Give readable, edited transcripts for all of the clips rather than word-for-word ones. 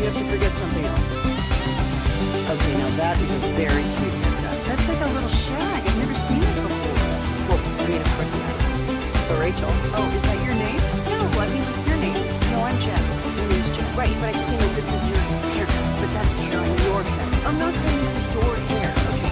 have to forget something else. Okay, now that is a very cute haircut. That's like a little shag. I've never seen it before. Well, I mean, of course you have. So Rachel. Oh, is that your name? No, I mean, your name. No, I'm Jen. My name's Jen. Right, but I just mean that this is your haircut. But that's the hair on your head. I'm not saying this is your hair, okay?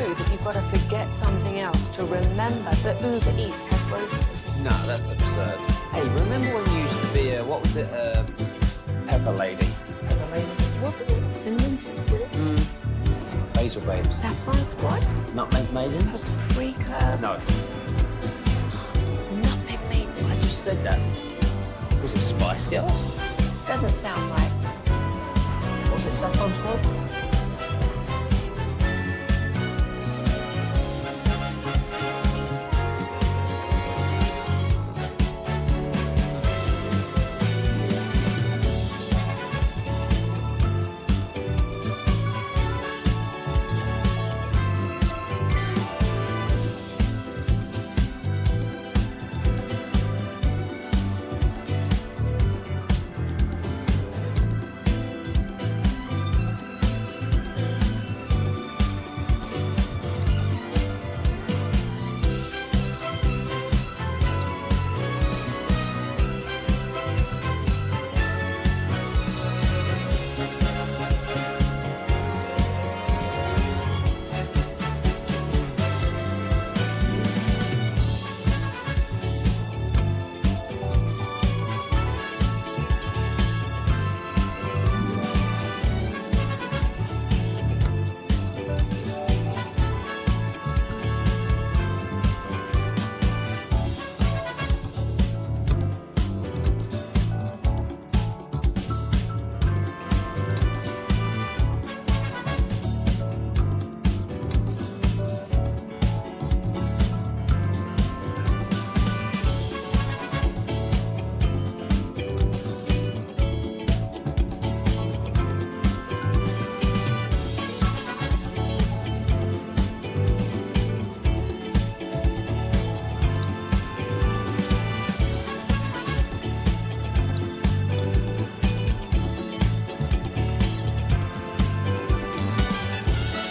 true that you've got to forget something else to remember that Uber Eats has groceries? No, that's absurd. Hey, remember when you used to be a, what was it, Pepper Lady? Pepper Lady? Wasn't it Semien sisters? Basil Babes. Saffron Squad? Nutmeg Maidens? Paprika? No. Nutmeg Maidens? I just said that. Was it Spice Girls? Doesn't sound right. Was it Saffron Squad?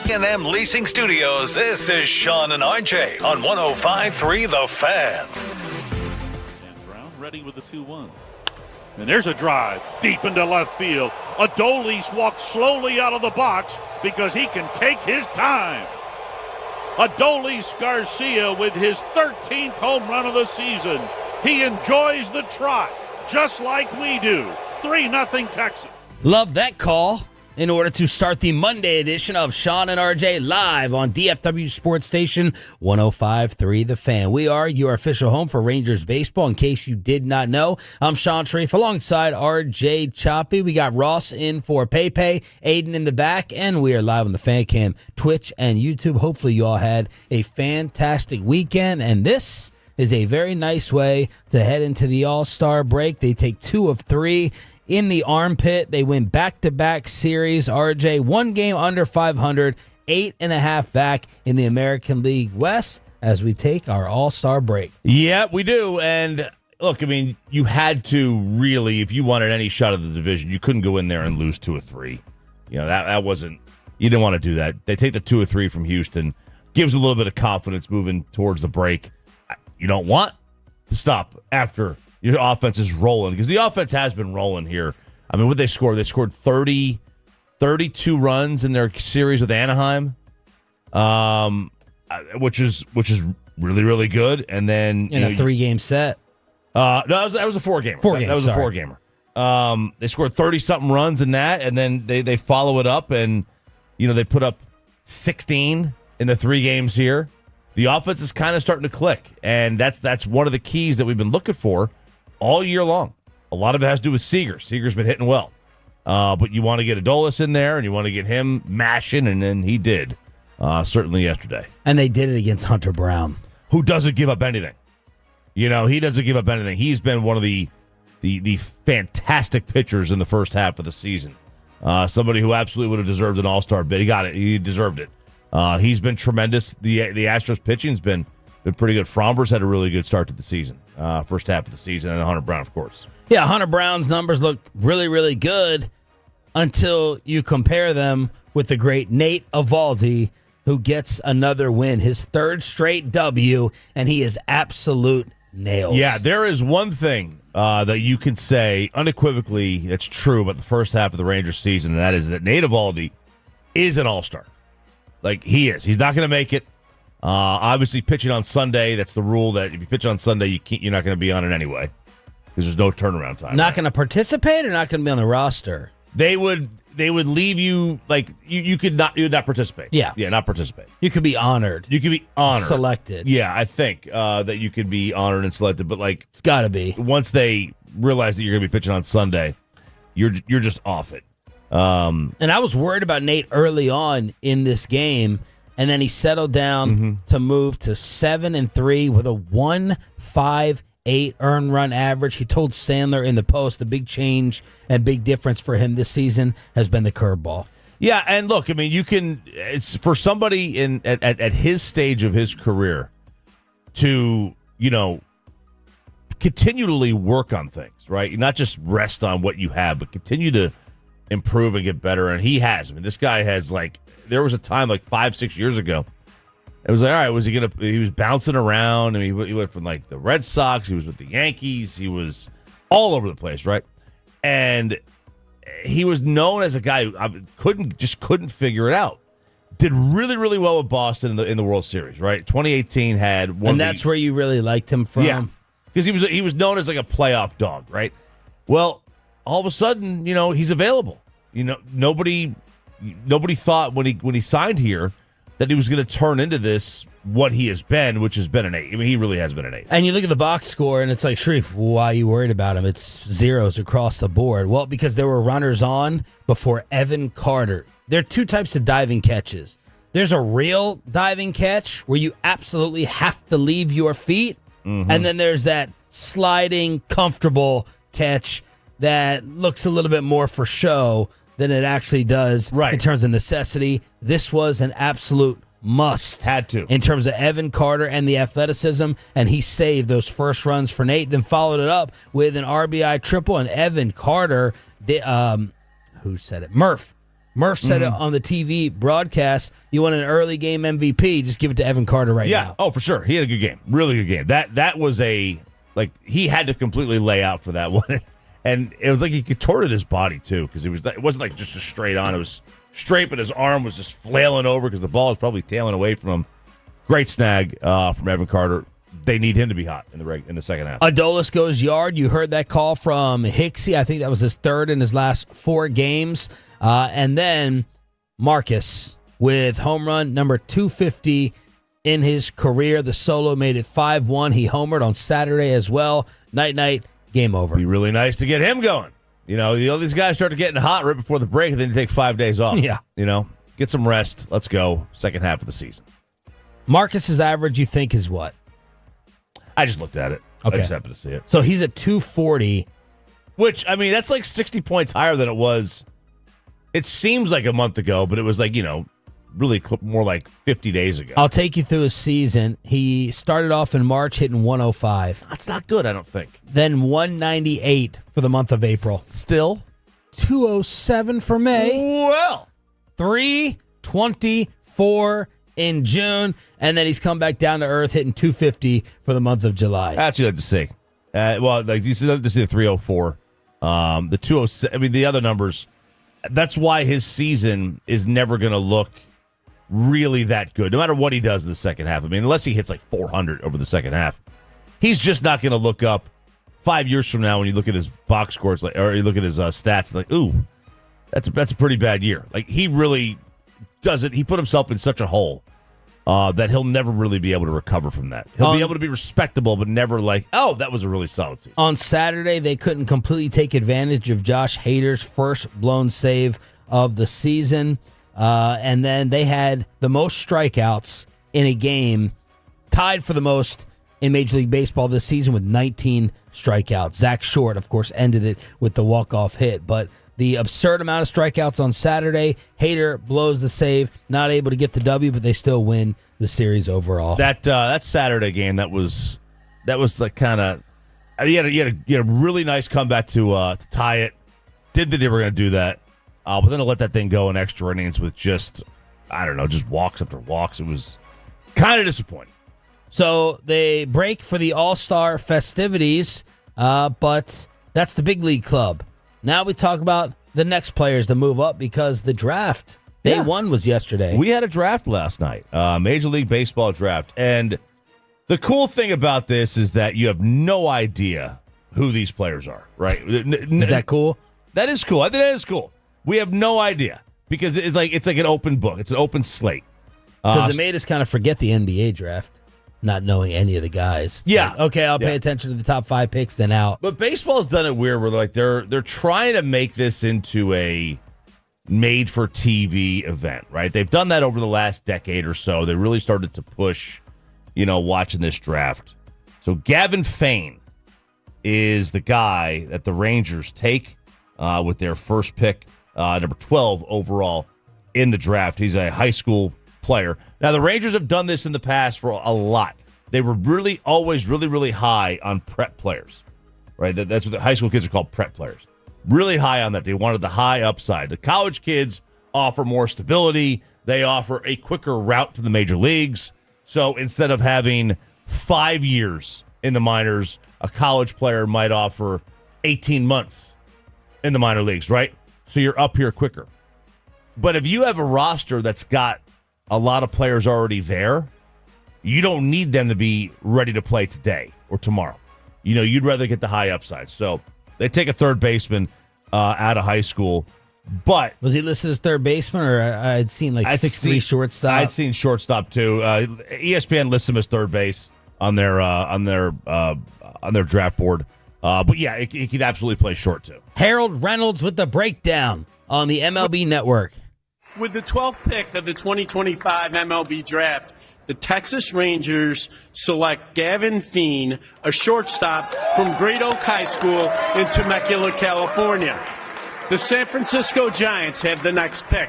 K&M Leasing Studios, this is Sean and RJ on 105.3 The Fan. And Brown ready with the 2-1. And there's a drive deep into left field. Adolis walks slowly out of the box because he can take his time. Adolis García with his 13th home run of the season. He enjoys the trot just like we do. 3-0 Texas. Love that call. In order to start the Monday edition of Sean and RJ live on DFW Sports Station 105.3 The Fan. We are your official home for Rangers baseball, in case you did not know. I'm Sean Sharif alongside RJ Choppy. We got Ross in for Pepe, Aiden in the back, and we are live on the Fan Cam, Twitch, and YouTube. Hopefully you all had a fantastic weekend, and this is a very nice way to head into the All-Star break. They take 2 of 3 in the armpit. They win back-to-back series. RJ, 1 game under 500, 8.5 back in the American League West as we take our All-Star break. Yeah, we do. And look, I mean, you had to really, if you wanted any shot of the division, you couldn't go in there and lose 2 or 3. You know, that wasn't, you didn't want to do that. They take the 2 or 3 from Houston, gives a little bit of confidence moving towards the break. You don't want to stop after your offense is rolling, because the offense has been rolling here. I mean, what they scored? They scored 32 runs in their series with Anaheim, which is really, really good. And then In a 3-game set. No, that was a 4-gamer. That was a 4-gamer. They scored 30-something runs in that, and then they follow it up, and they put up 16 in the 3 games here. The offense is kind of starting to click, and that's one of the keys that we've been looking for all year long. A lot of it has to do with Seager. Seager's been hitting well. But you want to get Adolis in there, and you want to get him mashing, and then he did, certainly yesterday. And they did it against Hunter Brown, who doesn't give up anything. He doesn't give up anything. He's been one of the fantastic pitchers in the first half of the season. Somebody who absolutely would have deserved an all-star bid. He got it. He deserved it. He's been tremendous. The Astros pitching's been pretty good. Fromber's had a really good start to the season, first half of the season, and Hunter Brown, of course. Yeah, Hunter Brown's numbers look really, really good until you compare them with the great Nate Eovaldi, who gets another win, his 3rd straight W, and he is absolute nails. Yeah, there is one thing that you can say unequivocally that's true about the first half of the Rangers season, and that is that Nate Eovaldi is an all-star. Like, he is. He's not going to make it. Obviously, pitching on Sunday, that's the rule, that if you pitch on Sunday, you're not going to be on it anyway, because there's no turnaround time. Not going to participate, or not going to be on the roster? They would leave you, like, you would not participate. Yeah, not participate. You could be honored. You could be honored. Selected. Yeah, I think that you could be honored and selected, but, like, it's got to be. Once they realize that you're going to be pitching on Sunday, you're just off it. And I was worried about Nate early on in this game, and then he settled down to move to 7-3 with a 1.58 earned run average. He told Sandler in the post the big change and big difference for him this season has been the curveball. Yeah, and look, I mean, it's for somebody at his stage of his career to, continually work on things, right? Not just rest on what you have, but continue to improve and get better, and he has. I mean, this guy has, like, there was a time like 5-6 years ago, it was like, all right, he was bouncing around, and he went from, like, the Red Sox, he was with the Yankees, he was all over the place, right? And he was known as a guy who couldn't figure it out. Did really, really well with Boston in the World Series, right? 2018 had one, and that's where you really liked him from. Yeah, because he was known as like a playoff dog, right? Well, all of a sudden, he's available. Nobody thought when he signed here that he was going to turn into this, what he has been, which has been an ace. I mean, he really has been an ace. And you look at the box score, and it's like, Sharif, why are you worried about him? It's zeros across the board. Well, because there were runners on before Evan Carter. There are 2 types of diving catches. There's a real diving catch where you absolutely have to leave your feet, and then there's that sliding, comfortable catch that looks a little bit more for show than it actually does in terms of necessity. This was an absolute must. Had to. In terms of Evan Carter and the athleticism, and he saved those first runs for Nate, then followed it up with an RBI triple, and Evan Carter, who said it? Murph Murph said it on the TV broadcast. You want an early game MVP, just give it to Evan Carter now. Yeah, oh, for sure. He had a good game. Really good game. That was he had to completely lay out for that one. And it was like he contorted his body, too, because it wasn't like just a straight on. It was straight, but his arm was just flailing over because the ball was probably tailing away from him. Great snag from Evan Carter. They need him to be hot in the second half. Adolis goes yard. You heard that call from Hicksy. I think that was his third in his last 4 games. And then Marcus with home run number 250 in his career. The solo made it 5-1. He homered on Saturday as well. Night, game over. Be really nice to get him going. These guys start getting hot right before the break, and then you take 5 days off. Yeah. Get some rest. Let's go. Second half of the season. Marcus's average, you think, is what? I just looked at it. Okay. I just happened to see it. So he's at 240. Which, that's like 60 points higher than it was. It seems like a month ago, but it was like, really more like 50 days ago. I'll take you through his season. He started off in March hitting 105. That's not good, I don't think. Then 198 for the month of April. Still? 207 for May. Well. 324 in June. And then he's come back down to earth, hitting 250 for the month of July. That's what you like to see. You like to see the 304. The 207, the other numbers. That's why his season is never going to look really that good, no matter what he does in the second half. Unless he hits like 400 over the second half, he's just not going to look up 5 years from now when you look at his box scores, or you look at his stats, like, ooh, that's a pretty bad year. Like, he really doesn't. He put himself in such a hole that he'll never really be able to recover from that. He'll be able to be respectable, but never like, oh, that was a really solid season. On Saturday, they couldn't completely take advantage of Josh Hader's first blown save of the season. And then they had the most strikeouts in a game, tied for the most in Major League Baseball this season with 19 strikeouts. Zach Short, of course, ended it with the walk-off hit. But the absurd amount of strikeouts on Saturday, Hader blows the save, not able to get the W, but they still win the series overall. That Saturday game, that was like kind of, you had a really nice comeback to tie it. Did that they were going to do that. But then to let that thing go in extra innings with just walks after walks. It was kind of disappointing. So they break for the All-Star festivities, but that's the big league club. Now we talk about the next players to move up because the draft, day one was yesterday. We had a draft last night, Major League Baseball draft. And the cool thing about this is that you have no idea who these players are, right? Is that cool? That is cool. I think that is cool. We have no idea because it's like an open book. It's an open slate. Because it made us kind of forget the NBA draft, not knowing any of the guys. It's like, okay, I'll pay attention to the top 5 picks, then out. But baseball's done it weird where they're trying to make this into a made-for-TV event, right? They've done that over the last decade or so. They really started to push, watching this draft. So Gavin Fain is the guy that the Rangers take with their first pick, number 12 overall in the draft. He's a high school player. Now, the Rangers have done this in the past for a lot. They were always really high on prep players, right? That's what the high school kids are called, prep players. Really high on that. They wanted the high upside. The college kids offer more stability. They offer a quicker route to the major leagues. So instead of having 5 years in the minors, a college player might offer 18 months in the minor leagues, right? So you're up here quicker. But if you have a roster that's got a lot of players already there, you don't need them to be ready to play today or tomorrow. You'd rather get the high upside. So they take a third baseman out of high school. But was he listed as third baseman, or I'd seen 6'3" shortstop? I'd seen shortstop too. ESPN lists him as third base on their draft board. But yeah, he could absolutely play short too. Harold Reynolds with the breakdown on the MLB Network. With the 12th pick of the 2025 MLB Draft, the Texas Rangers select Gavin Fain, a shortstop from Great Oak High School in Temecula, California. The San Francisco Giants have the next pick.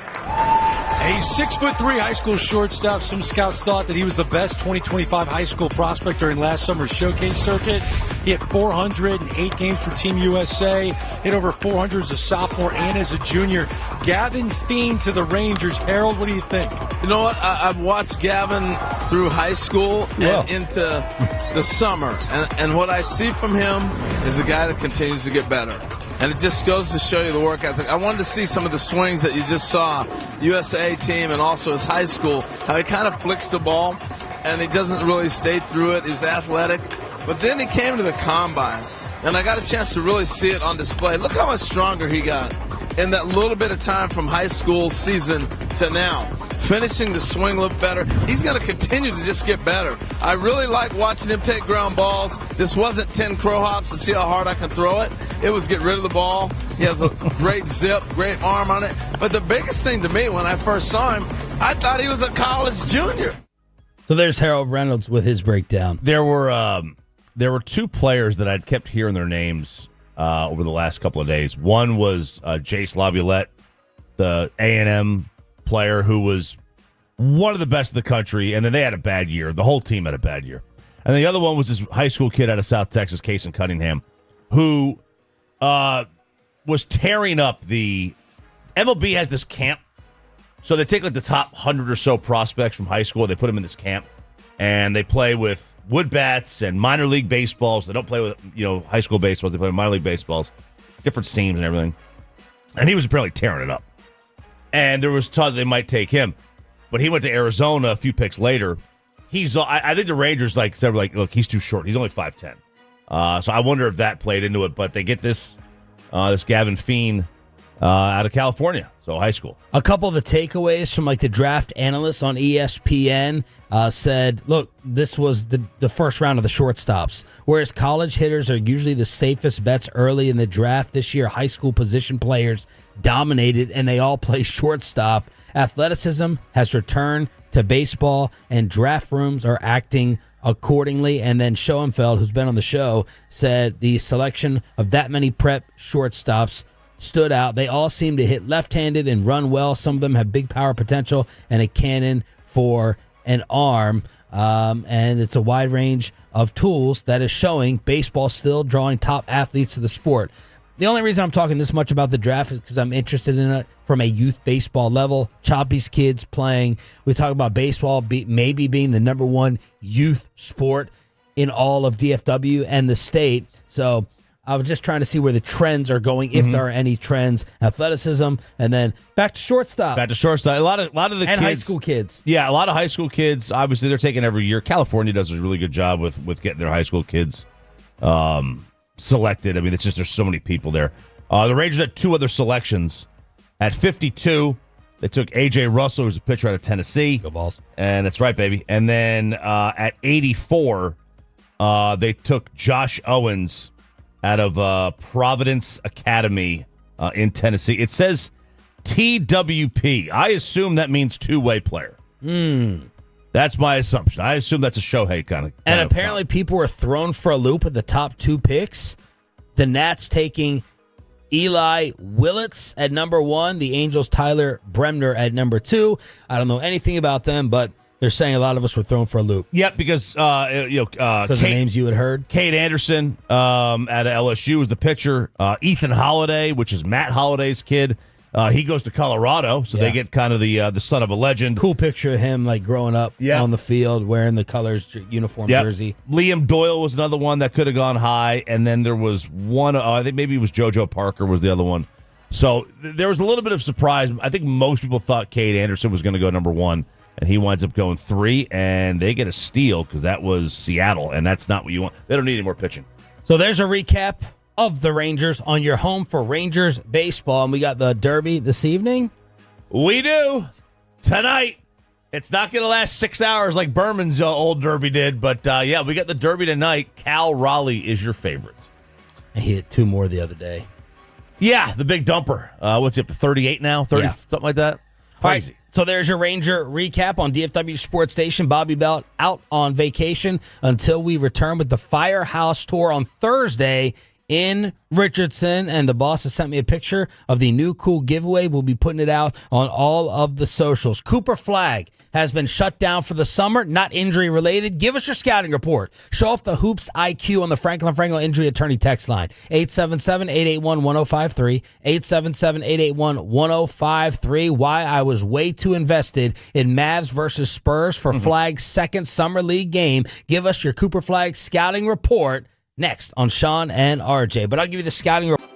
He's 6'3" high school shortstop. Some scouts thought that he was the best 2025 high school prospect during last summer's showcase circuit. He had 408 games for Team USA, hit over 400 as a sophomore and as a junior. Gavin Feen to the Rangers. Harold, what do you think? You know what? I've watched Gavin through high school and into the summer, and what I see from him is a guy that continues to get better. And it just goes to show you the work ethic. I wanted to see some of the swings that you just saw, USA team and also his high school, how he kind of flicks the ball, and he doesn't really stay through it. He was athletic. But then he came to the combine, and I got a chance to really see it on display. Look how much stronger he got in that little bit of time from high school season to now. Finishing the swing look better. He's going to continue to just get better. I really like watching him take ground balls. This wasn't 10 crow hops to see how hard I can throw it. It was get rid of the ball. He has a great zip, great arm on it. But the biggest thing to me when I first saw him, I thought he was a college junior. So there's Harold Reynolds with his breakdown. There were two players that I'd kept hearing their names over the last couple of days. One was Jace Laviolette, the A&M player who was one of the best in the country, and then they had a bad year. The whole team had a bad year. And the other one was this high school kid out of South Texas, Cason Cunningham, who was tearing up the MLB has this camp. So they take like the top 100 or so prospects from high school, they put them in this camp, and they play with wood bats and minor league baseballs. They don't play with high school baseballs. They play with minor league baseballs, different seams and everything. And he was apparently tearing it up. And there was talk they might take him, but he went to Arizona a few picks later. I think the Rangers said look, he's too short. He's only 5'10". So I wonder if that played into it. But they get this Gavin Feen out of California, so high school. A couple of the takeaways from the draft analysts on ESPN said, look, this was the first round of the shortstops. Whereas college hitters are usually the safest bets early in the draft, this year high school position players dominated, and they all play shortstop. Athleticism has returned to baseball, and draft rooms are acting accordingly. And then Schoenfeld, who's been on the show, said the selection of that many prep shortstops stood out. They all seem to hit left-handed and run well. Some of them have big power potential and a cannon for an arm. And it's a wide range of tools that is showing baseball still drawing top athletes to the sport. The only reason I'm talking this much about the draft is because I'm interested in it from a youth baseball level. Choppy's kids playing. We talk about baseball maybe being the number one youth sport in all of DFW and the state. So I was just trying to see where the trends are going, if there are any trends. Athleticism, and then back to shortstop. A lot of the and kids, high school kids. Yeah, a lot of high school kids. Obviously, they're taking every year. California does a really good job with getting their high school kids selected. I mean, it's just there's so many people there. The Rangers had two other selections. At 52, they took A.J. Russell, who's a pitcher out of Tennessee. Go Balls. And that's right, baby. And then at 84, they took Josh Owens out of Providence Academy in Tennessee. It says TWP. I assume that means two-way player. That's my assumption. I assume that's a Shohei kind of. And apparently people were thrown for a loop at the top two picks. The Nats taking Eli Willits at number 1. The Angels, Tyler Bremner at number 2. I don't know anything about them, but they're saying a lot of us were thrown for a loop. Yep, because the names you had heard. Cade Anderson out of LSU was the pitcher. Ethan Holiday, which is Matt Holiday's kid, he goes to Colorado, so they get kind of the son of a legend. Cool picture of him growing up on the field, wearing the colors uniform jersey. Liam Doyle was another one that could have gone high, and then there was one. I think maybe it was JoJo Parker was the other one. So there was a little bit of surprise. I think most people thought Cade Anderson was going to go number 1. And he winds up going 3, and they get a steal because that was Seattle, and that's not what you want. They don't need any more pitching. So there's a recap of the Rangers on your home for Rangers baseball, and we got the Derby this evening. We do. Tonight. It's not going to last 6 hours like Berman's old Derby did, but we got the Derby tonight. Cal Raleigh is your favorite. I hit 2 more the other day. Yeah, the big dumper. What's he up to, 38 now? 30, something like that? Crazy. All right, so there's your Ranger recap on DFW Sports Station. Bobby Belt out on vacation until we return with the Firehouse Tour on Thursday in Richardson, and the boss has sent me a picture of the new cool giveaway. We'll be putting it out on all of the socials. Cooper Flagg has been shut down for the summer, not injury related. Give us your scouting report. Show off the hoops IQ on the Franklin Franklin Injury Attorney text line, 877-881-1053, 877-881-1053. Why I was way too invested in Mavs versus Spurs for Flagg's second summer league game. Give us your Cooper Flagg scouting report next on Sean and RJ. But I'll give you the scouting report.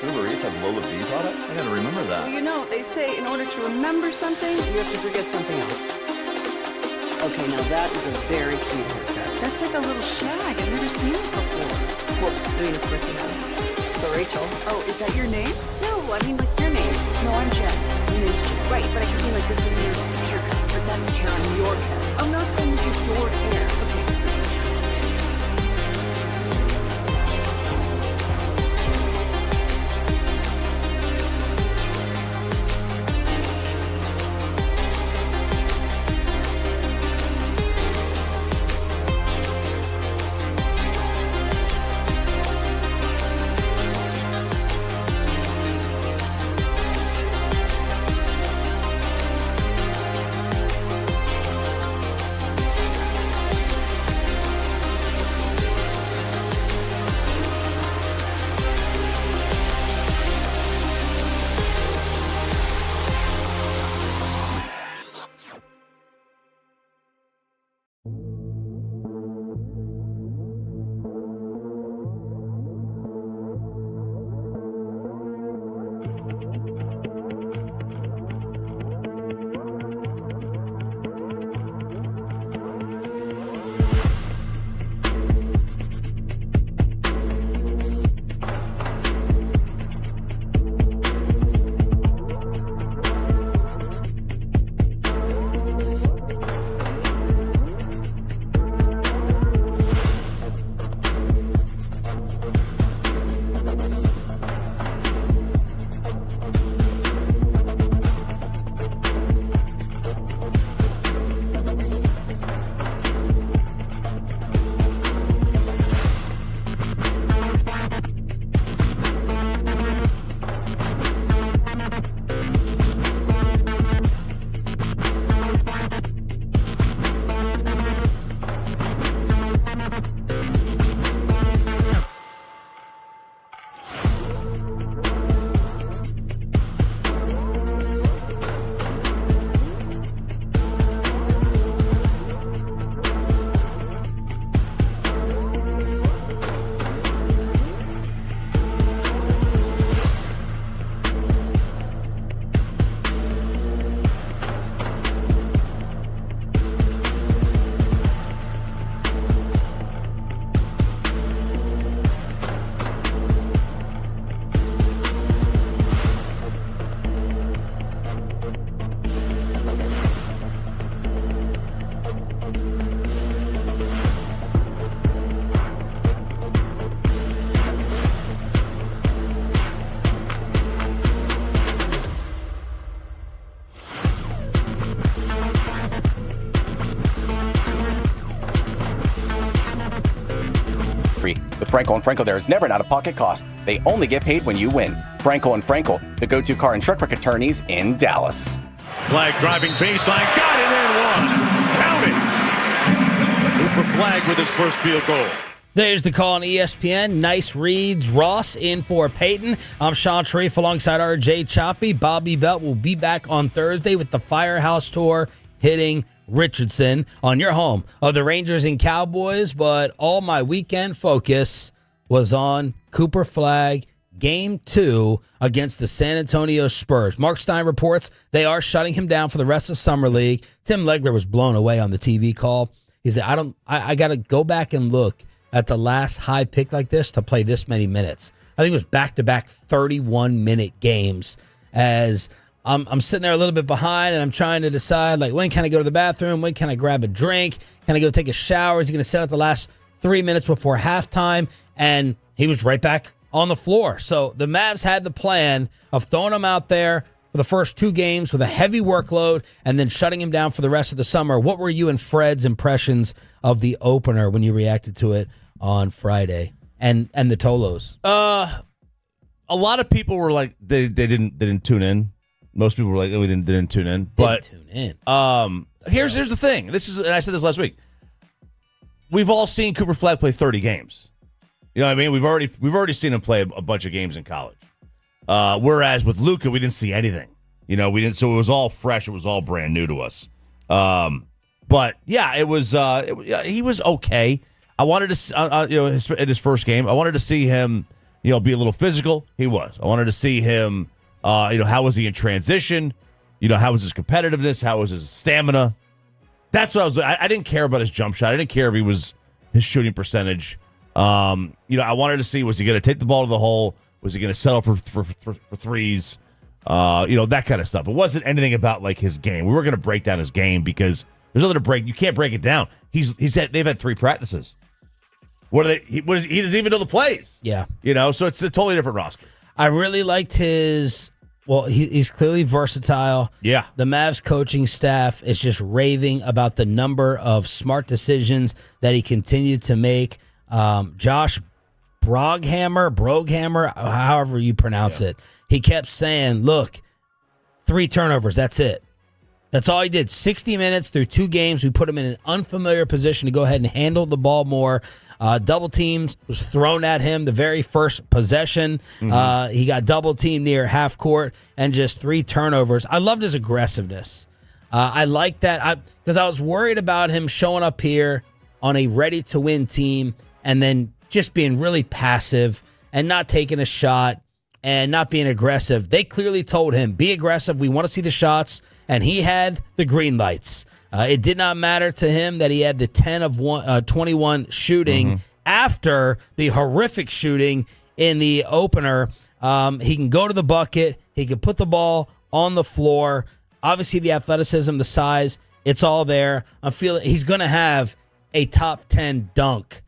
Uber Eats has Lola V products? I gotta remember that. Well, you know, they say in order to remember something, you have to forget something else. Okay, now that is a very cute haircut. That's like a little shag. I've never seen it before. Well, I mean, of course you have. So, Rachel. Oh, is that your name? No, I mean, like your name. No, I'm Jen. My name's Jen. Right, but I just mean like this is your haircut. But that's hair on your head. I'm not saying this is your hair. Okay. Frankel & Frankel, there is never an out-of-pocket cost. They only get paid when you win. Frankel & Frankel, the go-to car and truck wreck attorneys in Dallas. Flagg driving baseline, got it in one. Count it. Cooper Flagg with his first field goal. There's the call on ESPN. Nice reads. Ross in for Peyton. I'm Sean Sharif alongside RJ Choppy. Bobby Belt will be back on Thursday with the Firehouse Tour hitting Richardson on your home of the Rangers and Cowboys. But all my weekend focus was on Cooper Flagg, Game 2 against the San Antonio Spurs. Mark Stein reports they are shutting him down for the rest of Summer League. Tim Legler was blown away on the TV call. He said, I got to go back and look at the last high pick like this to play this many minutes. I think it was back-to-back 31-minute games as I'm sitting there a little bit behind and I'm trying to decide, like, when can I go to the bathroom? When can I grab a drink? Can I go take a shower? Is he going to sit out the last 3 minutes before halftime? And he was right back on the floor. So the Mavs had the plan of throwing him out there for the first 2 games with a heavy workload and then shutting him down for the rest of the summer. What were you and Fred's impressions of the opener when you reacted to it on Friday and the Tolos? A lot of people were like they didn't tune in. Most people were like, oh, we didn't tune in. But tune in. Here's the thing. And I said this last week. We've all seen Cooper Flagg play 30 games. You know what I mean? We've already seen him play a bunch of games in college. Whereas with Luka, we didn't see anything. You know, we didn't. So it was all fresh. It was all brand new to us. But yeah, it was. He was okay. I wanted to, in his first game, I wanted to see him, be a little physical. He was. I wanted to see him, how was he in transition? How was his competitiveness? How was his stamina? That's what I didn't care about his jump shot. I didn't care if his shooting percentage. I wanted to see, was he going to take the ball to the hole? Was he going to settle for threes? That kind of stuff. It wasn't anything about like his game. We were going to break down his game because there's nothing to break. You can't break it down. They've had 3 practices. He doesn't even know the plays. Yeah. So it's a totally different roster. I really liked he's clearly versatile. Yeah. The Mavs coaching staff is just raving about the number of smart decisions that he continued to make. Josh Broghammer, however you pronounce it. He kept saying, look, 3 turnovers, that's it. That's all he did. 60 minutes through 2 games. We put him in an unfamiliar position to go ahead and handle the ball more. Double teams was thrown at him the very first possession. Mm-hmm. He got double teamed near half court and just 3 turnovers. I loved his aggressiveness. I like that because I was worried about him showing up here on a ready-to-win team and then just being really passive and not taking a shot and not being aggressive. They clearly told him, be aggressive. We want to see the shots. And he had the green lights. It did not matter to him that he had the 10 of 21 shooting after the horrific shooting in the opener. He can go to the bucket. He can put the ball on the floor. Obviously, the athleticism, the size, it's all there. I'm feeling he's going to have a top 10 dunk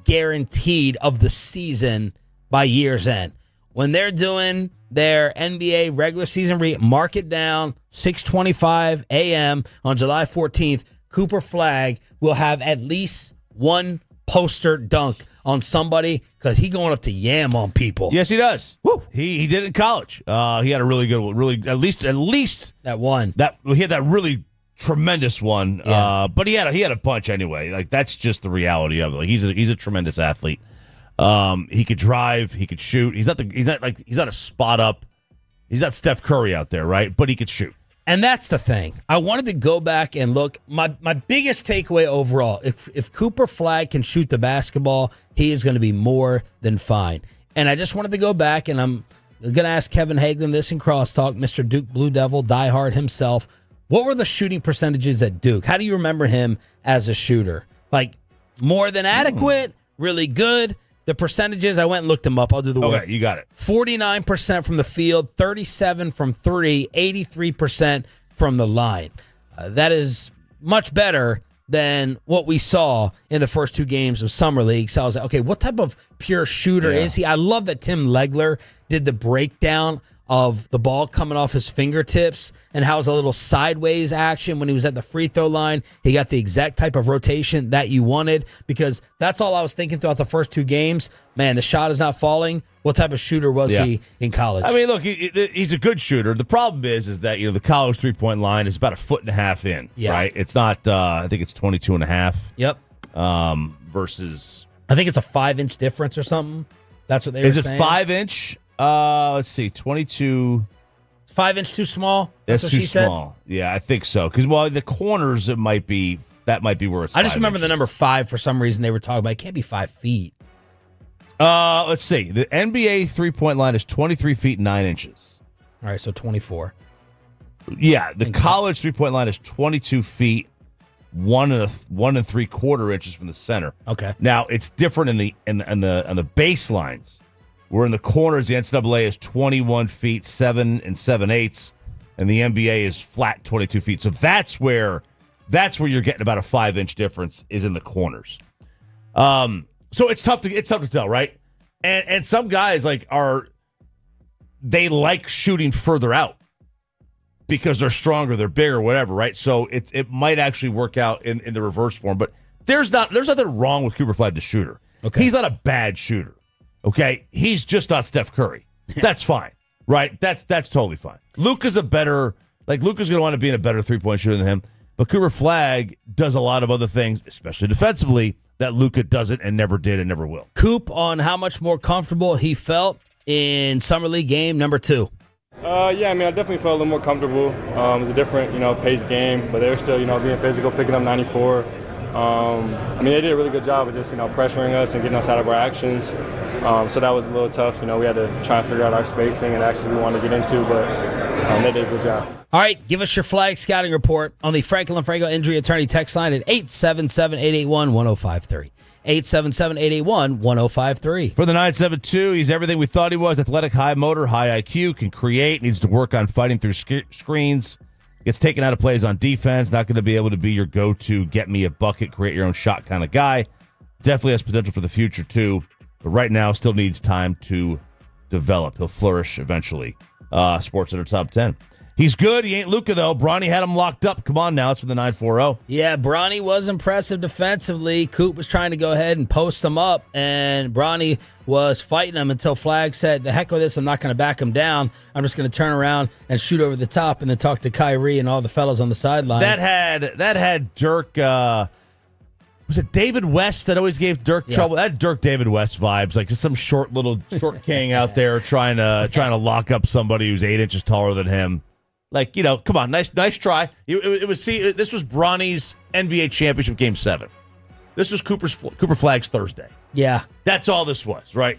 guaranteed of the season by year's end. When they're doing their NBA regular season mark it down, 6:25 a.m. on July 14th, Cooper Flagg will have at least 1 poster dunk on somebody because he's going up to yam on people. Yes, he does. Woo. He did it in college. He had a really good one, at least that one. He had that really tremendous one. Yeah. But he had a bunch anyway. Like that's just the reality of it. Like he's a tremendous athlete. He could drive, he could shoot. He's not a spot up. He's not Steph Curry out there, right? But he could shoot. And that's the thing. I wanted to go back and look. My biggest takeaway overall, if Cooper Flagg can shoot the basketball, he is going to be more than fine. And I just wanted to go back, and I'm going to ask Kevin Hagelin this in Crosstalk, Mr. Duke Blue Devil, diehard himself. What were the shooting percentages at Duke? How do you remember him as a shooter? Like, more than adequate, really good? The percentages, I went and looked them up. I'll do the work. Okay, you got it. 49% from the field, 37% from 3, 83% from the line. That is much better than what we saw in the first 2 games of Summer League. So I was like, okay, what type of pure shooter is he? I love that Tim Legler did the breakdown of the ball coming off his fingertips and how it was a little sideways action when he was at the free throw line. He got the exact type of rotation that you wanted, because that's all I was thinking throughout the first 2 games. Man, the shot is not falling. What type of shooter was he in college? I mean, look, he's a good shooter. The problem is that, the college 3-point line is about 1.5 feet in, right? It's not, I think it's 22.5. Yep. Versus, I think it's a 5-inch difference or something. That's what they were saying. Is it 5-inch? Let's see, 22. 5-inch too small? That's what too she said? small. Yeah, I think so. Because, the corners, that might be where it's I just 5 remember inches. the number 5 for some reason they were talking about. It can't be 5 feet. Let's see. The NBA 3-point line is 23 feet 9 inches. All right, so 24. Yeah, the college 3-point line is 22 feet 1 3/4 inches from the center. Okay. Now it's different on the baselines. Where in the corners, the NCAA is 21 feet 7 7/8, and the NBA is flat 22 feet. So that's where you're getting about a 5-inch difference is in the corners. So it's tough to tell, right? And some guys they like shooting further out because they're stronger, they're bigger, whatever, right? So it might actually work out in the reverse form. But there's nothing wrong with Cooper Flagg, the shooter. Okay. He's not a bad shooter. Okay, he's just not Steph Curry. That's fine, right? That's totally fine. Luka's going to want to be a better 3-point shooter than him. But Cooper Flagg does a lot of other things, especially defensively, that Luka doesn't and never did and never will. Coop on how much more comfortable he felt in Summer League game number 2. Yeah, I mean, I definitely felt a little more comfortable. It was a different, paced game, but they were still, being physical, picking up 94. I mean, they did a really good job of just, pressuring us and getting us out of our actions. So that was a little tough. We had to try and figure out our spacing and actions we wanted to get into, but they did a good job. All right, give us your Flagg scouting report on the Franklin Franco Injury Attorney text line at 877-881-1053. 877-881-1053. For the 972, he's everything we thought he was. Athletic, high motor, high IQ, can create, needs to work on fighting through screens. Gets taken out of plays on defense. Not going to be able to be your go-to, get me a bucket, create your own shot kind of guy. Definitely has potential for the future, too. But right now, still needs time to develop. He'll flourish eventually. Sports Center Top 10. He's good. He ain't Luka, though. Bronny had him locked up. Come on now. It's for the 940. Yeah, Bronny was impressive defensively. Coop was trying to go ahead and post him up, and Bronny was fighting him until Flagg said, the heck with this, I'm not going to back him down. I'm just going to turn around and shoot over the top and then talk to Kyrie and all the fellas on the sideline. That had Dirk... was it David West that always gave Dirk trouble? That had Dirk David West vibes, like just some short king out there trying to lock up somebody who's 8 inches taller than him. Like, come on, nice try. This was Bronny's NBA championship game 7. This was Cooper Flagg's Thursday. Yeah, that's all this was, right?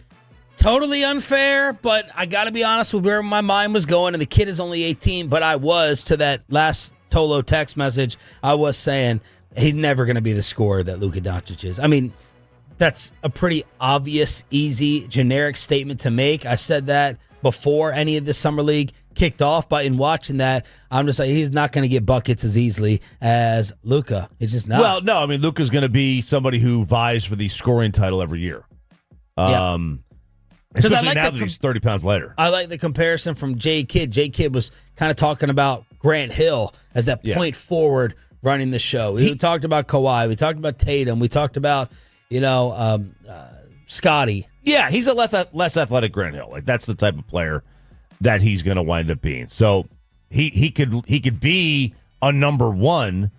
Totally unfair, but I got to be honest with where my mind was going. And the kid is only 18, but I was to that last Tolo text message. I was saying he's never going to be the scorer that Luka Doncic is. I mean, that's a pretty obvious, easy, generic statement to make. I said that before any of the Summer League kicked off, but in watching that, I'm just like, he's not going to get buckets as easily as Luka. It's just not. Well, no, I mean, Luka's going to be somebody who vies for the scoring title every year. Especially now that he's 30 pounds lighter. I like the comparison from Jay Kidd. Jay Kidd was kind of talking about Grant Hill as that point forward running the show. We talked about Kawhi. We talked about Tatum. We talked about, Scotty. Yeah, he's a less athletic Grant Hill. Like, that's the type of player that he's going to wind up being. So he could be a number one,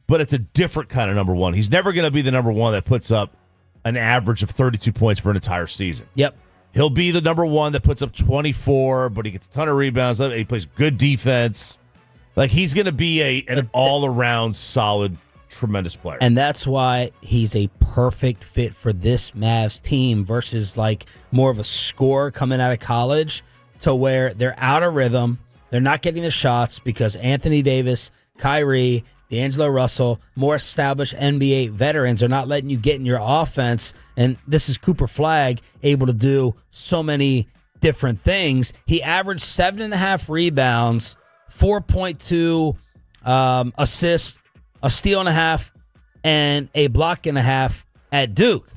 but it's a different kind of number one. He's never going to be the number one that puts up an average of 32 points for an entire season. Yep. He'll be the number one that puts up 24, but he gets a ton of rebounds. He plays good defense. Like, he's going to be an all-around solid, tremendous player. And that's why he's a perfect fit for this Mavs team versus like more of a scorer coming out of college, to where they're out of rhythm. They're not getting the shots because Anthony Davis, Kyrie, D'Angelo Russell, more established NBA veterans are not letting you get in your offense. And this is Cooper Flagg able to do so many different things. He averaged 7.5 rebounds, 4.2 assists, a steal and a half, and a block and a half at Duke.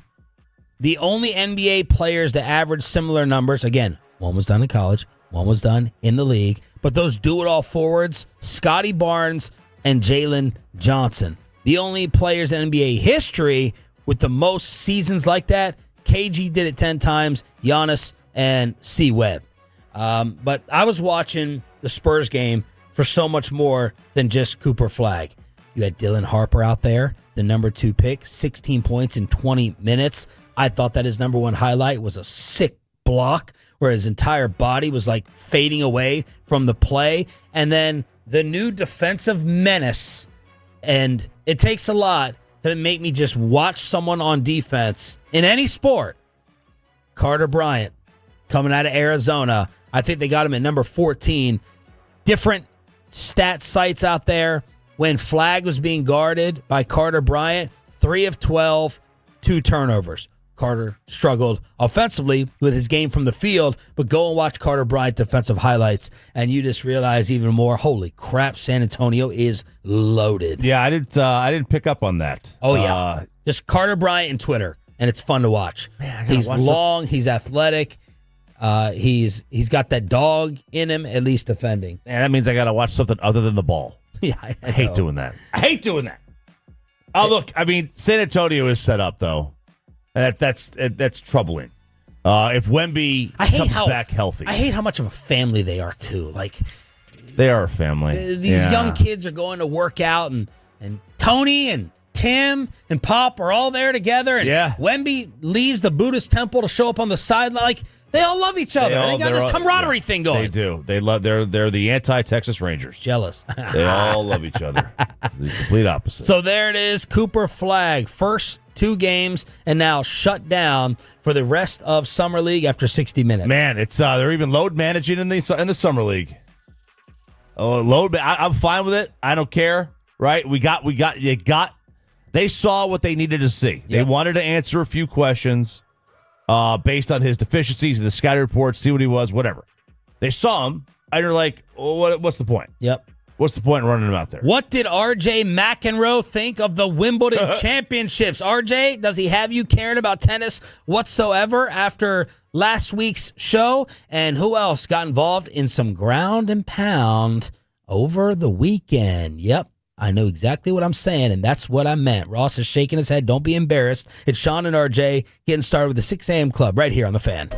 The only NBA players that average similar numbers, again, one was done in college, One was done in the league. But those do-it-all forwards, Scotty Barnes and Jalen Johnson. The only players in NBA history with the most seasons like that, KG did it 10 times, Giannis and C. Webb. But I was watching the Spurs game for so much more than just Cooper Flagg. You had Dylan Harper out there, the number 2 pick, 16 points in 20 minutes. I thought that his number 1 highlight was a sick block where his entire body was like fading away from the play. And then the new defensive menace. And it takes a lot to make me just watch someone on defense in any sport. Carter Bryant coming out of Arizona. I think they got him at number 14. Different stat sites out there. When Flagg was being guarded by Carter Bryant, 3 of 12, 2 turnovers. Carter struggled offensively with his game from the field, but go and watch Carter Bryant defensive highlights, and you just realize even more, holy crap, San Antonio is loaded. Yeah, I didn't pick up on that. Oh, yeah. Just Carter Bryant and Twitter, and it's fun to watch. Man, he's long, he's athletic, he's got that dog in him, at least defending. And that means I got to watch something other than the ball. Yeah, I hate doing that. I hate doing that. Oh, look, I mean, San Antonio is set up, though. And that's troubling. If Wemby comes back healthy. I hate how much of a family they are, too. Like, they are a family. These young kids are going to work out, and Tony and Tim and Pop are all there together. And Wemby leaves the Buddhist temple to show up on the sideline. Like, they all love each other. They got this camaraderie thing going. They do. They love. They're the anti-Texas Rangers. Jealous. They all love each other. It's the complete opposite. So there it is. Cooper Flagg, first 2 games, and now shut down for the rest of Summer League after 60 minutes. Man, it's they're even load managing in the Summer League. Oh, I'm fine with it. I don't care. Right? They saw what they needed to see. Yep. They wanted to answer a few questions. Based on his deficiencies and the scouting reports, see what he was, whatever. They saw him, and they're like, what's the point? Yep. What's the point in running him out there? What did R.J. McEnroe think of the Wimbledon Championships? R.J., does he have you caring about tennis whatsoever after last week's show? And who else got involved in some ground and pound over the weekend? Yep. I know exactly what I'm saying, and that's what I meant. Ross is shaking his head. Don't be embarrassed. It's Sean and RJ getting started with the 6 a.m. Club right here on The Fan.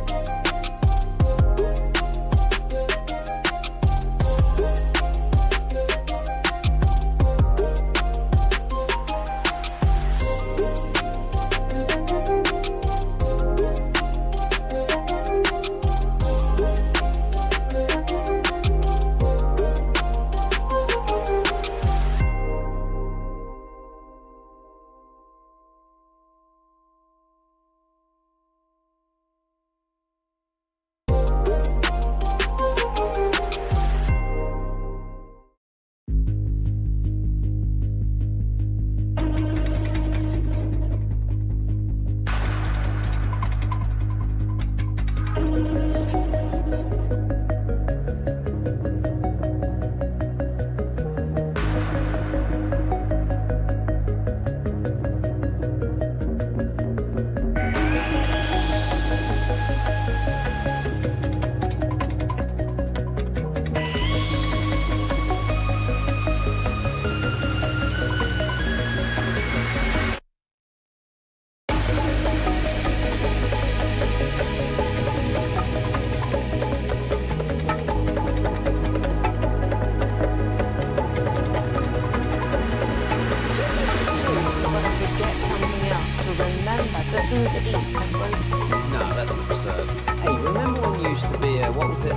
No, that's absurd. Hey, remember when you used to be what was it,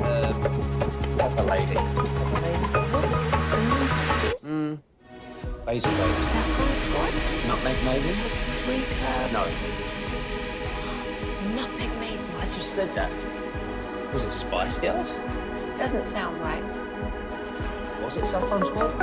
Pepper Lady? Pepper Lady? Basil Davis. Saffron Squad? Nutmeg Maidens? Pre-club? No. Nutmeg Maidens. I just said that. Was it Spice Girls? Doesn't sound right. Was it Saffron Squad?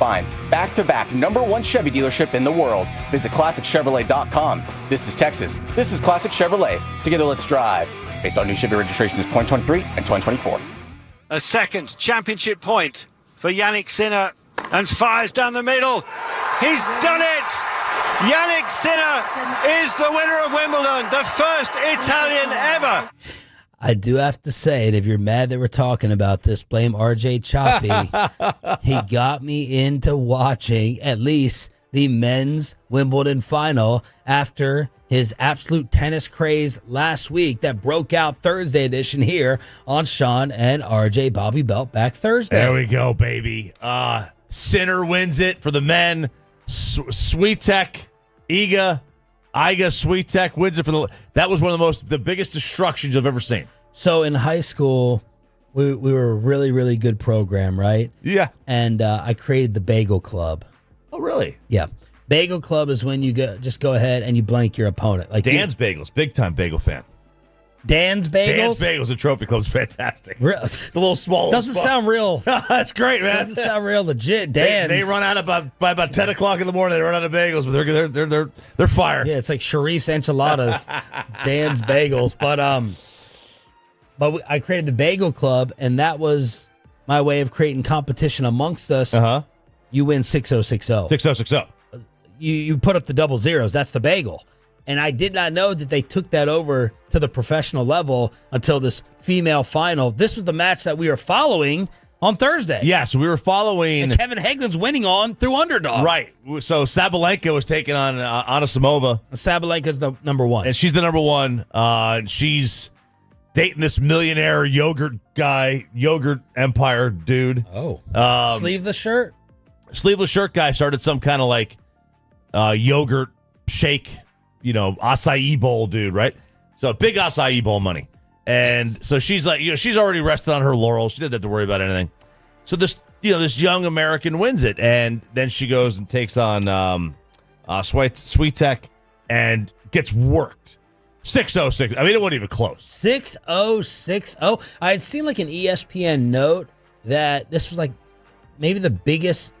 find back-to-back #1 Chevy dealership in the world. Visit ClassicChevrolet.com. This is Texas. This is Classic Chevrolet. Together, let's drive. Based on new Chevy registrations 2023 and 2024. A second championship point for Yannick Sinner, and fires down the middle. He's done it! Yannick Sinner is the winner of Wimbledon, the first Italian ever. I do have to say, and if you're mad that we're talking about this, blame RJ Choppy. He got me into watching at least the men's Wimbledon final after his absolute tennis craze last week that broke out Thursday edition here on Sean and RJ Bobby Belt back Thursday. There we go, baby. Sinner wins it for the men. Swiatek, Iga Swiatek wins it for the. That was one of the biggest destructions I've ever seen. So in high school, we were a really, really good program, right? Yeah. And I created the Bagel Club. Oh, really? Yeah. Bagel Club is when you just go ahead and you blank your opponent. Like Dan's Bagels, big time bagel fan. Dan's Bagels? Dan's Bagels at Trophy Club's fantastic. It's a little small. Doesn't sound real. That's great, man. Doesn't sound real legit. Dan's. They run out by about 10 o'clock in the morning. They run out of bagels, but they're fire. Yeah, it's like Sharif's Enchiladas, Dan's Bagels. But I created the Bagel Club, and that was my way of creating competition amongst us. Uh-huh. You win 6-0-6-0. 6-0-6-0. You put up the double zeros. That's the bagel. And I did not know that they took that over to the professional level until this female final. This was the match that we were following on Thursday. Yeah, so we were following. And Kevin Hagelin's winning on through underdog. Right. So Sabalenka was taking on Anisimova. Sabalenka's the number one. And she's the number one. And she's dating this millionaire yogurt empire dude. Oh. Sleeveless shirt? Sleeveless shirt guy started some kind of like yogurt shake, acai bowl dude, right? So big acai bowl money. And so she's like, she's already rested on her laurels. She didn't have to worry about anything. So this young American wins it. And then she goes and takes on Swiatek and gets worked. 6-0-6. I mean, it wasn't even close. 6-0-6-0. I had seen like an ESPN note that this was like maybe the biggest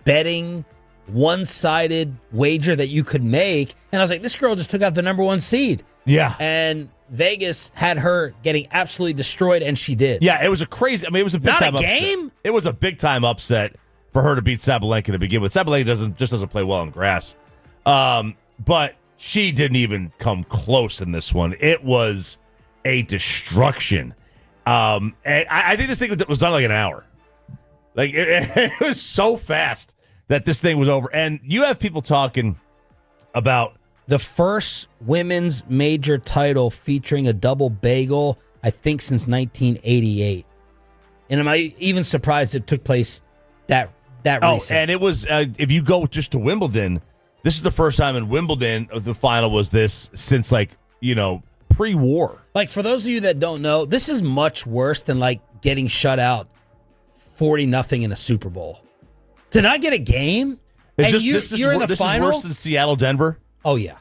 betting one-sided wager that you could make. And I was like, this girl just took out the number one seed. Yeah. And Vegas had her getting absolutely destroyed, and she did. Yeah, it was a crazy. I mean, it was a big time upset. Not a game? It was a big-time upset for her to beat Sabalenka to begin with. Sabalenka doesn't play well on grass. But she didn't even come close in this one. It was a destruction. And I think this thing was done like an hour. Like, it was so fast that this thing was over. And you have people talking about the first women's major title featuring a double bagel, I think, since 1988. And am I even surprised it took place that recent? And it was, if you go just to Wimbledon, this is the first time in Wimbledon the final was this since, pre-war. Like, for those of you that don't know, this is much worse than, getting shut out 40-0 in a Super Bowl. To not get a game, you're in the final? Is worse than Seattle-Denver? Oh, yeah.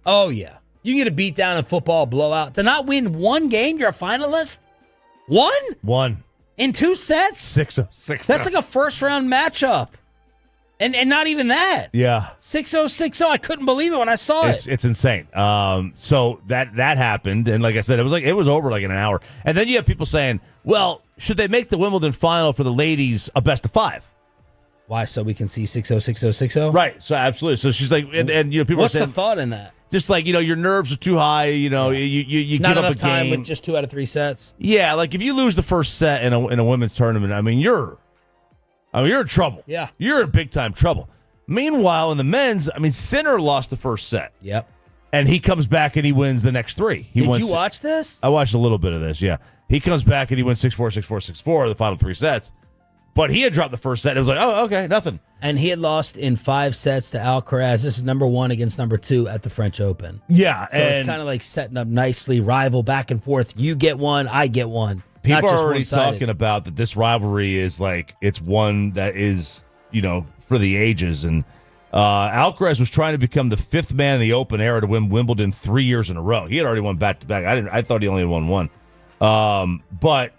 Oh, yeah. You can get a beat down in football, blowout. To not win one game, you're a finalist? One? In 2 sets? 6-0-6-0. That's like a first-round matchup. And not even that. Yeah. 6-0-6-0. I couldn't believe it when I saw it. It's insane. So that happened, and like I said, it was over in an hour. And then you have people saying, well, should they make the Wimbledon final for the ladies a best of 5? Why? So we can see 6-0-6-0-6-0? Right. So absolutely. So she's like, and people What's are saying, the thought in that? Just your nerves are too high. You not give up enough a time game with just 2 out of 3 sets. Yeah, if you lose the first set in a women's tournament, you're in trouble. Yeah, you're in big time trouble. Meanwhile, in the men's, Sinner lost the first set. Yep. And he comes back and he wins the next 3. Did you watch this? I watched a little bit of this. Yeah, he comes back and he wins 6-4, 6-4, 6-4 the final 3 sets. But he had dropped the first set. It was like, oh, okay, nothing. And he had lost in 5 sets to Alcaraz. This is number 1 against number 2 at the French Open. Yeah. So it's kind of like setting up nicely, rival back and forth. You get one, I get one. People are already talking about that this rivalry is it's one that is, for the ages. And Alcaraz was trying to become the 5th man in the Open era to win Wimbledon 3 years in a row. He had already won back-to-back. I thought he only won 1. But,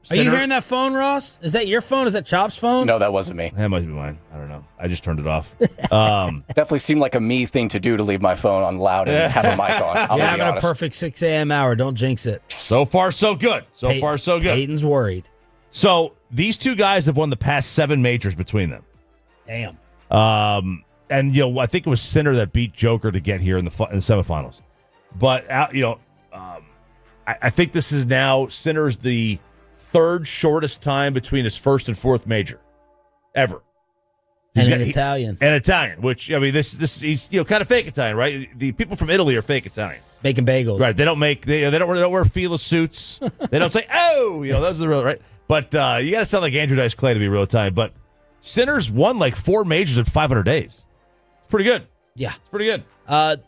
Are you hearing that phone, Ross? Is that your phone? Is that Chop's phone? No, that wasn't me. That might be mine. I don't know. I just turned it off. Definitely seemed like a me thing to do to leave my phone on loud and have a mic on. You're having a perfect 6 a.m. hour. Don't jinx it. So far, so good. So far, so good. Peyton's worried. So these two guys have won the past 7 majors between them. Damn. And I think it was Sinner that beat Joker to get here in the semifinals. But I think this is now Sinner's the 3rd shortest time between his 1st and 4th major ever. And Italian. And Italian, which this he's kind of fake Italian, right? The people from Italy are fake Italian, making bagels, right? They don't wear Fila suits. They don't say those are the real right. But you got to sound like Andrew Dice Clay to be real Italian. But Sinner's won like 4 majors in 500 days. It's pretty good. Yeah, it's pretty good.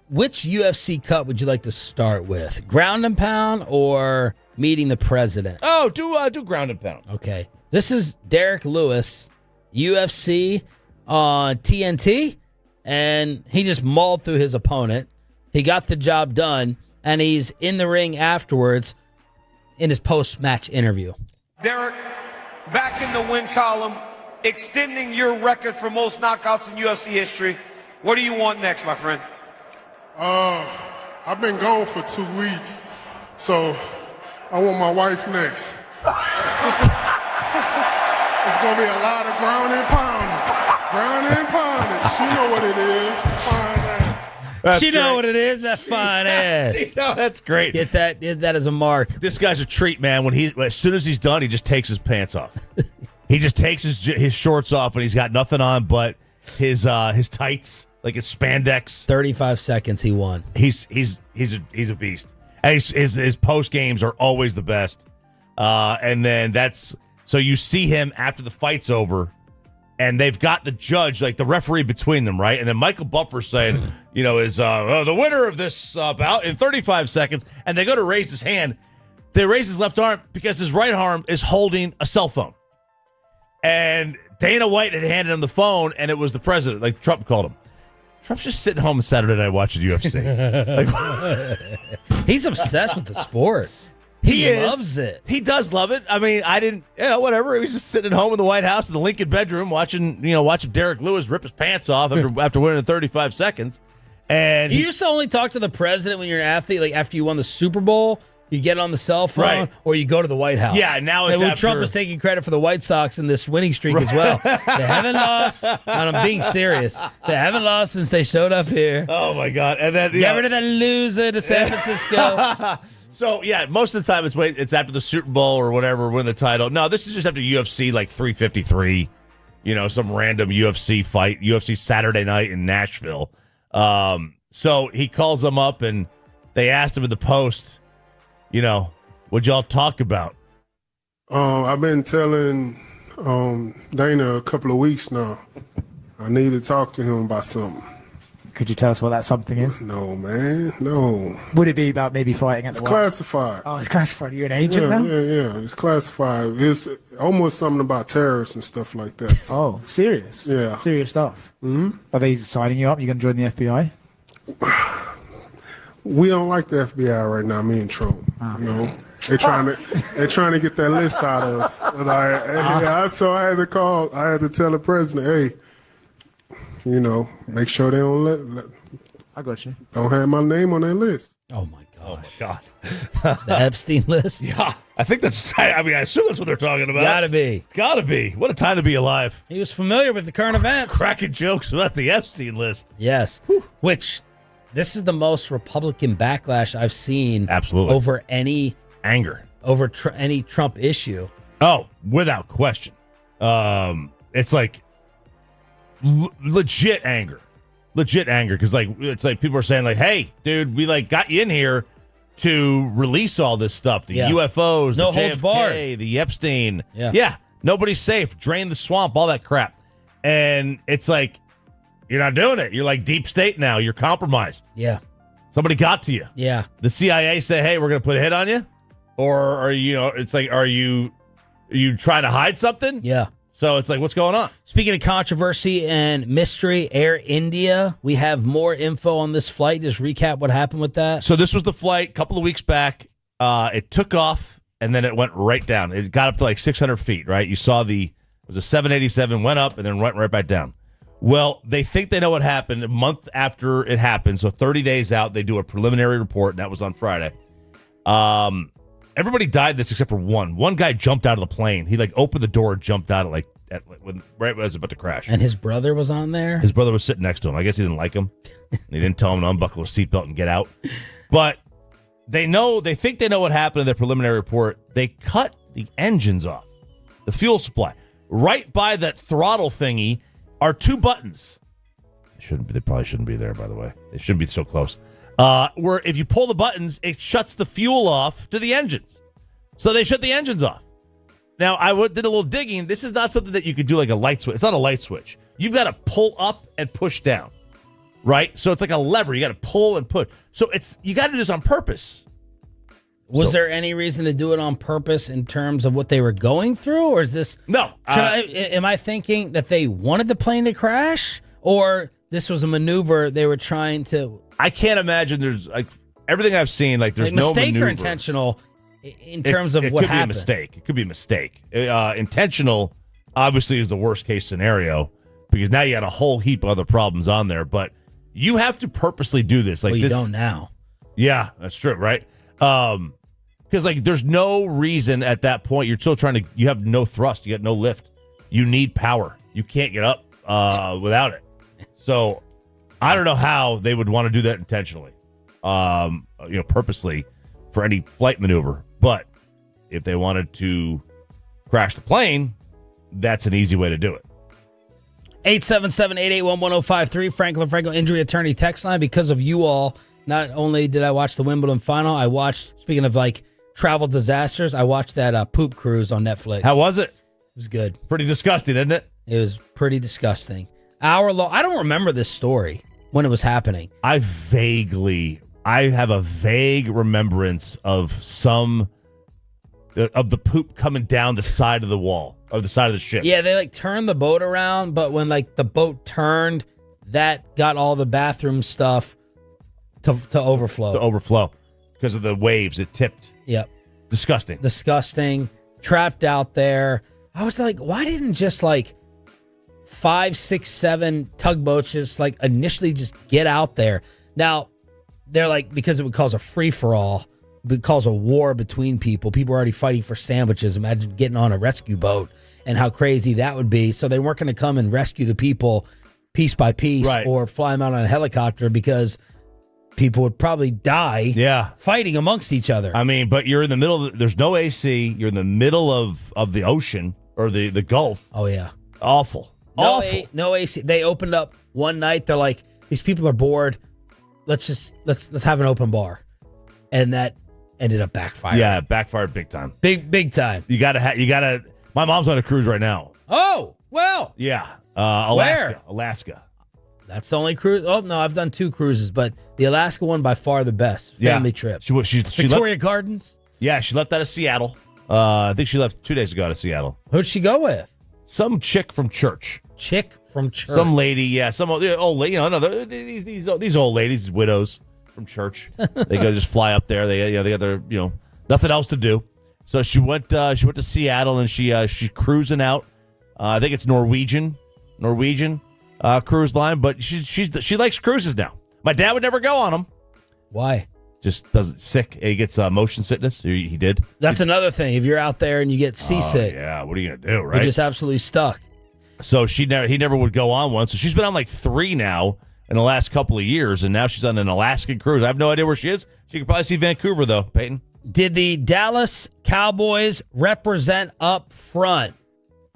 Which UFC cut would you like to start with? Ground and pound or meeting the president? Oh, do ground and pound. Okay. This is Derek Lewis, UFC on TNT, and he just mauled through his opponent. He got the job done, and he's in the ring afterwards in his post-match interview. Derek, back in the win column, extending your record for most knockouts in UFC history. What do you want next, my friend? I've been gone for 2 weeks, so I want my wife next. It's going to be a lot of ground and pounding. Ground and pounding. She know what it is. Fine ass. She know what it is, that fine ass. That's great. Get that as a mark. This guy's a treat, man. As soon as he's done, he just takes his pants off. He just takes his shorts off, and he's got nothing on but his tights, like his spandex. 35 seconds, he won. He's a beast. And his post games are always the best. And then so you see him after the fight's over, and they've got the judge, like the referee between them, right? And then Michael Buffer's saying, is the winner of this bout in 35 seconds. And they go to raise his hand. They raise his left arm because his right arm is holding a cell phone. And Dana White had handed him the phone, and it was the president, like Trump called him. Trump's just sitting home Saturday night watching UFC. He's obsessed with the sport. He loves it. He does love it. I mean, I didn't, whatever. He was just sitting at home in the White House in the Lincoln bedroom watching Derek Lewis rip his pants off after winning in 35 seconds. And you used to only talk to the president when you're an athlete, like after you won the Super Bowl. You get on the cell phone, right, or you go to the White House. Yeah, now it's after Trump is taking credit for the White Sox in this winning streak as well. They haven't lost, and I'm being serious. They haven't lost since they showed up here. Oh my God! And then get rid of that loser to San Francisco. So yeah, most of the time it's after the Super Bowl or whatever, win the title. No, this is just after UFC like 353. Some random UFC fight, UFC Saturday night in Nashville. So he calls them up, and they asked him in the post, what'd y'all talk about? I've been telling Dana a couple of weeks now. I need to talk to him about something. Could you tell us what that something is? No, man. No. Would it be about maybe fighting against It's classified. Oh, it's classified. You're an agent now? Yeah. It's classified. It's almost something about terrorists and stuff like that. Oh, serious? Yeah. Serious stuff? Mm-hmm. Are they signing you up? You going to join the FBI? We don't like the FBI right now, me and Trump. They're trying to get that list out of us. And so I had to tell the president, hey, make sure they don't I got you. Don't have my name on that list. Oh my God. Oh my God. The Epstein list? Yeah. I think I assume that's what they're talking about. Gotta be. It's gotta be. What a time to be alive. He was familiar with the current events. Cracking jokes about the Epstein list. Yes. Whew. Which this is the most Republican backlash I've seen. Absolutely. Over any anger. Over any Trump issue. Oh, without question. It's like legit anger. Legit anger. Because it's like people are saying like, hey, dude, we got you in here to release all this stuff. The UFOs, no the holds JFK, barred. the Epstein. Yeah. Nobody's safe. Drain the swamp, all that crap. And it's like, you're not doing it. You're like deep state now. You're compromised. Yeah. Somebody got to you. Yeah. The CIA say, hey, we're going to put a hit on you? Or are it's like, are you trying to hide something? Yeah. So it's like, what's going on? Speaking of controversy and mystery, Air India, we have more info on this flight. Just recap what happened with that. So this was the flight a couple of weeks back. It took off and then it went right down. It got up to like 600 feet, right? You saw it was a 787, went up, and then went right back down. Well, they think they know what happened a month after it happened. So 30 days out, they do a preliminary report, and that was on Friday. Everybody died this except for one. One guy jumped out of the plane. He opened the door and jumped out right when it was about to crash. And his brother was on there? His brother was sitting next to him. I guess he didn't like him. He didn't tell him to unbuckle his seatbelt and get out. But they think they know what happened in their preliminary report. They cut the engines off, the fuel supply. Right by that throttle thingy are two buttons. They probably shouldn't be there, by the way. They shouldn't be so close. Where if you pull the buttons, it shuts the fuel off to the engines. So they shut the engines off. Now, I did a little digging. This is not something that you could do like a light switch. It's not a light switch. You've got to pull up and push down, right? So it's like a lever. You got to pull and push. So you got to do this on purpose. Was there any reason to do it on purpose in terms of what they were going through? Or is this... No. Am I thinking that they wanted the plane to crash? Or this was a maneuver they were trying to... I can't imagine there's everything I've seen, there's no mistake maneuver. Or intentional in terms of what happened. It could be a mistake. Intentional, obviously, is the worst case scenario because now you got a whole heap of other problems on there. But you have to purposely do this. You don't now. Yeah, that's true, right? Because there's no reason at that point. You're still you have no thrust. You got no lift. You need power. You can't get up without it. So I don't know how they would want to do that intentionally, purposely for any flight maneuver. But if they wanted to crash the plane, that's an easy way to do it. 877-881-1053, Franklin Injury Attorney text line. Because of you all, not only did I watch the Wimbledon final, I watched, speaking of travel disasters, I watched that poop cruise on Netflix. How was it? It was good. Pretty disgusting, isn't it? It was pretty disgusting. Hour long. I don't remember this story when it was happening. I have a vague remembrance of the poop coming down the side of the wall, or the side of the ship. Yeah, they turned the boat around, but when the boat turned, that got all the bathroom stuff to overflow. To overflow because of the waves. It tipped. Yep. Disgusting. Trapped out there. I was why didn't just 5, 6, 7 tugboats just initially just get out there? Now, they're because it would cause a free-for-all. It would cause a war between people. People are already fighting for sandwiches. Imagine getting on a rescue boat and how crazy that would be. So they weren't going to come and rescue the people piece by piece, right, or fly them out on a helicopter because people would probably die fighting amongst each other. I mean, but you're in the middle there's no AC. You're in the middle of the ocean or the Gulf. Oh, yeah. Awful. No AC. They opened up one night. They're these people are bored. Let's have an open bar. And that ended up backfiring. Yeah, backfired big time. Big time. You gotta. My mom's on a cruise right now. Oh, well. Yeah. Alaska. Where? Alaska. That's the only cruise. Oh, no, I've done 2 cruises, but the Alaska one by far the best. Family trip. She Victoria Gardens? Yeah, she left out of Seattle. I think she left 2 days ago out of Seattle. Who'd she go with? Some chick from church. Some lady, yeah. Some old lady. These old ladies, widows from church. They go just fly up there. They got their nothing else to do. So she went to Seattle and she's cruising out. I think it's Norwegian cruise line, but she likes cruises now. My dad would never go on them. Why? Just doesn't sick. He gets motion sickness. He did. That's another thing. If you're out there and you get seasick, yeah. What are you gonna do? Right? You're just absolutely stuck. So he never would go on one. So she's been on 3 now in the last couple of years, and now she's on an Alaskan cruise. I have no idea where she is. She could probably see Vancouver though. Peyton, did the Dallas Cowboys represent up front?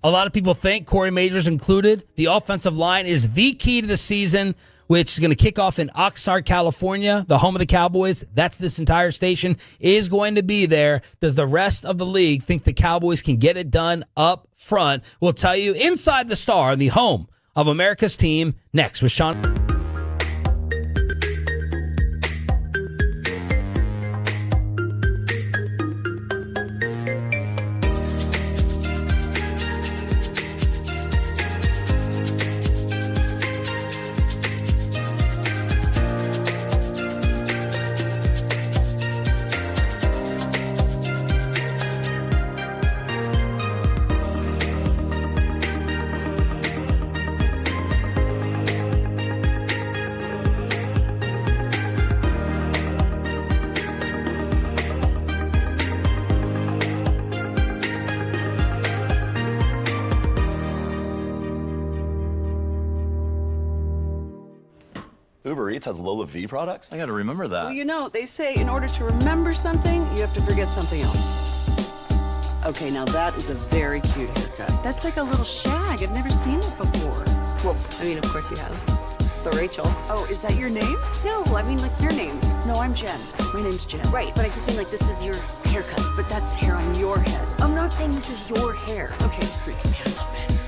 A lot of people think, Corey Majors included, the offensive line is the key to the season, which is going to kick off in Oxnard, California, the home of the Cowboys. That's this entire station is going to be there. Does the rest of the league think the Cowboys can get it done up front? We'll tell you inside the Star, the home of America's team, next with Sean. Uber Eats has Lola V products? I gotta remember that. Well, you know, they say in order to remember something, you have to forget something else. Okay, now that is a very cute haircut. That's like a little shag. I've never seen it before. Well, I mean, of course you have. It's the Rachel. Oh, is that your name? No, I mean like your name. No, I'm Jen. My name's Jen. Right, but I just mean like this is your haircut. But that's hair on your head. I'm not saying this is your hair. Okay, freak me out, man.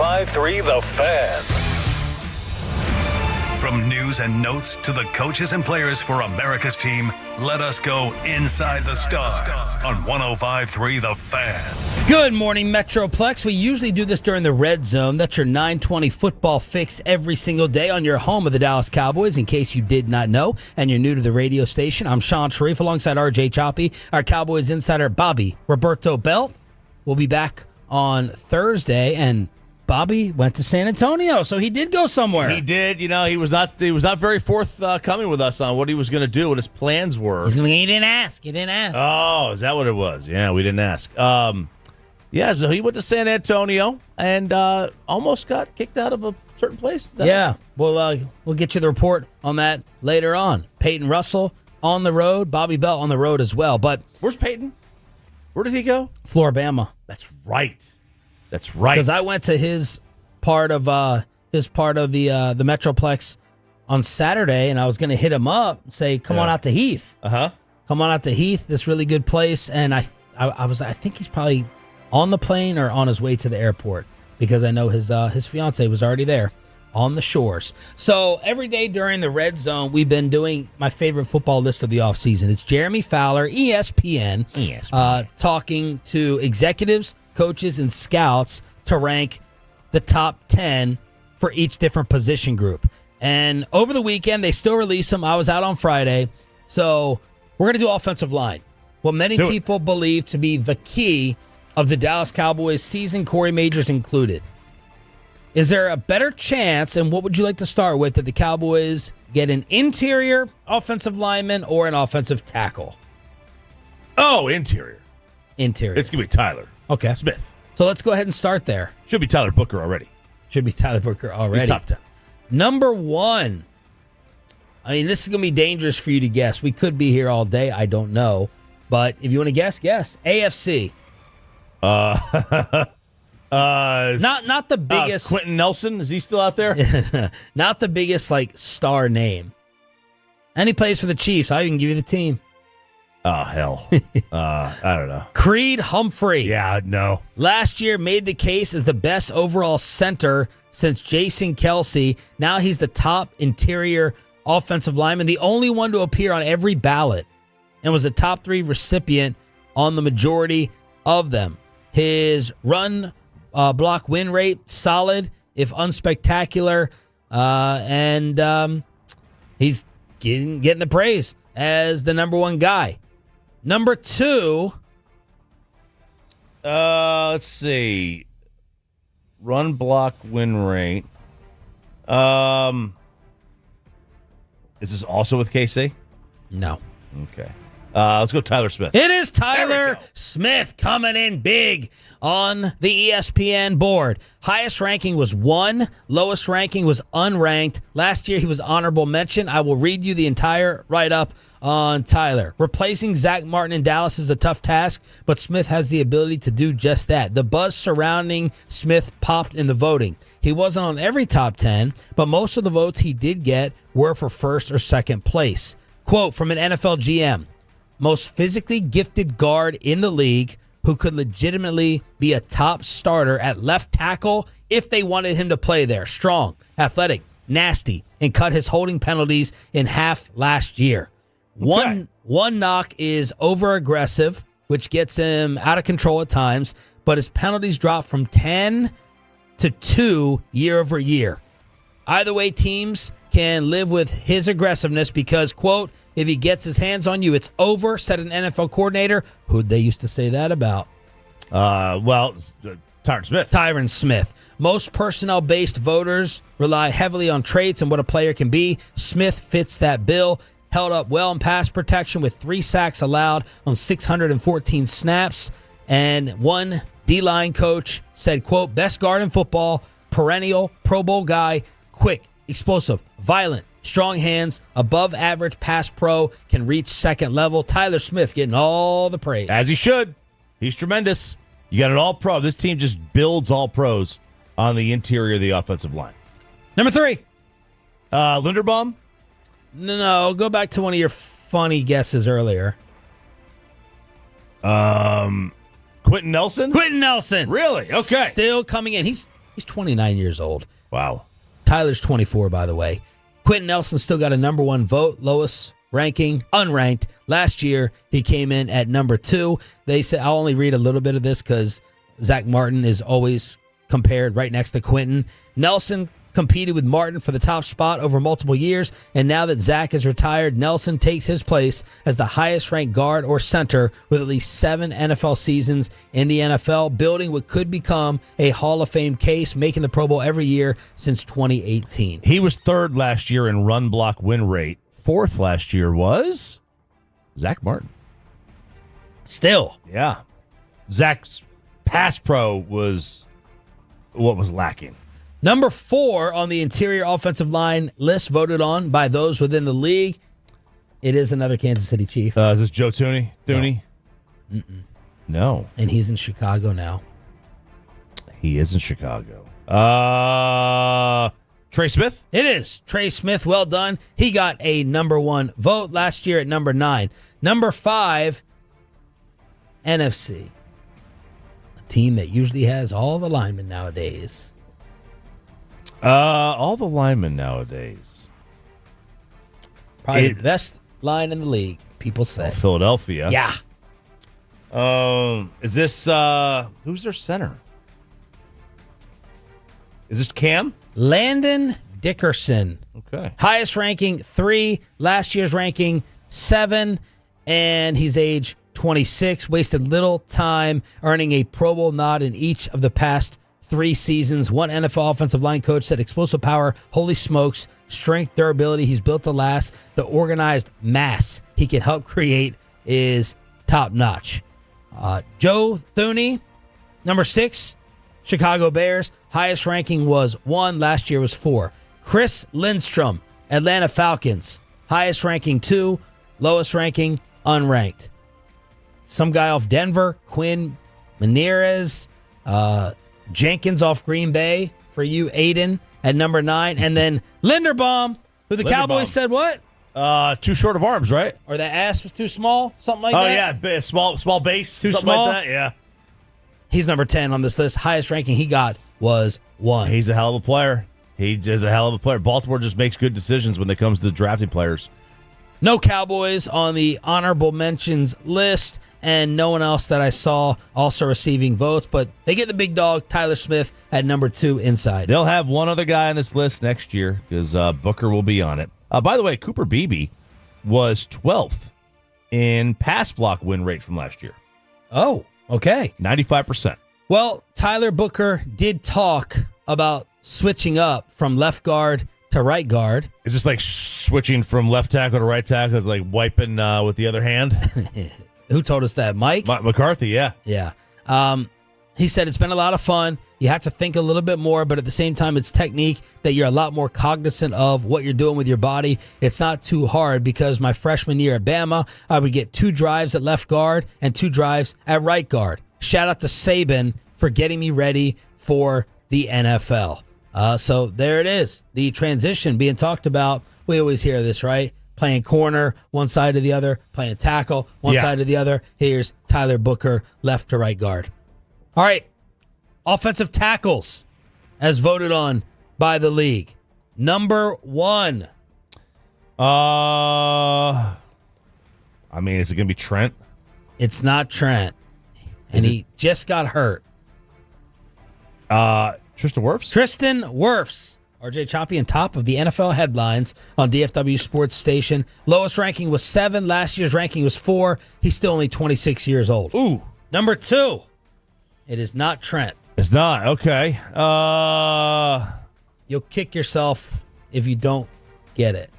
105.3 The Fan. From news and notes to the coaches and players for America's team, let us go inside the stars on 105.3 The Fan. Good morning, Metroplex. We usually do this during the Red Zone. That's your 920 football fix every single day on your home of the Dallas Cowboys, in case you did not know, and you're new to the radio station. I'm Sean Sharif alongside RJ Choppy, our Cowboys insider Bobby Roberto Belt. We'll be back on Thursday, and Bobby went to San Antonio, so he did go somewhere. He did. You know, he was not very forthcoming with us on what he was going to do, what his plans were. He didn't ask. He didn't ask. Oh, is that what it was? Yeah, we didn't ask. Yeah, so he went to San Antonio and almost got kicked out of a certain place. Yeah, we'll get you the report on that later on. Peyton Russell on the road, Bobby Belt on the road as well. But where's Peyton? Where did he go? Floribama. That's right. That's right. Because I went to his part of the Metroplex on Saturday, and I was going to hit him up and say, "Come on out to Heath." Come on out to Heath. This really good place. And I think he's probably on the plane or on his way to the airport, because I know his fiance was already there on the shores. So every day during the Red Zone, we've been doing my favorite football list of the offseason. It's Jeremy Fowler, ESPN. Talking to executives, coaches, and scouts to rank the top 10 for each different position group. And over the weekend, they still release them. I was out on Friday. So we're going to do offensive line. What many people believe to be the key of the Dallas Cowboys season, Corey Majors included. Is there a better chance, and what would you like to start with, that the Cowboys get an interior offensive lineman or an offensive tackle? Oh, interior. Interior. It's going to be Tyler. Okay. Smith. So let's go ahead and start there. Should be Tyler Booker already. He's top 10. Number 1. I mean, this is going to be dangerous for you to guess. We could be here all day. I don't know. But if you want to guess, guess. AFC. Not the biggest. Quentin Nelson, is he still out there? Not the biggest star name. And he plays for the Chiefs. I can give you the team. Oh hell. I don't know. Creed Humphrey. Yeah, no. Last year made the case as the best overall center since Jason Kelsey. Now he's the top interior offensive lineman, the only one to appear on every ballot, and was a top 3 recipient on the majority of them. His run block win rate, solid, if unspectacular, and he's getting the praise as the number 1 guy. Number 2. Let's see. Run block win rate. Is this also with KC? No. Okay. Let's go Tyler Smith. It is Tyler Smith coming in big on the ESPN board. Highest ranking was 1. Lowest ranking was unranked. Last year he was honorable mention. I will read you the entire write-up on Tyler. Replacing Zach Martin in Dallas is a tough task, but Smith has the ability to do just that. The buzz surrounding Smith popped in the voting. He wasn't on every top 10, but most of the votes he did get were for first or second place. Quote from an NFL GM. Most physically gifted guard in the league who could legitimately be a top starter at left tackle if they wanted him to play there. Strong, athletic, nasty, and cut his holding penalties in half last year. One knock is over-aggressive, which gets him out of control at times, but his penalties drop from 10 to 2 year over year. Either way, teams can live with his aggressiveness because, quote, if he gets his hands on you, it's over, said an NFL coordinator. Who'd they used to say that about? Tyron Smith. Most personnel-based voters rely heavily on traits and what a player can be. Smith fits that bill. Held up well in pass protection with 3 sacks allowed on 614 snaps. And one D-line coach said, quote, best guard in football, perennial Pro Bowl guy, quick, explosive, violent, strong hands, above average pass pro, can reach second level. Tyler Smith getting all the praise. As he should. He's tremendous. You got an all-pro. This team just builds all-pros on the interior of the offensive line. Number 3. Linderbaum? No, go back to one of your funny guesses earlier. Quentin Nelson? Quentin Nelson. Really? Okay. Still coming in. He's He's 29 years old. Wow. Tyler's 24, by the way. Quentin Nelson still got a number 1 vote, lowest ranking, unranked. Last year, he came in at number 2. They said, I'll only read a little bit of this because Zach Martin is always compared right next to Quentin. Nelson competed with Martin for the top spot over multiple years, and now that Zach is retired, Nelson takes his place as the highest-ranked guard or center with at least 7 NFL seasons in the NFL, building what could become a Hall of Fame case, making the Pro Bowl every year since 2018. He was 3rd last year in run block win rate. 4th last year was Zach Martin. Still. Yeah. Zach's pass pro was what was lacking. Number 4 on the interior offensive line list, voted on by those within the league. It is another Kansas City Chief. Is this Joe Thuney? No. And he's in Chicago now. He is in Chicago. Trey Smith? It is. Trey Smith, well done. He got a number 1 vote last year at number 9. Number 5, NFC. A team that usually has all the linemen nowadays. All the linemen nowadays. Probably the best line in the league, people say. Philadelphia. Yeah. Is this who's their center? Is this Cam? Landon Dickerson. Okay. Highest ranking 3, last year's ranking 7, and he's age 26. Wasted little time, earning a Pro Bowl nod in each of the past 3 seasons. One NFL offensive line coach said explosive power, holy smokes, strength, durability, he's built to last. The organized mass he can help create is top notch. Joe Thuney, number 6, Chicago Bears. Highest ranking was 1, last year was 4. Chris Lindstrom, Atlanta Falcons. Highest ranking 2, lowest ranking unranked. Some guy off Denver, Quinn Menierez, Jenkins off Green Bay for you, Aiden, at number 9. And then Linderbaum, who the Cowboys said what? Too short of arms, right? Or the ass was too small? Something like that? Oh, yeah. Small base. Too something small? like that, yeah. He's number 10 on this list. Highest ranking he got was 1. He's a hell of a player. He is a hell of a player. Baltimore just makes good decisions when it comes to drafting players. No Cowboys on the honorable mentions list, and no one else that I saw also receiving votes, but they get the big dog, Tyler Smith, at number 2 inside. They'll have one other guy on this list next year because Booker will be on it. By the way, Cooper Beebe was 12th in pass block win rate from last year. Oh, okay. 95%. Well, Tyler Booker did talk about switching up from left guard to right guard. Is this like switching from left tackle to right tackle? Is like wiping with the other hand? Who told us that? Mike? McCarthy, yeah. Yeah. He said it's been a lot of fun. You have to think a little bit more, but at the same time, it's technique that you're a lot more cognizant of what you're doing with your body. It's not too hard because my freshman year at Bama, I would get 2 drives at left guard and 2 drives at right guard. Shout out to Saban for getting me ready for the NFL. So there it is. The transition being talked about. We always hear this, right? Playing corner, one side to the other. Playing tackle, one side to the other. Here's Tyler Booker, left to right guard. All right. Offensive tackles, as voted on by the league. Number 1. I mean, is it going to be Trent? It's not Trent. And he just got hurt. Tristan Wirfs? Tristan Wirfs. RJ Choppy on top of the NFL headlines on DFW Sports Station. Lowest ranking was 7. Last year's ranking was 4. He's still only 26 years old. Ooh. Number 2. It is not Trent. It's not. Okay. You'll kick yourself if you don't get it.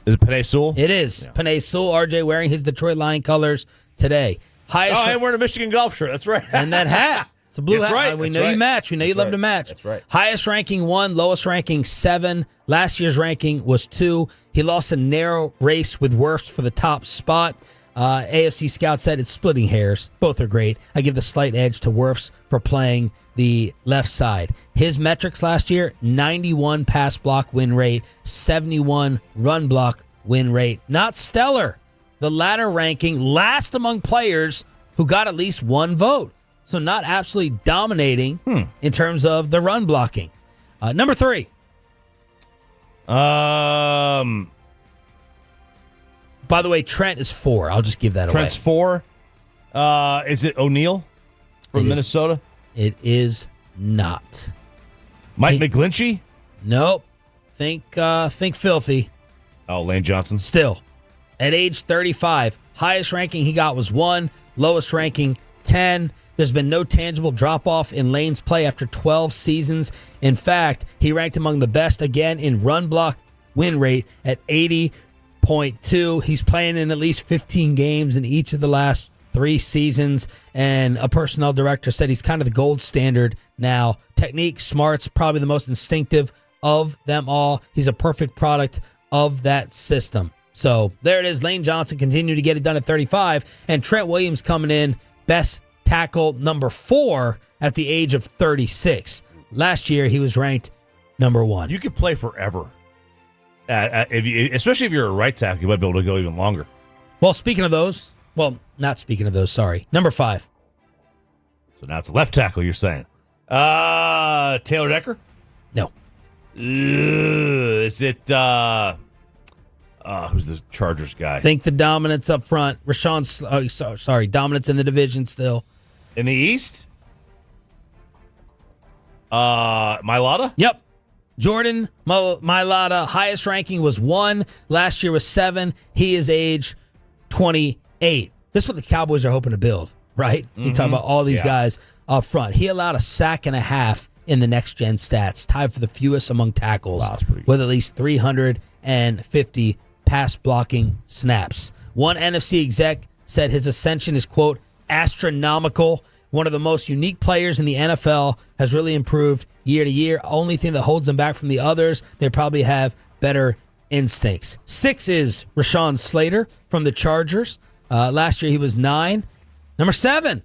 Is it Penei Sewell? It is. Yeah. Penei Sewell, RJ wearing his Detroit Lion colors today. I'm wearing a Michigan golf shirt. That's right. And that hat. It's a blue hat. Right. We know you match. We know you love to match. That's right. Highest ranking 1, lowest ranking 7. Last year's ranking was 2. He lost a narrow race with Wirfs for the top spot. AFC Scout said it's splitting hairs. Both are great. I give the slight edge to Wirfs for playing the left side. His metrics last year, 91 pass block win rate, 71 run block win rate. Not stellar. The latter ranking last among players who got at least 1 vote. so not absolutely dominating in terms of the run blocking. Number 3. By the way, Trent is 4. I'll just give that Trent's away. 4. Is it O'Neal from Minnesota? It is not. Mike McGlinchey? Nope. Think filthy. Oh, Lane Johnson. Still, at age 35, highest ranking he got was 1, lowest ranking 10. There's been no tangible drop-off in Lane's play after 12 seasons. In fact, he ranked among the best again in run block win rate at 80.2. He's playing in at least 15 games in each of the last 3 seasons, and a personnel director said he's kind of the gold standard now. Technique, smarts, probably the most instinctive of them all. He's a perfect product of that system. So there it is. Lane Johnson continued to get it done at 35, and Trent Williams coming in best tackle number 4 at the age of 36. Last year, he was ranked number 1. You could play forever. Especially if you're a right tackle, you might be able to go even longer. Well, speaking of those, sorry. Number 5. So now it's a left tackle, you're saying. Taylor Decker? No. Is it, who's the Chargers guy? Think the dominance up front. Dominance in the division still. In the East? Mailata? Yep. Jordan Mailata, highest ranking was 1. Last year was 7. He is age 28. This is what the Cowboys are hoping to build, right? You talk about all these guys up front. He allowed a sack and a half in the next-gen stats, tied for the fewest among tackles, with at least 350 pass-blocking snaps. One NFC exec said his ascension is, quote, astronomical. One of the most unique players in the NFL, has really improved year to year. Only thing that holds him back from the others, they probably have better instincts. 6 is Rashawn Slater from the Chargers. Last year he was 9. Number 7,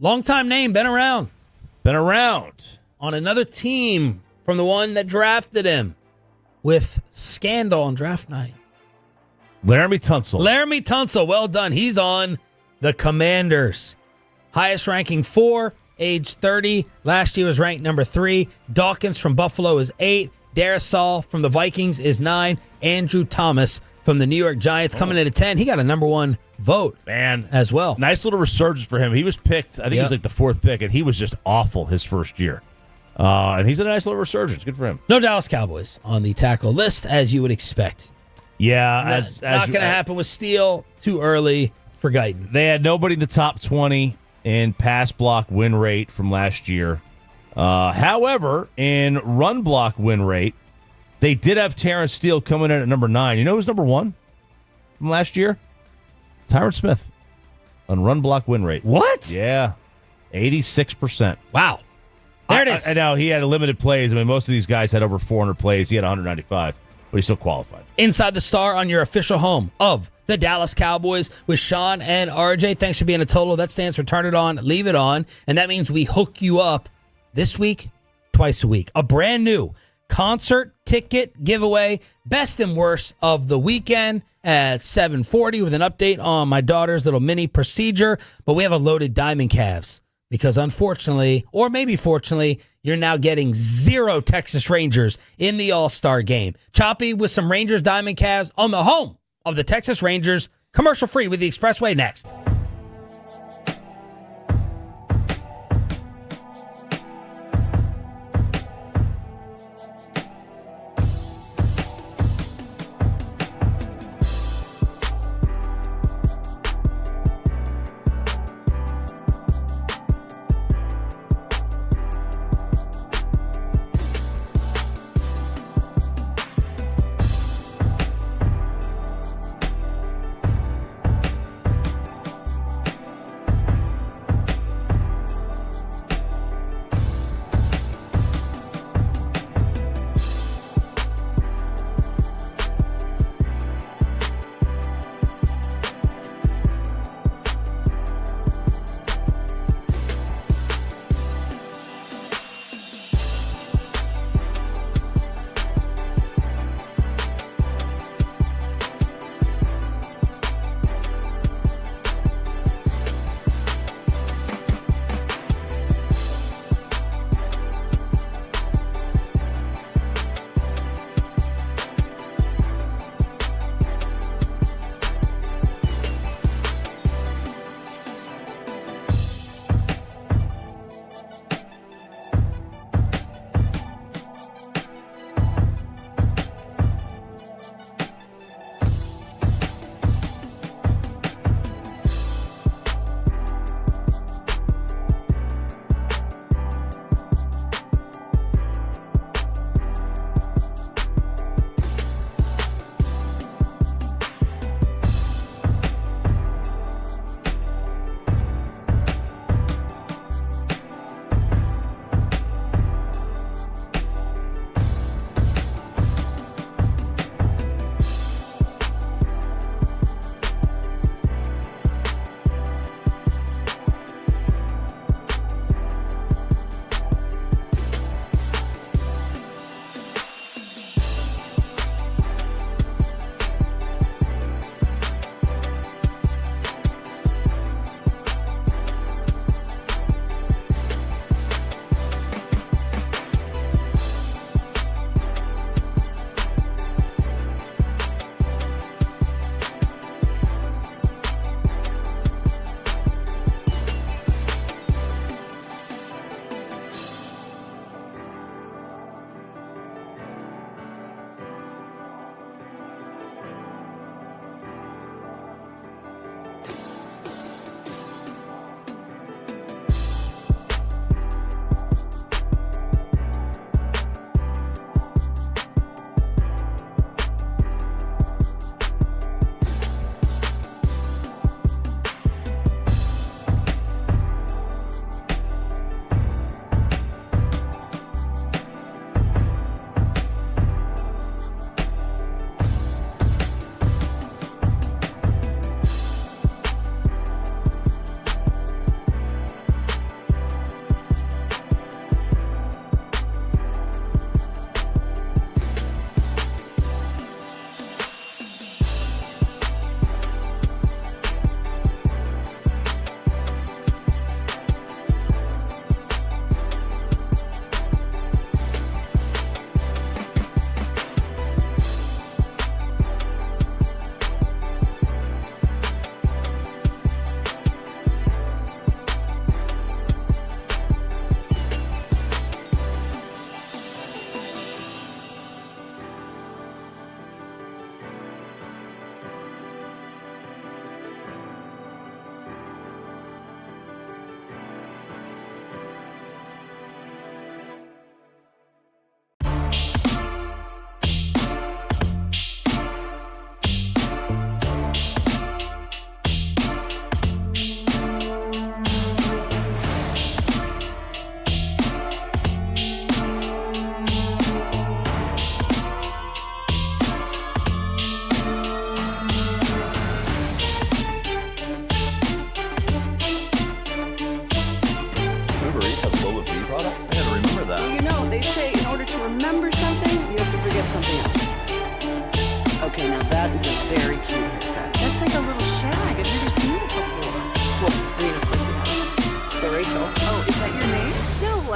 long-time name, been around. On another team from the one that drafted him with scandal on draft night. Laramie Tunsil. Well done. He's on the Commanders. Highest ranking 4, age 30. Last year was ranked number 3. Dawkins from Buffalo is 8. Darrisaw from the Vikings is 9. Andrew Thomas from the New York Giants coming in at 10. He got a number 1 vote, man, as well. Nice little resurgence for him. He was picked, I think he was like the 4th pick, and he was just awful his first year. And he's a nice little resurgence. Good for him. No Dallas Cowboys on the tackle list, as you would expect. Yeah. Not going to happen with Steele. Too early for Guyton. They had nobody in the top 20 in pass block win rate from last year. However, in run block win rate, they did have Terrence Steele coming in at number 9. You know who's number 1 from last year? Tyron Smith on run block win rate. What? Yeah. 86%. Wow. There it is. I know he had limited plays. I mean, most of these guys had over 400 plays. He had 195, but he still qualified. Inside the Star on your official home of the Dallas Cowboys with Sean and RJ. Thanks for being a total. That stands for turn it on, leave it on. And that means we hook you up this week, twice a week. A brand new concert ticket giveaway, best and worst of the weekend at 7:40 with an update on my daughter's little mini procedure. But we have a loaded Diamond Calves because unfortunately, or maybe fortunately, you're now getting 0 Texas Rangers in the All-Star game. Choppy with some Rangers Diamond Calves on the home of the Texas Rangers. Commercial free with the Expressway next.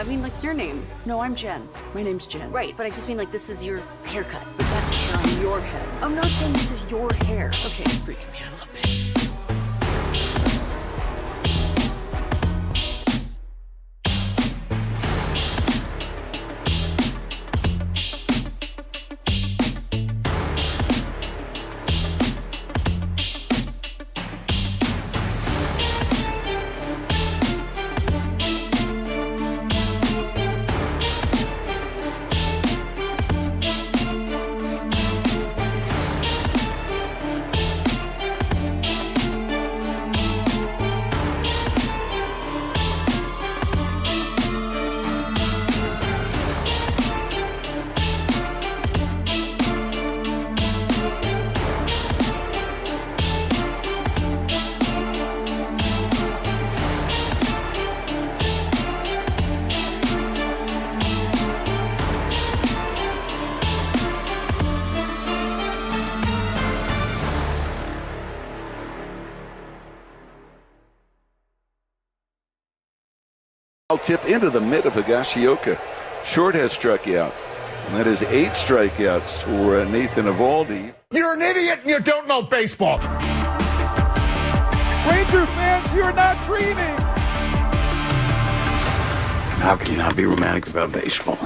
mean like your name. No, I'm Jen. My name's Jen. Right, but I just mean like this is your haircut. But that's hair on your head. I'm not saying this is your hair. Okay, you're freaking me out a little bit. Tip into the mid of Higashioka. Short has struck out. And that is 8 strikeouts for Nathan Eovaldi. You're an idiot and you don't know baseball. Ranger fans, you're not dreaming. How can you not be romantic about baseball?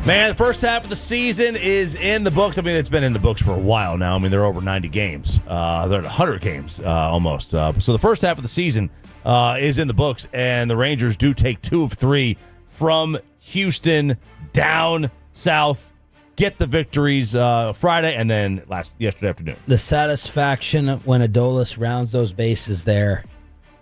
Man, the first half of the season is in the books. I mean, it's been in the books for a while now. I mean, they're over 90 games. They're at 100 games almost. So the first half of the season is in the books, and the Rangers do take 2 of 3 from Houston down south, get the victories Friday and then yesterday afternoon. The satisfaction when Adolis rounds those bases there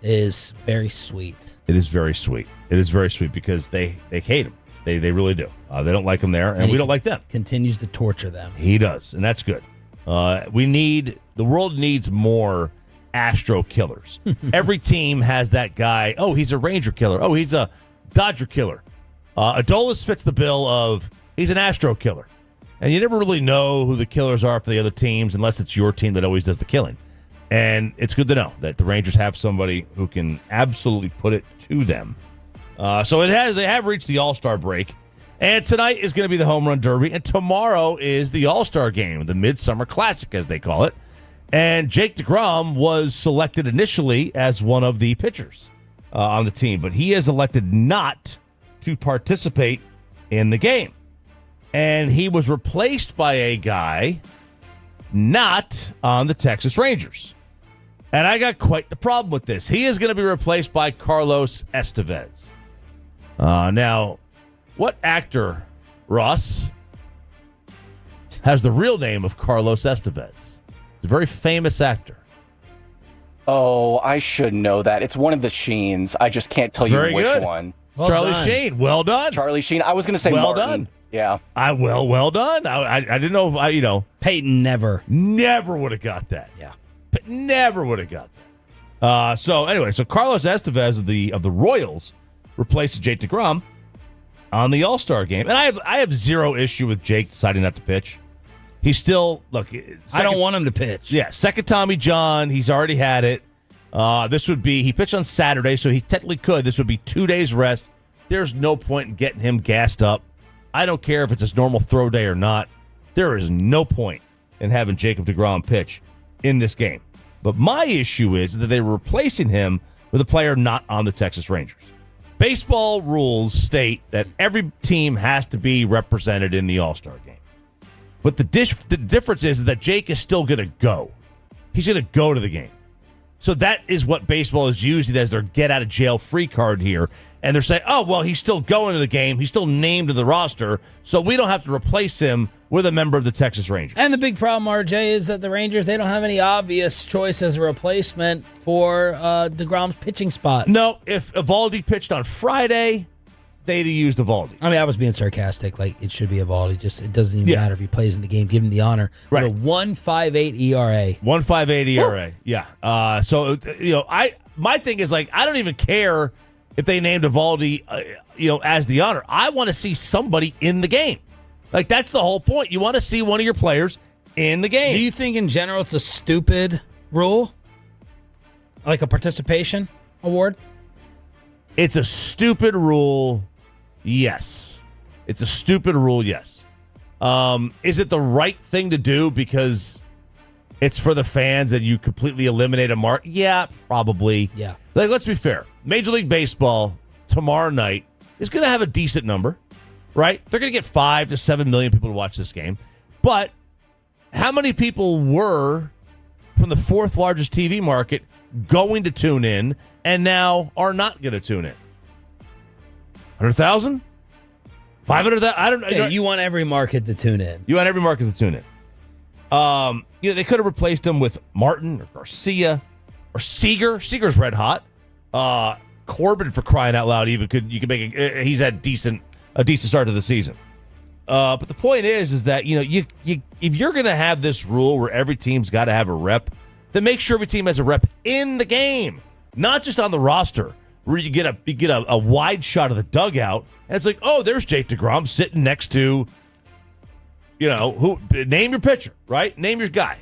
is very sweet. It is very sweet. It is very sweet because they hate him. They really do. They don't like him there, and we don't like them. Continues to torture them. He does, and that's good. The world needs more Astro killers. Every team has that guy. Oh, he's a Ranger killer. Oh, he's a Dodger killer. Adolis fits the bill of he's an Astro killer. And you never really know who the killers are for the other teams unless it's your team that always does the killing. And it's good to know that the Rangers have somebody who can absolutely put it to them. So they have reached the All-Star break. And tonight is going to be the Home Run Derby. And tomorrow is the All-Star Game, the Midsummer Classic, as they call it. And Jake DeGrom was selected initially as one of the pitchers on the team, but he has elected not to participate in the game. And he was replaced by a guy not on the Texas Rangers. And I got quite the problem with this. He is going to be replaced by Carlos Estevez. Now, what actor, Ross, has the real name of Carlos Estevez? A very famous actor. Oh, I should know that. It's one of the Sheens. I just can't tell you which one. Well Charlie done. Sheen. Well done. Charlie Sheen. I was going to say well Martin. Done. Yeah. Well done. I didn't know if Peyton never would have got that. Yeah. Never would have got that. So Carlos Estevez of the Royals replaces Jake DeGrom on the All-Star game. And I have zero issue with Jake deciding not to pitch. He's still, I don't want him to pitch. Yeah, second Tommy John. He's already had it. He pitched on Saturday, so he technically could. This would be 2 days rest. There's no point in getting him gassed up. I don't care if it's his normal throw day or not. There is no point in having Jacob DeGrom pitch in this game. But my issue is that they were replacing him with a player not on the Texas Rangers. Baseball rules state that every team has to be represented in the All-Star game. But the difference is that Jake is still going to go. He's going to go to the game. So that is what baseball is using as their get-out-of-jail-free card here. And they're saying, oh, well, he's still going to the game. He's still named to the roster, so we don't have to replace him with a member of the Texas Rangers. And the big problem, RJ, is that the Rangers, they don't have any obvious choice as a replacement for DeGrom's pitching spot. No, if Eovaldi pitched on Friday, they'd have used Eovaldi. I mean, I was being sarcastic. Like, it should be Eovaldi. Just it doesn't even matter if he plays in the game. Give him the honor. Right. With a 1.58 ERA. 1.58 ERA. Yeah. My thing is, I don't even care if they named Eovaldi, as the honor. I want to see somebody in the game. That's the whole point. You want to see one of your players in the game. Do you think in general it's a stupid rule? Like a participation award? It's a stupid rule Yes. It's a stupid rule, yes. Is it the right thing to do because it's for the fans and you completely eliminate a mark? Yeah, probably. Yeah. Like, let's be fair. Major League Baseball tomorrow night is going to have a decent number, right? They're going to get 5 to 7 million people to watch this game. But how many people were from the fourth largest TV market going to tune in and now are not going to tune in? 100,000? 500,000? I don't know. Yeah, you want every market to tune in. You want every market to tune in. They could have replaced him with Martin or Garcia or Seager. Seager's red hot. Corbin, for crying out loud, you could make he's had a decent start to the season. But the point is that you if you're going to have this rule where every team's got to have a rep, then make sure every team has a rep in the game, not just on the roster, where you get a wide shot of the dugout, and it's like, oh, there's Jake DeGrom sitting next to, who? Name your pitcher, right? Name your guy.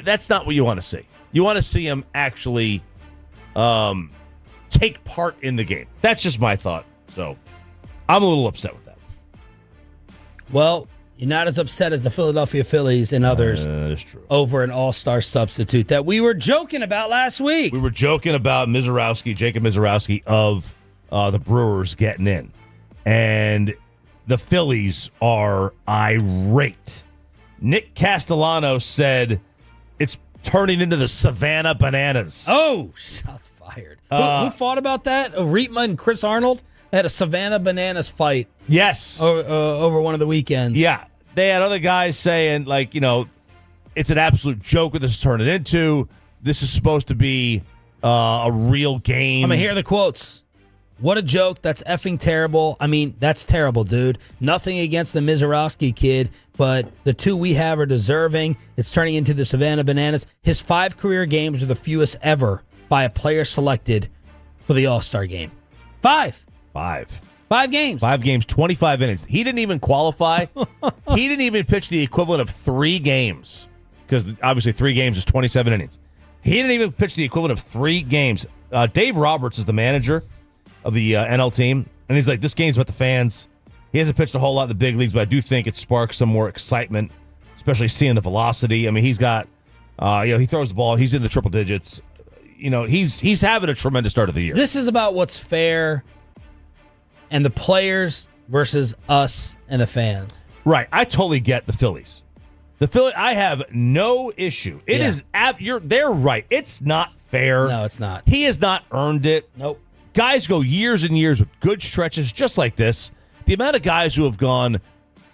That's not what you want to see. You want to see him actually take part in the game. That's just my thought. So I'm a little upset with that. Well, you're not as upset as the Philadelphia Phillies and others over an all-star substitute that we were joking about last week. We were joking about Jacob Mizorowski of the Brewers getting in. And the Phillies are irate. Nick Castellano said it's turning into the Savannah Bananas. Oh, shots fired. Who fought about that? Reitma and Chris Arnold had a Savannah Bananas fight. Yes. Over one of the weekends. Yeah. They had other guys saying, it's an absolute joke what this is turning into. This is supposed to be a real game. I'm going to hear the quotes. What a joke. That's effing terrible. I mean, that's terrible, dude. Nothing against the Mizorowski kid, but the two we have are deserving. It's turning into the Savannah Bananas. His 5 career games are the fewest ever by a player selected for the All-Star game. 5 games. 5 games, 25 innings. He didn't even qualify. He didn't even pitch the equivalent of 3 games, because obviously 3 games is 27 innings. He didn't even pitch the equivalent of 3 games. Dave Roberts is the manager of the NL team, and he's like, this game's about the fans. He hasn't pitched a whole lot in the big leagues, but I do think it sparks some more excitement, especially seeing the velocity. I mean, he's got, he throws the ball. He's in the triple digits. He's having a tremendous start of the year. This is about what's fair and the players versus us and the fans. Right. I totally get the Phillies. I have no issue. It is they're right. It's not fair. No, it's not. He has not earned it. Nope. Guys go years and years with good stretches just like this. The amount of guys who have gone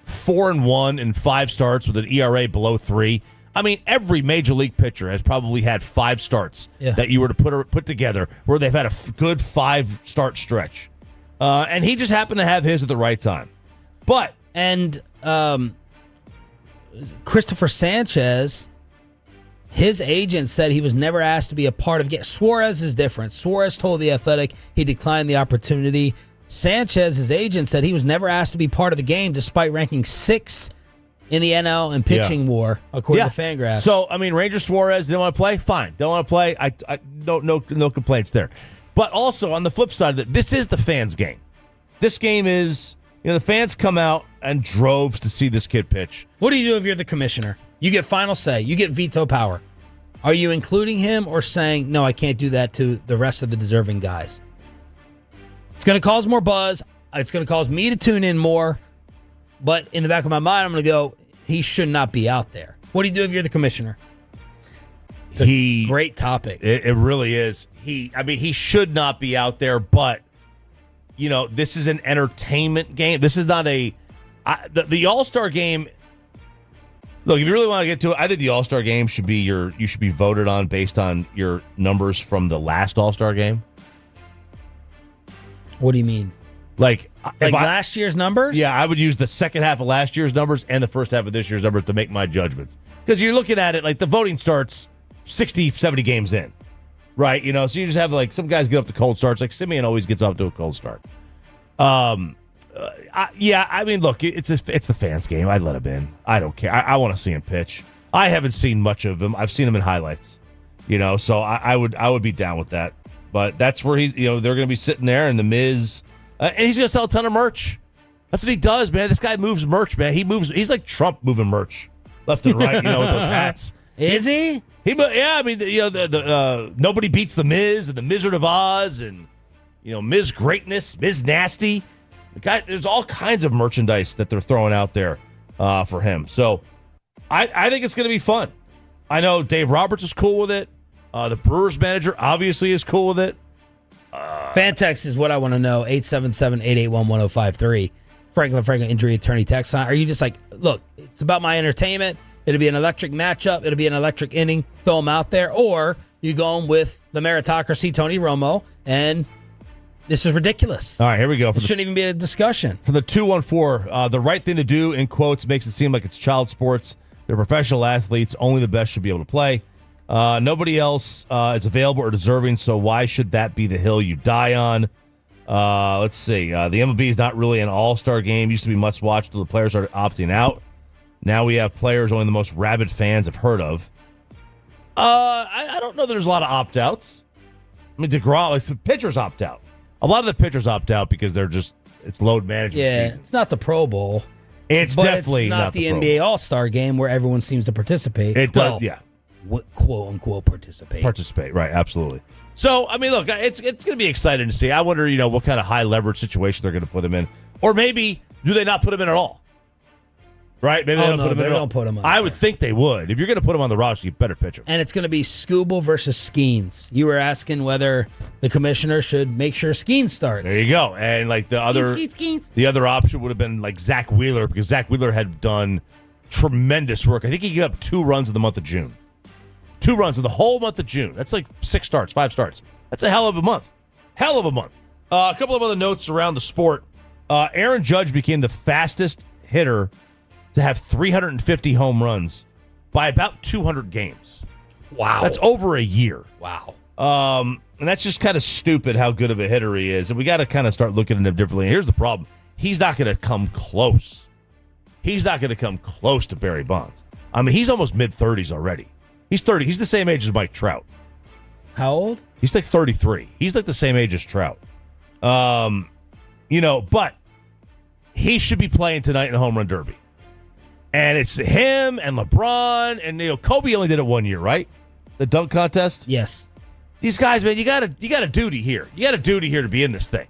4-1 in 5 starts with an ERA below 3. I mean, every major league pitcher has probably had 5 starts that you were to put together where they've had a good 5-start stretch. And he just happened to have his at the right time. And Christopher Sanchez, his agent said he was never asked to be a part of it. Suarez is different. Suarez told The Athletic he declined the opportunity. Sanchez, his agent, said he was never asked to be part of the game despite ranking 6 in the NL in pitching war, according to Fangraphs. So, I mean, Ranger Suarez didn't want to play? Fine. Don't want to play? No complaints there. But also, on the flip side of it, this is the fans' game. This game is, the fans come out in droves to see this kid pitch. What do you do if you're the commissioner? You get final say. You get veto power. Are you including him or saying, no, I can't do that to the rest of the deserving guys? It's going to cause more buzz. It's going to cause me to tune in more. But in the back of my mind, I'm going to go, he should not be out there. What do you do if you're the commissioner? It's a great topic. It really is. He should not be out there, but, this is an entertainment game. This is not the All-Star game. Look, if you really want to get to it, I think the All-Star game should be you should be voted on based on your numbers from the last All-Star game. What do you mean? Like last year's numbers? Yeah, I would use the second half of last year's numbers and the first half of this year's numbers to make my judgments. Because you're looking at it like the voting starts 60, 70 games in, right? So you just have some guys get up to cold starts. Like Semien always gets off to a cold start. Look, it's the fans' game. I'd let him in. I don't care. I want to see him pitch. I haven't seen much of him. I've seen him in highlights, so I would be down with that. But that's where he's, they're going to be sitting there, and the Miz And he's going to sell a ton of merch. That's what he does, man. This guy moves merch, man. He's like Trump moving merch left and right, with those hats. Is he? Yeah, I mean, nobody beats the Miz and the Wizard of Oz and, Miz Greatness, Miz Nasty. The guy, there's all kinds of merchandise that they're throwing out there for him. So I think it's going to be fun. I know Dave Roberts is cool with it. The Brewers manager obviously is cool with it. Fan text is what I want to know. 877-881-1053. Franklin injury attorney text line. Are you just like, look, it's about my entertainment. It'll be an electric matchup. It'll be an electric inning. Throw them out there. Or you going with the meritocracy, Tony Romo, and this is ridiculous. All right, here we go. It shouldn't even be a discussion. For the 214, the right thing to do, in quotes, makes it seem like it's child sports. They're professional athletes. Only the best should be able to play. Nobody else is available or deserving, so why should that be the hill you die on? Let's see. The MLB is not really an all-star game. Used to be must-watch until the players started opting out. Now we have players only the most rabid fans have heard of. I don't know that there's a lot of opt-outs. I mean, DeGrom, pitchers opt out. A lot of the pitchers opt out because it's load management season. It's not the Pro Bowl. It's definitely it's not the NBA All-Star game where everyone seems to participate. It does, yeah. Quote-unquote participate. Participate, right, absolutely. So, I mean, look, it's going to be exciting to see. I wonder, what kind of high-leverage situation they're going to put him in. Or maybe, do they not put him in at all? Right? Maybe they don't put him in at all. Put him on. I would think they would. If you're going to put him on the roster, you better pitch him. And it's going to be Skubal versus Skeens. You were asking whether the commissioner should make sure Skeens starts. There you go. And like the other option would have been like Zach Wheeler, because Zach Wheeler had done tremendous work. I think he gave up 2 runs in the month of June. 2 runs in the whole month of June. That's like 5 starts. That's a hell of a month. Hell of a month. A couple of other notes around the sport. Aaron Judge became the fastest hitter to have 350 home runs by about 200 games. Wow. That's over a year. Wow. And that's just kind of stupid how good of a hitter he is. And we got to kind of start looking at him differently. And here's the problem. He's not going to come close. He's not going to come close to Barry Bonds. I mean, he's almost mid-30s already. He's 30. He's the same age as Mike Trout. How old? He's like 33. He's like the same age as Trout. But he should be playing tonight in the Home Run Derby. And it's him and LeBron and Kobe only did it 1 year, right? The dunk contest. Yes. These guys, man, you got a duty here. You got a duty here to be in this thing.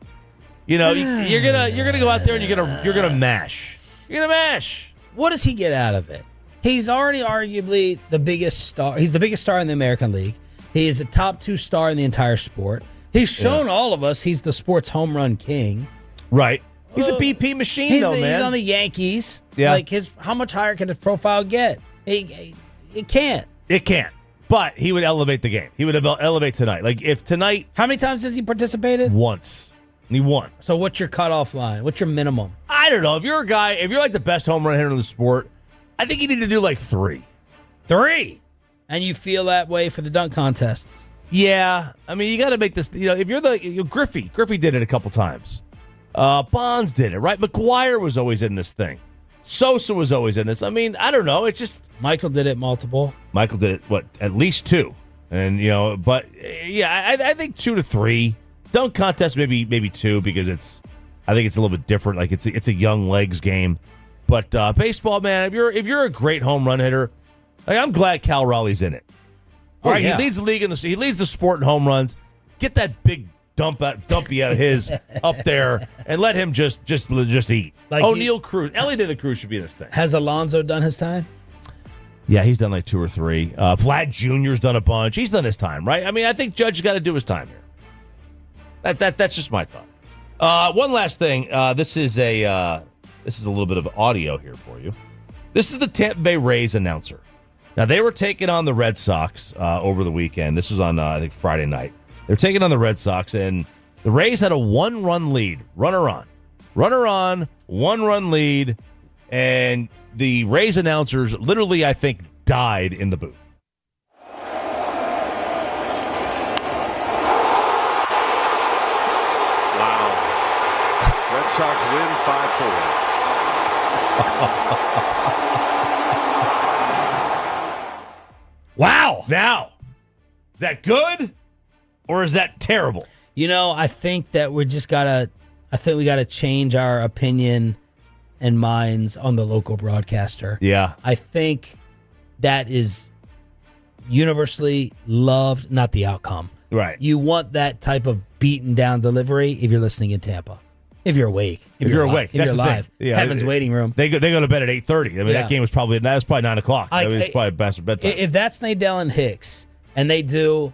You're gonna go out there and you're gonna mash. You're gonna mash. What does he get out of it? He's already arguably the biggest star. He's the biggest star in the American League. He is the top 2 star in the entire sport. He's shown all of us he's the sports home run king. Right. He's a BP machine, man. He's on the Yankees. Yeah. Like how much higher can his profile get? It can't. It can't. But he would elevate the game. He would elevate tonight. Like if tonight. How many times has he participated? Once. And he won. So what's your cutoff line? What's your minimum? I don't know. If you're like the best home run hitter in the sport, I think you need to do like 3. 3? And you feel that way for the dunk contests? Yeah. I mean, you got to make this, if you're Griffey did it a couple times. Bonds did it, right? McGuire was always in this thing. Sosa was always in this. I mean, I don't know. It's just. Michael did it multiple. Michael did it, at least 2. And, but yeah, I think 2 to 3. Dunk contest, maybe 2, because I think it's a little bit different. Like it's a young legs game. But baseball, man, if you're a great home run hitter, like I'm glad Cal Raleigh's in it. All right, yeah. He leads the league he leads the sport in home runs. Get that big dumpy out of his up there and let him just eat. Like O'Neal Cruz, Ellie de la Cruz should be in this thing. Has Alonso done his time? Yeah, he's done like 2 or 3. Vlad Jr.'s done a bunch. He's done his time, right? I mean, I think Judge has got to do his time here. That's just my thought. One last thing. This is a little bit of audio here for you. This is the Tampa Bay Rays announcer. Now, they were taking on the Red Sox over the weekend. This was on, I think, Friday night. They're taking on the Red Sox, and the Rays had a 1-run lead. Runner on, 1-run lead, and the Rays announcers literally, I think, died in the booth. Wow. Red Sox win 5-4. Wow. Now, is that good or is that terrible? I think that we just got to I think we got to change our opinion and minds on the local broadcaster. Yeah. I think that is universally loved, not the outcome. Right. You want that type of beaten down delivery if you're listening in Tampa. If you're awake. If you're awake. If you're That's the live. thing. Yeah, Heaven's waiting room. They go to bed at 8:30. I mean, that game was probably 9 o'clock. It's probably past bedtime. If that's Nadell and Hicks and they do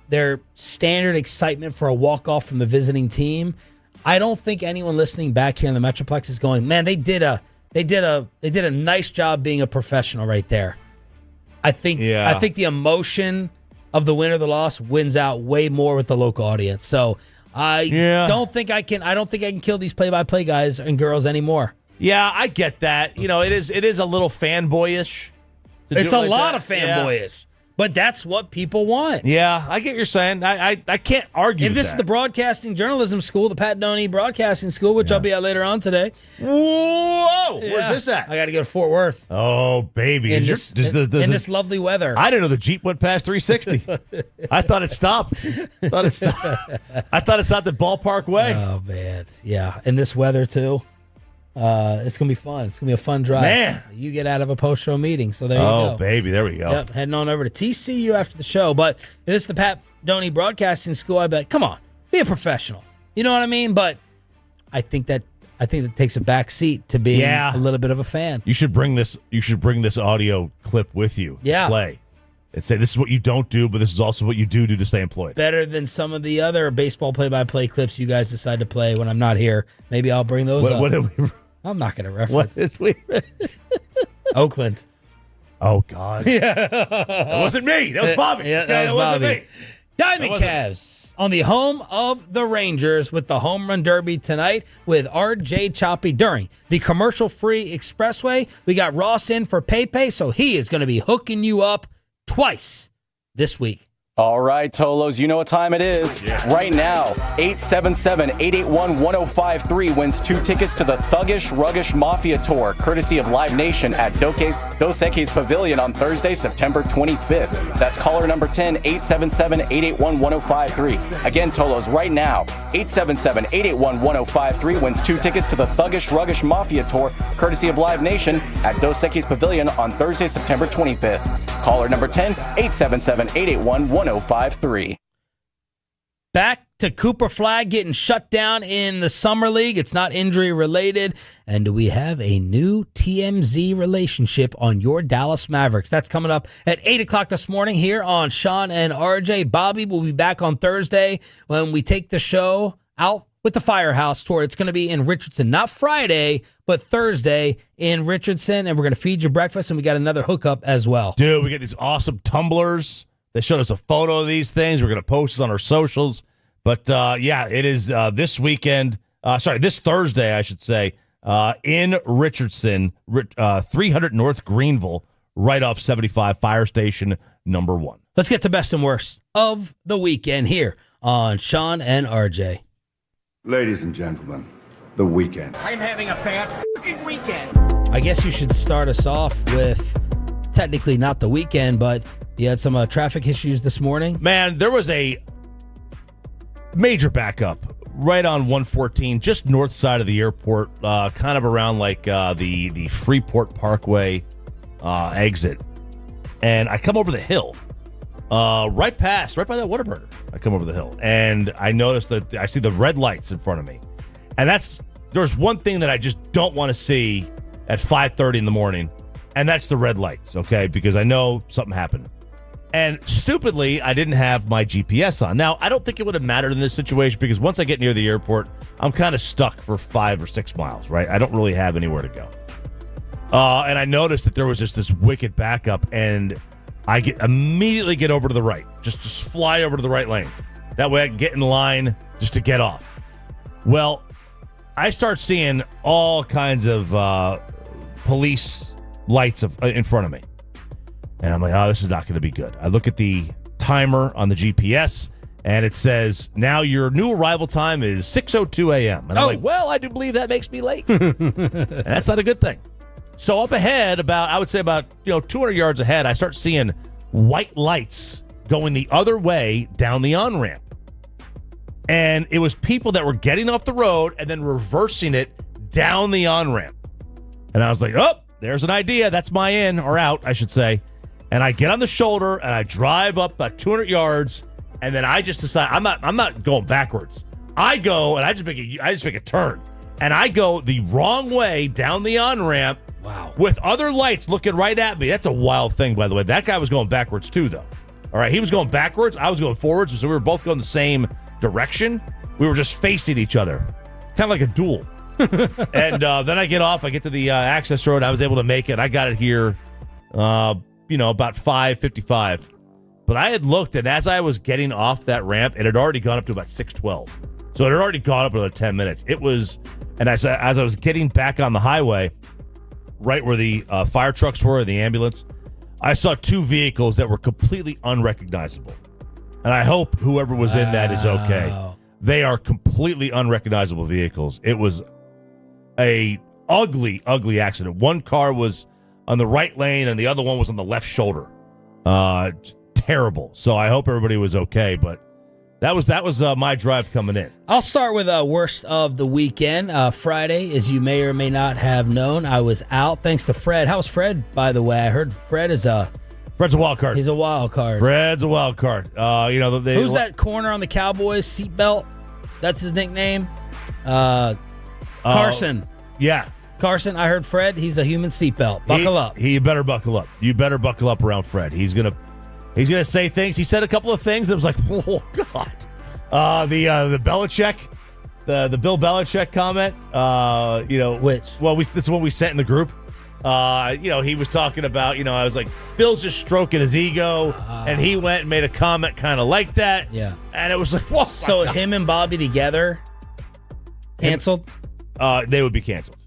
their standard excitement for a walk-off from the visiting team, I don't think anyone listening back here in the Metroplex is going, man, they did a nice job being a professional right there. I think the emotion of the win or the loss wins out way more with the local audience. So I don't think I can kill these play-by-play guys and girls anymore. Yeah, I get that. You know, it is a little fanboyish. It's a lot of fanboyish. But that's what people want. Yeah, I get what you're saying. I can't argue If this is the broadcasting journalism school, the Pat Doney Broadcasting School, which I'll be at later on today. Whoa! Where's this at? I got to go to Fort Worth. Oh, baby. In this lovely weather. I didn't know the Jeep went past 360. I thought it stopped. I thought it stopped at Ballpark Way. Oh, man. Yeah, in this weather, too. It's going to be fun. It's going to be a fun drive. Man. You get out of a post-show meeting, so there you go. Oh, baby, there we go. Yep, heading on over to TCU after the show. But if this is the Pat Doney Broadcasting School, I bet, come on, be a professional. You know what I mean? But I think that takes a back seat to being a little bit of a fan. You should bring this audio clip with you. Yeah. Play. And say, this is what you don't do, but this is also what you do to stay employed. Better than some of the other baseball play-by-play clips you guys decide to play when I'm not here. Maybe I'll bring those up. What did we... I'm not going to reference. What did we... Oakland. Oh, God. Yeah. That wasn't me. That was Bobby. Yeah, that wasn't Bobby. me. Diamond Cavs on the home of the Rangers with the Home Run Derby tonight with RJ Choppy during the commercial-free expressway. We got Ross in for Pepe, so he is going to be hooking you up twice this week. All right, Tolos, you know what time it is. Right now, 877-881-1053 wins 2 tickets to the Thuggish Ruggish Mafia Tour, courtesy of Live Nation at Dos Equis Pavilion on Thursday, September 25th. That's caller number 10, 877-881-1053. Again, Tolos, right now, 877-881-1053 wins 2 tickets to the Thuggish Ruggish Mafia Tour, courtesy of Live Nation at Dos Equis Pavilion on Thursday, September 25th. Caller number 10, 877-881-1053. Back to Cooper Flagg getting shut down in the Summer League. It's not injury related. And we have a new TMZ relationship on your Dallas Mavericks. That's coming up at 8 o'clock this morning here on Sean and RJ. Bobby will be back on Thursday when we take the show out with the Firehouse Tour. It's going to be in Richardson, not Friday, but Thursday in Richardson. And we're going to feed you breakfast, and we got another hookup as well. Dude, we get these awesome tumblers. They showed us a photo of these things. We're going to post it on our socials. But, it is this weekend. This Thursday, I should say, in Richardson, 300 North Greenville, right off 75, Fire Station number 1. Let's get to best and worst of the weekend here on Sean and RJ. Ladies and gentlemen, the weekend. I'm having a bad fucking weekend. I guess you should start us off with technically not the weekend, but you had some traffic issues this morning. Man, there was a major backup right on 114, just north side of the airport, kind of around like the Freeport Parkway exit. And I come over the hill, right by that Whataburger. I come over the hill, and I noticed that I see the red lights in front of me. And there's one thing that I just don't want to see at 5:30 in the morning, and that's the red lights, okay? Because I know something happened. And stupidly, I didn't have my GPS on. Now, I don't think it would have mattered in this situation because once I get near the airport, I'm kind of stuck for 5 or 6 miles, right? I don't really have anywhere to go. And I noticed that there was just this wicked backup, and I immediately get over to the right. Just fly over to the right lane. That way I can get in line just to get off. Well, I start seeing all kinds of police lights in front of me. And I'm like, oh, this is not going to be good. I look at the timer on the GPS, and it says, now your new arrival time is 6:02 a.m. And I'm like, well, I do believe that makes me late. And that's not a good thing. So up ahead, about 200 yards ahead, I start seeing white lights going the other way down the on-ramp. And it was people that were getting off the road and then reversing it down the on-ramp. And I was like, oh, there's an idea. That's my in, or out, I should say. And I get on the shoulder and I drive up about 200 yards, and then I just decide I'm not going backwards. I go and I just make a turn. And I go the wrong way down the on-ramp. Wow. With other lights looking right at me. That's a wild thing, by the way. That guy was going backwards too, though. All right, he was going backwards. I was going forwards, so we were both going the same direction. We were just facing each other, kind of like a duel. And then I get off. I get to the access road. I was able to make it. I got it here, about 5:55. But I had looked, and as I was getting off that ramp, it had already gone up to about 6:12. So it had already gone up another 10 minutes. It was, and as I was getting back on the highway, right where the fire trucks were, the ambulance, I saw two vehicles that were completely unrecognizable. And I hope whoever was in that is okay. They are completely unrecognizable vehicles. It was a ugly, ugly accident. One car was on the right lane and the other one was on the left shoulder. Terrible. So I hope everybody was okay, but that was my drive coming in. I'll start with worst of the weekend. Friday, as you may or may not have known, I was out thanks to Fred. How's Fred, by the way? I heard Fred is Fred's a wild card. He's a wild card. Fred's a wild card. Who's that corner on the Cowboys? Seatbelt? That's his nickname? Carson. Yeah. Carson, I heard Fred, he's a human seatbelt. Buckle up. He better buckle up. You better buckle up around Fred. He's gonna say things. He said a couple of things that was like, oh God. The Belichick, the Bill Belichick comment. Which? Well, that's what we sent in the group. He was talking about, I was like, Bill's just stroking his ego, and he went and made a comment kind of like that. Yeah. And it was like, whoa. So him and Bobby together, canceled? They would be canceled.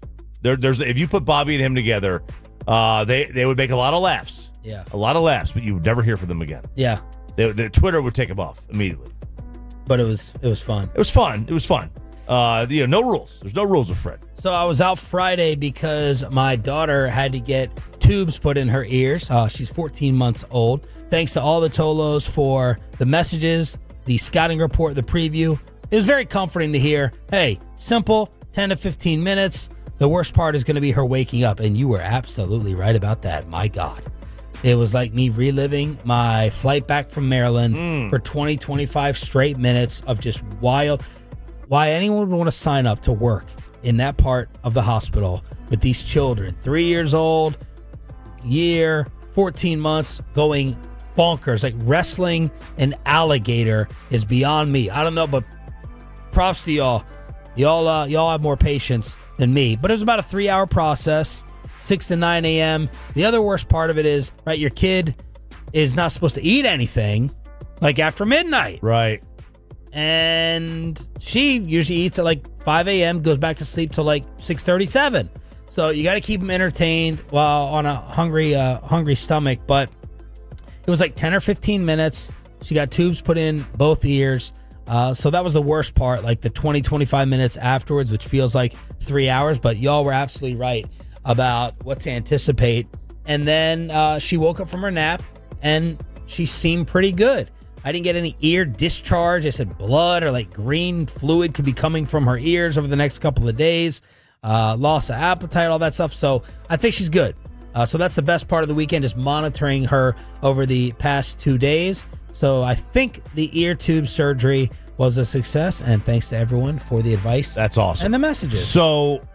If you put Bobby and him together, they would make a lot of laughs. Yeah. A lot of laughs, but you would never hear from them again. Yeah. The Twitter would take them off immediately. But it was fun. It was fun. No rules. There's no rules with Fred. So I was out Friday because my daughter had to get tubes put in her ears. She's 14 months old. Thanks to all the Tolos for the messages, the scouting report, the preview. It was very comforting to hear, hey, simple, 10 to 15 minutes. The worst part is going to be her waking up. And you were absolutely right about that. My God. It was like me reliving my flight back from Maryland for 20, 25 straight minutes of just wild. Why anyone would want to sign up to work in that part of the hospital with these children, 3 years old, 14 months, going bonkers, like wrestling an alligator is beyond me. I don't know, but props to y'all. Y'all have more patience than me. But it was about a 3-hour process, 6 to 9 a.m. The other worst part of it is, right, your kid is not supposed to eat anything like after midnight. Right. And she usually eats at like 5 a.m., goes back to sleep till like 6:37. So you got to keep them entertained while on a hungry stomach. But it was like 10 or 15 minutes. She got tubes put in both ears. So that was the worst part, like the 20, 25 minutes afterwards, which feels like 3 hours. But y'all were absolutely right about what to anticipate. And then she woke up from her nap and she seemed pretty good. I didn't get any ear discharge. I said blood or like green fluid could be coming from her ears over the next couple of days. Loss of appetite, all that stuff. So I think she's good. So that's the best part of the weekend, is monitoring her over the past 2 days. So I think the ear tube surgery was a success. And thanks to everyone for the advice. That's awesome. And the messages. So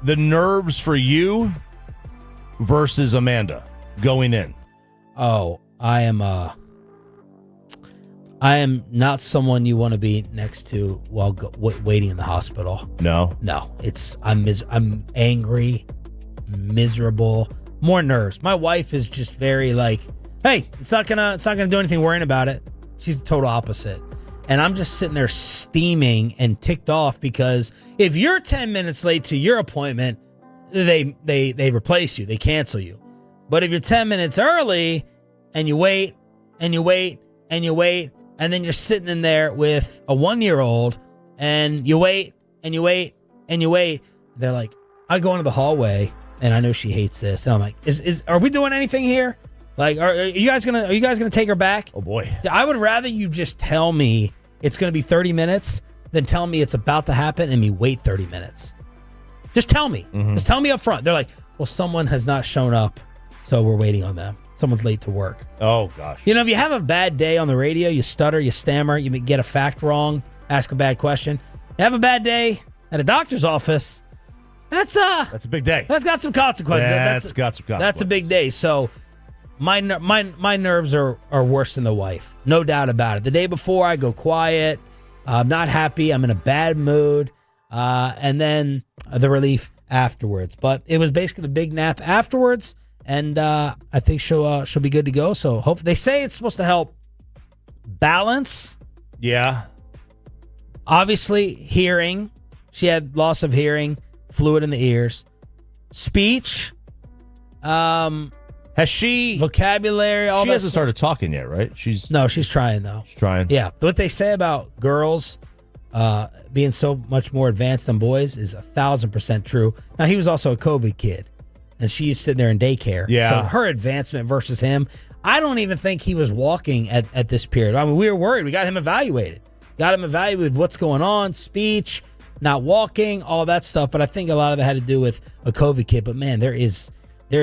the nerves for you versus Amanda going in. Oh, I am not someone you want to be next to while waiting in the hospital. No, I'm angry, miserable, more nerves. My wife is just very like, hey, it's not gonna do anything worrying about it. She's the total opposite. And I'm just sitting there steaming and ticked off because if you're 10 minutes late to your appointment, they replace you, they cancel you. But if you're 10 minutes early and you wait and you wait and you wait, and then you're sitting in there with a 1-year-old and you wait and you wait and you wait. They're like, I go into the hallway and I know she hates this. And I'm like, are we doing anything here? Like, are you guys gonna take her back? Oh boy. I would rather you just tell me it's going to be 30 minutes than tell me it's about to happen and me wait 30 minutes. Just tell me. Just tell me up front. They're like, well, someone has not shown up, so we're waiting on them. Someone's late to work. Oh, gosh. You know, if you have a bad day on the radio, you stutter, you stammer, you get a fact wrong, ask a bad question. You have a bad day at a doctor's office, that's a big day. That's got some consequences. That's got some consequences. That's a big day. So my nerves are worse than the wife. No doubt about it. The day before, I go quiet. I'm not happy. I'm in a bad mood. And then the relief afterwards. But it was basically the big nap afterwards. And I think she'll be good to go. So hope they say it's supposed to help balance. Yeah. Obviously, hearing. She had loss of hearing, fluid in the ears, speech. Has she vocabulary? All she that hasn't started talking yet, right? She's trying though. She's trying. Yeah, what they say about girls being so much more advanced than boys is 1,000% true. Now he was also a COVID kid, and she's sitting there in daycare. Yeah. So her advancement versus him, I don't even think he was walking at this period. I mean, we were worried. We got him evaluated. What's going on, speech, not walking, all that stuff. But I think a lot of that had to do with a COVID kid. But man, there is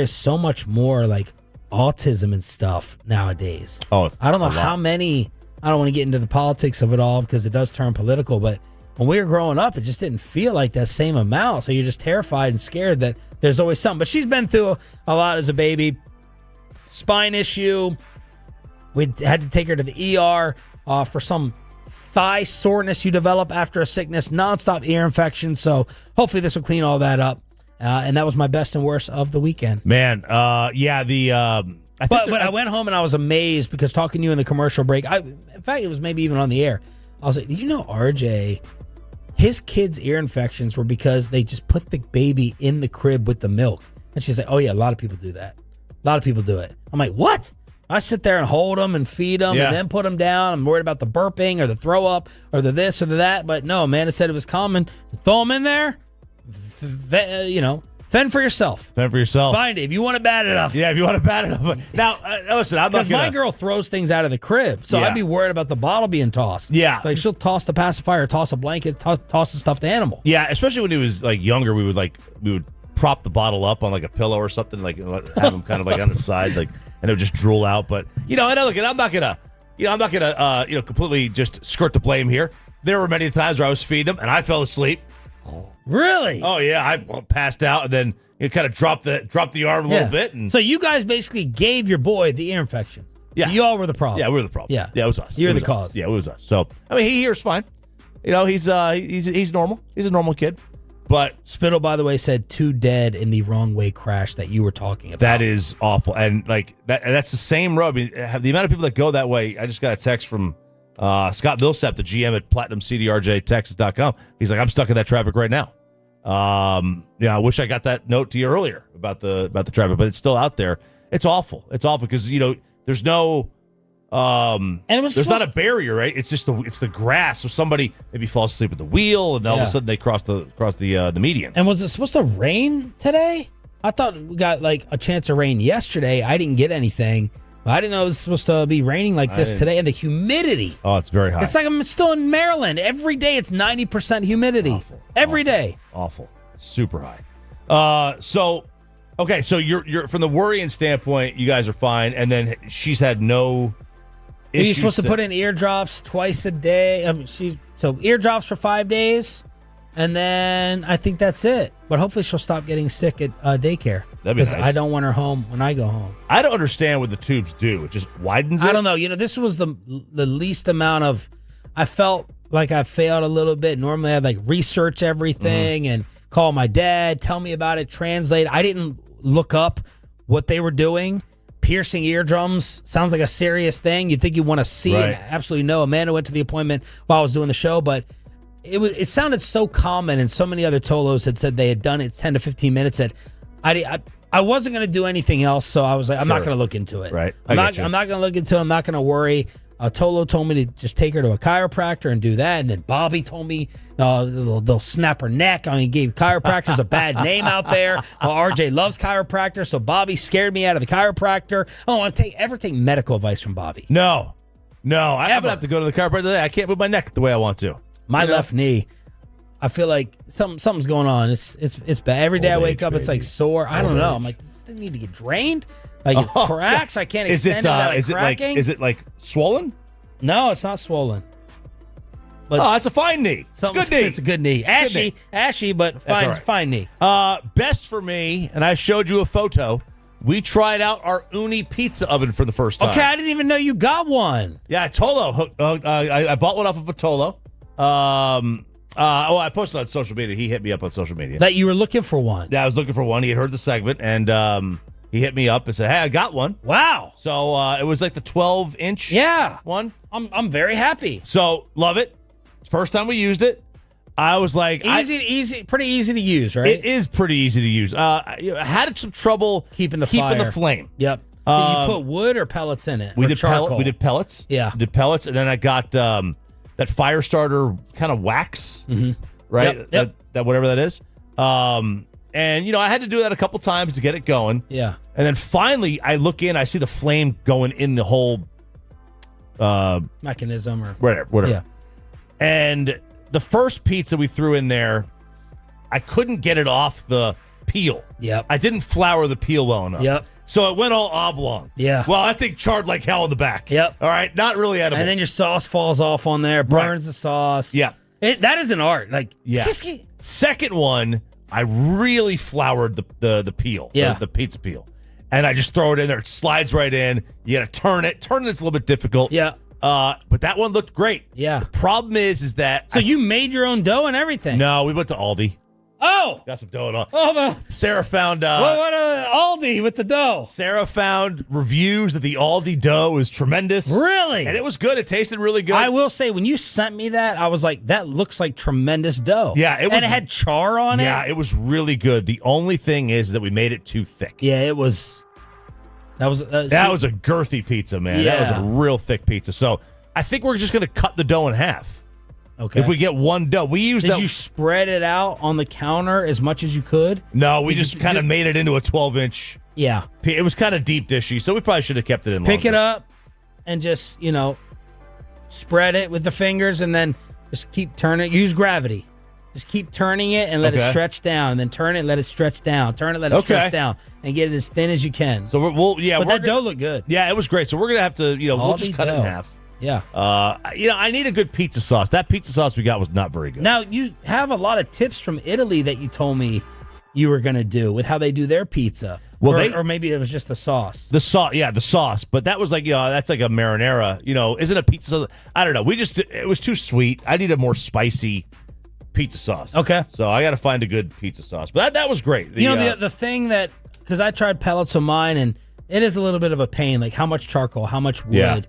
so much more like autism and stuff nowadays. Oh, I don't know how many. I don't want to get into the politics of it all because it does turn political. But when we were growing up, it just didn't feel like that same amount. So you're just terrified and scared that there's always something. But she's been through a lot as a baby. Spine issue. We had to take her to the ER for some thigh soreness you develop after a sickness, nonstop ear infection. So hopefully this will clean all that up. And that was my best and worst of the weekend. Man, I went home and I was amazed because talking to you in the commercial break, in fact, it was maybe even on the air. I was like, did you know RJ, his kids' ear infections were because they just put the baby in the crib with the milk? And she's like, oh yeah, a lot of people do that. A lot of people do it. I'm like, what? I sit there and hold them and feed them and then put them down. I'm worried about the burping or the throw up or the this or the that. But no, Amanda said it was common. Throw them in there. Fend for yourself. Find it if you want it bad enough. Yeah, if you want it bad enough. Now, listen, I'm not because my girl throws things out of the crib, so I'd be worried about the bottle being tossed. Yeah, like she'll toss the pacifier, toss a blanket, toss a stuffed animal. Yeah, especially when he was like younger, we would prop the bottle up on like a pillow or something, like have him kind of like on the side, like, and it would just drool out. But and I'm not gonna completely just skirt the blame here. There were many times where I was feeding him and I fell asleep. Really? Oh yeah, I passed out and then kind of dropped the arm a little bit. And so you guys basically gave your boy the ear infections. Yeah, you all were the problem. Yeah, we were the problem. Yeah, it was us. You're the cause. Yeah, it was us. So I mean, he hears fine. He's normal. He's a normal kid. But Spittle, by the way, said 2 dead in the wrong way crash that you were talking about. That is awful, and like that's the same road. I mean, the amount of people that go that way. I just got a text from Scott Millsap, the GM at PlatinumCDRJTexas.com. He's like, I'm stuck in that traffic right now. I wish I got that note to you earlier about the traffic, but it's still out there. It's awful. It's awful because there's no and there's not a barrier, right? It's just the grass. So somebody maybe falls asleep at the wheel, and all of a sudden they cross the median. And was it supposed to rain today? I thought we got like a chance of rain yesterday. I didn't get anything. I didn't know it was supposed to be raining like this today. And the humidity. Oh, it's very high. It's like I'm still in Maryland. Every day it's 90% humidity. Awful. Every day. Awful. It's super high. So you're from the worrying standpoint, you guys are fine. And then she's had no issues. You're supposed to put in eardrops twice a day. So eardrops for 5 days. And then I think that's it. But hopefully she'll stop getting sick at daycare. That'd be nice. I don't want her home when I go home. I don't understand what the tubes do. It just widens it? I don't know. This was the least amount of... I felt like I failed a little bit. Normally I'd like research everything and call my dad, tell me about it, translate. I didn't look up what they were doing. Piercing eardrums sounds like a serious thing. You'd think you want to see it. Absolutely no. Amanda went to the appointment while I was doing the show, but it sounded so common, and so many other Tolos had said they had done it 10 to 15 minutes that I wasn't going to do anything else, so I was like, I'm not going to look into it. Right. I'm not going to look into it. I'm not going to worry. Tolo told me to just take her to a chiropractor and do that, and then Bobby told me they'll snap her neck. I mean, gave chiropractors a bad name out there. RJ loves chiropractors, so Bobby scared me out of the chiropractor. I don't want to ever take medical advice from Bobby. No. No, I haven't have to go to the chiropractor today. I can't move my neck the way I want to. My left knee, I feel like something's going on. It's bad. Every day I wake up, it's like sore. I don't know. I'm like, does this thing need to get drained? Like it cracks. I can't extend it. Is it like swollen? No, it's not swollen. But it's a fine knee. It's a good knee. It's a good knee. Ashy, but fine knee. Best for me, and I showed you a photo. We tried out our Uni pizza oven for the first time. Okay, I didn't even know you got one. Yeah, Tolo. I bought one off of a Tolo. I posted on social media. He hit me up on social media. That you were looking for one. Yeah, I was looking for one. He had heard the segment, and he hit me up and said, "Hey, I got one." Wow. So it was like the 12-inch one. I'm very happy. So love it. First time we used it. I was like, pretty easy to use, right? It is pretty easy to use. I had some trouble keeping the flame. Yep. Did you put wood or pellets in it? We did pellets. Yeah. We did pellets, and then I got that fire starter kind of wax, right? Yep. That whatever that is. And I had to do that a couple times to get it going. Yeah. And then finally, I look in, I see the flame going in the whole mechanism or whatever. Yeah. And the first pizza we threw in there, I couldn't get it off the peel. Yep. I didn't flour the peel well enough. Yep. So it went all oblong. Yeah. Well, I think charred like hell in the back. Yep. All right. Not really edible. And then your sauce falls off on there, burns the sauce. Yeah. That is an art. Like, yeah. Second one, I really floured the peel. Yeah. The pizza peel. And I just throw it in there. It slides right in. You got to turn it. Turning it's a little bit difficult. Yeah. But that one looked great. Yeah. The problem is that... So you made your own dough and everything? No, we went to Aldi. Oh! Got some dough and all. Oh, Sarah found... what Aldi with the dough? Sarah found reviews that the Aldi dough is tremendous. Really? And it was good. It tasted really good. I will say, when you sent me that, I was like, that looks like tremendous dough. Yeah, it was. And it had char on it? Yeah, it was really good. The only thing is that we made it too thick. Yeah, it was... That was a girthy pizza, man. Yeah. That was a real thick pizza. So I think we're just going to cut the dough in half. Okay. If we get one dough, Did you spread it out on the counter as much as you could? No, we just kind of made it into a 12-inch. Yeah. It was kind of deep dishy, so we probably should have kept it in longer. Pick it up and just, spread it with the fingers and then just keep turning. Use gravity. Just keep turning it and let it stretch down, and then turn it and let it stretch down. Turn it, let it stretch down, and get it as thin as you can. So but that dough looked good. Yeah, it was great. So we're gonna have to, we'll just cut it in half. Yeah. I need a good pizza sauce. That pizza sauce we got was not very good. Now you have a lot of tips from Italy that you told me you were gonna do with how they do their pizza. Well, or maybe it was just the sauce. The sauce. But that was like, that's like a marinara. Isn't a pizza sauce? I don't know. It was too sweet. I need a more spicy pizza sauce. Okay. So I got to find a good pizza sauce. But that was great. The thing that, because I tried pellets of mine, and it is a little bit of a pain, like how much charcoal, how much wood. Yeah.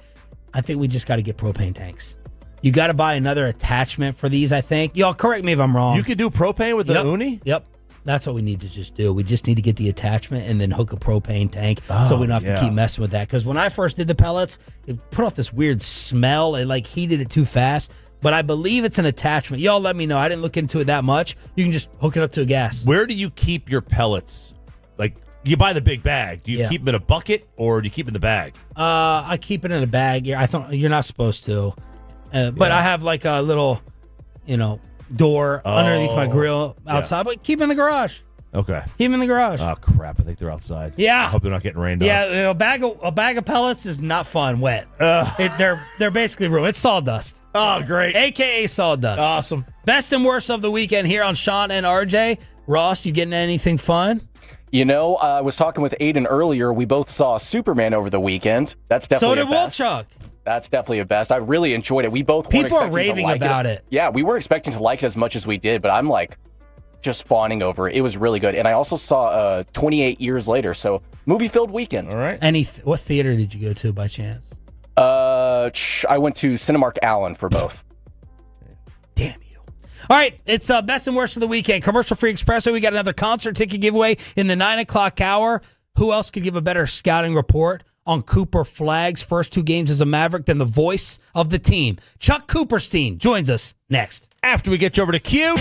I think we just got to get propane tanks. You got to buy another attachment for these, I think. Y'all correct me if I'm wrong. You could do propane with the Uni? Yep. That's what we need to just do. We just need to get the attachment and then hook a propane tank so we don't have to keep messing with that. Because when I first did the pellets, it put off this weird smell. It heated it too fast. But I believe it's an attachment. Y'all let me know. I didn't look into it that much. You can just hook it up to a gas. Where do you keep your pellets? Like, you buy the big bag. Do you keep them in a bucket or do you keep them in the bag? I keep it in a bag. I thought you're not supposed to. But I have like a little, door underneath my grill outside. But keep it in the garage. Okay. Keep them in the garage. Oh, crap. I think they're outside. Yeah. I hope they're not getting rained on. Yeah, a bag of pellets is not fun wet. They're basically ruined. It's sawdust. Oh, great. AKA sawdust. Awesome. Best and worst of the weekend here on Sean and RJ. Ross, you getting anything fun? I was talking with Aiden earlier. We both saw Superman over the weekend. That's definitely so did Wolchuk. That's definitely a best. I really enjoyed it. We both people are raving about it. Yeah, we weren't expecting to like it as much as we did, but I'm just fawning over it. It was really good. And I also saw 28 years later, so movie-filled weekend. All right. What theater did you go to by chance? I went to Cinemark Allen for both. Damn you. All right, it's best and worst of the weekend. Commercial-free Expressway. We got another concert ticket giveaway in the 9 o'clock hour. Who else could give a better scouting report on Cooper Flagg's first 2 games as a Maverick than the voice of the team? Chuck Cooperstein joins us next. After we get you over to Q.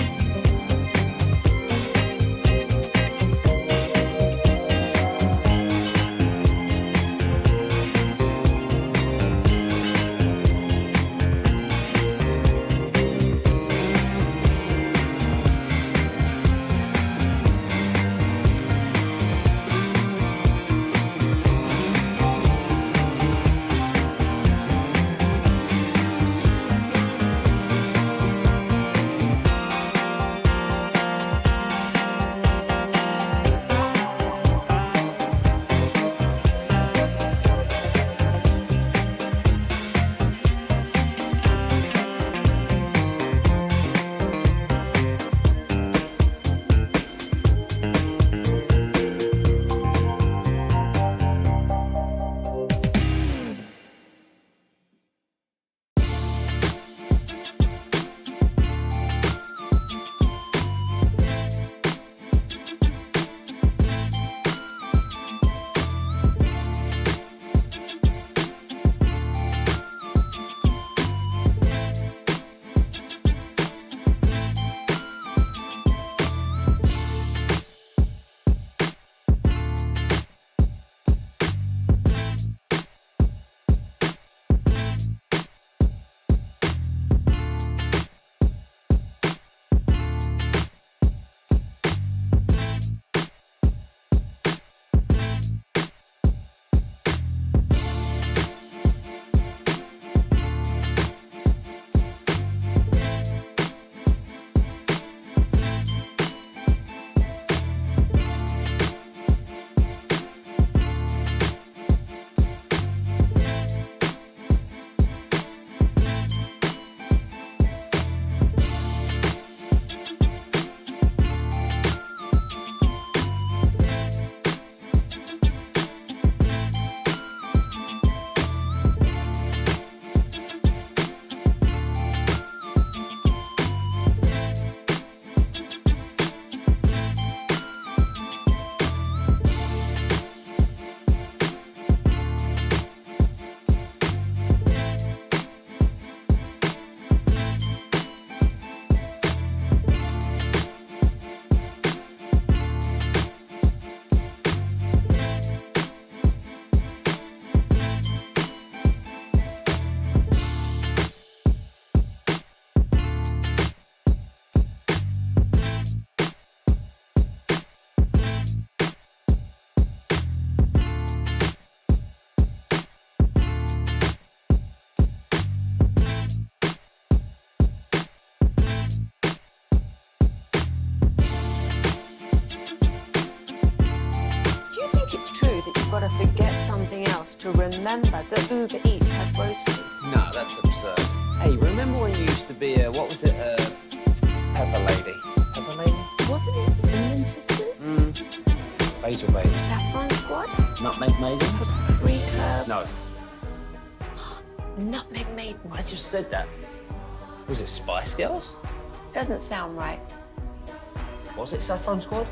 to forget something else to remember that Uber Eats has groceries. No, that's absurd. Hey, remember when you used to be what was it, Pepper Lady? Pepper Lady? Wasn't it Semien sisters? Basil Babies. Saffron Squad? Nutmeg Maidens? Pre-curb? No, Nutmeg Maidens. I just said that. Was it Spice Girls? Doesn't sound right. Was it Saffron Squad?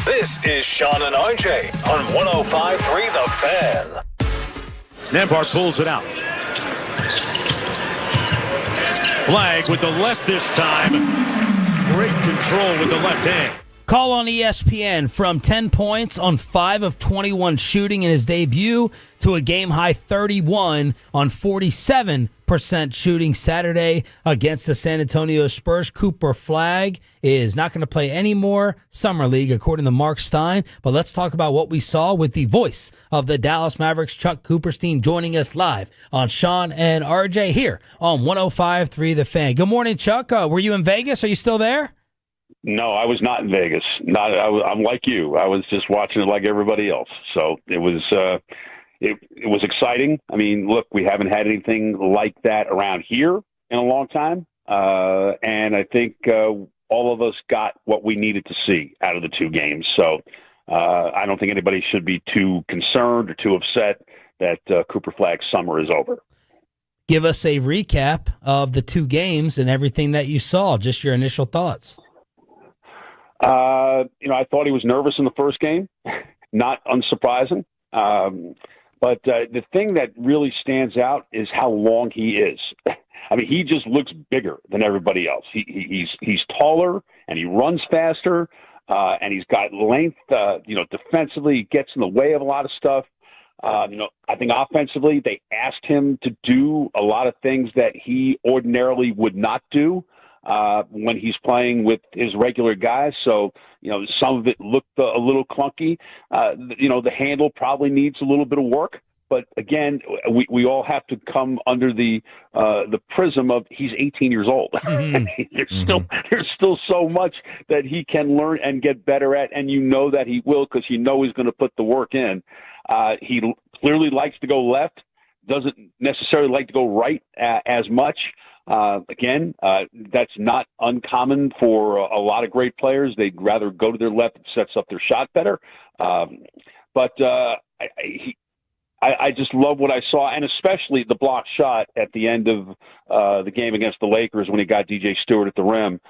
This is Sean and RJ on 105.3 The Fan. Nembhard pulls it out. Flagg with the left this time. Great control with the left hand. Call on ESPN from 10 points on 5 of 21 shooting in his debut to a game-high 31 on 47% shooting Saturday against the San Antonio Spurs. Cooper Flagg is not going to play any more Summer League, according to Mark Stein. But let's talk about what we saw with the voice of the Dallas Mavericks, Chuck Cooperstein, joining us live on Sean and RJ here on 105.3 The Fan. Good morning, Chuck. Were you in Vegas? Are you still there? No, I was not in Vegas. I'm like you. I was just watching it like everybody else. So it was exciting. I mean, look, we haven't had anything like that around here in a long time, and I think all of us got what we needed to see out of the two games. So I don't think anybody should be too concerned or too upset that Cooper Flagg's summer is over. Give us a recap of the two games and everything that you saw. Just your initial thoughts. I thought he was nervous in the first game, not unsurprising. But the thing that really stands out is how long he is. I mean, he just looks bigger than everybody else. He's taller and he runs faster, and he's got length. Defensively, he gets in the way of a lot of stuff. I think offensively, they asked him to do a lot of things that he ordinarily would not do when he's playing with his regular guys. So, some of it looked a little clunky. The handle probably needs a little bit of work. But again, we all have to come under the prism of he's 18 years old. There's still so much that he can learn and get better at, and that he will because he's going to put the work in. He clearly likes to go left, doesn't necessarily like to go right as much. That's not uncommon for a lot of great players. They'd rather go to their left. It sets up their shot better. I just love what I saw, and especially the block shot at the end of the game against the Lakers when he got DJ Stewart at the rim.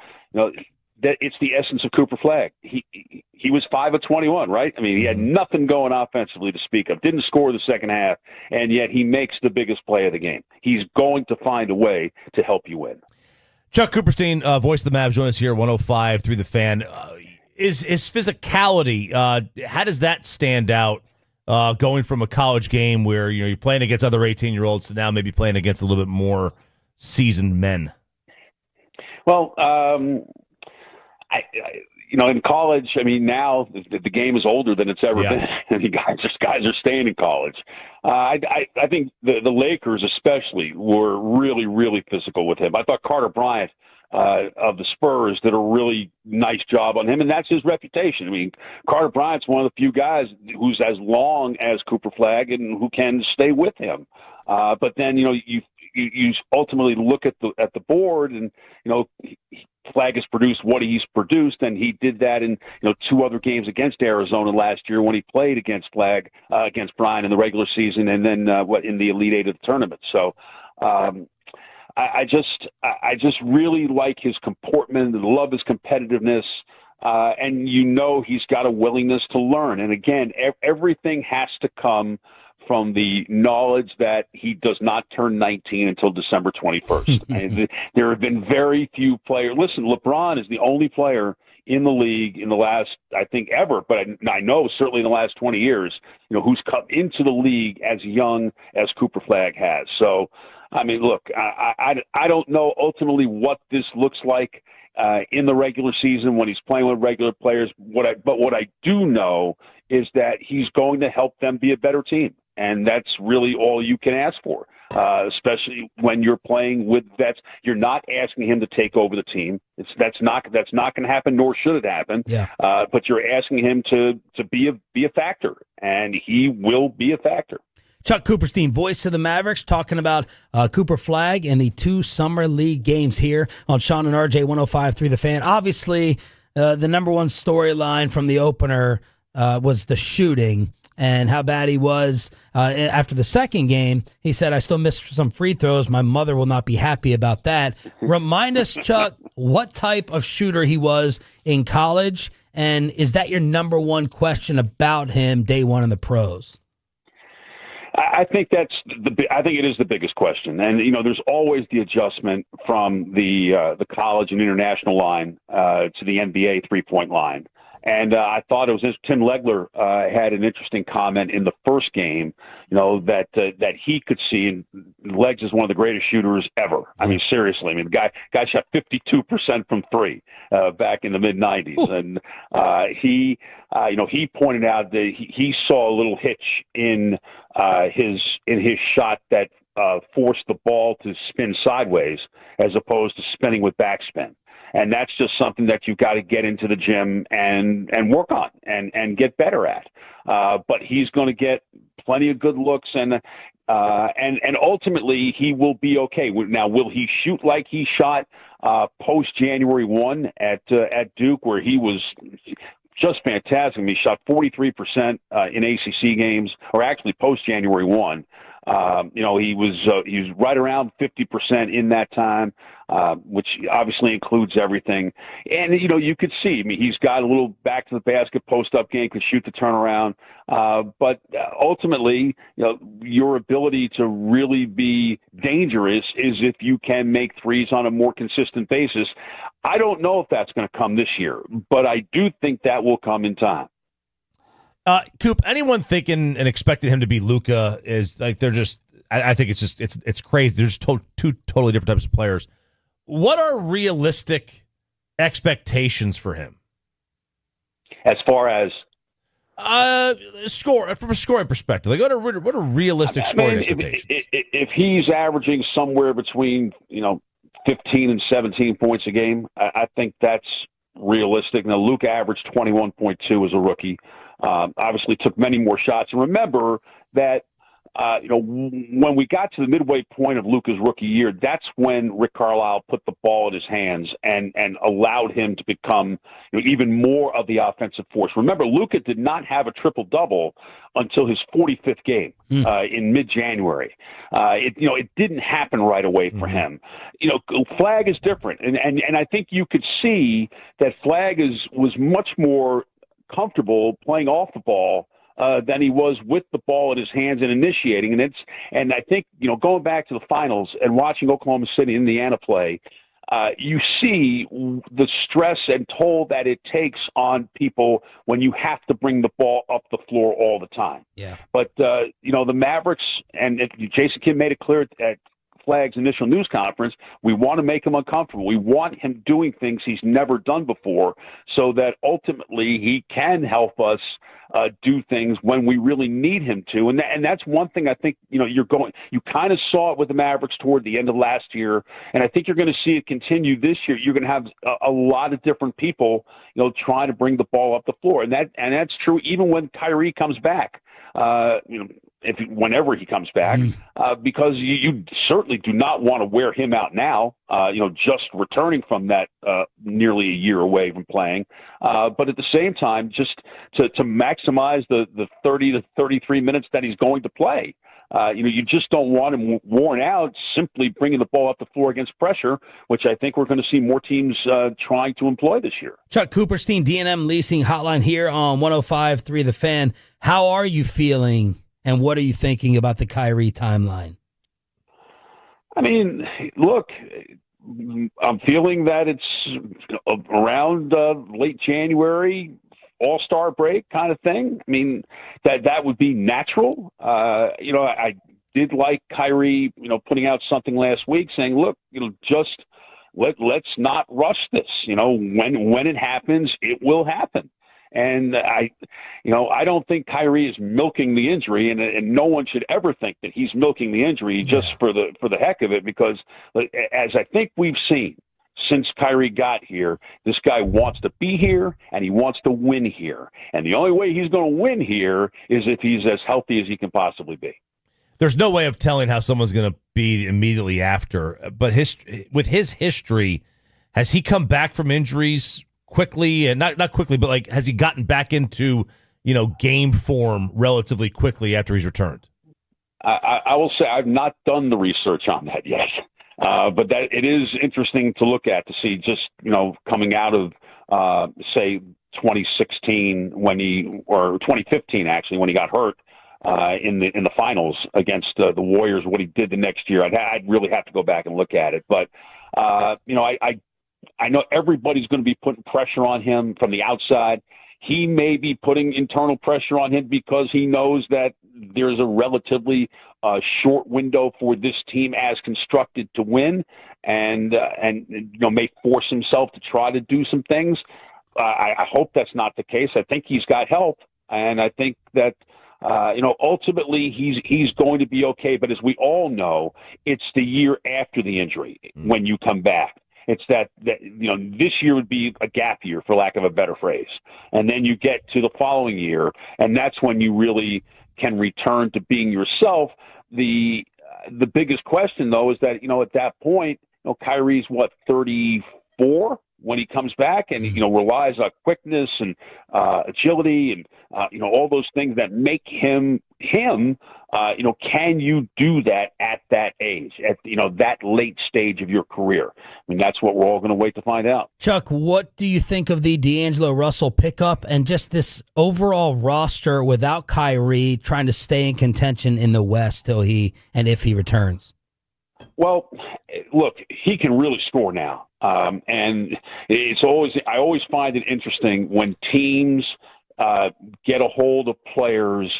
That it's the essence of Cooper Flagg. He was 5 of 21, right? I mean, he had nothing going offensively to speak of. Didn't score the second half, and yet he makes the biggest play of the game. He's going to find a way to help you win. Chuck Cooperstein, voice of the Mavs, join us here at 105 through the Fan. Is physicality? How does that stand out? Going from a college game where you're playing against other 18-year-olds to now maybe playing against a little bit more seasoned men. Well, in college, I mean, now the game is older than it's ever been. I mean, guys are staying in college. I think the Lakers especially were really, really physical with him. I thought Carter Bryant of the Spurs did a really nice job on him, and that's his reputation. I mean, Carter Bryant's one of the few guys who's as long as Cooper Flagg and who can stay with him. But then, you ultimately look at the board, and Flagg has produced what he's produced, and he did that in 2 other games against Arizona last year when he played against Flagg, against Bryant in the regular season, and then in the Elite Eight of the tournament. So I just really like his comportment and love his competitiveness, and he's got a willingness to learn. And again, everything has to come from the knowledge that he does not turn 19 until December 21st. And there have been very few players. Listen, LeBron is the only player in the league in the last, I think, ever, but I know certainly in the last 20 years, who's come into the league as young as Cooper Flagg has. So, I mean, look, I don't know ultimately what this looks like in the regular season when he's playing with regular players. But what I do know is that he's going to help them be a better team. And that's really all you can ask for, especially when you're playing with vets. You're not asking him to take over the team. That's not going to happen, nor should it happen. Yeah. But you're asking him to be a factor, and he will be a factor. Chuck Cooperstein, voice of the Mavericks, talking about Cooper Flagg and the 2 summer league games here on Sean and RJ 105.3 The Fan. Obviously, the number one storyline from the opener was the shooting and how bad he was. After the second game, he said, I still missed some free throws. My mother will not be happy about that. Remind us, Chuck, what type of shooter he was in college, and is that your number one question about him day one in the pros? I think I think it is the biggest question, and there's always the adjustment from the college and international line to the NBA 3-point line. And I thought it was Tim Legler had an interesting comment in the first game, that he could see, and Legs is one of the greatest shooters ever. I mean, seriously. I mean, the guy shot 52% from 3 back in the mid '90s, and he pointed out that he saw a little hitch in his shot that forced the ball to spin sideways as opposed to spinning with backspin. And that's just something that you've got to get into the gym and work on and get better at. But he's going to get plenty of good looks, and ultimately he will be okay. Now, will he shoot like he shot post January 1 at Duke, where he was just fantastic? I mean, he shot 43% in ACC games, or actually post January 1. He was right around 50% in that time, which obviously includes everything. And, you could see, he's got a little back to the basket post-up game, could shoot the turnaround. But ultimately, your ability to really be dangerous is if you can make threes on a more consistent basis. I don't know if that's going to come this year, but I do think that will come in time. Coop, anyone thinking and expecting him to be Luka is like they're just. I think it's crazy. They're just two totally different types of players. What are realistic expectations for him? As far as score from a scoring perspective, like what are realistic scoring expectations? If he's averaging somewhere between 15 and 17 points a game, I think that's realistic. Now, Luka averaged 21.2 as a rookie. Obviously took many more shots. And remember that, when we got to the midway point of Luka's rookie year, that's when Rick Carlisle put the ball in his hands and allowed him to become even more of the offensive force. Remember, Luka did not have a triple-double until his 45th game in mid-January. It didn't happen right away for him. Flagg is different. And I think you could see that Flagg was much more comfortable playing off the ball than he was with the ball in his hands and initiating. And I think, going back to the finals and watching Oklahoma City, Indiana play, you see the stress and toll that it takes on people when you have to bring the ball up the floor all the time. Yeah. But, the Mavericks, and Jason Kidd made it clear at Flagg's initial news conference, we want to make him uncomfortable. We want him doing things he's never done before so that ultimately he can help us do things when we really need him to. And that's one thing I think, you kind of saw it with the Mavericks toward the end of last year. And I think you're going to see it continue this year. You're going to have a lot of different people, trying to bring the ball up the floor. And that's true even when Kyrie comes back. Whenever he comes back, because you certainly do not want to wear him out now, just returning from that nearly a year away from playing. But at the same time, just to maximize the 30 to 33 minutes that he's going to play. You just don't want him worn out simply bringing the ball up the floor against pressure, which I think we're going to see more teams trying to employ this year. Chuck Cooperstein, D&M Leasing Hotline here on 105.3 The Fan. How are you feeling, and what are you thinking about the Kyrie timeline? I mean, look, I'm feeling that it's around late January, all-star break kind of thing. I mean, that would be natural. I did like Kyrie, putting out something last week saying, look, just let's not rush this. When it happens, it will happen. And I don't think Kyrie is milking the injury, and no one should ever think that he's milking the injury just for the heck of it, because as I think we've seen since Kyrie got here, this guy wants to be here and he wants to win here. And the only way he's going to win here is if he's as healthy as he can possibly be. There's no way of telling how someone's going to be immediately after, but with his history, has he come back from injuries quickly, and not quickly, but like, has he gotten back into, game form relatively quickly after he's returned? I will say I've not done the research on that yet. But that it is interesting to look at, to see just, coming out of, say 2016 or 2015, actually, when he got hurt, in the finals against the Warriors, what he did the next year. I'd really have to go back and look at it. But, I know everybody's going to be putting pressure on him from the outside. He may be putting internal pressure on him because he knows that there's a relatively short window for this team as constructed to win, and may force himself to try to do some things. I hope that's not the case. I think he's got help, and I think that ultimately he's going to be okay. But as we all know, it's the year after the injury when you come back. It's that this year would be a gap year, for lack of a better phrase. And then you get to the following year, and that's when you really can return to being yourself. The biggest question, though, is that, at that point, Kyrie's, 34? when he comes back and, relies on quickness and agility and, all those things that make him, can you do that at that age, at, that late stage of your career? I mean, that's what we're all going to wait to find out. Chuck, what do you think of the D'Angelo Russell pickup and just this overall roster without Kyrie trying to stay in contention in the West till if he returns? Well, look, he can really score now. And I always find it interesting when teams get a hold of players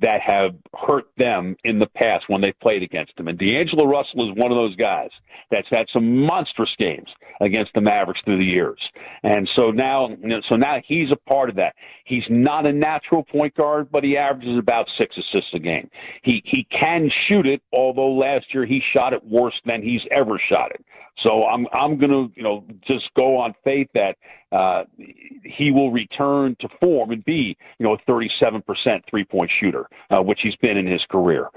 that have hurt them in the past when they've played against them. And D'Angelo Russell is one of those guys that's had some monstrous games against the Mavericks through the years. And so now he's a part of that. He's not a natural point guard, but he averages about 6 assists a game. He can shoot it, although last year he shot it worse than he's ever shot it. So I'm going to, just go on faith that he will return to form and be, a 37% three-point shooter, which he's been in his career.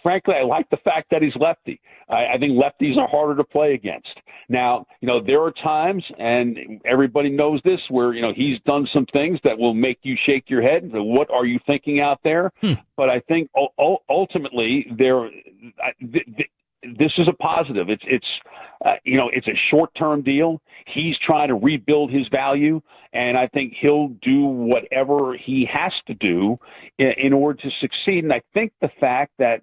Frankly, I like the fact that he's lefty. I think lefties are harder to play against. Now, there are times, and everybody knows this, where, he's done some things that will make you shake your head. What are you thinking out there? But I think ultimately this is a positive. It's a short-term deal. He's trying to rebuild his value, and I think he'll do whatever he has to do in order to succeed. And I think the fact that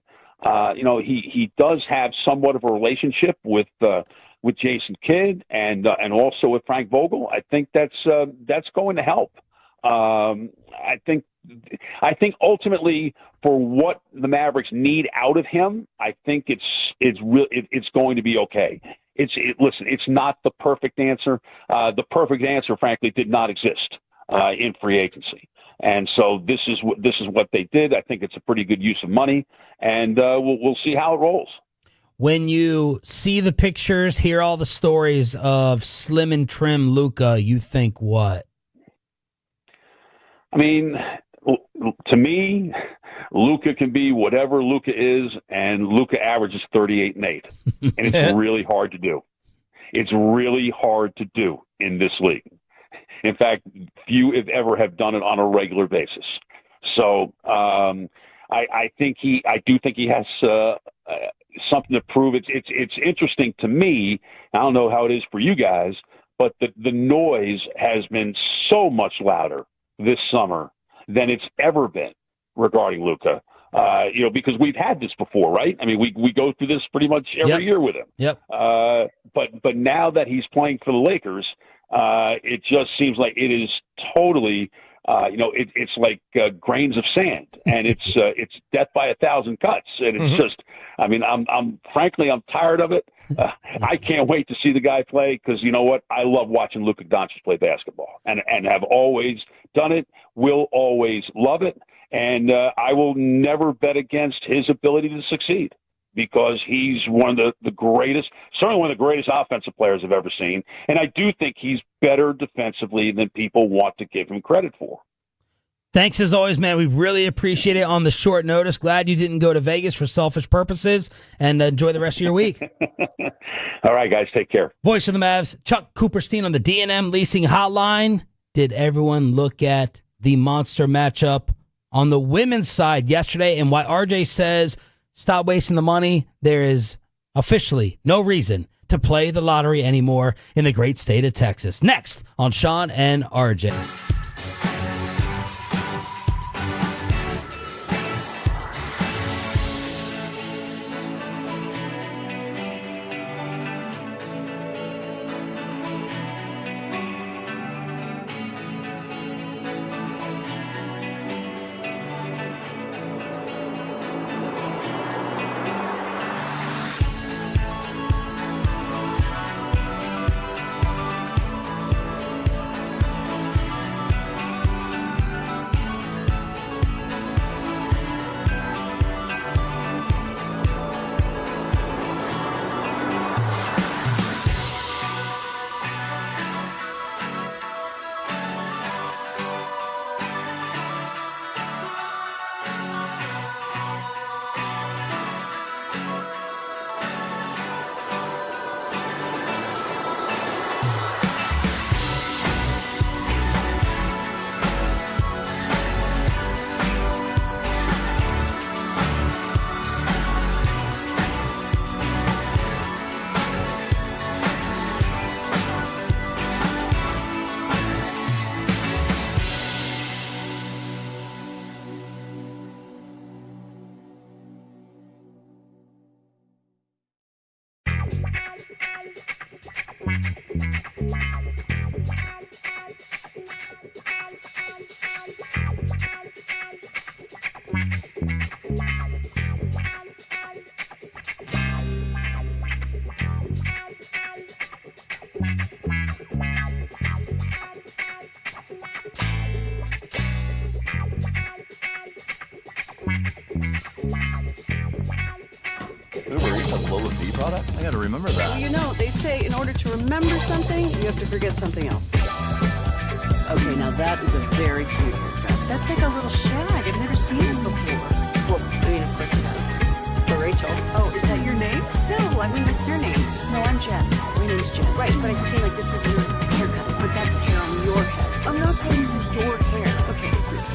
he does have somewhat of a relationship with Jason Kidd and also with Frank Vogel, I think that's going to help. I think ultimately for what the Mavericks need out of him, I think it's going to be okay. Listen, it's not the perfect answer. The perfect answer, frankly, did not exist in free agency, and so this is what they did. I think it's a pretty good use of money, and we'll see how it rolls. When you see the pictures, hear all the stories of slim and trim Luka, you think what? I mean, to me, Luka can be whatever Luka is, and Luka averages 38 and 8. And it's really hard to do. It's really hard to do in this league. In fact, few, if ever, have done it on a regular basis. So I do think he has something to prove. It's interesting to me. I don't know how it is for you guys, but the noise has been so much louder this summer than it's ever been regarding Luka. Because we've had this before, right? I mean, we go through this pretty much every year with him. Yep. But now that he's playing for the Lakers, it just seems like it is totally, it's like grains of sand, and it's death by 1,000 cuts, and it's just. I mean, I'm frankly tired of it. I can't wait to see the guy play because you know what? I love watching Luka Doncic play basketball, and have always done it. Will always love it, and I will never bet against his ability to succeed because he's one of the greatest, certainly one of the greatest offensive players I've ever seen, and I do think he's better defensively than people want to give him credit for. Thanks as always, man. We really appreciate it on the short notice. Glad you didn't go to Vegas for selfish purposes, and enjoy the rest of your week. All right, guys. Take care. Voice of the Mavs, Chuck Cooperstein on the D&M Leasing Hotline. Did everyone look at the monster matchup on the women's side yesterday and why RJ says stop wasting the money? There is officially no reason to play the lottery anymore in the great state of Texas. Next on Sean and RJ. Has Lola V products? I gotta remember that. Well, you know, they say in order to remember something, you have to forget something else. Okay, now that is a very cute haircut. That's like a little shag. I've never seen it before. Well, I mean, of course it has. It's the Rachel. Oh, is that your name? No, I mean, like your name. No, I'm Jen. My name's Jen. Right, but I just mean like this is your haircut. But that's hair on your head. I'm not saying this is your hair. Okay, great.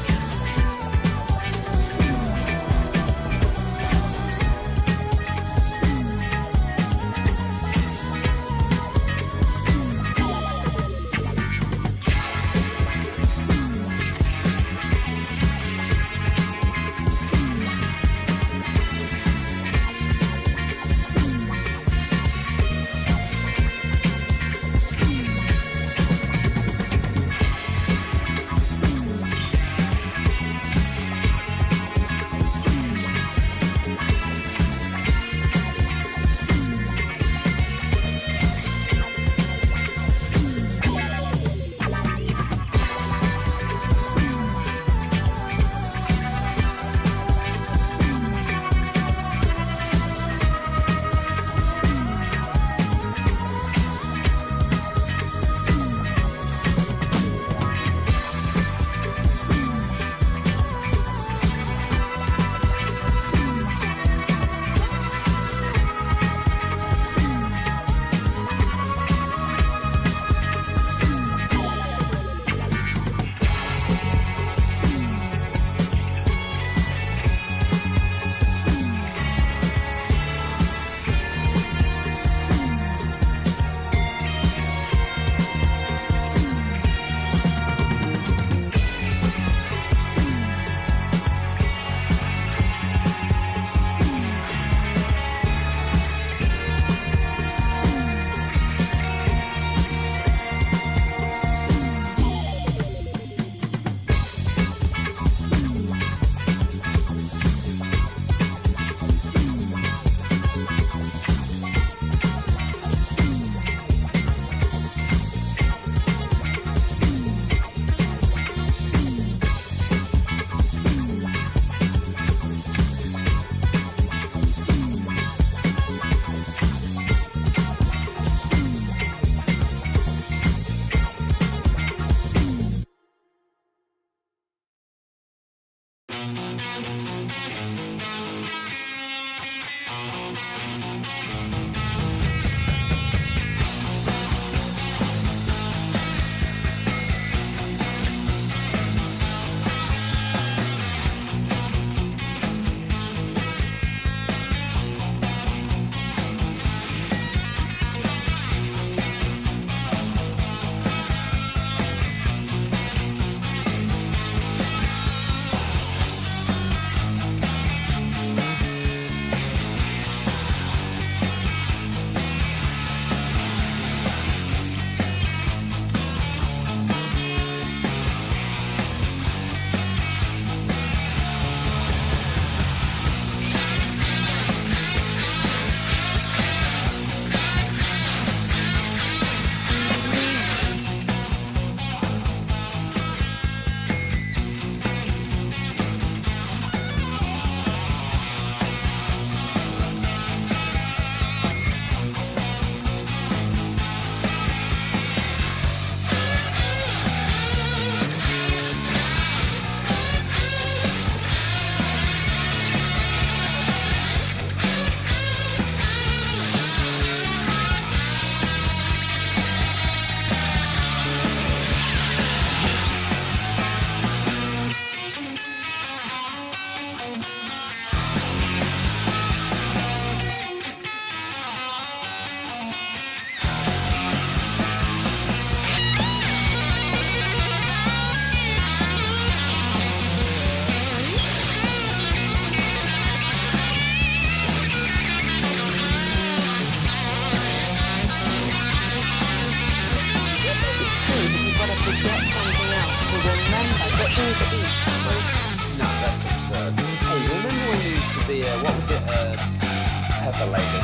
Pepper lady.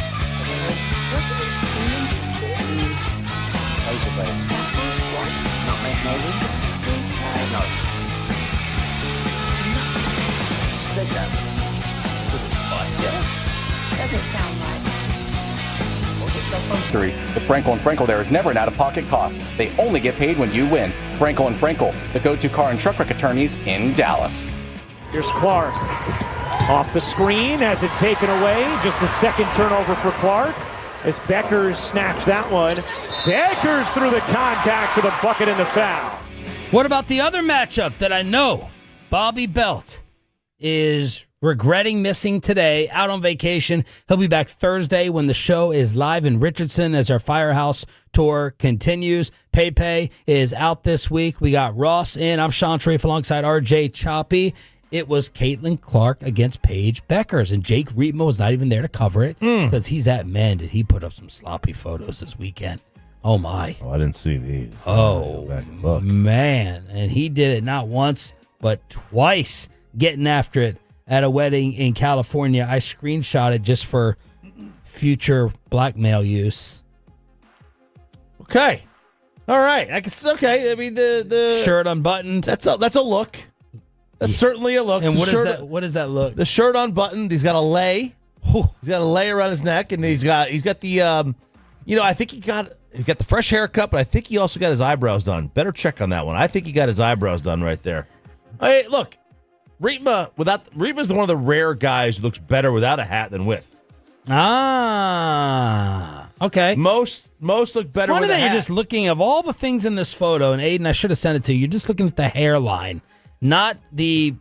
Potato beds. Nutmeg maybe? No. Said that. Was it spicy? Yeah. Doesn't sound right. history. With Frankel & Frankel, there is never an out-of-pocket cost. They only get paid when you win. Frankel & Frankel, the go-to car and truck wreck attorneys in Dallas. Here's Clark. Off the screen, has it taken away. Just a second turnover for Clark. As Beckers snatched that one. Beckers through the contact for the bucket and the foul. What about the other matchup that I know Bobby Belt is regretting missing today, out on vacation? He'll be back Thursday when the show is live in Richardson as our Firehouse tour continues. Pepe is out this week. We got Ross in. I'm Sean Trafe alongside RJ Choppy. It was Caitlin Clark against Paige Beckers, and Jake Riepma was not even there to cover it because he's at Mendon. He put up some sloppy photos this weekend. Oh, my. Oh, I didn't see these. Oh, man. And he did it not once, but twice, getting after it at a wedding in California. I screenshot it just for future blackmail use. Okay. All right. Okay. I mean, the shirt unbuttoned. That's a look. That's certainly a look. And what is that? What is that look? The shirt unbuttoned. He's got a lay. He's got a lay around his neck, and he's got the I think he got the fresh haircut, but I think he also got his eyebrows done. Better check on that one. I think he got his eyebrows done right there. Hey, look, Riepma's one of the rare guys who looks better without a hat than with. Okay. Most look better Funny with a hat. You're just looking of all the things in this photo, and Aiden, I should have sent it to you. You're just looking at the hairline, not the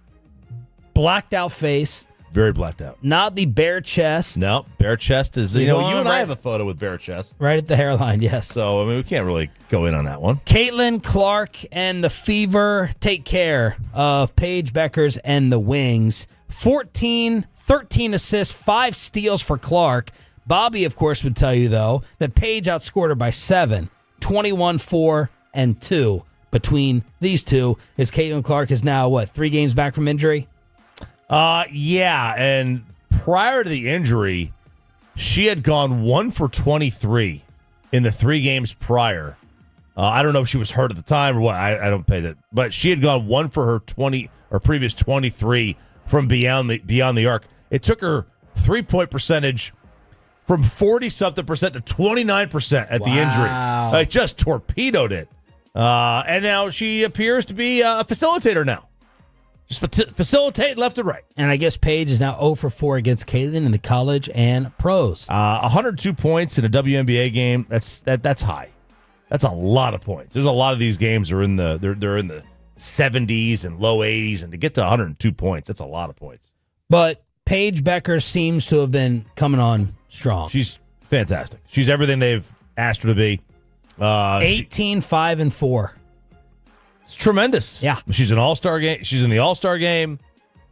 blacked out face. Very blacked out. Not the bare chest. No, bare chest is, you and I have a photo with bare chest. Right at the hairline, yes. So, I mean, we can't really go in on that one. Caitlin Clark and the Fever take care of Paige Beckers and the Wings. 13 assists, 5 steals for Clark. Bobby, of course, would tell you, though, that Paige outscored her by 7, 21-4 and 2. Between these two, as Caitlin Clark is now, 3 games back from injury? Yeah, and prior to the injury, she had gone 1 for 23 in the 3 games prior. I don't know if she was hurt at the time or what. I don't pay that, but she had gone 1 for her previous 23 from beyond the arc. It took her 3-point percentage from 40-something% to 29% at the injury. It just torpedoed it, and now she appears to be a facilitator now. Just facilitate left and right. And I guess Paige is now 0 for 4 against Caitlin in the college and pros. 102 points in a WNBA game. That's high. That's a lot of points. There's a lot of these games are in they're in the 70s and low 80s, and to get to 102 points, that's a lot of points. But Paige Becker seems to have been coming on strong. She's fantastic. She's everything they've asked her to be. 18, 5, and 4. It's tremendous. Yeah. She's an all-star game. She's in the all-star game.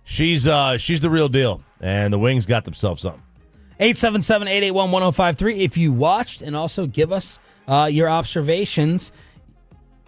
She's the real deal. And the Wings got themselves something. 877-881-1053. If you watched, and also give us your observations.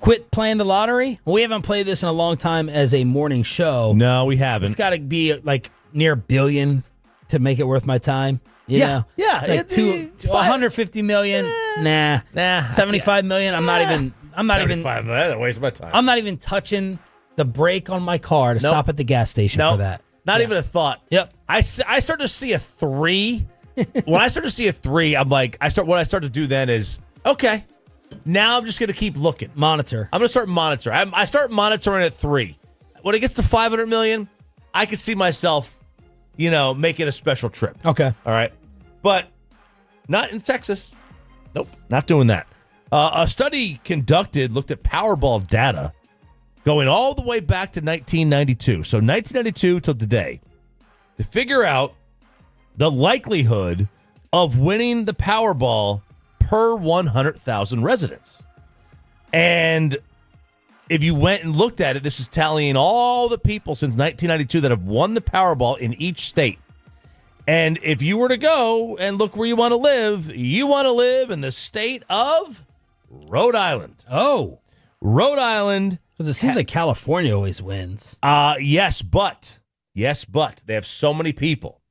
Quit playing the lottery. We haven't played this in a long time as a morning show. No, we haven't. It's got to be like near $1 billion to make it worth my time. You know? Yeah. Like 150 million. Nah. 75 million. I'm not even. 75 million. That's a waste of my time. I'm not even touching the brake on my car to stop at the gas station for that. Not even a thought. Yep. I start to see a 3. When I start to see a 3, I'm like, what I start to do then is, okay, now I'm just going to keep looking. Monitor. I'm going to start monitoring. I start monitoring at 3. When it gets to 500 million, I can see myself, making a special trip. Okay. All right. But not in Texas. Nope. Not doing that. A study conducted looked at Powerball data going all the way back to 1992. So 1992 till today to figure out the likelihood of winning the Powerball per 100,000 residents. And if you went and looked at it, this is tallying all the people since 1992 that have won the Powerball in each state. And if you were to go and look where you want to live in the state of Rhode Island. Oh. Rhode Island. Because it seems like California always wins. Yes, but they have so many people.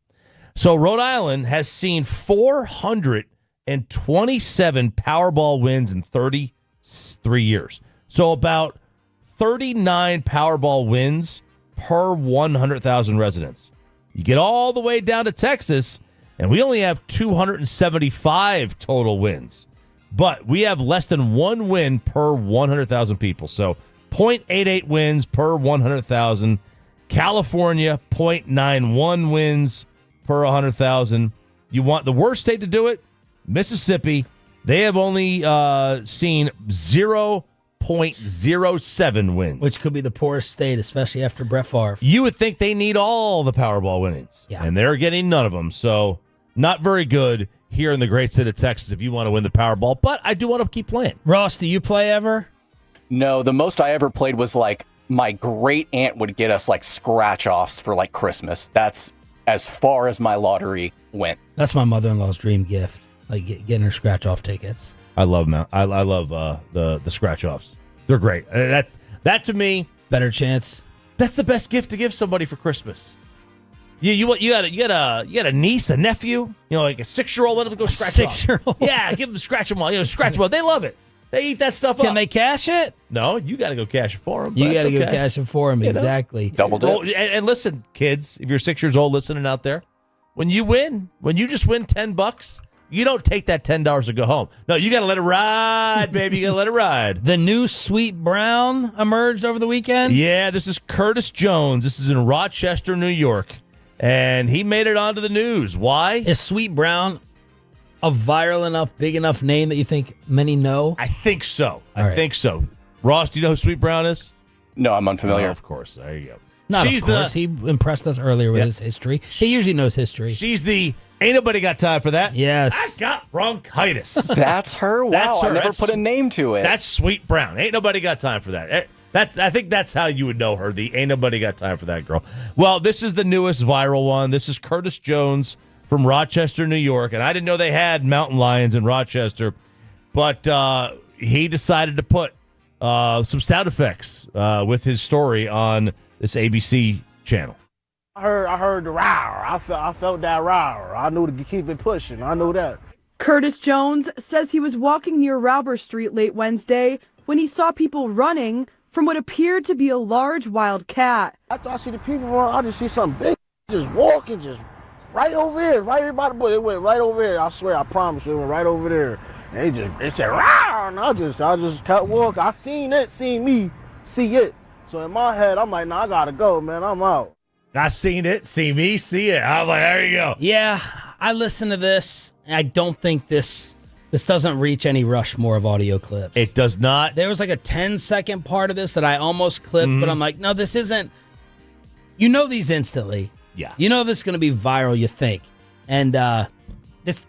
So Rhode Island has seen 427 Powerball wins in 33 years. So about 39 Powerball wins per 100,000 residents. You get all the way down to Texas, and we only have 275 total wins. But we have less than one win per 100,000 people. So 0.88 wins per 100,000. California, 0.91 wins per 100,000. You want the worst state to do it? Mississippi. They have only seen 0.07 wins. Which could be the poorest state, especially after Brett Favre. You would think they need all the Powerball winnings. Yeah. And they're getting none of them. So not very good here in the great state of Texas if you want to win the Powerball. But I do want to keep playing. Ross, do you play ever? No, the most I ever played was like my great aunt would get us like scratch offs for like Christmas. That's as far as my lottery went. That's my mother-in-law's dream gift, like getting her scratch-off tickets. I love the scratch-offs. They're great. That to me, better chance. That's the best gift to give somebody for Christmas. You got a niece, a nephew, like a 6-year-old. Let them go scratch 6-year-old. Yeah, give them scratch them all. Scratch them all. They love it. They eat that stuff up. Can they cash it? No, you got to go cash it for them. You got to go cash it for them. Exactly. Double dip. And listen, kids, if you're 6 years old listening out there, when you just win $10, you don't take that $10 to go home. No, you got to let it ride, baby. You got to let it ride. The new Sweet Brown emerged over the weekend? Yeah, this is Curtis Jones. This is in Rochester, New York. And he made it onto the news. Why? Is Sweet Brown a viral enough, big enough name that you think many know? I think so. I think so. Ross, do you know who Sweet Brown is? No, I'm unfamiliar. Oh, of course. There you go. Not of course. He impressed us earlier with his history. He usually knows history. She's the ain't nobody got time for that. Yes. I got bronchitis. That's her? Wow, That's her. I never put a name to it. That's Sweet Brown. Ain't nobody got time for that. I think that's how you would know her. The ain't nobody got time for that girl. Well, this is the newest viral one. This is Curtis Jones from Rochester, New York. And I didn't know they had mountain lions in Rochester. But he decided to put some sound effects with his story on this ABC channel. I heard the roar. I felt that roar. I knew to keep it pushing. I knew that. Curtis Jones says he was walking near Rauber Street late Wednesday when he saw people running from what appeared to be a large wild cat. After I see the people run, I just see something big just walking, just right over here, right by the bush. It went right over here. I swear, I promise you, it went right over there. And it said, "Rawr!" And I just kept walking. I seen it, seen me, see it. So in my head, I'm like, nah, I gotta go, man. I'm out. I seen it, see me, see it. I'm like, there you go. Yeah, I listened to this. And I don't think this doesn't reach any Rushmore of audio clips. It does not. There was like a 10-second part of this that I almost clipped, but I'm like, no, this isn't. You know these instantly. Yeah. You know this is going to be viral, you think. And this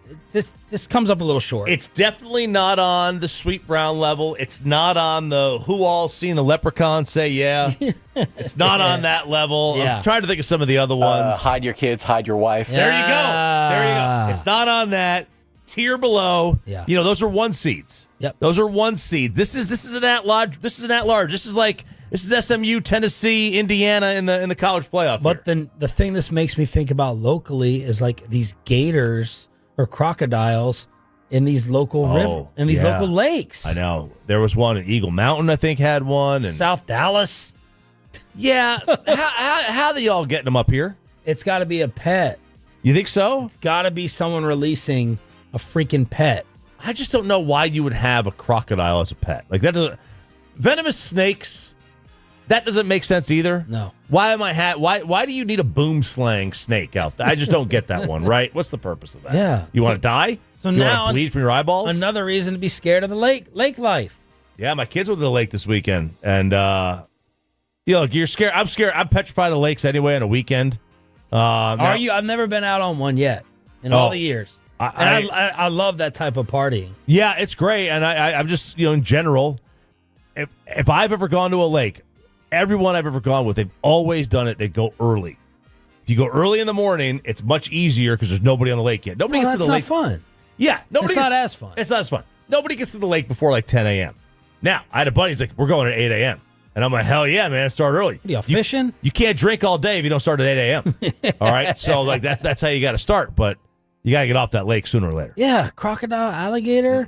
comes up a little short. It's definitely not on the Sweet Brown level. It's not on the who all seen the leprechaun say yeah. It's not on that level. Yeah. I'm trying to think of some of the other ones. Hide your kids, hide your wife. There you go. It's not on that. Tier below. Yeah. Those are 1 seeds. Yep. Those are 1 seed. This is an at-large. This is SMU, Tennessee, Indiana in the college playoff. But the thing this makes me think about locally is like these gators or crocodiles in these local local lakes. I know. There was one in Eagle Mountain, I think, had one. And South Dallas. Yeah. how are they all getting them up here? It's got to be a pet. You think so? It's got to be someone releasing a freaking pet. I just don't know why you would have a crocodile as a pet. Like that doesn't. Venomous snakes. That doesn't make sense either. No. Why do you need a boom slang snake out there? I just don't get that one, right? What's the purpose of that? Yeah. You want to die? So you now want to bleed from your eyeballs? Another reason to be scared of the lake life. Yeah, my kids went to the lake this weekend, and you're scared. I'm scared. I'm petrified of lakes anyway on a weekend. Are you? I've never been out on one yet in all the years. I love that type of partying. Yeah, it's great, and I'm just in general. If I've ever gone to a lake, everyone I've ever gone with, they've always done it. They go early. If you go early in the morning, it's much easier because there's nobody on the lake yet. Nobody gets to the lake. That's not fun. Yeah, It's not as fun. It's not as fun. Nobody gets to the lake before like 10 a.m. Now, I had a buddy. He's like, "We're going at 8 a.m." And I'm like, "Hell yeah, man! Start early." You fishing? You can't drink all day if you don't start at 8 a.m. All right, so like that's how you got to start, but you got to get off that lake sooner or later. Yeah, crocodile, alligator,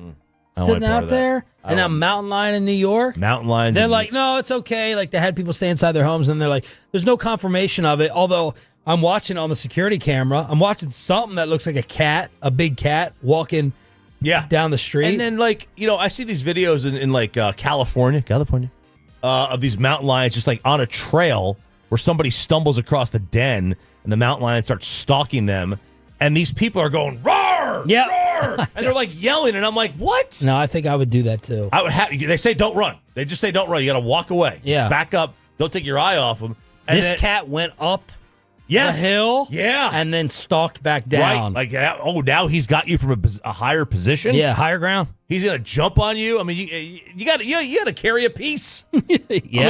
sitting out there, and a mountain lion in New York. Mountain lions. They're like, no, it's okay. Like they had people stay inside their homes, and they're like, there's no confirmation of it. Although I'm watching on the security camera, I'm watching something that looks like a cat, a big cat, walking Yeah. down the street. And then, like, I see these videos in like California, of these mountain lions just like on a trail where somebody stumbles across the den and the mountain lion starts stalking them. And these people are going, roar! Yeah. Roar! And they're like yelling. And I'm like, what? No, I think I would do that too. I would have. They say don't run. They just say don't run. You got to walk away. Just Yeah. back up. Don't take your eye off them. And This then- cat went up Yes. the hill, Yeah. and then stalked back down. Right. Like, now he's got you from a higher position. Yeah, higher ground. He's gonna jump on you. I mean, you got to carry a piece. Yeah.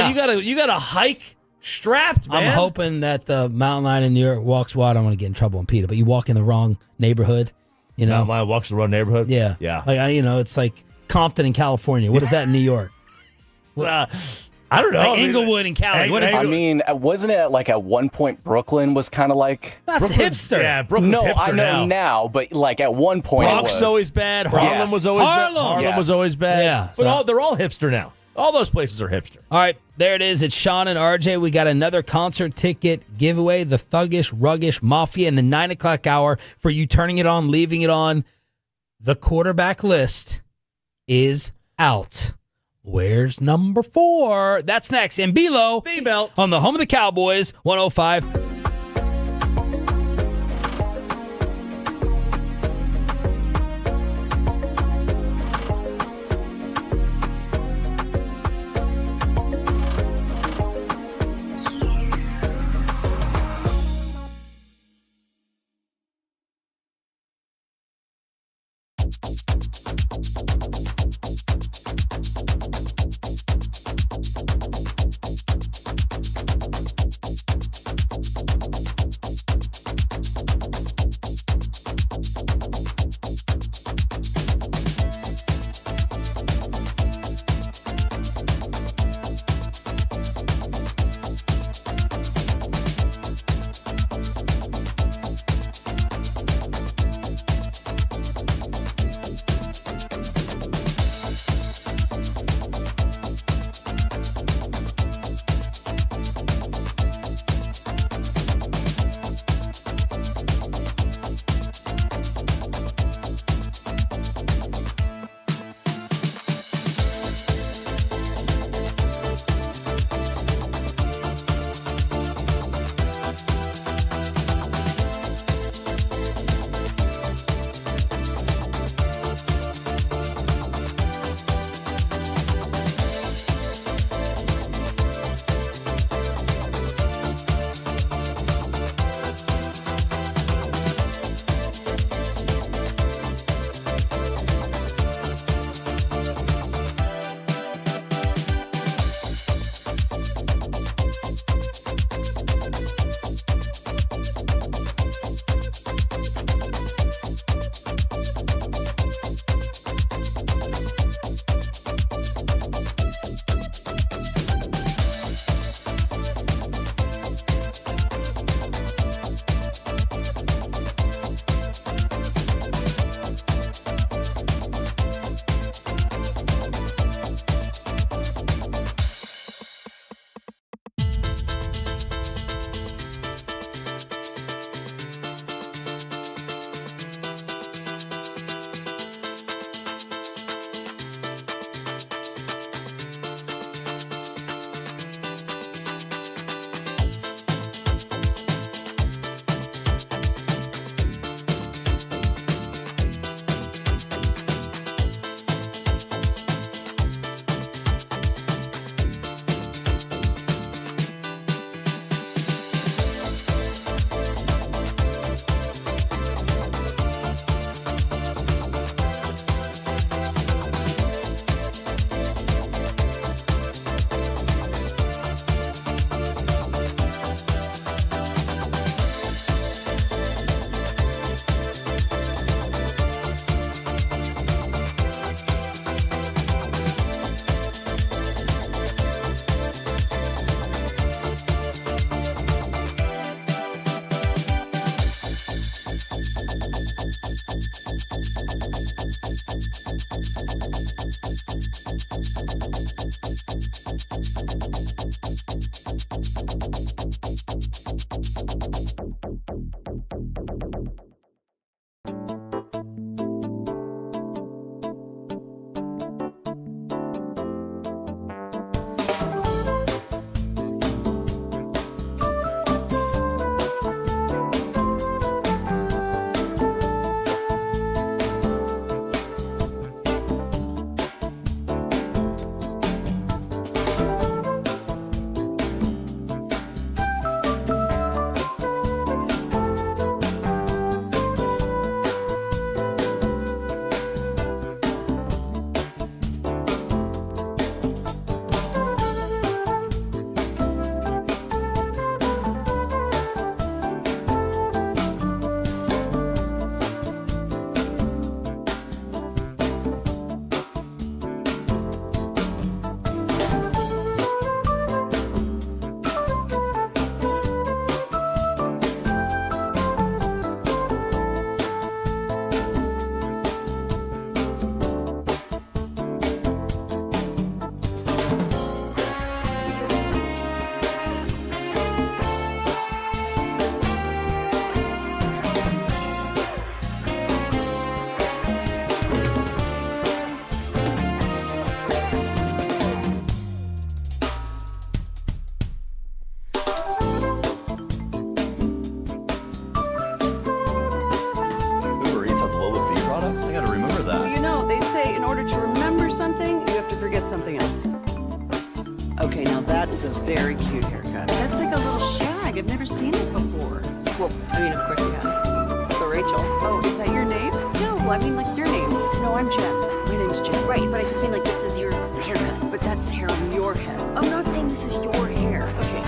I mean, you got to hike strapped, man. I'm hoping that the mountain lion in New York walks. Well, I don't want to get in trouble on PETA, but you walk in the wrong neighborhood. Mountain lion walks the wrong neighborhood. Yeah, Yeah. Like it's like Compton in California. What is that in New York? I don't know. Like Inglewood in Cali. What is I it? mean, wasn't it like at one point Brooklyn was kind of like That's hipster. Yeah, Brooklyn's no, hipster I know now, but like at one point Bronx it was was. always bad. Harlem Yes. was always bad. Harlem. Harlem Yes. was always bad. Yeah, But so- they're all hipster now. All those places are hipster. All right, there it is. It's Sean and RJ. We got another concert ticket giveaway. The Thuggish, Ruggish Mafia in the 9 o'clock hour for you turning it on, leaving it on. The quarterback list is out. Where's number 4? That's next. And below, B-Belt. on the home of the Cowboys, 105. say in order to remember something, you have to forget something else. Okay, now that is a very cute haircut. That's like a little shag. I've never seen it before. Well, I mean, of course you have. So Rachel. Oh, is that your name? No, I mean like your name. No, I'm Jen. Your name's Jen. Right, but I just mean like this is your haircut. But that's hair on your head. I'm not saying this is your hair. Okay.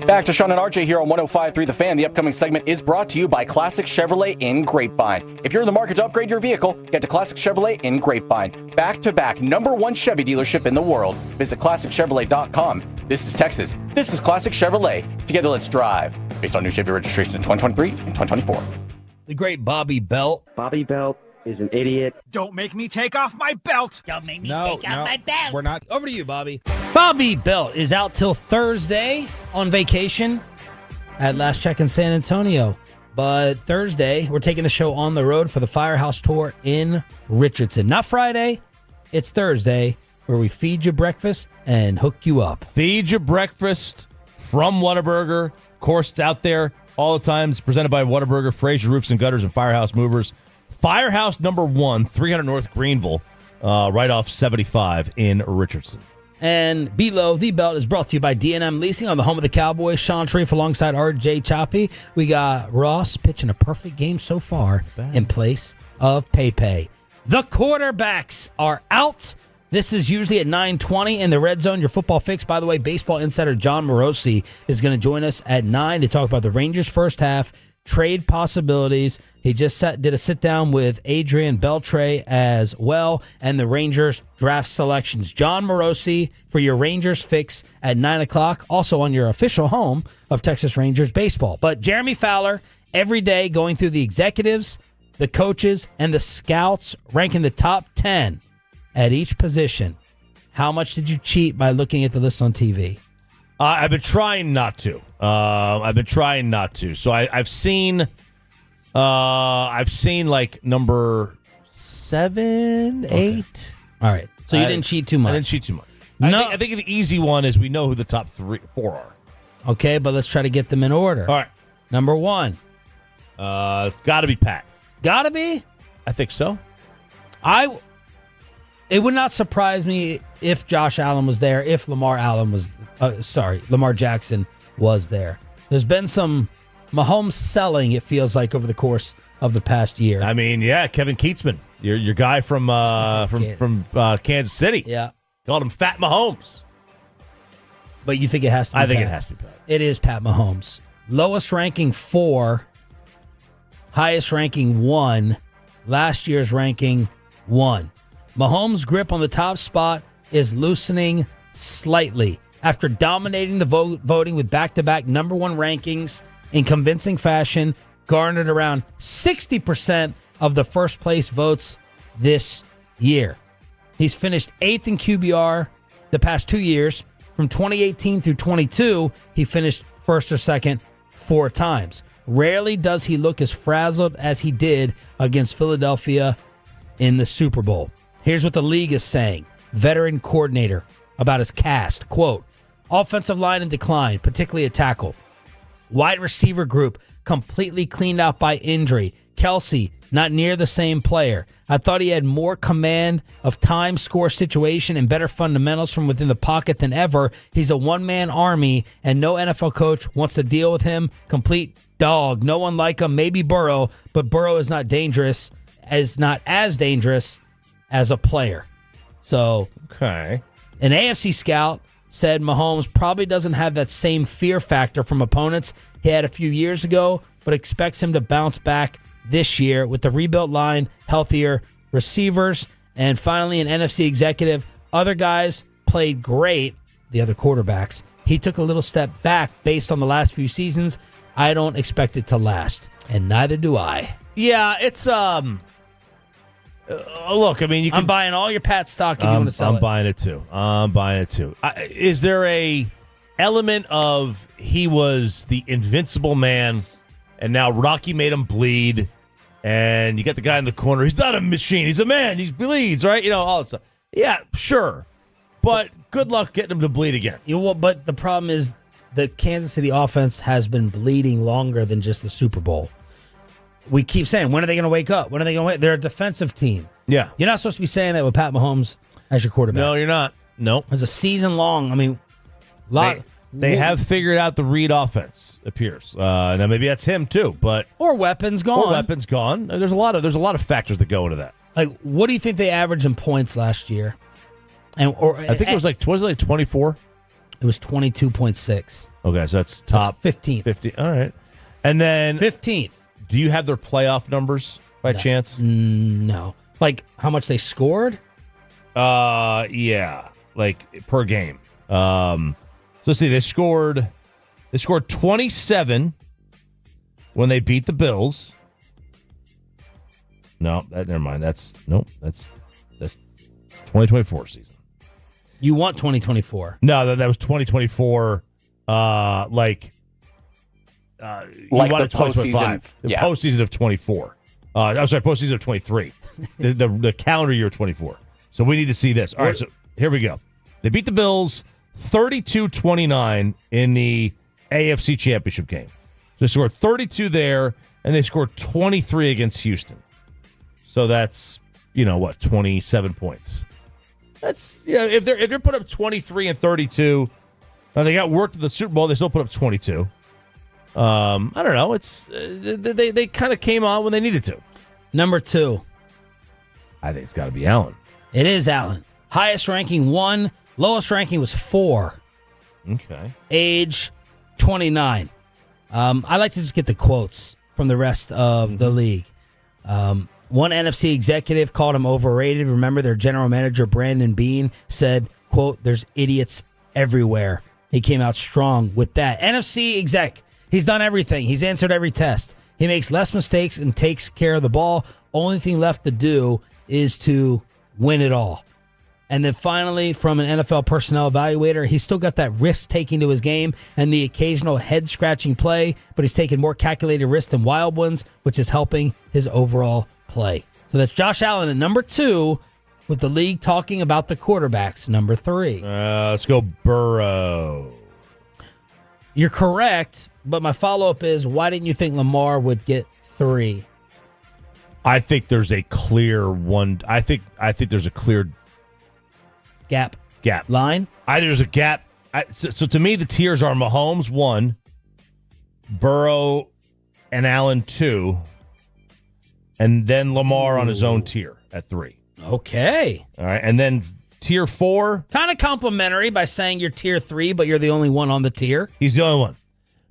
Back to Sean and RJ here on 105.3 The Fan. The upcoming segment is brought to you by Classic Chevrolet in Grapevine. If you're in the market to upgrade your vehicle, get to Classic Chevrolet in Grapevine. Back-to-back #1 Chevy dealership in the world. Visit ClassicChevrolet.com. This is Texas. This is Classic Chevrolet. Together, let's drive. Based on new Chevy registrations in 2023 and 2024. The great Bobby Belt. Bobby Belt is an idiot. Don't make me take off my belt. Don't make me No, take out my belt. we're not. Over to you, Bobby. Bobby Belt is out till Thursday on vacation at last check in San Antonio. But Thursday, we're taking the show on the road for the Firehouse Tour in Richardson. Not Friday, it's Thursday, where we feed you breakfast and hook you up. Feed your breakfast from Whataburger. Of course, it's out there all the time. It's presented by Whataburger, Fraser Roofs and Gutters, and Firehouse Movers. Firehouse #1, 300 North Greenville, right off 75 in Richardson. And Below the Belt is brought to you by D&M Leasing on the home of the Cowboys. Sean Sharif alongside RJ Choppy. We got Ross pitching a perfect game so far in place of Pepe. The quarterbacks are out. This is usually at 9:20 in the Red Zone. Your football fix. By the way, baseball insider John Morosi is going to join us at 9 to talk about the Rangers' first half, trade possibilities. He just did a sit-down with Adrian Beltre as well, and the Rangers draft selections. John Morosi for your Rangers fix at 9 o'clock, also on your official home of Texas Rangers baseball. But Jeremy Fowler, every day going through the executives, the coaches, and the scouts, ranking the top 10 at each position. How much did you cheat by looking at the list on TV? I've been trying not to. So I've seen like number 7, 8. All right. So you didn't cheat too much. I didn't cheat too much. No. I think the easy one is we know who the top 4 are. Okay, but let's try to get them in order. All right. Number 1. It's got to be Pat. Gotta be? I think so. It would not surprise me if Josh Allen was there, if Lamar Jackson was there. There's been some Mahomes selling, it feels like, over the course of the past year. I mean, yeah, Kevin Keatsman, your guy from Kansas City. Yeah. Called him Fat Mahomes. But you think it has to be I think Pat. it has to be Pat. It is Pat Mahomes. Lowest ranking 4, highest ranking 1, last year's ranking 1. Mahomes' grip on the top spot is loosening slightly after dominating the voting with back-to-back number 1 rankings in convincing fashion, garnered around 60% of the first-place votes this year. He's finished 8th in QBR the past 2 years. From 2018 through 22, he finished first or second 4 times. Rarely does he look as frazzled as he did against Philadelphia in the Super Bowl. Here's what the league is saying. Veteran coordinator about his cast. Quote, offensive line in decline, particularly a tackle. Wide receiver group completely cleaned out by injury. Kelsey, not near the same player. I thought he had more command of time, score, situation, and better fundamentals from within the pocket than ever. He's a one-man army, and no NFL coach wants to deal with him. Complete dog. No one like him. Maybe Burrow, but Burrow is not dangerous, not as dangerous as a player. So, okay. An AFC scout said Mahomes probably doesn't have that same fear factor from opponents he had a few years ago, but expects him to bounce back this year with the rebuilt line, healthier receivers, and finally an NFC executive. Other guys played great, the other quarterbacks. He took a little step back based on the last few seasons. I don't expect it to last, and neither do I. Yeah, it's look, I mean, I'm buying all your Pat stock if you want to sell it. I'm buying it too. Is there a element of he was the invincible man, and now Rocky made him bleed, and you got the guy in the corner. He's not a machine. He's a man. He bleeds, right? You know, all that stuff. Yeah, sure. But good luck getting him to bleed again. But the problem is the Kansas City offense has been bleeding longer than just the Super Bowl. We keep saying, when are they going to wake up? When are they going to wake? They're a defensive team. Yeah. You're not supposed to be saying that with Pat Mahomes as your quarterback. No, you're not. No. It's a season long. I mean, They have figured out the read offense, appears. Now maybe that's him too, but or weapons gone. There's a lot of factors that go into that. Like, what do you think they averaged in points last year? I think it was like 24. It was 22.6. Okay, so that's top 15th. 50. All right, and then 15th. Do you have their playoff numbers by chance? No. Like how much they scored? Yeah, like per game. So let's see. They scored 27 when they beat the Bills. No, never mind. That's 2024 season. You want 2024? No, that was 2024. Like the postseason. The postseason of 24. I'm sorry, postseason of 23. the calendar year of 24. So we need to see this. All right, so here we go. They beat the Bills 32-29 in the AFC Championship game. So they scored 32 there, and they scored 23 against Houston. So that's, 27 points. That's, if they're put up 23 and 32, they got worked at the Super Bowl, they still put up 22. I don't know. It's they kind of came on when they needed to. Number 2. I think it's got to be Allen. It is Allen. Highest ranking 1. Lowest ranking was 4. Okay. Age 29. I like to just get the quotes from the rest of the league. One NFC executive called him overrated. Remember, their general manager, Brandon Beane, said, quote, "There's idiots everywhere." He came out strong with that. NFC exec. He's done everything. He's answered every test. He makes less mistakes and takes care of the ball. Only thing left to do is to win it all. And then finally, from an NFL personnel evaluator, he's still got that risk-taking to his game and the occasional head-scratching play, but he's taking more calculated risks than wild ones, which is helping his overall play. So that's Josh Allen at number 2, with the league talking about the quarterbacks. Number 3. Let's go Burrow. You're correct, but my follow-up is, why didn't you think Lamar would get 3? I think there's a clear one. I think there's a clear gap line. Either there's a gap. So to me, the tiers are Mahomes 1, Burrow and Allen 2, and then Lamar on his own tier at 3. Okay. All right, and then tier 4. Kind of complimentary by saying you're tier 3, but you're the only one on the tier. He's the only one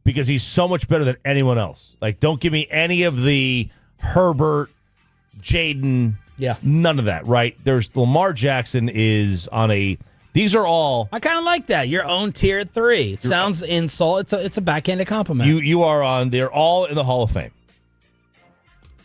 because he's so much better than anyone else. Like, don't give me any of the Herbert, Jaden. Yeah. None of that, right? There's Lamar Jackson is on a. These are all. I kind of like that. Your own tier 3. It sounds insult. It's a backhanded compliment. You are on. They're all in the Hall of Fame,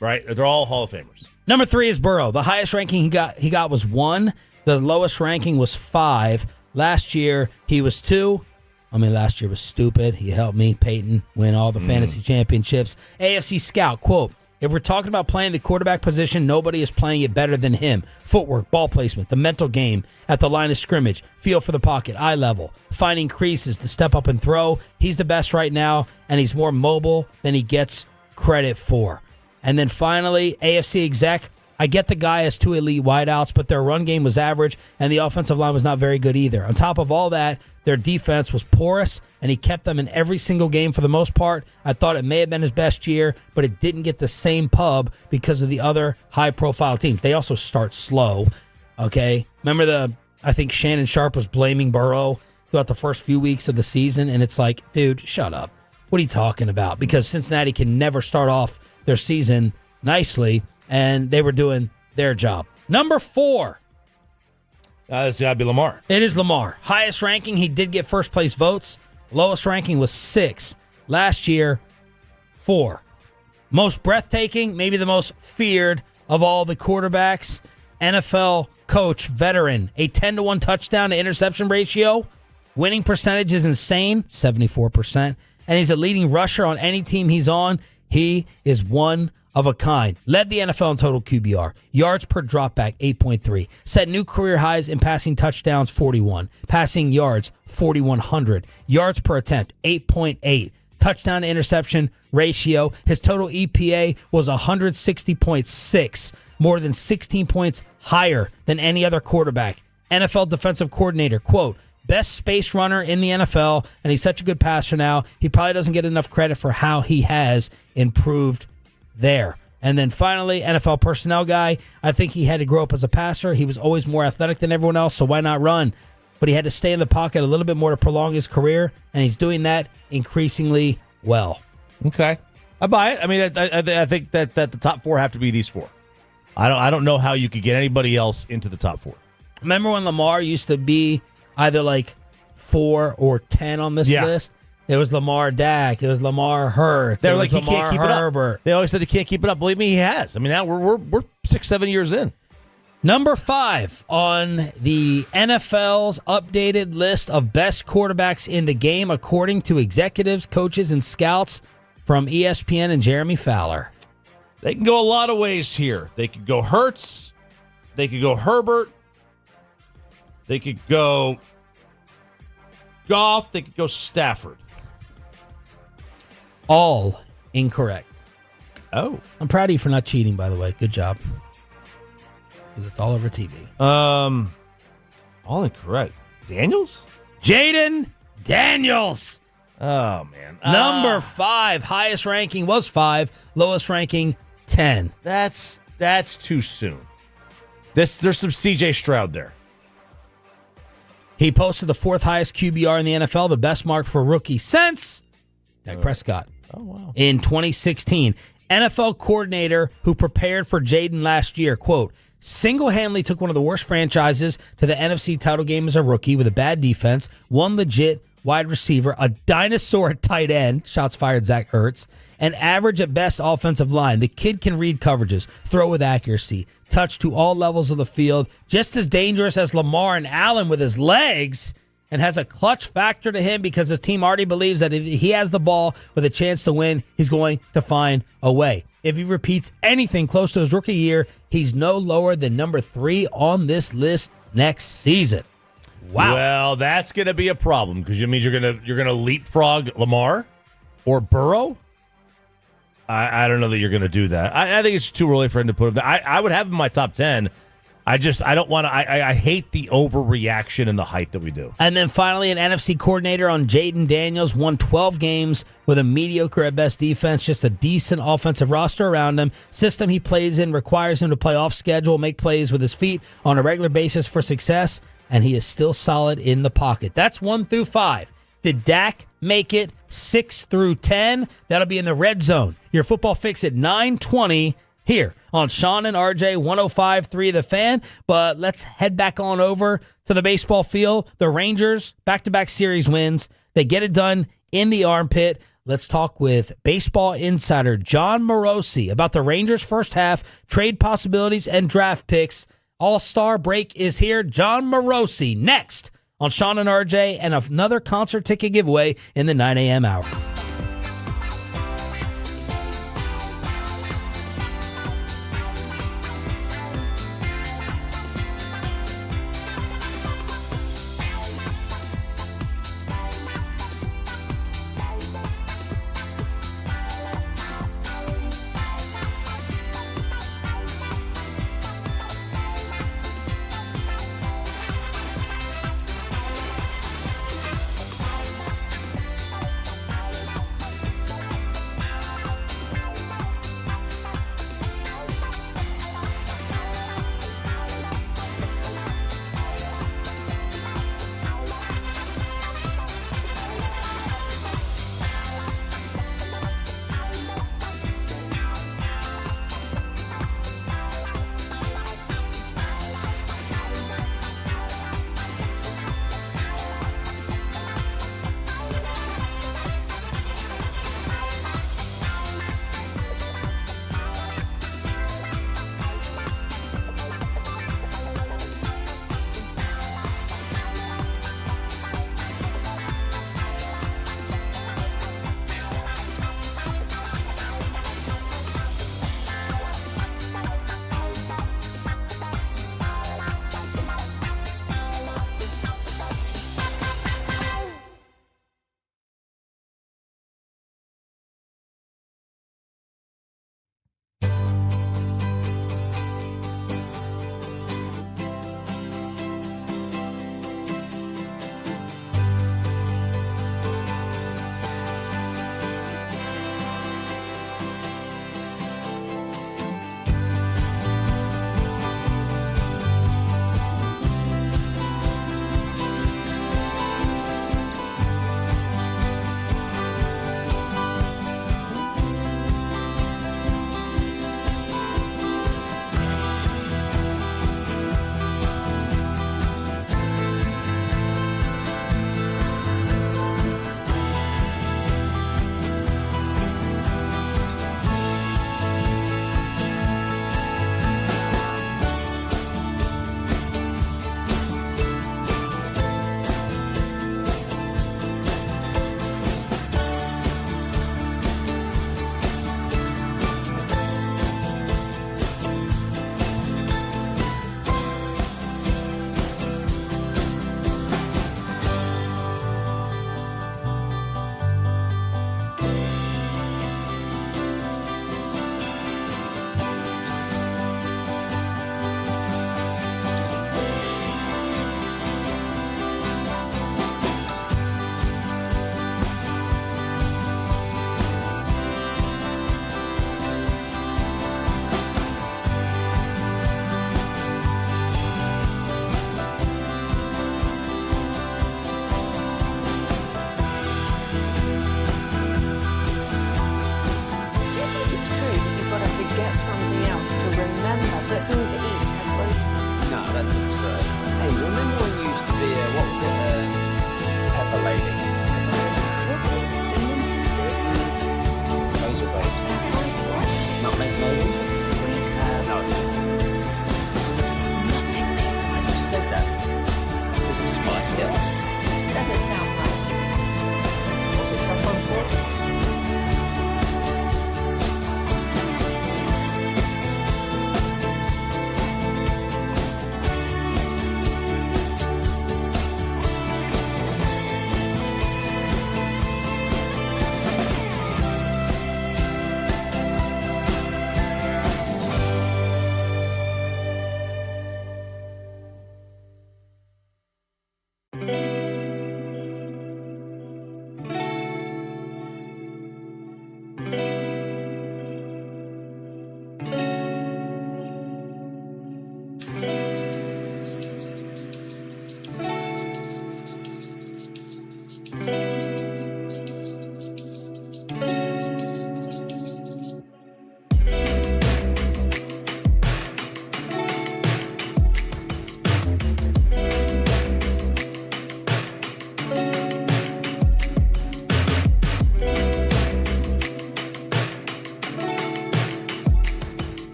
right? They're all Hall of Famers. Number 3 is Burrow. The highest ranking he got was 1. The lowest ranking was 5. Last year he was 2. I mean, last year was stupid. He helped me, Peyton, win all the fantasy championships. AFC Scout, quote, "If we're talking about playing the quarterback position, nobody is playing it better than him. Footwork, ball placement, the mental game at the line of scrimmage, feel for the pocket, eye level, finding creases to step up and throw. He's the best right now, and he's more mobile than he gets credit for." And then finally, AFC exec, I get the guy has 2 elite wideouts, but their run game was average, and the offensive line was not very good either. On top of all that, their defense was porous, and he kept them in every single game for the most part. I thought it may have been his best year, but it didn't get the same pub because of the other high-profile teams. They also start slow, okay? Remember I think Shannon Sharp was blaming Burrow throughout the first few weeks of the season, and it's like, dude, shut up. What are you talking about? Because Cincinnati can never start off their season nicely, and they were doing their job. Number 4. It's got to be Lamar. It is Lamar. Highest ranking, he did get first place votes. Lowest ranking was 6. Last year, 4. Most breathtaking, maybe the most feared of all the quarterbacks. NFL coach, veteran, a 10-to-1 touchdown to interception ratio. Winning percentage is insane, 74%. And he's a leading rusher on any team he's on. He is one of a kind. Led the NFL in total QBR. Yards per dropback, 8.3. Set new career highs in passing touchdowns, 41. Passing yards, 4,100. Yards per attempt, 8.8. Touchdown to interception ratio. His total EPA was 160.6, more than 16 points higher than any other quarterback. NFL defensive coordinator, quote, best space runner in the NFL, and he's such a good passer now. He probably doesn't get enough credit for how he has improved there. And then finally, NFL personnel guy, I think he had to grow up as a passer. He was always more athletic than everyone else, so why not run? But he had to stay in the pocket a little bit more to prolong his career, and he's doing that increasingly well. Okay. I buy it. I mean, I think that the top 4 have to be these 4. I don't know how you could get anybody else into the top 4. Remember when Lamar used to be either like 4 or 10 on this list? It was Lamar Dak. It was Lamar Hurts. They're it like, was he can't Lamar keep Herbert. it up. They always said he can't keep it up. Believe me, he has. I mean, now we're 6-7 years in. Number 5 on the NFL's updated list of best quarterbacks in the game, according to executives, coaches, and scouts from ESPN and Jeremy Fowler. They can go a lot of ways here. They could go Hurts. They could go Herbert. They could go Goff. They could go Stafford. All incorrect. Oh. I'm proud of you for not cheating, by the way. Good job. Because it's all over TV. All incorrect. Daniels? Jaden Daniels. Oh, man. Number 5. Highest ranking was 5. Lowest ranking, 10. That's too soon. There's some CJ Stroud there. He posted the 4th highest QBR in the NFL, the best mark for a rookie since Dak Prescott. Oh, wow. In 2016. NFL coordinator who prepared for Jaden last year, quote, single-handedly took one of the worst franchises to the NFC title game as a rookie with a bad defense, one legit wide receiver, a dinosaur at tight end, shots fired Zach Ertz, an average at best offensive line. The kid can read coverages, throw with accuracy, touch to all levels of the field, just as dangerous as Lamar and Allen with his legs, and has a clutch factor to him because his team already believes that if he has the ball with a chance to win, he's going to find a way. If he repeats anything close to his rookie year, he's no lower than number 3 on this list next season. Wow. Well, that's going to be a problem because it means you're gonna leapfrog Lamar or Burrow. I don't know that you're going to do that. I think it's too early for him to put him there. I would have him in my top 10. I don't want to. I hate the overreaction and the hype that we do. And then finally, an NFC coordinator on Jaden Daniels won 12 games with a mediocre at best defense, just a decent offensive roster around him. System he plays in requires him to play off schedule, make plays with his feet on a regular basis for success, and he is still solid in the pocket. That's 1 through 5. Did Dak make it 6 through 10? That'll be in the red zone. Your football fix at 9:20 here on Sean and RJ 105.3 The Fan. But let's head back on over to the baseball field. The Rangers, back-to-back series wins. They get it done in the armpit. Let's talk with baseball insider John Morosi about the Rangers' first half, trade possibilities, and draft picks. All-Star break is here. John Morosi next on Sean and RJ, and another concert ticket giveaway in the 9 a.m. hour.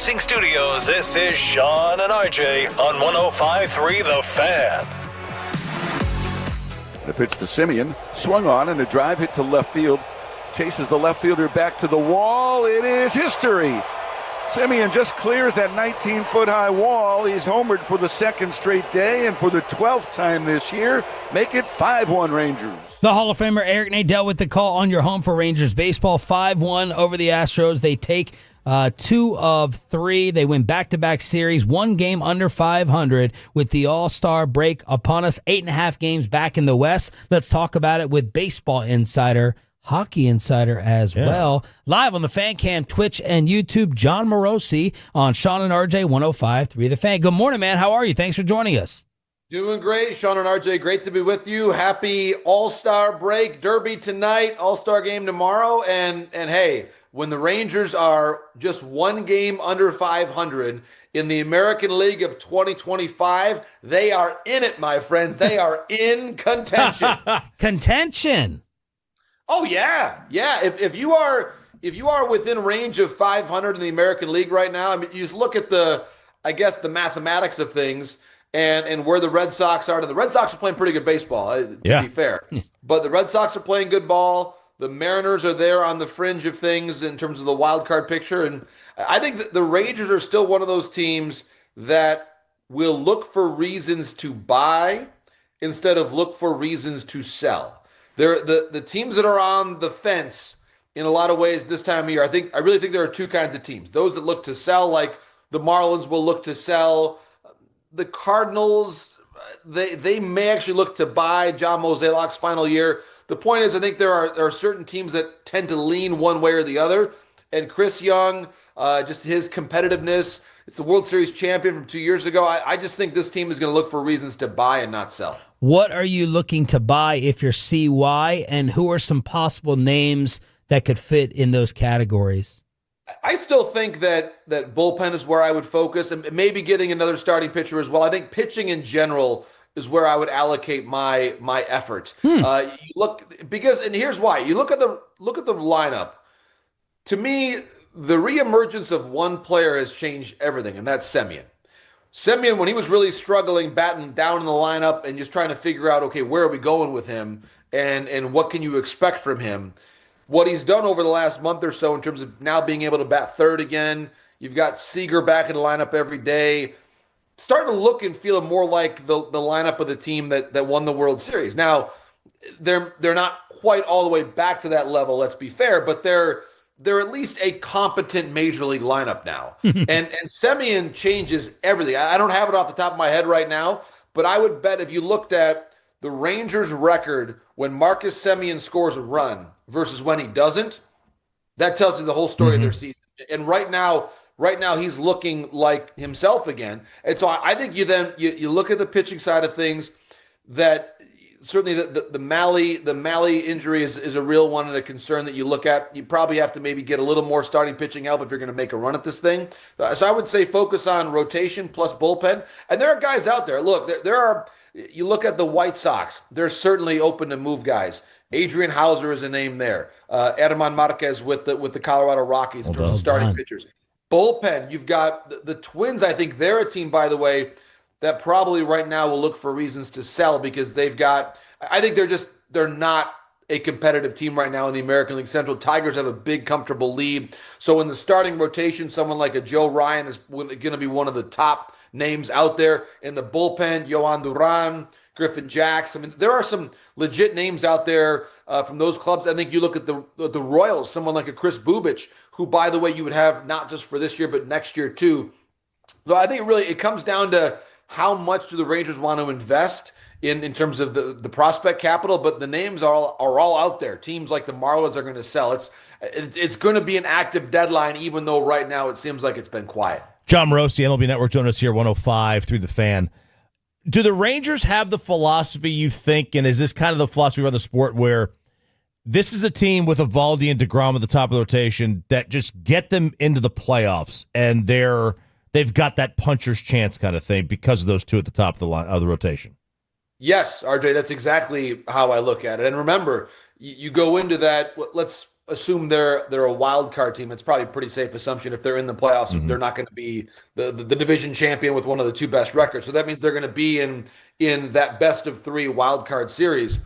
Racing Studios, this is Sean and RJ on 105.3 The Fan. The pitch to Semien, swung on, and a drive hit to left field. Chases the left fielder back to the wall. It is history. Semien just clears that 19-foot-high wall. He's homered for the second straight day and for the 12th time this year. Make it 5-1 Rangers. The Hall of Famer Eric Nadel with the call on your home for Rangers baseball. 5-1 over the Astros. They take 2 of 3. They win back-to-back series, 1 game under 500 with the All-Star break upon us. 8.5 games back in the West. Let's talk about it with Baseball Insider, Hockey Insider as well. Live on the Fan Cam, Twitch, and YouTube, John Morosi on Sean and RJ 105.3 The Fan. Good morning, man. How are you? Thanks for joining us. Doing great, Sean and RJ. Great to be with you. Happy All-Star break. Derby tonight, All-Star game tomorrow. And hey, when the Rangers are just 1 game under 500 in the American League of 2025, they are in it, my friends. They are in contention. Contention. Oh yeah. If you are within range of 500 in the American League right now, I mean, you just look at the mathematics of things and where the Red Sox are. The Red Sox are playing pretty good baseball, to be fair. But the Red Sox are playing good ball. The Mariners are there on the fringe of things in terms of the wild card picture. And I think that the Rangers are still one of those teams that will look for reasons to buy instead of look for reasons to sell. They're the teams that are on the fence in a lot of ways this time of year. I really think there are 2 kinds of teams. Those that look to sell, like the Marlins will look to sell. The Cardinals, they may actually look to buy John Mozeliak's final year. The point is, I think there are certain teams that tend to lean one way or the other. And Chris Young, just his competitiveness, it's the World Series champion from 2 years ago. I just think this team is going to look for reasons to buy and not sell. What are you looking to buy if you're CY, and who are some possible names that could fit in those categories? I still think that bullpen is where I would focus, and maybe getting another starting pitcher as well. I think pitching in general is where I would allocate my effort. You look, and here's why. You look at the lineup. To me, the reemergence of one player has changed everything, and that's Semien. Semien, when he was really struggling, batting down in the lineup and just trying to figure out, okay, where are we going with him and what can you expect from him? What he's done over the last month or so in terms of now being able to bat third again, you've got Seager back in the lineup every day, starting to look and feel more like the lineup of the team that won the World Series. Now, they're not quite all the way back to that level, let's be fair, but they're at least a competent major league lineup now. and Semien changes everything. I don't have it off the top of my head right now, but I would bet if you looked at the Rangers' record when Marcus Semien scores a run versus when he doesn't, that tells you the whole story of their season. And right now he's looking like himself again. And so I think you look at the pitching side of things, that certainly the Malley injury is a real one and a concern that you look at. You probably have to maybe get a little more starting pitching help if you're going to make a run at this thing. So I would say focus on rotation plus bullpen. And there are guys out there. Look, you look at the White Sox. They're certainly open to move guys. Adrian Hauser is a name there. Edman Marquez with the Colorado Rockies in terms of starting pitchers. Bullpen, you've got the Twins. I think they're a team, by the way, that probably right now will look for reasons to sell because I think they're not a competitive team right now in the American League Central. Tigers have a big, comfortable lead. So in the starting rotation, someone like a Joe Ryan is going to be one of the top names out there. In the bullpen, Yohan Duran, Griffin Jacks. I mean, there are some legit names out there from those clubs. I think you look at the Royals, someone like a Chris Bubich, who, by the way, you would have not just for this year, but next year too. So I think it comes down to how much do the Rangers want to invest in terms of the prospect capital, but the names are all out there. Teams like the Marlins are going to sell. It's going to be an active deadline, even though right now it seems like it's been quiet. John Morosi, MLB Network, joining us here, 105.3 The Fan. Do the Rangers have the philosophy, you think, and is this kind of the philosophy around the sport where this is a team with Eovaldi and DeGrom at the top of the rotation that just get them into the playoffs, and they've got that puncher's chance kind of thing because of those two at the top of the rotation? Yes, RJ, that's exactly how I look at it. And remember, you go into that, let's assume they're a wild card team. It's probably a pretty safe assumption if they're in the playoffs. They're not going to be the division champion with one of the two best records. So that means they're going to be in that best of 3 wild card series.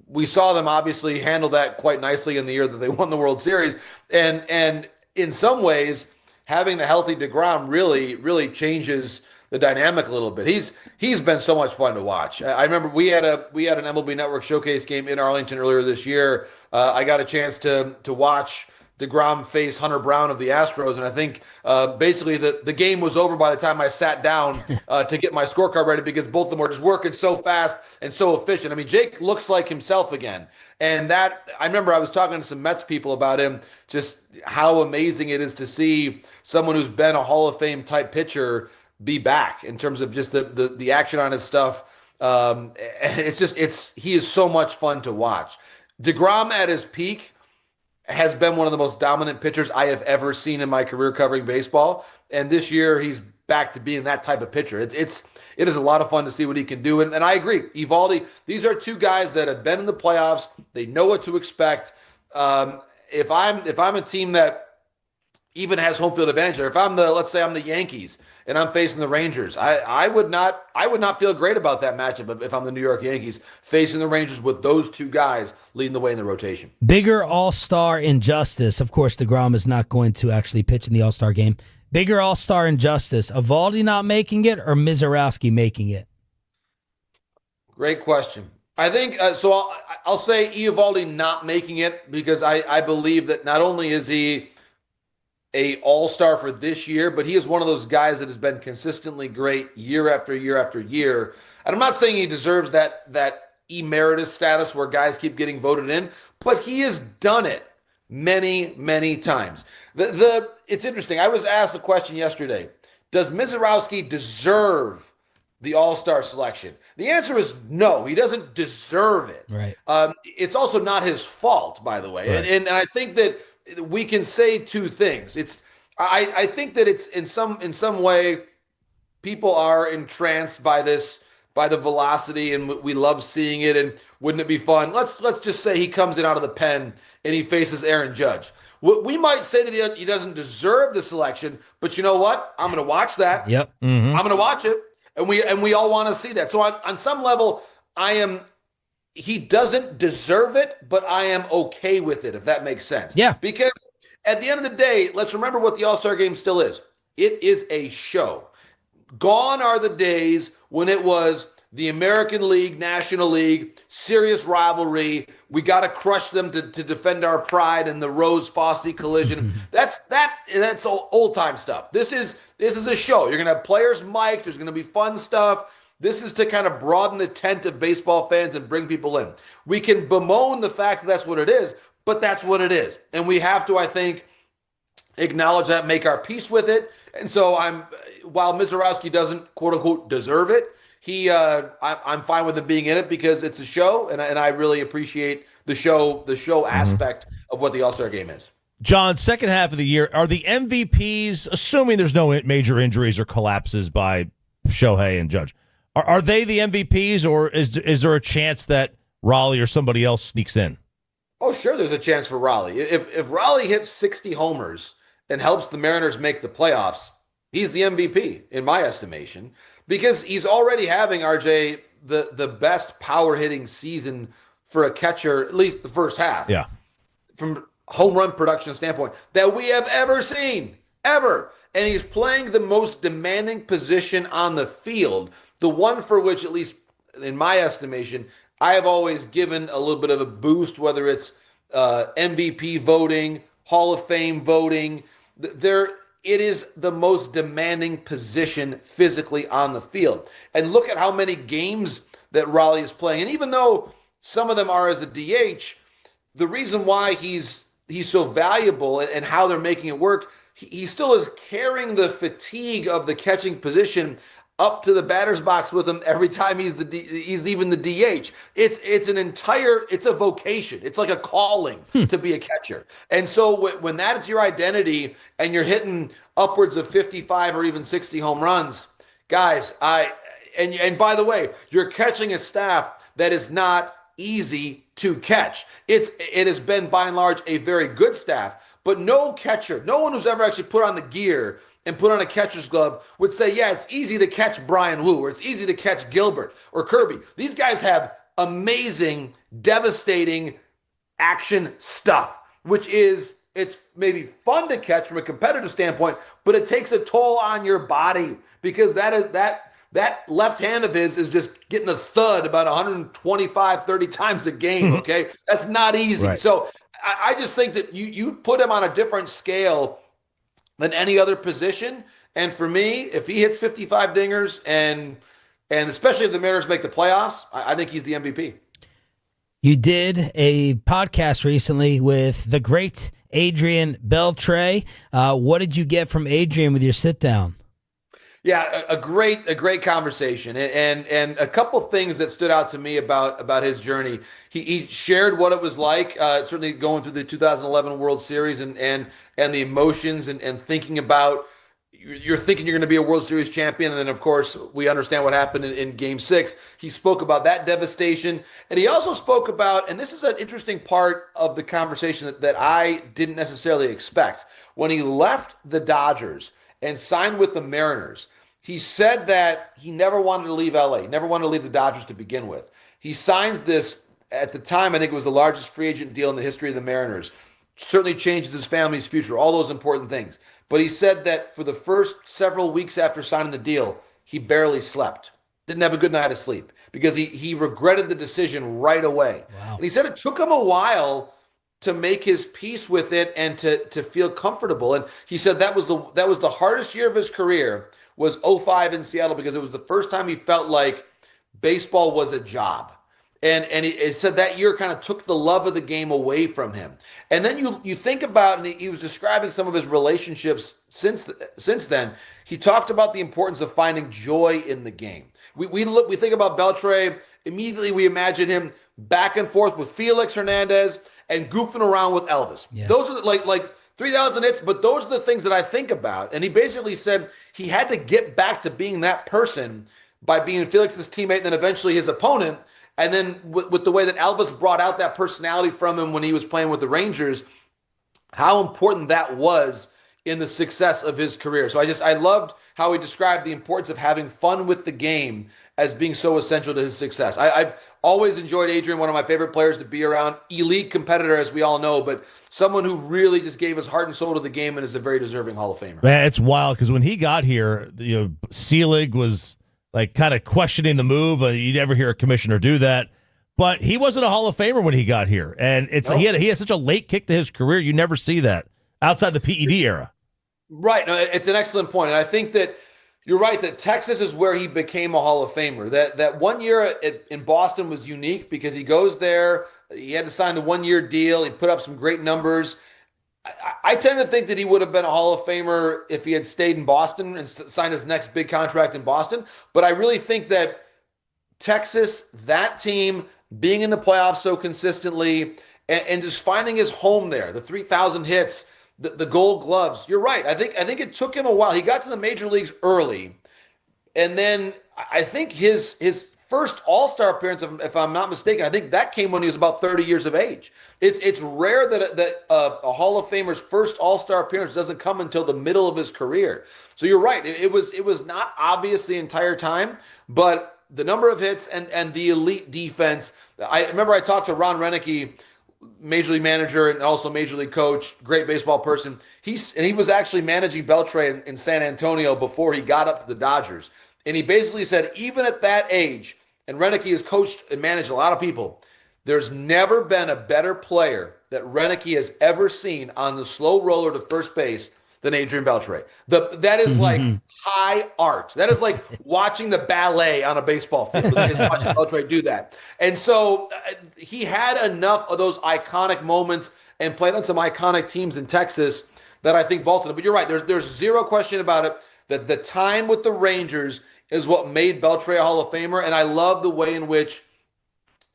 We saw them obviously handle that quite nicely in the year that they won the World Series. And in some ways, having the healthy DeGrom really changes the dynamic a little bit. He's been so much fun to watch. I remember we had an MLB Network showcase game in Arlington earlier this year. I got a chance to watch DeGrom face Hunter Brown of the Astros, and I think basically the game was over by the time I sat down to get my scorecard ready because both of them were just working so fast and so efficient. I mean, Jake looks like himself again. And that, I remember I was talking to some Mets people about him, just how amazing it is to see someone who's been a Hall of Fame type pitcher be back in terms of just the action on his stuff. He is so much fun to watch. DeGrom at his peak has been one of the most dominant pitchers I have ever seen in my career covering baseball. And this year he's back to being that type of pitcher. It is a lot of fun to see what he can do. And I agree. Eovaldi, these are two guys that have been in the playoffs. They know what to expect. If I'm a team that even has home field advantage, or if let's say I'm the Yankees and I'm facing the Rangers, I would not feel great about that matchup if I'm the New York Yankees facing the Rangers with those two guys leading the way in the rotation. Bigger all-star injustice. Of course, DeGrom is not going to actually pitch in the all-star game. Bigger all-star injustice. Eovaldi not making it or Miscellaneous making it? Great question. I think so. I'll say Eovaldi not making it because I believe that not only is he a all-star for this year, but he is one of those guys that has been consistently great year after year after year. And I'm not saying he deserves that emeritus status where guys keep getting voted in, but he has done it many, many times. It's interesting. I was asked a question yesterday. Does Miscellaneous deserve the all-star selection? The answer is no. He doesn't deserve it. Right. It's also not his fault, by the way. Right. And I think that we can say two things. I think that it's in some way people are entranced by the velocity, and we love seeing it. And wouldn't it be fun? Let's just say he comes in out of the pen and he faces Aaron Judge. We might say that he doesn't deserve the selection, but you know what? I'm going to watch that. Yep. Mm-hmm. I'm going to watch it, and we all want to see that. So on some level, he doesn't deserve it, but I am okay with it, if that makes sense. Yeah. Because at the end of the day, let's remember what the All-Star Game still is. It is a show. Gone are the days when it was the American League, National League, serious rivalry. We got to crush them to defend our pride in the Rose-Fosse collision. That's old-time stuff. This is a show. You're going to have players mic'd. There's going to be fun stuff. This is to kind of broaden the tent of baseball fans and bring people in. We can bemoan the fact that that's what it is, but that's what it is. And we have to, I think, acknowledge that, make our peace with it. And so while Miscellaneous doesn't, quote unquote, deserve it, I'm fine with him being in it because it's a show, and I really appreciate the show aspect of what the All-Star Game is. John, second half of the year, are the MVPs, assuming there's no major injuries or collapses by Shohei and Judge, are they the MVPs, or is there a chance that Raleigh or somebody else sneaks in? Oh, sure, there's a chance for Raleigh. If Raleigh hits 60 homers and helps the Mariners make the playoffs, he's the MVP, in my estimation, because he's already having, RJ, the best power-hitting season for a catcher, at least the first half. Yeah. From home run production standpoint, that we have ever seen, ever. And he's playing the most demanding position on the field, the one for which, at least in my estimation, I have always given a little bit of a boost, whether it's MVP voting, Hall of Fame voting. It is the most demanding position physically on the field. And look at how many games that Raleigh is playing. And even though some of them are as the DH, the reason why he's so valuable and how they're making it work, he still is carrying the fatigue of the catching position up to the batter's box with him every time he's even the DH. It's a vocation. It's like a calling to be a catcher. And so when that is your identity and you're hitting upwards of 55 or even 60 home runs, guys, and by the way, you're catching a staff that is not easy to catch. It has been by and large a very good staff, but no catcher, no one who's ever actually put on the gear and put on a catcher's glove would say, yeah, it's easy to catch Brian Wu, or it's easy to catch Gilbert or Kirby. These guys have amazing, devastating action stuff, which is, it's maybe fun to catch from a competitive standpoint, but it takes a toll on your body, because that left hand of his is just getting a thud about 125, 30 times a game, okay? That's not easy. Right. So I just think that you put him on a different scale than any other position. And for me, if he hits 55 dingers, and especially if the Mariners make the playoffs, I think he's the MVP. You did a podcast recently with the great Adrian Beltre. What did you get from Adrian with your sit down? Yeah, a great conversation, and a couple things that stood out to me about his journey. He shared what it was like, certainly going through the 2011 World Series and the emotions and thinking about, you're thinking you're going to be a World Series champion, and then of course we understand what happened in Game 6. He spoke about that devastation, and he also spoke about, and this is an interesting part of the conversation that I didn't necessarily expect, when he left the Dodgers and signed with the Mariners. He said that he never wanted to leave LA, never wanted to leave the Dodgers to begin with. He signs this, at the time, I think it was the largest free agent deal in the history of the Mariners. Certainly changes his family's future, all those important things. But he said that for the first several weeks after signing the deal, he barely slept. Didn't have a good night of sleep because he regretted the decision right away. Wow. And he said it took him a while to make his peace with it and to feel comfortable. And he said that was the hardest year of his career, was 2005 in Seattle, because it was the first time he felt like baseball was a job. And he said that year kind of took the love of the game away from him. And then you think about, and he was describing some of his relationships since then. He talked about the importance of finding joy in the game. We think about Beltre, immediately we imagine him back and forth with Felix Hernandez and goofing around with Elvis. Yeah. Those are like 3,000 hits, but those are the things that I think about. And he basically said he had to get back to being that person by being Felix's teammate and then eventually his opponent. And then with the way that Elvis brought out that personality from him when he was playing with the Rangers, how important that was in the success of his career. So I loved how he described the importance of having fun with the game as being so essential to his success. I've always enjoyed Adrian, one of my favorite players to be around, elite competitor, as we all know, but someone who really just gave his heart and soul to the game and is a very deserving Hall of Famer. Man, it's wild because when he got here, Selig was like kind of questioning the move. You never hear a commissioner do that. But he wasn't a Hall of Famer when he got here. And he had such a late kick to his career. You never see that outside the PED era. Right. No, it's an excellent point. And I think that you're right that Texas is where he became a Hall of Famer. That 1 year in Boston was unique because he goes there. He had to sign the 1 year deal. He put up some great numbers. I tend to think that he would have been a Hall of Famer if he had stayed in Boston and signed his next big contract in Boston. But I really think that Texas, that team, being in the playoffs so consistently and just finding his home there, the 3,000 hits, the Gold Gloves. You're right. I think it took him a while. He got to the major leagues early, and then I think his first All-Star appearance, if I'm not mistaken, I think that came when he was about 30 years of age. It's rare that a Hall of Famer's first All-Star appearance doesn't come until the middle of his career. So you're right. It was not obvious the entire time, but the number of hits and the elite defense. I remember I talked to Ron Renicky, Major League manager and also Major League coach, great baseball person. He was actually managing Beltre in San Antonio before he got up to the Dodgers. And he basically said, even at that age, and Renicky has coached and managed a lot of people, there's never been a better player that Renicky has ever seen on the slow roller to first base than Adrian Beltre. That is like high art. That is like watching the ballet on a baseball field. Is watching Beltre do that. And so he had enough of those iconic moments and played on some iconic teams in Texas that I think vaulted him. But you're right. There's zero question about it that the time with the Rangers is what made Beltre a Hall of Famer. And I love the way in which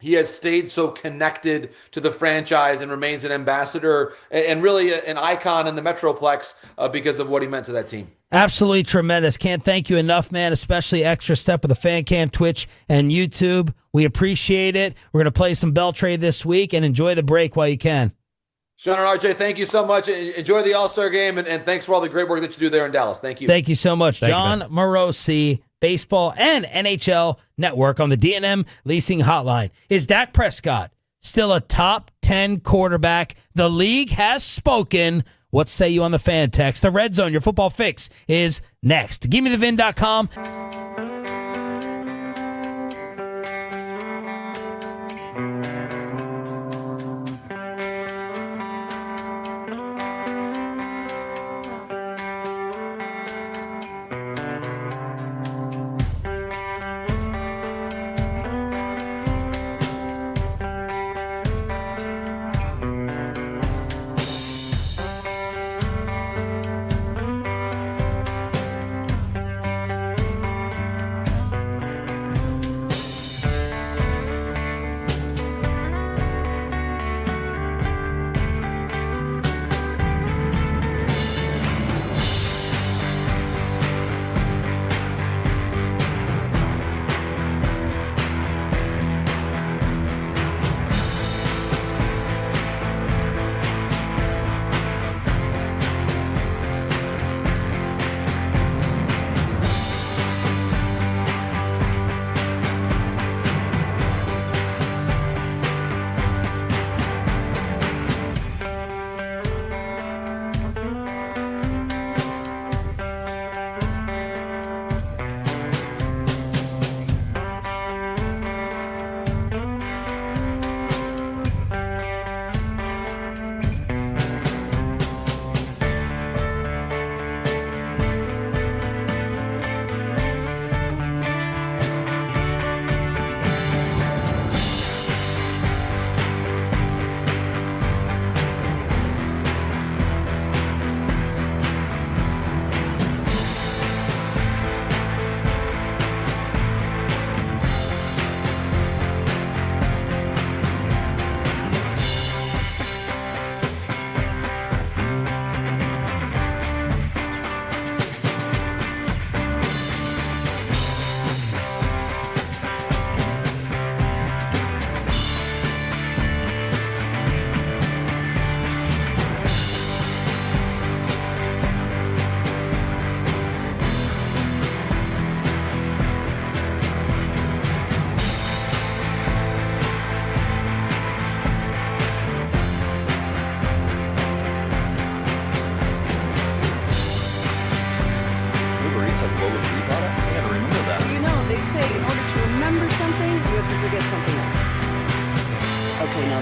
he has stayed so connected to the franchise and remains an ambassador and really an icon in the Metroplex because of what he meant to that team. Absolutely tremendous. Can't thank you enough, man, especially Extra Step with the Fan Cam, Twitch, and YouTube. We appreciate it. We're going to play some Bell Trade this week, and enjoy the break while you can. Sean and RJ, thank you so much. Enjoy the All-Star game, and thanks for all the great work that you do there in Dallas. Thank you. Thank you so much. Thank you, John Morosi, Baseball and NHL Network on the D&M Leasing Hotline. Is Dak Prescott still a top 10 quarterback? The league has spoken. What say you on the fan text? The Red Zone, your football fix, is next. GiveMeTheVin.com.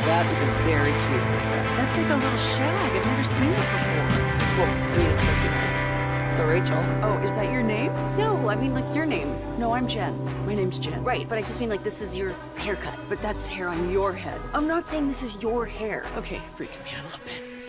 That is a very cute haircut. That's like a little shag. I've never seen that before. Well, I mean, of course you have. It's the Rachel. Oh, is that your name? No, I mean like your name. No, I'm Jen. My name's Jen. Right, but I just mean like this is your haircut. But that's hair on your head. I'm not saying this is your hair. Okay, freaking me out a little bit.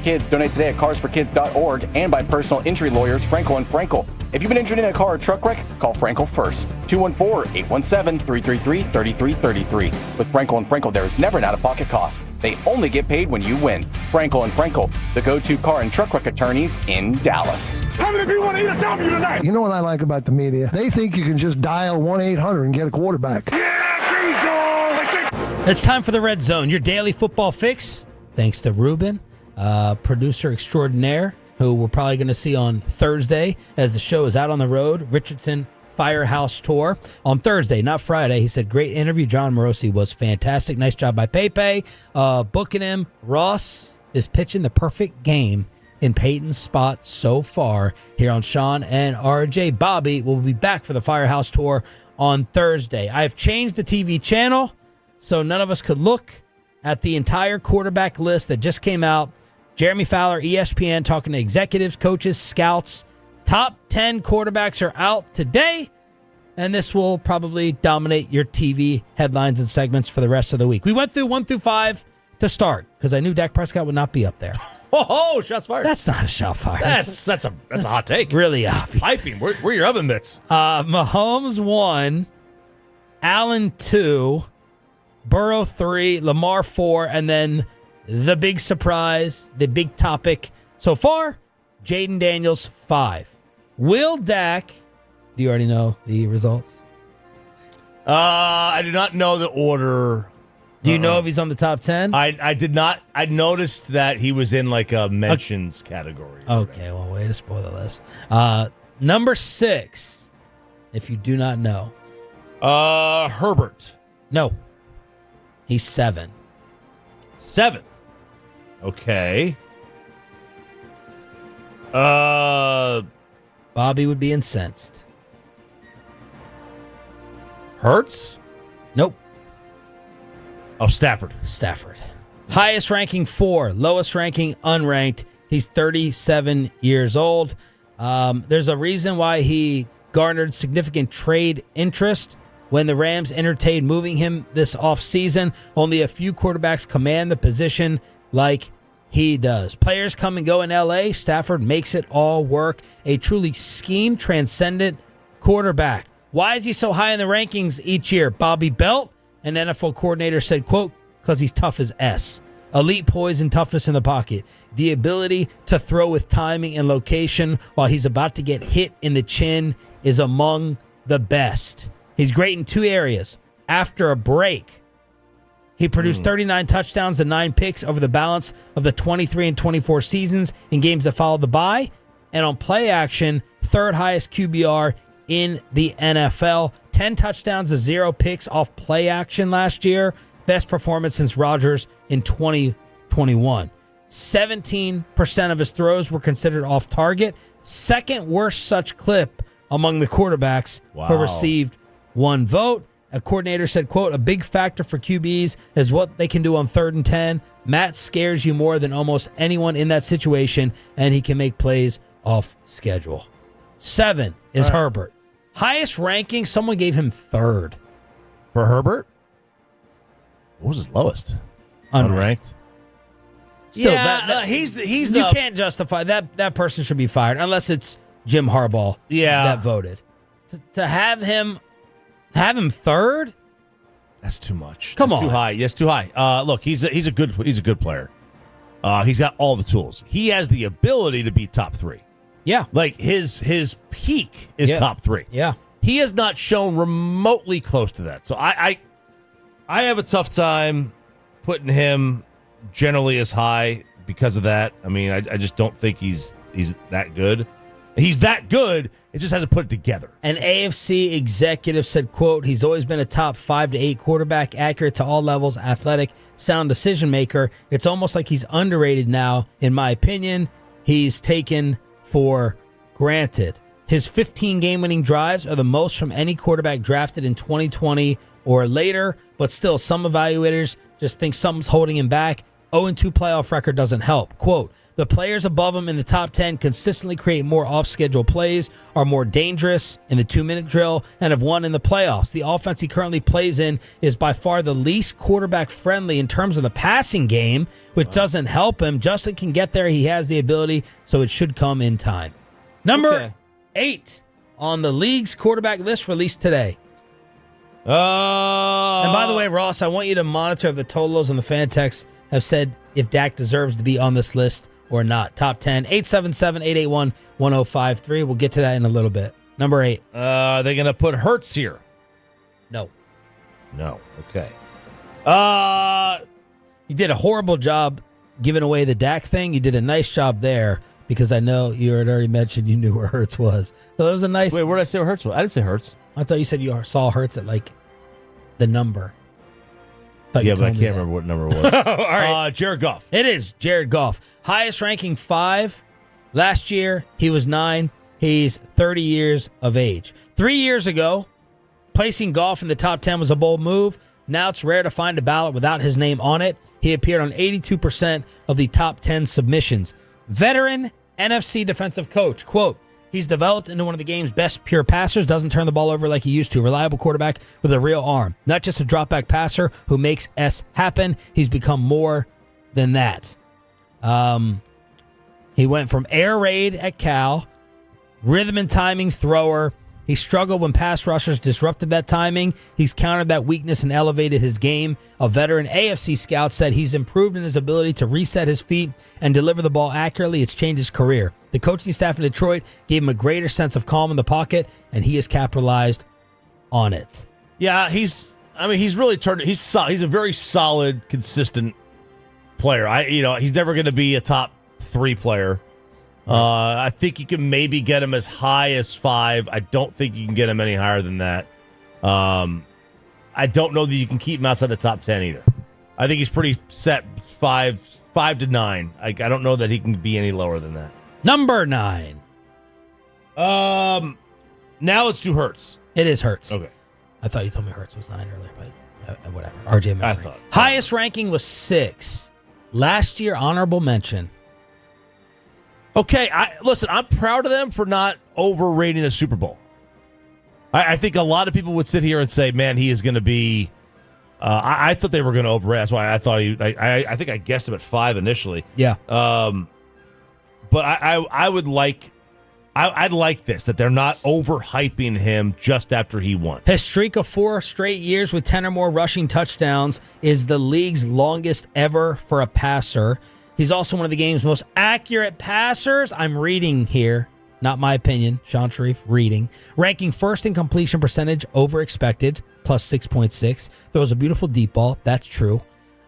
Kids, donate today at carsforkids.org and by personal injury lawyers Frankel and Frankel. If you've been injured in a car or truck wreck, call Frankel first. 214-817-333-3333. With Frankel and Frankel, there is never an out-of-pocket cost. They only get paid when you win. Frankel and Frankel, the go-to car and truck wreck attorneys in Dallas. How many people want to eat a W tonight? You know what I like about the media? They think you can just dial 1-800 and get a quarterback. It's time for the Red Zone, your daily football fix. Thanks to Ruben, producer extraordinaire, who we're probably going to see on Thursday as the show is out on the road. Richardson Firehouse Tour on Thursday, not Friday. He said, great interview. John Morosi was fantastic. Nice job by Pepe. Booking him. Ross is pitching the perfect game in Peyton's spot so far here on Sean and RJ. Bobby will be back for the Firehouse Tour on Thursday. I have changed the TV channel so none of us could look at the entire quarterback list that just came out. Jeremy Fowler, ESPN, talking to executives, coaches, scouts. Top 10 quarterbacks are out today, and this will probably dominate your TV headlines and segments for the rest of the week. We went through 1 through 5 to start because I knew Dak Prescott would not be up there. Oh, shots fired. That's not a shot fired. That's a hot take. Really obvious. Piping. Where are your oven mitts? Mahomes 1, Allen 2, Burrow 3, Lamar 4, and then the big surprise, the big topic so far, Jaden Daniels 5. Will Dak, do you already know the results? I do not know the order. Do you know if he's on the top 10? I did not. I noticed that he was in like a mentions category. Okay, well, way to spoil the list. Number 6, if you do not know. Herbert. No. He's 7. 7. Okay. Bobby would be incensed. Hurts? Nope. Oh, Stafford. Highest ranking 4, lowest ranking unranked. He's 37 years old. There's a reason why he garnered significant trade interest when the Rams entertained moving him this offseason. Only a few quarterbacks command the position like he does. Players come and go in L.A. Stafford makes it all work. A truly scheme-transcendent quarterback. Why is he so high in the rankings each year? Bobby Belt, an NFL coordinator, said, quote, because he's tough as S. Elite poise and toughness in the pocket. The ability to throw with timing and location while he's about to get hit in the chin is among the best. He's great in 2 areas. After a break, he produced 39 touchdowns and 9 picks over the balance of the 23 and 24 seasons in games that followed the bye. And on play action, 3rd highest QBR in the NFL. 10 touchdowns to 0 picks off play action last year. Best performance since Rodgers in 2021. 17% of his throws were considered off target. 2nd worst such clip among the quarterbacks who received 1 vote. A coordinator said, quote, a big factor for QBs is what they can do on 3rd and 10. Matt scares you more than almost anyone in that situation, and he can make plays off schedule. 7 is Herbert. Highest ranking, someone gave him 3rd. For Herbert? What was his lowest? Unranked. Still, he's you can't justify that person should be fired unless it's Jim Harbaugh that voted. To have him 3rd? That's too much. Come That's on. Too high. Yes, too high. Look, he's a good player. He's got all the tools. He has the ability to be top 3. Yeah. Like his peak is top 3. Yeah. He has not shown remotely close to that. So I have a tough time putting him generally as high because of that. I mean, I just don't think he's that good. He's that good. It just hasn't put it together. An AFC executive said, quote, he's always been a top 5 to 8 quarterback, accurate to all levels, athletic, sound decision maker. It's almost like he's underrated now, in my opinion. He's taken for granted. His 15 game-winning drives are the most from any quarterback drafted in 2020 or later, but still, some evaluators just think something's holding him back. 0-2 playoff record doesn't help. Quote, the players above him in the top 10 consistently create more off-schedule plays, are more dangerous in the 2-minute drill, and have won in the playoffs. The offense he currently plays in is by far the least quarterback-friendly in terms of the passing game, which doesn't help him. Justin can get there. He has the ability, so it should come in time. Number 8 on the league's quarterback list released today. And by the way, Ross, I want you to monitor if the Tolos and the fan texts have said if Dak deserves to be on this list or not. Top 10, 877-881-1053. We'll get to that in a little bit. Number 8. Are they going to put Hurts here? No. No. Okay. You did a horrible job giving away the Dak thing. You did a nice job there because I know you had already mentioned you knew where Hurts was. So it was a nice... Wait, where did I say where Hurts was? I didn't say Hurts. I thought you said you saw Hurts at, like, the number. Yeah, but I can't remember what number it was. All right. Jared Goff. It is Jared Goff. Highest ranking 5. Last year, he was 9. He's 30 years of age. 3 years ago, placing Goff in the top 10 was a bold move. Now it's rare to find a ballot without his name on it. He appeared on 82% of the top 10 submissions. Veteran NFC defensive coach. Quote, he's developed into one of the game's best pure passers, doesn't turn the ball over like he used to. Reliable quarterback with a real arm. Not just a drop-back passer who makes S happen. He's become more than that. He went from air raid at Cal, rhythm and timing thrower. He struggled when pass rushers disrupted that timing. He's countered that weakness and elevated his game. A veteran AFC scout said he's improved in his ability to reset his feet and deliver the ball accurately. It's changed his career. The coaching staff in Detroit gave him a greater sense of calm in the pocket, and he has capitalized on it. Yeah, he's really turned. He's a very solid, consistent player. He's never going to be a top 3 player. I think you can maybe get him as high as 5. I don't think you can get him any higher than that. I don't know that you can keep him outside the top 10 either. I think he's pretty set 5 to 9. I don't know that he can be any lower than that. Number 9. Now let's do Hurts. It is Hurts. Okay. I thought you told me Hurts was 9 earlier, but whatever. RJ memory. I thought. Highest ranking was 6. Last year, honorable mention. Okay, listen, I'm proud of them for not overrating the Super Bowl. I think a lot of people would sit here and say, man, he is going to be... I thought they were going to overrate. That's why I thought I think I guessed him at 5 initially. Yeah. But I would like... I'd like this, that they're not overhyping him just after he won. His streak of 4 straight years with 10 or more rushing touchdowns is the league's longest ever for a passer. He's also one of the game's most accurate passers. I'm reading here, not my opinion. Sean Sharif reading. Ranking first in completion percentage over expected, plus 6.6. Throws a beautiful deep ball. That's true.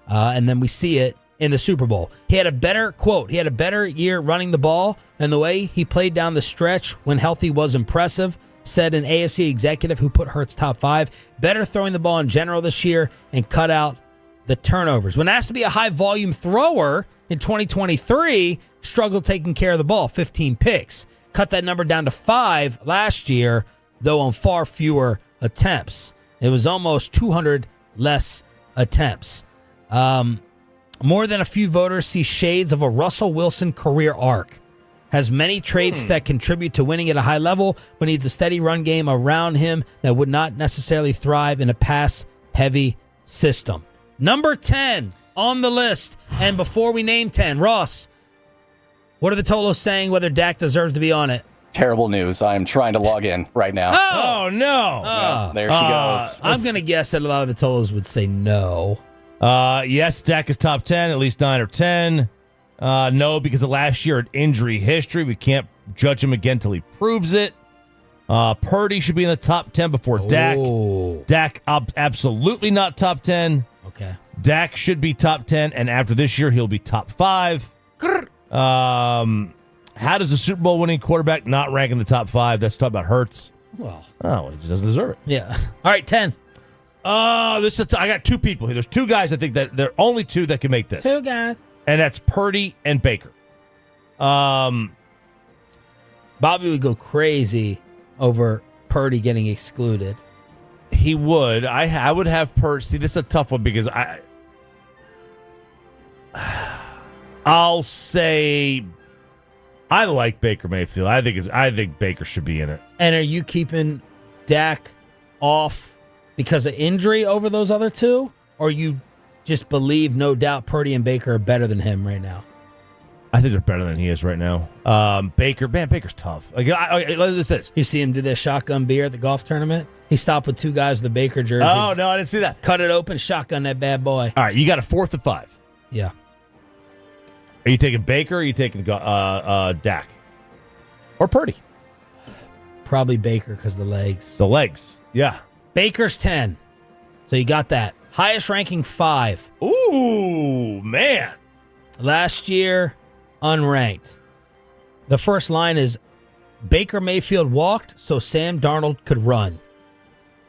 And then we see it in the Super Bowl. He had a better, quote, he had a better year running the ball, and the way he played down the stretch when healthy was impressive, said an AFC executive who put Hurts top 5. Better throwing the ball in general this year and cut out the turnovers. When asked to be a high-volume thrower in 2023, struggled taking care of the ball, 15 picks. Cut that number down to 5 last year, though on far fewer attempts. It was almost 200 less attempts. More than a few voters see shades of a Russell Wilson career arc. Has many traits that contribute to winning at a high level, but needs a steady run game around him that would not necessarily thrive in a pass-heavy system. Number 10 on the list. And before we name 10, Ross, what are the Tolos saying whether Dak deserves to be on it? Terrible news. I'm trying to log in right now. Oh no. Yeah, there she goes. I'm going to guess that a lot of the Tolos would say no. Yes, Dak is top 10, at least 9 or 10. No, because of last year at injury history. We can't judge him again until he proves it. Purdy should be in the top 10 before Dak. Dak, absolutely not top 10. Okay. Dak should be top 10, and after this year, he'll be top 5. How does a Super Bowl winning quarterback not rank in the top 5? That's talking about Hurts. Well, he just doesn't deserve it. Yeah. All right, 10. I got 2 people here. There's 2 guys I think that there are only 2 that can make this. 2 guys. And that's Purdy and Baker. Bobby would go crazy over Purdy getting excluded. He would. I would have Purdy. See, this is a tough one because I'll say I like Baker Mayfield. I think Baker should be in it. And are you keeping Dak off because of injury over those other 2? Or you just believe, no doubt, Purdy and Baker are better than him right now? I think they're better than he is right now. Baker's tough. This. You see him do that shotgun beer at the golf tournament? He stopped with 2 guys with the Baker jersey. Oh, no, I didn't see that. Cut it open, shotgun that bad boy. All right, you got a 4th and 5. Yeah. Are you taking Baker or are you taking Dak? Or Purdy? Probably Baker because the legs. The legs, yeah. Baker's 10. So you got that. Highest ranking 5. Ooh, man. Last year, unranked. The first line is Baker Mayfield walked so Sam Darnold could run.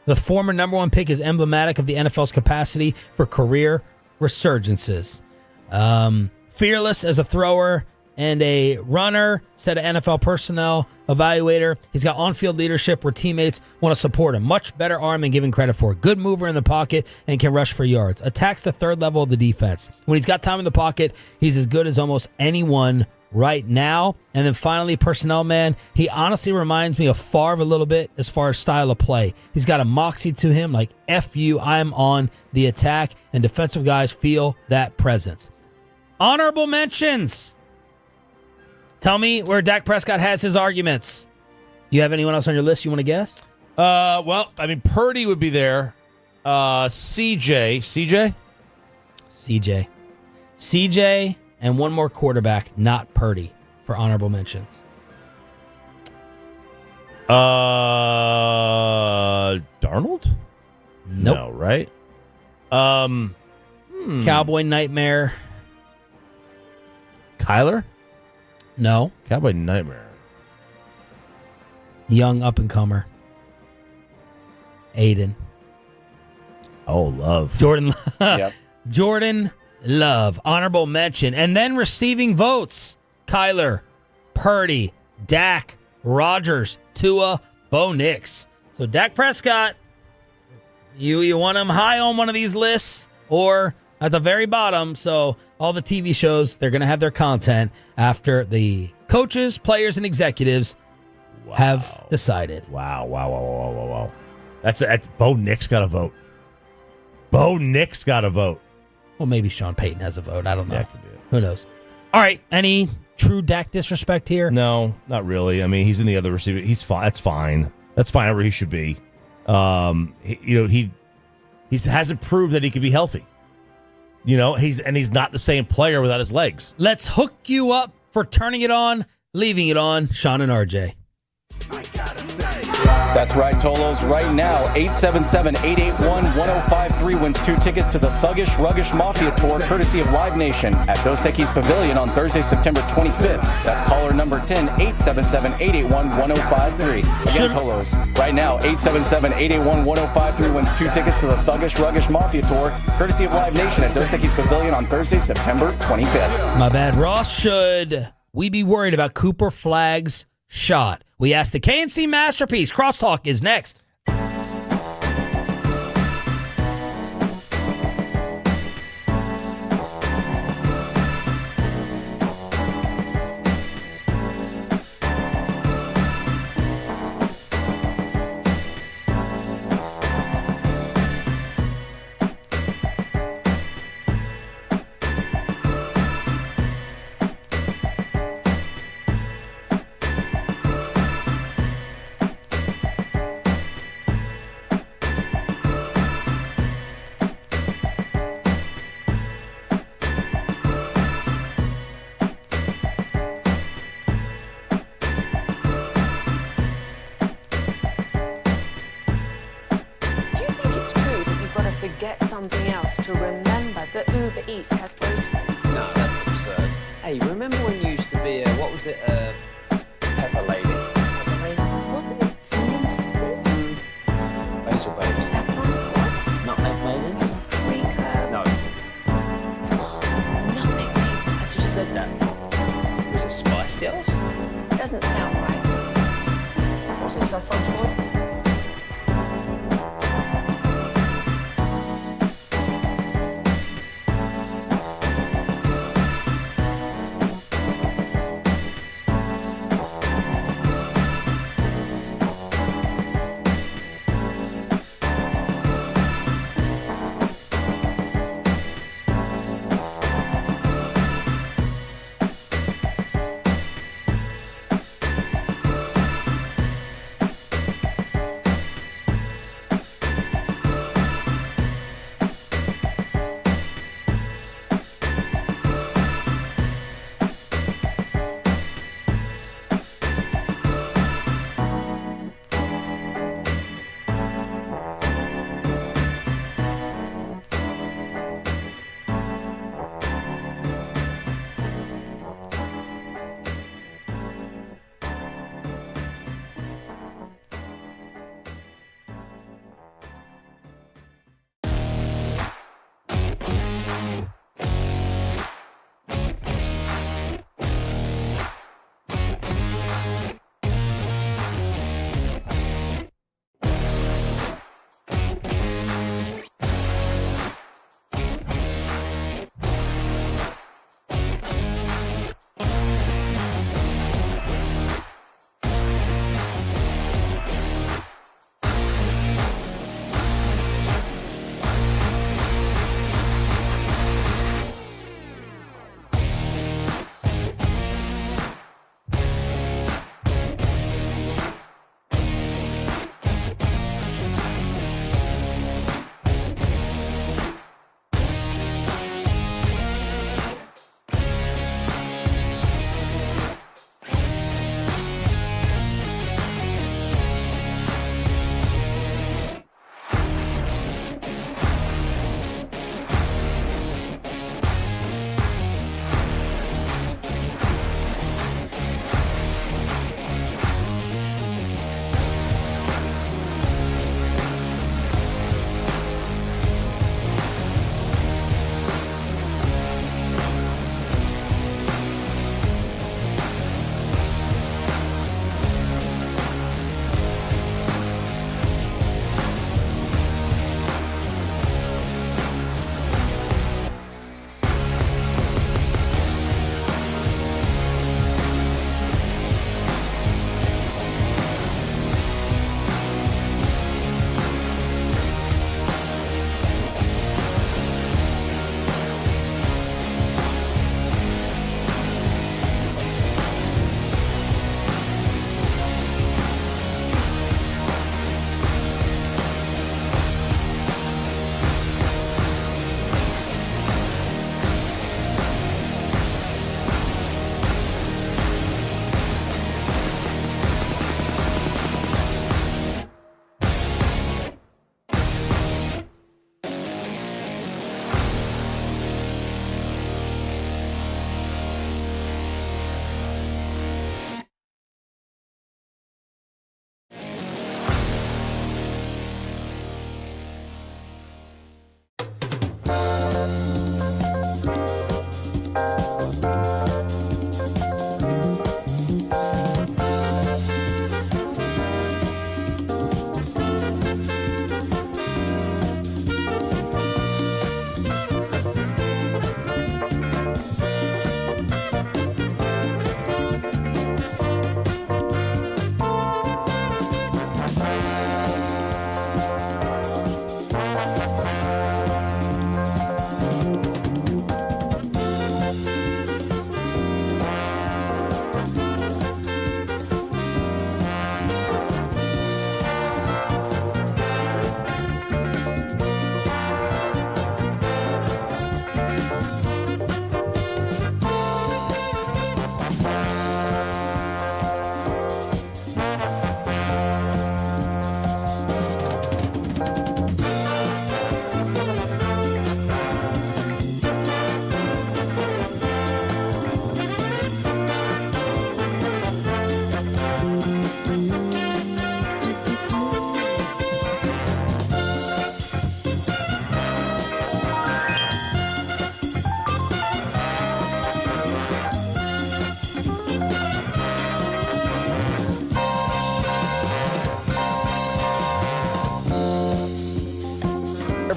The former number 1 pick is emblematic of the NFL's capacity for career resurgences. Fearless as a thrower and a runner, said an NFL personnel evaluator. He's got on-field leadership where teammates want to support him. Much better arm than given credit for. Good mover in the pocket and can rush for yards. Attacks the 3rd level of the defense. When he's got time in the pocket, he's as good as almost anyone right now. And then finally, personnel man. He honestly reminds me of Favre a little bit as far as style of play. He's got a moxie to him, like F you, I'm on the attack. And defensive guys feel that presence. Honorable mentions. Tell me where Dak Prescott has his arguments. You have anyone else on your list you want to guess? Well, I mean, Purdy would be there. CJ, and one more quarterback, not Purdy, for honorable mentions. Darnold? Nope. No, right? Cowboy Nightmare. Kyler? No. Cowboy Nightmare. Young up-and-comer. Aiden. Oh, Love. Jordan. Yep. Jordan Love. Honorable mention. And then receiving votes. Kyler, Purdy, Dak, Rodgers, Tua, Bo Nix. So Dak Prescott, you want him high on one of these lists or at the very bottom. So all the TV shows, they're going to have their content after the coaches, players, and executives have decided. Wow. That's Bo Nix got a vote. Bo Nix got a vote. Well, maybe Sean Payton has a vote. I don't know. Yeah, could be it. Who knows? All right. Any true Dak disrespect here? No, not really. I mean, he's in the other receiver. He's fine. That's fine. That's fine where he should be. He hasn't proved that he can be healthy. He's not the same player without his legs. Let's hook you up for turning it on, leaving it on. Sean and RJ. That's right, Tolos. Right now, 877-881-1053 wins 2 tickets to the Thuggish Ruggish Mafia Tour, courtesy of Live Nation at Dos Equis Pavilion on Thursday, September 25th. That's caller number 10, 877-881-1053. Again, Tolos. Right now, 877-881-1053 wins 2 tickets to the Thuggish Ruggish Mafia Tour, courtesy of Live Nation at Dos Equis Pavilion on Thursday, September 25th. My bad, Ross. Should we be worried about Cooper Flagg's shot? We asked the KNC Masterpiece. Crosstalk is next. Get something else to remember that Uber Eats has groceries. No, that's absurd. Hey, remember when you used was it? Pepper Lady. Pepper Lady. Wasn't it Semien sisters? Basil Babes. Saffron squad? Nutmeg Maidens. Pre-curb? No. Nutmeg maidens. I just said that. Was it Spice Girls? Doesn't sound right. Was it Saffron Squad?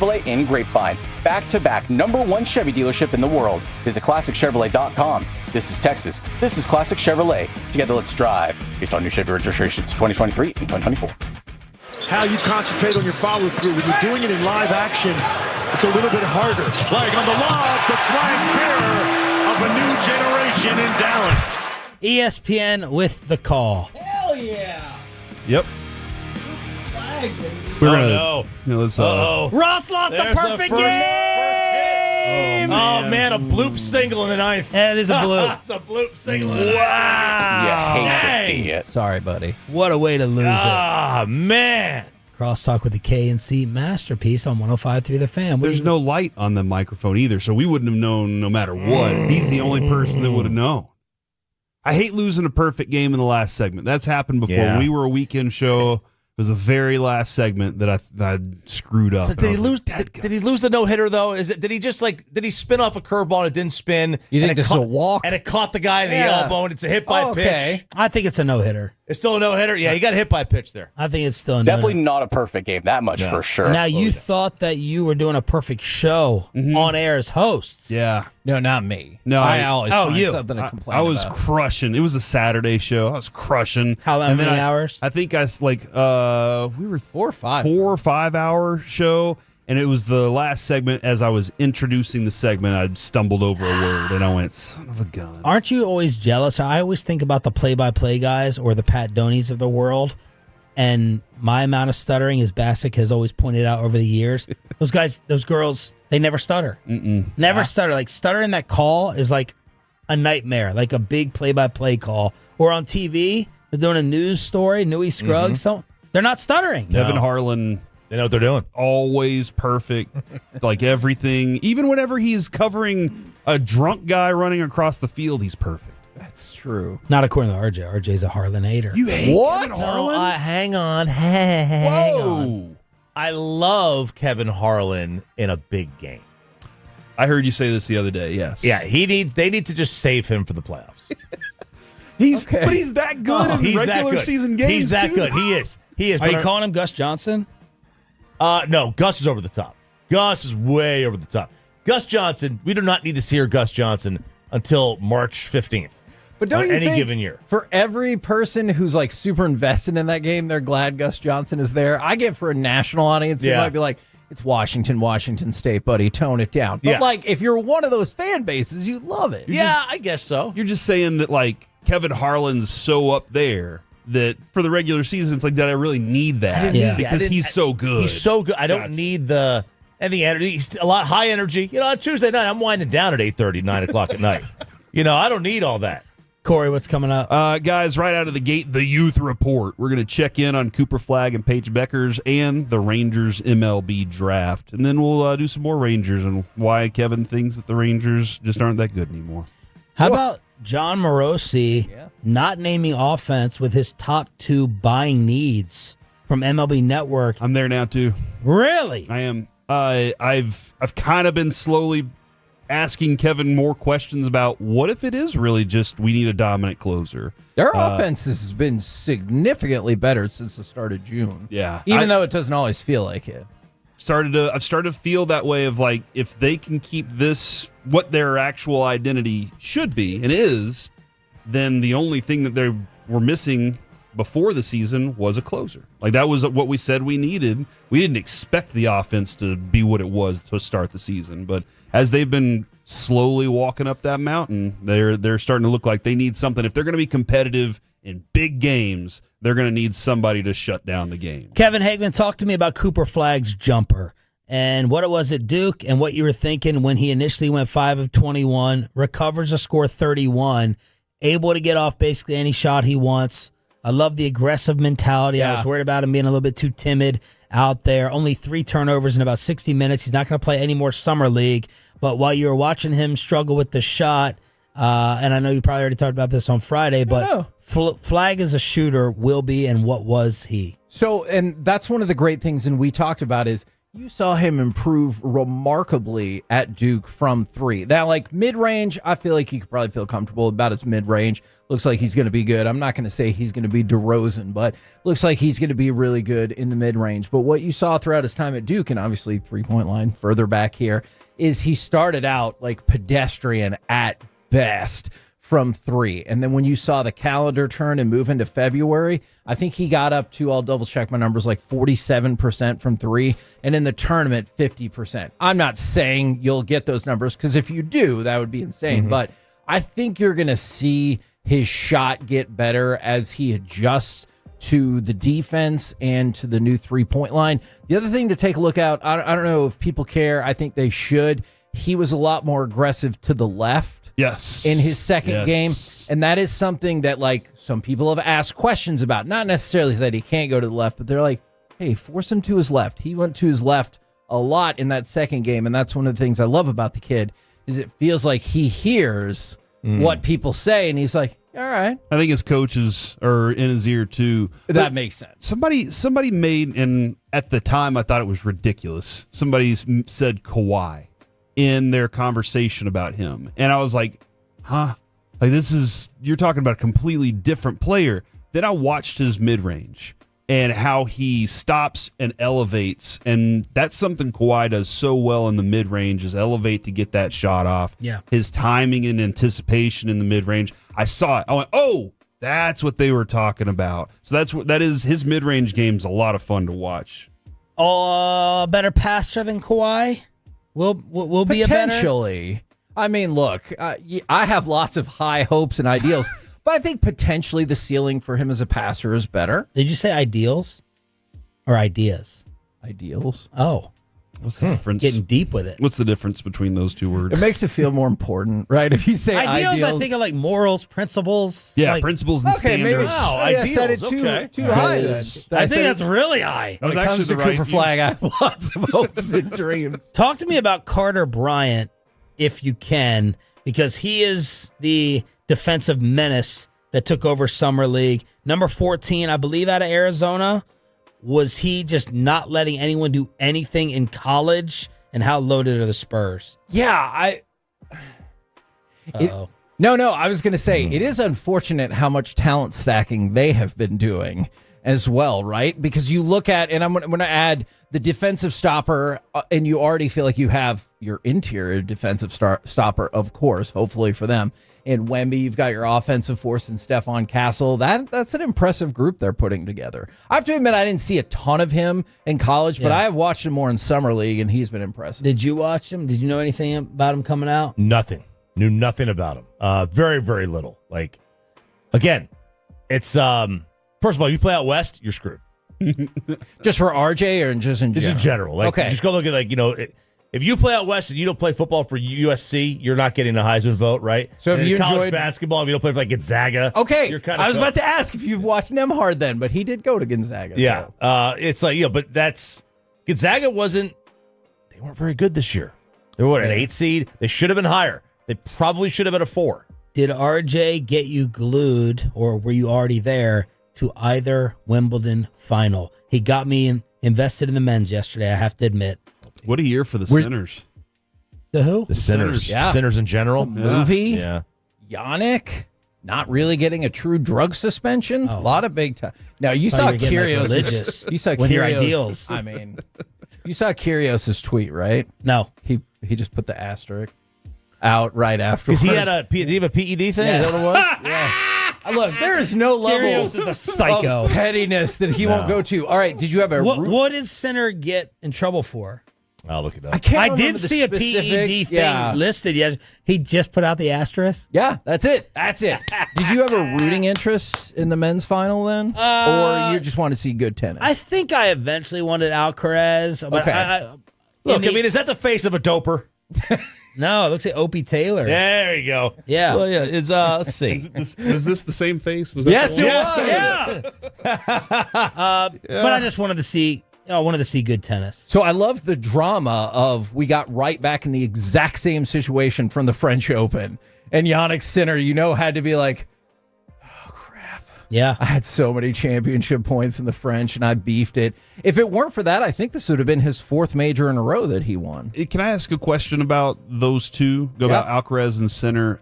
Chevrolet in Grapevine. Back-to-back #1 Chevy dealership in the world. Visit ClassicChevrolet.com. This is Texas. This is Classic Chevrolet. Together, let's drive. Based on new Chevy registrations 2023 and 2024. How you concentrate on your follow-through. When you're doing it in live action, it's a little bit harder. Flagg on the lob, the flag bearer of a new generation in Dallas. ESPN with the call. Hell yeah! Yep. We're gonna. Let's, Ross lost a perfect game! Oh, man, a bloop single in the ninth. That is a bloop. It's a bloop single in the ninth. Wow. You hate to see it. Sorry, buddy. What a way to lose it. Ah, man. Crosstalk with the K&C masterpiece on 105.3 The Fan. There's no light on the microphone either, so we wouldn't have known no matter what. He's the only person that would have known. I hate losing a perfect game in the last segment. That's happened before. Yeah. We were a weekend show. It was the very last segment that I screwed up. So did he lose? Did he lose the no hitter though? Did he just did he spin off a curveball and it didn't spin? You think this is a walk? And it caught the guy in the elbow and it's a hit by pitch. I think it's a no-hitter. It's still a no hitter. Yeah, he got hit by a pitch there. I think it's still a Definitely no-hitter. not a perfect game. That much for sure. Now, you thought that you were doing a perfect show on air as hosts. Yeah. No, not me. No, I always find you. something to complain I was about. crushing. It was a Saturday show. I was crushing. How many hours? I think we were 4 or 5. 4 or 5 hour show, and it was the last segment. As I was introducing the segment, I stumbled over a word, and I went, "Son of a gun!" Aren't you always jealous? I always think about the play-by-play guys or the Pat Doneys of the world, and my amount of stuttering, as Bassick has always pointed out over the years. Those guys, those girls, they never stutter. Never stutter. Like, stuttering that call is like a nightmare, like a big play-by-play call. Or on TV, they're doing a news story, Newey Scruggs, so they're not stuttering. Kevin Harlan, they know what they're doing. Always perfect, like everything. Even whenever he's covering a drunk guy running across the field, he's perfect. That's true. Not according to RJ. RJ's a Harlan-ator. You hate Kevin Harlan? No, hang on. Hang on. I love Kevin Harlan in a big game. I heard you say this the other day. Yes. Yeah, they need to just save him for the playoffs. But he's that good in regular season games. He's that too. good. He is. Are you calling him Gus Johnson? No, Gus is over the top. Gus is way over the top. Gus Johnson, we do not need to see Gus Johnson until March 15th. But don't you any think given year. For every person who's like super invested in that game, they're glad Gus Johnson is there? I get for a national audience, they might be like, it's Washington State, buddy, tone it down. But like, if you're one of those fan bases, you love it. I guess so. You're just saying that like Kevin Harlan's so up there that for the regular season, it's like, did I really need that? Because he's so good. He's so good. I don't need the energy. He's a lot high energy. On Tuesday night, I'm winding down at 8:30, 9 o'clock at night. I don't need all that. Corey, what's coming up? Guys, right out of the gate, the Youth Report. We're going to check in on Cooper Flagg and Paige Beckers and the Rangers MLB draft. And then we'll do some more Rangers and why Kevin thinks that the Rangers just aren't that good anymore. How about John Morosi not naming offense with his top 2 buying needs from MLB Network? I'm there now, too. Really? I am. I've kind of been slowly asking Kevin more questions about what if it is really just we need a dominant closer. Their offense has been significantly better since the start of June. Yeah. Even though it doesn't always feel like it. I've started to feel that way of like, if they can keep this, what their actual identity should be and is, then the only thing that they were missing before the season was a closer. Like, that was what we said we needed. We didn't expect the offense to be what it was to start the season, but as they've been slowly walking up that mountain, they're starting to look like they need something. If they're going to be competitive in big games, they're going to need somebody to shut down the game. Kevin Hagman, talk to me about Cooper Flagg's jumper and what it was at Duke and what you were thinking when he initially went 5 of 21, recovers a score 31, able to get off basically any shot he wants. I love the aggressive mentality. Yeah. I was worried about him being a little bit too timid out there. Only 3 turnovers in about 60 minutes. He's not going to play any more summer league. But while you were watching him struggle with the shot, and I know you probably already talked about this on Friday, but Flagg as a shooter will be, and what was he? So, and that's one of the great things, and we talked about is you saw him improve remarkably at Duke from 3. Now, like mid-range, I feel like you could probably feel comfortable about his mid-range. Looks like he's going to be good. I'm not going to say he's going to be DeRozan, but looks like he's going to be really good in the mid-range. But what you saw throughout his time at Duke, and obviously three-point line further back here, is he started out like pedestrian at best from 3. And then when you saw the calendar turn and move into February, I think he got up to, I'll double check my numbers, like 47% from 3. And in the tournament, 50%. I'm not saying you'll get those numbers, because if you do, that would be insane. But I think you're going to see his shot get better as he adjusts to the defense and to the new three-point line. The other thing to take a look at, I don't know if people care. I think they should. He was a lot more aggressive to the left. Yes. In his second game. And that is something that, like, some people have asked questions about. Not necessarily that he can't go to the left, but they're like, hey, force him to his left. He went to his left a lot in that second game, and that's one of the things I love about the kid, is it feels like he hears what people say, and he's like, all right. I think his coaches are in his ear, too. That makes sense. Somebody made, and at the time I thought it was ridiculous, somebody said Kawhi in their conversation about him. And I was like, huh? Like, you're talking about a completely different player. Then I watched his mid-range and how he stops and elevates. And that's something Kawhi does so well in the mid-range, is elevate to get that shot off. Yeah. His timing and anticipation in the mid-range. I saw it. I went, oh, that's what they were talking about. So that is his mid-range game's a lot of fun to watch. Better passer than Kawhi? Will be a better? Potentially. I mean, look, I have lots of high hopes and ideals, but I think potentially the ceiling for him as a passer is better. Did you say ideals or ideas? Ideals. Oh. What's the difference? Getting deep with it. What's the difference between those two words? It makes it feel more important, right? If you say ideals, I think of like morals, principles. Yeah, like, principles and okay, standards. Maybe I said it too high then. I think that's really high. When it comes to Cooper Flagg, I have lots of hopes and dreams. Talk to me about Carter Bryant, if you can, because he is the defensive menace that took over Summer League. Number 14, I believe, out of Arizona. Was he just not letting anyone do anything in college? And how loaded are the Spurs? Yeah, No, I was going to say, it is unfortunate how much talent stacking they have been doing as well, right? Because you look at, and I'm going to add the defensive stopper, and you already feel like you have your interior defensive stopper, of course, hopefully for them. In Wemby, you've got your offensive force in Stephon Castle. That's an impressive group they're putting together. I have to admit, I didn't see a ton of him in college, but I have watched him more in Summer League, and he's been impressive. Did you watch him? Did you know anything about him coming out? Nothing. Knew nothing about him. Very, very little. Like, again, it's, first of all, you play out west, you're screwed. Just for RJ or just in general? Just in general. Like, okay. Just go look at, like, if you play out west and you don't play football for USC, you're not getting a Heisman vote, right? So if you college enjoyed basketball, if you don't play for like Gonzaga, okay. You're kind of I was about to ask if you've watched Nemhard then, but he did go to Gonzaga. Yeah, so. it's like but that's Gonzaga they weren't very good this year. They were an 8 seed. They should have been higher. They probably should have been a 4. Did RJ get you glued, or were you already there to either Wimbledon final? He got me invested in the men's yesterday, I have to admit. What a year for the Sinners. The who? The Sinners. Yeah. Sinners in general. Movie. Yeah. Yannick not really getting a true drug suspension. A lot of big time. Now you saw Kyrgios. You saw your Kyrgios. ideals. I mean, you saw Kyrgios' tweet, right? No. He just put the asterisk out right afterwards. Because did he have a PED thing? Yes. Is that what it was? Yeah. Look, there is no level Kyrgios is a psycho. of pettiness that he won't go to. All right, did you have a... What did Sinner get in trouble for? I'll look it up. I did see a PED thing listed. Yes, he just put out the asterisk. Yeah, that's it. Did you have a rooting interest in the men's final then, or you just want to see good tennis? I think I eventually wanted Alcaraz. But Okay. Look, is that the face of a doper? No, it looks like Opie Taylor. There you go. Yeah. Well, yeah. Let's see. Was this the same face? Was that Yes, the it one? was. But I just wanted to see. I wanted to see good tennis. So I love the drama of we got right back in the exact same situation from the French Open, and Yannick Sinner, had to be like, oh crap. Yeah. I had so many championship points in the French, and I beefed it. If it weren't for that, I think this would have been his 4th major in a row that he won. Can I ask a question about those two? About Alcaraz and Sinner.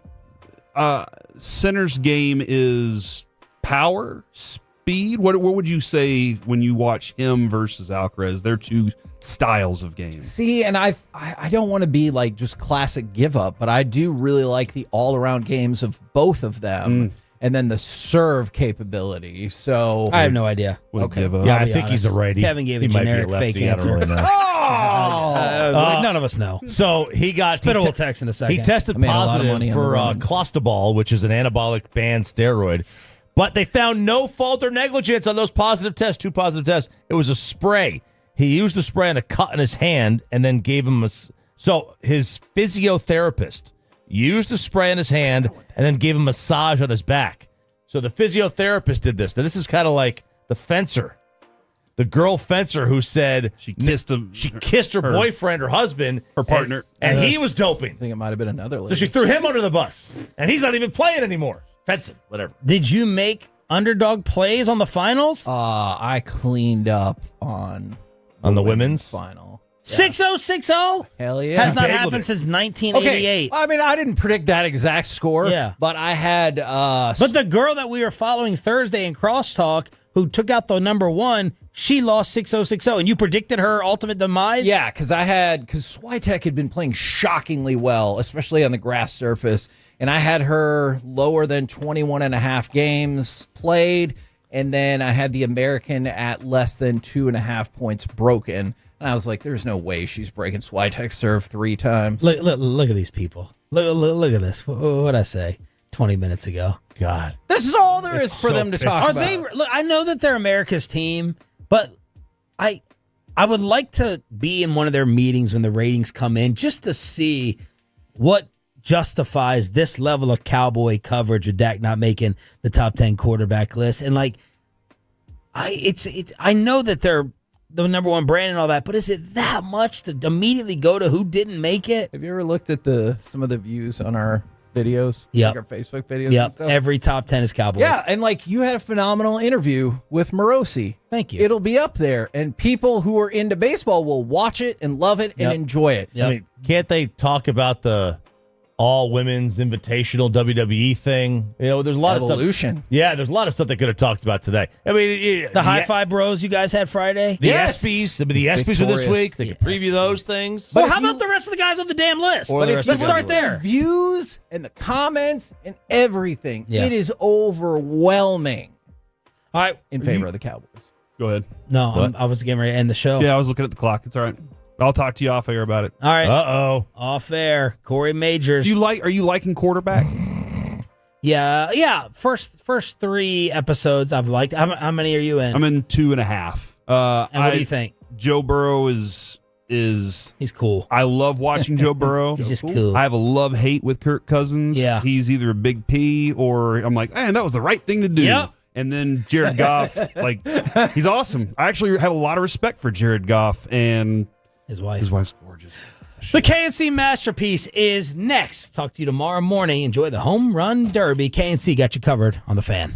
Sinner's game is power, speed. What would you say when you watch him versus Alcaraz? They're two styles of game. See, and I don't want to be like just classic give up, but I do really like the all around games of both of them, and then the serve capability. So I have no idea. Okay. Yeah, I think he's a righty. Kevin gave a He might be generic lefty, fake I don't answer. really know. None of us know. So he got Spittle will text in a second. He tested I made a lot of money positive on the for Romans. clostebol, which is an anabolic banned steroid. But they found no fault or negligence on those positive tests, 2 positive tests. It was a spray. He used the spray on a cut in his hand and then gave him so his physiotherapist used the spray in his hand and then gave him a massage on his back. So the physiotherapist did this. Now, this is kind of like the fencer. The girl fencer who said she kissed him. She kissed her boyfriend, her husband, her partner, and he was doping. I think it might have been another So lady. she threw him under the bus, and he's not even playing anymore. Fencing, whatever. Did you make underdog plays on the finals? I cleaned up on the women's final. 6-0-6-0? Hell yeah. Has not Bageled happened it. since 1988. Okay, I mean, I didn't predict that exact score. Yeah. But I had. But the girl that we were following Thursday in Crosstalk, who took out the number 1, she lost 6-0-6-0, and you predicted her ultimate demise? Yeah, because Swiatek had been playing shockingly well, especially on the grass surface, and I had her lower than 21 and a half games played, and then I had the American at less than 2.5 points broken, and I was like, there's no way she's breaking Swiatek's serve 3 times. Look at these people. Look at this. What did I say 20 minutes ago? God. This is all there is for them to talk about. Look, I know that they're America's team, but I would like to be in one of their meetings when the ratings come in just to see what justifies this level of Cowboy coverage with Dak not making the top 10 quarterback list. And I know that they're the number 1 brand and all that, but is it that much to immediately go to who didn't make it? Have you ever looked at some of the views on our videos? Yep. Like our Facebook videos and Yep. stuff? Every top 10 is Cowboys. Yeah, and you had a phenomenal interview with Morosi. Thank you. It'll be up there, and people who are into baseball will watch it and love it and enjoy it. I mean, can't they talk about the all women's invitational WWE thing? You know, there's a lot of stuff. Yeah, there's a lot of stuff they could have talked about today. I mean, The high five bros you guys had Friday? The ESPYs. I mean, the ESPYs are this week. They can preview those things. Well, how about the rest of the guys on the damn list? Let's start there. Views and the comments and everything. Yeah. It is overwhelming. All right. In favor of the Cowboys. Go ahead. No, I was getting ready to end the show. Yeah, I was looking at the clock. It's all right. I'll talk to you off air about it. All right. Uh-oh. Off air. Corey Majors. Are you liking quarterback? Yeah. First 3 episodes I've liked. How many are you in? I'm in 2.5. And what do you think? Joe Burrow is he's cool. I love watching Joe Burrow. He's just cool. I have a love-hate with Kirk Cousins. Yeah. He's either a big P or I'm like, man, that was the right thing to do. Yep. And then Jared Goff, he's awesome. I actually have a lot of respect for Jared Goff and his wife. His wife's gorgeous. The KNC Masterpiece is next. Talk to you tomorrow morning. Enjoy the Home Run Derby. KNC got you covered on the Fan.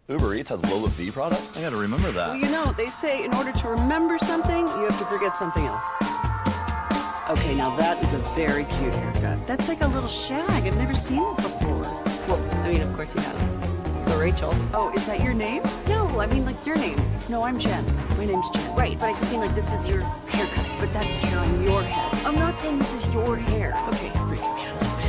Uber Eats has Lola V products? I gotta remember that. Well, you know, they say in order to remember something, you have to forget something else. Okay, now that is a very cute haircut. That's like a little shag. I've never seen it before. Well, I mean, of course you have. It's the Rachel. Oh, is that your name? No, I mean like your name. No, I'm Jen. My name's Jen. Right, but I just mean like this is your haircut. But that's hair on your head. I'm not saying this is your hair. Okay, freak me out a little bit.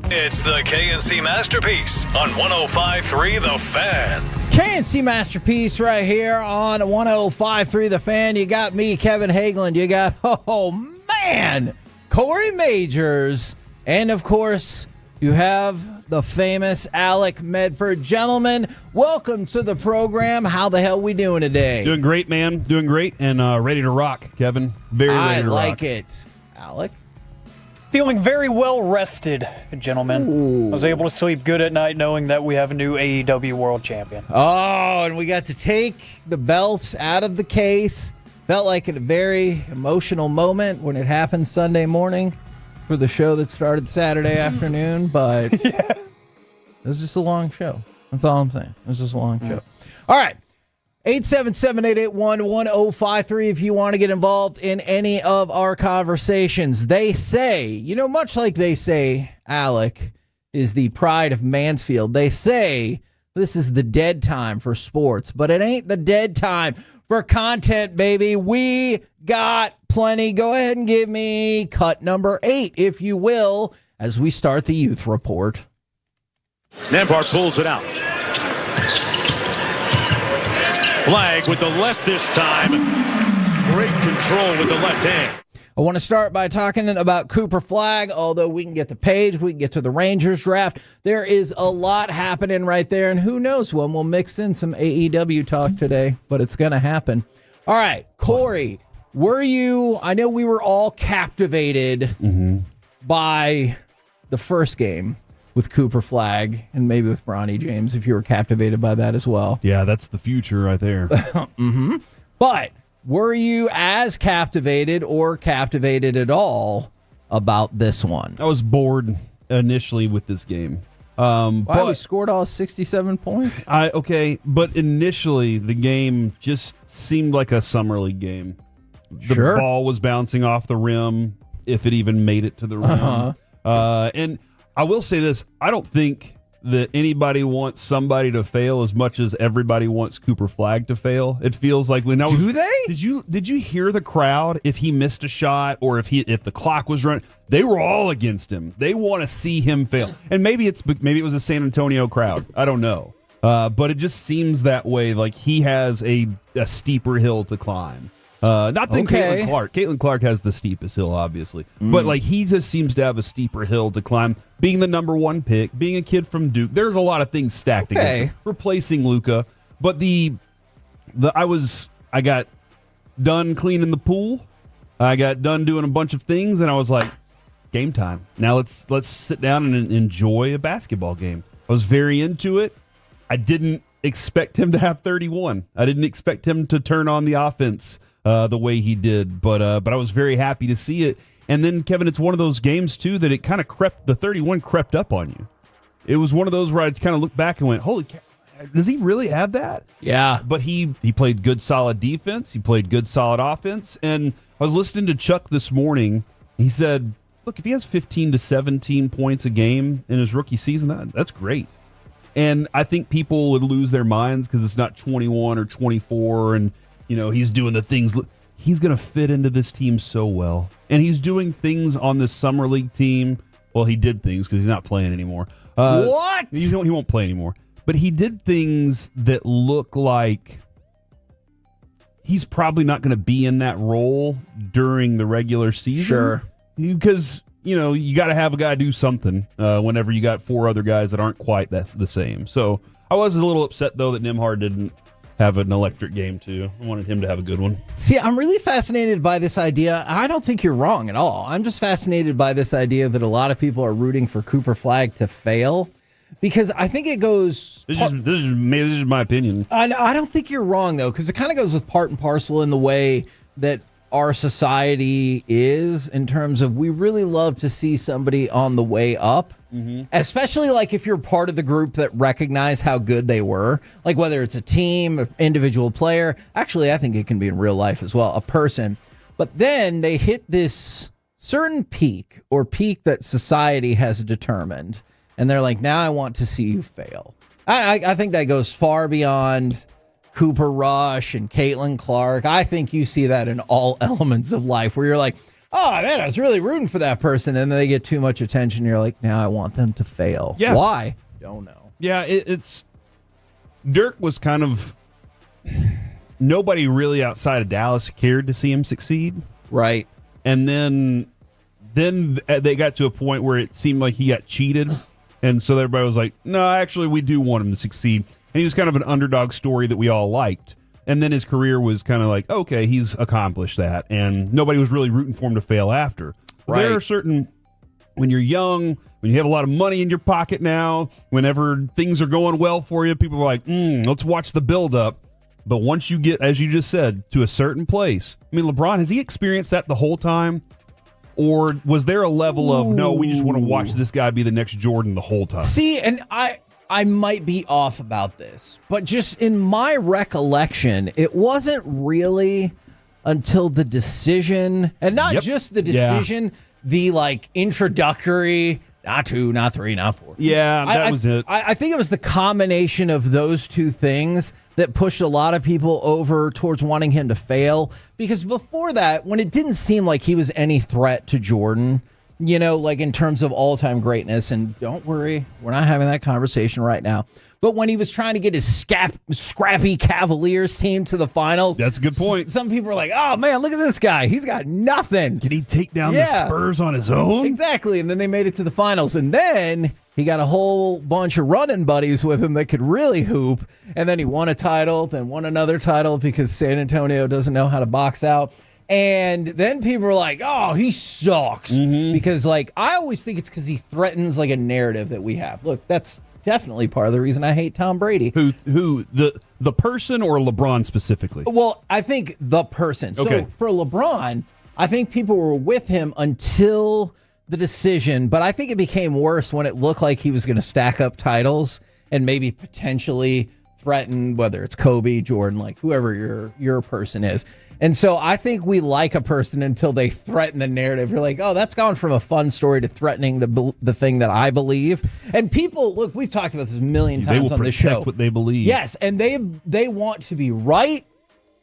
It's the KNC Masterpiece on 105.3 The Fan. KNC Masterpiece right here on 105.3 The Fan. You got me, Kevin Hageland. You got, oh man, Corey Majors. And of course, you have the famous Alec Medford. Gentlemen, welcome to the program. How the hell we doing today? Doing great, man. Doing great and ready to rock, Kevin. Very ready to rock. I like it. Alec? Feeling very well rested, gentlemen. Ooh. I was able to sleep good at night knowing that we have a new AEW World Champion. Oh, and we got to take the belts out of the case. Felt like a very emotional moment when it happened Sunday morning for the show that started Saturday afternoon, but it was just a long show. That's all I'm saying. It was just a long show. All right. 877-881-1053 if you want to get involved in any of our conversations. They say, much like they say Alec is the pride of Mansfield, they say this is the dead time for sports, but it ain't the dead time for content, baby. We got plenty. Go ahead and give me cut number 8, if you will, as we start the youth report. Nembhard pulls it out. Flagg with the left this time. Great control with the left hand. I want to start by talking about Cooper Flagg, although we can get the page, we can get to the Rangers draft. There is a lot happening right there, and who knows when we'll mix in some AEW talk today, but it's going to happen. All right, Corey, I know we were all captivated by the first game with Cooper Flagg and maybe with Bronny James, if you were captivated by that as well. Yeah, that's the future right there. But were you as captivated or captivated at all about this one? I was bored initially with this game. But we scored all 67 points. But initially the game just seemed like a summer league game. The ball was bouncing off the rim, if it even made it to the rim. And I will say this, I don't think that anybody wants somebody to fail as much as everybody wants Cooper Flagg to fail. It feels like when I was, do they? Did you hear the crowd? If he missed a shot or if the clock was running, they were all against him. They want to see him fail. And maybe it was a San Antonio crowd. I don't know. But it just seems that way. Like he has a steeper hill to climb. Not than Caitlin Clark. Caitlin Clark has the steepest hill, obviously. But like he just seems to have a steeper hill to climb. Being the number one pick, being a kid from Duke, there's a lot of things stacked against him. Replacing Luka. But I got done cleaning the pool. I got done doing a bunch of things, and I was like, game time. Now let's sit down and enjoy a basketball game. I was very into it. I didn't expect him to have 31. I didn't expect him to turn on the offense the way he did, but I was very happy to see it. And then, Kevin, it's one of those games, too, that it kind of the 31 crept up on you. It was one of those where I kind of looked back and went, holy cow, does he really have that? Yeah. But he played good, solid defense. He played good, solid offense. And I was listening to Chuck this morning. He said, look, if he has 15 to 17 points a game in his rookie season, that's great. And I think people would lose their minds because it's not 21 or 24 and, he's doing the things. He's going to fit into this team so well. And he's doing things on this summer league team. Well, he did things because he's not playing anymore. What? He won't play anymore. But he did things that look like he's probably not going to be in that role during the regular season. Sure. Because, you got to have a guy do something whenever you got four other guys that aren't quite the same. So I was a little upset, though, that Nembhard didn't have an electric game, too. I wanted him to have a good one. See, I'm really fascinated by this idea. I don't think you're wrong at all. I'm just fascinated by this idea that a lot of people are rooting for Cooper Flagg to fail because I think it goes... This is my opinion. I don't think you're wrong, though, because it kind of goes with part and parcel in the way that our society is in terms of we really love to see somebody on the way up, especially like if you're part of the group that recognize how good they were, like whether it's a team, an individual player. Actually, I think it can be in real life as well, a person. But then they hit this certain peak that society has determined, and they're like, now I want to see you fail. I think that goes far beyond Cooper Rush and Caitlin Clark. I think you see that in all elements of life where you're like, oh, man, I was really rooting for that person. And then they get too much attention. You're like, now I want them to fail. Yeah. Why? Don't know. Yeah, it's Dirk was kind of nobody really outside of Dallas cared to see him succeed. Right. And then they got to a point where it seemed like he got cheated. And so everybody was like, no, actually, we do want him to succeed. And he was kind of an underdog story that we all liked. And then his career was kind of like, okay, he's accomplished that. And nobody was really rooting for him to fail after. Right. There are certain, when you're young, when you have a lot of money in your pocket now, whenever things are going well for you, people are like, let's watch the buildup. But once you get, as you just said, to a certain place, I mean, LeBron, has he experienced that the whole time? Or was there a level of, no, we just want to watch this guy be the next Jordan the whole time? See, and I might be off about this, but just in my recollection, it wasn't really until the decision, and not just the decision, the like introductory, not 2, not 3, not 4. Yeah, that was it. I think it was the combination of those two things that pushed a lot of people over towards wanting him to fail. Because before that, when it didn't seem like he was any threat to Jordan, like in terms of all-time greatness, and don't worry, we're not having that conversation right now. But when he was trying to get his scrappy Cavaliers team to the finals. That's a good point. Some people are like, oh, man, look at this guy. He's got nothing. Can he take down the Spurs on his own? Exactly. And then they made it to the finals. And then he got a whole bunch of running buddies with him that could really hoop. And then he won a title, then won another title because San Antonio doesn't know how to box out. And then people were like, oh, he sucks. Because, I always think it's because he threatens, a narrative that we have. Look, that's definitely part of the reason I hate Tom Brady. Who the person or LeBron specifically? Well, I think the person. Okay. So for LeBron, I think people were with him until the decision, but I think it became worse when it looked like he was going to stack up titles and maybe potentially threaten, whether it's Kobe, Jordan, like whoever your person is. And so I think we like a person until they threaten the narrative. You're like, oh, that's gone from a fun story to threatening the thing that I believe. And people, look, we've talked about this a million times on this show. They will protect what they believe. Yes, and they want to be right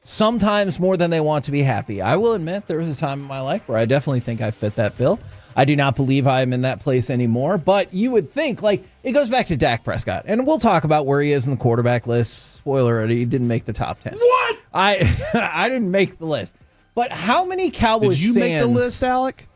sometimes more than they want to be happy. I will admit there was a time in my life where I definitely think I fit that bill. I do not believe I am in that place anymore, but you would think, like, it goes back to Dak Prescott, and we'll talk about where he is in the quarterback list. Spoiler alert, he didn't make the top 10. What? I didn't make the list. But how many Cowboys fans... Did you make the list, Alec?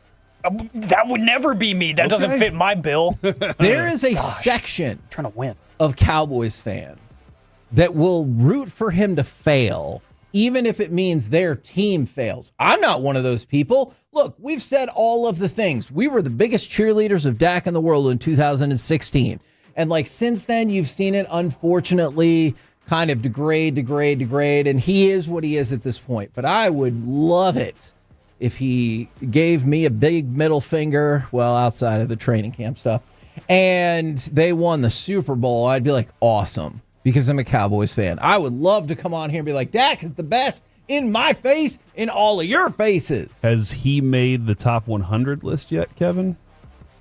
That would never be me. That doesn't fit my bill. There is a section I'm trying to win of Cowboys fans that will root for him to fail, even if it means their team fails. I'm not one of those people. Look, we've said all of the things. We were the biggest cheerleaders of Dak in the world in 2016. And like since then, you've seen it, unfortunately, kind of degrade. And he is what he is at this point. But I would love it if he gave me a big middle finger, well, outside of the training camp stuff, and they won the Super Bowl. I'd be like, awesome, because I'm a Cowboys fan. I would love to come on here and be like, Dak is the best in my face, in all of your faces. Has he made the top 100 list yet, Kevin?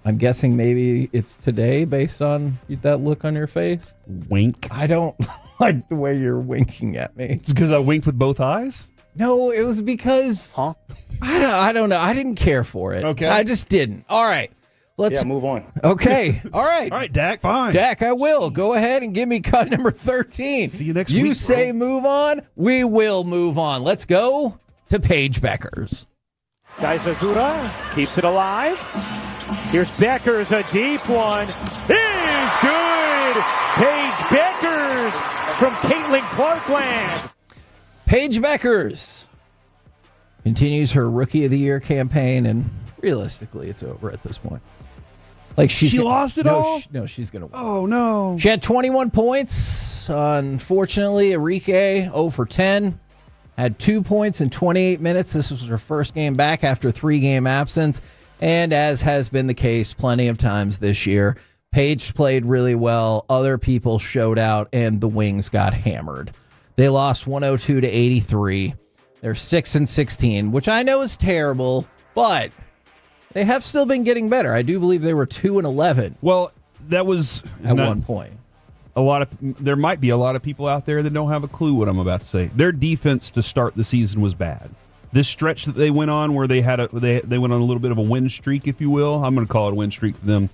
I'm guessing maybe it's today based on that look on your face. Wink. I don't like the way you're winking at me. It's because I winked with both eyes? No, it was because I don't know. I didn't care for it. Okay. I just didn't. All right. Let's move on. Okay. All right. All right, Dak, fine. Dak, I will. Go ahead and give me cut number 13. See you next week. You say move on, we will move on. Let's go to Paige Beckers. Daisazura keeps it alive. Here's Beckers, a deep one. Is good. Paige Beckers from Caitlin Clarkland. Paige Beckers continues her Rookie of the Year campaign, and realistically, it's over at this point. Like she lost it all? No, she's going to win. Oh, no. She had 21 points. Unfortunately, Enrique 0 for 10. Had 2 points in 28 minutes. This was her first game back after a 3-game absence. And as has been the case plenty of times this year, Paige played really well. Other people showed out, and the Wings got hammered. They lost 102 to 83. They're 6-16, which I know is terrible, but they have still been getting better. I do believe they were 2-11. Well, that was at one point. There might be a lot of people out there that don't have a clue what I'm about to say. Their defense to start the season was bad. This stretch that they went on, where they had they went on a little bit of a win streak, if you will. I'm going to call it a win streak for them.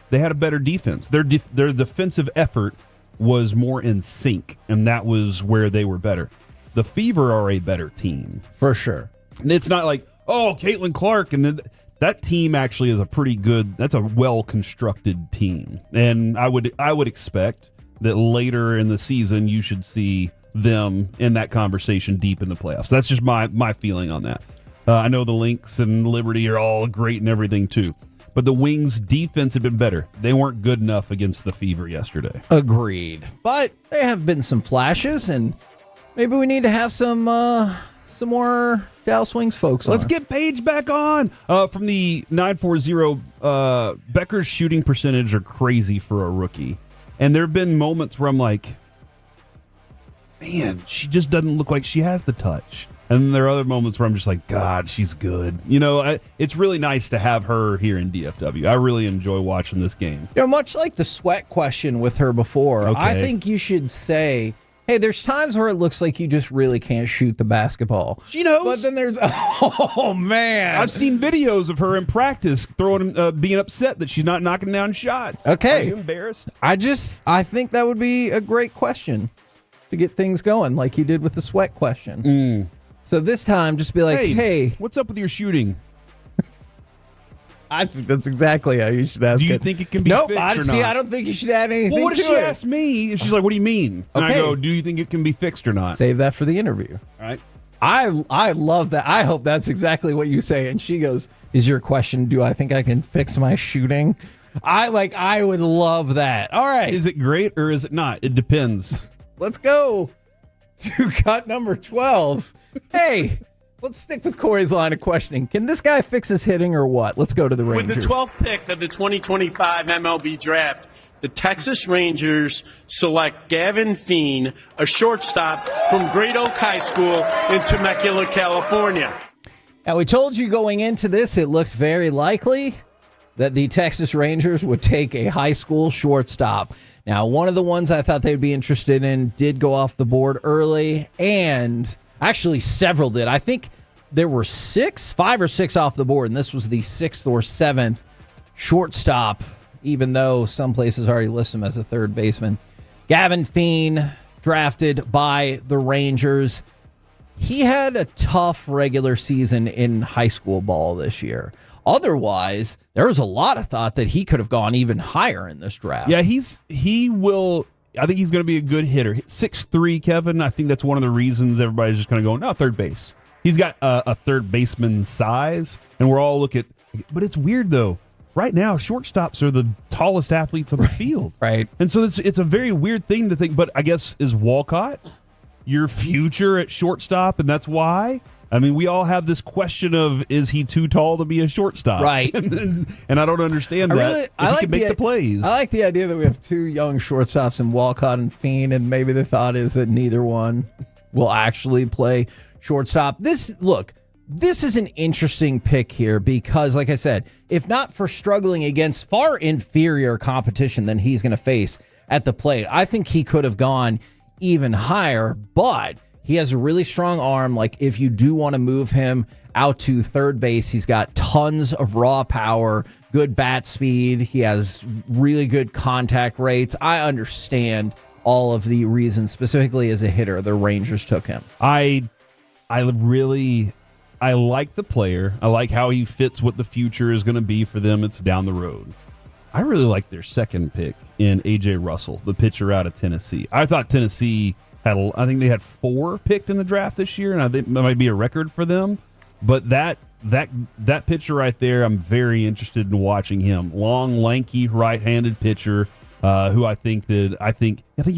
They had a better defense. Their defensive effort was more in sync, and that was where they were better. The Fever are a better team for sure. And it's not like, oh, Caitlin Clark, and that team actually is a pretty good. That's a well constructed team, and I would expect that later in the season you should see them in that conversation deep in the playoffs. That's just my feeling on that. I know the Lynx and Liberty are all great and everything too, but the Wings' defense have been better. They weren't good enough against the Fever yesterday. Agreed. But there have been some flashes, and maybe we need to have some more Dallas Wings folks on. Let's get Paige back on. From the 940, Becker's shooting percentage are crazy for a rookie. And there have been moments where I'm like, man, she just doesn't look like she has the touch. And there are other moments where I'm just like, God, she's good. You know, it's really nice to have her here in DFW. I really enjoy watching this game. You know, much like the sweat question with her before, I think you should say, hey, there's times where it looks like you just really can't shoot the basketball. She knows. But then there's, oh, man. I've seen videos of her in practice being upset that she's not knocking down shots. Okay. Are you embarrassed? I think that would be a great question to get things going, like you did with the sweat question. So this time, just be like, hey, what's up with your shooting? I think that's exactly how you should ask it. Do you think it can be fixed or not? I don't think you should add anything to it. Well, what if she asked me? She's like, what do you mean? And I go, do you think it can be fixed or not? Save that for the interview. All right. I love that. I hope that's exactly what you say. And she goes, is your question, do I think I can fix my shooting? I would love that. All right. Is it great or is it not? It depends. Let's go to cut number 12. Hey, let's stick with Corey's line of questioning. Can this guy fix his hitting or what? Let's go to the Rangers. With the 12th pick of the 2025 MLB draft, the Texas Rangers select Gavin Feen, a shortstop from Great Oak High School in Temecula, California. Now, we told you going into this, it looked very likely that the Texas Rangers would take a high school shortstop. Now, one of the ones I thought they'd be interested in did go off the board early, and actually several did. I think there were 5 or 6 off the board, and this was the 6th or 7th shortstop, even though some places already list him as a third baseman. Gavin Feen, drafted by the Rangers. He had a tough regular season in high school ball this year. Otherwise, there was a lot of thought that he could have gone even higher in this draft. Yeah, he will. I think he's going to be a good hitter. 6'3", Kevin. I think that's one of the reasons everybody's just kind of going, no, third base. He's got a third baseman size, and we're all looking. But it's weird, though. Right now, shortstops are the tallest athletes on the field. Right. And so it's a very weird thing to think. But I guess, is Walcott your future at shortstop, and that's why? I mean, we all have this question of, is he too tall to be a shortstop? Right. And I don't understand that. I like he can make the plays. I like the idea that we have 2 young shortstops in Walcott and Feen, and maybe the thought is that neither one will actually play shortstop. This is an interesting pick here because, like I said, if not for struggling against far inferior competition than he's going to face at the plate, I think he could have gone even higher, but he has a really strong arm. Like, if you do want to move him out to third base, he's got tons of raw power, good bat speed. He has really good contact rates. I understand all of the reasons, specifically as a hitter, the Rangers took him. I like the player. I like how he fits what the future is going to be for them. It's down the road. I really like their second pick in A.J. Russell, the pitcher out of Tennessee. I thought Tennessee I think they had 4 picked in the draft this year, and I think that might be a record for them. But that pitcher right there, I'm very interested in watching him. Long, lanky, right-handed pitcher who I think he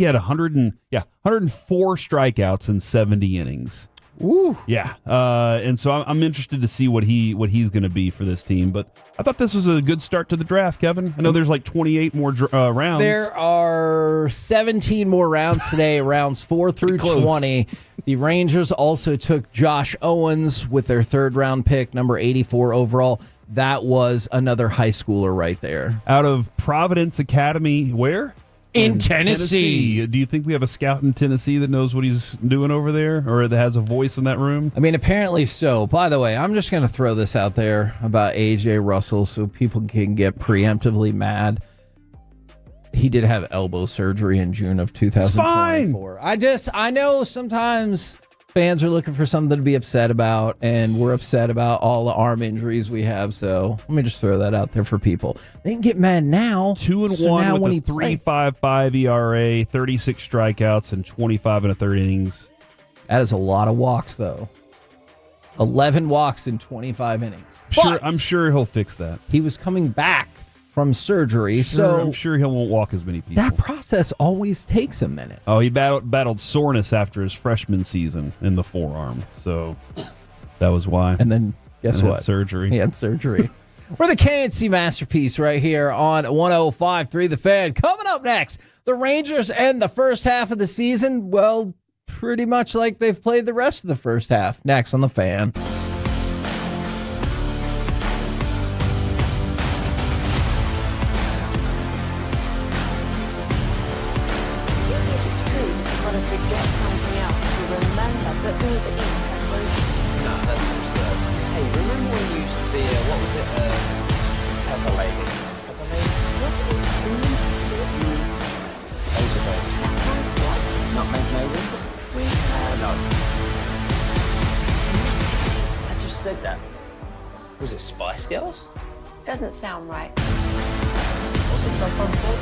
had 104 strikeouts in 70 innings. Ooh. Yeah. And so I'm interested to see what he's going to be for this team. But I thought this was a good start to the draft, Kevin. I know there's like 28 more rounds. There are 17 more rounds today, rounds 4 through 20. The Rangers also took Josh Owens with their 3rd round pick, number 84 overall. That was another high schooler right there. Out of Providence Academy, where? In Tennessee. Do you think we have a scout in Tennessee that knows what he's doing over there, or that has a voice in that room? I mean, apparently so. By the way, I'm just going to throw this out there about A.J. Russell so people can get preemptively mad. He did have elbow surgery in June of 2024. I know sometimes fans are looking for something to be upset about, and we're upset about all the arm injuries we have. So let me just throw that out there for people. They can get mad now. 2-1 with a 3.55 ERA, 36 strikeouts, and 25 1/3 innings. That is a lot of walks, though. 11 walks in 25 innings. I'm sure he'll fix that. He was coming back from surgery, so I'm sure he won't walk as many people. That process always takes a minute. Oh, he battled soreness after his freshman season in the forearm, so that was why. And then guess what? Surgery. He had surgery. We're the KNC Masterpiece right here on 105.3 The Fan. Coming up next, the Rangers end the first half of the season, well, pretty much like they've played the rest of the first half. Next on The Fan. Said that. Was it Spice Girls? Doesn't sound right. Was it some fun club?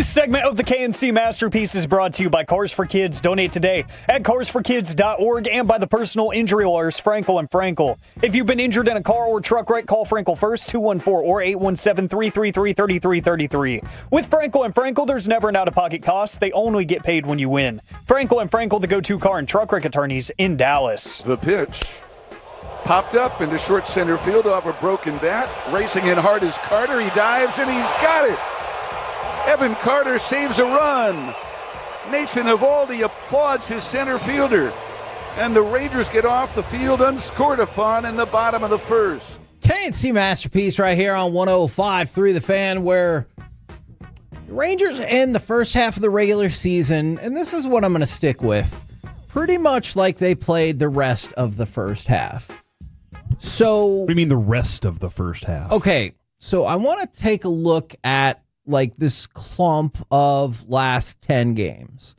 This segment of the KNC Masterpiece is brought to you by Cars for Kids. Donate today at carsforkids.org and by the personal injury lawyers Frankel & Frankel. If you've been injured in a car or truck wreck, call Frankel first, 214 or 817-333-3333. With Frankel & Frankel, there's never an out-of-pocket cost. They only get paid when you win. Frankel & Frankel, the go-to car and truck wreck attorneys in Dallas. The pitch popped up into short center field off a broken bat. Racing in hard is Carter. He dives and he's got it. Evan Carter saves a run. Nathan Eovaldi applauds his center fielder. And the Rangers get off the field unscored upon in the bottom of the first. KNC Masterpiece right here on 105.3 The Fan, where the Rangers end the first half of the regular season, and this is what I'm going to stick with, pretty much like they played the rest of the first half. So, what do you mean the rest of the first half? Okay, so I want to take a look at like this clump of last 10 games.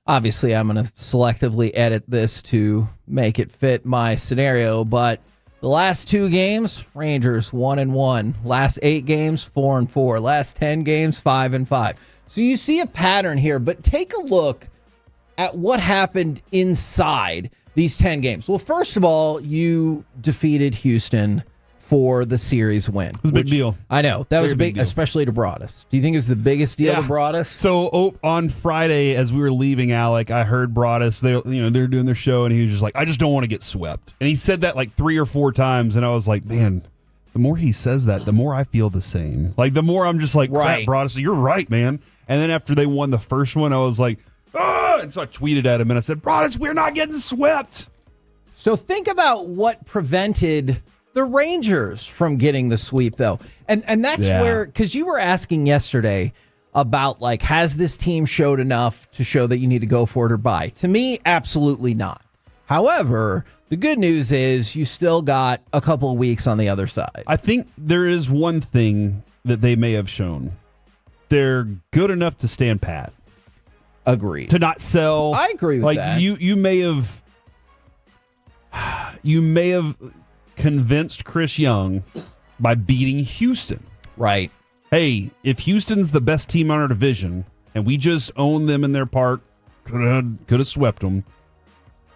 Obviously, I'm going to selectively edit this to make it fit my scenario, but the last 2 games, Rangers 1-1. Last 8 games, 4-4. Last 10 games, 5-5. So you see a pattern here, but take a look at what happened inside these 10 games. Well, first of all, you defeated Houston for the series win. It was a big deal. I know. That was Very a big deal. Especially to Broadus. Do you think it was the biggest deal to Broadus? So on Friday, as we were leaving, Alec, I heard Broadus, they're doing their show, and he was just like, I just don't want to get swept. And he said that like 3 or 4 times, and I was like, man, the more he says that, the more I feel the same. Like, the more I'm just like, crap, Broadus, you're right, man. And then after they won the first one, I was like, ah! And so I tweeted at him, and I said, Broadus, we're not getting swept. So think about what prevented the Rangers from getting the sweep, though. And that's where, because you were asking yesterday about, like, has this team showed enough to show that you need to go for it or buy? To me, absolutely not. However, the good news is you still got a couple of weeks on the other side. I think there is one thing that they may have shown. They're good enough to stand pat. Agreed. To not sell. I agree with that. You may have convinced Chris Young by beating Houston. Right. Hey, if Houston's the best team on our division and we just own them in their park, could have swept them.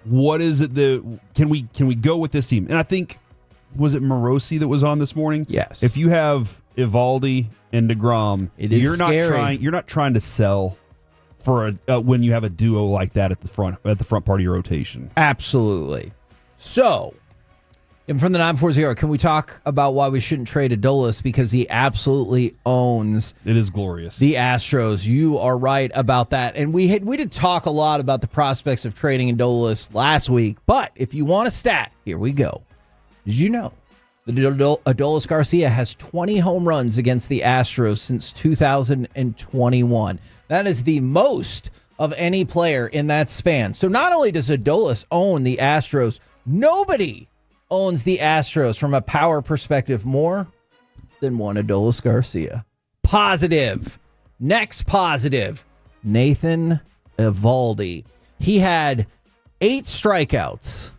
What is it that can we go with this team? And I think, was it Morosi that was on this morning? Yes. If you have Eovaldi and DeGrom, you're not trying to sell for when you have a duo like that at the front part of your rotation. Absolutely. So, and from the 940, can we talk about why we shouldn't trade Adolis, because he absolutely owns it is glorious the Astros. You are right about that. And we did talk a lot about the prospects of trading Adolis last week, but if you want a stat, here we go. Did you know that Adolis García has 20 home runs against the Astros since 2021? That is the most of any player in that span. So not only does Adolis own the Astros, nobody owns the Astros from a power perspective more than one Adolis García. Positive. Next positive, Nathan Eovaldi. He had 8 strikeouts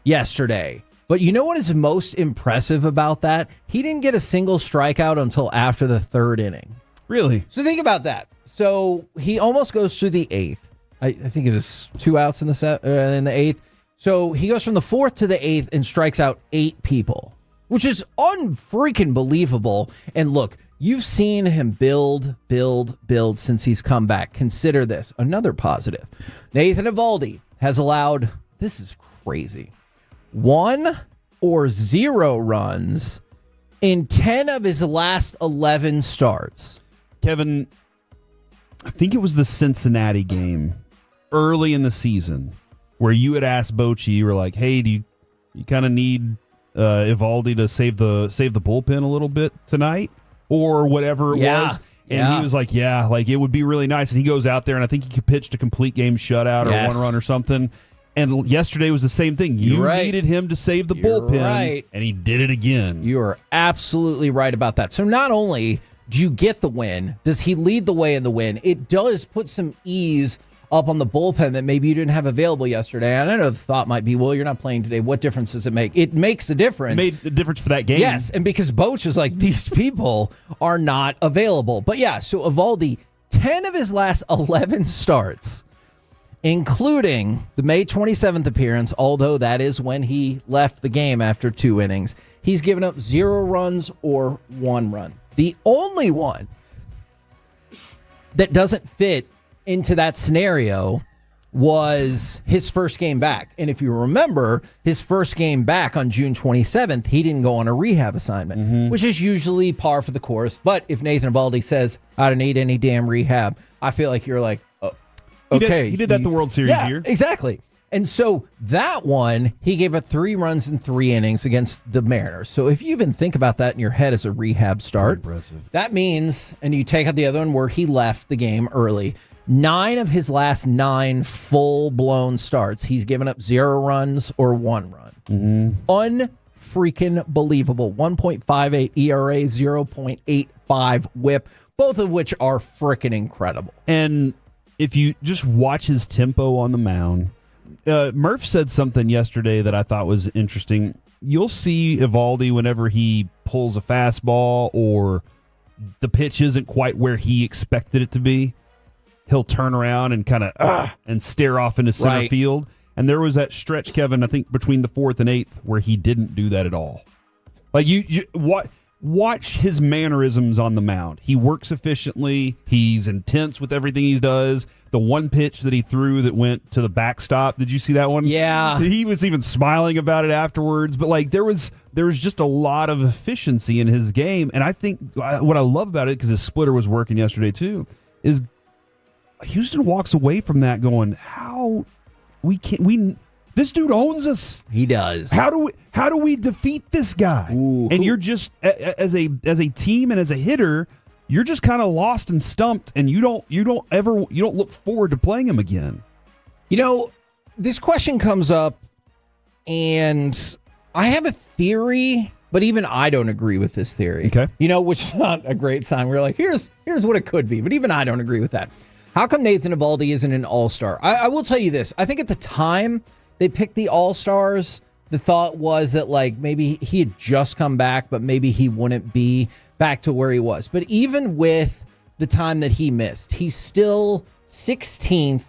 yesterday. But you know what is most impressive about that? He didn't get a single strikeout until after the 3rd inning. Really? So think about that. So he almost goes through the 8th. I think it was 2 outs in the 8th. So he goes from the 4th to the 8th and strikes out 8 people, which is unfreaking believable. And look, you've seen him build since he's come back. Consider this another positive. Nathan Eovaldi has allowed, this is crazy, 1 or 0 runs in 10 of his last 11 starts. Kevin, I think it was the Cincinnati game early in the season where you had asked Bochy, you were like, hey, do you kind of need Eovaldi to save the bullpen a little bit tonight or whatever it was? And he was like, yeah, like it would be really nice. And he goes out there and I think he could pitch a complete game shutout or 1 run or something. And yesterday was the same thing. You needed him to save the bullpen, and he did it again. You are absolutely right about that. So not only do you get the win, does he lead the way in the win? It does put some ease up on the bullpen that maybe you didn't have available yesterday. And I know the thought might be, well, you're not playing today. What difference does it make? It makes a difference. It made a difference for that game. Yes, and because Boch is like, these people are not available. But yeah, so Eovaldi, 10 of his last 11 starts, including the May 27th appearance, although that is when he left the game after 2 innings, he's given up 0 runs or 1 run. The only one that doesn't fit into that scenario was his first game back. And if you remember, his first game back on June 27th, he didn't go on a rehab assignment, which is usually par for the course. But if Nathan Eovaldi says, I don't need any damn rehab, I feel like you're like, oh, okay. He did that the World Series year. Exactly. And so that one, he gave up 3 runs in 3 innings against the Mariners. So if you even think about that in your head as a rehab start, that means, and you take out the other one where he left the game early, 9 of his last 9 full-blown starts, he's given up 0 runs or 1 run. Unfreaking believable. 1.58 ERA, 0.85 whip, both of which are freaking incredible. And if you just watch his tempo on the mound, Murph said something yesterday that I thought was interesting. You'll see Eovaldi whenever he pulls a fastball or the pitch isn't quite where he expected it to be, he'll turn around and kind of and stare off into center field. And there was that stretch, Kevin, I think between the 4th and 8th, where he didn't do that at all. Like you watch his mannerisms on the mound. He works efficiently. He's intense with everything he does. The one pitch that he threw that went to the backstop, did you see that one? Yeah. He was even smiling about it afterwards. But like there was just a lot of efficiency in his game. And I think what I love about it, because his splitter was working yesterday too, is Houston walks away from that going, how this dude owns us. He does. How do we defeat this guy? And you're just as a team and as a hitter, you're just kind of lost and stumped, and you don't look forward to playing him again. You know, this question comes up, and I have a theory, but even I don't agree with this theory. Okay. You know, which is not a great sign. We're like, here's what it could be, but even I don't agree with that. How come Nathan Eovaldi isn't an all-star? I will tell you this. I think at the time they picked the all-stars, the thought was that like maybe he had just come back, but maybe he wouldn't be back to where he was. But even with the time that he missed, he's still 16th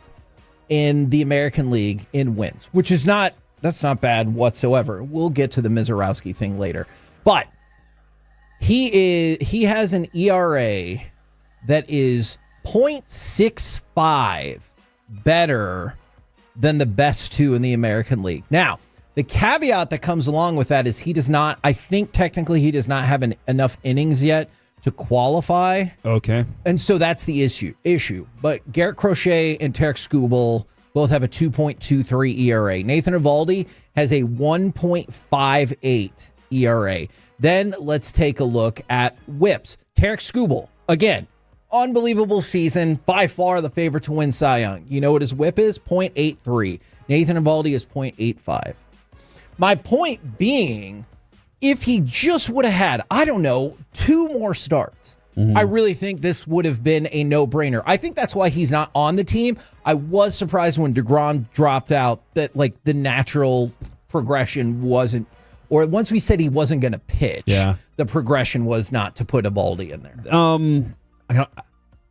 in the American League in wins, which is that's not bad whatsoever. We'll get to the Mizorowski thing later. But he has an ERA that is 0.65 better than the best 2 in the American League. Now, the caveat that comes along with that is I think technically he does not have enough innings yet to qualify. Okay. And so that's the issue. But Garrett Crochet and Tarek Skubal both have a 2.23 ERA. Nathan Eovaldi has a 1.58 ERA. Then let's take a look at whips. Tarek Skubal, again, unbelievable season, by far the favorite to win Cy Young. You know what his whip is? 0.83. Nathan Eovaldi is 0.85. My point being, if he just would have had, 2 more starts, I really think this would have been a no-brainer. I think that's why he's not on the team. I was surprised when DeGrom dropped out that like the natural progression wasn't, or once we said he wasn't going to pitch, the progression was not to put Eovaldi in there.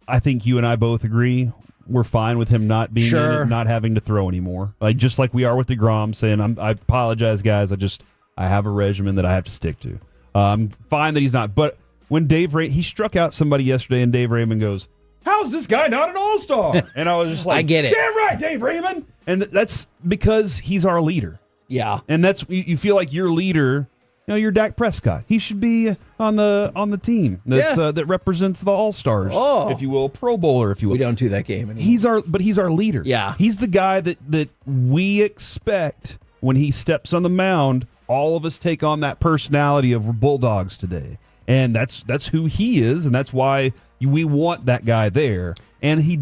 I think you and I both agree we're fine with him not being in it, not having to throw anymore. Like just like we are with DeGrom, saying I apologize, guys. I have a regimen that I have to stick to. I'm fine that he's not. But when he struck out somebody yesterday, and Dave Raymond goes, "How's this guy not an all-star?" And I was just like, I get it. Damn right, Dave Raymond. And that's because he's our leader. Yeah, and that's you feel like your leader. You know, you're Dak Prescott. He should be on the team that represents the All-Stars, if you will, Pro Bowler, if you will. We don't do that game anymore. He's our leader. Yeah. He's the guy that we expect when he steps on the mound. All of us take on that personality of Bulldogs today. And that's who he is, and that's why we want that guy there. And he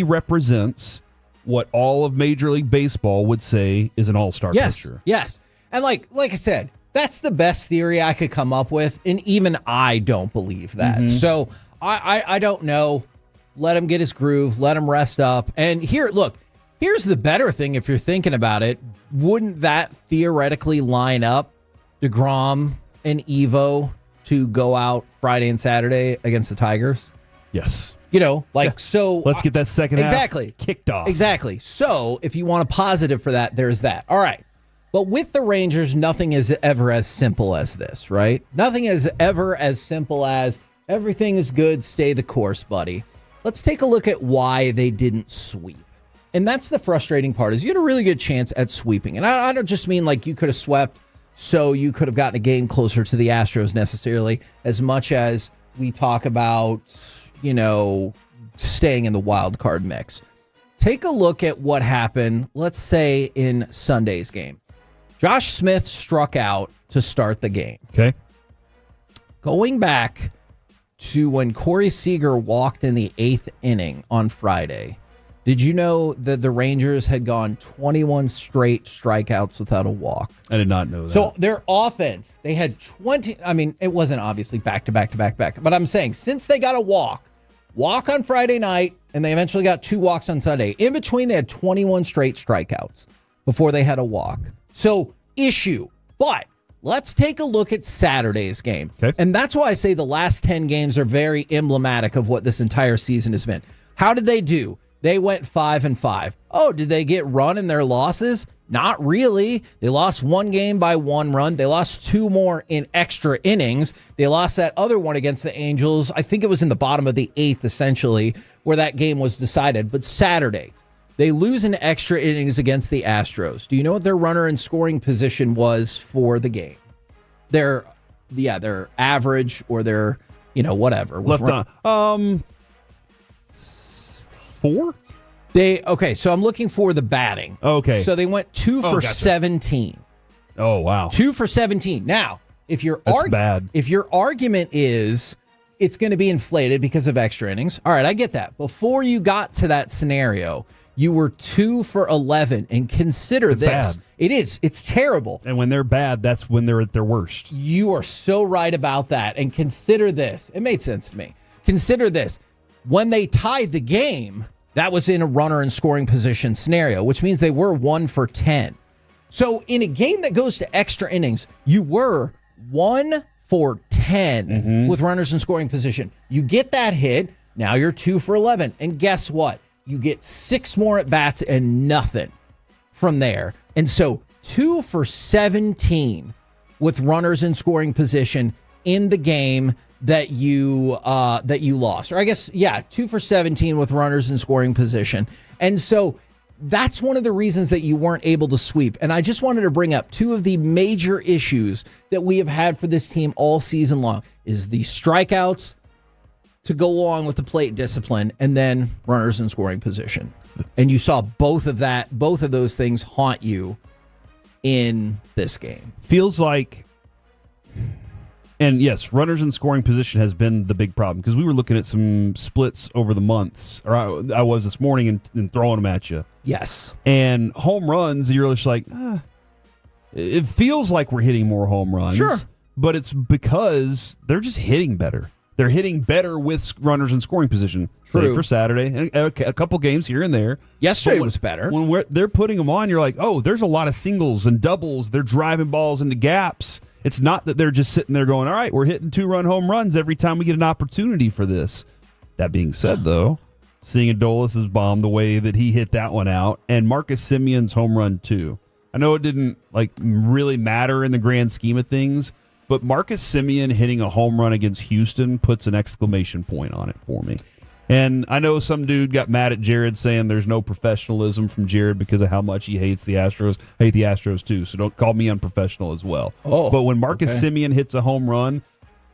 represents what all of Major League Baseball would say is an all-star pitcher. Yes. And like I said, that's the best theory I could come up with, and even I don't believe that. So I don't know. Let him get his groove. Let him rest up. And here's the better thing if you're thinking about it. Wouldn't that theoretically line up DeGrom and Evo to go out Friday and Saturday against the Tigers? Yes. So let's get that second half kicked off. Exactly. So if you want a positive for that, there's that. All right. But with the Rangers, nothing is ever as simple as this, right? Nothing is ever as simple as everything is good, stay the course, buddy. Let's take a look at why they didn't sweep. And that's the frustrating part, is you had a really good chance at sweeping. And I don't just mean like you could have swept so you could have gotten a game closer to the Astros necessarily, as much as we talk about, staying in the wild card mix. Take a look at what happened, let's say, in Sunday's game. Josh Smith struck out to start the game. Okay. Going back to when Corey Seager walked in the 8th inning on Friday, did you know that the Rangers had gone 21 straight strikeouts without a walk? I did not know that. So their offense, they had 20. I mean, it wasn't obviously back to back to back to back, but I'm saying since they got a walk on Friday night, and they eventually got 2 walks on Sunday, in between they had 21 straight strikeouts before they had a walk. So issue. But let's take a look at Saturday's game. Okay. And that's why I say the last 10 games are very emblematic of what this entire season has been. How did they do? They went 5-5. Oh, did they get run in their losses? Not really. They lost 1 game by 1 run. They lost 2 more in extra innings. They lost that other one against the Angels. I think it was in the bottom of the 8th, essentially, where that game was decided. But Saturday, they lose in extra innings against the Astros. Do you know what their runner in scoring position was for the game? Their average, or their, whatever. Left on. 4? So I'm looking for the batting. Okay. So they went 2 for 17. Oh, wow. 2 for 17. Now, if your argument is it's going to be inflated because of extra innings, all right, I get that. Before you got to that scenario, you were 2 for 11, and consider it's this. Bad. It is. It's terrible. And when they're bad, that's when they're at their worst. You are so right about that. And consider this. It made sense to me. Consider this. When they tied the game, that was in a runner in scoring position scenario, which means they were 1 for 10. So in a game that goes to extra innings, you were 1 for 10 with runners in scoring position. You get that hit. Now you're 2 for 11. And guess what? You get 6 more at bats and nothing from there. And so 2 for 17 with runners in scoring position in the game that you lost. Or I guess, 2 for 17 with runners in scoring position. And so that's one of the reasons that you weren't able to sweep. And I just wanted to bring up 2 of the major issues that we have had for this team all season long is the strikeouts to go along with the plate discipline, and then runners in scoring position. And you saw both of those things haunt you in this game. Feels like, and yes, runners in scoring position has been the big problem, because we were looking at some splits over the months, or I was this morning, and throwing them at you. Yes. And home runs, you're just like, it feels like we're hitting more home runs. Sure. But it's because they're just hitting better. They're hitting better with runners in scoring position. True. Say for Saturday, and a couple games here and there. Yesterday was better. When they're putting them on, you're like, oh, there's a lot of singles and doubles. They're driving balls into gaps. It's not that they're just sitting there going, all right, we're hitting 2-run home runs every time we get an opportunity for this. That being said, though, seeing Adolis' bomb the way that he hit that one out, and Marcus Semien's home run too. I know it didn't really matter in the grand scheme of things, but Marcus Semien hitting a home run against Houston puts an exclamation point on it for me. And I know some dude got mad at Jared saying there's no professionalism from Jared because of how much he hates the Astros. I hate the Astros too, so don't call me unprofessional as well. But when Marcus Semien hits a home run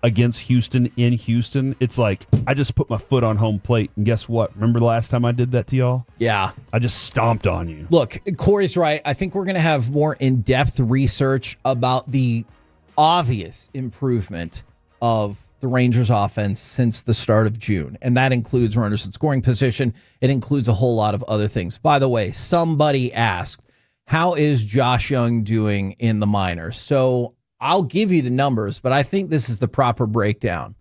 against Houston in Houston, it's like I just put my foot on home plate. And guess what? Remember the last time I did that to y'all? Yeah. I just stomped on you. Look, Corey's right. I think we're going to have more in-depth research about the obvious improvement of the Rangers offense since the start of June. And that includes runners in scoring position. It includes a whole lot of other things. By the way, somebody asked, how is Josh Young doing in the minors? So I'll give you the numbers, but I think this is the proper breakdown.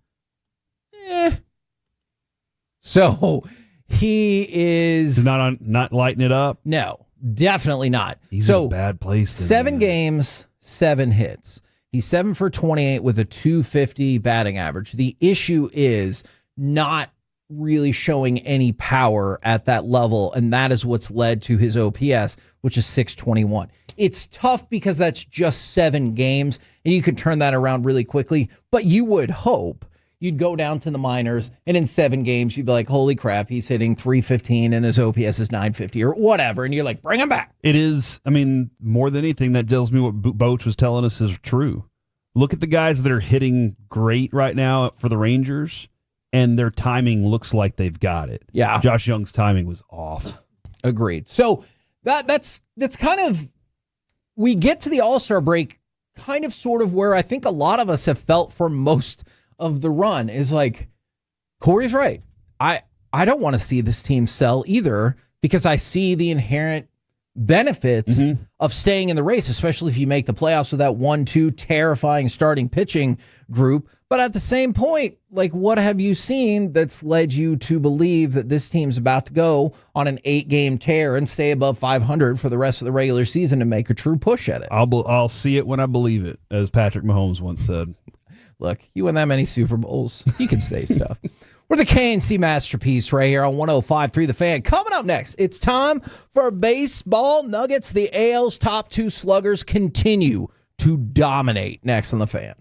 So he is not lighting it up. No, definitely not. He's in a bad place. 7 games, 7 hits. He's 7 for 28 with a .250 batting average. The issue is not really showing any power at that level, and that is what's led to his OPS, which is 621. It's tough because that's just 7 games, and you can turn that around really quickly, but you would hope you'd go down to the minors, and in 7 games, you'd be like, holy crap, he's hitting 315 and his OPS is 950 or whatever, and you're like, bring him back. It is, I mean, more than anything, that tells me what Boach was telling us is true. Look at the guys that are hitting great right now for the Rangers, and their timing looks like they've got it. Yeah. Josh Young's timing was off. Agreed. So that's kind of, we get to the All-Star break kind of sort of where I think a lot of us have felt for most of the run is like, Corey's right. I don't want to see this team sell either because I see the inherent benefits of staying in the race, especially if you make the playoffs with that 1-2 terrifying starting pitching group. But at the same point, like, what have you seen that's led you to believe that this team's about to go on an 8-game tear and stay above 500 for the rest of the regular season and make a true push at it? I'll see it when I believe it, as Patrick Mahomes once said. Look, you win that many Super Bowls, you can say stuff. We're the KNC Masterpiece right here on 105.3 The Fan. Coming up next, it's time for Baseball Nuggets. The AL's top 2 sluggers continue to dominate. Next on The Fan.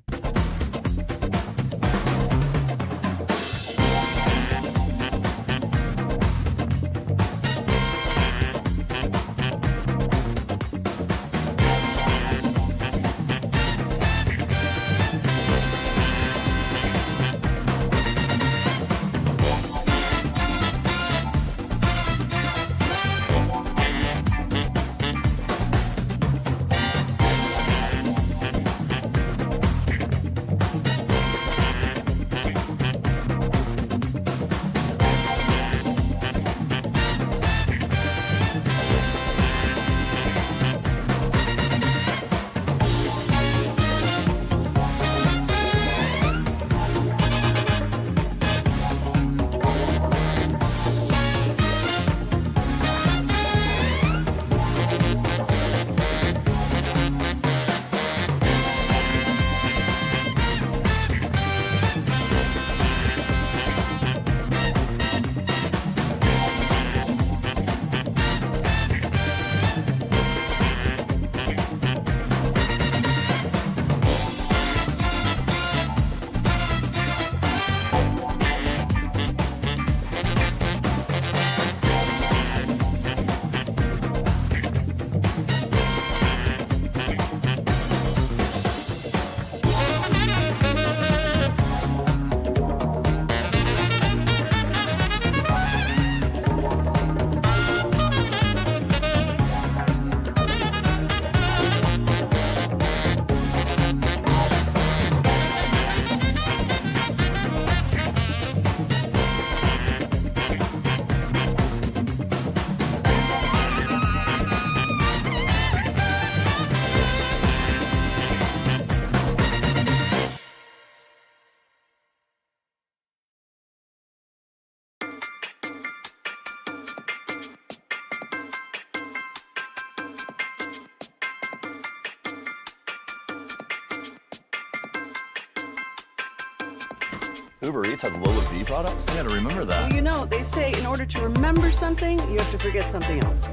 Uber Eats has low fee products? I gotta remember that. Well, you know, they say in order to remember something, you have to forget something else.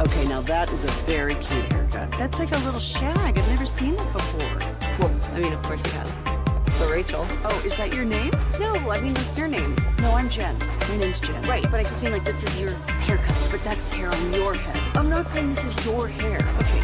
Okay, now that is a very cute haircut. That's like a little shag. I've never seen it before. Well, I mean, of course you have. So Rachel. Oh, is that your name? No, I mean like your name. No, I'm Jen. My name's Jen. Right, but I just mean like this is your haircut. But that's hair on your head. I'm not saying this is your hair. Okay.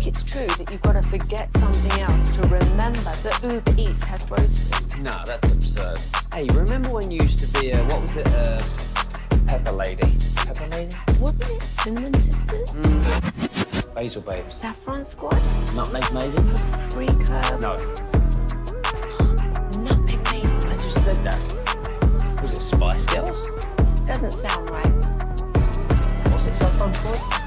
think it's true that you've got to forget something else to remember that Uber Eats has groceries? No, that's absurd. Hey, remember when you used to be what was it, Pepper Lady? Pepper Lady? Wasn't it Cinnamon Sisters? Basil Babes. Saffron Squad? Nutmeg Maidens? Pre-Club? No. Nutmeg Maidens? I just said that. Was it Spice Girls? Doesn't sound right. Was it Saffron Squad?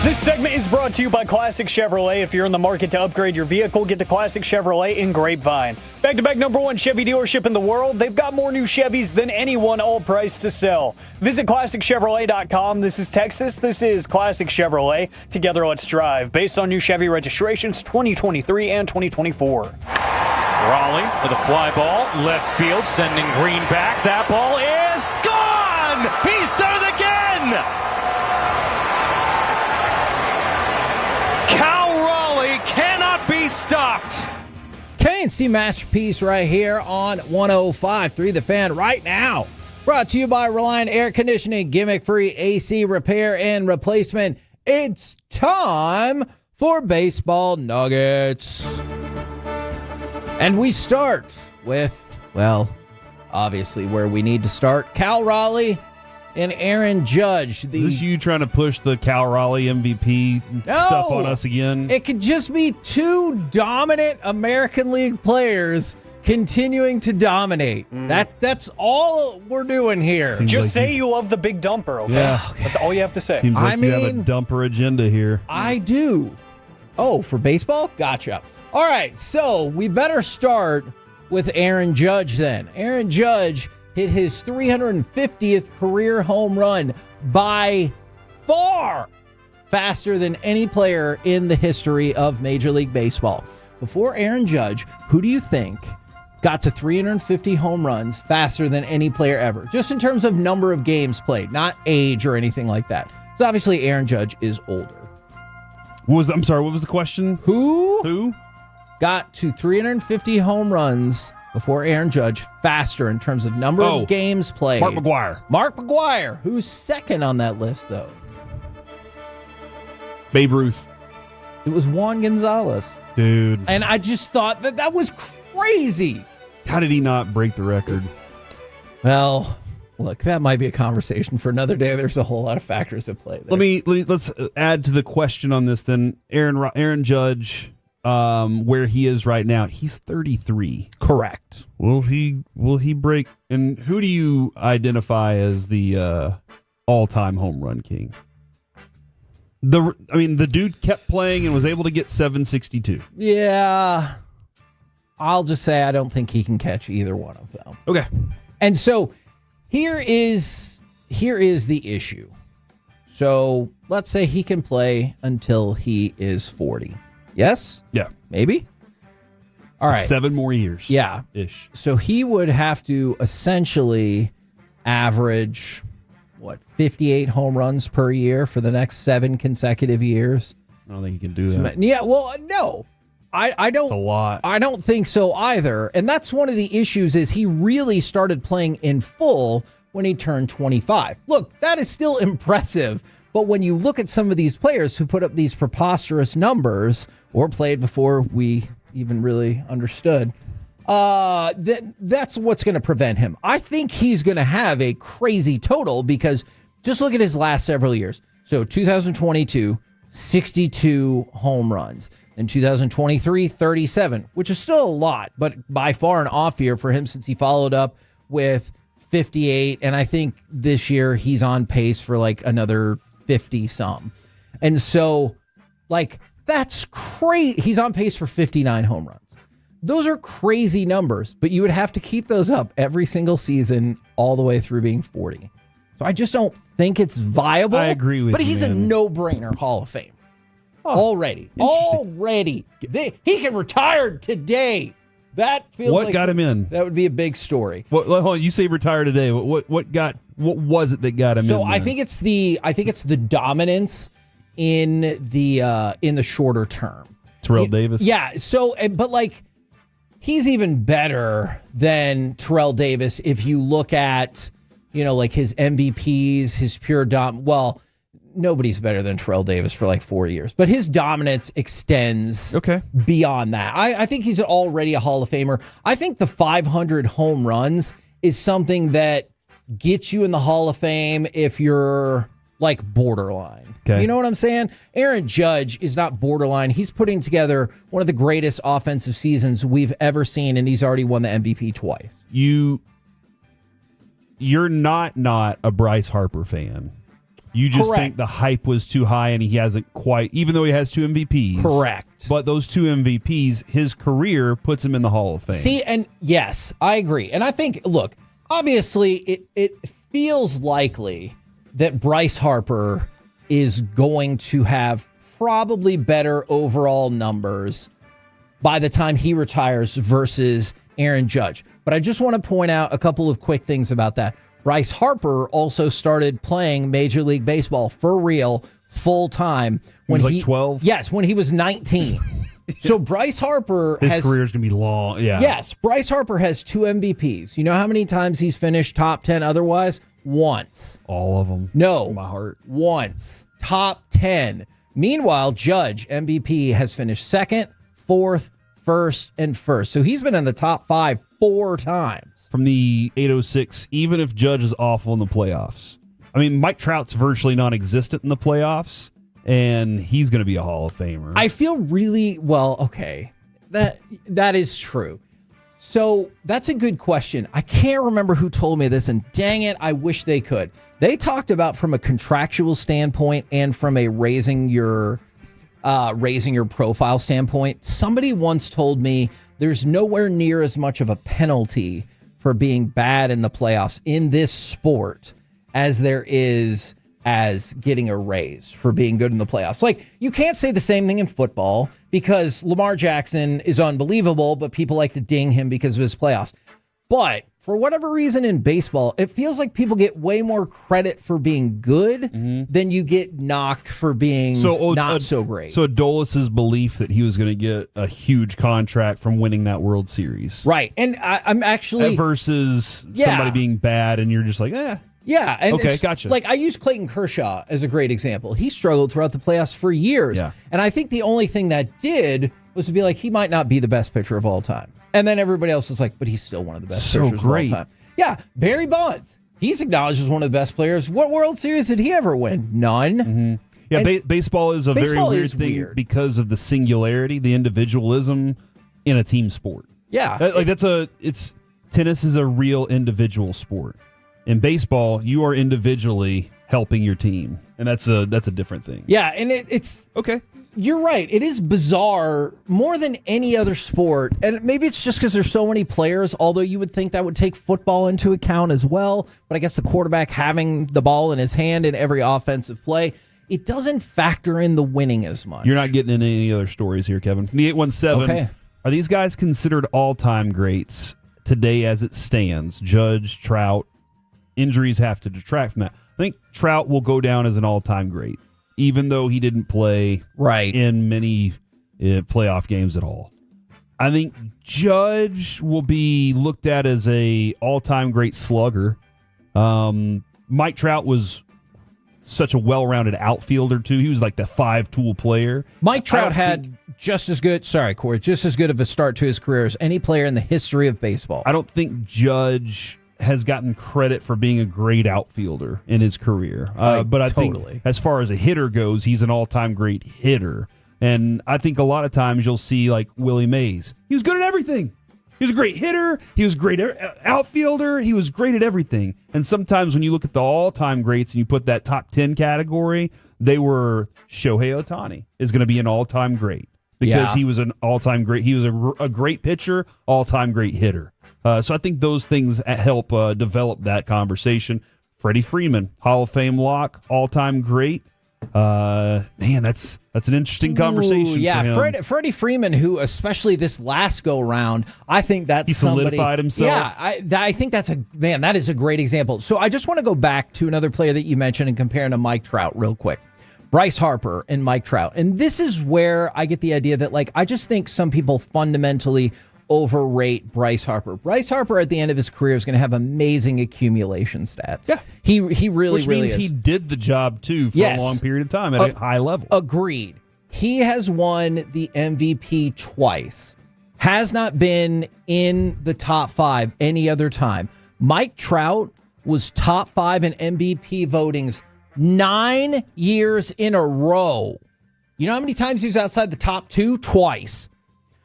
This segment is brought to you by Classic Chevrolet. If you're in the market to upgrade your vehicle, get to Classic Chevrolet in Grapevine. Back-to-back #1 Chevy dealership in the world. They've got more new Chevys than anyone, all priced to sell. Visit ClassicChevrolet.com. This is Texas. This is Classic Chevrolet. Together, let's drive. Based on new Chevy registrations 2023 and 2024. Raleigh with a fly ball, left field, sending Green back. That ball is gone! He's done it again! Cal Raleigh cannot be stopped. K&C Masterpiece right here on 105.3 The Fan right now. Brought to you by Reliant Air Conditioning, gimmick-free AC repair and replacement. It's time for Baseball Nuggets. And we start with, well, obviously where we need to start. Cal Raleigh and Aaron Judge. Is this you trying to push the Cal Raleigh MVP stuff on us again? It could just be two dominant American League players continuing to dominate. That's all we're doing here. Seems just like say you love the big dumper, okay? Yeah. That's all you have to say. Seems like you have a dumper agenda here. I do. Oh, for baseball? Gotcha. All right, so we better start with Aaron Judge then. Aaron Judge hit his 350th career home run by far faster than any player in the history of Major League Baseball. Before Aaron Judge, who do you think got to 350 home runs faster than any player ever? Just in terms of number of games played, not age or anything like that. So obviously Aaron Judge is older. I'm sorry, what was the question? Who got to 350 home runs before Aaron Judge faster in terms of number of games played? Mark McGwire. Mark McGwire, who's second on that list, though? Babe Ruth. It was Juan Gonzalez. Dude. And I just thought that was crazy. How did he not break the record? Well, look, that might be a conversation for another day. There's a whole lot of factors at play there. Let's add to the question on this then. Aaron Judge, where he is right now, he's 33. Correct. Will he break? And who do you identify as the all-time home run king? The dude kept playing and was able to get 762. Yeah. I'll just say I don't think he can catch either one of them. Okay. And so here is the issue. So let's say he can play until he is 40. Yes? Yeah. Maybe? All right. 7 more years. Yeah. Ish. So he would have to essentially average, 58 home runs per year for the next 7 consecutive years? I don't think he can do that. Yeah, well, no. I don't. That's a lot. I don't think so either. And that's one of the issues is he really started playing in full when he turned 25. Look, that is still impressive. But when you look at some of these players who put up these preposterous numbers or played before we even really understood, that's what's going to prevent him. I think he's going to have a crazy total because just look at his last several years. So 2022, 62 home runs. In 2023, 37, which is still a lot, but by far an off year for him since he followed up with 58. And I think this year he's on pace for like another 50 some. And so that's crazy. He's on pace for 59 home runs. Those are crazy numbers, but you would have to keep those up every single season all the way through being 40. So I just don't think it's viable. I agree with you, but he's a no-brainer Hall of Fame. Already. He can retire today That feels what like got him in? That would be a big story. Hold on, you say retire today. What was it that got him in? So I think it's the dominance in the shorter term. Terrell Davis. Yeah. So, but like, he's even better than Terrell Davis if you look at, like his MVPs, his pure well, nobody's better than Terrell Davis for like 4 years, but his dominance extends beyond that. I think he's already a Hall of Famer. I think the 500 home runs is something that gets you in the Hall of Fame if you're like borderline. Okay. You know what I'm saying? Aaron Judge is not borderline. He's putting together one of the greatest offensive seasons we've ever seen, and he's already won the MVP twice. You're not a Bryce Harper fan. You just think the hype was too high and he hasn't quite, even though he has 2 MVPs. Correct. But those 2 MVPs, his career puts him in the Hall of Fame. See, and yes, I agree. And I think, look, obviously it feels likely that Bryce Harper is going to have probably better overall numbers by the time he retires versus Aaron Judge. But I just want to point out a couple of quick things about that. Bryce Harper also started playing Major League Baseball for real, full time when he was like 12. Yes, when he was 19. So Bryce Harper his career's gonna be long. Yeah. Yes, Bryce Harper has 2 MVPs. You know how many times he's finished top 10 otherwise? Once. All of them. No. My heart. Once. Top 10. Meanwhile, Judge, MVP, has finished second, fourth, first, and first. So he's been in the top 5 4 times. From the 806, even if Judge is awful in the playoffs. I mean, Mike Trout's virtually non-existent in the playoffs, and he's going to be a Hall of Famer. I feel really, okay, that is true. So that's a good question. I can't remember who told me this, and dang it, I wish they could. They talked about from a contractual standpoint and from a raising your profile standpoint. Somebody once told me there's nowhere near as much of a penalty for being bad in the playoffs in this sport as there is as getting a raise for being good in the playoffs. Like, you can't say the same thing in football because Lamar Jackson is unbelievable, but people like to ding him because of his playoffs. But for whatever reason in baseball, it feels like people get way more credit for being good than you get knocked for being not so great. So Adolis' belief that he was going to get a huge contract from winning that World Series. Right. And I'm actually... versus somebody being bad and you're just like, Yeah. And okay, gotcha. Like, I use Clayton Kershaw as a great example. He struggled throughout the playoffs for years. Yeah. And I think the only thing that did was to be like, he might not be the best pitcher of all time. And then everybody else was like, but he's still one of the best pitchers of all time. Yeah. Barry Bonds. He's acknowledged as one of the best players. What World Series did he ever win? None. Yeah, baseball is a very weird thing because of the singularity, the individualism in a team sport. Yeah. Tennis is a real individual sport. In baseball, you are individually helping your team, and that's a different thing. Yeah, and it's okay. You're right. It is bizarre more than any other sport, and maybe it's just because there's so many players, although you would think that would take football into account as well, but I guess the quarterback having the ball in his hand in every offensive play, it doesn't factor in the winning as much. You're not getting into any other stories here, Kevin. From the 817, Are these guys considered all-time greats today as it stands? Judge, Trout, injuries have to detract from that. I think Trout will go down as an all-time great, even though he didn't play in many playoff games at all. I think Judge will be looked at as a all-time great slugger. Mike Trout was such a well-rounded outfielder, too. He was like the 5-tool player. Mike Trout had just as good of a start to his career as any player in the history of baseball. I don't think Judge has gotten credit for being a great outfielder in his career. But I think as far as a hitter goes, he's an all-time great hitter. And I think a lot of times you'll see like Willie Mays. He was good at everything. He was a great hitter. He was a great outfielder. He was great at everything. And sometimes when you look at the all-time greats and you put that top 10 category, they were Shohei Ohtani is going to be an all-time great because he was an all-time great. He was a great pitcher, all-time great hitter. So I think those things help develop that conversation. Freddie Freeman, Hall of Fame lock, all-time great. Man, that's an interesting conversation. Yeah, for him. Freddie Freeman, who especially this last go round, I think that's he solidified somebody, himself. Yeah, I think that is a great example. So I just want to go back to another player that you mentioned and compare him to Mike Trout real quick. Bryce Harper and Mike Trout. And this is where I get the idea that, like, I just think some people fundamentally overrate Bryce Harper. Bryce Harper at the end of his career is going to have amazing accumulation stats. Yeah. He really, Which really means is. he did the job, too, for a long period of time at a high level. Agreed. He has won the MVP twice. Has not been in the top 5 any other time. Mike Trout was top 5 in MVP votings 9 years in a row. You know how many times he was outside the top 2? Twice.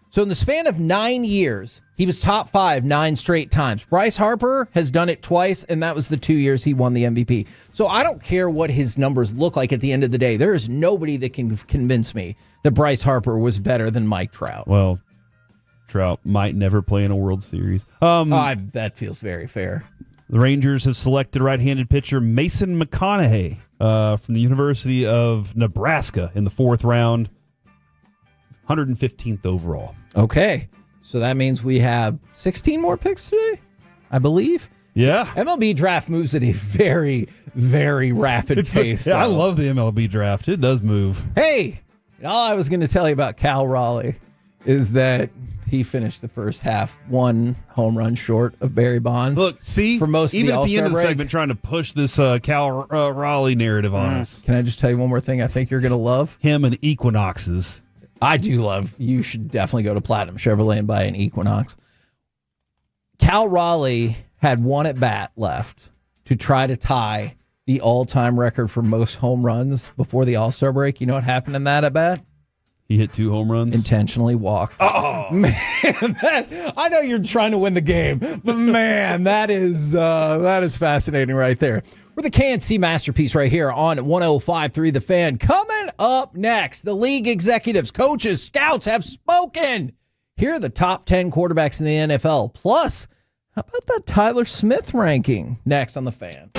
So in the span of 9 years, he was top 5 9 straight times. Bryce Harper has done it twice, and that was the 2 years he won the MVP. So I don't care what his numbers look like at the end of the day. There is nobody that can convince me that Bryce Harper was better than Mike Trout. Well, Trout might never play in a World Series. That feels very fair. The Rangers have selected right-handed pitcher Mason McConaughey from the University of Nebraska in the 4th round, 115th overall. Okay, so that means we have 16 more picks today, I believe. Yeah. MLB draft moves at a very, very rapid pace. I love the MLB draft. It does move. Hey, and all I was going to tell you about Cal Raleigh is that he finished the first half 1 home run short of Barry Bonds. Look, see, for most even of the at the end of the break. segment, trying to push this Cal Raleigh narrative on us. Can I just tell you one more thing I think you're going to love? Him and Equinoxes. I do love. You should definitely go to Platinum Chevrolet and buy an Equinox. Cal Raleigh had 1 at bat left to try to tie the all-time record for most home runs before the All-Star break. You know what happened in that at bat? He hit 2 home runs. Intentionally walked. Oh man! I know you're trying to win the game, but man, that is fascinating right there. We're the KNC masterpiece right here on 105.3 The Fan. Coming up next, the league executives, coaches, scouts have spoken. Here are the top 10 quarterbacks in the NFL. Plus, how about that Tyler Smith ranking? Next on The Fan.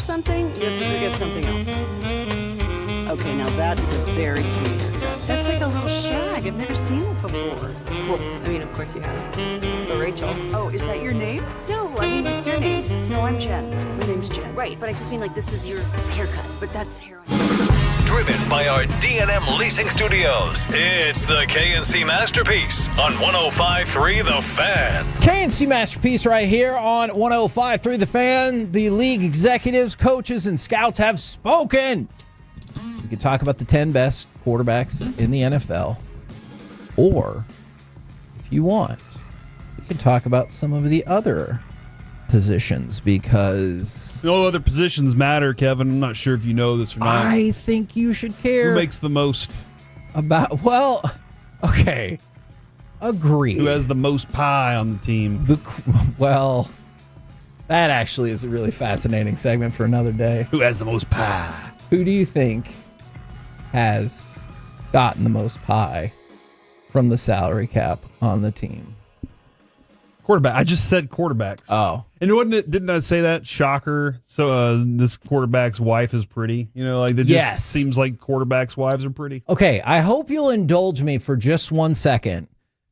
something, you have to forget something else. Okay, now that is a very cute haircut. That's like a little shag. I've never seen it before. Well, I mean, of course you have. It's the Rachel. Oh, is that your name? No, I mean like your name. No, I'm Jen. My name's Jen. Right, but I just mean like this is your haircut. But that's hair. Driven by our D&M Leasing Studios, it's the KNC Masterpiece on 105.3 The Fan. KNC Masterpiece right here on 105.3 The Fan. The league executives, coaches, and scouts have spoken. We can talk about the 10 best quarterbacks in the NFL. Or, if you want, we can talk about some of the other positions, because no other positions matter, Kevin. I'm not sure if you know this or not. I think you should care. Who makes the most? About, well, okay. Agree. Who has the most pie on the team? Well, that actually is a really fascinating segment for another day. Who has the most pie? Who do you think has gotten the most pie from the salary cap on the team? Quarterback. I just said quarterbacks. Oh. And didn't I say that? Shocker. So this quarterback's wife is pretty. You know, like it just seems like quarterbacks' wives are pretty. Okay, I hope you'll indulge me for just 1 second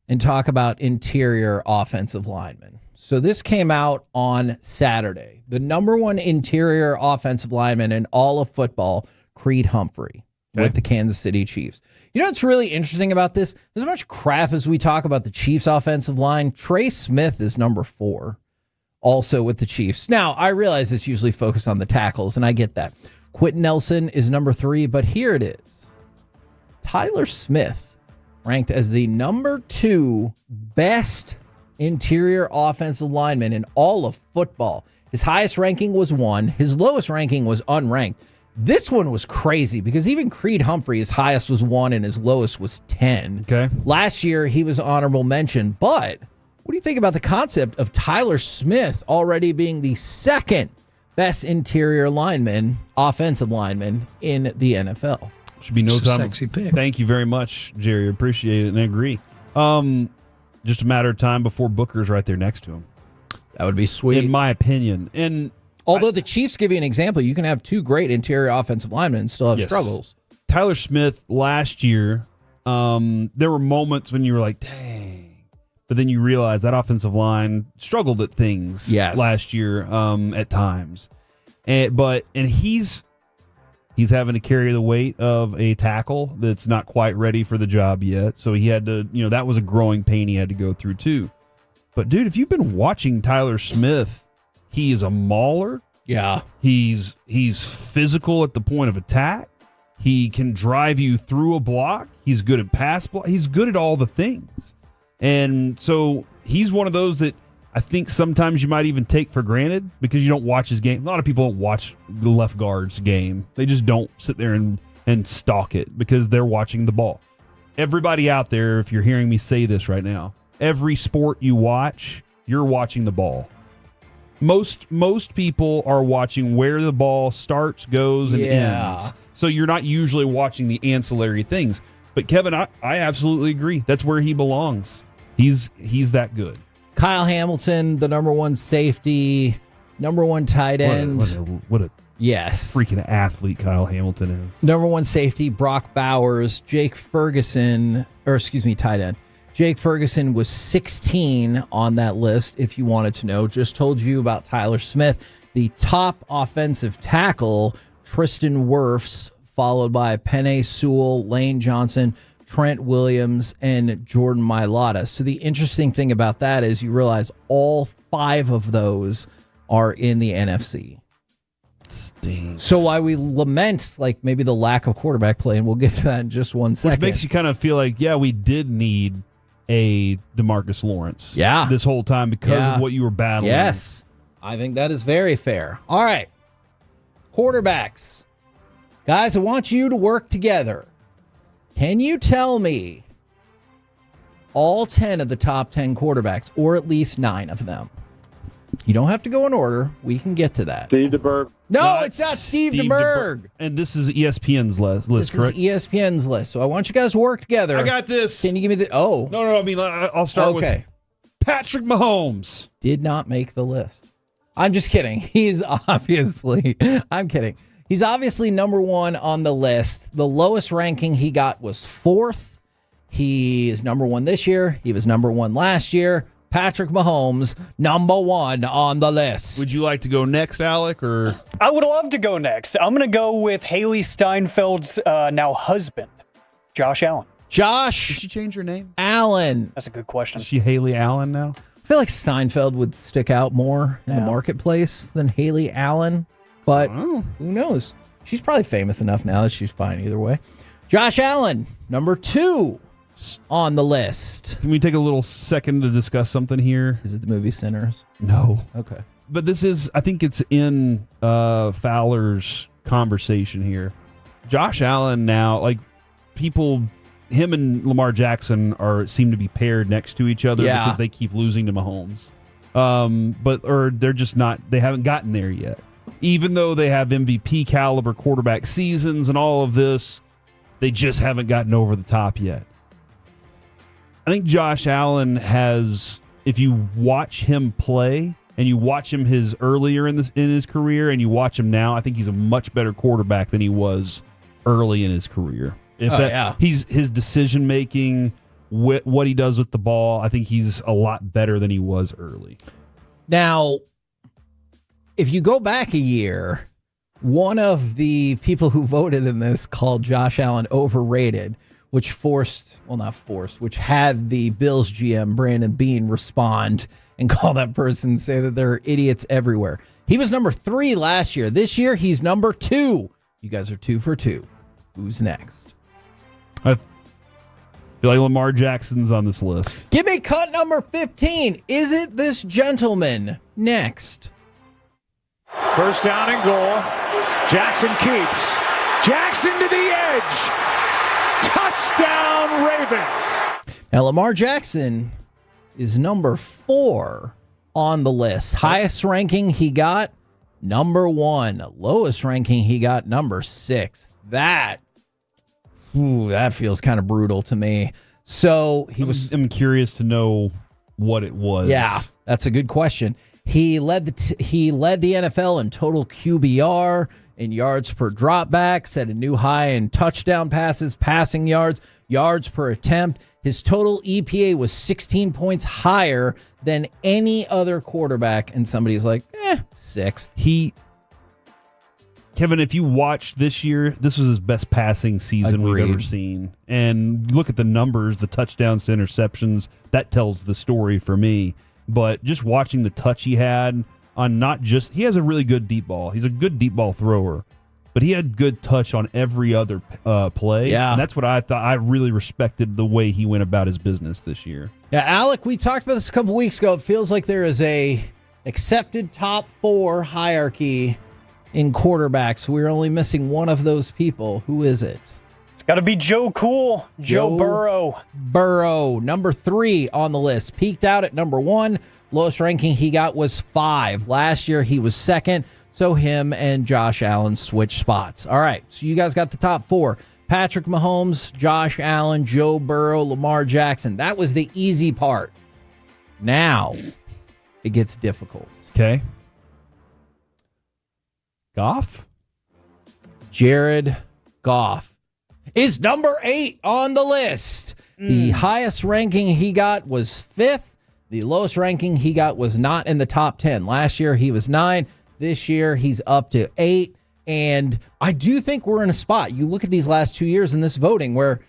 and talk about interior offensive linemen. So this came out on Saturday. The number one interior offensive lineman in all of football, Creed Humphrey, with the Kansas City Chiefs. You know what's really interesting about this? As much crap as we talk about the Chiefs offensive line, Trey Smith is number 4, also with the Chiefs. Now, I realize it's usually focused on the tackles, and I get that. Quentin Nelson is number 3, but here it is. Tyler Smith ranked as the number 2 best interior offensive lineman in all of football. His highest ranking was 1. His lowest ranking was unranked. This one was crazy because even Creed Humphrey, his highest was 1 and his lowest was 10. Okay. Last year, he was honorable mention. But what do you think about the concept of Tyler Smith already being the 2nd best interior lineman, offensive lineman in the NFL? Should be no It's a time. sexy pick. Thank you very much, Jerry. Appreciate it and I agree. Just a matter of time before Booker's right there next to him. That would be sweet. In my opinion. And although the Chiefs give you an example, you can have 2 great interior offensive linemen and still have struggles. Tyler Smith last year, there were moments when you were like, dang. But then you realize that offensive line struggled at things last year at times. And he's having to carry the weight of a tackle that's not quite ready for the job yet. So he had to, that was a growing pain he had to go through too. But dude, if you've been watching Tyler Smith, he is a mauler. Yeah. He's physical at the point of attack. He can drive you through a block. He's good at pass block. He's good at all the things. And so he's one of those that I think sometimes you might even take for granted because you don't watch his game. A lot of people don't watch the left guard's game. They just don't sit there and stalk it because they're watching the ball. Everybody out there, if you're hearing me say this right now, every sport you watch, you're watching the ball. Most people are watching where the ball starts, goes, and ends. So you're not usually watching the ancillary things. But Kevin, I absolutely agree. That's where he belongs. He's that good. Kyle Hamilton, the number 1 safety, number 1 tight end. What a freaking athlete Kyle Hamilton is. Number 1 safety, Brock Bowers, tight end. Jake Ferguson was 16 on that list, if you wanted to know. Just told you about Tyler Smith. The top offensive tackle, Tristan Wirfs, followed by Penei Sewell, Lane Johnson, Trent Williams, and Jordan Mailata. So the interesting thing about that is you realize all 5 of those are in the NFC. Stinks. So why we lament maybe the lack of quarterback play, and we'll get to that in just one second. Which makes you kind of feel like, we did need a DeMarcus Lawrence. This whole time because of what you were battling. Yes. I think that is very fair. All right. Quarterbacks. Guys, I want you to work together. Can you tell me all 10 of the top 10 quarterbacks, or at least 9 of them? You don't have to go in order. We can get to that. Steve DeBerg. No, it's not Steve DeBerg. And this is ESPN's list, correct? This is ESPN's list. So I want you guys to work together. I got this. Can you give me the... Oh. No, I mean, I'll start with Patrick Mahomes. Did not make the list. I'm just kidding. He's obviously... I'm kidding. He's obviously number 1 on the list. The lowest ranking he got was 4th. He is number 1 this year. He was number 1 last year. Patrick Mahomes, number 1 on the list. Would you like to go next, Alec, or? I would love to go next. I'm going to go with Haley Steinfeld's now husband, Josh Allen. Josh. Did she change her name? Allen. That's a good question. Is she Haley Allen now? I feel like Steinfeld would stick out more in the marketplace than Haley Allen, but who knows? She's probably famous enough now that she's fine either way. Josh Allen, number 2 on the list. Can we take a little second to discuss something here? Is it the movie Sinners? No. Okay. But this is, I think it's in Fowler's conversation here. Josh Allen now, him and Lamar Jackson seem to be paired next to each other because they keep losing to Mahomes. But they're just not, they haven't gotten there yet. Even though they have MVP caliber quarterback seasons and all of this, they just haven't gotten over the top yet. I think Josh Allen has, if you watch him play and you watch him earlier in his career and you watch him now, I think he's a much better quarterback than he was early in his career. His decision making, what he does with the ball, I think he's a lot better than he was early. Not if you go back a year, one of the people who voted in this called Josh Allen overrated, which had the Bills GM, Brandon Beane, respond and call that person, say that there are idiots everywhere. He was number 3 last year. This year, he's number 2. You guys are 2 for 2. Who's next? feel like Lamar Jackson's on this list. Give me cut number 15. Is it this gentleman? Next. First down and goal. Jackson keeps. Jackson to the edge. Touchdown, Ravens. Now, Lamar Jackson is number 4 on the list. Highest ranking he got, number 1. Lowest ranking he got, number 6. That feels kind of brutal to me. So I'm curious to know what it was. Yeah, that's a good question. He led the NFL in total QBR, in yards per dropback, set a new high in touchdown passes, passing yards, yards per attempt. His total EPA was 16 points higher than any other quarterback, and somebody's like, 6th. Kevin, if you watched this year, this was his best passing season we've ever seen. And look at the numbers, the touchdowns to interceptions, that tells the story for me. But just watching the touch he had on he has a really good deep ball. He's a good deep ball thrower, but he had good touch on every other play. Yeah. And that's what I thought. I really respected the way he went about his business this year. Yeah, Alec, we talked about this a couple weeks ago. It feels like there is a accepted top 4 hierarchy in quarterbacks. We're only missing one of those people. Who is it? It's got to be Joe Cool. Joe Burrow. Burrow, number 3 on the list. Peaked out at number 1. Lowest ranking he got was 5. Last year he was 2nd, so him and Josh Allen switched spots. All right, so you guys got the top 4. Patrick Mahomes, Josh Allen, Joe Burrow, Lamar Jackson. That was the easy part. Now it gets difficult. Okay. Goff? Jared Goff is number 8 on the list. The highest ranking he got was 5th. The lowest ranking he got was not in the top 10. Last year he was 9. This year he's up to 8. And I do think we're in a spot. You look at these last 2 years in this voting where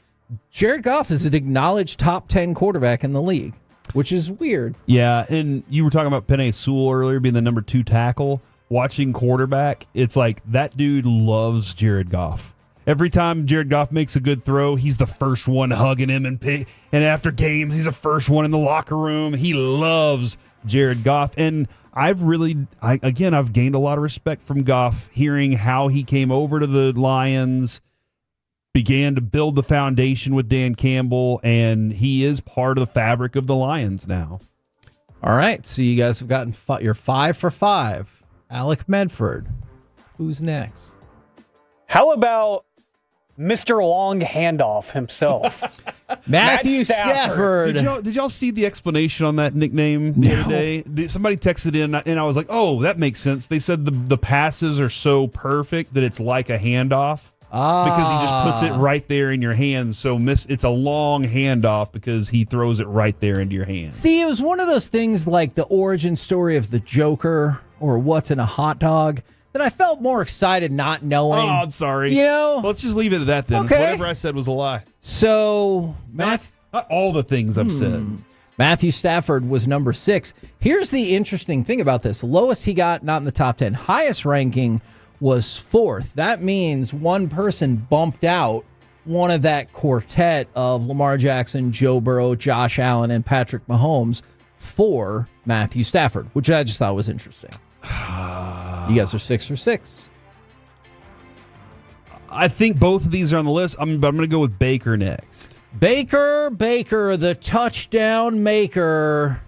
Jared Goff is an acknowledged top 10 quarterback in the league, which is weird. Yeah, and you were talking about Penei Sewell earlier being the number 2 tackle. Watching quarterback, it's like that dude loves Jared Goff. Every time Jared Goff makes a good throw, he's the first one hugging him, and after games, he's the first one in the locker room. He loves Jared Goff, and I've gained a lot of respect from Goff, hearing how he came over to the Lions, began to build the foundation with Dan Campbell, and he is part of the fabric of the Lions now. All right, so you guys have gotten your 5 for 5. Alec Medford, who's next? How about Mr. Long Handoff himself? Matthew Stafford. Did y'all see the explanation on that nickname the other day? Somebody texted in, and I was like, oh, that makes sense. They said the passes are so perfect that it's like a handoff. Because he just puts it right there in your hands. So it's a long handoff because he throws it right there into your hands. See, it was one of those things like the origin story of the Joker or what's in a hot dog that I felt more excited not knowing. Oh, I'm sorry. You know? Let's just leave it at that then. Okay. Whatever I said was a lie. So, not all the things I've said. Matthew Stafford was number 6. Here's the interesting thing about this. Lowest he got, not in the top 10. Highest ranking was 4th. That means one person bumped out one of that quartet of Lamar Jackson, Joe Burrow, Josh Allen, and Patrick Mahomes for Matthew Stafford, which I just thought was interesting. You guys are 6 for 6. I think both of these are on the list, but I'm going to go with Baker next. Baker, the touchdown maker,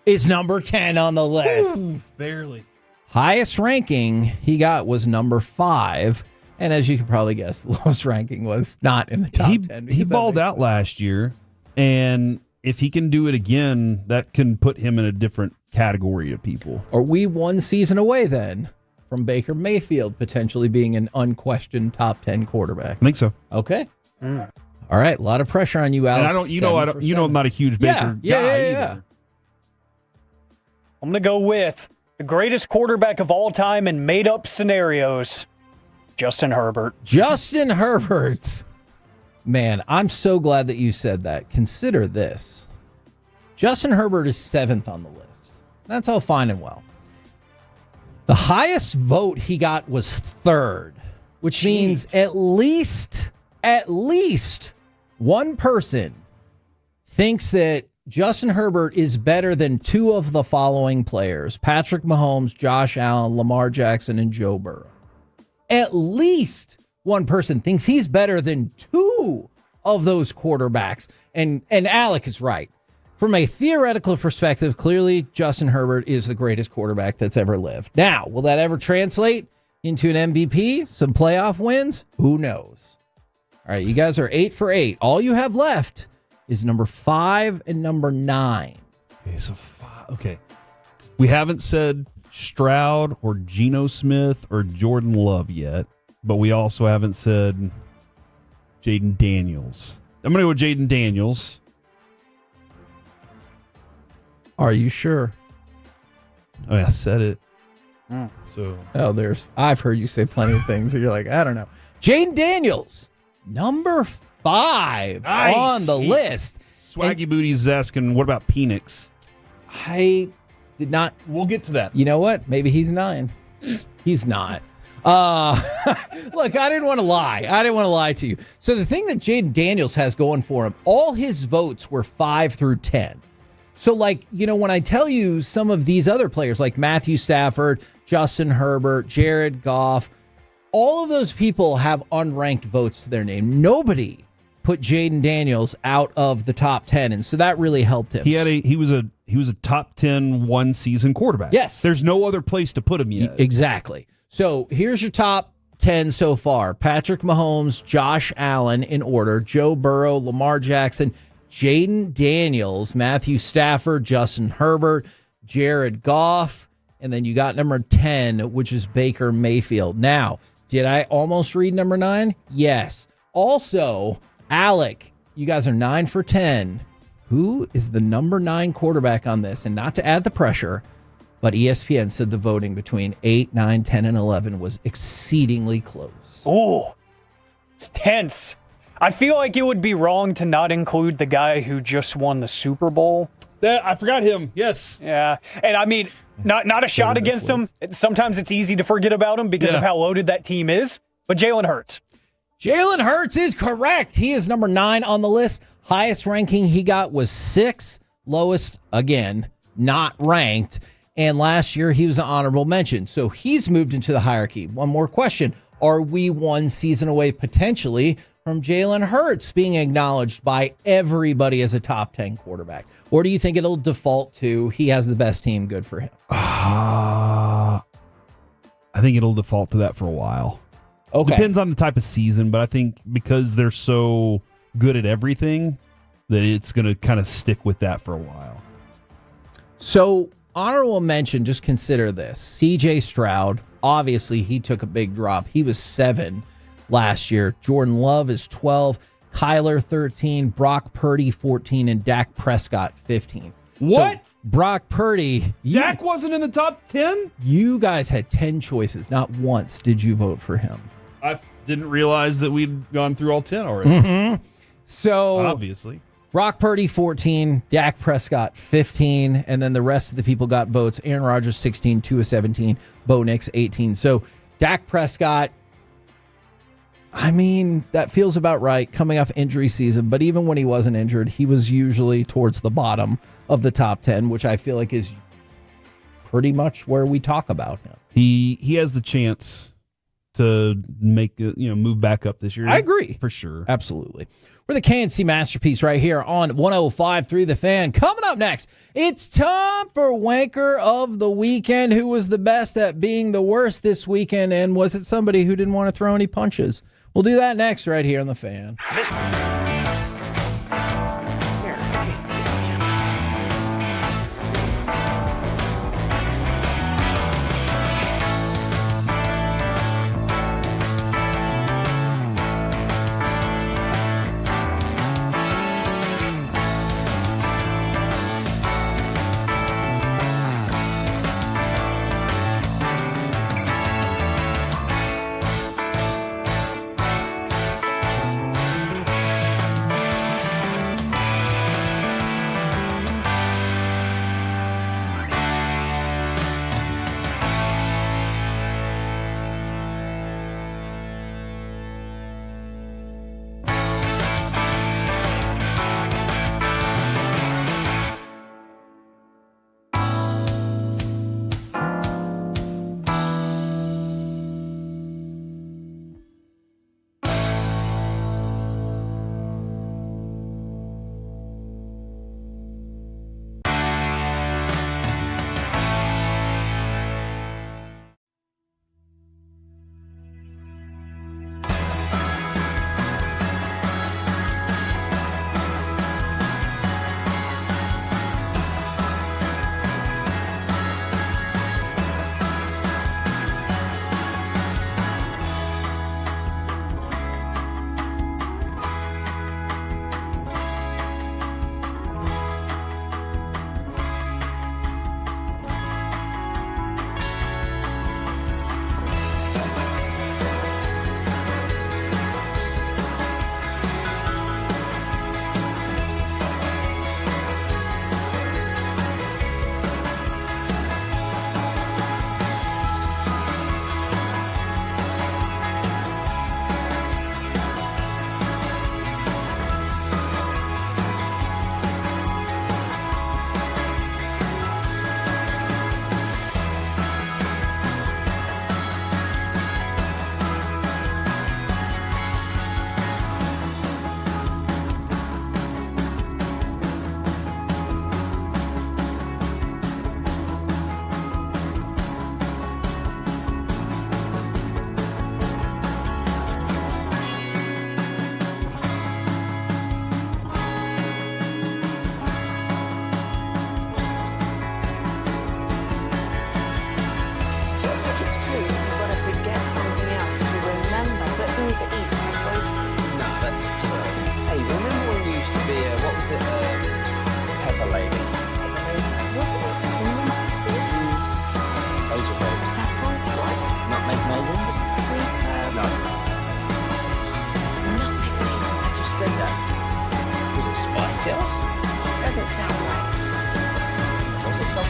is number 10 on the list. Barely. Highest ranking he got was number 5. And as you can probably guess, the lowest ranking was not in the top 10. He balled out last year. And if he can do it again, that can put him in a different category of people. Are we one season away then from Baker Mayfield potentially being an unquestioned top 10 quarterback? I think so. Okay. All right. A lot of pressure on you, Alex. And I'm not a huge Baker guy either. I'm going to go with the greatest quarterback of all time in made-up scenarios, Justin Herbert. Justin Herbert. Man, I'm so glad that you said that. Consider this. Justin Herbert is 7th on the list. That's all fine and well. The highest vote he got was 3rd, which means at least One person thinks that Justin Herbert is better than two of the following players: Patrick Mahomes, Josh Allen, Lamar Jackson, and Joe Burrow. At least one person thinks he's better than two of those quarterbacks. And Alec is right. From a theoretical perspective, clearly Justin Herbert is the greatest quarterback that's ever lived. Now, will that ever translate into an MVP, some playoff wins? Who knows? All right, you guys are 8 for 8. All you have left is number 5 and number 9. Okay, so okay. We haven't said Stroud or Geno Smith or Jordan Love yet, but we also haven't said Jaden Daniels. I'm going to go with Jaden Daniels. Are you sure? Oh, yeah, I said it. So I've heard you say plenty of things. So you're like, I don't know. Jaden Daniels, number 5 on the list. Swaggy Booty's asking, what about Penix? I did not. We'll get to that. You know what? Maybe he's 9. He's not. Look, I didn't want to lie. I didn't want to lie to you. So the thing that Jaden Daniels has going for him, all his votes were 5 through 10. So, like, you know, when I tell you some of these other players, like Matthew Stafford, Justin Herbert, Jared Goff, all of those people have unranked votes to their name. Nobody put Jaden Daniels out of the top 10, and so that really helped him. He was a top 10 one-season quarterback. Yes. There's no other place to put him yet. Exactly. So here's your top 10 so far. Patrick Mahomes, Josh Allen in order, Joe Burrow, Lamar Jackson, Jaden Daniels, Matthew Stafford, Justin Herbert, Jared Goff, and then you got number 10, which is Baker Mayfield. Now, did I almost read number 9? Yes. Also, Alec, you guys are 9 for 10. Who is the number 9 quarterback on this? And not to add the pressure, but ESPN said the voting between 8, 9, 10, and 11 was exceedingly close. Ooh, it's tense. I feel like it would be wrong to not include the guy who just won the Super Bowl. I forgot him. Yes. Yeah. And I mean, not a shot against him. Sometimes it's easy to forget about him because of how loaded that team is. But Jalen Hurts. Jalen Hurts is correct. He is number 9 on the list. Highest ranking he got was 6. Lowest, again, not ranked. And last year he was an honorable mention. So he's moved into the hierarchy. One more question. Are we one season away potentially from Jalen Hurts being acknowledged by everybody as a top 10 quarterback? Or do you think it'll default to he has the best team, good for him? I think it'll default to that for a while. Okay. Depends on the type of season, but I think because they're so good at everything that it's going to kind of stick with that for a while. So, honorable mention, just consider this. CJ Stroud, obviously he took a big drop. He was 7 last year. Jordan Love is 12, Kyler 13, Brock Purdy 14, and Dak Prescott 15. What? So, Brock Purdy. Dak wasn't in the top 10? You guys had 10 choices. Not once did you vote for him. I didn't realize that we'd gone through all 10 already. Mm-hmm. So, obviously. Brock Purdy 14, Dak Prescott 15, and then the rest of the people got votes. Aaron Rodgers 16, Tua 17, Bo Nix 18. So Dak Prescott, I mean, that feels about right coming off injury season, but even when he wasn't injured, he was usually towards the bottom of the top 10, which I feel like is pretty much where we talk about him. He has the chance to make move back up this year. I agree. For sure. Absolutely. We're the KNC Masterpiece right here on 105.3 The Fan. Coming up next, it's time for Wanker of the Weekend. Who was the best at being the worst this weekend? And was it somebody who didn't want to throw any punches? We'll do that next right here on The Fan.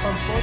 come score?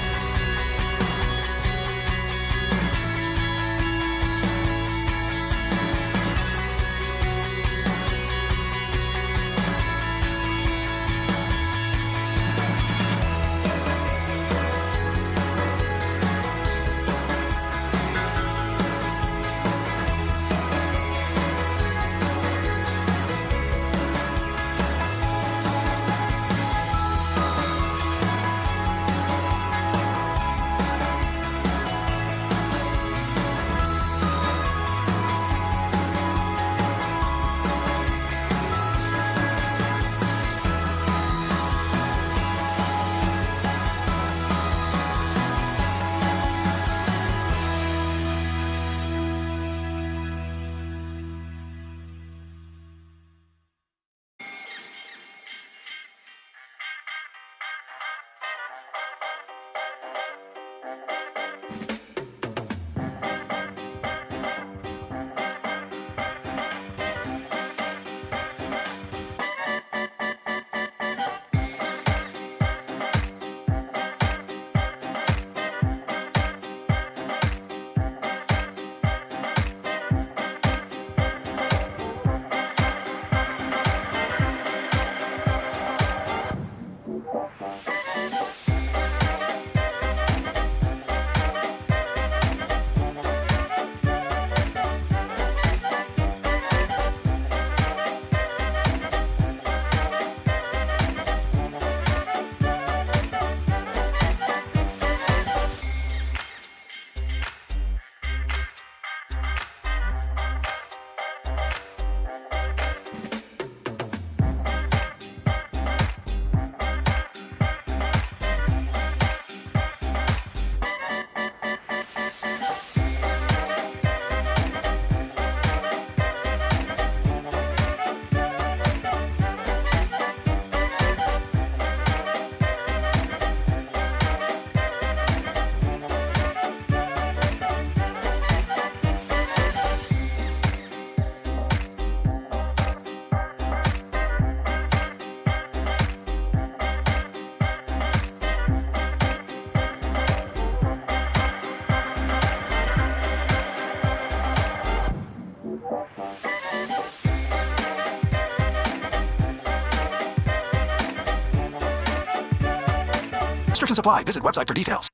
Restrictions apply. Visit website for details.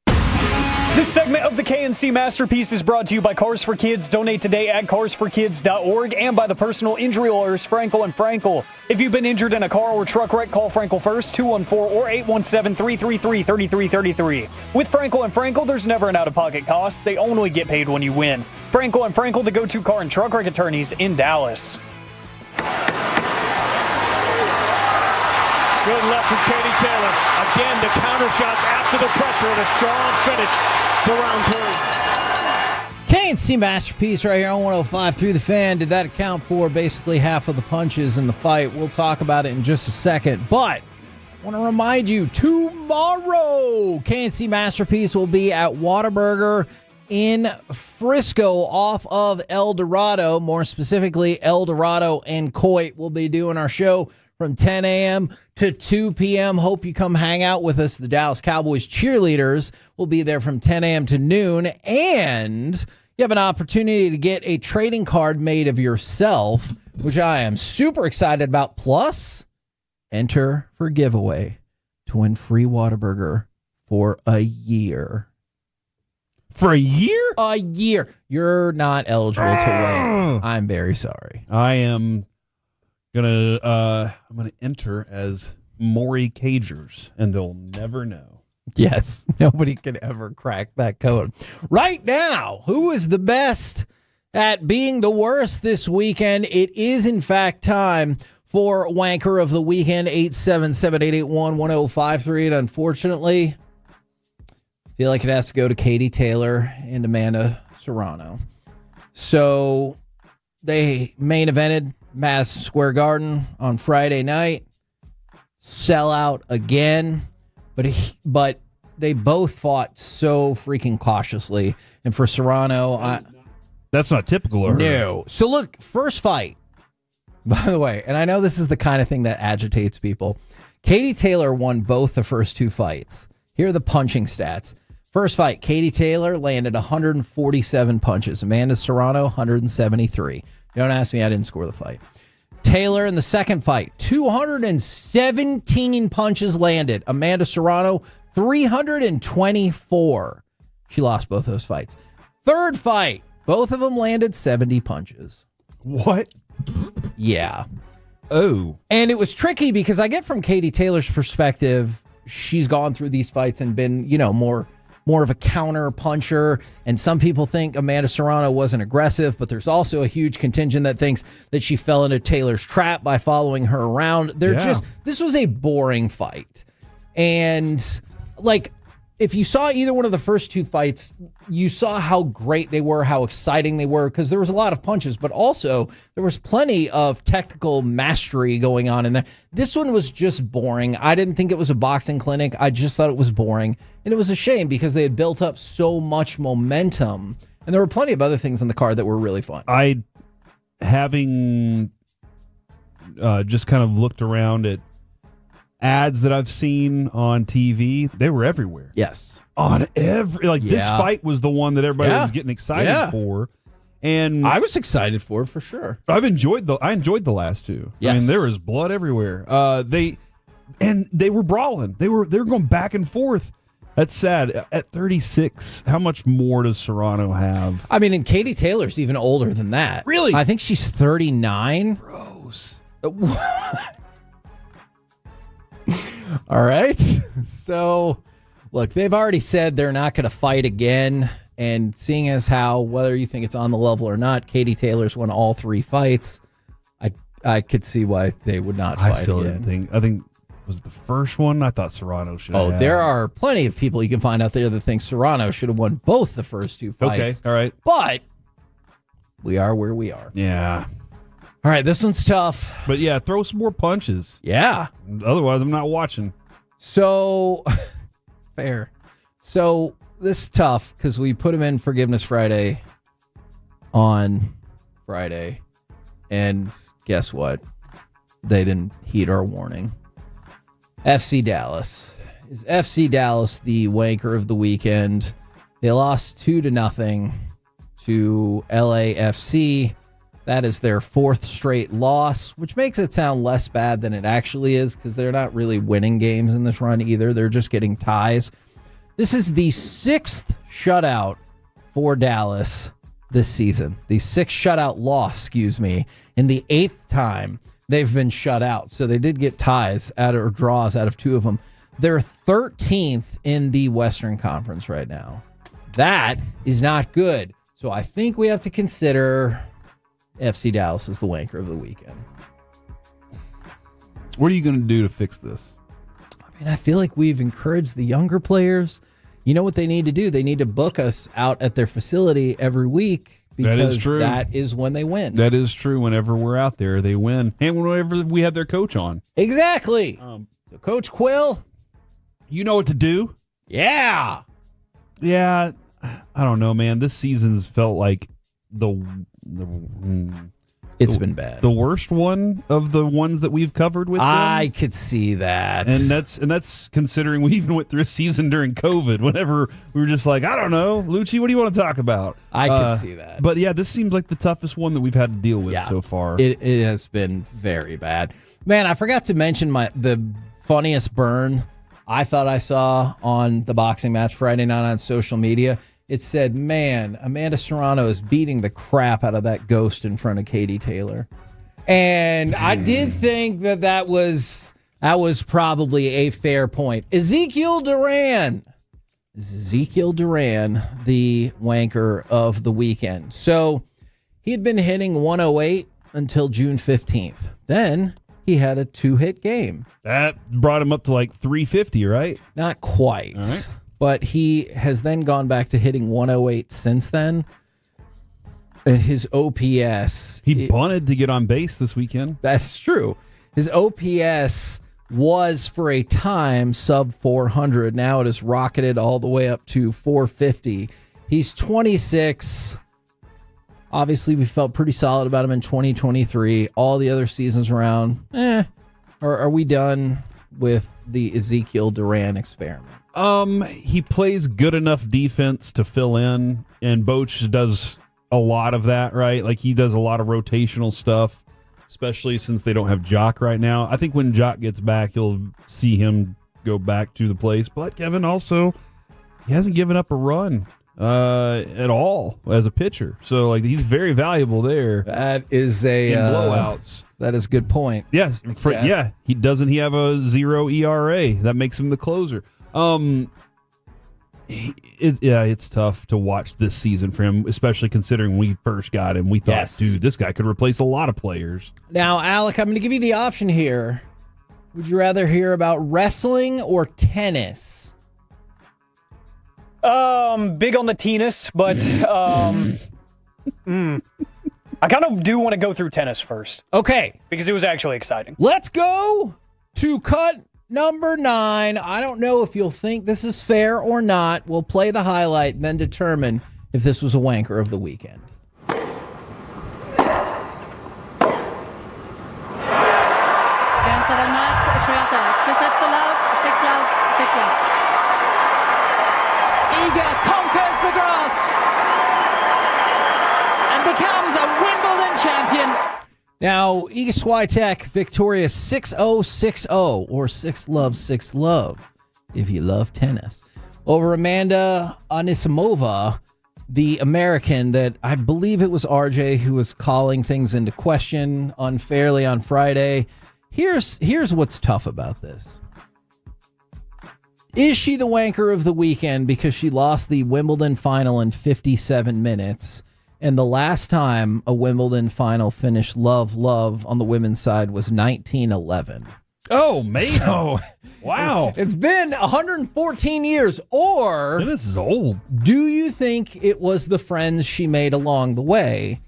This segment of the KNC Masterpiece is brought to you by Cars for Kids. Donate today at carsforkids.org and by the personal injury lawyers Frankel and Frankel. If you've been injured in a car or truck wreck, call Frankel first, 214 or 817-333-3333. With Frankel and Frankel, there's never an out-of-pocket cost. They only get paid when you win. Frankel and Frankel, the go-to car and truck wreck attorneys in Dallas. Good left from Katie Taylor. Again, the counter shots after the pressure and a strong finish to round three. KNC Masterpiece right here on 105 through the fan. Did that account for basically half of the punches in the fight? We'll talk about it in just a second. But I want to remind you, tomorrow, KNC Masterpiece will be at Whataburger in Frisco off of El Dorado. More specifically, El Dorado and Coit will be doing our show from 10 a.m. to 2 p.m. Hope you come hang out with us. The Dallas Cowboys cheerleaders will be there from 10 a.m. to noon. And you have an opportunity to get a trading card made of yourself, which I am super excited about. Plus, enter for giveaway to win free Whataburger for a year. For a year? A year. You're not eligible to win. I'm very sorry. I'm gonna enter as Maury Cagers, and they'll never know. Yes, nobody can ever crack that code. Right now, who is the best at being the worst this weekend? It is, in fact, time for Wanker of the Weekend, 877-881-1053. And unfortunately, I feel like it has to go to Katie Taylor and Amanda Serrano. So they main evented Madison Square Garden on Friday night. Sell out again. But they both fought so freaking cautiously. And for Serrano, that's not typical of her. No. So look, first fight, by the way, and I know this is the kind of thing that agitates people. Katie Taylor won both the first two fights. Here are the punching stats. First fight, Katie Taylor landed 147 punches. Amanda Serrano, 173. Don't ask me, I didn't score the fight. Taylor in the second fight, 217 punches landed. Amanda Serrano, 324. She lost both those fights. Third fight, both of them landed 70 punches. What? Yeah. Oh. And it was tricky because I get from Katie Taylor's perspective, she's gone through these fights and been, more of a counter puncher. And some people think Amanda Serrano wasn't aggressive, but there's also a huge contingent that thinks that she fell into Taylor's trap by following her around. This was a boring fight. And if you saw either one of the first two fights, you saw how great they were, how exciting they were, because there was a lot of punches, but also there was plenty of technical mastery going on in there. This one was just boring. I didn't think it was a boxing clinic. I just thought it was boring. And it was a shame because they had built up so much momentum. And there were plenty of other things on the card that were really fun. Having just kind of looked around at ads that I've seen on TV, they were everywhere. Yes. On this fight was the one that everybody was getting excited for. And I was excited for sure. I enjoyed the last two. Yes. I mean, there was blood everywhere. They were brawling. They were going back and forth. That's sad. At 36, how much more does Serrano have? I mean, and Katie Taylor's even older than that. Really? I think she's 39. Gross. All right. So, look, they've already said they're not going to fight again. And seeing as how, whether you think it's on the level or not, Katie Taylor's won all three fights, I could see why they would not fight again. I think was the first one. I thought Serrano should have. Oh, there are plenty of people you can find out there that think Serrano should have won both the first two fights. Okay, all right. But we are where we are. Yeah. All right, this one's tough. But yeah, throw some more punches. Yeah. Otherwise, I'm not watching. So, fair. So, this is tough because we put him in Forgiveness Friday on Friday. And guess what? They didn't heed our warning. FC Dallas. Is FC Dallas the wanker of the weekend? They lost 2-0 to LAFC. That is their fourth straight loss, which makes it sound less bad than it actually is because they're not really winning games in this run either. They're just getting ties. This is the sixth shutout for Dallas this season. The sixth shutout loss, in the eighth time they've been shut out. So they did get ties or draws out of two of them. They're 13th in the Western Conference right now. That is not good. So I think we have to consider FC Dallas as the wanker of the weekend. What are you going to do to fix this? I mean, I feel like we've encouraged the younger players. You know what they need to do? They need to book us out at their facility every week because that is true. That is when they win. That is true. Whenever we're out there, they win. And whenever we have their coach on. Exactly. So Coach Quill, you know what to do? Yeah. Yeah. I don't know, man. This season's felt like it's been bad. The worst one of the ones that we've covered with them. I could see that. And that's considering we even went through a season during COVID whenever we were just like, I don't know, Lucci, what do you want to talk about? I could see that. But yeah, this seems like the toughest one that we've had to deal with so far. It has been very bad. Man, I forgot to mention the funniest burn I thought I saw on the boxing match Friday night on social media. It said, man, Amanda Serrano is beating the crap out of that ghost in front of Katie Taylor. And I did think that was probably a fair point. Ezekiel Duran, the wanker of the weekend. So he had been hitting 108 until June 15th. Then he had a 2-hit game. That brought him up to like 350, right? Not quite. All right. But he has then gone back to hitting 108 since then. And his OPS... He bunted to get on base this weekend. That's true. His OPS was, for a time, sub 400. Now it has rocketed all the way up to 450. He's 26. Obviously, we felt pretty solid about him in 2023. All the other seasons around, are we done with the Ezekiel Duran experiment? He plays good enough defense to fill in, and Boch does a lot of that, right? Like, he does a lot of rotational stuff, especially since they don't have Jock right now. I think when Jock gets back, you'll see him go back to the place. But Kevin also, he hasn't given up a run at all as a pitcher. So, like, he's very valuable there. That is in blowouts. That is a good point. Yeah, yeah. He have a 0 ERA? That makes him the closer. It's tough to watch this season for him, especially considering when we first got him. We thought, dude, this guy could replace a lot of players. Now, Alec, I'm going to give you the option here. Would you rather hear about wrestling or tennis? Big on the tennis, but I kind of do want to go through tennis first. Okay. Because it was actually exciting. Let's go to cut number 9. I don't know if you'll think this is fair or not. We'll play the highlight and then determine if this was a wanker of the weekend. Iga conquers the grass and becomes a Wimbledon champion. Now, Iga Swiatek victorious 6-0, 6-0, or 6-love, if you love tennis, over Amanda Anisimova, the American that I believe it was RJ who was calling things into question unfairly on Friday. Here's what's tough about this. Is she the wanker of the weekend because she lost the Wimbledon final in 57 minutes? And the last time a Wimbledon final finished love on the women's side was 1911. Oh, man. So, wow. It's been 114 years. Or this is old. Do you think it was the friends she made along the way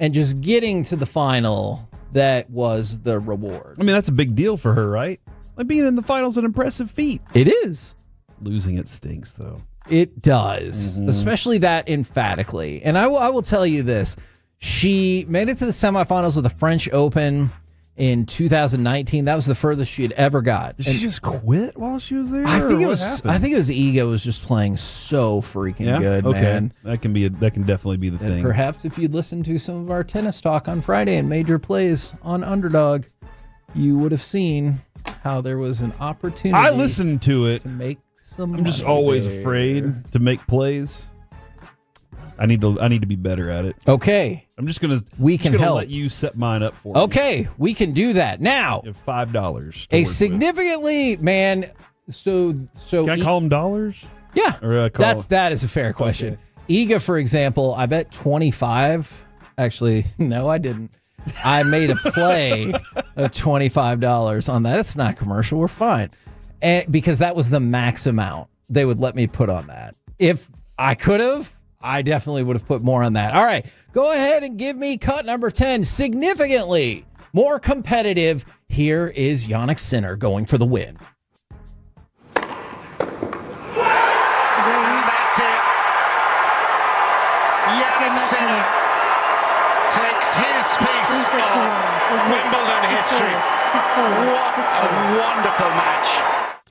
and just getting to the final that was the reward? I mean, that's a big deal for her, right? Like, being in the final's an impressive feat. It is. Losing it stinks, though. It does, especially that emphatically. And I will tell you this. She made it to the semifinals of the French Open in 2019. That was the furthest she had ever got. Did she just quit while she was there? I think it was Iga was just playing so freaking good, man. That can definitely be the thing. Perhaps if you'd listened to some of our tennis talk on Friday and made your plays on Underdog, you would have seen how there was an opportunity. I listened to it. To make some I'm just money always there. afraid to make plays. I need to be better at it. Okay. I'm just gonna help. let you set mine up for me. Okay, we can do that. Now, You have $5. a significantly, man, so Can I call them dollars? Yeah. Or that is a fair question. Iga, for example, I bet 25. Actually, no, I didn't. I made a play of $25 on that. It's not commercial. We're fine. And because that was the max amount they would let me put on that. If I could have, I definitely would have put more on that. All right, go ahead and give me cut number 10. Significantly more competitive. Here is Jannik Sinner going for the win. And that's it. Jannik Sinner takes his piece of Wimbledon history. What a wonderful match.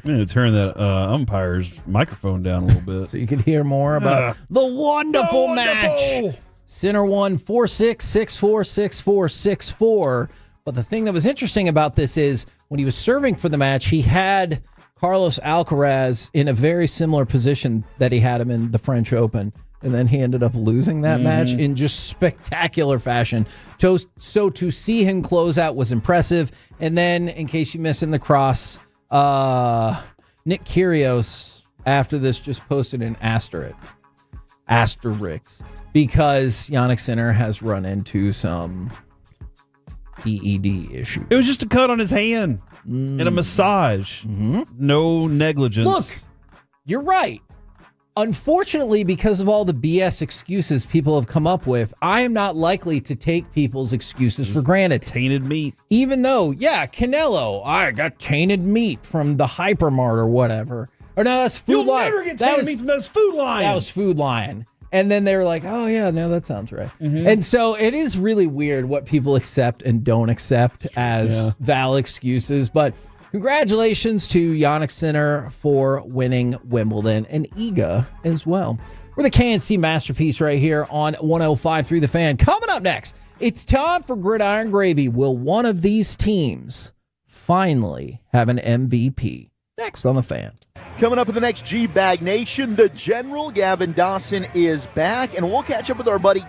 I'm going to turn that umpire's microphone down a little bit. So you can hear more about the wonderful match. Sinner won 4-6, 6-4, 6-4, 6-4. But the thing that was interesting about this is when he was serving for the match, he had Carlos Alcaraz in a very similar position that he had him in the French Open. And then he ended up losing that match in just spectacular fashion. So to see him close out was impressive. And then, in case you missed in the cross, Nick Kyrgios after this just posted an asterisk because Jannik Sinner has run into some PED issue. It was just a cut on his hand and a massage. No negligence. Look, you're right. Unfortunately, because of all the BS excuses people have come up with, I am not likely to take people's excuses for granted. Tainted meat. Even though, Canelo, I got tainted meat from the Hypermart or whatever. Or no, that's Food Lion. You'll never get tainted meat from those Food Lion. That was Food Lion. And then they were like, oh, yeah, no, that sounds right. And so it is really weird what people accept and don't accept as valid excuses. But Congratulations to Jannik Sinner for winning Wimbledon and Iga as well. We're the KNC Masterpiece right here on 105.3 The Fan. Coming up next, it's time for Gridiron Gravy. Will one of these teams finally have an MVP? Next on The Fan. Coming up in the next G-Bag Nation, the General Gavin Dawson is back, and we'll catch up with our buddy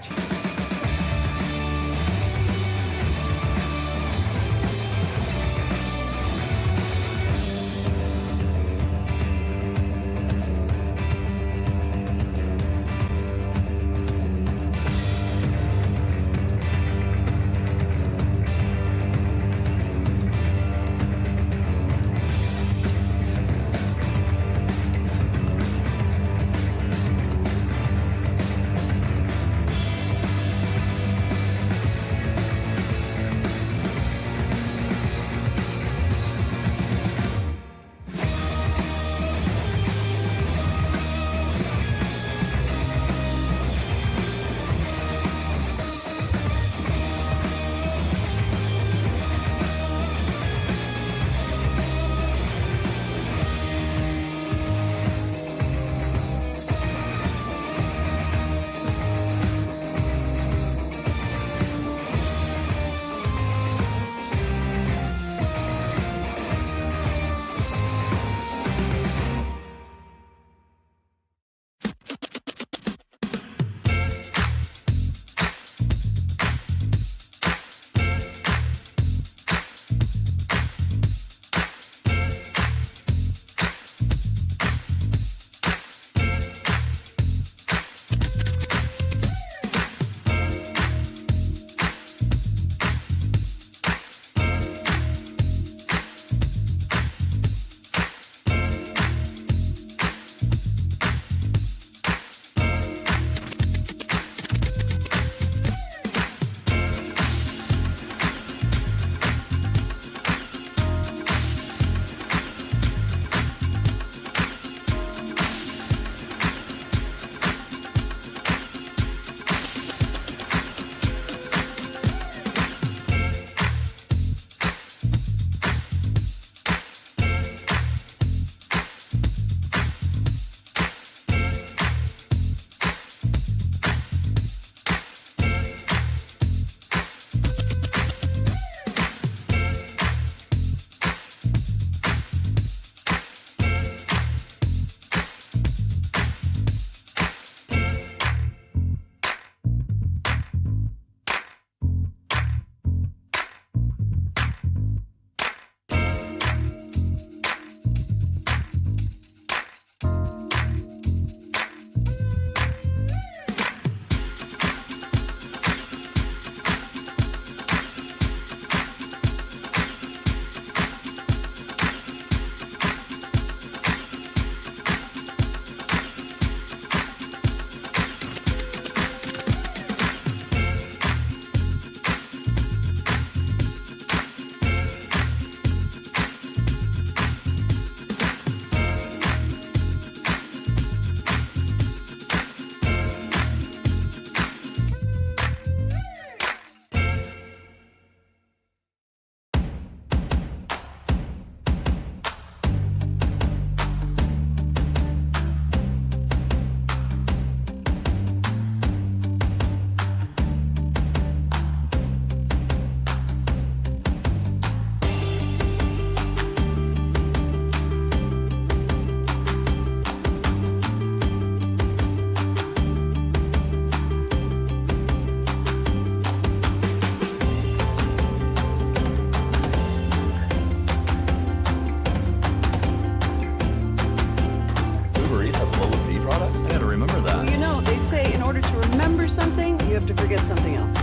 something, you have to forget something else.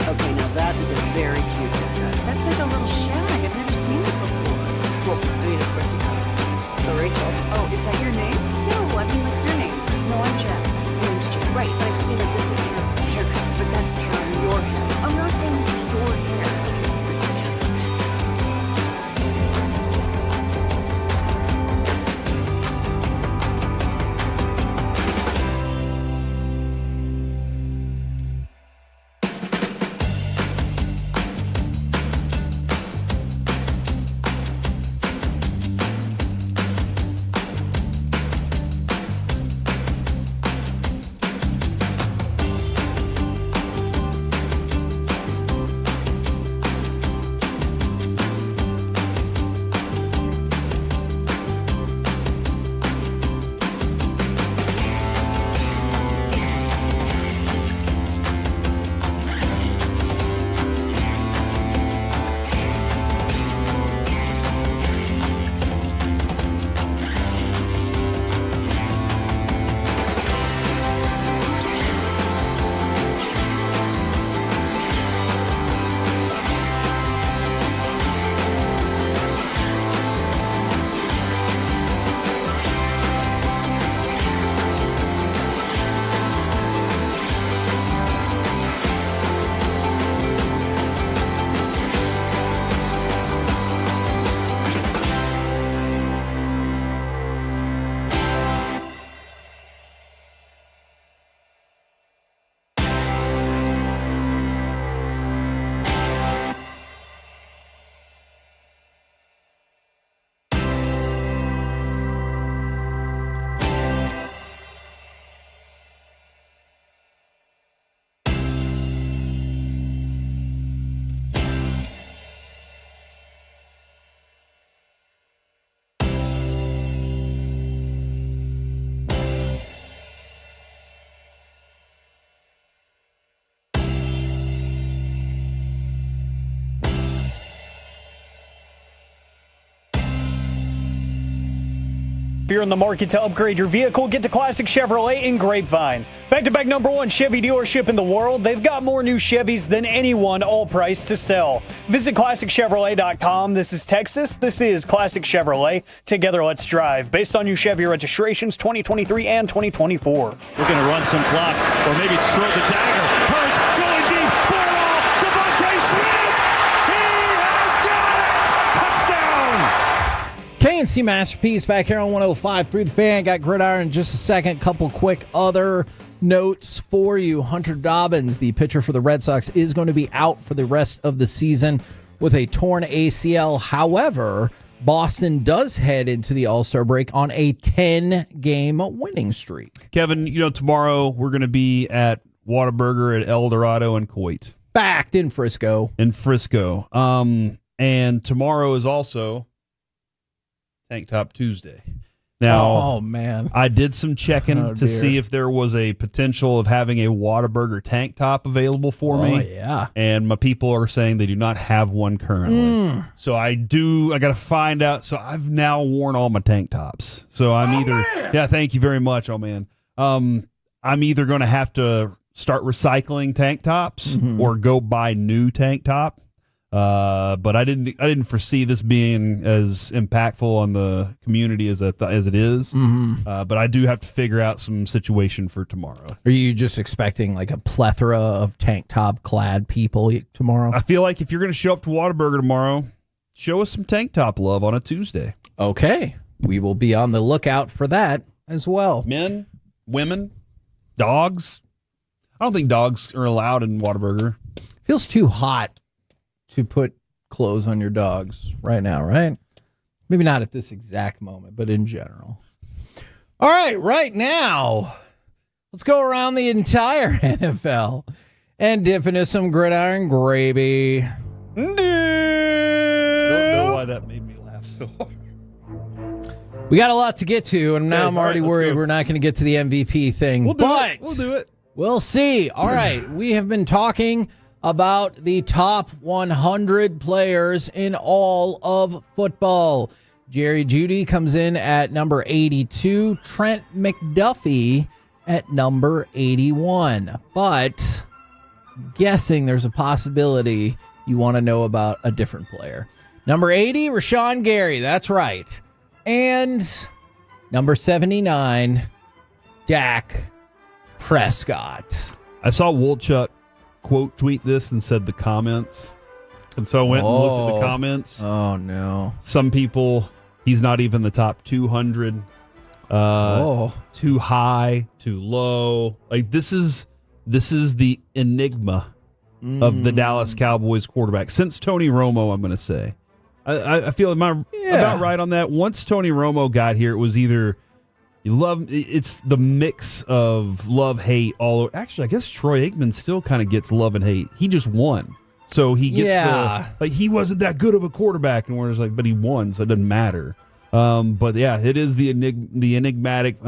Okay, now that is a very cute haircut. That's like a little shag. I've never seen it before. Well, I mean, of course you have. So, Rachel. Oh, is that your name? No, I mean like your name. No, I'm Jen. My name's Jen. Right, but I just mean like this is your haircut, but that's hair on your head. I'm not saying this is your hair. you're in the market to upgrade your vehicle, get to Classic Chevrolet in Grapevine. Back-to-back #1 Chevy dealership in the world. They've got more new Chevys than anyone, all priced to sell. Visit ClassicChevrolet.com. This is Texas. This is Classic Chevrolet. Together, let's drive. Based on new Chevy registrations 2023 and 2024. We're going to run some clock, or maybe it's throw the dagger. Hurts going deep for it all. Devontae Smith. He has got it. Touchdown. KNC Masterpiece back here on 105.3 The Fan. Got Gridiron in just a second. Couple quick other notes for you. Hunter Dobbins, the pitcher for the Red Sox, is going to be out for the rest of the season with a torn ACL. However, Boston does head into the All-Star break on a 10-game winning streak. Kevin, tomorrow we're going to be at Whataburger at El Dorado and Coit. Fact, in Frisco. And tomorrow is also Tank Top Tuesday. Now, oh man, I did some checking to see if there was a potential of having a Whataburger tank top available for me. Oh yeah, and my people are saying they do not have one currently. So I got to find out. So I've now worn all my tank tops. So I'm yeah, thank you very much, oh man. I'm either going to have to start recycling tank tops or go buy new tank top. But I didn't foresee this being as impactful on the community as it is. But I do have to figure out some situation for tomorrow. Are you just expecting like a plethora of tank top clad people tomorrow? I feel like if you're going to show up to Whataburger tomorrow, show us some tank top love on a Tuesday. Okay, we will be on the lookout for that as well. Men, women, dogs. I don't think dogs are allowed in Whataburger. Feels too hot to put clothes on your dogs right now, right? Maybe not at this exact moment, but in general. All right now, let's go around the entire NFL and dip into some gridiron gravy. I don't know why that made me laugh so hard. We got a lot to get to, and now I'm already worried we're not going to get to the MVP thing. We'll do it. We'll see. All right, we have been talking about the top 100 players in all of football. Jerry Jeudy comes in at number 82, Trent McDuffie at number 81. But guessing there's a possibility you want to know about a different player. Number 80, Rashawn Gary. That's right. And number 79, Dak Prescott. I saw Wolchuk quote tweet this and said the comments. And so I went and looked at the comments. Oh, no. Some people, he's not even the top 200. Too high, too low. Like this is the enigma of the Dallas Cowboys quarterback. Since Tony Romo, I'm going to say. I feel about right on that. Once Tony Romo got here, it was either it's the mix of love, hate, all over. Actually, I guess Troy Aikman still kind of gets love and hate. He just won. So he gets he wasn't that good of a quarterback, and we're just like, but he won, so it doesn't matter. But yeah, it is the enigmatic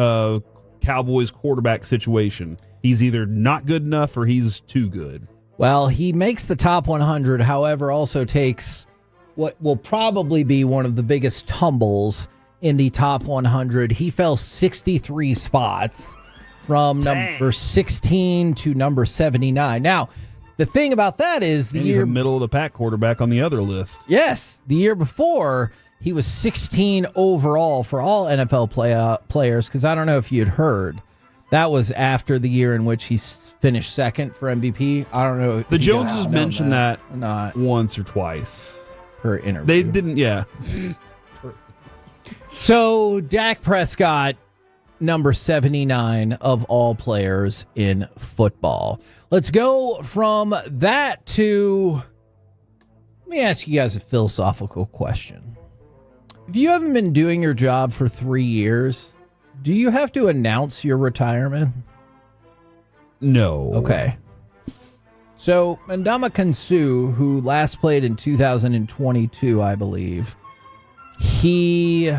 Cowboys quarterback situation. He's either not good enough or he's too good. Well, he makes the top 100, however, also takes what will probably be one of the biggest tumbles in the top 100. He fell 63 spots from number 16 to number 79. Now, the thing about that is he's a middle of the pack quarterback on the other list. Yes, the year before he was 16 overall for all NFL players. Because I don't know if you had heard, that was after the year in which he finished second for MVP. I don't know. The Joneses mentioned that not once or twice per interview. They didn't. Yeah. So, Dak Prescott, number 79 of all players in football. Let's go from that to, let me ask you guys a philosophical question. If you haven't been doing your job for 3 years, do you have to announce your retirement? No. Okay. So, Ndamukong Suh, who last played in 2022, I believe, he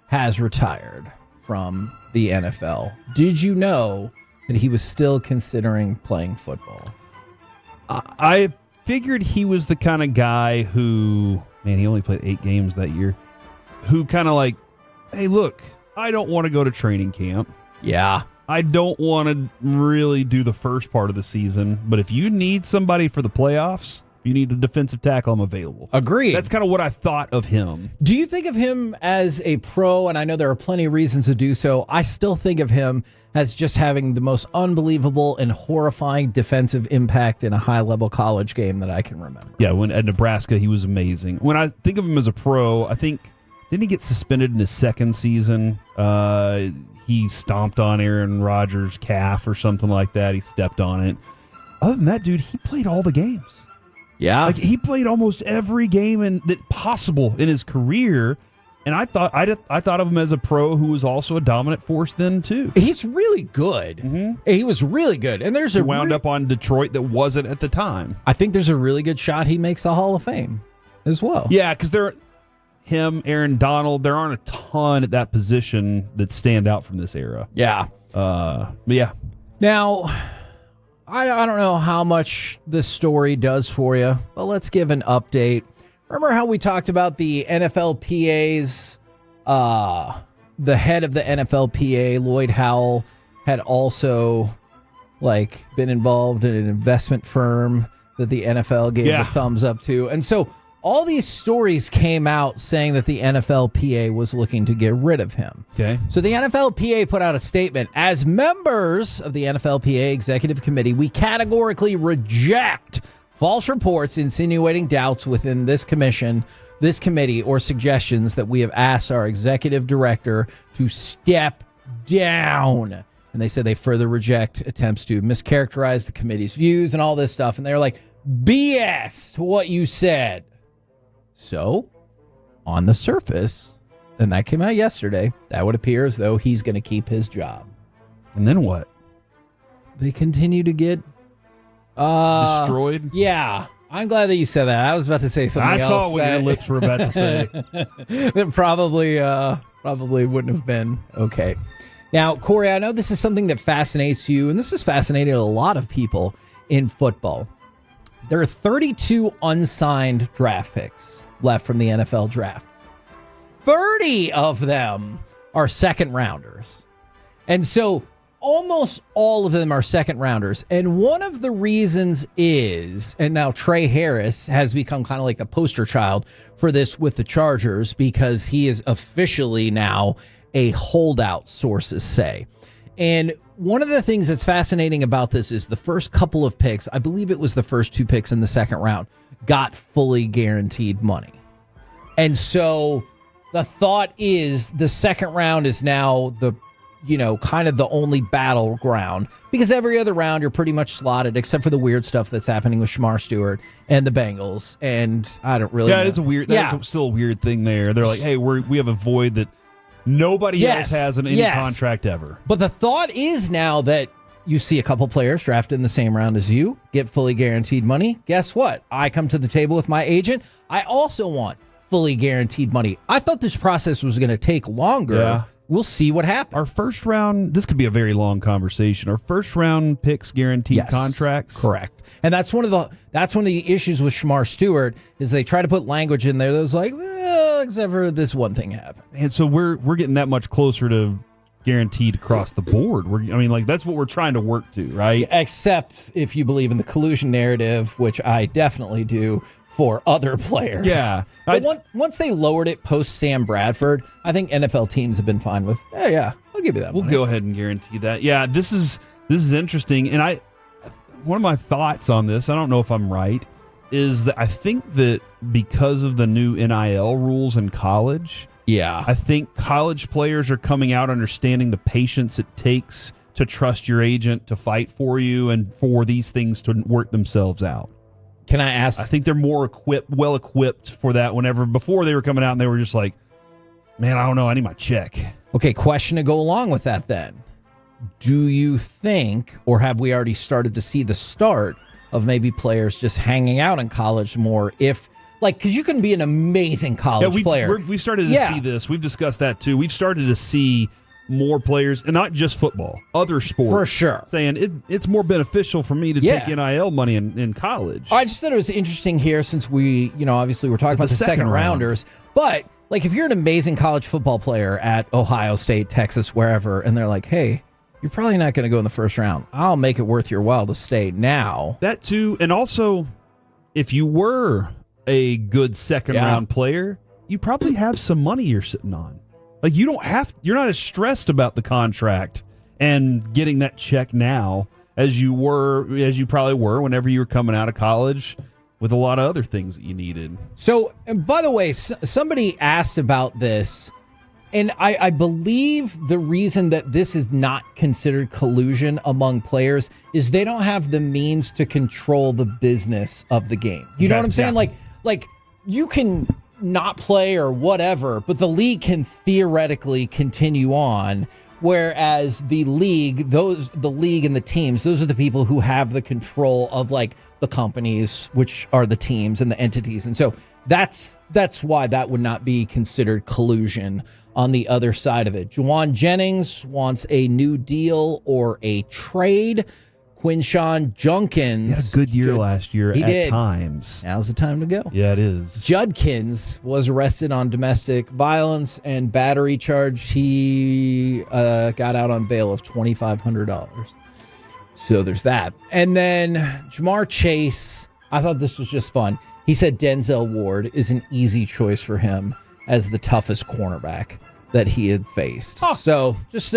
has retired from the NFL. Did you know that he was still considering playing football? I figured he was the kind of guy who, man, he only played 8 games that year, who kind of like, hey, look, I don't want to go to training camp. Yeah. I don't want to really do the first part of the season. But if you need somebody for the playoffs, you need a defensive tackle, I'm available. Agreed. That's kind of what I thought of him. Do you think of him as a pro? And I know there are plenty of reasons to do so. I still think of him as just having the most unbelievable and horrifying defensive impact in a high-level college game that I can remember. Yeah, when at Nebraska, he was amazing. When I think of him as a pro, I think, didn't he get suspended in his second season? He stomped on Aaron Rodgers' calf or something like that. He stepped on it. Other than that, dude, he played all the games. Yeah. Like, he played almost every game that possible in his career. And I thought of him as a pro who was also a dominant force then too. He's really good. Mm-hmm. He was really good. And there's he wound up on Detroit that wasn't at the time. I think there's a really good shot he makes the Hall of Fame as well. Yeah, because him, Aaron Donald, there aren't a ton at that position that stand out from this era. Yeah. But yeah. Now, I don't know how much this story does for you, but let's give an update. Remember how we talked about the NFLPA's, the head of the NFLPA, Lloyd Howell, had also been involved in an investment firm that the NFL gave the thumbs up to. And so all these stories came out saying that the NFLPA was looking to get rid of him. Okay. So the NFLPA put out a statement. As members of the NFLPA Executive Committee, we categorically reject false reports insinuating doubts within this committee, or suggestions that we have asked our executive director to step down. And they said they further reject attempts to mischaracterize the committee's views and all this stuff. And they're like, BS to what you said. So, on the surface, and that came out yesterday, that would appear as though he's going to keep his job. And then what? They continue to get destroyed? Yeah. I'm glad that you said that. I was about to say something else. I saw what your lips were about to say. That probably wouldn't have been okay. Now, Corey, I know this is something that fascinates you, and this has fascinated a lot of people in football. There are 32 unsigned draft picks left from the NFL draft. 30 of them are second rounders. And so almost all of them are second rounders. And one of the reasons is, and now Trey Harris has become kind of like the poster child for this with the Chargers, because he is officially now a holdout, sources say. And one of the things that's fascinating about this is the first couple of picks, I believe it was the first 2 picks in the second round, got fully guaranteed money. And so the thought is the second round is now kind of the only battleground, because every other round you're pretty much slotted except for the weird stuff that's happening with Shamar Stewart and the Bengals. And I don't really know. It's a weird, that's still a weird thing there. They're like, hey, we have a void that nobody else has in any contract ever. But the thought is now that you see a couple players drafted in the same round as you, get fully guaranteed money. Guess what? I come to the table with my agent. I also want fully guaranteed money. I thought this process was going to take longer. Yeah. We'll see what happens. Our first round, this could be a very long conversation. Our first round picks guaranteed contracts. Correct. And that's one of the issues with Shamar Stewart is they try to put language in there that was like, except for this one thing happened. And so we're getting that much closer to guaranteed across the board. That's what we're trying to work to, right? Except if you believe in the collusion narrative, which I definitely do for other players. Yeah. But once they lowered it post Sam Bradford, I think NFL teams have been fine with, I'll give you that We'll go ahead and guarantee that. Yeah, this is interesting. And one of my thoughts on this, I don't know if I'm right, is that I think that because of the new NIL rules in college, I think college players are coming out understanding the patience it takes to trust your agent to fight for you and for these things to work themselves out. Can I ask? I think they're more well equipped for that. Before they were coming out and they were just like, man, I don't know, I need my check. Okay, question to go along with that then. Do you think, or have we already started to see the start of maybe players just hanging out in college more because you can be an amazing college player. We've started to see this. We've discussed that too. We've started to see more players, and not just football, other sports. For sure. Saying it's more beneficial for me to take NIL money in college. I just thought it was interesting here since we, obviously we're talking about the second rounders, but like if you're an amazing college football player at Ohio State, Texas, wherever, and they're like, hey, you're probably not going to go in the first round. I'll make it worth your while to stay now. That too. And also, if you were a good second round player, you probably have some money you're sitting on. Like you're not as stressed about the contract and getting that check now as you probably were whenever you were coming out of college with a lot of other things that you needed. So, and by the way, somebody asked about this, and I believe the reason that this is not considered collusion among players is they don't have the means to control the business of the game. You know what I'm saying? Like you can not play or whatever, but the league can theoretically continue on. Whereas the league and the teams, those are the people who have the control of like the companies, which are the teams and the entities. And so that's why that would not be considered collusion on the other side of it. Juwan Jennings wants a new deal or a trade. Quinshawn Junkins. He had a good year last year at times. Now's the time to go. Yeah, it is. Judkins was arrested on domestic violence and battery charge. He got out on bail of $2,500. So there's that. And then Jamar Chase, I thought this was just fun. He said Denzel Ward is an easy choice for him as the toughest cornerback that he had faced. Oh. So just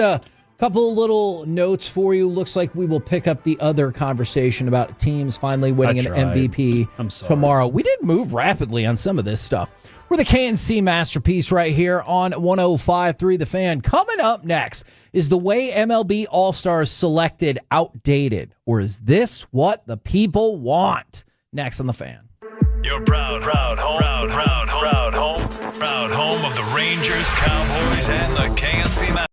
couple of little notes for you. Looks like we will pick up the other conversation about teams finally winning an MVP tomorrow. We did move rapidly on some of this stuff. We're the KNC Masterpiece right here on 105.3 The Fan. Coming up next, is the way MLB All-Stars selected outdated, or is this what the people want? Next on The Fan. Your proud home of the Rangers, Cowboys, and the KNC.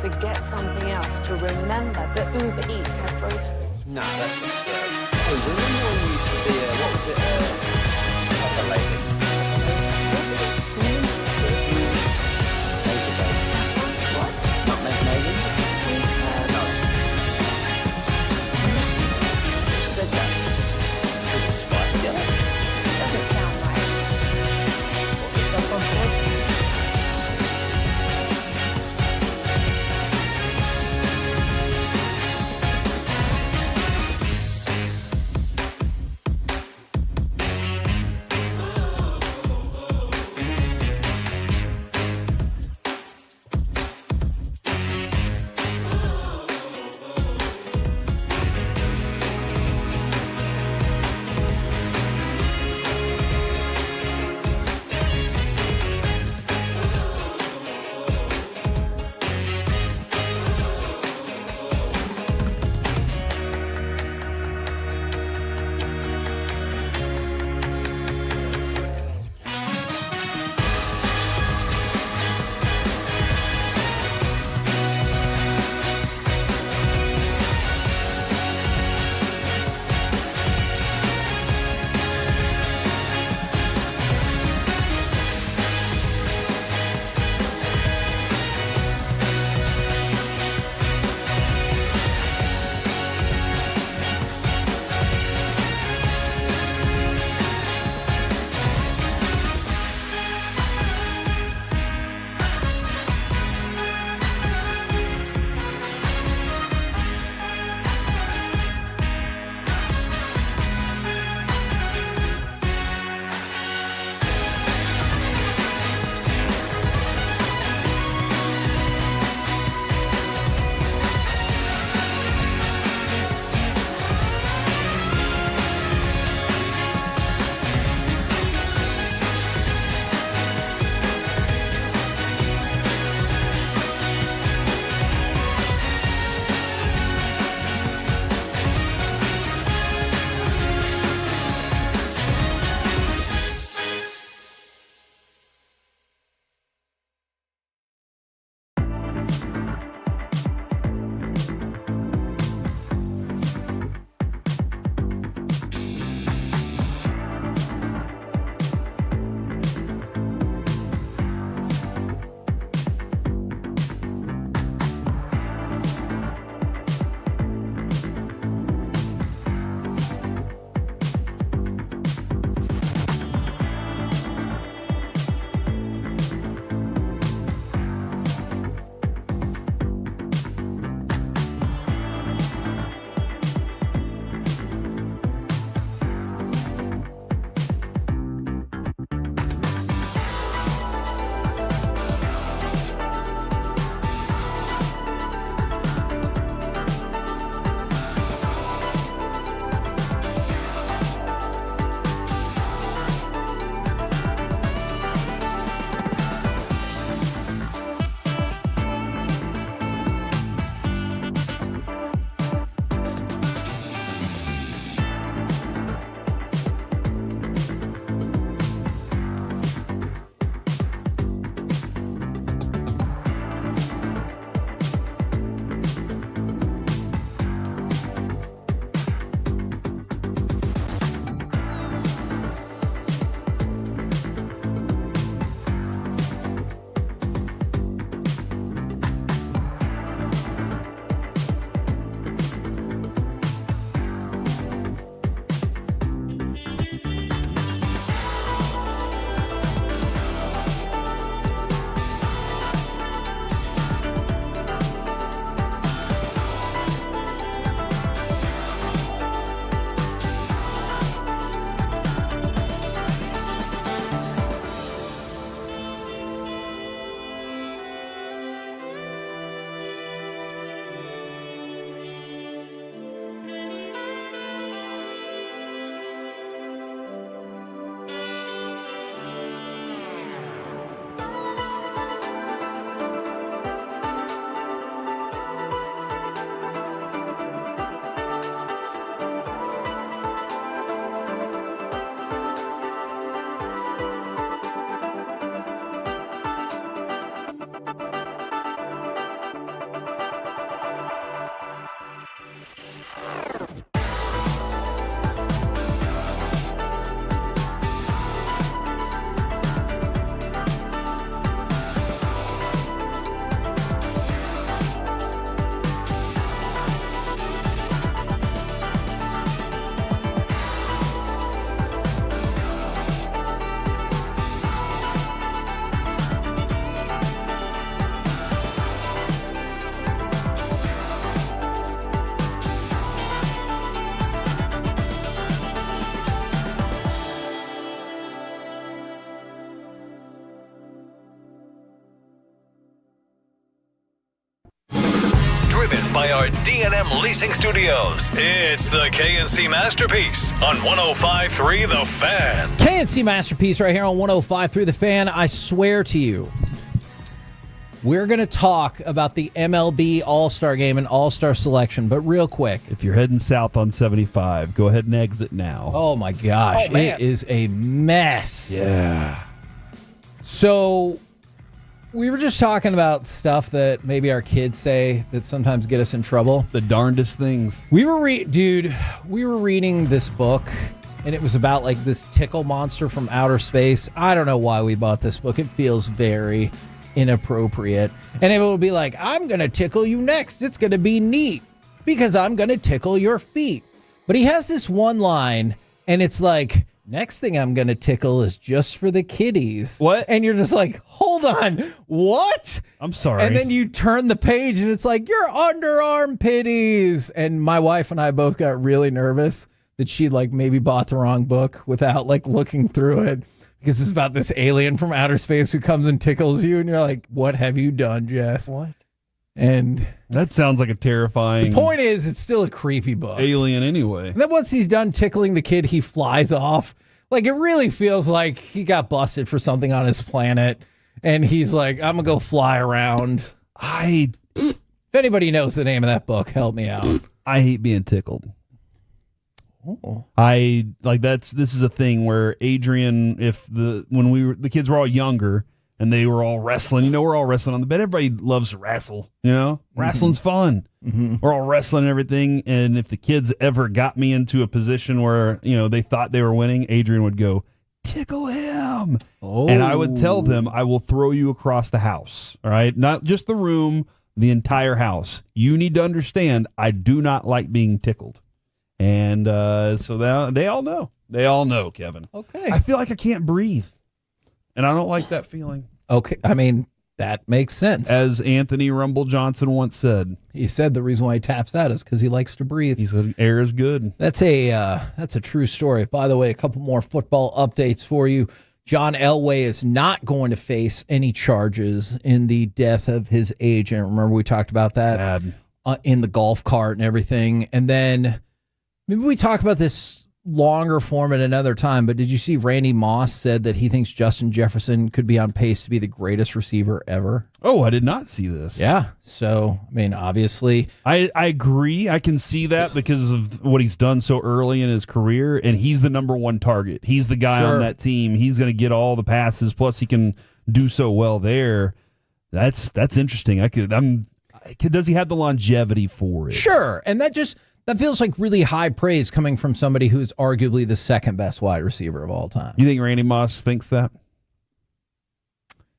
Forget something else to remember that Uber Eats has groceries. Nah, that's absurd. Hey, remember when you used to be what was it, a lady? What? Nutmeg maybe? No. Who said that? Was it Spice Girl? Doesn't sound right. Was it someone else? driven by our D&M Leasing Studios. It's the KNC Masterpiece on 105.3 The Fan. KNC Masterpiece right here on 105.3 The Fan. I swear to you, we're going to talk about the MLB All-Star Game and All-Star selection, but real quick. If you're heading south on 75, go ahead and exit now. Oh, my gosh. It is a mess. Yeah. So we were just talking about stuff that maybe our kids say that sometimes get us in trouble. The darndest things. We were reading this book, and it was about like this tickle monster from outer space. I don't know why we bought this book. It feels very inappropriate. And it will be like, I'm going to tickle you next. It's going to be neat because I'm going to tickle your feet. But he has this one line, and it's like, next thing I'm going to tickle is just for the kiddies. What? And you're just like, hold on, what? I'm sorry. And then you turn the page, and it's like, your underarm pitties. And my wife and I both got really nervous that she like maybe bought the wrong book without like looking through it. Because it's about this alien from outer space who comes and tickles you, and you're like, what have you done, Jess? What? And that sounds like a terrifying... The point is, it's still a creepy book. Alien anyway. And then once he's done tickling the kid, he flies off. Like, it really feels like he got busted for something on his planet, and he's like, I'm going to go fly around. If anybody knows the name of that book, help me out. I hate being tickled. Oh. This is a thing where Adrian, when the kids were all younger and they were all wrestling, we're all wrestling on the bed. Everybody loves to wrestle, wrestling's fun. Mm-hmm. We're all wrestling and everything. And if the kids ever got me into a position where, they thought they were winning, Adrian would go, tickle him. Oh. And I would tell them, I will throw you across the house. All right. Not just the room, the entire house. You need to understand, I do not like being tickled. And so they all know. They all know, Kevin. Okay. I feel like I can't breathe. And I don't like that feeling. Okay. I mean, that makes sense. As Anthony Rumble Johnson once said. He said the reason why he taps out is because he likes to breathe. He said air is good. That's a true story. By the way, a couple more football updates for you. John Elway is not going to face any charges in the death of his agent. Remember we talked about that in the golf cart and everything. And then maybe we talk about this longer form at another time, but did you see Randy Moss said that he thinks Justin Jefferson could be on pace to be the greatest receiver ever? Oh, I did not see this. Yeah. So, I mean, obviously. I agree. I can see that because of what he's done so early in his career, and he's the number one target. He's the guy on that team. He's going to get all the passes, plus he can do so well there. That's interesting. Does he have the longevity for it? Sure. And that feels like really high praise coming from somebody who's arguably the second best wide receiver of all time. You think Randy Moss thinks that?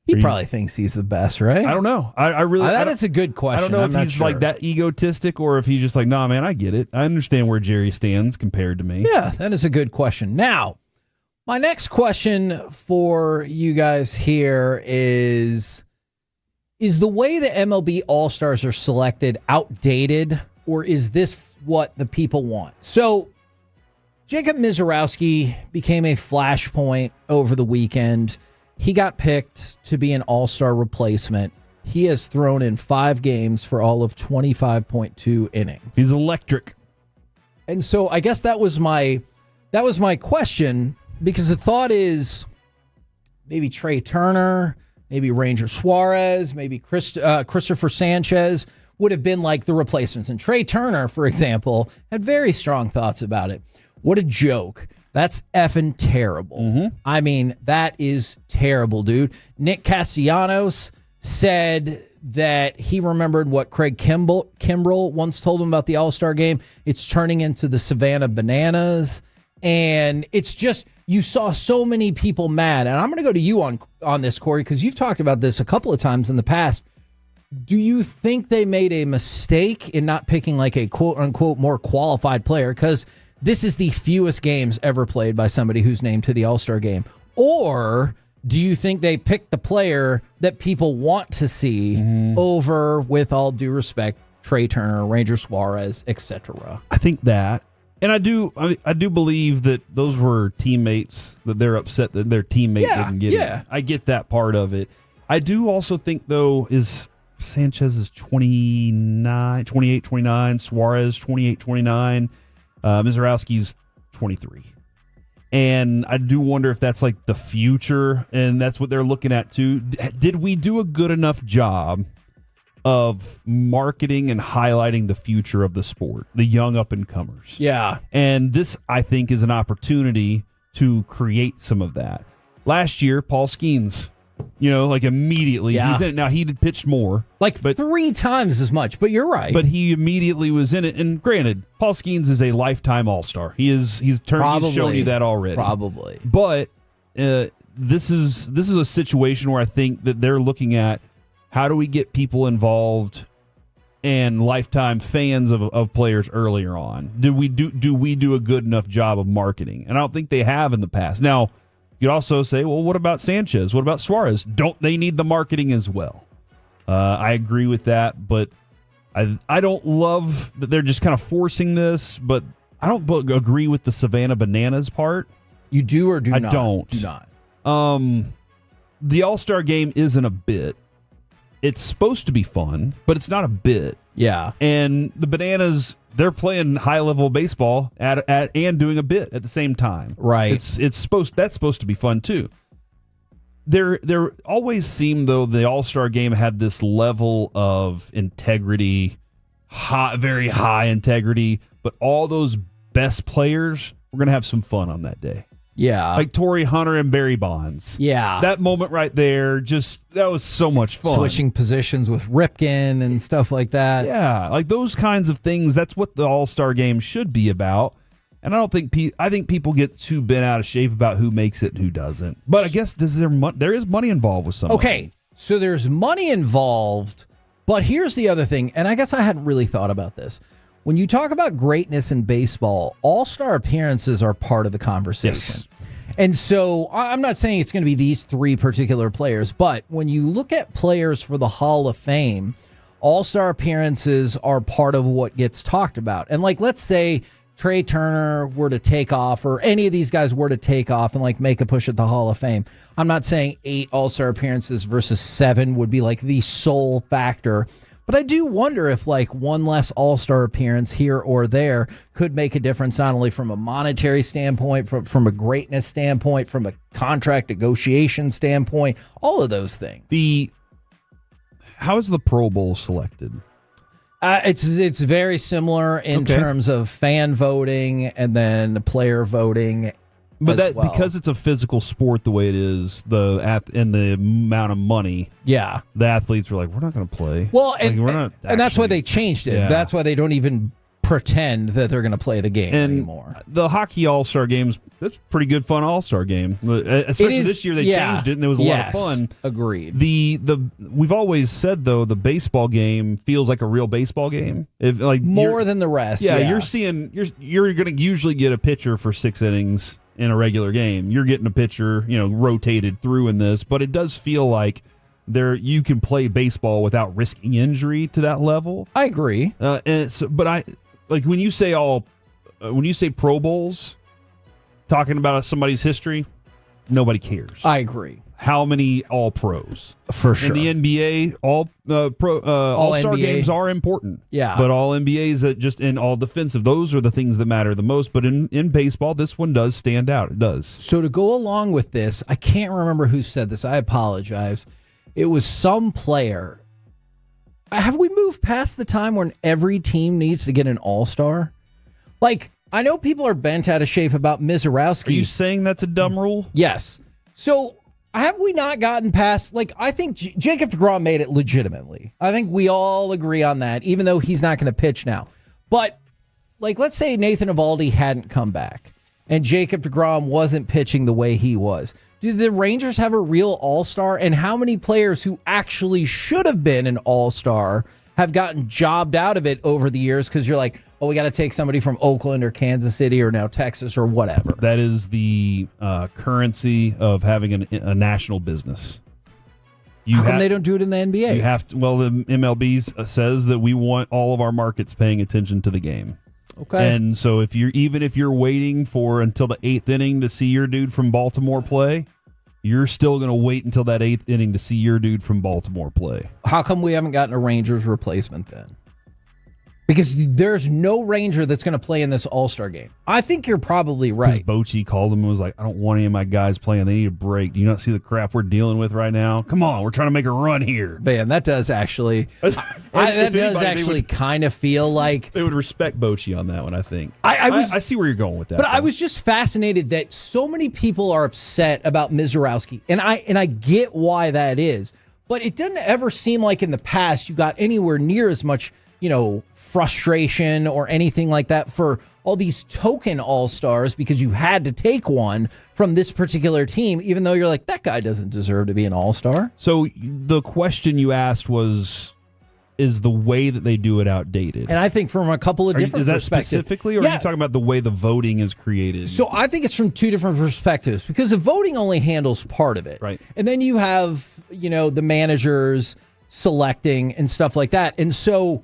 He probably thinks he's the best, right? I don't know. I really. That is a good question. I don't know if he's like that egotistic or if he's just like, nah, man, I get it. I understand where Jerry stands compared to me. Yeah, that is a good question. Now, my next question for you guys here is the way the MLB All-Stars are selected outdated, or is this what the people want? So, Jacob Misiorowski became a flashpoint over the weekend. He got picked to be an all-star replacement. He has thrown in 5 games for all of 25.2 innings. He's electric. And so I guess that was my question, because the thought is maybe Trey Turner, maybe Ranger Suarez, maybe Christopher Sanchez would have been like the replacements. And Trey Turner, for example, had very strong thoughts about it. What a joke. That's effing terrible. Mm-hmm. I mean, that is terrible, dude. Nick Castellanos said that he remembered what Craig Kimbrell once told him about the All-Star game. It's turning into the Savannah Bananas. And it's just, you saw so many people mad. And I'm going to go to you on this, Corey, because you've talked about this a couple of times in the past. Do you think they made a mistake in not picking like a quote-unquote more qualified player? Because this is the fewest games ever played by somebody who's named to the All-Star game. Or do you think they picked the player that people want to see over, with all due respect, Trey Turner, Ranger Suarez, etc.? I think that. And I do believe that those were teammates, that they're upset that their teammate didn't get it. I get that part of it. I do also think, though, is Sanchez is 28, 29. Suarez, 28, 29. Mizorowski's 23. And I do wonder if that's like the future, and that's what they're looking at too. Did we do a good enough job of marketing and highlighting the future of the sport, the young up-and-comers? Yeah. And this, I think, is an opportunity to create some of that. Last year, Paul Skeens, like immediately, he's in it. Now, he pitched more. Like 3 times as much, but you're right. But he immediately was in it. And granted, Paul Skeens is a lifetime all-star. He's shown you that already. Probably. But this is a situation where I think that they're looking at how do we get people involved and lifetime fans of players earlier on. Do we do a good enough job of marketing? And I don't think they have in the past. Now, you could also say, well, what about Sanchez? What about Suarez? Don't they need the marketing as well? I agree with that, but I don't love that they're just kind of forcing this, but I don't agree with the Savannah Bananas part. You do or do not? I don't. Do not. The All-Star game isn't a bit. It's supposed to be fun, but it's not a bit. Yeah. And the Bananas, they're playing high-level baseball and doing a bit at the same time. Right. That's supposed to be fun too. There always seemed, though, the All-Star game had this level of integrity, very high integrity, but all those best players were going to have some fun on that day. Yeah. Like Torrey Hunter and Barry Bonds. Yeah. That moment right there, that was so much fun. Switching positions with Ripken and stuff like that. Yeah, like those kinds of things, that's what the All-Star game should be about. And I think people get too bent out of shape about who makes it and who doesn't. But I guess there is money involved with some. Okay, so there's money involved, but here's the other thing, and I guess I hadn't really thought about this. When you talk about greatness in baseball, all-star appearances are part of the conversation. Yes. And so I'm not saying it's going to be these 3 particular players, but when you look at players for the Hall of Fame, all-star appearances are part of what gets talked about. And like, let's say Trey Turner were to take off, or any of these guys were to take off and like make a push at the Hall of Fame. I'm not saying 8 all-star appearances versus 7 would be like the sole factor. But I do wonder if like one less all-star appearance here or there could make a difference, not only from a monetary standpoint, from a greatness standpoint, from a contract negotiation standpoint, all of those things. How is the Pro Bowl selected? It's very similar in terms of fan voting and then player voting. But because it's a physical sport the way it is, and the amount of money, the athletes are like, we're not going to play. Well, and that's why they changed it. Yeah. That's why they don't even pretend that they're going to play the game anymore. The hockey All-Star games, that's a pretty good fun All-Star game. Especially this year they changed it and it was a lot of fun. Agreed. We've always said though the baseball game feels like a real baseball game. More than the rest. Yeah, you're going to usually get a pitcher for 6 innings in a regular game. You're getting a pitcher, rotated through in this, but it does feel like you can play baseball without risking injury to that level. I agree. But when you say Pro Bowls, talking about somebody's history, nobody cares. I agree. How many All Pros? For sure. In the NBA, All-Star games are important. Yeah. But All NBAs, just in all defensive, those are the things that matter the most. But in baseball, this one does stand out. It does. So to go along with this, I can't remember who said this. I apologize. It was some player. Have we moved past the time when every team needs to get an All-Star? Like, I know people are bent out of shape about Mizorowski. Are you saying that's a dumb rule? Yes. So have we not gotten past, I think Jacob deGrom made it legitimately. I think we all agree on that, even though he's not going to pitch now. But, let's say Nathan Eovaldi hadn't come back and Jacob deGrom wasn't pitching the way he was. Do the Rangers have a real all-star? And how many players who actually should have been an all-star have gotten jobbed out of it over the years because you're like, oh, we got to take somebody from Oakland or Kansas City or now Texas or whatever. That is the currency of having a national business. How come they don't do it in the NBA? You have to. Well, the MLB says that we want all of our markets paying attention to the game. Okay. And so if you're waiting until the 8th inning to see your dude from Baltimore play, you're still going to wait until that 8th inning to see your dude from Baltimore play. How come we haven't gotten a Rangers replacement then? Because there's no Ranger that's going to play in this All-Star game. I think you're probably right. Bochy called him and was like, I don't want any of my guys playing. They need a break. Do you not see the crap we're dealing with right now? Come on, we're trying to make a run here. Man, that does actually kind of feel like they would respect Bochy on that one, I think. I see where you're going with that. But I was just fascinated that so many people are upset about Mizorowski, and I get why that is. But it doesn't ever seem like in the past you got anywhere near as much, frustration or anything like that for all these token all-stars because you had to take one from this particular team, even though you're like, that guy doesn't deserve to be an all-star. So the question you asked was, is the way that they do it outdated? And I think from a couple of different perspectives. Is that specifically, or are you talking about the way the voting is created? So I think it's from two different perspectives because the voting only handles part of it. Right. And then you have, the managers selecting and stuff like that. And so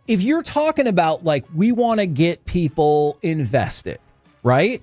if you're talking about we want to get people invested, right?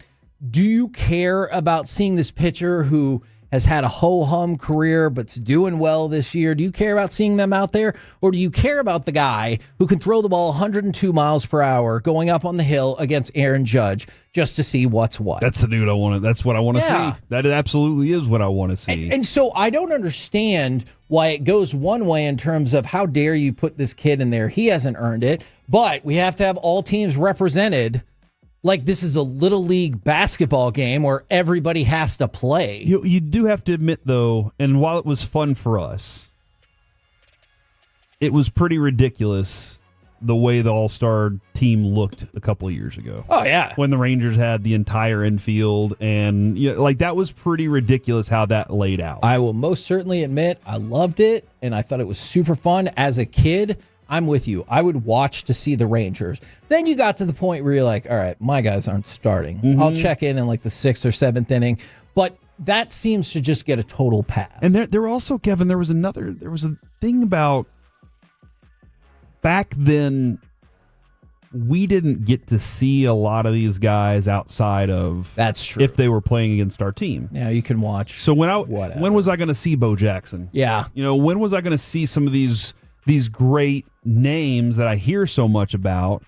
Do you care about seeing this pitcher who has had a ho-hum career but's doing well this year? Do you care about seeing them out there? Or do you care about the guy who can throw the ball 102 miles per hour going up on the hill against Aaron Judge just to see what's what? That's the dude I want to. That's what I want to see. That absolutely is what I want to see. And so I don't understand why it goes one way in terms of how dare you put this kid in there. He hasn't earned it. But we have to have all teams represented like this is a little league basketball game where everybody has to play. You do have to admit, though, and while it was fun for us, it was pretty ridiculous the way the All-Star team looked a couple of years ago. Oh, yeah. When the Rangers had the entire infield, and that was pretty ridiculous how that laid out. I will most certainly admit I loved it, and I thought it was super fun. As a kid, I'm with you. I would watch to see the Rangers. Then you got to the point where you're like, all right, my guys aren't starting. Mm-hmm. I'll check in the 6th or 7th inning. But that seems to just get a total pass. And there also, Kevin, there was a thing about back then we didn't get to see a lot of these guys outside of that's true if they were playing against our team. Now you can watch. So when was I going to see Bo Jackson? Yeah. When was I going to see some of these great names that I hear so much about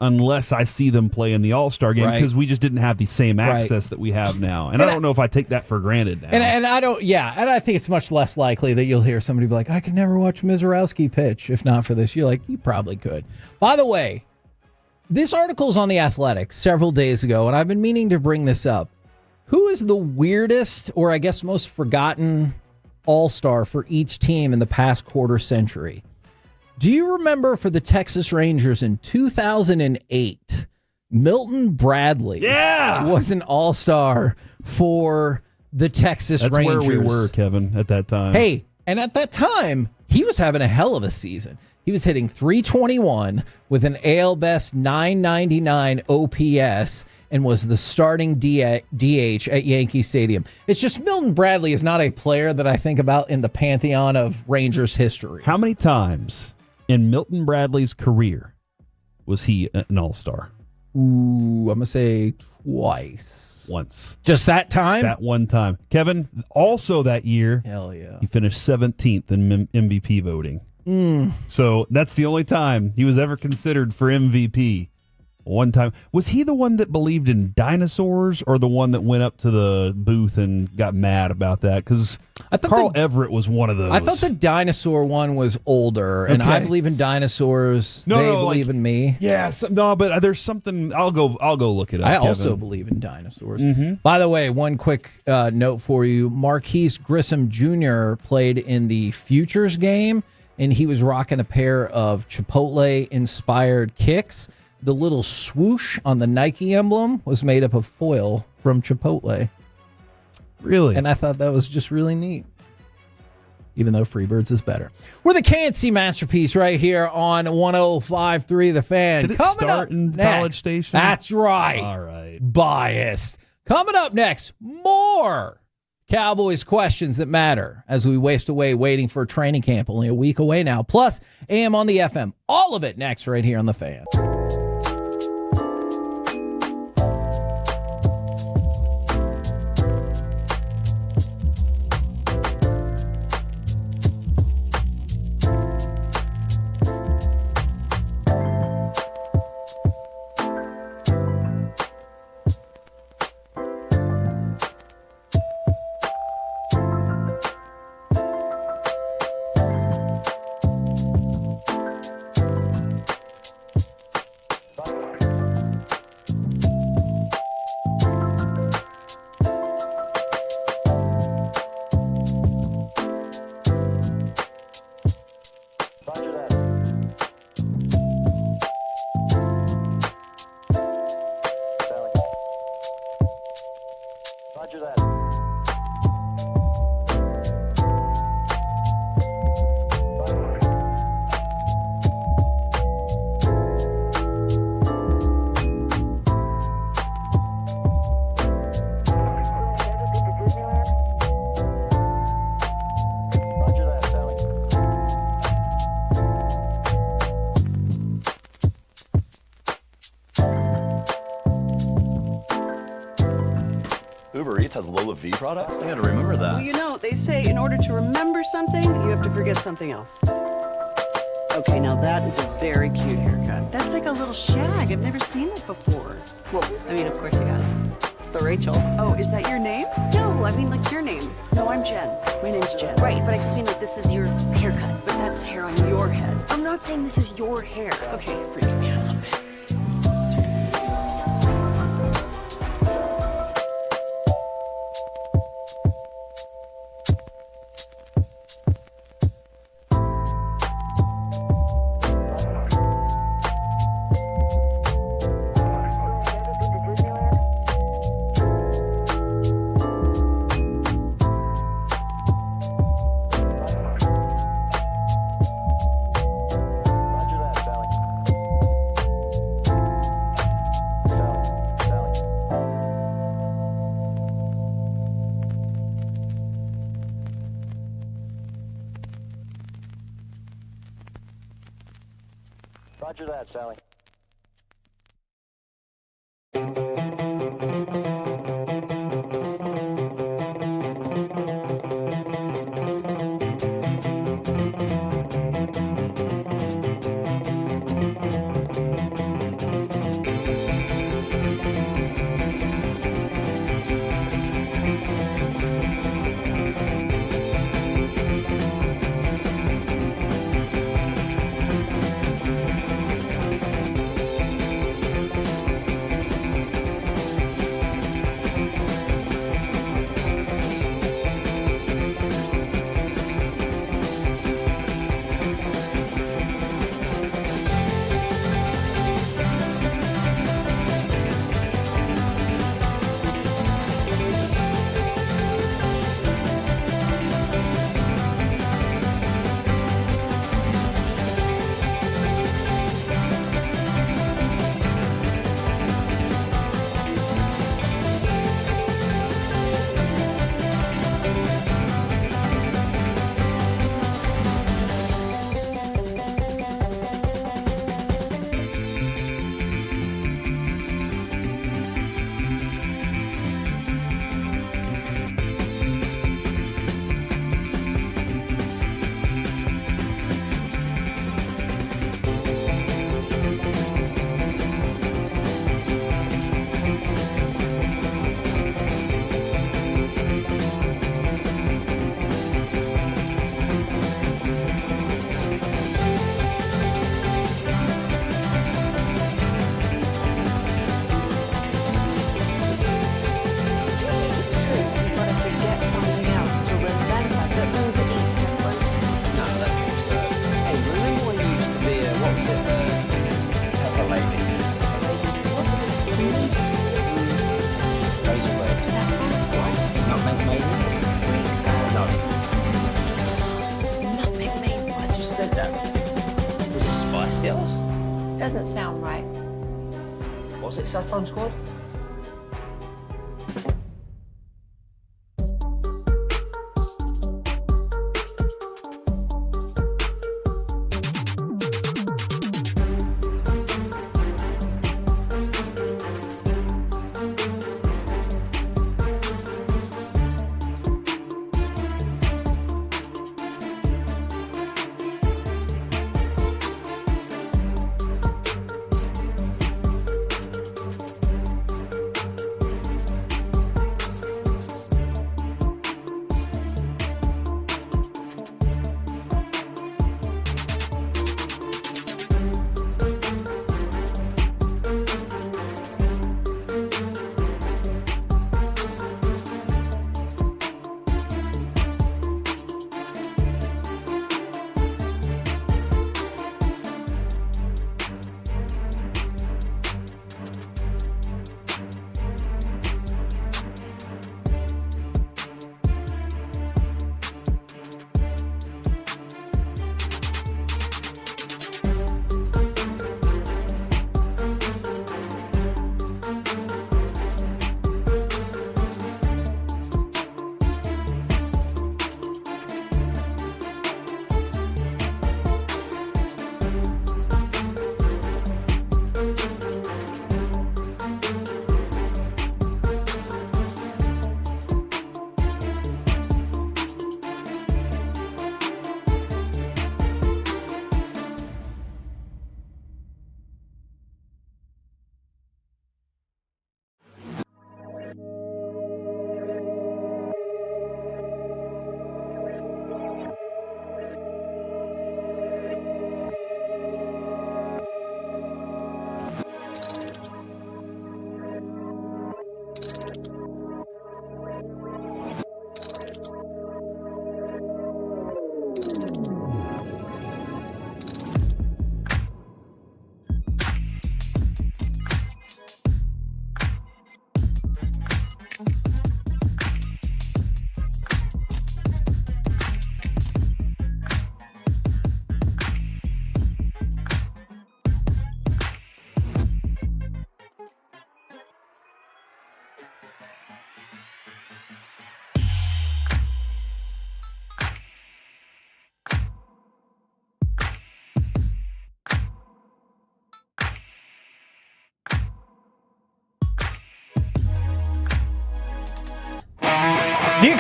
unless I see them play in the All-Star game because we just didn't have the same access that we have now. And I don't know if I take that for granted now. And I don't, and I think it's much less likely that you'll hear somebody be like, I could never watch Mizorowski pitch if not for this. You're like, you probably could. By the way, this article's on The Athletic several days ago, and I've been meaning to bring this up. Who is the weirdest, or I guess most forgotten All-Star for each team in the past quarter century? Do you remember for the Texas Rangers in 2008, Milton Bradley was an All-Star for the Texas Rangers? That's where we were, Kevin, at that time. Hey, and at that time, he was having a hell of a season. He was hitting .321 with an AL Best .999 OPS and was the starting DH at Yankee Stadium. It's just Milton Bradley is not a player that I think about in the pantheon of Rangers history. How many times in Milton Bradley's career was he an All-Star? Ooh, I'm going to say twice. Once. Just that time? That one time. Kevin, also that year, hell yeah, he finished 17th in MVP voting. So that's the only time he was ever considered for MVP. One time. Was he the one that believed in dinosaurs or the one that went up to the booth and got mad about that? Because Carl Everett was one of those. I thought the dinosaur one was older, and I believe in dinosaurs. They believe in me. Yeah, but there's something. I'll go look it up. I also believe in dinosaurs. By the way, one quick note for you: Marquise Grissom Jr. played in the Futures game, and he was rocking a pair of Chipotle-inspired kicks. The little swoosh on the Nike emblem was made up of foil from Chipotle. Really? And I thought that was just really neat. Even though Freebirds is better. We're the KNC Masterpiece right here on 105.3 The Fan. Did it start in College Station? That's right. All right. Biased. Coming up next, more Cowboys questions that matter as we waste away waiting for training camp. Only a week away now. Plus, AM on the FM. All of it next right here on The Fan. Uber Eats has low fee products? I gotta remember that. Well, you know, they say in order to remember something, you have to forget something else. Okay, now that is a very cute haircut. That's like a little shag. I've never seen that before. Well, I mean, of course you have. It's the Rachel. Oh, is that your name? No, I mean like your name. No, I'm Jen. My name's Jen. Right, but I just mean like this is your haircut. But that's hair on your head. I'm not saying this is your hair. Okay, you're freaking me out a little bit. Roger that, Sally. Doesn't sound right. Was it Saffron Squad?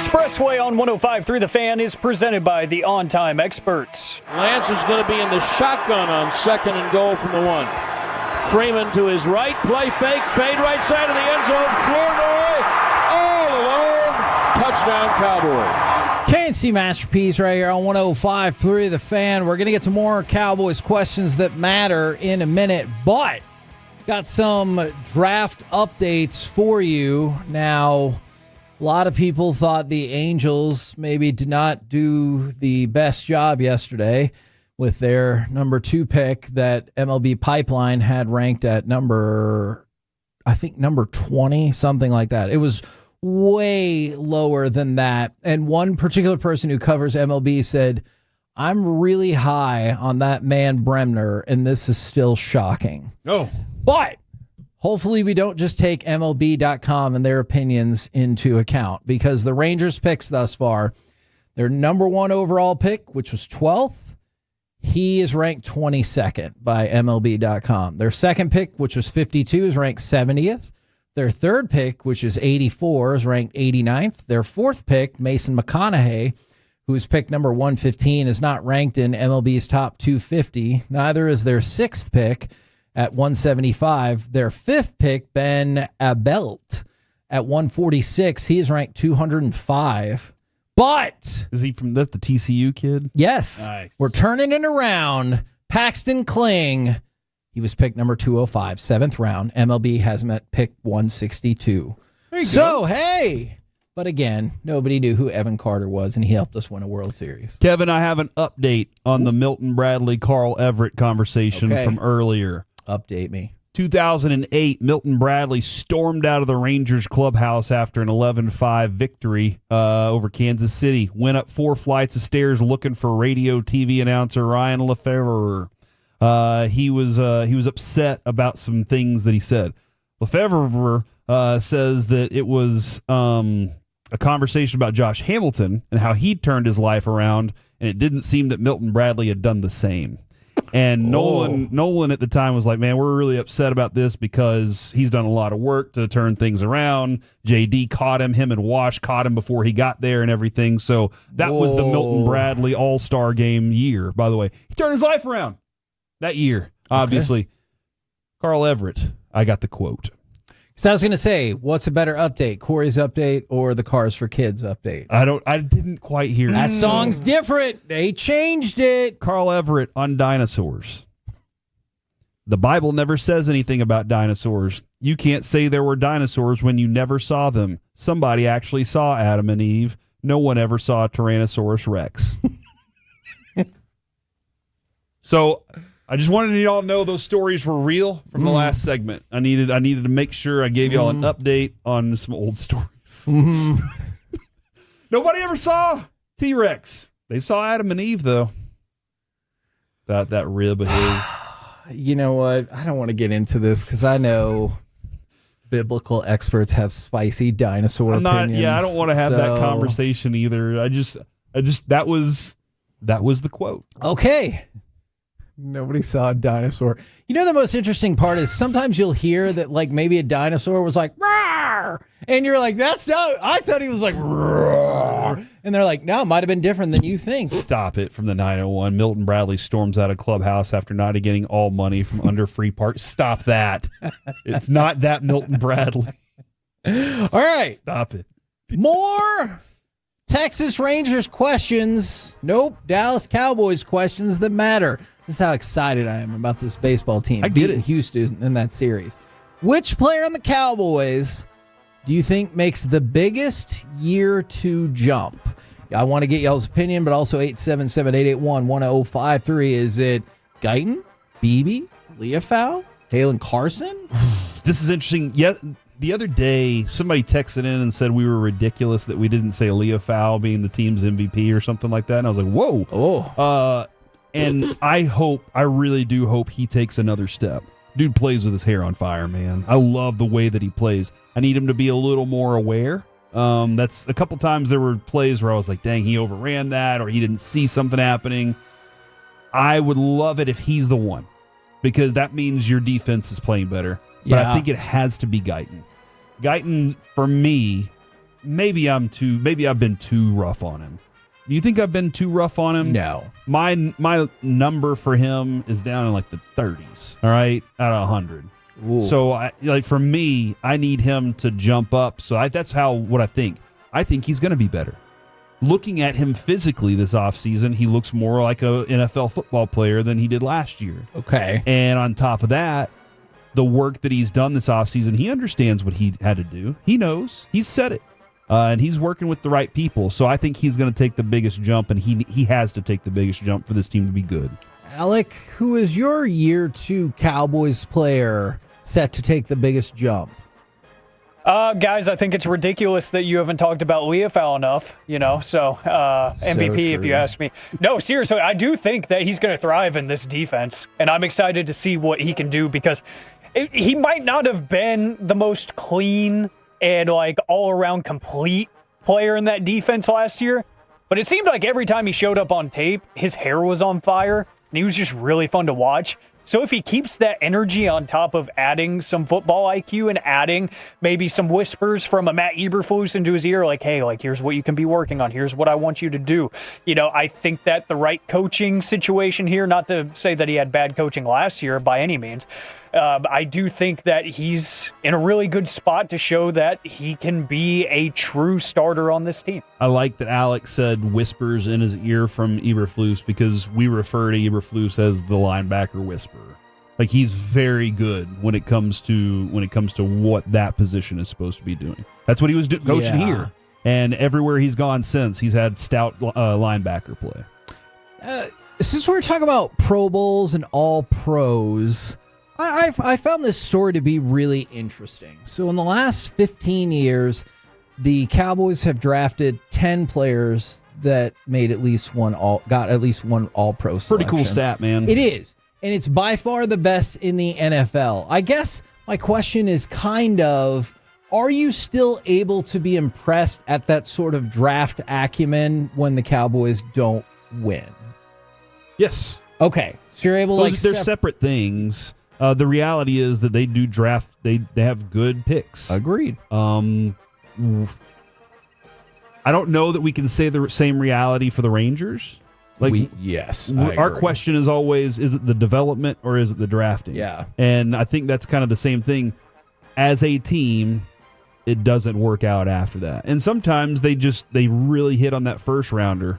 Expressway on 105.3 The Fan is presented by the On Time Experts. Lance is going to be in the shotgun on 2nd and goal from the 1. Freeman to his right, play fake, fade right side of the end zone, Flournoy, all alone, touchdown Cowboys. KNC Masterpiece right here on 105.3 The Fan. We're going to get to more Cowboys questions that matter in a minute, but got some draft updates for you. Now, a lot of people thought the Angels maybe did not do the best job yesterday with their number 2 pick that MLB Pipeline had ranked at number 20, something like that. It was way lower than that. And one particular person who covers MLB said, I'm really high on that man Bremner, and this is still shocking. Oh. But hopefully we don't just take MLB.com and their opinions into account, because the Rangers picks thus far, their number 1 overall pick, which was 12th, he is ranked 22nd by MLB.com. Their second pick, which was 52, is ranked 70th. Their third pick, which is 84, is ranked 89th. Their fourth pick, Mason McConaughey, who is picked number 115, is not ranked in MLB's top 250. Neither is their sixth pick at 175. Their fifth pick, Ben Abelt, at 146. He is ranked 205. But is he from the TCU kid? Yes. Nice. We're turning it around. Paxton Kling, he was picked number 205, 7th round. MLB has him at pick 162. So, hey. But again, nobody knew who Evan Carter was, and he helped us win a World Series. Kevin, I have an update on the Milton Bradley, Carl Everett conversation from earlier. Update me. 2008, Milton Bradley stormed out of the Rangers clubhouse after an 11-5 victory over Kansas City. Went up 4 flights of stairs looking for radio TV announcer Ryan Lefebvre. He was upset about some things that he said. Lefebvre says that it was a conversation about Josh Hamilton and how he turned his life around, and it didn't seem that Milton Bradley had done the same. And Nolan at the time was like, man, we're really upset about this because he's done a lot of work to turn things around. JD caught him and Wash caught him before he got there and everything. So that was the Milton Bradley All-Star Game year, by the way. He turned his life around that year, obviously. Okay. Carl Everett, I got the quote. So I was going to say, what's a better update, Corey's update or the Cars for Kids update? I didn't quite hear that song's different. They changed it. Carl Everett on dinosaurs. The Bible never says anything about dinosaurs. You can't say there were dinosaurs when you never saw them. Somebody actually saw Adam and Eve. No one ever saw a Tyrannosaurus Rex. So I just wanted y'all to know those stories were real from the last segment. I needed to make sure I gave y'all an update on some old stories. Nobody ever saw T-Rex. They saw Adam and Eve, though. That rib of his. You know what? I don't want to get into this because I know biblical experts have spicy dinosaur opinions. Yeah, I don't want to have that conversation either. I just that was the quote. Okay. Nobody saw a dinosaur. You know, the most interesting part is sometimes you'll hear that, like, maybe a dinosaur was like, roar! And you're like, that's not, I thought he was like, roar! And they're like, no, it might have been different than you think. Stop it from the 901. Milton Bradley storms out of clubhouse after not getting all money from under free park. Stop that. It's not that Milton Bradley. All right. Stop it. More Texas Rangers questions. Nope. Dallas Cowboys questions that matter. This is how excited I am about this baseball team. I get it. Houston in that series. Which player on the Cowboys do you think makes the biggest year to jump? I want to get y'all's opinion, but also 877-881-1053. Is it Guyton, Beebe, Leofau, Taylon Carson? This is interesting. The other day, somebody texted in and said we were ridiculous that we didn't say Leofau being the team's MVP or something like that. And I was like, whoa. Oh. And I really do hope he takes another step. Dude plays with his hair on fire, man. I love the way that he plays. I need him to be a little more aware. That's a couple times there were plays where I was like, dang, he overran that, or he didn't see something happening. I would love it if he's the one, because that means your defense is playing better. But I think it has to be Guyton. Guyton, for me, maybe I've been too rough on him. Do you think I've been too rough on him? No. My number for him is down in like the 30s. All right, out of 100. Ooh. So, for me, I need him to jump up. So that's what I think. I think he's going to be better. Looking at him physically this offseason, he looks more like a NFL football player than he did last year. Okay. And on top of that, the work that he's done this offseason, he understands what he had to do. He knows. He's said it. And he's working with the right people. So I think he's going to take the biggest jump, and he has to take the biggest jump for this team to be good. Alec, who is your year 2 Cowboys player set to take the biggest jump? Guys, I think it's ridiculous that you haven't talked about Leofau enough, so MVP if you ask me. No, seriously, I do think that he's going to thrive in this defense, and I'm excited to see what he can do because he might not have been the most clean and all-around complete player in that defense last year, but it seemed like every time he showed up on tape, his hair was on fire, and he was just really fun to watch. So if he keeps that energy on top of adding some football IQ and adding maybe some whispers from a Matt Eberflus into his ear, hey, here's what you can be working on. Here's what I want you to do. I think that the right coaching situation here, not to say that he had bad coaching last year by any means, I do think that he's in a really good spot to show that he can be a true starter on this team. I like that Alex said whispers in his ear from Eberflus because we refer to Eberflus as the linebacker whisperer. He's very good when it comes to what that position is supposed to be doing. That's what he was coaching here, and everywhere he's gone since, he's had stout linebacker play. Since we're talking about Pro Bowls and All Pros, I found this story to be really interesting. So in the last 15 years, the Cowboys have drafted 10 players that made at least one All Pro selection. Pretty cool stat, man. It is. And it's by far the best in the NFL. I guess my question is are you still able to be impressed at that sort of draft acumen when the Cowboys don't win? Yes. Okay. So you're able to they're separate things. The reality is that they do draft. They have good picks. Agreed. I don't know that we can say the same reality for the Rangers. Yes. Our question is always: is it the development or is it the drafting? Yeah. And I think that's kind of the same thing. As a team, it doesn't work out after that, and sometimes they really hit on that first rounder,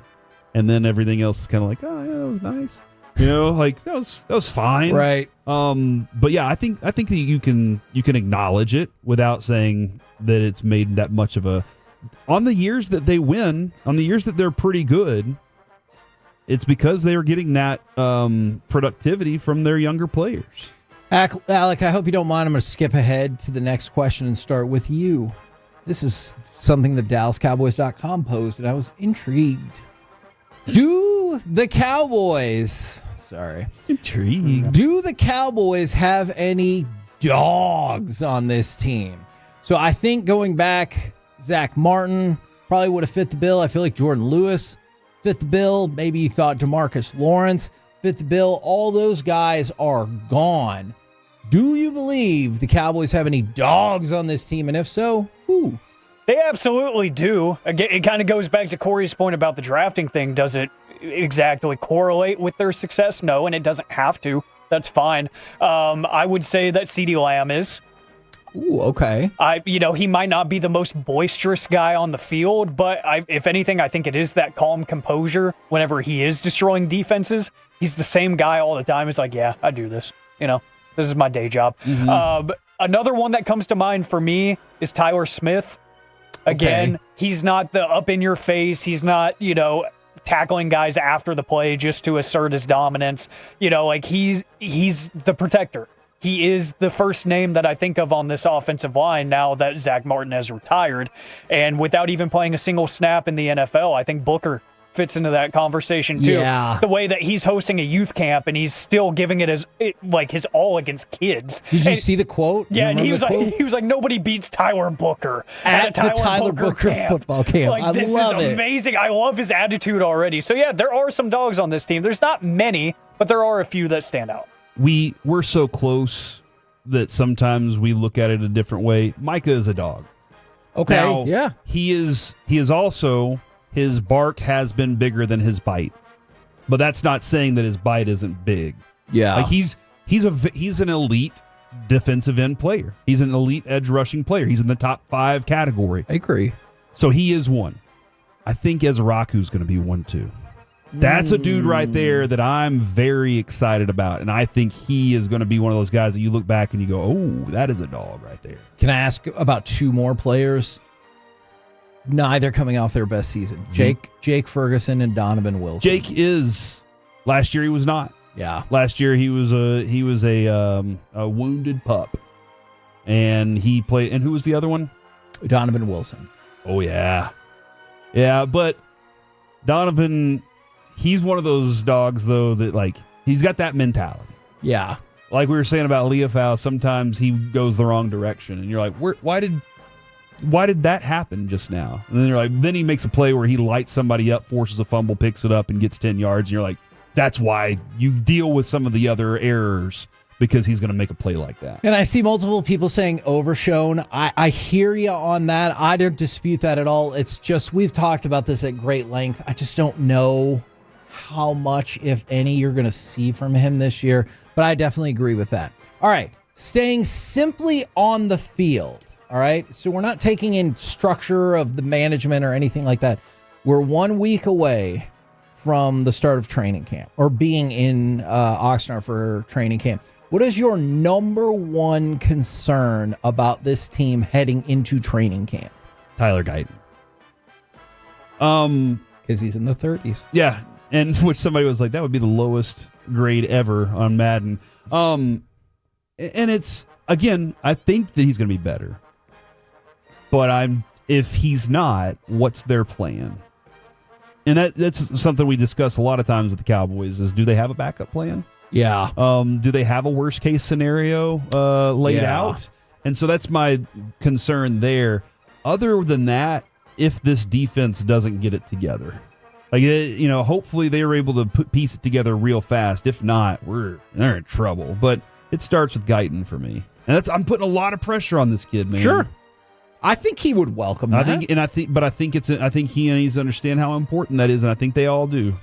and then everything else is kind of oh yeah, that was nice. That was fine. Right. But yeah, I think that you can acknowledge it without saying that it's made that much of a on the years that they win, on the years that they're pretty good, it's because they were getting that productivity from their younger players. Alec, I hope you don't mind. I'm going to skip ahead to the next question and start with you. This is something that DallasCowboys.com posed, and I was intrigued. Do the Cowboys have any dogs on this team? So I think going back, Zach Martin probably would have fit the bill. I feel like Jordan Lewis fit the bill. Maybe you thought DeMarcus Lawrence fit the bill. All those guys are gone. Do you believe the Cowboys have any dogs on this team? And if so, who? They absolutely do. Again, it kind of goes back to Corey's point about the drafting thing. Does it exactly correlate with their success? No, and it doesn't have to. That's fine. I would say that CeeDee Lamb is. Ooh, okay. He might not be the most boisterous guy on the field, but if anything, I think it is that calm composure whenever he is destroying defenses. He's the same guy all the time. It's yeah, I do this. This is my day job. Mm-hmm. Another one that comes to mind for me is Tyler Smith. Again, He's not the up in your face. He's not, tackling guys after the play just to assert his dominance. He's the protector. He is the first name that I think of on this offensive line now that Zach Martin has retired. And without even playing a single snap in the NFL, I think Booker fits into that conversation too. Yeah. The way that he's hosting a youth camp and he's still giving it his all against kids. Did you see the quote? Yeah, and he was like, nobody beats Tyler Booker at the Tyler Booker football camp. This is amazing. I love his attitude already. So yeah, there are some dogs on this team. There's not many, but there are a few that stand out. We're so close that sometimes we look at it a different way. Micah is a dog. Okay, Now, yeah. He is also, his bark has been bigger than his bite. But that's not saying that his bite isn't big. Yeah. Like he's an elite defensive end player. He's an elite edge rushing player. He's in the top 5 category. I agree. So he is one. I think Ezraku's going to be one too. That's a dude right there that I'm very excited about. And I think he is going to be one of those guys that you look back and you go, oh, that is a dog right there. Can I ask about 2 more players? Neither coming off their best season. Jake Ferguson and Donovan Wilson. Jake is. Last year he was not. Yeah. Last year he was a wounded pup, and he played. And who was the other one? Donovan Wilson. Oh yeah, yeah. But Donovan, he's one of those dogs though that like he's got that mentality. Yeah. Like we were saying about Leofow, sometimes he goes the wrong direction, and you're like, why did that happen just now? And then you're like, then he makes a play where he lights somebody up, forces a fumble, picks it up, and gets 10 yards. And you're like, that's why you deal with some of the other errors, because he's going to make a play like that. And I see multiple people saying overshown. I hear you on that. I don't dispute that at all. It's just, we've talked about this at great length. I just don't know how much, if any, you're going to see from him this year. But I definitely agree with that. All right. Staying simply on the field. All right. So we're not taking in structure of the management or anything like that. We're 1 week away from the start of training camp, or being in Oxnard for training camp. What is your number one concern about this team heading into training camp? Tyler Guyton. Because he's in the 30s. Yeah. And which somebody was like, that would be the lowest grade ever on Madden. And it's, again, I think that he's going to be better. But if he's not, what's their plan? And that's something we discuss a lot of times with the Cowboys is, do they have a backup plan? Yeah. Do they have a worst case scenario laid out? And so that's my concern there. Other than that, if this defense doesn't get it together, like, hopefully they were able to piece it together real fast. If not, they're in trouble. But it starts with Guyton for me, and I'm putting a lot of pressure on this kid, man. Sure. I think he would welcome that. I think he needs to understand how important that is, and I think they all do.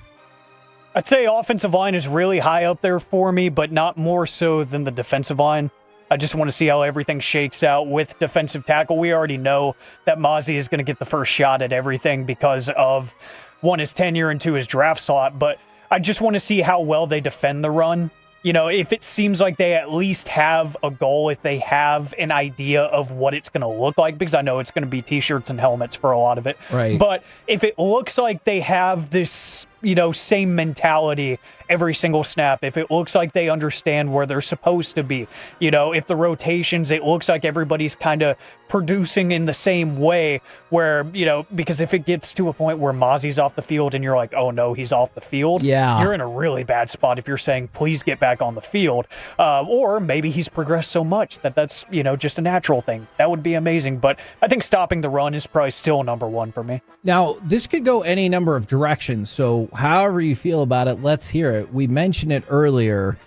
I'd say offensive line is really high up there for me, but not more so than the defensive line. I just want to see how everything shakes out with defensive tackle. We already know that Mozzie is going to get the first shot at everything because of, 1, his tenure, and 2, his draft slot, but I just want to see how well they defend the run. If it seems like they at least have a goal, if they have an idea of what it's going to look like, because I know it's going to be T-shirts and helmets for a lot of it. Right. But if it looks like they have this, same mentality every single snap, if it looks like they understand where they're supposed to be, if the rotations, it looks like everybody's kind of producing in the same way where, because if it gets to a point where Mozzie's off the field and you're like, oh no, he's off the field, you're in a really bad spot if you're saying, please get back on the field. Or maybe he's progressed so much that's, just a natural thing. That would be amazing. But I think stopping the run is probably still number one for me. Now, this could go any number of directions. So however you feel about it, let's hear it. We mentioned it earlier.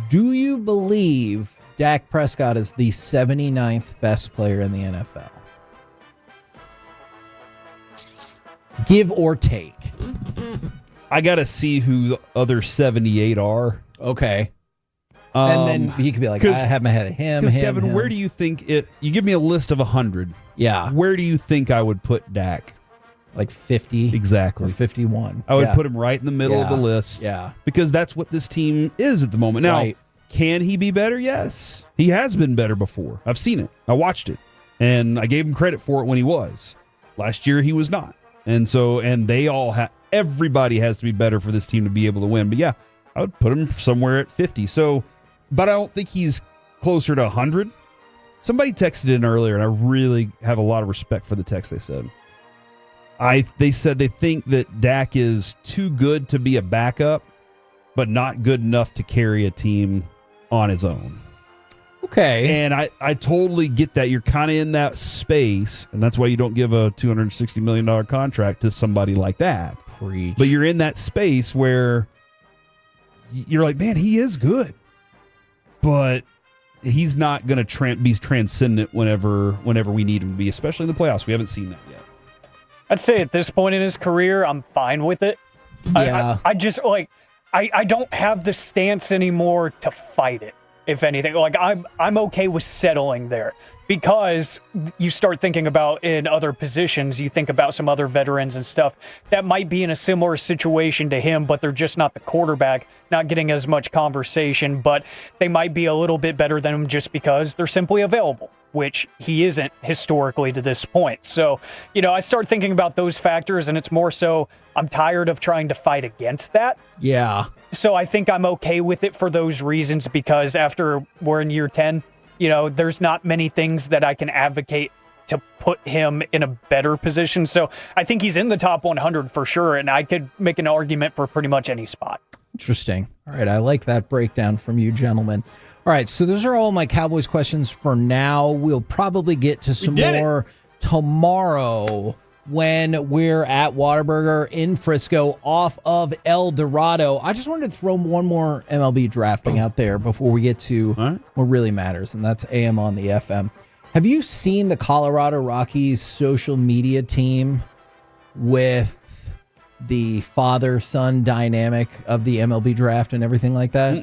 Do you believe Dak Prescott is the 79th best player in the NFL? Give or take. I got to see who the other 78 are. Okay. And then you could be like, I have him ahead of him. Because, Kevin, where do you think you give me a list of 100. Yeah. Where do you think I would put Dak? Like 50? Exactly. Or 51. I would put him right in the middle of the list. Yeah. Because that's what this team is at the moment. Now, can he be better? Yes. He has been better before. I've seen it. I watched it. And I gave him credit for it when he was. Last year, he was not. And they all everybody has to be better for this team to be able to win. But yeah, I would put him somewhere at 50. But I don't think he's closer to 100. Somebody texted in earlier, and I really have a lot of respect for the text they said. They said they think that Dak is too good to be a backup, but not good enough to carry a team on his own. Okay. And I totally get that. You're kind of in that space, and that's why you don't give a $260 million contract to somebody like that. Preach. But you're in that space where you're like, man, he is good. But he's not going to be transcendent whenever we need him to be, especially in the playoffs. We haven't seen that yet. I'd say at this point in his career, I'm fine with it. Yeah. I just I don't have the stance anymore to fight it. If anything, I'm okay with settling there, because you start thinking about in other positions, you think about some other veterans and stuff that might be in a similar situation to him, but they're just not the quarterback, not getting as much conversation, but they might be a little bit better than him just because they're simply available, which he isn't historically to this point. So, I start thinking about those factors, and it's more so I'm tired of trying to fight against that. Yeah. So I think I'm okay with it for those reasons, because after we're in year 10, there's not many things that I can advocate to put him in a better position. So I think he's in the top 100 for sure, and I could make an argument for pretty much any spot. Interesting. All right, I like that breakdown from you gentlemen. All right, so those are all my Cowboys questions for now. We'll probably get to some more tomorrow when we're at Whataburger in Frisco off of El Dorado. I just wanted to throw one more MLB drafting out there before we get to what really matters, and that's AM on the FM. Have you seen the Colorado Rockies social media team with the father-son dynamic of the MLB draft and everything like that?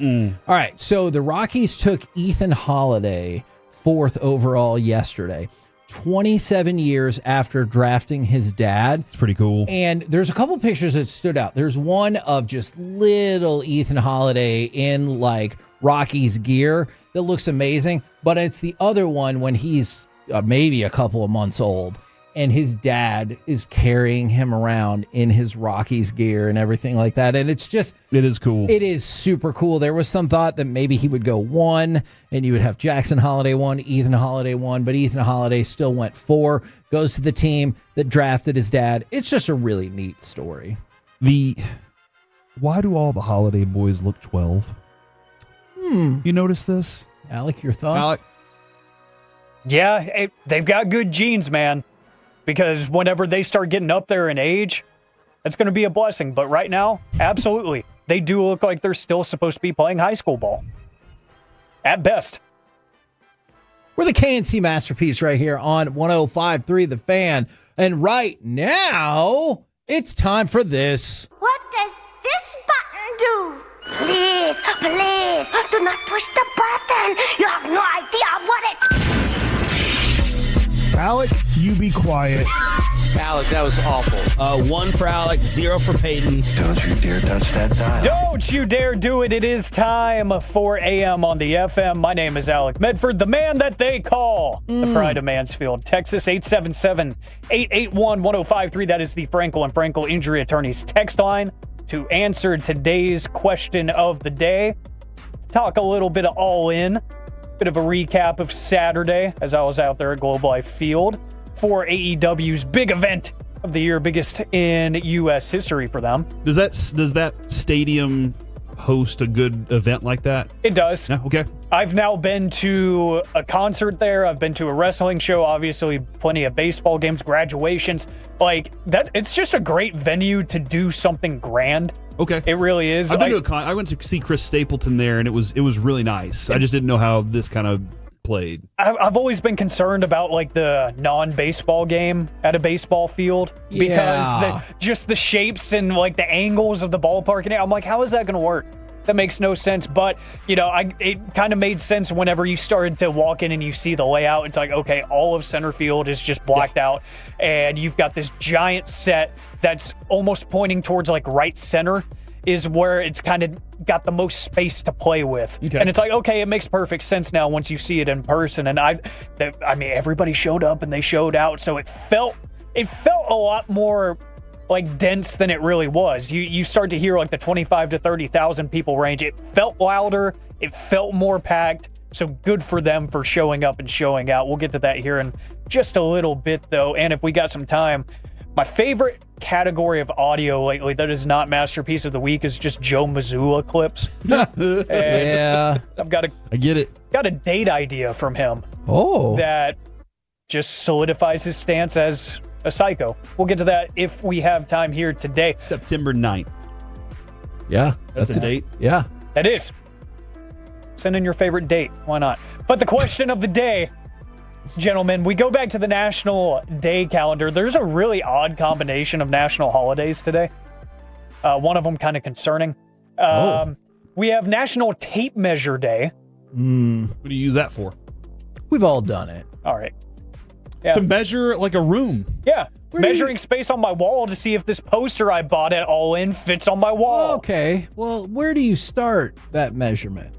All right, so the Rockies took Ethan Holiday 4th overall yesterday. 27 years after drafting his dad. It's pretty cool. And there's a couple pictures that stood out. There's one of just little Ethan Holiday in Rocky's gear that looks amazing, but it's the other one when he's maybe a couple of months old and his dad is carrying him around in his Rockies gear and everything like that. And it is cool. It is super cool. There was some thought that maybe he would go 1 and you would have Jackson Holiday 1, Ethan Holiday 1, but Ethan Holiday still went 4, goes to the team that drafted his dad. It's just a really neat story. Why do all the Holiday boys look 12? You notice this? Alec, your thoughts? Alec? Yeah, they've got good genes, man. Because whenever they start getting up there in age, it's going to be a blessing. But right now, absolutely, they do look like they're still supposed to be playing high school ball. At best. We're the KNC Masterpiece right here on 105.3 The Fan. And right now, it's time for this. What does this button do? Please, do not push the button. You have no idea what it... Alec, you be quiet. Alec, that was awful. 1 for Alec, 0 for Peyton. Don't you dare touch that dial. Don't you dare do it. It is time for AM on the FM. My name is Alec Medford, the man that they call the Pride of Mansfield, Texas. 877-881-1053. That is the Frankel and Frankel Injury Attorneys text line to answer today's question of the day. Talk a little bit of all in. Bit of a recap of Saturday as I was out there at Globe Life Field for AEW's big event of the year, biggest in U.S. history for them. Does that stadium host a good event like that? It does. Yeah, okay. I've now been to a concert there. I've been to a wrestling show, obviously plenty of baseball games, graduations. It's just a great venue to do something grand. Okay. It really is. I've been to I went to see Chris Stapleton there, and it was really nice. I just didn't know how this kind of played. I've always been concerned about the non-baseball game at a baseball field because just the shapes and the angles of the ballpark. And I'm like, how is that going to work? That makes no sense. But, it kind of made sense whenever you started to walk in and you see the layout. It's like, okay, all of center field is just blacked out. And you've got this giant set that's almost pointing towards right center is where it's kind of got the most space to play with. Okay. And it's like, okay, it makes perfect sense now once you see it in person. And everybody showed up and they showed out. So it felt a lot more dense than it really was. You start to hear the 25 to 30,000 people range. It felt louder. It felt more packed. So good for them for showing up and showing out. We'll get to that here in just a little bit, though. And if we got some time, my favorite category of audio lately that is not Masterpiece of the Week is just Joe Mazzulla clips. Yeah. I get it. Got a date idea from him. Oh. That just solidifies his stance as a psycho. We'll get to that if we have time here today. September 9th. Yeah. That's a date? Yeah. That is. Send in your favorite date. Why not? But the question of the day, gentlemen, we go back to the National Day calendar. There's a really odd combination of national holidays today. One of them kind of concerning. We have National Tape Measure Day. What do you use that for? We've all done it. All right. Yeah. To measure like a room. Yeah. Measuring space on my wall to see if this poster I bought at All In fits on my wall. Okay. Well, where do you start that measurement?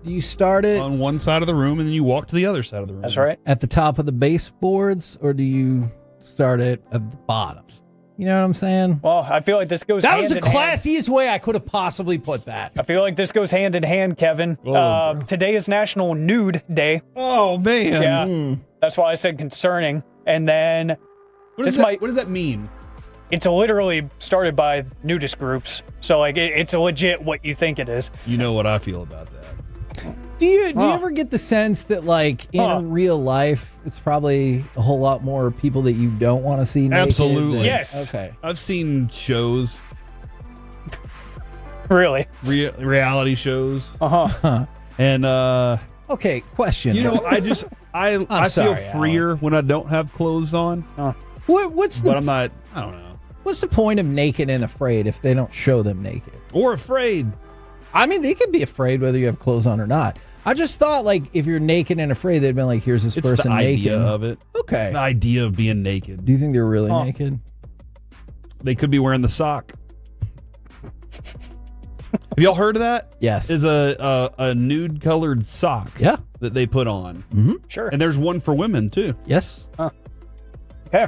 Do you start it on one side of the room and then you walk to the other side of the room? That's right. At the top of the baseboards, or do you start it at the bottom? You know what I'm saying? Well, I feel like this goes That was hand the in hand. classiest way I could have possibly put that. I feel like this goes hand in hand, Kevin. Today is National Nude Day. Oh, man. Yeah. That's why I said concerning. And then what does that mean? It's literally started by nudist groups. So, like, it's legit what you think it is. You know what I feel about that. Do you ever get the sense that, like, in real life, it's probably a whole lot more people that you don't want to see naked? Absolutely. Yes. Okay. I've seen shows. Really? Reality shows. Uh-huh. And, okay, question. You know, I feel freer when I don't have clothes on. What's the... But I'm not, I don't know. What's the point of naked and afraid if they don't show them naked? Or afraid. I mean, they could be afraid whether you have clothes on or not. I just thought, like, if you're naked and afraid, they'd been like, here's this person the naked. idea of it. Okay. The idea of being naked. Do you think they're really naked? They could be wearing the sock. Have y'all heard of that? Yes. Is a nude colored sock. Yeah. That they put on. Mm-hmm. Sure. And there's one for women too. Yes. Okay.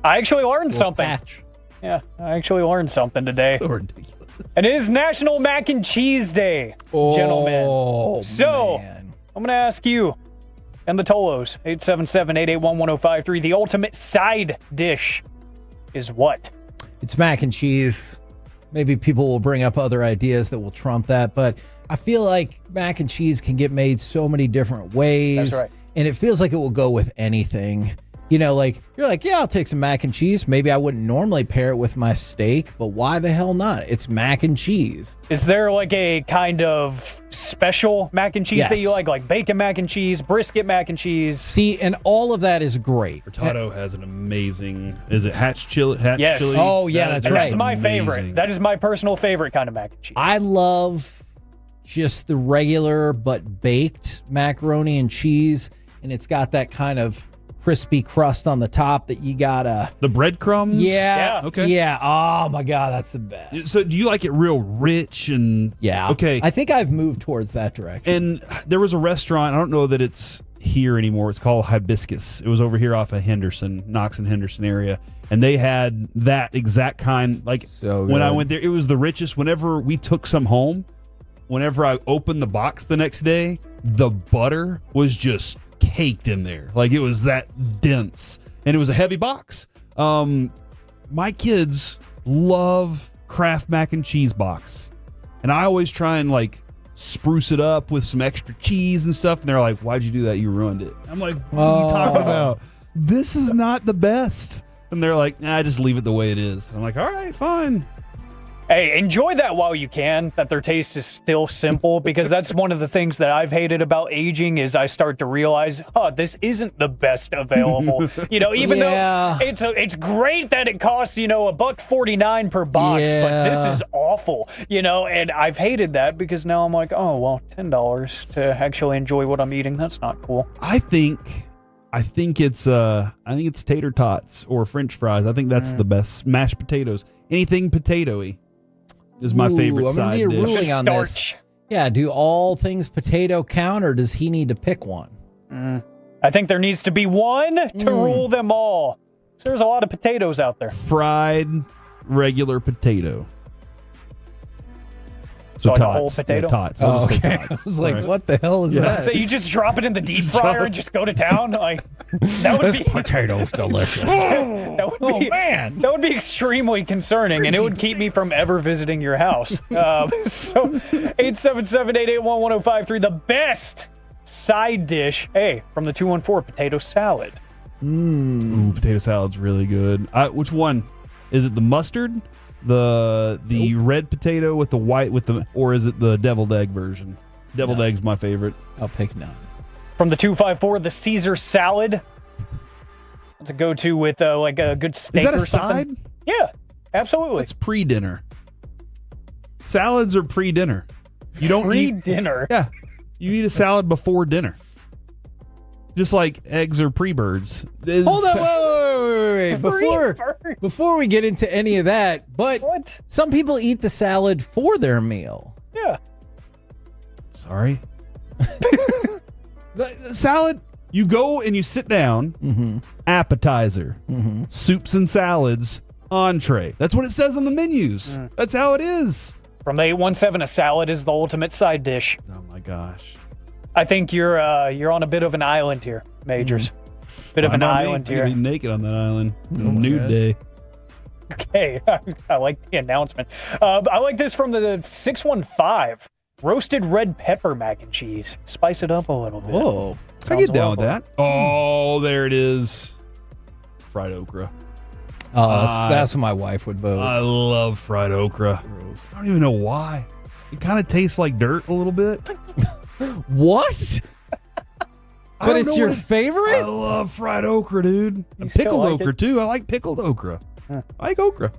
I actually learned something. Patch. Yeah, I actually learned something today. So ridiculous. And it is National Mac and Cheese Day, gentlemen. So, man. I'm going to ask you and the Tolos, 877-881-1053, the ultimate side dish is what? It's mac and cheese. Maybe people will bring up other ideas that will trump that, but I feel like mac and cheese can get made so many different ways. That's right. And it feels like it will go with anything. You know, like, you're like, yeah, I'll take some mac and cheese. Maybe I wouldn't normally pair it with my steak, but why the hell not? It's mac and cheese. Is there like a kind of special mac and cheese that you like bacon mac and cheese, brisket mac and cheese? See, and all of that is great. Hurtado has an amazing, is it hatch chili? Yes. Chili? Oh, yeah, that's right. That's my amazing. favorite. That is my personal favorite kind of mac and cheese. I love just the regular but baked macaroni and cheese, and it's got that kind of crispy crust on the top that you gotta... The breadcrumbs? Yeah. Okay. Yeah. Oh, my God, that's the best. So do you like it real rich and... Yeah. Okay. I think I've moved towards that direction. And there was a restaurant, I don't know that it's here anymore. It's called Hibiscus. It was over here off of Henderson, Knox and Henderson area. And they had that exact kind. Like, so when I went there, it was the richest. Whenever we took some home, whenever I opened the box the next day, the butter was just caked in there. Like, it was that dense. And it was a heavy box. My kids love Kraft mac and cheese box. And I always try and, like, spruce it up with some extra cheese and stuff. And they're like, why'd you do that? You ruined it. I'm like, what are you talking about? This is not the best. And they're like, nah, just leave it the way it is. I'm like, all right, fine. Hey, enjoy that while you can, that their taste is still simple, because that's one of the things that I've hated about aging is I start to realize, this isn't the best available. You know, even though it's great that it costs, you know, $1.49 per box, but this is awful, you know, and I've hated that because now I'm like, oh, well, $10 to actually enjoy what I'm eating. That's not cool. I think it's tater tots or French fries. I think that's the best. Mashed potatoes. Anything potato-y is my favorite side I'm dish. gonna need a ruling on this. Yeah, do all things potato count, or does he need to pick one? I think there needs to be one to rule them all. So there's a lot of potatoes out there. Fried regular potato. So like a tots. whole potato? Yeah, tots. I'll just say Okay. tots. I was like, All right. what the hell is that? So you just drop it in the deep fryer and just go to town? Like, that would be... potato's delicious. That would be, man. That would be extremely concerning, and it would keep me from ever visiting your house. So 877-881-1053, the best side dish, from the 214, potato salad. Ooh, potato salad's really good. Which one? Is it the mustard? The red potato with the white or is it the deviled egg version? Deviled egg's my favorite. I'll pick none. From the 254, the Caesar salad. That's a go-to with like a good steak. Is that a or something. side? Yeah, absolutely. It's pre-dinner. Salads are pre-dinner. You don't pre-dinner. Yeah, you eat a salad before dinner. Just like eggs are pre-birds. Hold on, wait. Before we get into any of that, but some people eat the salad for their meal. Yeah. Sorry. The salad, you go and you sit down, appetizer, soups and salads, entree. That's what it says on the menus. That's how it is. From the 817, a salad is the ultimate side dish. Oh my gosh. I think you're on a bit of an island here, Majors. Bit of an island here. Be naked on that island. Nude day. Okay, I like the announcement. I like this from the 615. Roasted red pepper mac and cheese. Spice it up a little bit. Whoa. I get down with that. Oh, there it is. Fried okra. Oh, that's what my wife would vote. I love fried okra. I don't even know why. It kind of tastes like dirt a little bit. What? But it's your favorite? I love fried okra, dude. And pickled okra, too. I like pickled okra. I like okra.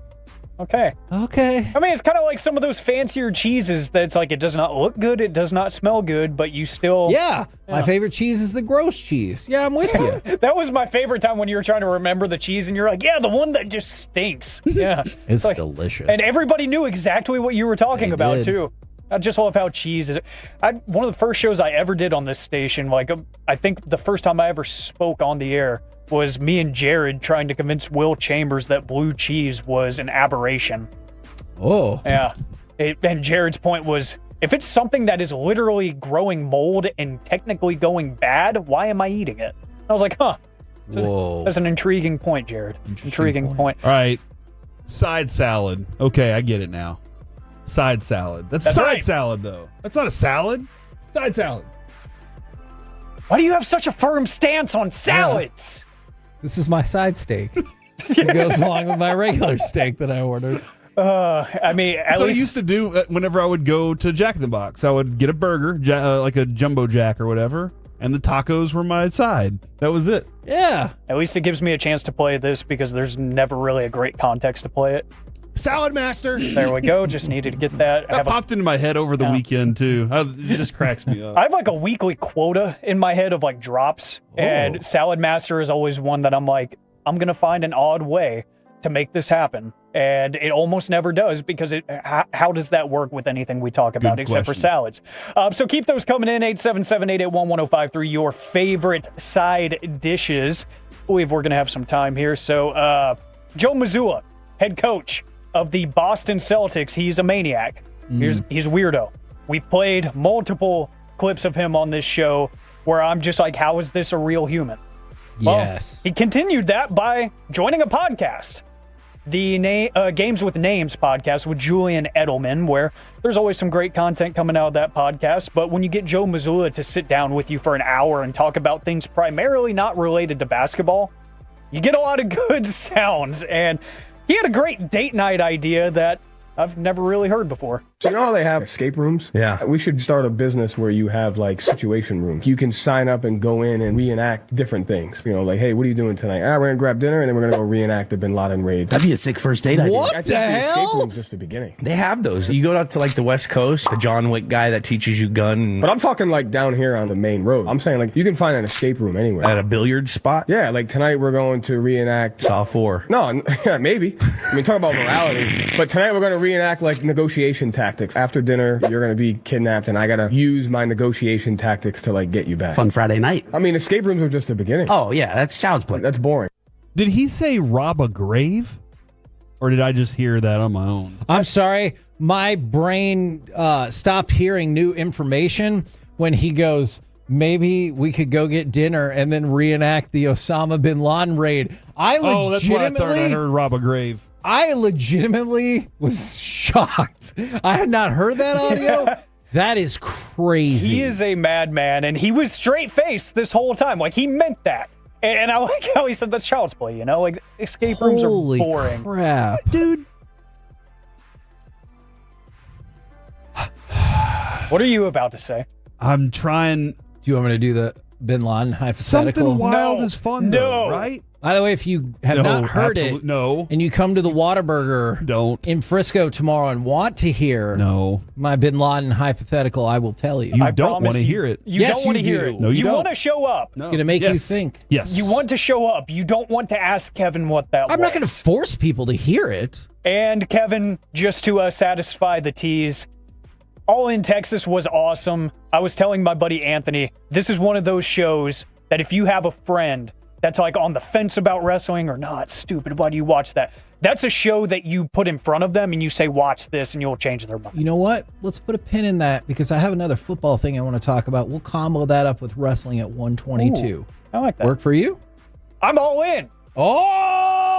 Okay. I mean, it's kind of like some of those fancier cheeses that's like it does not look good, it does not smell good, but you still... Yeah. My favorite cheese is the gross cheese. Yeah, I'm with you. That was my favorite time when you were trying to remember the cheese and you're like, yeah, the one that just stinks. Yeah. It's like, delicious. And everybody knew exactly what you were talking about, did. too. I just love how cheese is. One of the first shows I ever did on this station, like I think the first time I ever spoke on the air was me and Jared trying to convince Will Chambers that blue cheese was an aberration. Oh. Yeah. And Jared's point was, if it's something that is literally growing mold and technically going bad, why am I eating it? I was like, huh. Whoa. That's an intriguing point, Jared. Intriguing point. All right. Side salad. Okay, I get it now. Side salad. That's side right. salad, though. That's not a salad. Side salad. Why do you have such a firm stance on salads? This is my side steak. It goes along with my regular steak that I ordered. I mean, That's what I used to do whenever I would go to Jack in the Box. I would get a burger, like a jumbo jack or whatever, and the tacos were my side. That was it. Yeah. At least it gives me a chance to play this because there's never really a great context to play it. Salad Master. There we go. Just needed to get that. That popped into my head over the weekend, too. It just cracks me up. I have like a weekly quota in my head of like drops, and Salad Master is always one that I'm like, I'm going to find an odd way to make this happen. And it almost never does because how does that work with anything we talk about except for salads? So keep those coming in, 877-881-1053, your favorite side dishes. I believe we're going to have some time here. So Joe Mazzulla, head coach of the Boston Celtics. He's a maniac. He's a weirdo. We've played multiple clips of him on this show where I'm just like, how is this a real human? Yes. Well, he continued that by joining a podcast, the Games with Names podcast with Julian Edelman, where there's always some great content coming out of that podcast. But when you get Joe Mazzulla to sit down with you for an hour and talk about things primarily not related to basketball, you get a lot of good sounds. And he had a great date night idea that I've never really heard before. So you know how they have escape rooms? Yeah. We should start a business where you have like situation rooms. You can sign up and go in and reenact different things. You know, like, hey, what are you doing tonight? We're gonna grab dinner and then we're gonna go reenact the Bin Laden raid. That'd be a sick first date idea. I think the escape room's just the beginning. They have those. You go out to like the West Coast, the John Wick guy that teaches you gun. But I'm talking like down here on the main road. I'm saying like you can find an escape room anywhere. At a billiard spot? Yeah, like tonight we're going to reenact Saw 4. No, yeah, maybe. I mean, talk about morality. But tonight we're gonna reenact like negotiation tactics. After dinner, you're gonna be kidnapped and I gotta use my negotiation tactics to like get you back. Fun Friday night. I mean, escape rooms are just the beginning. Oh yeah, that's child's play. That's boring. Did he say rob a grave? Or did I just hear that on my own? I'm sorry. My brain stopped hearing new information when he goes, maybe we could go get dinner and then reenact the Osama bin Laden raid. That's why I thought I heard rob a grave. I legitimately was shocked. I had not heard that audio. That is crazy. He is a madman, and he was straight-faced this whole time. Like, he meant that. And I like how he said that's child's play, you know? Like, escape rooms are boring. Holy crap. Dude. What are you about to say? I'm trying. Do you want me to do the Bin Laden hypothetical? Something wild is fun, though, right? By the way, if you have not heard it, and you come to the Whataburger in Frisco tomorrow and want to hear my Bin Laden hypothetical, I will tell you. You don't want to hear it. You don't want to hear it. No, you don't. want to show up. It's going to make you think. Yes. You want to show up. You don't want to ask Kevin what that was. I'm not going to force people to hear it. And Kevin, just to satisfy the tease, All in Texas was awesome. I was telling my buddy Anthony, this is one of those shows that if you have a friend that's like on the fence about wrestling or not, stupid, why do you watch that? That's a show that you put in front of them and you say, watch this, and you'll change their mind. You know what? Let's put a pin in that because I have another football thing I want to talk about. We'll combo that up with wrestling at 122. Ooh, I like that. Work for you? I'm all in. Oh!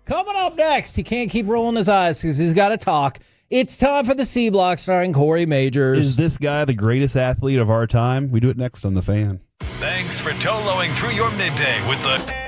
Coming up next, he can't keep rolling his eyes because he's got to talk. It's time for the C Block starring Corey Majors. Is this guy the greatest athlete of our time? We do it next on The Fan. Thanks for Toloing through your midday with the...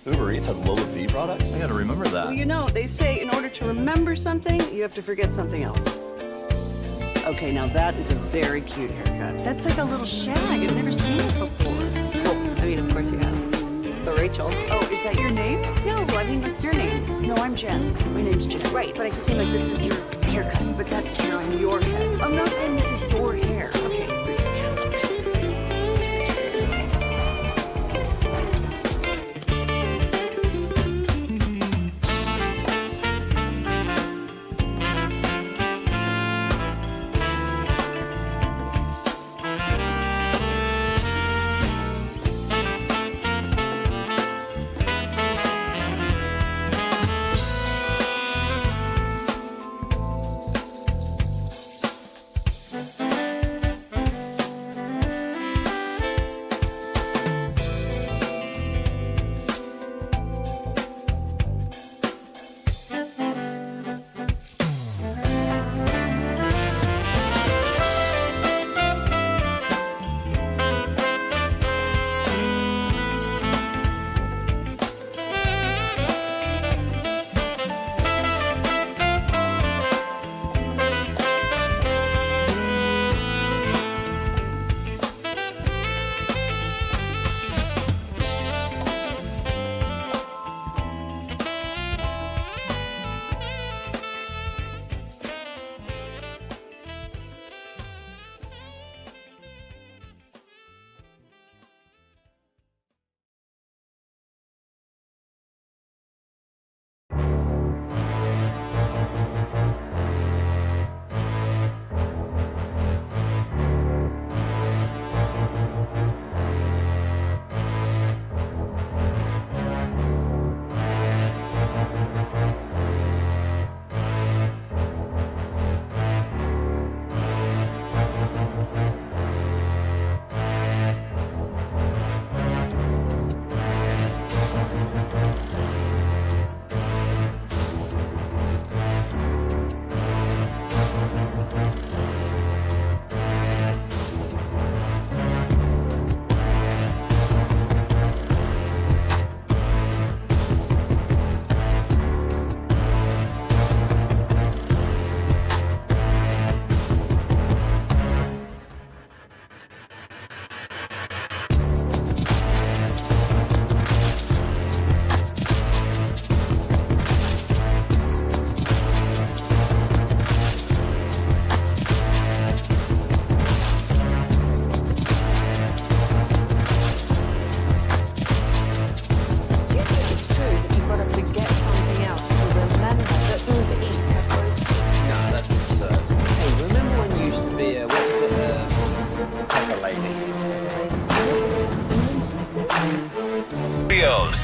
Uber Eats has low-fee V products? I gotta remember that. Well, you know, they say in order to remember something, you have to forget something else. Okay, now that is a very cute haircut. That's like a little shag. I've never seen it before. Well, I mean, of course you have. It's the Rachel. Oh, is that your name? No, I mean, like your name. No, I'm Jen. My name's Jen. Right, but I just mean like this is your haircut. But that's hair on your head. I'm not saying this is your hair. Okay.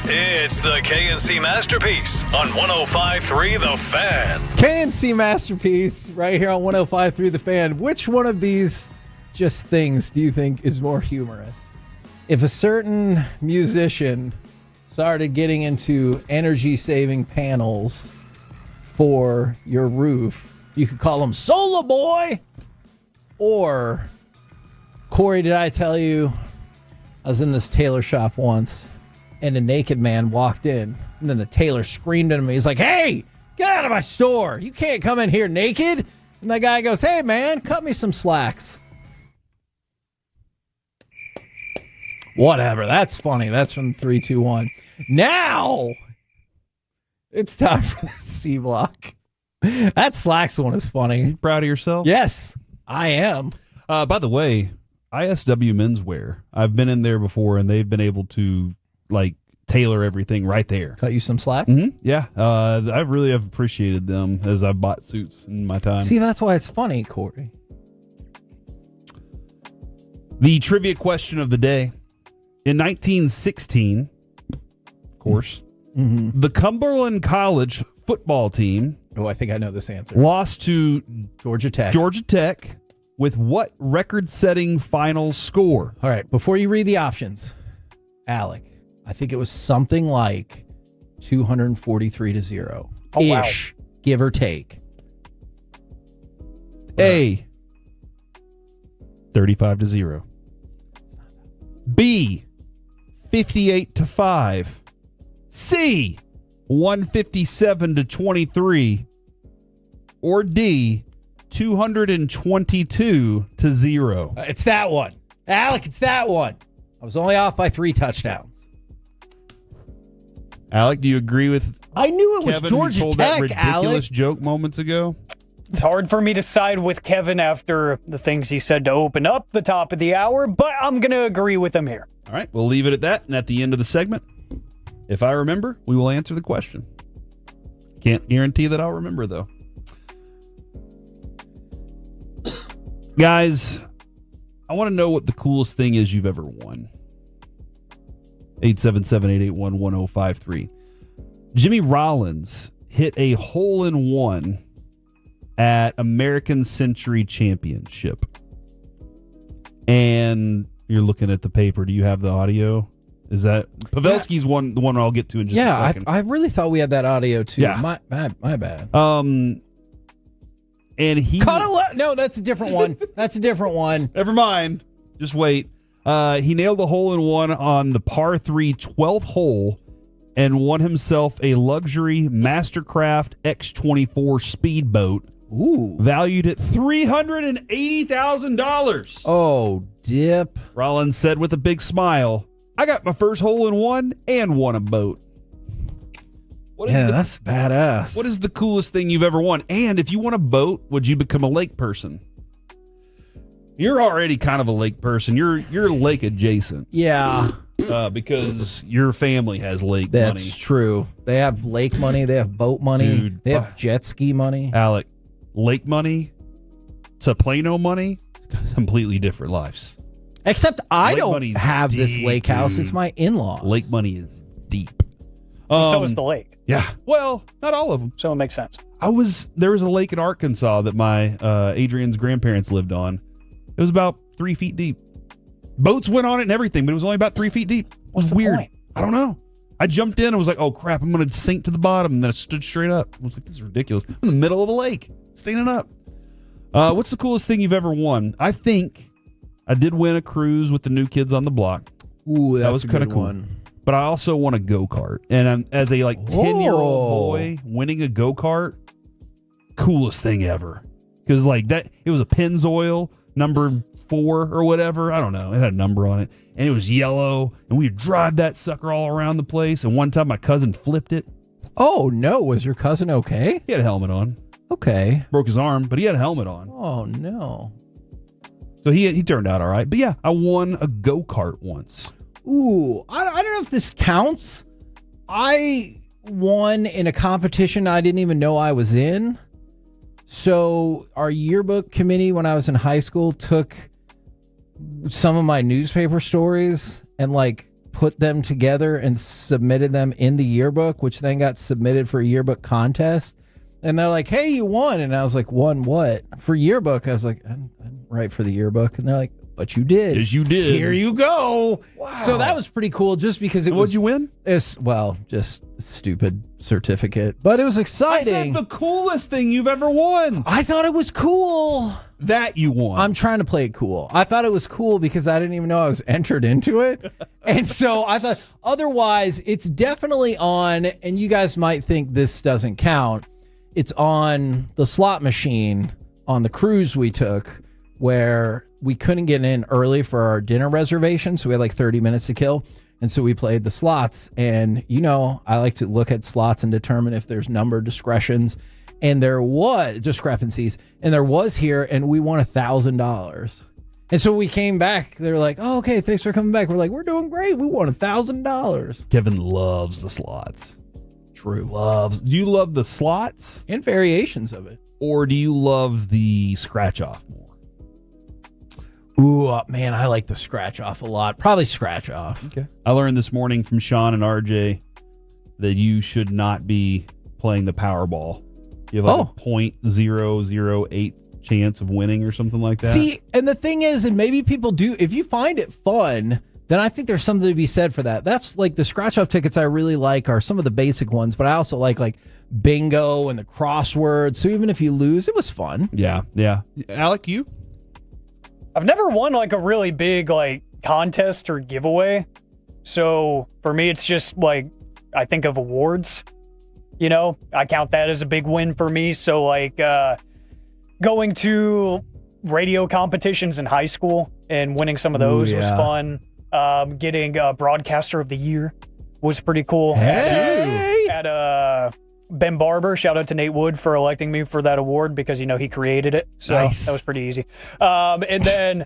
It's the KNC Masterpiece on 105.3 The Fan. KNC Masterpiece right here on 105.3 The Fan. Which one of these just things do you think is more humorous? If a certain musician started getting into energy-saving panels for your roof, you could call him Solar Boy. Or, Corey, did I tell you I was in this tailor shop once and a naked man walked in, and then the tailor screamed at him. He's like, "Hey, get out of my store. You can't come in here naked." And that guy goes, "Hey, man, cut me some slacks." Whatever. That's funny. That's from 321. Now, it's time for the C block. That slacks one is funny. You proud of yourself? Yes, I am. By the way, ISW Menswear. I've been in there before, and they've been able to tailor everything right there. Cut you some slacks? Mm-hmm. Yeah. I really have appreciated them as I've bought suits in my time. See, that's why it's funny, Corey. The trivia question of the day. In 1916, of course, the Cumberland College football team. Oh, I think I know this answer. Lost to Georgia Tech. With what record-setting final score? All right, before you read the options, Alec, I think it was something like 243-0. Oh, wow. Ish, give or take. A, 35-0. B, 58-5. C, 157-23, or D, 222-0? It's that one. Alec, it's that one. I was only off by 3 touchdowns. Alec, do you agree with I knew it was Kevin, Georgia who told Tech, that ridiculous Alec. joke moments ago? It's hard for me to side with Kevin after the things he said to open up the top of the hour, but I'm going to agree with him here. All right, we'll leave it at that. And at the end of the segment, if I remember, we will answer the question. Can't guarantee that I'll remember, though. Guys, I want to know what the coolest thing is you've ever won. 877-881-1053. Jimmy Rollins hit a hole-in-one at American Century Championship. And you're looking at the paper. Do you have the audio? Is that Pavelski's the one I'll get to in just a second. I really thought we had that audio too. Yeah. My bad. And he No, that's a different one. That's a different one. Never mind. Just wait. He nailed the hole-in-one on the par 3 12th hole and won himself a luxury Mastercraft X24 speedboat. Ooh. Valued at $380,000. Oh, dip. Rollins said with a big smile, I got my first hole-in-one and won a boat. That's badass. What is the coolest thing you've ever won? And if you won a boat, would you become a lake person? You're already kind of a lake person. You're lake adjacent. Yeah. Because your family has lake money. That's true. They have lake money. They have boat money. Dude, they have jet ski money. Alec, lake money to Plano money, completely different lives. Except I Lake don't money's have this deep, lake house. dude. It's my in-laws. Lake money is deep. So is the lake. Yeah. Well, not all of them. So it makes sense. There was a lake in Arkansas that my Adrian's grandparents lived on. It was about 3 feet deep. Boats went on it and everything, but it was only about 3 feet deep. It was weird. Point? I don't know. I jumped in and was like, oh crap, I'm going to sink to the bottom. And then I stood straight up. I was like, this is ridiculous. I'm in the middle of the lake, standing up. What's the coolest thing you've ever won? I think I did win a cruise with the New Kids on the Block. Ooh, that was kind of cool. One. But I also won a go-kart. And as a 10-year-old boy winning a go-kart, coolest thing ever. Because it was a Pennzoil number 4 or whatever. I don't know. It had a number on it. And it was yellow. And we would drive that sucker all around the place. And one time my cousin flipped it. Oh, no. Was your cousin okay? He had a helmet on. Okay. Broke his arm, but he had a helmet on. Oh, no. So he turned out all right. But yeah, I won a go-kart once. Ooh, I don't know if this counts. I won in a competition I didn't even know I was in. So our yearbook committee when I was in high school took some of my newspaper stories and put them together and submitted them in the yearbook, which then got submitted for a yearbook contest. And they're like, hey, you won. And I was like, won what? For yearbook. I was like, I didn't write for the yearbook. And they're like, but you did. Yes, you did. Here you go. Wow. So that was pretty cool just because What'd you win? Just a stupid certificate. But it was exciting. I said the coolest thing you've ever won. I thought it was cool. That you won. I'm trying to play it cool. I thought it was cool because I didn't even know I was entered into it. And so I thought, otherwise, it's definitely on, and you guys might think this doesn't count. It's on the slot machine on the cruise we took where we couldn't get in early for our dinner reservation. So we had 30 minutes to kill. And so we played the slots. And, I like to look at slots and determine if there's number discretions. And there was discrepancies. And there was here. And we won $1,000. And so we came back. They were like, oh, okay, thanks for coming back. We're like, we're doing great. We won $1,000. Kevin loves the slots. True. Do you love the slots? And variations of it. Or do you love the scratch off more? Ooh, man, I like the scratch off a lot. Probably scratch off. Okay. I learned this morning from Sean and RJ that you should not be playing the Powerball. You have a 0.008 chance of winning or something like that. See, and the thing is, and maybe people do, if you find it fun, then I think there's something to be said for that. That's the scratch off tickets I really like are some of the basic ones, but I also like bingo and the crosswords. So even if you lose, it was fun. Yeah. Alec, you? I've never won a really big contest or giveaway. So for me, it's just I think of awards. You know, I count that as a big win for me. So, like, going to radio competitions in high school and winning some of those was fun. Getting Broadcaster of the Year was pretty cool. Hey! At Ben Barber, shout out to Nate Wood for electing me for that award because, you know, he created it. So that was pretty easy. And then,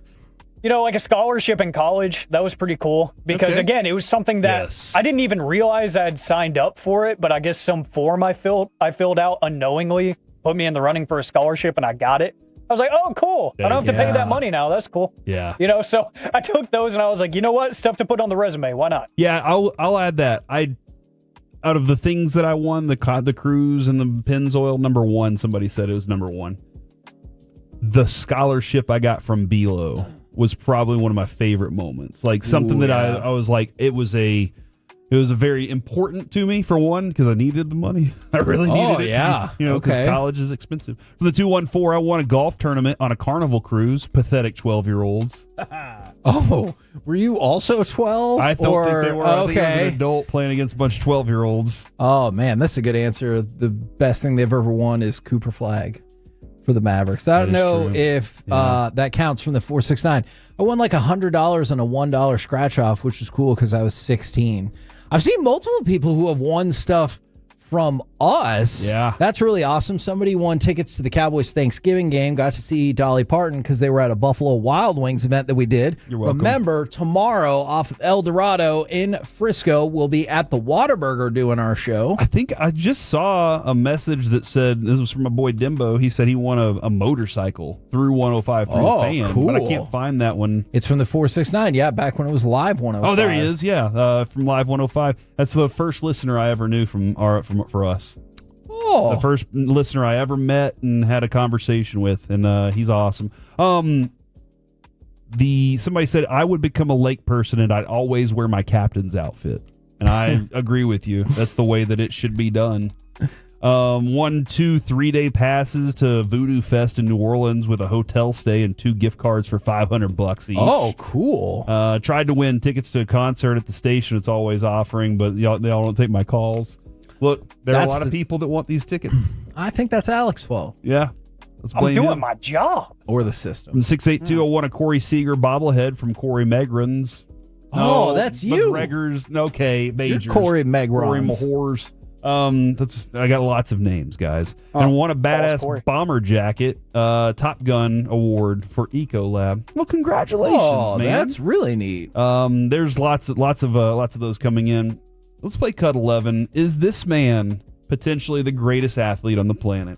you know, like a scholarship in college, that was pretty cool because, again, it was something that I didn't even realize I had signed up for it, but I guess some form I filled out unknowingly put me in the running for a scholarship and I got it. I was like, oh, cool. I don't have to pay that money now. That's cool. Yeah. You know, so I took those and I was like, you know what? Stuff to put on the resume. Why not? Yeah, I'll add that. Out of the things that I won, the cruise and the Pennzoil, number one, somebody said it was number one. The scholarship I got from Belo was probably one of my favorite moments. Like something I was like, it was a very important to me, for one, because I needed the money. I really needed it. Yeah. You know, because college is expensive. For the 214, I won a golf tournament on a Carnival cruise. Pathetic 12-year-olds. Oh, were you also 12? I don't think they were. I think I was an adult playing against a bunch of 12-year-olds. Oh, man, that's a good answer. The best thing they've ever won is Cooper Flagg for the Mavericks. I don't know if that counts from the 469. I won like $100 on a $1 scratch-off, which was cool because I was 16. I've seen multiple people who have won stuff from us. Yeah. That's really awesome. Somebody won tickets to the Cowboys Thanksgiving game, got to see Dolly Parton because they were at a Buffalo Wild Wings event that we did. You're welcome. Remember, tomorrow off of El Dorado in Frisco, we'll be at the Whataburger doing our show. I think I just saw a message that said, this was from my boy Dimbo, he said he won a motorcycle through 105 through a fan, cool. but I can't find that one. It's from the 469, yeah, back when it was Live 105. Oh, there he is, yeah, from Live 105. That's the first listener I ever knew for us. Oh. The first listener I ever met and had a conversation with, and he's awesome. Somebody said I would become a lake person and I'd always wear my captain's outfit, and I agree with you. That's the way that it should be done. 1, 2, 3 day passes to Voodoo Fest in New Orleans with a hotel stay and 2 gift cards for $500 each. Oh, cool. Tried to win tickets to a concert at the station. It's always offering, but they all don't take my calls. Look, there are a lot of people that want these tickets. I think that's Alex's fault. Yeah. I'm doing my job. Or the system. From 682, I won a Corey Seager bobblehead from Corey Megrans. Oh, that's you. McGregor's. Okay, Majors. You're Corey Megrans. Corey Mahors. I got lots of names, guys. And won a badass bomber jacket, Top Gun award for Ecolab. Well, congratulations, man. That's really neat. There's lots of those coming in. Let's play Cut 11. Is this man potentially the greatest athlete on the planet?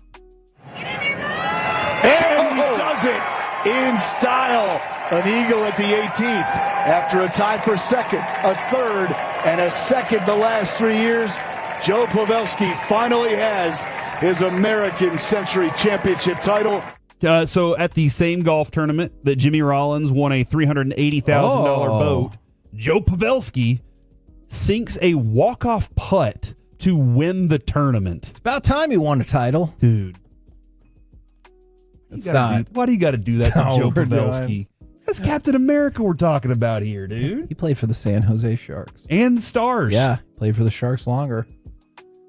And he does it in style. An eagle at the 18th after a tie for second, a third, and a second the last 3 years. Joe Pavelski finally has his American Century Championship title. So at the same golf tournament that Jimmy Rollins won a $380,000 boat, Joe Pavelski sinks a walk-off putt to win the tournament. It's about time he won a title. Dude. Why do you got to do that to Joe Pavelski? That's Captain America we're talking about here, dude. He played for the San Jose Sharks. And the Stars. Yeah, played for the Sharks longer.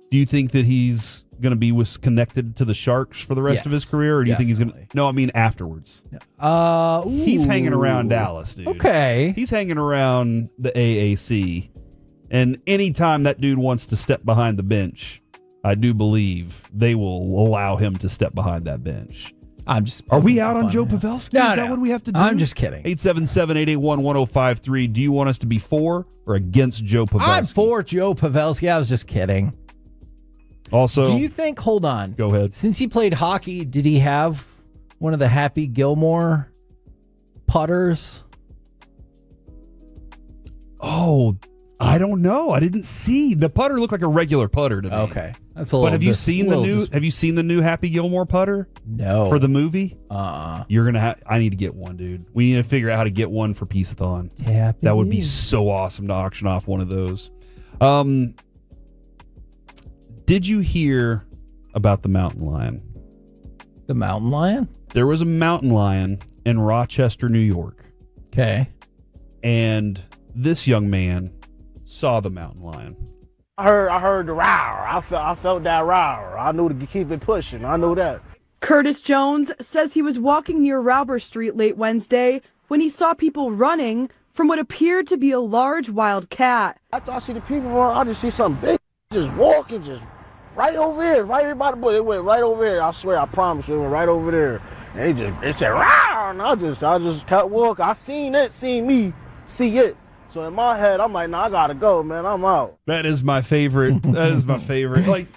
Do you think that he's going to be connected to the Sharks for the rest of his career? Or do you think he's going to... No, I mean afterwards. He's hanging around Dallas, dude. Okay. He's hanging around the AAC. And anytime that dude wants to step behind the bench, I do believe they will allow him to step behind that bench. Are we out on Joe Pavelski? No, Is that what we have to do? I'm just kidding. 877-881-1053. Do you want us to be for or against Joe Pavelski? I'm for Joe Pavelski. I was just kidding. Also, do you think, hold on. Go ahead. Since he played hockey, did he have one of the Happy Gilmore putters? Oh, I don't know. I didn't see. The putter looked like a regular putter to me. Okay. That's a little. But have you seen the new Happy Gilmore putter? No. For the movie? You're going to I need to get one, dude. We need to figure out how to get one for Peace-a-thon. That would be so awesome to auction off one of those. Did you hear about the mountain lion? The mountain lion? There was a mountain lion in Rochester, New York. Okay. And this young man saw the mountain lion. I heard the row. I felt that row. I knew to keep it pushing. I knew that. Curtis Jones says he was walking near Rauber Street late Wednesday when he saw people running from what appeared to be a large wild cat. After I see the people run, I just see something big just walking, just right over here, right by the bush. It went right over here. I swear, I promise you, it went right over there. And it said, "Row!" And I just kept walking. I seen it, seen me, see it. So in my head, I'm like, nah, I gotta go, man. I'm out. That is my favorite. That is my favorite. Like,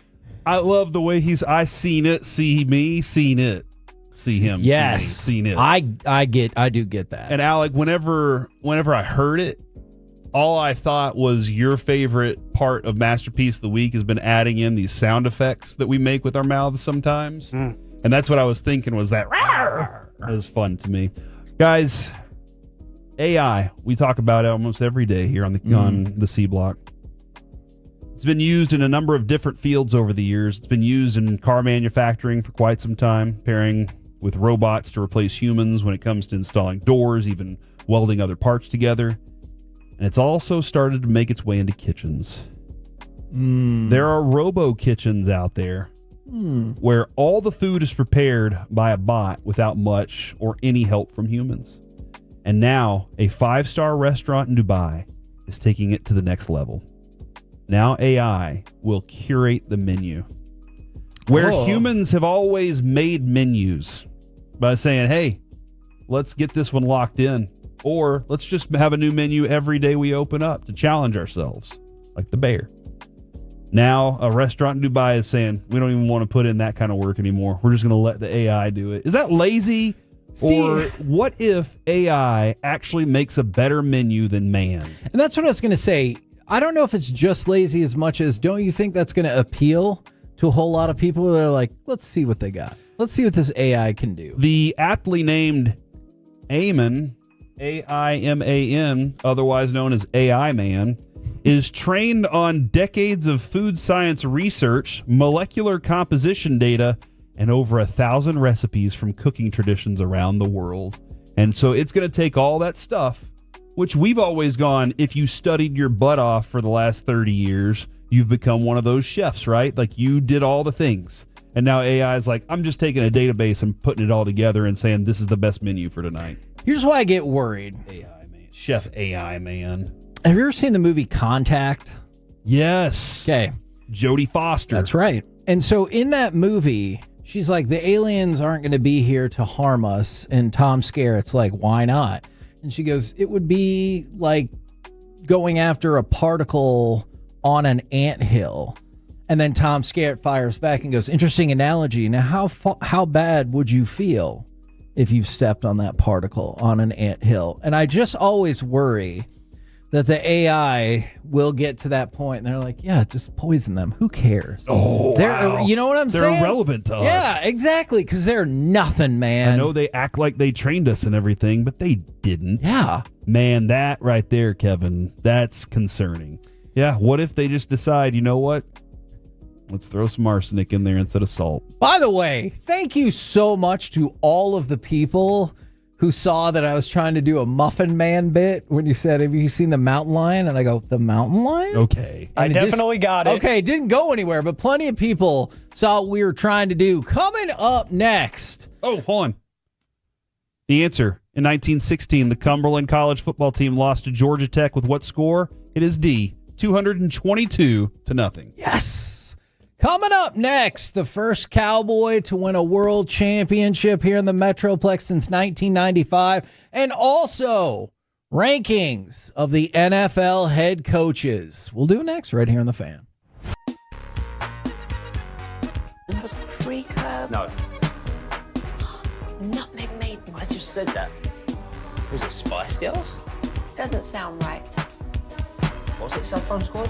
I love the way I seen it, see me, seen it, see him. Yes, seen it. I do get that. And Alec, whenever I heard it, all I thought was your favorite part of Masterpiece of the Week has been adding in these sound effects that we make with our mouths sometimes. And that's what I was thinking was that. That was fun to me. Guys, AI, we talk about it almost every day here on the C Block. It's been used in a number of different fields over the years. It's been used in car manufacturing for quite some time, pairing with robots to replace humans when it comes to installing doors, even welding other parts together. And it's also started to make its way into kitchens. There are robo-kitchens out there where all the food is prepared by a bot without much or any help from humans. And now a 5-star restaurant in Dubai is taking it to the next level. Now AI will curate the menu. Where humans have always made menus by saying, hey, let's get this one locked in. Or let's just have a new menu every day we open up to challenge ourselves, like the bear. Now a restaurant in Dubai is saying, we don't even want to put in that kind of work anymore. We're just going to let the AI do it. Is that lazy? Or what if AI actually makes a better menu than man? And that's what I was going to say. I don't know if it's just lazy as much as, don't you think that's going to appeal to a whole lot of people that are like, let's see what they got. Let's see what this AI can do. The aptly named Aiman, A-I-M-A-N, otherwise known as AI Man, is trained on decades of food science research, molecular composition data, and over 1,000 recipes from cooking traditions around the world. And so it's going to take all that stuff, which we've always gone, if you studied your butt off for the last 30 years, you've become one of those chefs, right? Like you did all the things. And now AI is like, I'm just taking a database and putting it all together and saying, this is the best menu for tonight. Here's why I get worried. AI Man. Chef AI Man. Have you ever seen the movie Contact? Yes. Okay. Jodie Foster. That's right. And so in that movie, she's like, the aliens aren't going to be here to harm us. And Tom Skerritt's like, why not? And she goes, it would be like going after a particle on an anthill. And then Tom Skerritt fires back and goes, interesting analogy. Now, how bad would you feel if you stepped on that particle on an anthill? And I just always worry that the AI will get to that point and they're like, yeah, just poison them. Who cares? Wow. You know what I'm saying? They're irrelevant to us. Yeah, exactly. Because they're nothing, man. I know they act like they trained us and everything, but they didn't. Yeah. Man, that right there, Kevin, that's concerning. Yeah, what if they just decide, you know what? Let's throw some arsenic in there instead of salt. By the way, thank you so much to all of the people who saw that I was trying to do a Muffin Man bit when you said, have you seen the mountain lion? And I go, the mountain lion? Okay. I definitely got it. Okay, it didn't go anywhere, but plenty of people saw what we were trying to do. Coming up next. Oh, hold on. The answer. In 1916, the Cumberland College football team lost to Georgia Tech with what score? It is D, 222-0. Yes. Coming up next, the first Cowboy to win a world championship here in the Metroplex since 1995, and also rankings of the NFL head coaches. We'll do next right here on The Fan. Paprika. No. Nutmeg maiden. I just said that. Was it Spice Girls? Doesn't sound right. Was it Saffron Squad?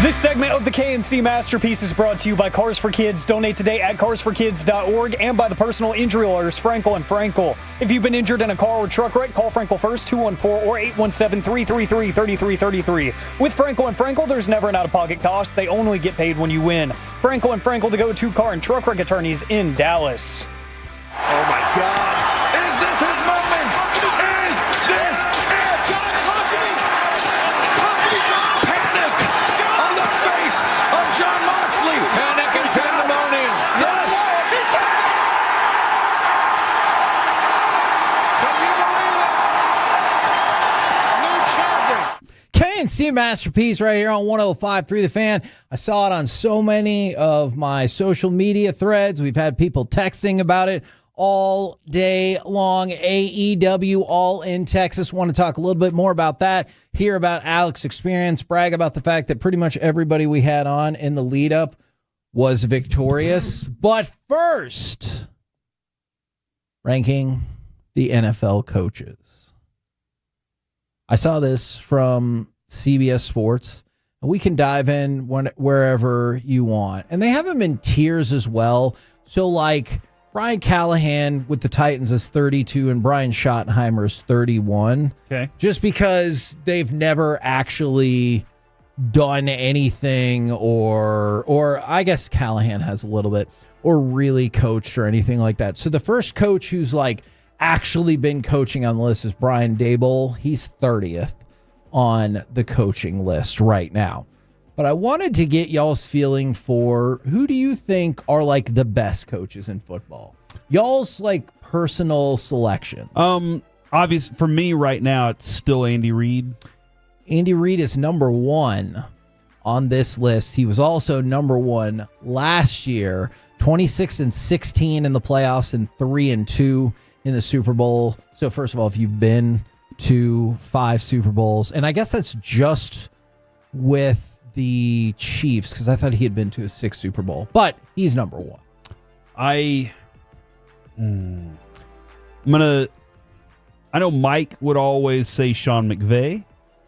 This segment of the KNC Masterpiece is brought to you by Cars for Kids. Donate today at carsforkids.org and by the personal injury lawyers Frankel and Frankel. If you've been injured in a car or truck wreck, call Frankel first, 214 or 817-333-3333. With Frankel and Frankel, there's never an out-of-pocket cost. They only get paid when you win. Frankel and Frankel, the go-to car and truck wreck attorneys in Dallas. Oh my God. Is this his moment? Is this it? Panic on the face of John Moxley. Panic and pandemonium. Yes. Can you believe it? New champion. KNC Masterpiece right here on 105.3 The Fan. I saw it on so many of my social media threads. We've had people texting about it all day long. AEW All in Texas. Want to talk a little bit more about that, hear about Alex's experience, brag about the fact that pretty much everybody we had on in the lead up was victorious. But first, ranking the NFL coaches. I saw this from CBS Sports. We can dive in wherever you want. And they have them in tiers as well. So like Brian Callahan with the Titans is 32 and Brian Schottenheimer is 31. Okay. Just because they've never actually done anything or I guess Callahan has a little bit, or really coached or anything like that. So the first coach who's like actually been coaching on the list is Brian Daboll. He's 30th on the coaching list right now. But I wanted to get y'all's feeling for who do you think are like the best coaches in football? Y'all's like personal selections. Obvious for me right now, it's still Andy Reid. Andy Reid is number one on this list. He was also number one last year, 26-16 in the playoffs and 3-2 in the Super Bowl. So first of all, if you've been to 5 Super Bowls, and I guess that's just with the Chiefs because I thought he had been to a 6th Super Bowl, but he's number one. I know Mike would always say Sean McVay.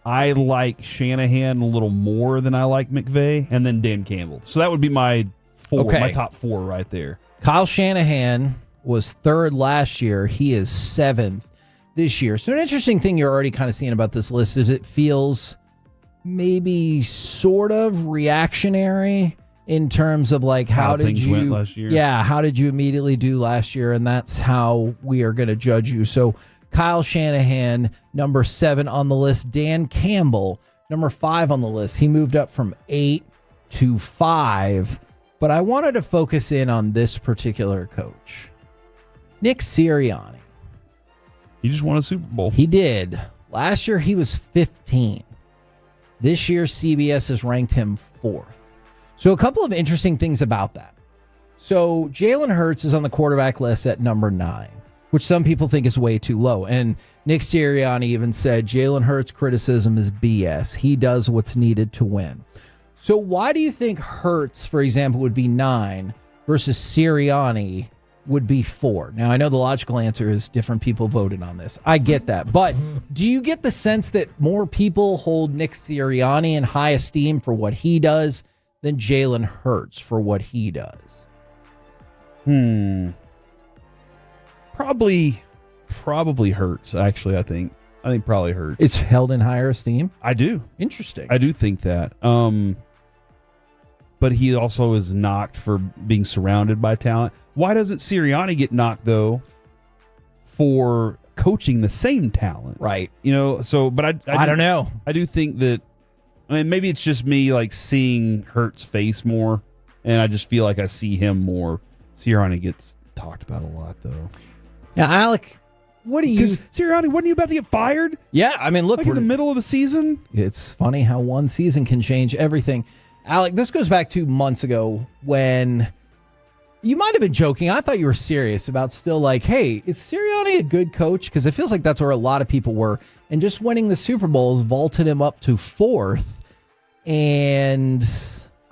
I like Shanahan a little more than I like McVay, and then Dan Campbell. So that would be my my top 4 right there. Kyle Shanahan was 3rd last year. He is 7th this year. So an interesting thing you're already kind of seeing about this list is it feels maybe sort of reactionary in terms of like how did you went last year. Yeah, how did you immediately do last year, and that's how we are going to judge you. So Kyle Shanahan, number 7 on the list. Dan Campbell, number 5 on the list. He moved up from 8 to 5. But I wanted to focus in on this particular coach, Nick Sirianni. He just won a Super Bowl. He did. Last year, he was 15. This year, CBS has ranked him 4th. So a couple of interesting things about that. So Jalen Hurts is on the quarterback list at number 9, which some people think is way too low. And Nick Sirianni even said Jalen Hurts' criticism is BS. He does what's needed to win. So why do you think Hurts, for example, would be 9 versus Sirianni would be 4? Now, I know the logical answer is different people voted on this. I get that. But do you get the sense that more people hold Nick Sirianni in high esteem for what he does than Jalen Hurts for what he does? Probably Hurts, actually, I think. I think probably Hurts. It's held in higher esteem? I do. Interesting. I do think that. But he also is knocked for being surrounded by talent. Why doesn't Sirianni get knocked, though, for coaching the same talent? Right. You know, so, but I don't know. I do think that, I mean, maybe it's just me, like, seeing Hurts' face more, and I just feel like I see him more. Sirianni gets talked about a lot, though. Yeah, Alec, what do you... Because Sirianni, wasn't you about to get fired? Yeah, I mean, look... Like in the middle of the season? It's funny how one season can change everything. Alec, this goes back 2 months ago when you might have been joking. I thought you were serious about still like, hey, is Sirianni a good coach? Because it feels like that's where a lot of people were. And just winning the Super Bowls vaulted him up to 4th. And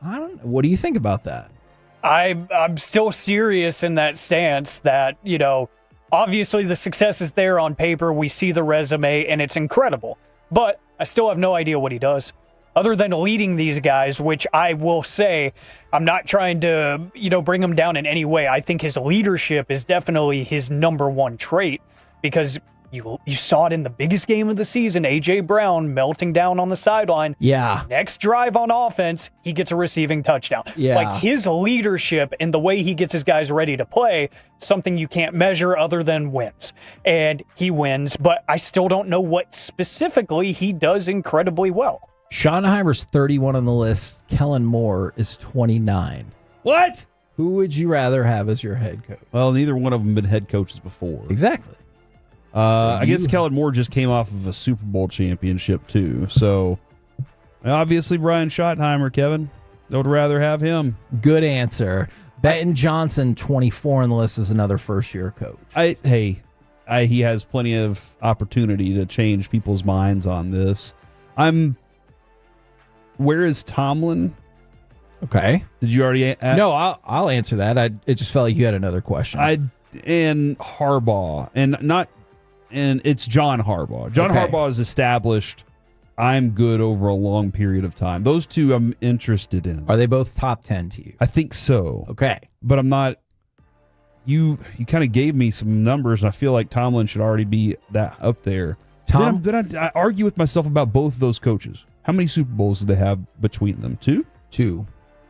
I don't know. What do you think about that? I'm still serious in that stance that, you know, obviously the success is there on paper. We see the resume and it's incredible. But I still have no idea what he does. Other than leading these guys, which I will say, I'm not trying to, you know, bring him down in any way. I think his leadership is definitely his number one trait because you saw it in the biggest game of the season, A.J. Brown melting down on the sideline. Yeah. Next drive on offense, he gets a receiving touchdown. Yeah. Like his leadership and the way he gets his guys ready to play, something you can't measure other than wins. And he wins, but I still don't know what specifically he does incredibly well. Schottenheimer's 31 on the list. Kellen Moore is 29. What? Who would you rather have as your head coach? Well, neither one of them been head coaches before. Exactly. I guess Kellen Moore just came off of a Super Bowl championship, too. So, obviously, Brian Schottenheimer, Kevin. I would rather have him. Good answer. Benton Johnson, 24 on the list, is another first-year coach. He has plenty of opportunity to change people's minds on this. Where is Tomlin? Okay. Did you already ask? No, I'll answer that. It just felt like you had another question. And Harbaugh, and it's John Harbaugh. John Harbaugh is established. I'm good over a long period of time. Those two I'm interested in. Are they both top 10 to you? I think so. Okay. But I'm not. You kind of gave me some numbers, and I feel like Tomlin should already be that up there. Then I argue with myself about both of those coaches. How many Super Bowls do they have between them? Two.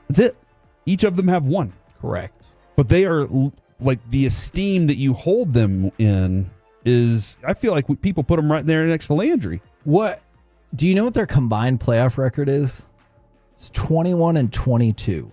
That's it. Each of them have one. Correct. But they are like the esteem that you hold them in is. I feel like people put them right there next to Landry. What? Do you know what their combined playoff record is? It's 21-22.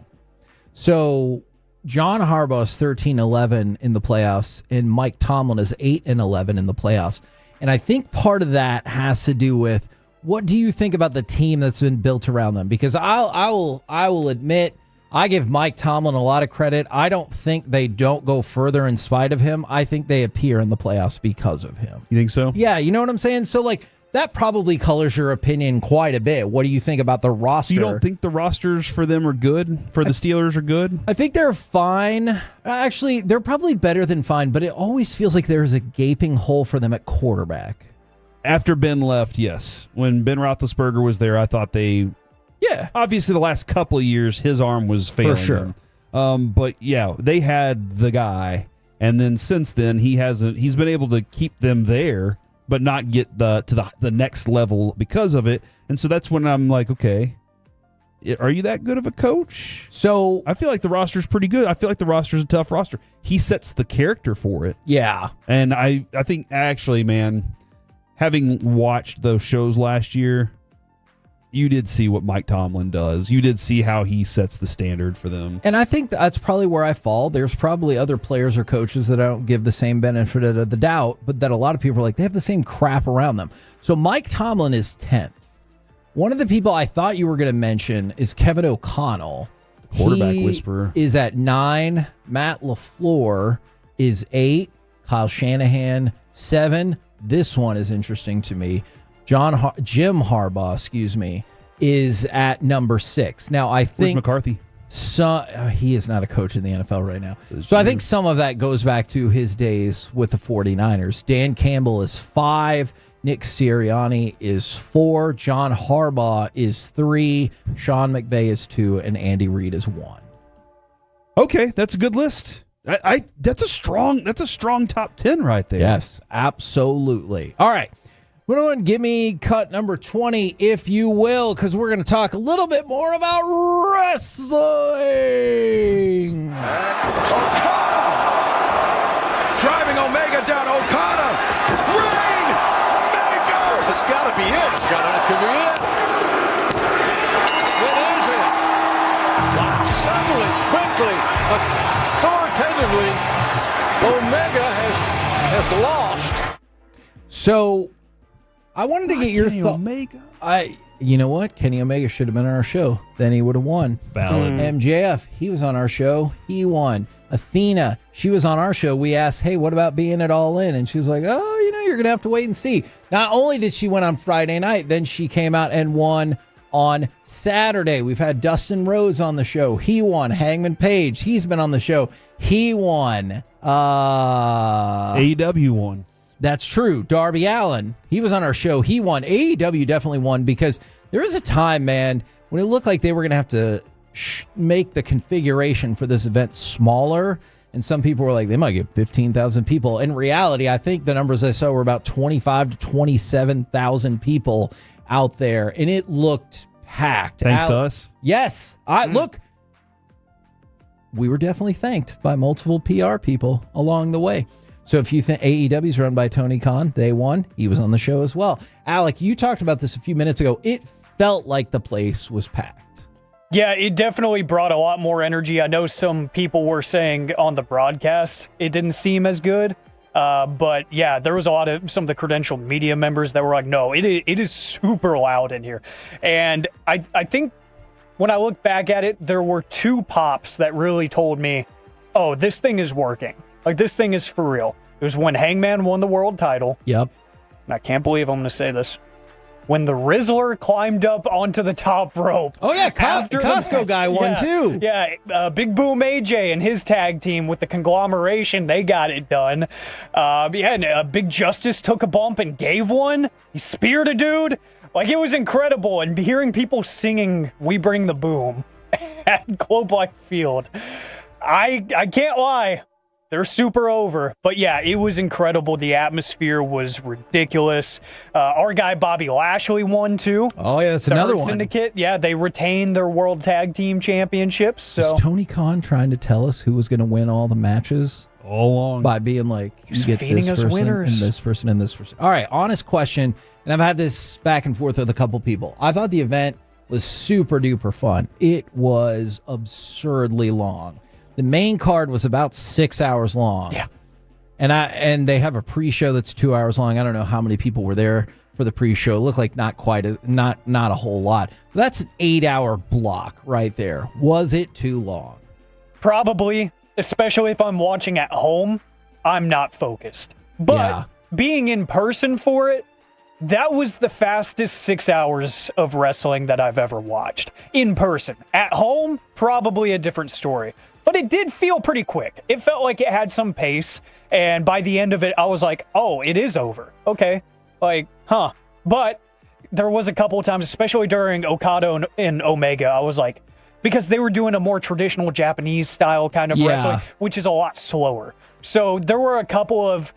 So John Harbaugh is 13-11 in the playoffs, and Mike Tomlin is 8-11 in the playoffs. And I think part of that has to do with, what do you think about the team that's been built around them? Because I will admit, I give Mike Tomlin a lot of credit. I don't think they don't go further in spite of him. I think they appear in the playoffs because of him. You think so? Yeah, you know what I'm saying? So, like, that probably colors your opinion quite a bit. What do you think about the roster? You don't think the rosters for them are good? For the Steelers are good? I think they're fine. Actually, they're probably better than fine, but it always feels like there's a gaping hole for them at quarterback. After Ben left, yes. When Ben Roethlisberger was there, I thought they... Yeah. Obviously, the last couple of years, his arm was failing For sure. him. But, yeah, they had the guy. And then since then, he's been able to keep them there, but not get to the next level because of it. And so that's when I'm like, okay, are you that good of a coach? So I feel like the roster's pretty good. I feel like the roster's a tough roster. He sets the character for it. Yeah. And I think actually, man, having watched those shows last year, you did see what Mike Tomlin does. You did see how he sets the standard for them. And I think that's probably where I fall. There's probably other players or coaches that I don't give the same benefit of the doubt, but that a lot of people are like, they have the same crap around them. So Mike Tomlin is 10th. One of the people I thought you were going to mention is Kevin O'Connell. Quarterback whisperer. Is at 9. Matt LaFleur is 8. Kyle Shanahan, 7. This one is interesting to me. Jim Harbaugh, is at number 6. Now, I think... Where's McCarthy? He is not a coach in the NFL right now. So I think some of that goes back to his days with the 49ers. Dan Campbell is 5. Nick Sirianni is 4. John Harbaugh is 3. Sean McVay is 2. And Andy Reid is 1. Okay, that's a good list. That's a strong top 10 right there. Yes, absolutely. All right. Everyone, give me cut number 20, if you will, because we're going to talk a little bit more about wrestling. Okada driving Omega down. Okada, Rainmaker. This has got to be it. It's got to be it. It is it. Wow. Suddenly, quickly, authoritatively, Omega has lost. So I wanted to get your thought. Omega. You know what? Kenny Omega should have been on our show. Then he would have won. Valid. MJF, he was on our show. He won. Athena, she was on our show. We asked, hey, what about being it all in? And she was like, oh, you're going to have to wait and see. Not only did she win on Friday night, then she came out and won on Saturday. We've had Dustin Rhodes on the show. He won. Hangman Page, he's been on the show. He won. AEW won. That's true. Darby Allin, he was on our show. He won. AEW definitely won because there was a time, man, when it looked like they were going to have to make the configuration for this event smaller. And some people were like, they might get 15,000 people. In reality, I think the numbers I saw were about 25 to 27,000 people out there. And it looked packed. Thanks to us? Yes. Look, we were definitely thanked by multiple PR people along the way. So if you think AEW is run by Tony Khan, they won. He was on the show as well. Alec, you talked about this a few minutes ago. It felt like the place was packed. Yeah, it definitely brought a lot more energy. I know some people were saying on the broadcast it didn't seem as good. But yeah, there was some of the credentialed media members that were like, no, it is super loud in here. And I think when I look back at it, there were 2 pops that really told me, oh, this thing is working. Like, this thing is for real. It was when Hangman won the world title. Yep. And I can't believe I'm going to say this. When the Rizzler climbed up onto the top rope. Oh, yeah, Costco guy won, too. Yeah, Big Boom AJ and his tag team with the conglomeration, they got it done. And Big Justice took a bump and gave one. He speared a dude. Like, it was incredible. And hearing people singing We Bring the Boom at Globe Life Field, I can't lie. They're super over. But yeah, it was incredible. The atmosphere was ridiculous. Our guy Bobby Lashley won too. Oh yeah, that's another one. Syndicate. Yeah, they retained their World Tag Team Championships. So was Tony Khan trying to tell us who was going to win all the matches all along by being like, you get feeding this us person winners. and this person and this person. All right, honest question, and I've had this back and forth with a couple people. I thought the event was super duper fun. It was absurdly long. The main card was about 6 hours long. Yeah. And they have a pre-show that's 2 hours long. I don't know how many people were there for the pre-show. It looked like not a whole lot. But that's an 8-hour block right there. Was it too long? Probably, especially if I'm watching at home, I'm not focused. But being in person for it, that was the fastest 6 hours of wrestling that I've ever watched. In person. At home, probably a different story. But it did feel pretty quick. It felt like it had some pace. And by the end of it, I was like, oh, it is over. Okay. Like, huh. But there was a couple of times, especially during Okada and Omega, I was like, because they were doing a more traditional Japanese style kind of wrestling, which is a lot slower. So there were a couple of,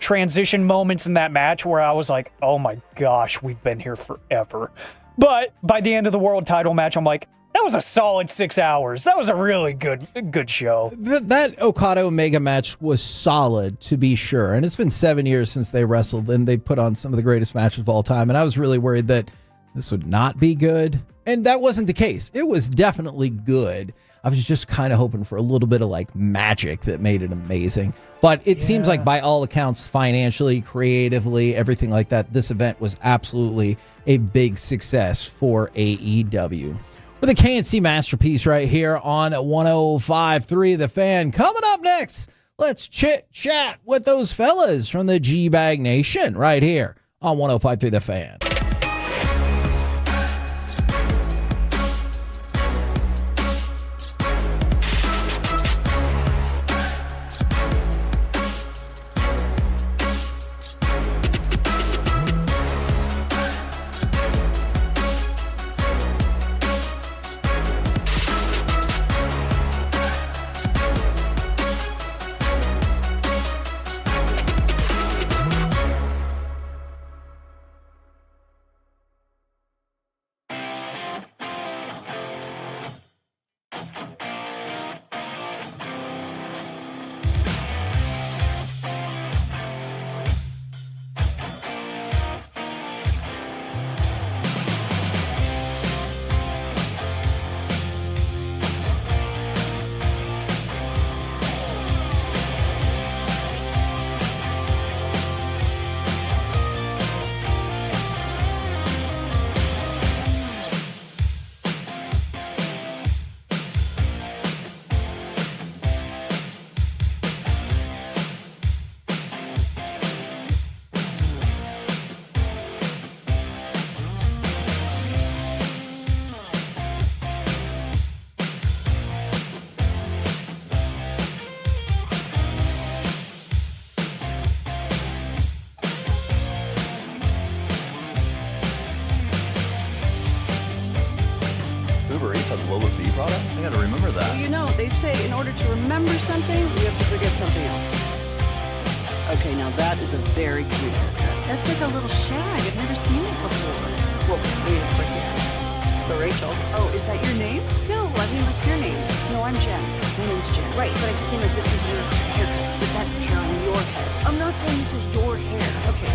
transition moments in that match where I was like, oh my gosh, we've been here forever. But by the end of the world title match, I'm like, that was a solid 6 hours. That was a really good show. That Okada-Omega match was solid, to be sure. And it's been 7 years since they wrestled, and they put on some of the greatest matches of all time. And I was really worried that this would not be good. And that wasn't the case. It was definitely good. I was just kind of hoping for a little bit of like magic that made it amazing. But it seems like by all accounts, financially, creatively, everything like that, this event was absolutely a big success for AEW. With a KNC masterpiece right here on 105.3 The Fan. Coming up next, let's chit-chat with those fellas from the G-Bag Nation right here on 105.3 The Fan. Uber Eats has lower fee products? I gotta remember that. Well, they say in order to remember something, you have to forget something else. Okay, now that is a very cute haircut. That's like a little shag. I've never seen it before. Well, of course you have. It's the Rachel. Oh, is that your name? No, I mean like your name. No, I'm Jen. My name's Jen. Right, but I just mean like this is your haircut. But that's hair on your head. I'm not saying this is your hair. Okay.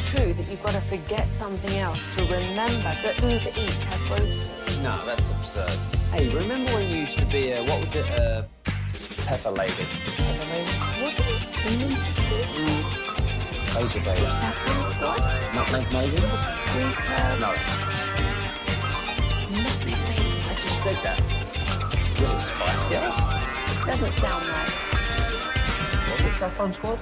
True that you've got to forget something else to remember that Uber Eats has groceries. No, that's absurd. Hey, remember when you used to be a, what was it, pepper lady? Pepper lady? What are you, Semien sisters? Laser babes. Saffron Squad? Nutmeg maidens? Sweet herb? No. Nutmeg maidens? I just said that. Was it Spice Girls? Doesn't sound right. Was it Saffron Squad?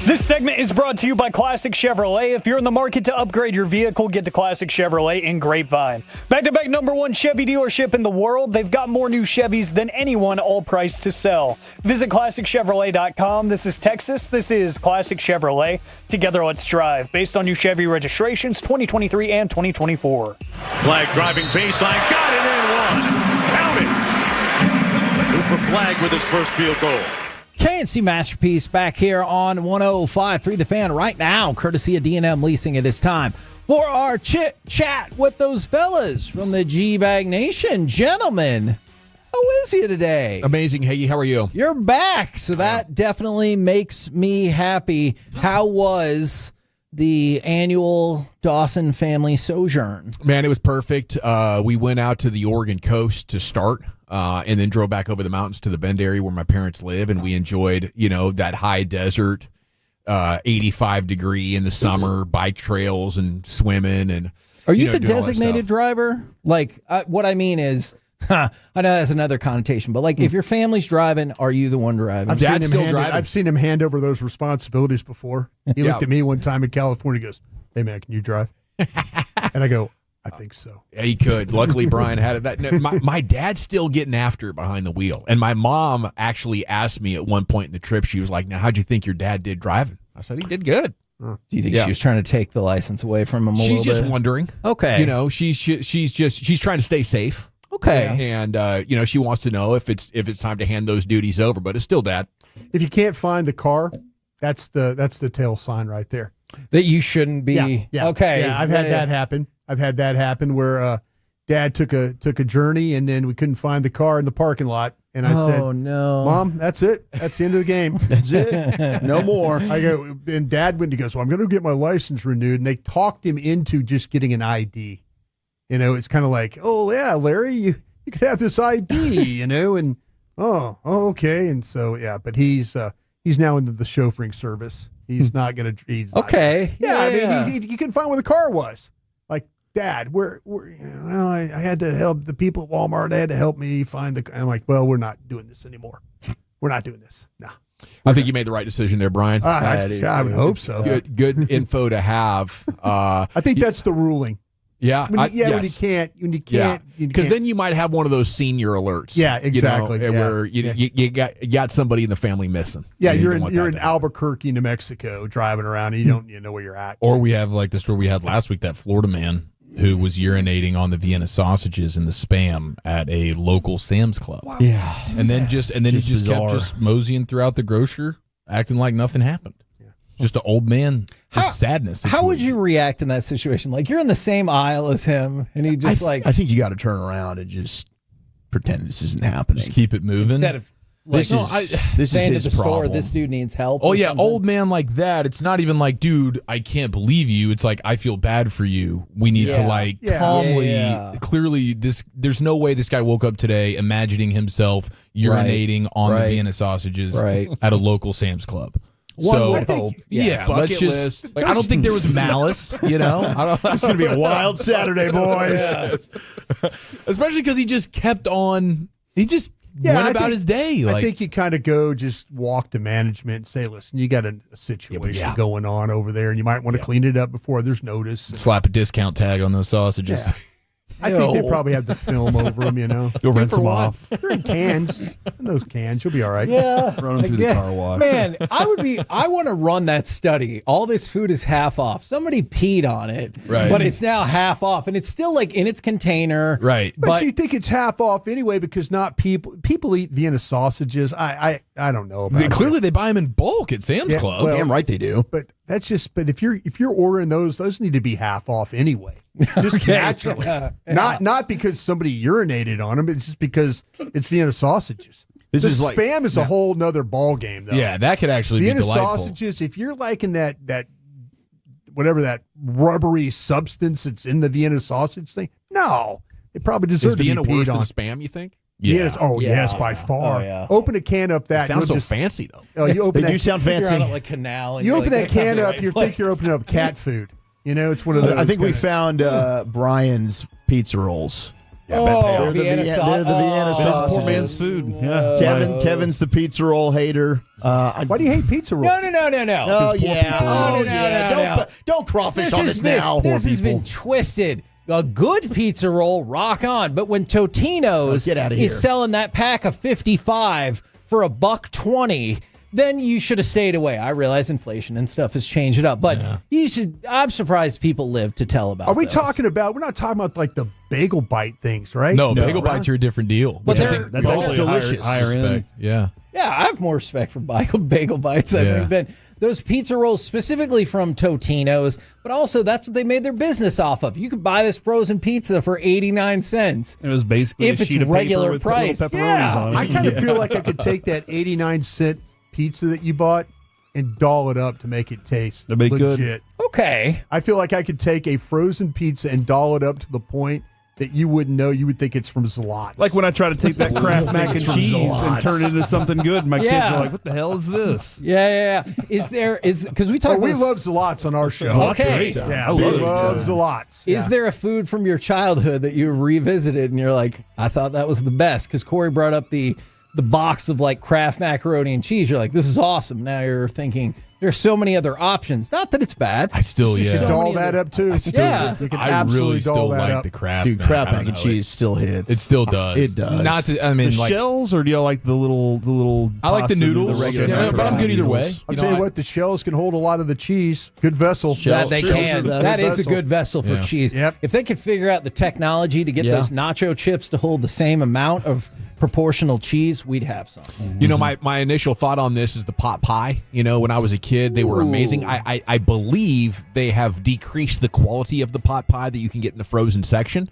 This segment is brought to you by Classic Chevrolet. If you're in the market to upgrade your vehicle, get to Classic Chevrolet in Grapevine. Back-to-back #1 Chevy dealership in the world. They've got more new Chevys than anyone, all priced to sell. Visit ClassicChevrolet.com. This is Texas. This is Classic Chevrolet. Together, let's drive. Based on new Chevy registrations, 2023 and 2024. Flagg driving baseline. Got it in one. Count it. Cooper Flagg with his first field goal. K&C Masterpiece back here on 105.3 The Fan right now, courtesy of D&M Leasing. It is time for our chit chat with those fellas from the G-Bag Nation. Gentlemen, how is he today? Amazing. Hey, how are you? You're back, so that definitely makes me happy. How was the annual Dawson family sojourn? Man, it was perfect. We went out to the Oregon coast to start, and then drove back over the mountains to the Bend area where my parents live, and we enjoyed, that high desert, 85 degree in the summer, bike trails and swimming. And are you the designated driver? Like, what I mean is, I know that's another connotation, but if your family's driving, are you the one driving? I've seen him hand over those responsibilities before. He looked at me one time in California and goes, "Hey, man, can you drive?" And I go, "I think so." Yeah, he could. Luckily, Brian had it. My dad's still getting after it behind the wheel. And my mom actually asked me at one point in the trip, she was like, "Now, how'd you think your dad did driving?" I said, "He did good." Do you think she was trying to take the license away from him a little bit? She's just wondering. Okay. She's trying to stay safe. Okay. And she wants to know if it's time to hand those duties over, but it's still Dad. If you can't find the car, that's the tail sign right there. That you shouldn't be. Yeah. Okay. Yeah, I've had that happen. I've had that happen where Dad took a journey and then we couldn't find the car in the parking lot. And I said, "Oh no, Mom, that's it. That's the end of the game. That's it. No more." I go, and Dad went. He goes, "Well, I'm going to get my license renewed." And they talked him into just getting an ID. It's kind of like, "Oh yeah, Larry, you could have this ID," and oh okay. And so but he's now into the chauffeuring service. He's not going to. Okay. I mean, he couldn't find where the car was. Like, "Dad, I had to help the people at Walmart. They had to help me find the." I'm like, "Well, we're not doing this anymore. We're not doing this. No." I think you made the right decision there, Brian. I would hope so. Good info to have. I think that's the ruling. Yeah, when you can't, because then you might have one of those senior alerts. Yeah, exactly. Where you got somebody in the family missing. Yeah, you're in Albuquerque, New Mexico, driving around, and you know where you're at. Or we have like the story we had last week, that Florida man who was urinating on the Vienna sausages in the Spam at a local Sam's Club. Wow. Yeah, and then he just kept just moseying throughout the grocer, acting like nothing happened. Just an old man, sadness. How would you react in that situation? Like, you're in the same aisle as him, and he just I think you got to turn around and just pretend this isn't happening. Just keep it moving. Instead of this is his problem. This dude needs help. Oh yeah, old man like that. It's not even like, dude, I can't believe you. It's like, I feel bad for you. We need to calmly. Clearly, there's no way this guy woke up today imagining himself urinating on the Vienna sausages at a local Sam's Club. One would hope. Let's just. I don't think there was malice. It's going to be a wild Saturday, boys. Especially because he just kept on. He just went about his day. I think you kind of just walk to management and say, "Listen, you got a situation going on over there, and you might want to clean it up before there's notice." Slap a discount tag on those sausages. Yeah. I think they probably have the film over them, You'll rinse them off. They're in cans. In those cans, you'll be all right. Yeah. Run them through the car wash. Man, I want to run that study. All this food is half off. Somebody peed on it, but it's now half off, and it's still like in its container. Right. But you think it's half off anyway because not people eat Vienna sausages. I don't know about Clearly, they buy them in bulk at Sam's Club. Damn right they do. But that's just. But if you're ordering those need to be half off anyway. Just naturally, not because somebody urinated on them. It's just because it's Vienna sausages. This is Spam is a whole nother ball game, though. Yeah, that could actually Vienna be delightful. sausages. If you're liking that whatever that rubbery substance that's in the Vienna sausage thing, no, it probably deserves to be Vienna worse peed on. than Spam, you think? Yes. Yes, by far. Oh, yeah. Open a can up that. It sounds so fancy though. Oh, you open they do sound fancy. Like canal. You open that can up, you think you're opening up cat food. It's one of those. I think we found Brian's pizza rolls. Yeah, they're the Vienna sausages. Poor man's food. Yeah. Kevin's the pizza roll hater. Why do you hate pizza rolls? No. Oh yeah. Don't crawfish on us now. This has been twisted. A good pizza roll, rock on. But when Totino's is selling that pack of 55 for $1.20, then you should have stayed away. I realize inflation and stuff has changed it up, but you should. I'm surprised people live to tell about. Are we those. talking about? We're not talking about like the bagel bite things, right? No, bagel bites are a different deal. But that's delicious. Higher end. Yeah. Yeah, I have more respect for bagel bites, I think, than those pizza rolls specifically from Totino's, but also that's what they made their business off of. You could buy this frozen pizza for 89 cents. It was basically if a sheet it's of regular paper with price. little pepperonis on it. I kind of feel like I could take that 89-cent pizza that you bought and doll it up to make it taste That'd be legit. good. Okay. I feel like I could take a frozen pizza and doll it up to the point that you wouldn't know. You would think it's from Zlot's. Like when I try to take that Kraft mac and cheese and turn it into something good, my kids are like, "What the hell is this?" Yeah. Because we talk. we love Zlot's on our show. Okay. Yeah, we love Zlot's. Is there a food from your childhood that you revisited and you're like, I thought that was the best? Because Corey brought up the box of like Kraft macaroni and cheese. You're like, this is awesome. Now you're thinking there's so many other options. Not that it's bad. I still, You could doll that up too. You can I absolutely really doll still that like up. the Kraft. Dude, Kraft mac and cheese still hits. It still does. It does. Not to. I mean, The like shells, or do you like the little? I like the pasta, noodles, regular yeah, but I'm good either way. I'll tell you what, the shells can hold a lot of the cheese. Good vessel. That they can. That is a good vessel for Yeah. cheese. Yep. If they could figure out the technology to get those nacho chips to hold the same amount of proportional cheese, we'd have some. You know, my initial thought on this is the pot pie. You know, when I was a kid, they were amazing. I believe they have decreased the quality of the pot pie that you can get in the frozen section.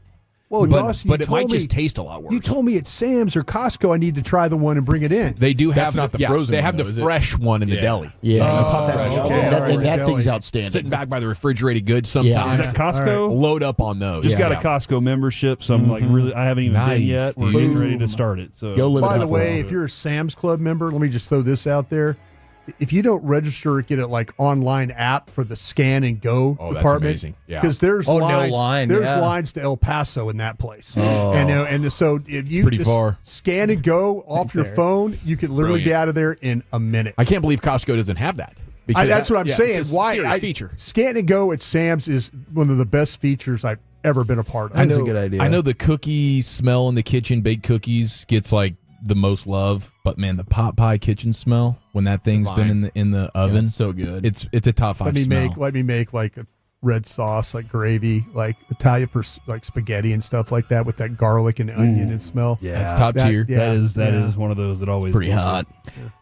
Well, but, Dawson, but you it might told me- just taste a lot worse. You told me at Sam's or Costco I need to try the one and bring it in. They do That's have not the frozen They have one, the though, is it? fresh one in the deli. Yeah. okay, That, all right, that deli. thing's outstanding. Sitting back by the refrigerated goods sometimes. Is that Costco? Load up on those. Just got a Costco membership, so I'm like really. I haven't even Nice, been yet. We're dude. getting ready to start it. So Go live it By the up way, well. if you're a Sam's Club member, let me just throw this out there. If you don't register, get a like online app for the scan and go Oh, that's department. amazing. Yeah. Because there's Oh, no lines. line, There's yeah. lines to El Paso in that place. Oh. And so if you pretty just far. scan and go off your phone, you could literally be Brilliant. out of there in a minute. I can't believe Costco doesn't have that. That's what I'm saying. It's a Why serious feature. Scan and go at Sam's is one of the best features I've ever been a part of. That's a good idea. I know the cookie smell in the kitchen, baked cookies, gets like the most love, but man, the pot pie kitchen smell when that thing's been in the oven, so good. It's a top five. Let me make like a red sauce, like gravy, like Italian for like spaghetti and stuff like that with that garlic and onion and smell. yeah, That's top tier. That is one of those that always Pretty goes hot.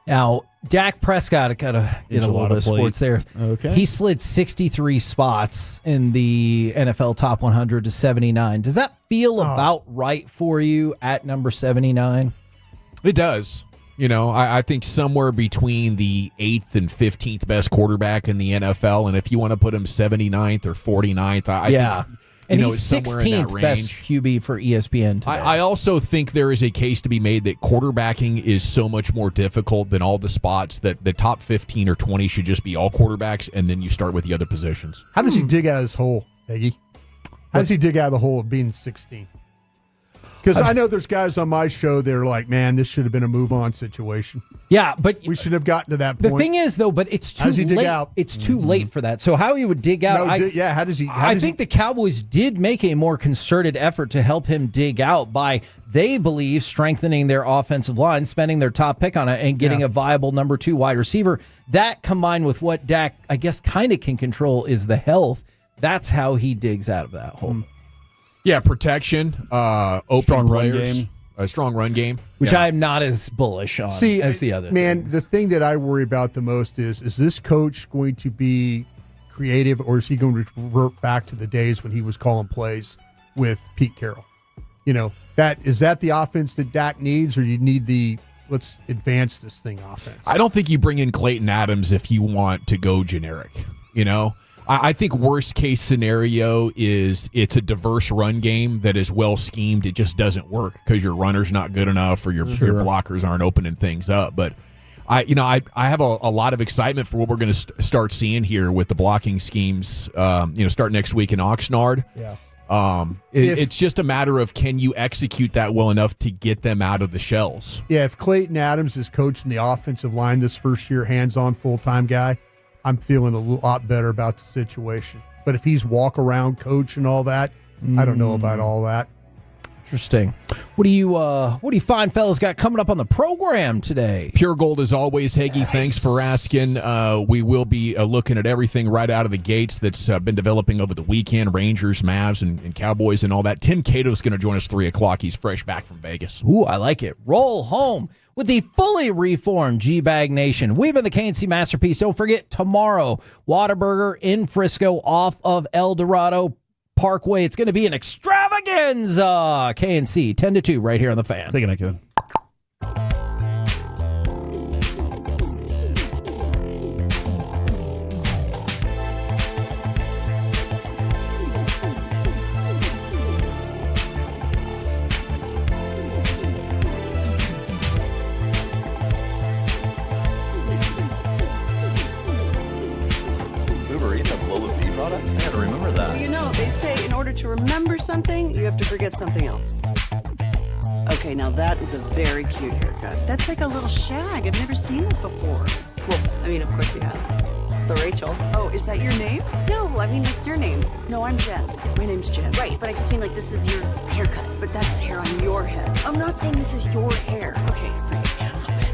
Now, Dak Prescott, got to get a little bit of sports there. Okay. He slid 63 spots in the NFL top 100 to 79. Does that feel about right for you at number 79? It does. You know, I think somewhere between the 8th and 15th best quarterback in the NFL, and if you want to put him 79th or 49th, I think, and it's he's somewhere in that 16th range. best QB for ESPN today. I also think there is a case to be made that quarterbacking is so much more difficult than all the spots that the top 15 or 20 should just be all quarterbacks, and then you start with the other positions. How does he dig out of this hole, Peggy? How does he dig out of the hole of being 16? Because I know there's guys on my show that are like, man, this should have been a move-on situation. Yeah, but we should have gotten to that point. The thing is, though, but it's too How does he dig late. out? It's too late for that. So how he would dig out? How does he? I think the Cowboys did make a more concerted effort to help him dig out by, they believe, strengthening their offensive line, spending their top pick on it, and getting a viable number 2 wide receiver. That combined with what Dak, I guess, kind of can control is the health. That's how he digs out of that hole. Yeah, protection, open Strong run players, game. a strong run game, Which I am not as bullish on as the other. Man, things. the thing that I worry about the most is this coach going to be creative, or is he going to revert back to the days when he was calling plays with Pete Carroll? You know, is that the offense that Dak needs, or you need the let's advance this thing offense? I don't think you bring in Clayton Adams if you want to go generic. You know, I think worst case scenario is it's a diverse run game that is well schemed. It just doesn't work because your runner's not good enough or your blockers aren't opening things up. But I have a lot of excitement for what we're going to start seeing here with the blocking schemes. Start next week in Oxnard. Yeah. It's just a matter of, can you execute that well enough to get them out of the shells? Yeah, if Clayton Adams is coaching the offensive line this first year, hands-on, full-time guy, I'm feeling a lot better about the situation. But if he's walk-around coach and all that, I don't know about all that. Interesting. What do you fine fellas got coming up on the program today? Pure gold as always, Hagee. Thanks for asking. We will be looking at everything right out of the gates that's been developing over the weekend. Rangers, Mavs, and Cowboys and all that. Tim Cato's going to join us 3 o'clock. He's fresh back from Vegas. Ooh, I like it. Roll home with the fully reformed G-Bag Nation. We've been the KNC Masterpiece. Don't forget, tomorrow, Whataburger in Frisco off of El Dorado Parkway. It's going to be an extravaganza. KNC 10 to 2 right here on the Fan. Thinking I could. Uber Eats has low fee products? I gotta remember that. Well, you know, they say in order to remember something, you have to forget something else. Okay, now that is a very cute haircut. That's like a little shag. I've never seen it before. Well, I mean, of course you have. It's the Rachel. Oh, is that your name? No, I mean like your name. No, I'm Jen. My name's Jen. Right, but I just mean like this is your haircut. But that's hair on your head. I'm not saying this is your hair. Okay, forget it a little bit.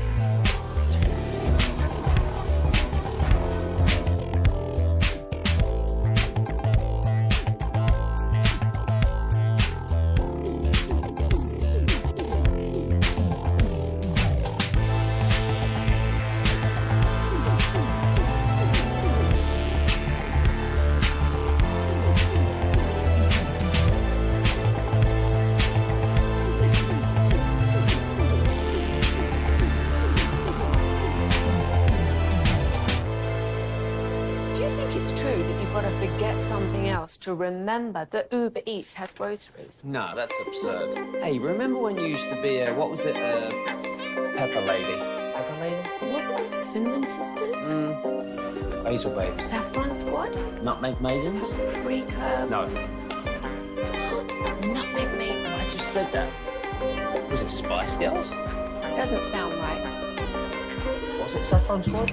To remember that Uber Eats has groceries. No, that's absurd. Hey, remember when you used to be what was it, Pepper Lady? Pepper Lady? What? Cinnamon Sisters? Basil Babes. Saffron Squad? Nutmeg Maidens? Pre-curb? No. Nutmeg Maidens. I just said that. Was it Spice Girls? Doesn't sound right. Was it Saffron Squad?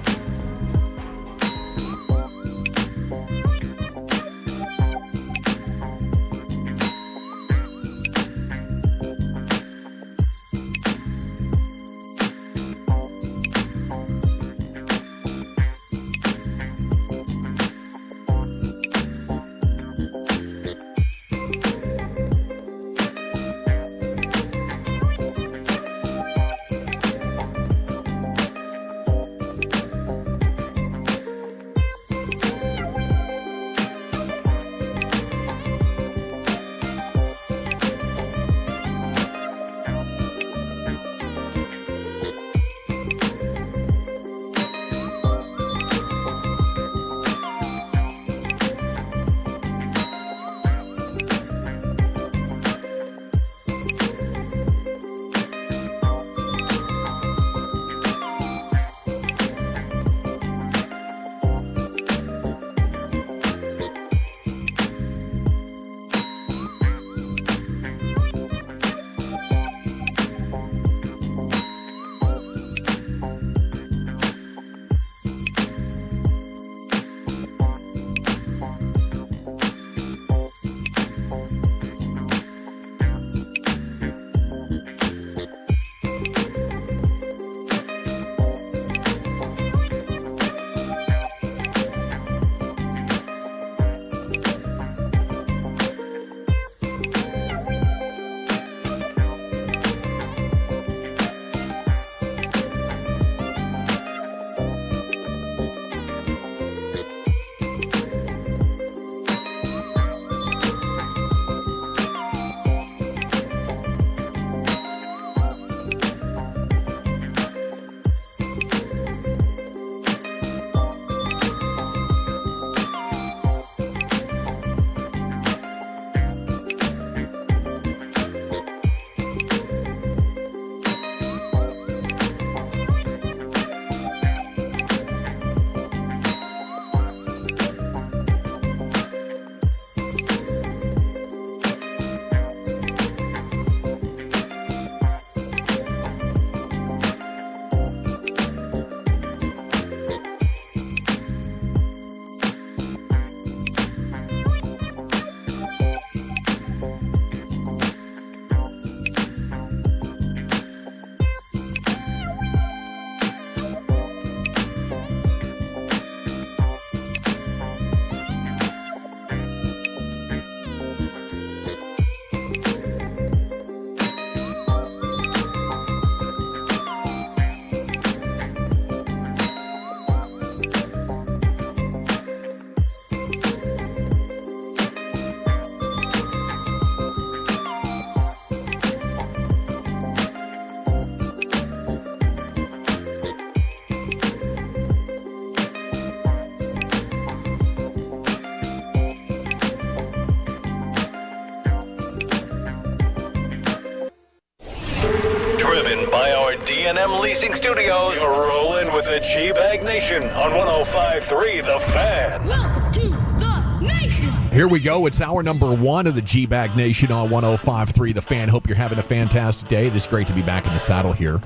by our D&M Leasing Studios. You're rolling with the G-Bag Nation on 105.3 The Fan. Welcome to the nation. Here we go. It's hour number 1 of the G-Bag Nation on 105.3 The Fan. Hope you're having a fantastic day. It is great to be back in the saddle here.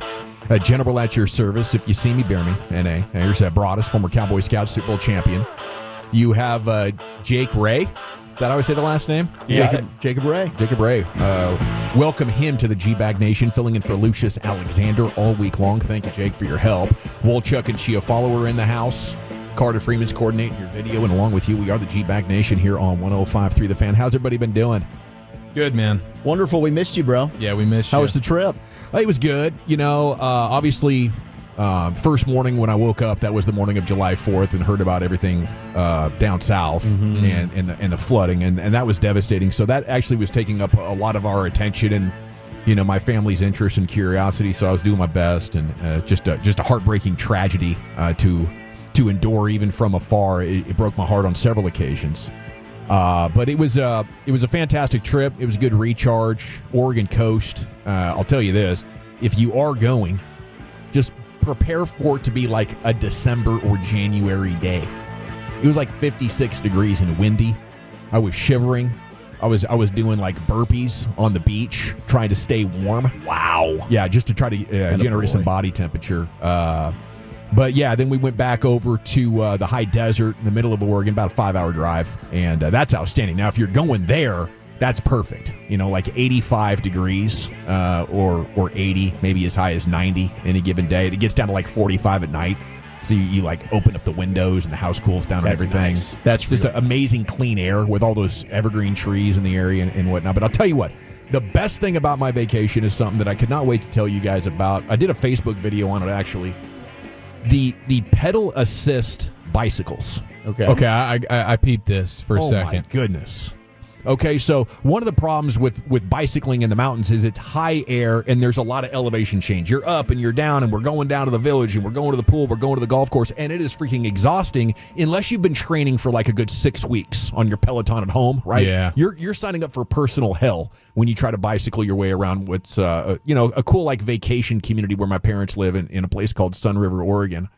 General at your service. If you see me, bear me. N.A. Here's Broadus, former Cowboy Scout, Super Bowl champion. You have Jake Ray. Is that how I say the last name? Yeah. Jacob Ray. Jacob Ray. Welcome him to the G-Bag Nation, filling in for Lucius Alexander all week long. Thank you, Jake, for your help. Wolchuk and Chia follower in the house. Carter Freeman's coordinating your video, and along with you, we are the G-Bag Nation here on 105.3 The Fan. How's everybody been doing? Good, man. Wonderful. We missed you, bro. Yeah, we missed you. How was the trip? It was good. Obviously, first morning when I woke up, that was the morning of July 4th, and heard about everything down south and the flooding, and that was devastating. So that actually was taking up a lot of our attention and, my family's interest and curiosity. So I was doing my best, and just a heartbreaking tragedy to endure even from afar. It broke my heart on several occasions. But it was a fantastic trip. It was a good recharge. Oregon coast. I'll tell you this: if you are going, just prepare for it to be like a December or January day. It was like 56 degrees and windy. I was shivering. I was doing like burpees on the beach, trying to stay warm. Wow. Yeah, just to try to generate some body temperature. But yeah, then we went back over to the high desert in the middle of Oregon, about a 5-hour drive, and that's outstanding. Now, if you're going there, that's perfect. Like 85 degrees or 80, maybe as high as 90 any given day. It gets down to like 45 at night. So you like open up the windows and the house cools down and everything. Nice. That's just amazing clean air with all those evergreen trees in the area and whatnot. But I'll tell you what, the best thing about my vacation is something that I could not wait to tell you guys about. I did a Facebook video on it, actually. The pedal assist bicycles. Okay, I peeped this for a second. Oh, my goodness. Okay, so one of the problems with bicycling in the mountains is it's high air and there's a lot of elevation change. You're up and you're down, and we're going down to the village, and we're going to the pool, we're going to the golf course, and it is freaking exhausting unless you've been training for like a good 6 weeks on your Peloton at home, right? Yeah. You're signing up for personal hell when you try to bicycle your way around what's a cool like vacation community where my parents live in a place called Sun River, Oregon.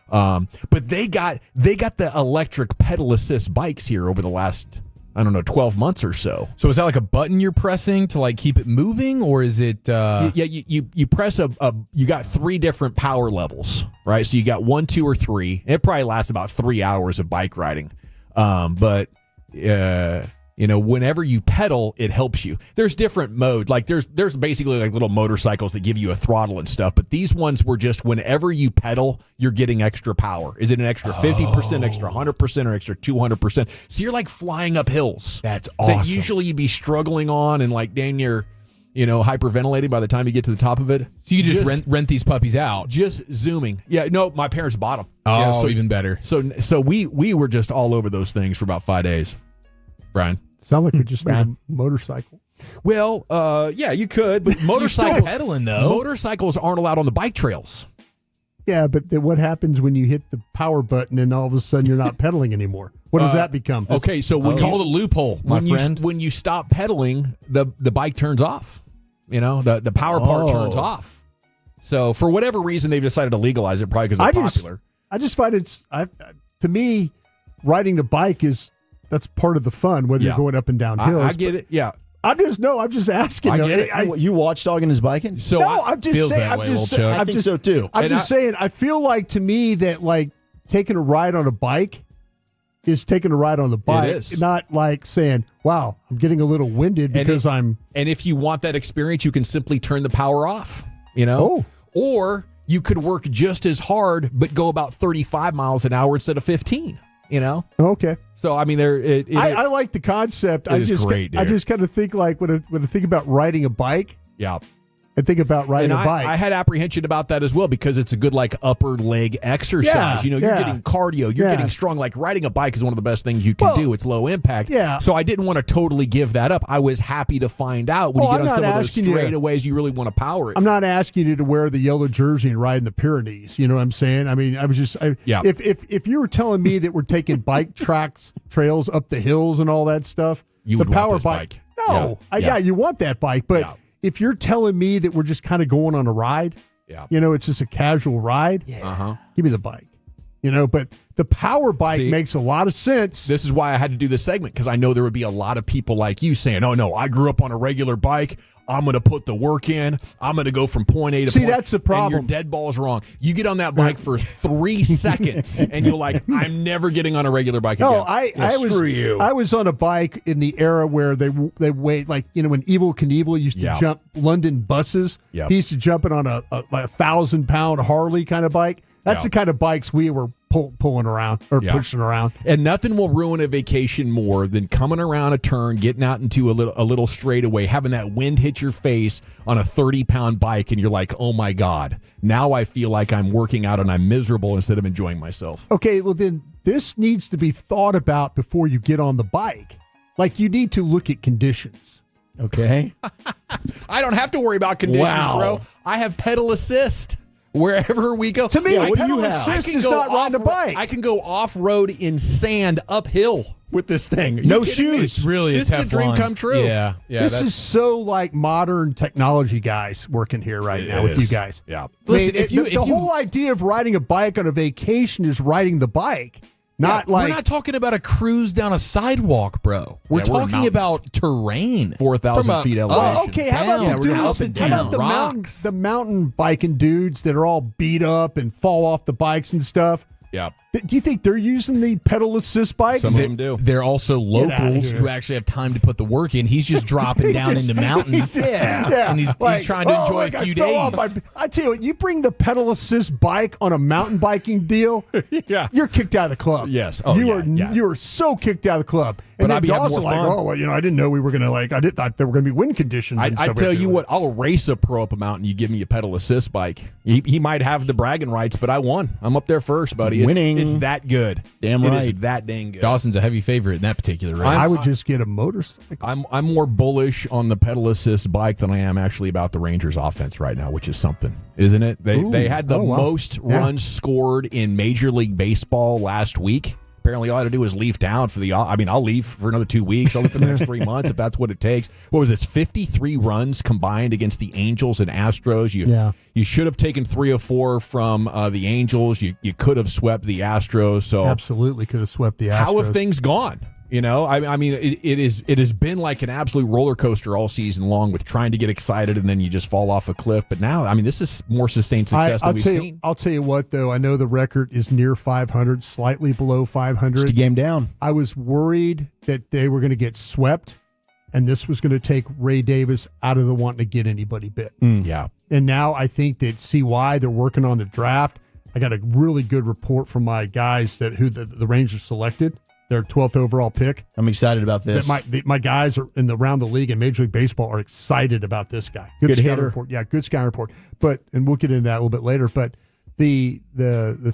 But they got the electric pedal assist bikes here over the last 12 months or so. So is that like a button you're pressing to like keep it moving, or is it? Yeah, you press you got 3 different power levels, right? So you got 1, 2, or 3. It probably lasts about 3 hours of bike riding. But whenever you pedal, it helps you. There's different modes. Like there's basically like little motorcycles that give you a throttle and stuff. But these ones were just whenever you pedal, you're getting extra power. Is it an extra 50%, extra 100%, or extra 200%? So you're like flying up hills. That's awesome. That usually you'd be struggling on and like damn near, hyperventilating by the time you get to the top of it. So you just rent these puppies out. Just zooming. Yeah, no, my parents bought them. Oh, yeah, so even better. So we were just all over those things for about 5 days. Brian? Sound like we just need a motorcycle. Well, yeah, you could, but motorcycles still pedaling though. Motorcycles aren't allowed on the bike trails. Yeah, but then what happens when you hit the power button and all of a sudden you're not pedaling anymore? What does that become? Okay, so when call it a loophole, my friend. When you stop pedaling, the bike turns off. The power part turns off. So for whatever reason, they've decided to legalize it, probably because it's popular. I just find to me, riding the bike that's part of the fun, whether you're going up and down hills. I get it. Yeah. I'm just asking. I get it. You watchdogging his biking? So I'm just saying. I think so too. I'm just saying. I feel like to me that like taking a ride on a bike is taking a ride on the bike. It is. Not like saying, "Wow, I'm getting a little winded because I'm." And if you want that experience, you can simply turn the power off. Or you could work just as hard but go about 35 miles an hour instead of 15. Okay. So I mean, I like the concept. I just kind of think like when I think about riding a bike. Yeah. I think about riding a bike. I had apprehension about that as well because it's a good like upper leg exercise. You're getting cardio, you're getting strong. Like riding a bike is one of the best things you can do. It's low impact. Yeah. So I didn't want to totally give that up. I was happy to find out when you get on some of those straightaways, you really want to power it. I'm not asking you to wear the yellow jersey and ride in the Pyrenees. You know what I'm saying? I mean, I was just if you were telling me that we're taking bike trails up the hills and all that stuff, you would want this bike. No, you want that bike, but. Yeah. if you're telling me that we're just kind of going on a ride, it's just a casual ride, give me the bike. But the power bike makes a lot of sense. This is why I had to do this segment, because I know there would be a lot of people like you saying, oh, no, I grew up on a regular bike. I'm going to put the work in. I'm going to go from point A to point. That's the problem. And your dead ball's wrong. You get on that bike for 3 seconds, and you're like, I'm never getting on a regular bike again. No, I was on a bike in the era where they weighed, like, when Evel Knievel used to jump London buses. He used to jump it on a 1,000-pound Harley kind of bike. That's the kind of bikes we were pulling around or pushing around. And nothing will ruin a vacation more than coming around a turn, getting out into a little straightaway, having that wind hit your face on a 30-pound bike, and you're like, oh my God, now I feel like I'm working out and I'm miserable instead of enjoying myself. Okay, well then this needs to be thought about before you get on the bike. Like, you need to look at conditions. Okay. I don't have to worry about conditions, bro. I have pedal assist. Wherever we go. To me, pedal assist is not riding a bike. I can go off-road in sand uphill with this thing. No shoes. It's really this is a dream come true. Yeah. This is so like modern technology guys working here right now with you guys. Yeah. Listen, the whole idea of riding a bike on a vacation is riding the bike. Not we're not talking about a cruise down a sidewalk, bro. We're talking about terrain. 4,000 feet elevation. Oh, okay. How about the mountain biking dudes that are all beat up and fall off the bikes and stuff? Yeah. Do you think they're using the pedal assist bikes? Some of them do. They're also locals who actually have time to put the work in. He's just dropping down into mountains. And he's trying to enjoy a few days. I tell you what, you bring the pedal assist bike on a mountain biking deal, you're kicked out of the club. Yes. You are so kicked out of the club. And then Dawson like, I didn't know we were going to I thought there were going to be wind conditions. I tell you what, I'll race a pro up a mountain. You give me a pedal assist bike. He might have the bragging rights, but I won. I'm up there first, buddy. Winning. It's that good. Damn right. It is that dang good. Dawson's a heavy favorite in that particular race. I would just get a motorcycle. I'm more bullish on the pedal assist bike than I am actually about the Rangers offense right now, which is something, isn't it? They had the most runs scored in Major League Baseball last week. Apparently, all I had to do was leave town for I'll leave for another 2 weeks. I'll leave for the next 3 months if that's what it takes. What was this? 53 runs combined against the Angels and Astros. You should have taken 3 or 4 from the Angels. You could have swept the Astros. So absolutely could have swept the Astros. How have things gone? I mean, it has been like an absolute roller coaster all season long with trying to get excited and then you just fall off a cliff. But now, I mean, this is more sustained success than we've seen. I'll tell you what, though. I know the record is near 500, slightly below 500. Just a game down. I was worried that they were going to get swept, and this was going to take Ray Davis out of the wanting to get anybody bit. Yeah. And now I think that CY, they're working on the draft. I got a really good report from my guys who the Rangers selected. Their 12th overall pick. I'm excited about this. My guys are around the league in Major League Baseball are excited about this guy. Good scouting report. Yeah, good scouting report. And we'll get into that a little bit later. But the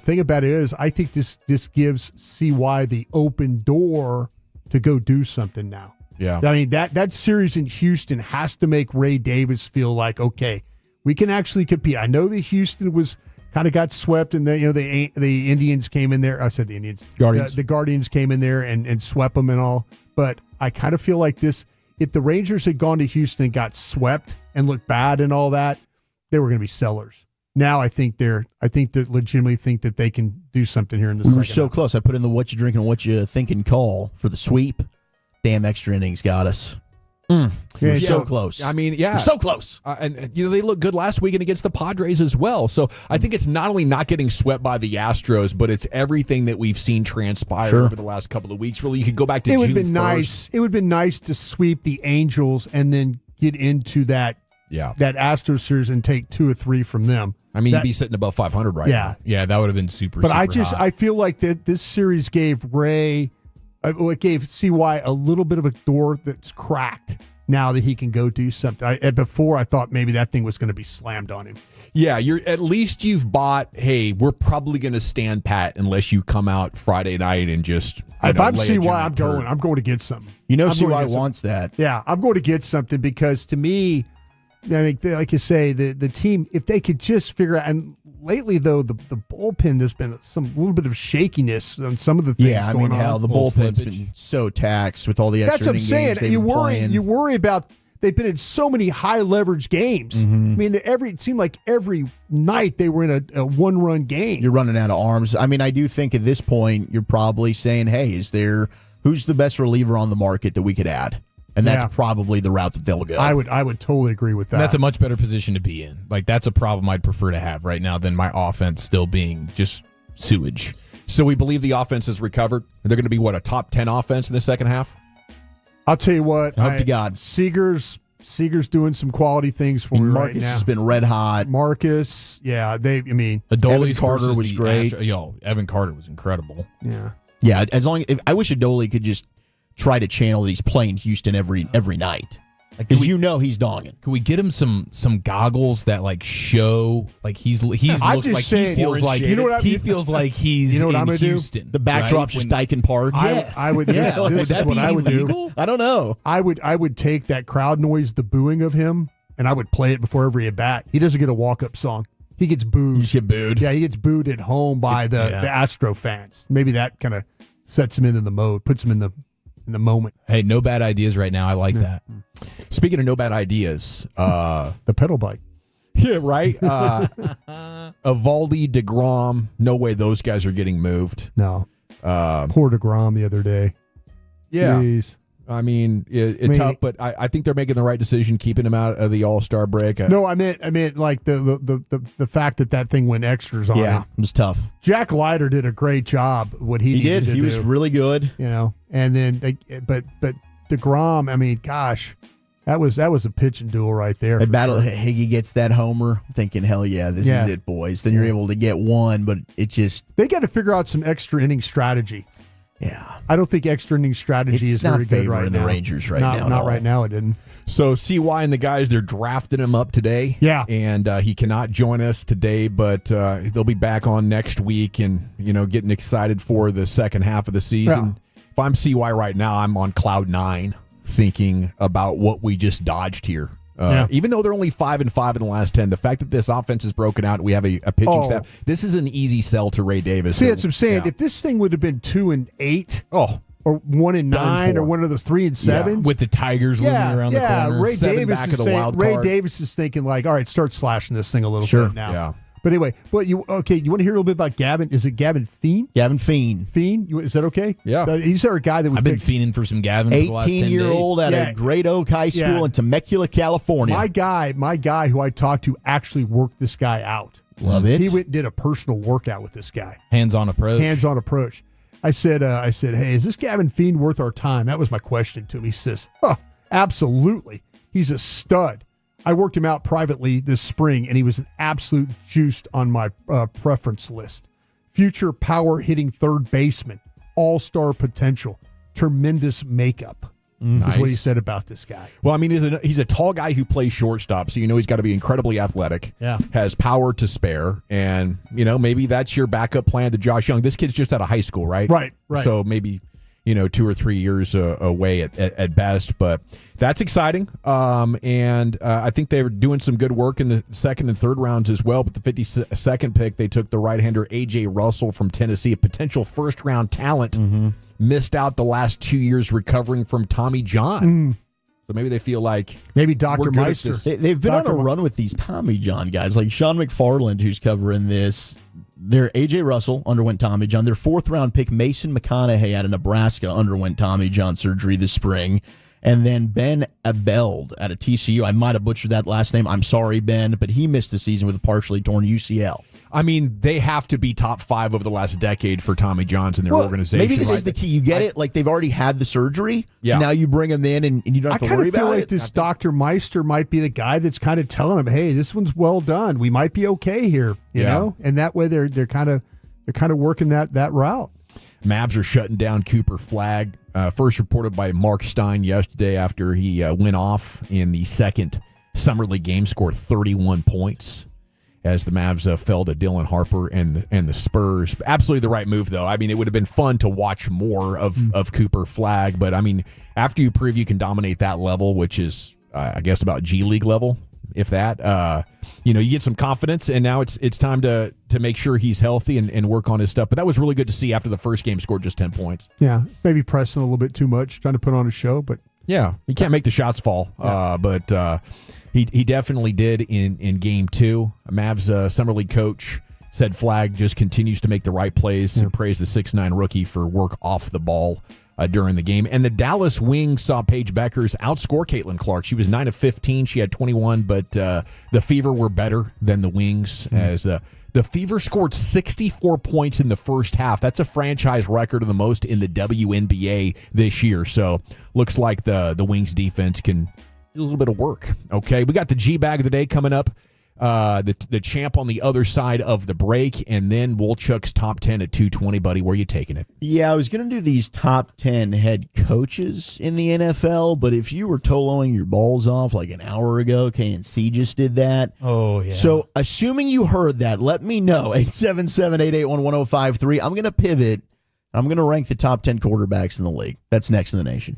thing about it is, I think this gives CY the open door to go do something now. Yeah. I mean, that series in Houston has to make Ray Davis feel like, okay, we can actually compete. I know that Houston kind of got swept, and the Indians came in there. I said the Indians. Guardians. The Guardians came in there and swept them and all. But I kind of feel like this, if the Rangers had gone to Houston and got swept and looked bad and all that, they were going to be sellers. Now I think they legitimately think that they can do something here in the second. We were so close. I put in the what you drinking and what you thinking call for the sweep. Damn extra innings got us. We're so close. I mean, we're so close. And they look good last weekend against the Padres as well. So I think it's not only not getting swept by the Astros, but it's everything that we've seen transpire over the last couple of weeks. Really, you could go back to June 1st. It would have been nice to sweep the Angels and then get into that Astros series and take 2 or 3 from them. I mean, you'd be sitting above 500 right now. Yeah, that would have been super. But super I feel like that this series gave Ray. It gave CY a little bit of a door that's cracked now that he can go do something. Before I thought maybe that thing was going to be slammed on him. Yeah, at least you've bought, hey, we're probably going to stand pat unless you come out Friday night and just if I'm CY, I'm going to get something. CY wants that. Yeah, I'm going to get something because to me, I think, like you say, the team, if they could just figure out, and lately though the bullpen, there's been a little bit of shakiness on some of the things. Yeah, I mean, hell, the bullpen's been so taxed with all the extra. That's what I'm saying. You worry about they've been in so many high leverage games. I mean, it seemed like every night they were in a 1-run game. You're running out of arms. I mean, I do think at this point you're probably saying, hey, who's the best reliever on the market that we could add? And that's probably the route that they'll go. I would totally agree with that. And that's a much better position to be in. Like, that's a problem I'd prefer to have right now than my offense still being just sewage. So we believe the offense is recovered. They're going to be, a top 10 offense in the second half? I'll tell you what. Hope to God. Seager's doing some quality things for me right now. Marcus has been red hot. Marcus, Adolis Evan Carter was great. Evan Carter was incredible. Yeah. Yeah, I wish Adolis could just try to channel that he's playing Houston every night. Because he's dogging. Can we get him some goggles that show he's I'm looked just like saying, he feels like he feels like he's what I'm gonna Houston. do? The backdrop's just Dyken Park. Yes. I would. This is what I would do. I don't know. I would take that crowd noise, the booing of him, and I would play it before every at bat. He doesn't get a walk up song. He gets booed. You just get booed. Yeah, he gets booed at home by the Astro fans. Maybe that kind of sets him into the mode, puts him in the moment. Hey, no bad ideas right now. I like that. Speaking of no bad ideas, the pedal bike. Yeah, right. Eovaldi, DeGrom, no way those guys are getting moved. No. Poor DeGrom the other day. Yeah. Jeez. I mean, it's tough, but I think they're making the right decision keeping him out of the All-Star break. No, I meant like the fact that thing went extras on Yeah, it. it was tough. Jack Leiter did a great job. What he needed to He do. was really good. And then but DeGrom, I mean, gosh, that was a pitching duel right there. At battle, Higgy gets that homer. I'm thinking, hell yeah, this is it, boys. Then you're able to get one, but it just they got to figure out some extra inning strategy. Yeah, I don't think extra inning strategy is very good right now. The Rangers right now. Not right now. It didn't. So CY and the guys, they're drafting him up today. Yeah, and he cannot join us today, but they'll be back on next week, and getting excited for the second half of the season. Yeah. If I'm CY right now, I'm on cloud 9, thinking about what we just dodged here. Even though they're only 5-5 in the last 10, the fact that this offense is broken out, we have a pitching staff. This is an easy sell to Ray Davis. See, that's what I'm saying. If this thing would have been 2-8, or 1-9, or one of those 3-7, with the Tigers looming around the corner, Ray Davis back is of the wild Ray card. Davis is thinking all right, start slashing this thing a little bit now. Yeah. But anyway, you want to hear a little bit about Gavin? Is it Gavin Fiend? Gavin Fiend. Is that okay? Yeah. He's our guy that we I've been fiending for some Gavin for the last 10 days. 18-year-old out of Great Oak High School in Temecula, California. My guy who I talked to actually worked this guy out. Love it. He went and did a personal workout with this guy. Hands-on approach. I said, hey, is this Gavin Fiend worth our time? That was my question to him. He says, absolutely. He's a stud. I worked him out privately this spring, and he was an absolute juiced on my preference list. Future power hitting third baseman, all-star potential, tremendous makeup. Is what he said about this guy. Well, I mean, he's a tall guy who plays shortstop, so he's got to be incredibly athletic. Yeah. Has power to spare, and maybe that's your backup plan to Josh Young. This kid's just out of high school, right? Right. So maybe 2 or 3 years away at best, but that's exciting. And I think they were doing some good work in the second and third rounds as well. But the 52nd pick, they took the right-hander A.J. Russell from Tennessee, a potential first-round talent. Missed out the last 2 years recovering from Tommy John. So maybe they feel like maybe Dr. Meister. They've been on a run with these Tommy John guys, like Sean McFarland, who's covering this. Their A.J. Russell underwent Tommy John. Their 4th-round pick, Mason McConaughey out of Nebraska, underwent Tommy John surgery this spring. And then Ben Abeld out of TCU. I might have butchered that last name. I'm sorry, Ben, but he missed the season with a partially torn UCL. I mean, they have to be top 5 over the last decade for Tommy John's in their organization. Maybe this is the key. You get it? Like, they've already had the surgery. Yeah. So now you bring them in, and you don't have to worry about it. I kind of feel like this Dr. Meister might be the guy that's kind of telling them, hey, this one's well done. We might be okay here, you know? And that way they're kind of working that route. Mavs are shutting down Cooper Flagg. First reported by Mark Stein yesterday after he went off in the second Summer League game, scored 31 points as the Mavs fell to Dylan Harper and the Spurs. Absolutely the right move, though. I mean, it would have been fun to watch more of Cooper Flagg, but I mean, after you prove you can dominate that level, which is, I guess, about G League level, if that, you get some confidence, and now it's time to make sure he's healthy and work on his stuff. But that was really good to see after the first game, scored just 10 points. Yeah, maybe pressing a little bit too much, trying to put on a show, but Yeah, he can't make the shots fall, but he definitely did in Game 2. Mavs Summer League coach said Flagg just continues to make the right plays and praised the 6'9" rookie for work off the ball during the game. And the Dallas Wings saw Paige Beckers outscore Caitlin Clark. She was 9 of 15. She had 21, but the Fever were better than the Wings as the Fever scored 64 points in the first half. That's a franchise record of the most in the WNBA this year. So looks like the Wings defense can do a little bit of work. Okay, we got the G-Bag of the day coming up. The champ on the other side of the break, and then Wolchuk's top 10 at 220. Buddy, where are you taking it? Yeah, I was going to do these top 10 head coaches in the NFL, but if you were toloing your balls off like an hour ago, KNC just did that. Oh, yeah. So assuming you heard that, let me know. 877-881-1053. I'm going to pivot. I'm going to rank the top 10 quarterbacks in the league. That's next in the nation.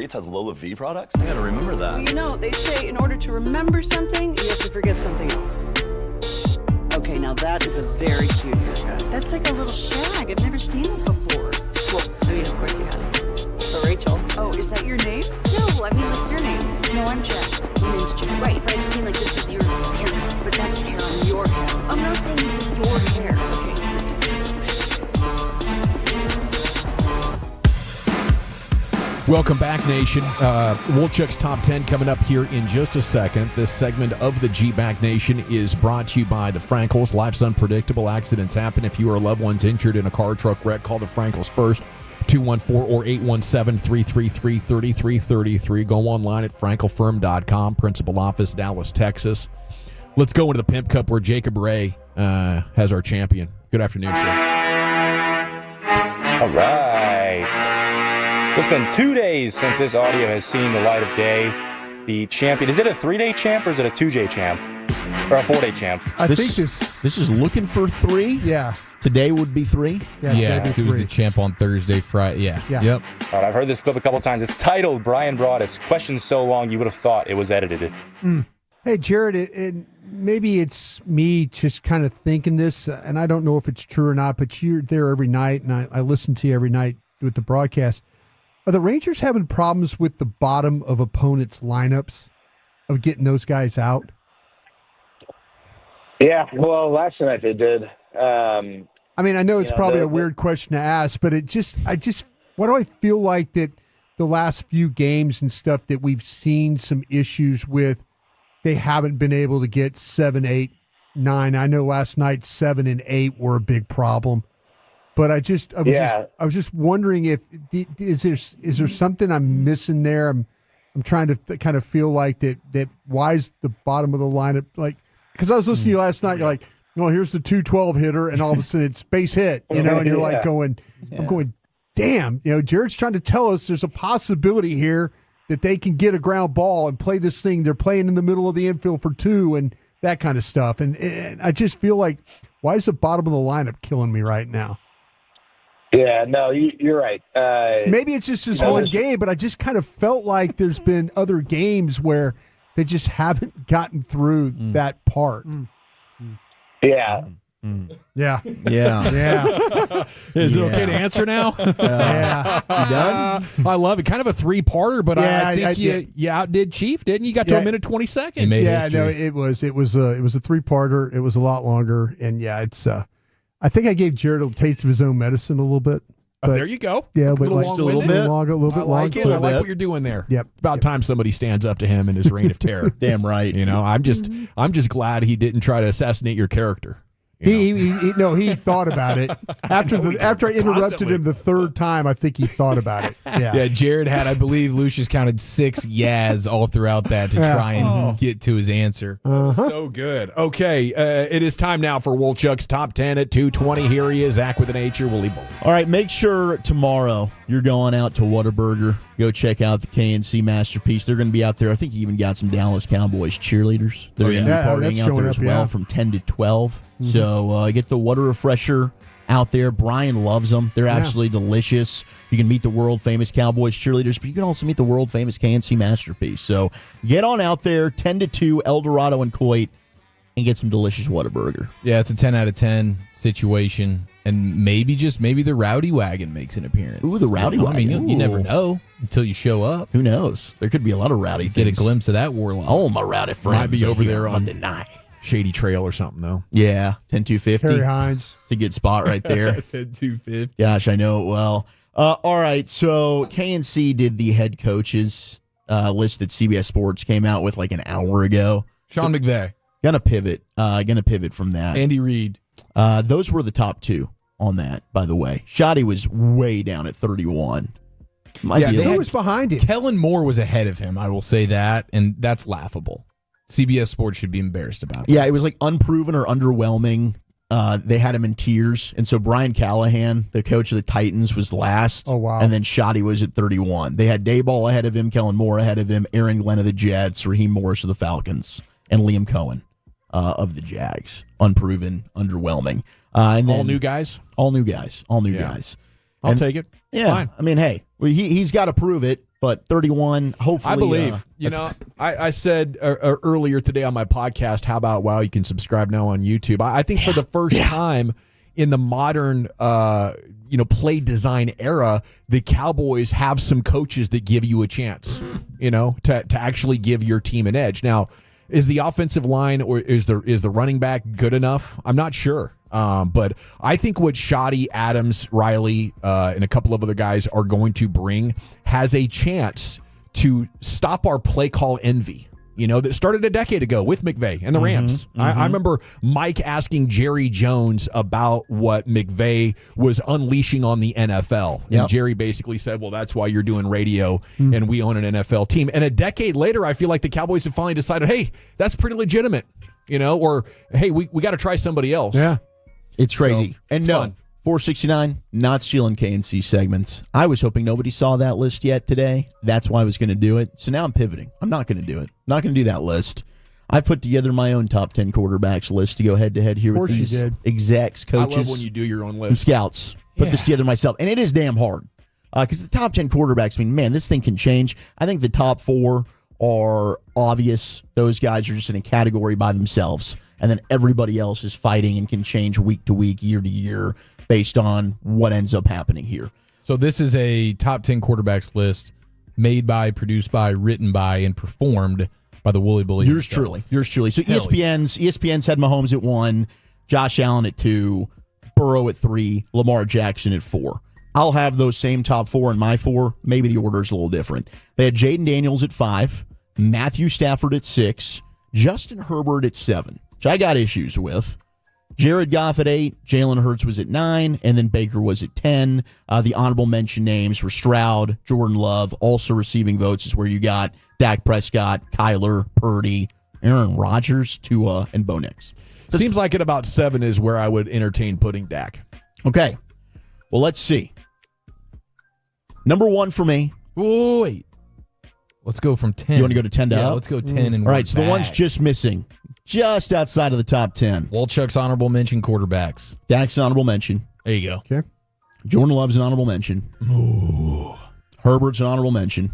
Eats has Lola V products? I gotta remember that. Well, you know, they say in order to remember something, you have to forget something else. Okay, now that is a very cute haircut. That's like a little shag. I've never seen it before. Well, I mean, of course you have. So, Rachel. Oh, is that your name? No, I mean, like your name. No, I'm Jack. My name's Jack. Right, but I just mean like this is your haircut. But that's hair on your head. I'm not saying this is your hair. Okay. Welcome back, Nation. Wolchuk's Top 10 coming up here in just a second. This segment of the G-Back Nation is brought to you by the Frankels. Life's unpredictable. Accidents happen. If you or a loved one's injured in a car, truck wreck, call the Frankels first. 214 or 817-333-3333. Go online at frankelfirm.com. Principal office, Dallas, Texas. Let's go into the Pimp Cup where Jacob Ray has our champion. Good afternoon, sir. All right. It's been 2 days since this audio has seen the light of day. The champion, is it a 3-day champ or is it a 2-day champ? Or a 4-day champ? I think this is looking for 3. Yeah. Today would be 3. Yeah, it was the champ on Thursday, Friday. Yeah. Yeah. Yep. All right, I've heard this clip a couple times. It's titled Brian Broaddus. Questions so long you would have thought it was edited. Hey, Jared, maybe it's me just kind of thinking this, and I don't know if it's true or not, but you're there every night, and I listen to you every night with the broadcast. Are the Rangers having problems with the bottom of opponents' lineups of getting those guys out? Yeah, well, last night they did. I mean, I know it's probably a weird question to ask, but why do I feel like that the last few games and stuff that we've seen some issues with, they haven't been able to get 7, 8, 9. I know last night 7 and 8 were a big problem. But I was just wondering if is there something I'm missing there? I'm trying to kind of feel like that why is the bottom of the lineup like? Because I was listening to you last night, you're like, no, here's the 212 hitter, and all of a sudden it's base hit, and you're like going, I'm going, damn, Jared's trying to tell us there's a possibility here that they can get a ground ball and play this thing. They're playing in the middle of the infield for 2 and that kind of stuff, and I just feel like why is the bottom of the lineup killing me right now? Yeah, no, you're right. Maybe it's just this one game, but I just kind of felt like there's been other games where they just haven't gotten through that part. Yeah. Yeah. Is it okay to answer now? Yeah. You done? I love it. Kind of a 3-parter, but I think you outdid Chief, didn't you? You got to a minute 20 seconds. No, it was a 3-parter. It was a lot longer, and it's. I think I gave Jared a taste of his own medicine a little bit. But, there you go. Yeah, but just a little bit longer, a little bit longer. I like what you're doing there. Yep. About time somebody stands up to him in his reign of terror. Damn right. I'm just glad he didn't try to assassinate your character. He thought about it after I interrupted him the 3rd time. I think he thought about it. Yeah. Jared had, I believe, Lucius counted 6 yas all throughout that to try and get to his answer. So good. Okay, it is time now for Wolchuk's Top 10 at 2:20. Here he is, Zach with an H, your Willie Bull. All right, make sure tomorrow you're going out to Whataburger. Go check out the KNC Masterpiece. They're going to be out there. I think you even got some Dallas Cowboys cheerleaders. They're going to be partying out there as well from 10 to 12. Mm-hmm. So get the water refresher out there. Brian loves them. They're absolutely delicious. You can meet the world-famous Cowboys cheerleaders, but you can also meet the world-famous KNC Masterpiece. So get on out there, 10 to 2, El Dorado and Coit, and get some delicious Whataburger. Yeah, it's a 10 out of 10 situation, and maybe the Rowdy Wagon makes an appearance. Ooh, the Rowdy Wagon. I mean, you never know until you show up. Who knows? There could be a lot of rowdy things. Get a glimpse of that warlock. Oh, my rowdy friend. Might be over there on Monday night. Shady Trail or something, though. Yeah, 10250. Harry Hines. It's a good spot right there. 10250. Gosh, I know it well. All right, so KNC did the head coaches list that CBS Sports came out with like an hour ago. Sean McVay. Gonna pivot from that. Andy Reid. Those were the top 2 on that, by the way. Shoddy was way down at 31. Who was behind him? Kellen Moore was ahead of him, I will say that, and that's laughable. CBS Sports should be embarrassed about that. Yeah, it was like unproven or underwhelming. They had him in tiers. And so Brian Callahan, the coach of the Titans, was last. Oh, wow. And then Shoddy was at 31. They had Dayball ahead of him, Kellen Moore ahead of him, Aaron Glenn of the Jets, Raheem Morris of the Falcons, and Liam Cohen of the Jags. Unproven, underwhelming. And then, all new guys? All new guys. I'll take it. Yeah. Fine. I mean, hey, he's got to prove it. but 31. Hopefully, I believe. I said earlier today on my podcast, how about, wow, you can subscribe now on YouTube. I think for the first time in the modern play design era, the Cowboys have some coaches that give you a chance, to actually give your team an edge. Now, is the offensive line or is the running back good enough? I'm not sure. But I think what Shoddy, Adams, Riley, and a couple of other guys are going to bring has a chance to stop our play call envy. That started a decade ago with McVay and the Rams. I remember Mike asking Jerry Jones about what McVay was unleashing on the NFL. And Jerry basically said, well, that's why you're doing radio and we own an NFL team. And a decade later, I feel like the Cowboys have finally decided, hey, that's pretty legitimate, or, hey, we got to try somebody else. Yeah. It's crazy. So, and it's no, fun. 469, not stealing KNC segments. I was hoping nobody saw that list yet today. That's why I was going to do it. So now I'm pivoting. I'm not going to do it. I'm not going to do that list. I put together my own top 10 quarterbacks list to go head-to-head here with these execs, coaches. I love when you do your own list. And scouts. Put this together myself. And it is damn hard. Because the top 10 quarterbacks, man, this thing can change. I think the top 4 are obvious. Those guys are just in a category by themselves. And then everybody else is fighting and can change week to week, year to year, based on what ends up happening here. So this is a top 10 quarterbacks list made by, produced by, written by, and performed by the Wooly Bully. Yours truly. So ESPN's had Mahomes at 1, Josh Allen at 2, Burrow at 3, Lamar Jackson at 4. I'll have those same top 4 in my 4. Maybe the order's a little different. They had Jaden Daniels at 5, Matthew Stafford at 6, Justin Herbert at 7, which I got issues with. Jared Goff at 8, Jalen Hurts was at 9, and then Baker was at 10. The honorable mention names were Stroud, Jordan Love. Also receiving votes is where you got Dak Prescott, Kyler, Purdy, Aaron Rodgers, Tua, and Bo Nix. Seems like at about 7 is where I would entertain putting Dak. Okay. Well, let's see. Number 1 for me. Oh, wait. Let's go from 10. You want to go to 10 to yeah, up? Let's go 10 and all right, so the one's just missing. Just outside of the top 10. Walchuk's honorable mention quarterbacks. Dak's an honorable mention. There you go. Okay. Jordan Love's an honorable mention. Ooh. Herbert's an honorable mention.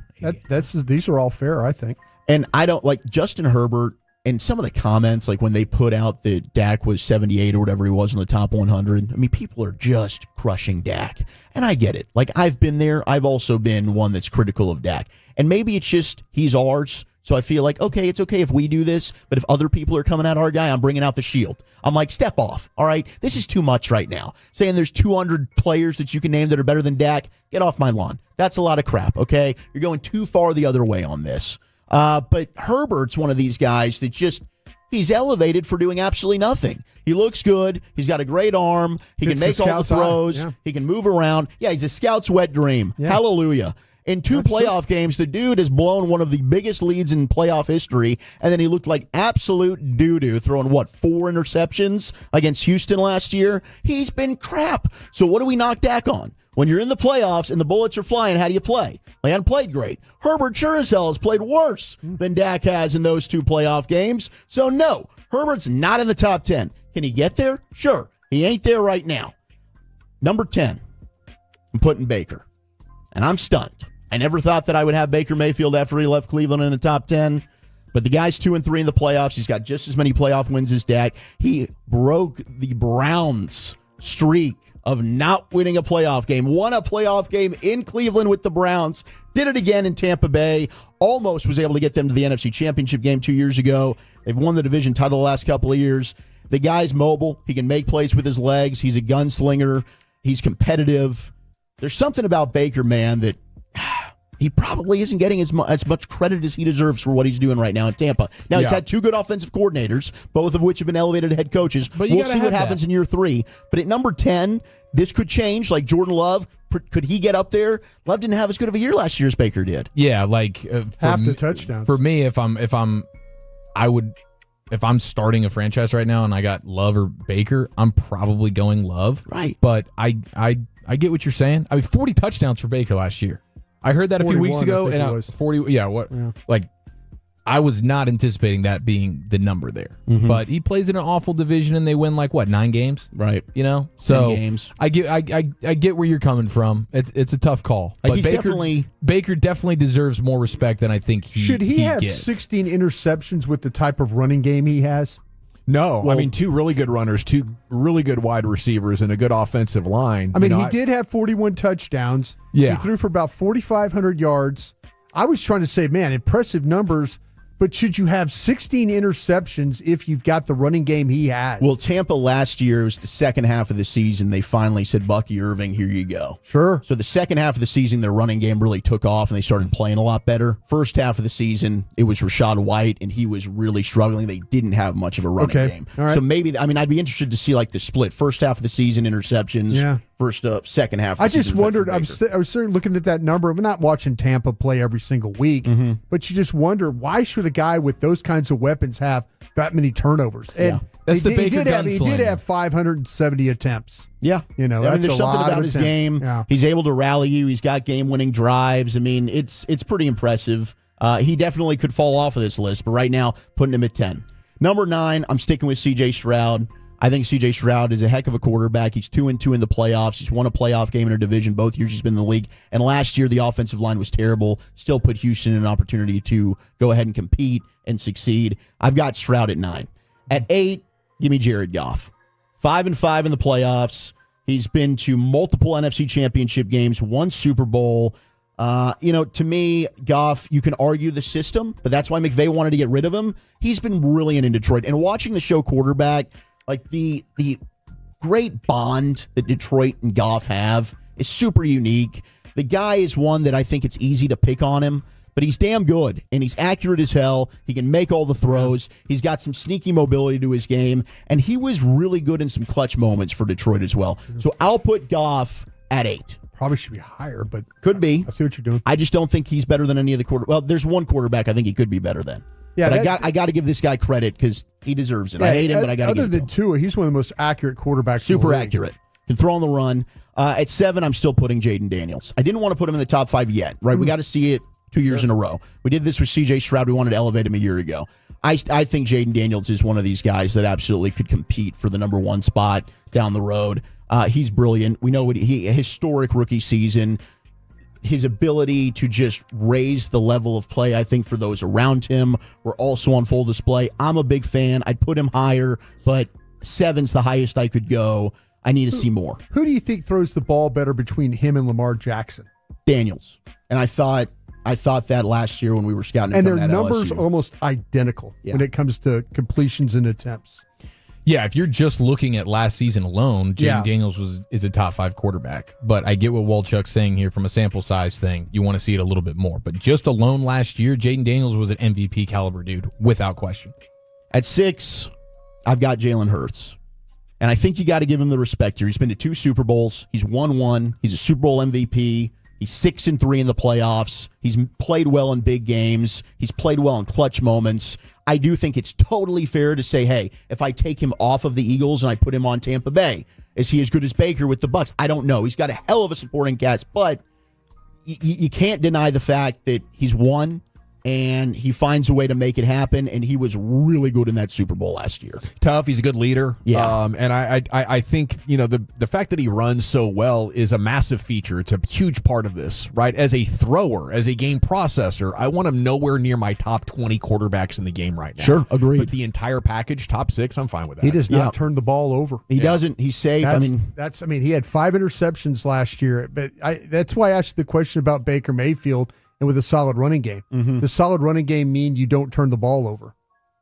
These are all fair, I think. And I don't like Justin Herbert and some of the comments, like when they put out that Dak was 78 or whatever he was in the top 100. I mean, people are just crushing Dak. And I get it. Like, I've been there. I've also been one that's critical of Dak. And maybe it's just he's ours. So I feel like, okay, it's okay if we do this, but if other people are coming at our guy, I'm bringing out the shield. I'm like, step off, all right? This is too much right now. Saying there's 200 players that you can name that are better than Dak, get off my lawn. That's a lot of crap, okay? You're going too far the other way on this. But Herbert's one of these guys that just, he's elevated for doing absolutely nothing. He looks good. He's got a great arm. He can make all the throws. Yeah. He can move around. Yeah, he's a scout's wet dream. Yeah. Hallelujah. In 2 playoff games, the dude has blown one of the biggest leads in playoff history, and then he looked like absolute doo-doo, throwing, 4 interceptions against Houston last year? He's been crap. So what do we knock Dak on? When you're in the playoffs and the bullets are flying, how do you play? He hadn't played great. Herbert sure as hell has played worse than Dak has in those 2 playoff games. So no, Herbert's not in the top 10. Can he get there? Sure. He ain't there right now. Number 10, I'm putting Baker. And I'm stunned. I never thought that I would have Baker Mayfield after he left Cleveland in the top 10. But the guy's 2-3 in the playoffs. He's got just as many playoff wins as Dak. He broke the Browns' streak of not winning a playoff game. Won a playoff game in Cleveland with the Browns. Did it again in Tampa Bay. Almost was able to get them to the NFC Championship game 2 years ago. They've won the division title the last couple of years. The guy's mobile. He can make plays with his legs. He's a gunslinger. He's competitive. There's something about Baker, man, that he probably isn't getting as much credit as he deserves for what he's doing right now in Tampa. Now, he's had 2 good offensive coordinators, both of which have been elevated head coaches. But we'll see what happens in year 3. But at number 10, this could change. Like Jordan Love, could he get up there? Love didn't have as good of a year last year as Baker did. Yeah, like half the touchdowns. For me, if I'm starting a franchise right now and I got Love or Baker, I'm probably going Love. Right. But I get what you're saying. I mean, 40 touchdowns for Baker last year. I heard that a few weeks ago, and 40. Yeah, what? Yeah. Like, I was not anticipating that being the number there. Mhm. But he plays in an awful division, and they win 9 games, right? So 10 games. I get where you're coming from. It's a tough call. Like, But he's Baker definitely deserves more respect than I think Should he have gets. 16 interceptions with the type of running game he has? No, Well- I mean, 2 really good runners, 2 really good wide receivers, and a good offensive line. I mean, he did have 41 touchdowns. Yeah. He threw for about 4,500 yards. I was trying to say, man, impressive numbers, but should you have 16 interceptions if you've got the running game he has? Well, Tampa last year was the second half of the season. They finally said, Bucky Irving, here you go. Sure. So the second half of the season, their running game really took off and they started playing a lot better. First half of the season, it was Rashad White, and he was really struggling. They didn't have much of a running game. All right. So maybe, I'd be interested to see the split. First half of the season, interceptions. Yeah. Second half of the I season. just wondered, I was certainly looking at that number. I'm not watching Tampa play every single week, but you just wonder, why should a guy with those kinds of weapons have that many turnovers? And That's the he Baker did have 570 attempts. Yeah. That's there's a something lot about of his attempts. game. Yeah. He's able to rally you. He's got game-winning drives. It's pretty impressive. He definitely could fall off of this list, but right now, putting him at 10. Number 9, I'm sticking with C.J. Stroud. I think C.J. Stroud is a heck of a quarterback. He's 2-2 in the playoffs. He's won a playoff game in a division both years he's been in the league. And last year, the offensive line was terrible. Still put Houston in an opportunity to go ahead and compete and succeed. I've got Stroud at 9. At 8, give me Jared Goff. 5-5 in the playoffs. He's been to multiple NFC championship games, 1 Super Bowl. To me, Goff, you can argue the system, but that's why McVay wanted to get rid of him. He's been brilliant in Detroit. And watching the show quarterback, the great bond that Detroit and Goff have is super unique. The guy is one that I think it's easy to pick on him, but he's damn good, and he's accurate as hell. He can make all the throws. He's got some sneaky mobility to his game, and he was really good in some clutch moments for Detroit as well. So I'll put Goff at 8. Probably should be higher, but could be. I see what you're doing. I just don't think he's better than any of the quarter. Well, there's one quarterback I think he could be better than. Yeah, but I got to give this guy credit because he deserves it. I hate him, but I got to give it to him. Other than Tua, he's one of the most accurate quarterbacks. Super in the league. accurate. Can throw on the run. At 7, I'm still putting Jaden Daniels. I didn't want to put him in the top 5 yet, right? We got to see it 2 years in a row. We did this with C.J. Stroud. We wanted to elevate him a year ago. I think Jaden Daniels is one of these guys that absolutely could compete for the number 1 spot down the road. He's brilliant. We know a historic rookie season. His ability to just raise the level of play, I think, for those around him were also on full display. I'm a big fan. I'd put him higher, but 7's the highest I could go. I need to see more. Who do you think throws the ball better between him and Lamar Jackson? Daniels. And I thought that last year when we were scouting. And their numbers almost identical Yeah. when it comes to completions and attempts. Yeah, if you're just looking at last season alone, Jaden Yeah. Daniels is a top 5 quarterback. But I get what Walchuk's saying here from a sample size thing. You want to see it a little bit more. But just alone last year, Jaden Daniels was an MVP caliber dude, without question. At 6, I've got Jalen Hurts. And I think you got to give him the respect here. He's been to 2 Super Bowls. He's won 1. He's a Super Bowl MVP. He's 6-3 in the playoffs. He's played well in big games. He's played well in clutch moments. I do think it's totally fair to say, hey, if I take him off of the Eagles and I put him on Tampa Bay, is he as good as Baker with the Bucs? I don't know. He's got a hell of a supporting cast, but you can't deny the fact that he's won and he finds a way to make it happen, and he was really good in that Super Bowl last year. Tough. He's a good leader. Yeah. And I think, the fact that he runs so well is a massive feature. It's a huge part of this, right? As a thrower, as a game processor, I want him nowhere near my top 20 quarterbacks in the game right now. Sure, agreed. But the entire package, top 6, I'm fine with that. He does not turn the ball over. He doesn't. He's safe. He had 5 interceptions last year, but that's why I asked the question about Baker Mayfield and with a solid running game. The solid running game mean you don't turn the ball over.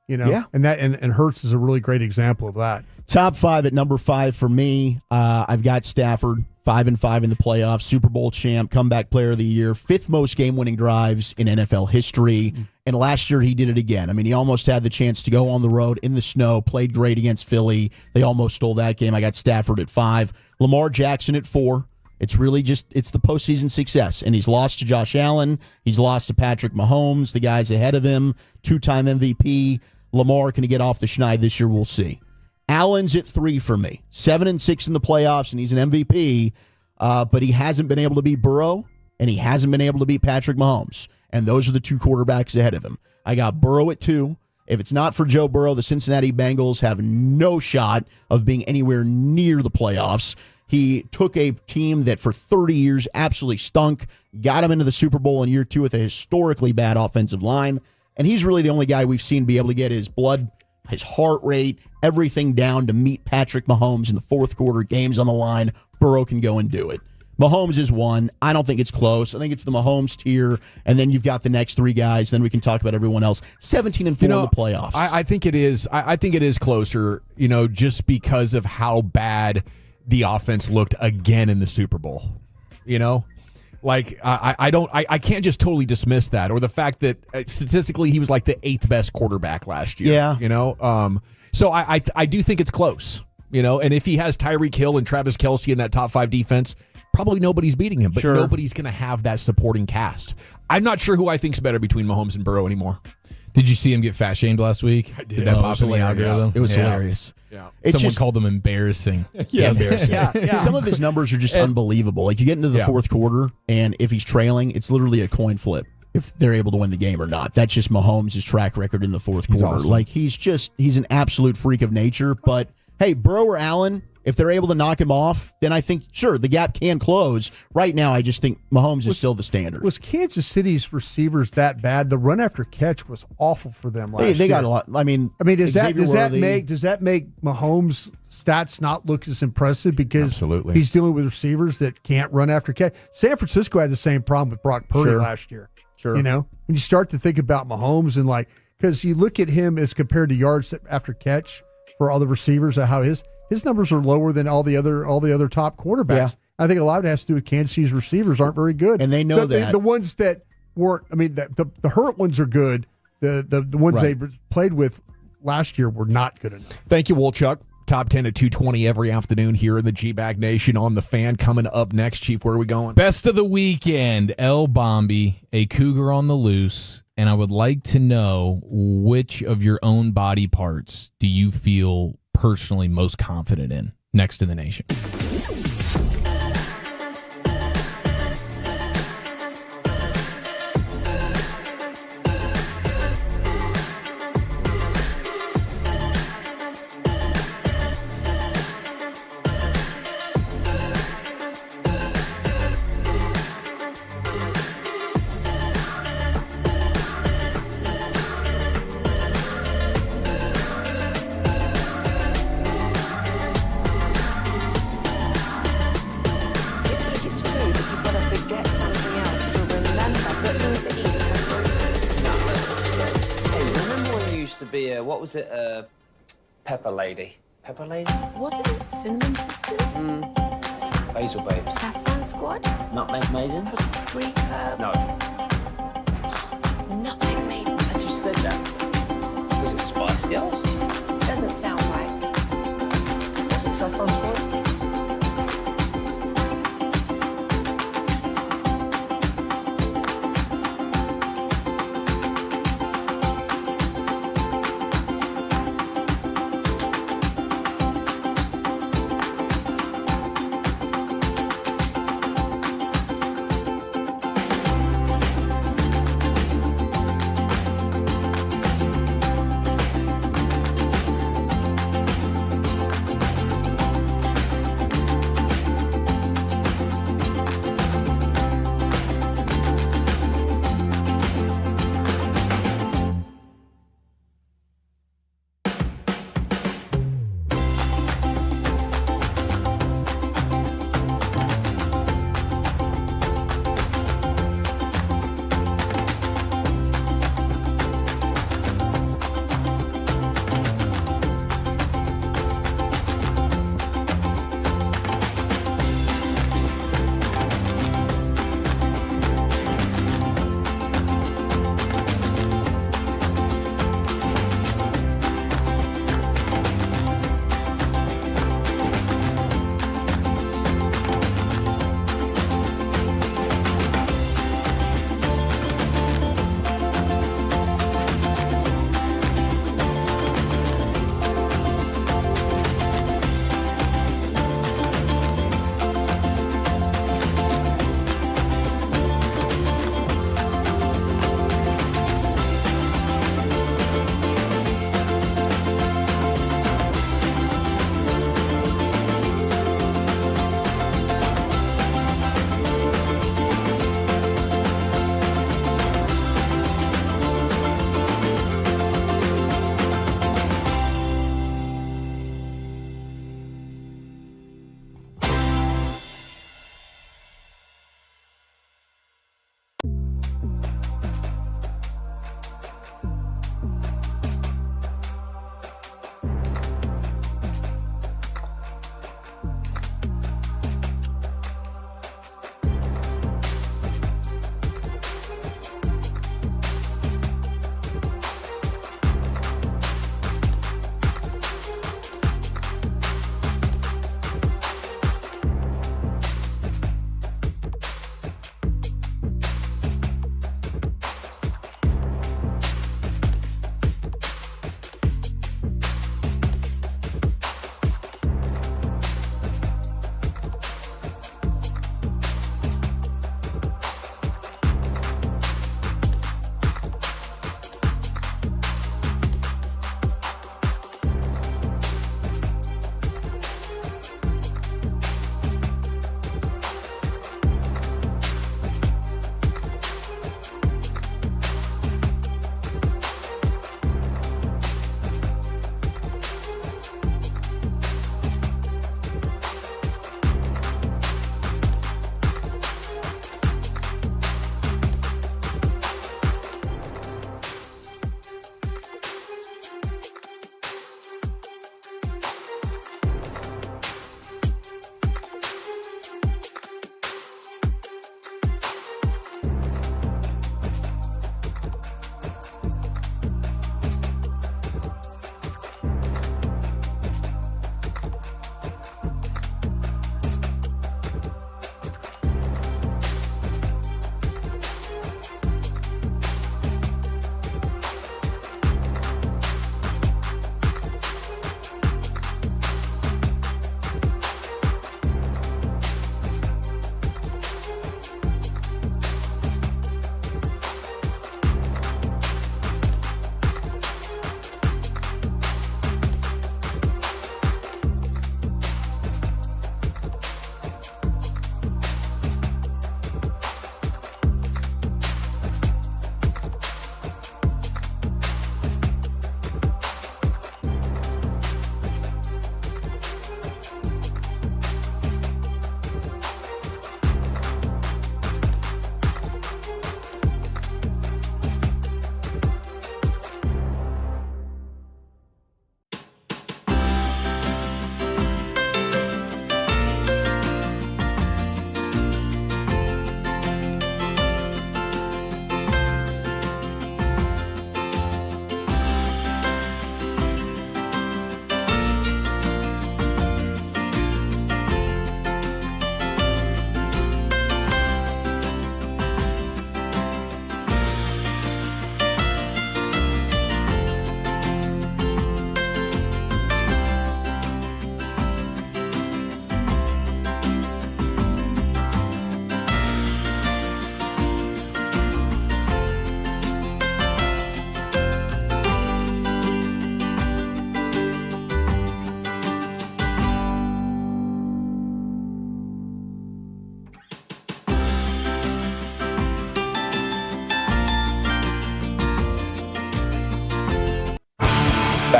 Yeah. And Hurts is a really great example of that. Top 5 at number 5 for me. I've got Stafford, 5-5 in the playoffs, Super Bowl champ, comeback player of the year, 5th most game-winning drives in NFL history. And last year he did it again. He almost had the chance to go on the road in the snow, played great against Philly. They almost stole that game. I got Stafford at 5. Lamar Jackson at 4. It's really it's the postseason success. And he's lost to Josh Allen. He's lost to Patrick Mahomes, the guys ahead of him, 2-time MVP. Lamar, can he get off the schneid this year? We'll see. Allen's at 3 for me. 7-6 in the playoffs, and he's an MVP. But he hasn't been able to beat Burrow, and he hasn't been able to beat Patrick Mahomes. And those are the 2 quarterbacks ahead of him. I got Burrow at 2. If it's not for Joe Burrow, the Cincinnati Bengals have no shot of being anywhere near the playoffs. He took a team that for 30 years absolutely stunk, got him into the Super Bowl in year 2 with a historically bad offensive line, and he's really the only guy we've seen be able to get his blood, his heart rate, everything down to meet Patrick Mahomes in the fourth quarter, games on the line. Burrow can go and do it. Mahomes is 1. I don't think it's close. I think it's the Mahomes tier, and then you've got the next 3 guys. Then we can talk about everyone else. 17-4 in the playoffs. I think it is. I think it is closer. Just because of how bad the offense looked again in the Super Bowl. I can't just totally dismiss that, or the fact that statistically he was like the 8th best quarterback last year. Yeah. So I do think it's close. And if he has Tyreek Hill and Travis Kelce in that top 5 defense, probably nobody's beating him, but nobody's going to have that supporting cast. I'm not sure who I think's better between Mahomes and Burrow anymore. Did you see him get fat shamed last week? I did. That pop in the algorithm? It was hilarious. Yeah. Someone called him embarrassing. Yeah, embarrassing. Some of his numbers are just unbelievable. Like, you get into the fourth quarter, and if he's trailing, it's literally a coin flip if they're able to win the game or not. That's just Mahomes' track record in the fourth quarter. Awesome. Like, he's an absolute freak of nature. But, hey, Burrow or Allen, if they're able to knock him off, then I think, sure, the gap can close. Right now, I just think Mahomes is still the standard. Was Kansas City's receivers that bad? The run after catch was awful for them last year. They got a lot. I mean, does that make Mahomes' stats not look as impressive because he's dealing with receivers that can't run after catch? San Francisco had the same problem with Brock Purdy last year. Sure. When you start to think about Mahomes and because you look at him as compared to yards after catch for all the receivers, how his numbers are lower than all the other top quarterbacks. Yeah. I think a lot of it has to do with Kansas City's receivers aren't very good, and they know that the ones that weren't. I mean, the hurt ones are good. The ones they played with last year were not good enough. Thank you, Wolchuk. Top 10 at 2:20 every afternoon here in the G-Bag Nation on the Fan. Coming up next, Chief, where are we going? Best of the weekend, El Bombi, a cougar on the loose. And I would like to know, which of your own body parts do you feel personally most confident in? Next in the nation. What was it? Pepper Lady. Pepper Lady? Wasn't it Cinnamon Sisters? Basil Babes. Saffron Squad? Nutmeg Maidens? Paprika? No. Nutmeg Maidens. I just said that. Was it Spice Girls? Doesn't sound right. Was it Saffron Squad?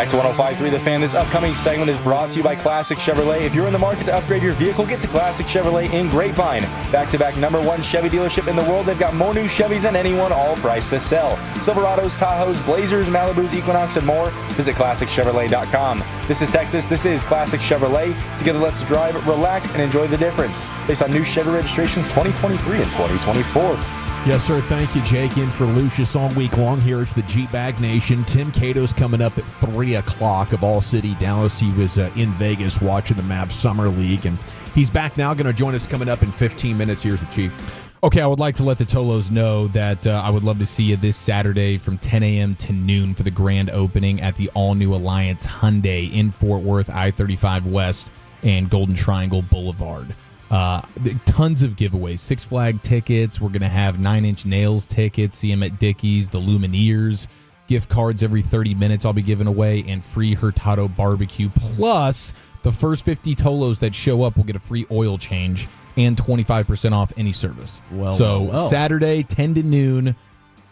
Back to 105.3 The Fan. This upcoming segment is brought to you by Classic Chevrolet. If you're in the market to upgrade your vehicle, get to Classic Chevrolet in Grapevine. Back-to-back #1 Chevy dealership in the world. They've got more new Chevys than anyone, all priced to sell. Silverados, Tahoes, Blazers, Malibus, Equinox, and more. Visit ClassicChevrolet.com. This is Texas. This is Classic Chevrolet. Together, let's drive, relax, and enjoy the difference. Based on new Chevy registrations 2023 and 2024. Yes, sir. Thank you, Jake. In for Lucius all week long here. It's the G-Bag Nation. Tim Cato's coming up at 3 o'clock of All City, Dallas. He was in Vegas watching the Mavs Summer League, and he's back now. Going to join us coming up in 15 minutes. Here's the Chief. Okay, I would like to let the Tolos know that I would love to see you this Saturday from 10 a.m. to noon for the grand opening at the all-new Alliance Hyundai in Fort Worth, I-35 West, and Golden Triangle Boulevard. Tons of giveaways. Six Flag tickets. We're going to have 9 Inch Nails tickets. See them at Dickies. The Lumineers. Gift cards every 30 minutes I'll be giving away. And free Hurtado barbecue. Plus, the first 50 Tolos that show up will get a free oil change and 25% off any service. So Saturday, 10 to noon,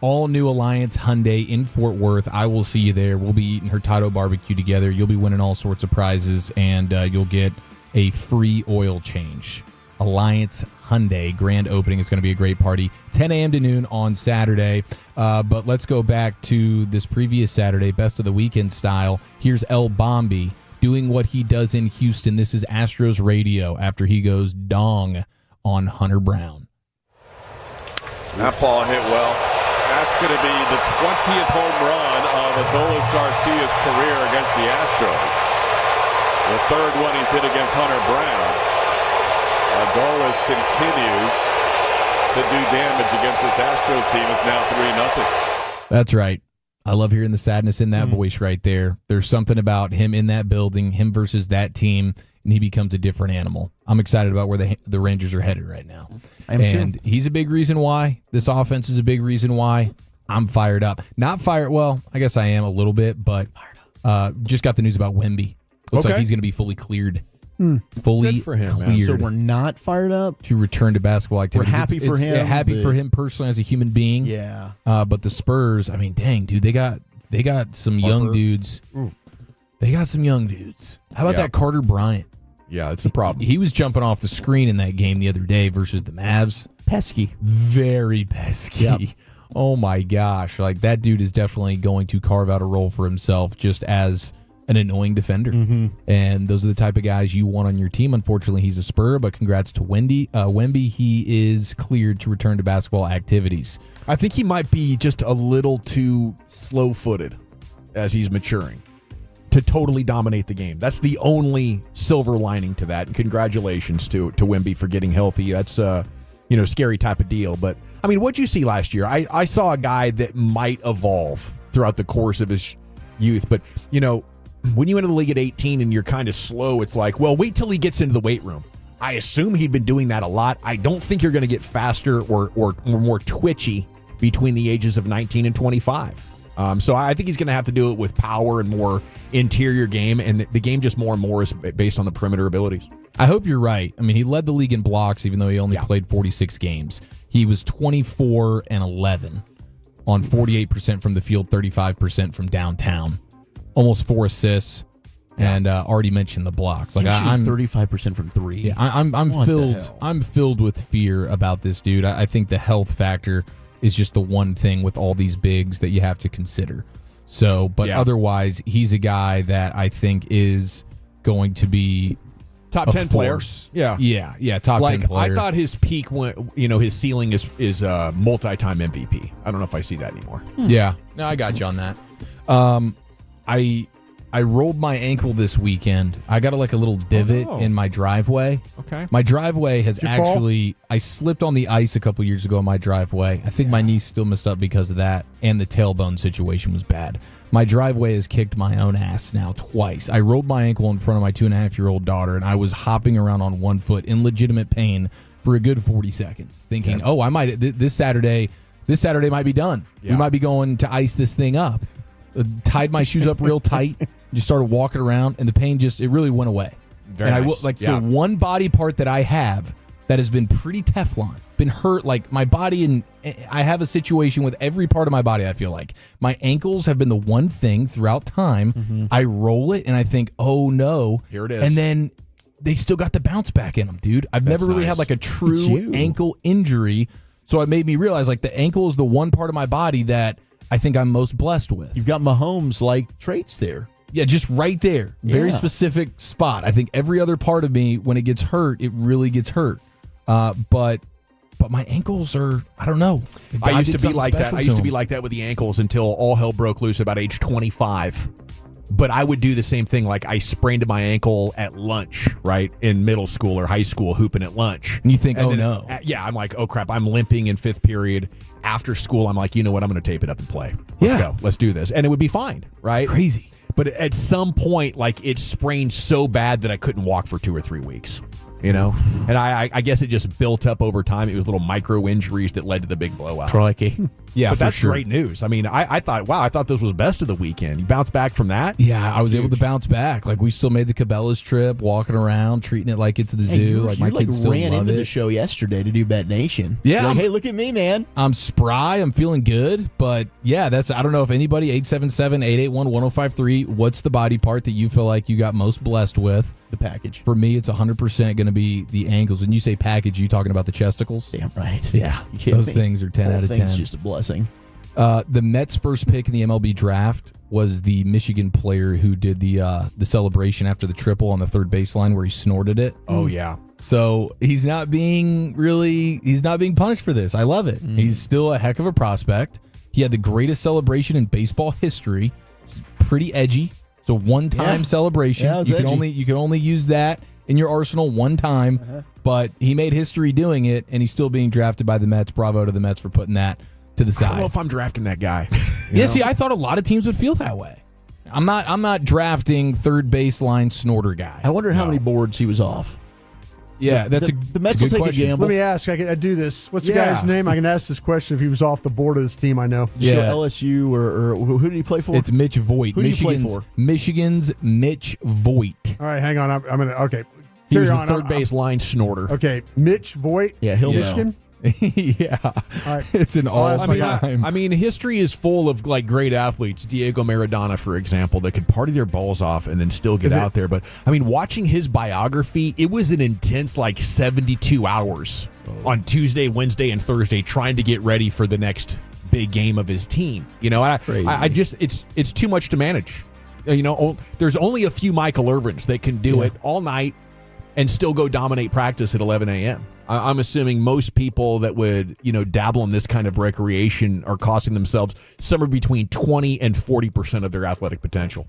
all new Alliance Hyundai in Fort Worth. I will see you there. We'll be eating Hurtado barbecue together. You'll be winning all sorts of prizes, and you'll get a free oil change. Alliance Hyundai grand opening. Is going to be a great party. 10 a.m. to noon on Saturday. But let's go back to this previous Saturday, best of the weekend style. Here's El Bombi doing what he does in Houston. This is Astros radio after he goes dong on Hunter Brown. That ball hit well. That's going to be the 20th home run of Adolis Garcia's career against the Astros. The third one he's hit against Hunter Brown. Adolis continues to do damage against this Astros team. It's now 3-0. That's right. I love hearing the sadness in that voice right there. There's something about him in that building, him versus that team, and he becomes a different animal. I'm excited about where the Rangers are headed right now. I am and too. He's a big reason why. This offense is a big reason why. I'm fired up. Not fired. Well, I guess I am a little bit, but just got the news about Wemby. Looks like he's going to be fully cleared. Fully Good for him, cleared. So we're not fired up to return to basketball activities. We're happy for him. Happy for him personally as a human being. Yeah. But the Spurs, I mean, dang, dude, they got some young dudes. They got some young dudes. How about that Carter Bryant? Yeah, it's a problem. He was jumping off the screen in that game the other day versus the Mavs. Pesky. Very pesky. Yep. Oh my gosh. Like that dude is definitely going to carve out a role for himself just as an annoying defender. And those are the type of guys you want on your team. Unfortunately, he's a Spur, but congrats to Wemby. He is cleared to return to basketball activities. I think he might be just a little too slow-footed as he's maturing to totally dominate the game. That's the only silver lining to that. And congratulations to Wemby for getting healthy. That's scary type of deal. But I mean, what'd you see last year? I saw a guy that might evolve throughout the course of his youth, but when you enter the league at 18 and you're kind of slow, it's like, well, wait till he gets into the weight room. I assume he'd been doing that a lot. I don't think you're going to get faster or more twitchy between the ages of 19 and 25. So I think he's going to have to do it with power and more interior game, and the game just more and more is based on the perimeter abilities. I hope you're right. I mean, he led the league in blocks, even though he only played 46 games. He was 24 and 11 on 48% from the field, 35% from downtown. Almost 4 assists, and already mentioned the blocks. Like I'm 35% from 3. Yeah, I'm filled with fear about this dude. I think the health factor is just the one thing with all these bigs that you have to consider. So, but otherwise, he's a guy that I think is going to be top 10 players. Yeah, top 10 player. I thought his peak his ceiling is multi-time MVP. I don't know if I see that anymore. Yeah, no, I got you on that. I rolled my ankle this weekend. I got a little divot in my driveway. Okay. My driveway has I slipped on the ice a couple years ago on my driveway. I think my knee's still messed up because of that, and the tailbone situation was bad. My driveway has kicked my own ass now twice. I rolled my ankle in front of my 2.5-year-old daughter, and I was hopping around on one foot in legitimate pain for a good 40 seconds, thinking, I might this Saturday might be done. Yeah. We might be going to ice this thing up. Tied my shoes up real tight, just started walking around, and the pain it really went away. Very nice. The one body part that I have that has been pretty Teflon, been hurt. Like my body, and I have a situation with every part of my body. I feel like my ankles have been the one thing throughout time. I roll it and I think, oh no, here it is, and then they still got the bounce back in them, dude. I've never really had like a true ankle injury, so it made me realize like the ankle is the one part of my body that I think I'm most blessed with. You've got Mahomes-like traits there. Yeah, just right there. Very specific spot. I think every other part of me, when it gets hurt, it really gets hurt. But my ankles are, I don't know. I used to be like that. I used to be like that with the ankles until all hell broke loose about age 25. But I would do the same thing. Like I sprained my ankle at lunch, right, in middle school or high school, hooping at lunch. And you think, and oh then, no. Yeah, I'm like, oh crap, I'm limping in 5th period. After school, I'm like, you know what, I'm going to tape it up and play. Let's go. Let's do this. And it would be fine, right? It's crazy. But at some point, like it sprained so bad that I couldn't walk for 2 or 3 weeks. You know, and I guess it just built up over time. It was little micro injuries that led to the big blowout. Crikey. Yeah, but for that's sure. great news. I mean, I thought, wow, I thought this was best of the weekend. You bounced back from that? Yeah, I was able to bounce back. Like we still made the Cabela's trip, walking around, treating it like it's the zoo. Like my kids still ran love into it. the show yesterday to do Bet Nation. Yeah, like, hey, look at me, man. I'm spry. I'm feeling good. But yeah, that's, I don't know if anybody, 877-881-1053, what's the body part that you feel like you got most blessed with? The package. For me, it's 100% going to be the ankles. And you say package, you talking about the chesticles? Damn right. Yeah, those things are 10 out of 10. It's just a blessing. The Mets' first pick in the MLB draft was the Michigan player who did the celebration after the triple on the third baseline where he snorted it. Oh yeah. So he's not being punished for this. I love it. He's still a heck of a prospect. He had the greatest celebration in baseball history. Pretty edgy. So one-time celebration. Yeah, you can edgy. only use that in your arsenal one time. But he made history doing it, and he's still being drafted by the Mets. Bravo to the Mets for putting that to the side. I don't know if I'm drafting that guy. Yeah, see, I thought a lot of teams would feel that way. I'm not drafting third baseline snorter guy. I wonder how many boards he was off. Yeah, the Mets will take a gamble. Let me ask. I do this. What's the guy's name? I can ask this question if he was off the board of this team. I know. So LSU or who did he play for? It's Mitch Voigt. Who did he play for? Michigan's Mitch Voigt. All right, hang on. I'm gonna. Okay. He was the third base line snorter. Okay, Mitch Voigt. Yeah, he'll Michigan. Yeah, it's an all-time. I mean, history is full of like great athletes. Diego Maradona, for example, that could party their balls off and then still get out there. But I mean, watching his biography, it was an intense like 72 hours on Tuesday, Wednesday, and Thursday trying to get ready for the next big game of his team. You know, I just it's too much to manage. You know, there's only a few Michael Irvins that can do it all night and still go dominate practice at 11 a.m. I'm assuming most people that would, dabble in this kind of recreation are costing themselves somewhere between 20 and 40% of their athletic potential.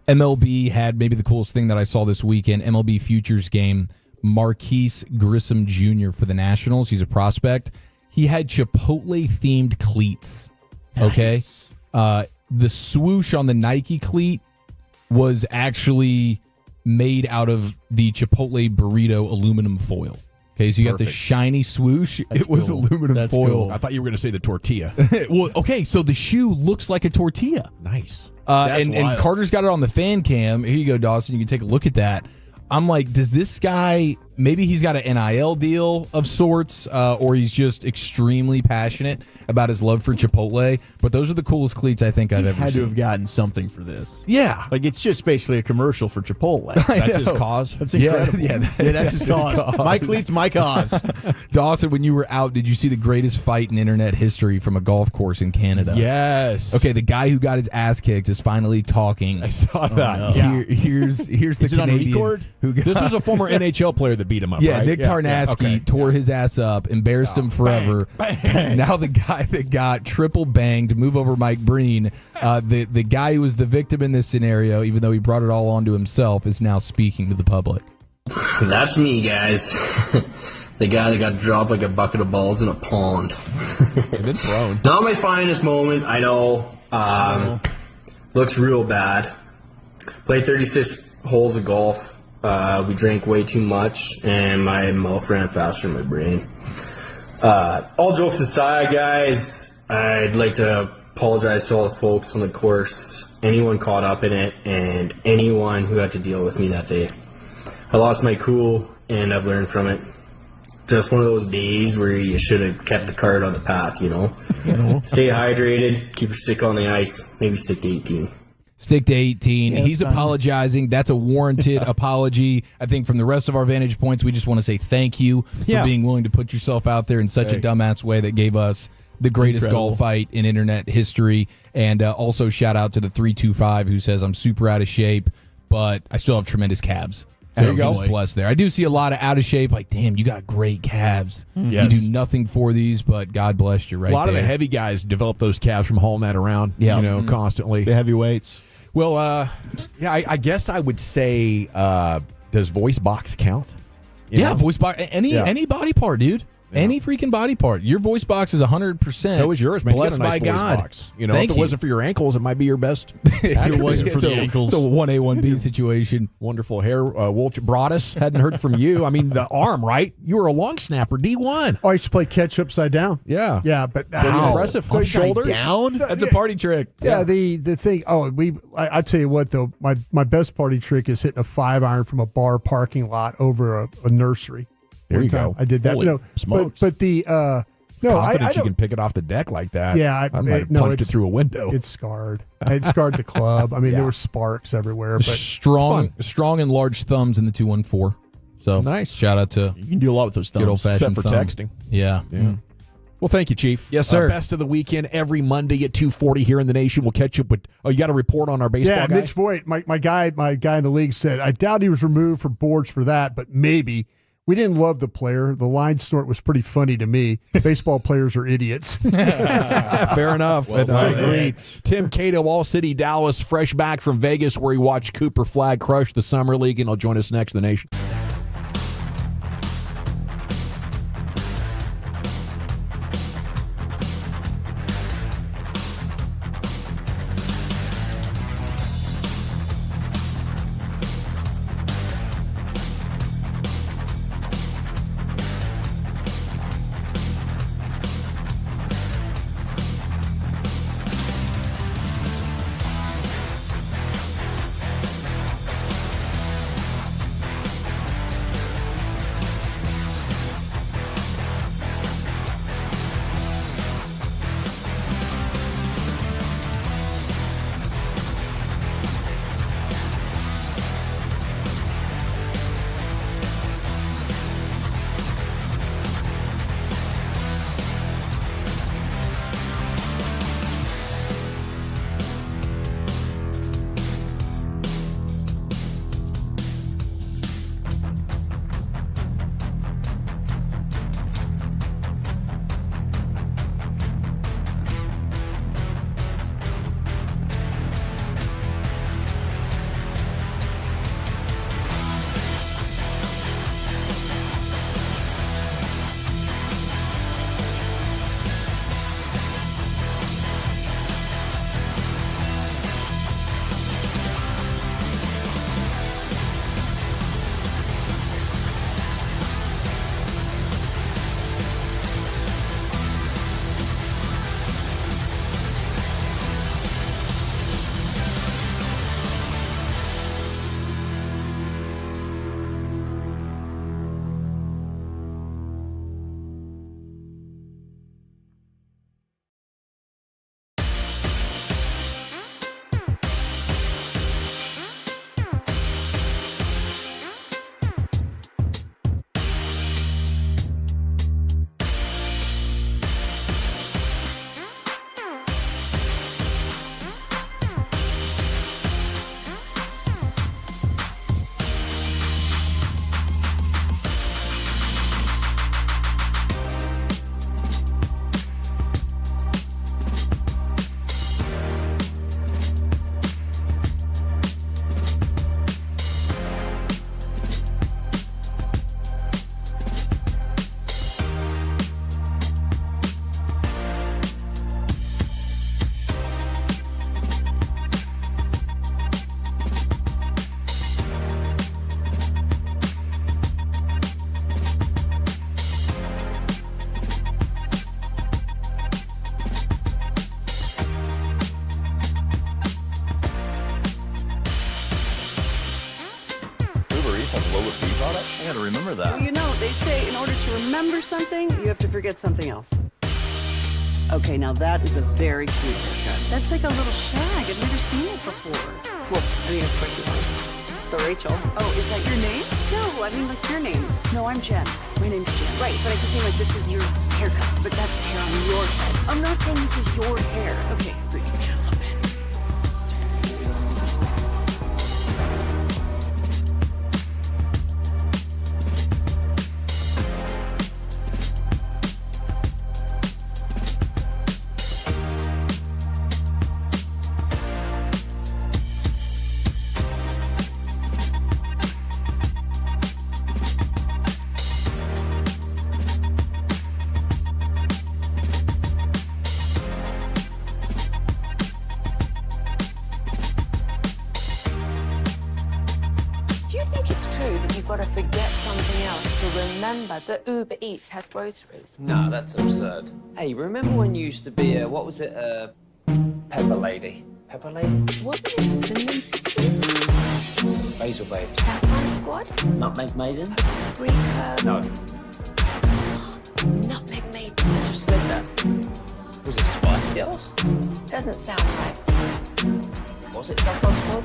MLB had maybe the coolest thing that I saw this weekend, MLB Futures game, Marquise Grissom Jr. for the Nationals. He's a prospect. He had Chipotle-themed cleats, okay? Nice. The swoosh on the Nike cleat was actually made out of the Chipotle burrito aluminum foil. Okay, so you got the shiny swoosh. That's it was cool. aluminum That's foil. cool. I thought you were going to say the tortilla. Well, okay, so the shoe looks like a tortilla. Nice. And Carter's got it on the fan cam. Here you go, Dawson. You can take a look at that. I'm like, does this guy, maybe he's got an NIL deal of sorts, or he's just extremely passionate about his love for Chipotle. But those are the coolest cleats I think I've ever Had seen. to have gotten something for this. Yeah. Like, it's just basically a commercial for Chipotle. That's his cause. That's incredible. Yeah, that's his cause. My cleats, my cause. Dawson, when you were out, did you see the greatest fight in internet history from a golf course in Canada? Yes. Okay, the guy who got his ass kicked is finally talking. I saw that. no. Here's the Is it on Canadian record? who got, This was a former NHL player that beat him up, yeah, right? Nick Tarnasky tore his ass up, embarrassed him forever. Bang. Now the guy that got triple banged, move over Mike Breen, the guy who was the victim in this scenario, even though he brought it all onto himself, is now speaking to the public. That's me, guys. The guy that got dropped like a bucket of balls in a pond. And then thrown. Not my finest moment, I know. Looks real bad. Played 36 holes of golf. We drank way too much, and my mouth ran faster than my brain. All jokes aside, guys, I'd like to apologize to all the folks on the course, anyone caught up in it, and anyone who had to deal with me that day. I lost my cool, and I've learned from it. just one of those days where you should have kept the card on the path, Stay hydrated, keep your stick on the ice, maybe stick to 18. Stick to 18. Yeah, He's apologizing. That's a warranted apology. I think from the rest of our vantage points, we just want to say thank you for being willing to put yourself out there in such a dumbass way that gave us the greatest golf fight in internet history. And also shout out to the 325 who says, I'm super out of shape, but I still have tremendous calves. There you go. Blessed there. I do see a lot of out of shape. Like, damn, you got great calves. Yes. You do nothing for these, but God bless you right there. A lot of the heavy guys develop those calves from hauling that around, constantly. The heavy weights. Well, I guess I would say, does voice box count? Voice box. Any body part, dude. Any freaking body part. Your voice box is 100%. So is yours, man. Blessed you got a nice by God. Voice box. If it wasn't for your ankles, it might be your best. If it wasn't for the ankles. It's a 1A, 1B situation. Wonderful hair. Wolch Broadus, hadn't heard from you. I mean, the arm, right? You were a long snapper, D1. Oh, I used to play catch upside down. Yeah. Yeah, but impressive. Shoulders down? That's a party trick. Yeah, the thing. I tell you what though, my best party trick is hitting a 5-iron from a bar parking lot over a nursery. There you go. I did that. Holy smokes. But the confident you can pick it off the deck like that. Yeah, I might have punched it through a window. It's scarred. It scarred the club. I mean, there were sparks everywhere. But strong and large thumbs in the 214. So nice. Shout out to you can do a lot with those thumbs. Good old fashioned except for texting. Yeah. Well, thank you, Chief. Yes, sir. Best of the weekend every Monday at 2:40 here in the nation. We'll catch up with. Oh, you got a report on our baseball guy? Mitch Voigt, my guy in the league said, I doubt he was removed for boards for that, but maybe. We didn't love the player. The line snort was pretty funny to me. Baseball players are idiots. Fair enough. Well great. Tim Cato, All City, Dallas, fresh back from Vegas where he watched Cooper Flagg crush the Summer League, and he'll join us next in the nation. has lower fee products? I gotta remember that. Well, you know, they say in order to remember something, you have to forget something else. Okay, now that is a very cute haircut. That's like a little shag. I've never seen it before. Well, I mean, of course you have. It's the Rachel. Oh, is that your name? No, I mean like your name. No, I'm Jen. My name's Jen. Right, but I just mean like this is your haircut, but that's hair on your head. I'm not saying this is your hair. Okay, freak me out a little bit. Remember that Uber Eats has groceries. No, that's absurd. Hey, remember when you used to be what was it, Pepper Lady? Pepper Lady? Wasn't it Semien sisters? Basil Baby. Saffron Squad? Nutmeg Maiden? Freak. No. Nutmeg Maiden. You just said that. Was it Spice Girls? Doesn't sound right. Was it Saffron Squad?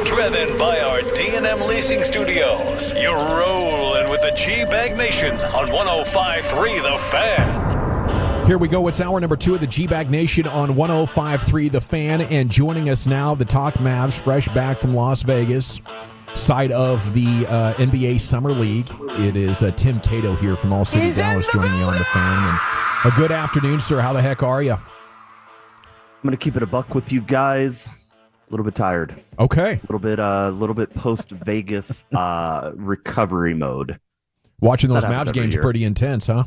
Driven by our D&M Leasing Studios, you're rolling with the G-Bag Nation on 105.3 The Fan. Here we go. It's hour number 2 of the G-Bag Nation on 105.3 The Fan. And joining us now, the Talk Mavs, fresh back from Las Vegas, side of the NBA Summer League. It is Tim Cato here from All City Dallas joining you on The Fan. And a good afternoon, sir. How the heck are you? I'm going to keep it a buck with you guys. A little bit tired. Okay. A little bit post Vegas recovery mode. Watching those Mavs games pretty intense, huh?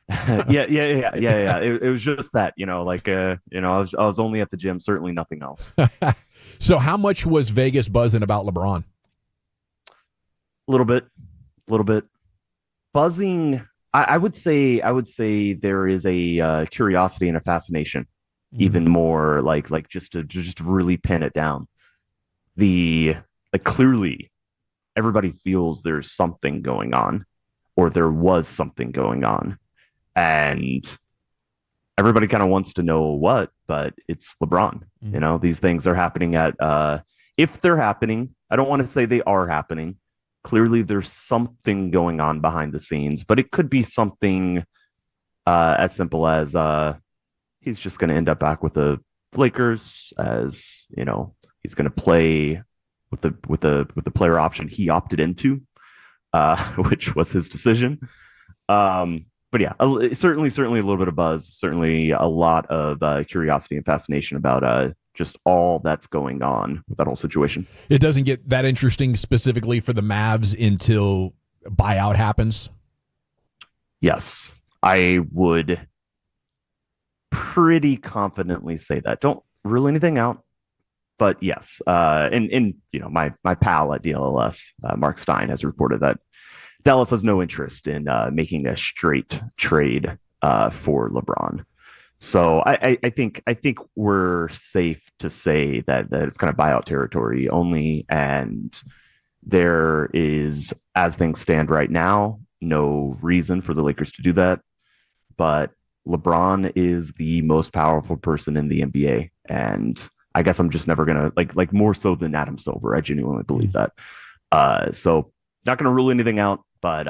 Yeah. It was just that, I was only at the gym, certainly nothing else. So how much was Vegas buzzing about LeBron? A little bit. Buzzing. I would say there is a curiosity and a fascination. Even more like just to really pin it down. Clearly everybody feels there's something going on, or there was something going on, and everybody kind of wants to know what, but it's LeBron. These things are happening if they're happening, I don't want to say they are happening. Clearly there's something going on behind the scenes, but it could be something as simple as he's just going to end up back with the Lakers, as he's going to play with the player option he opted into, which was his decision. But yeah, certainly a little bit of buzz, certainly a lot of curiosity and fascination about just all that's going on with that whole situation. It doesn't get that interesting specifically for the Mavs until buyout happens. Yes, I would pretty confidently say that. Don't rule anything out, but yes. And my pal at DLLS, Mark Stein, has reported that Dallas has no interest in making a straight trade for LeBron. So I think we're safe to say that it's kind of buyout territory only, and there is, as things stand right now, no reason for the Lakers to do that. But LeBron is the most powerful person in the NBA, and I guess I'm just never gonna like more so than Adam Silver. I genuinely believe that. So not gonna rule anything out, but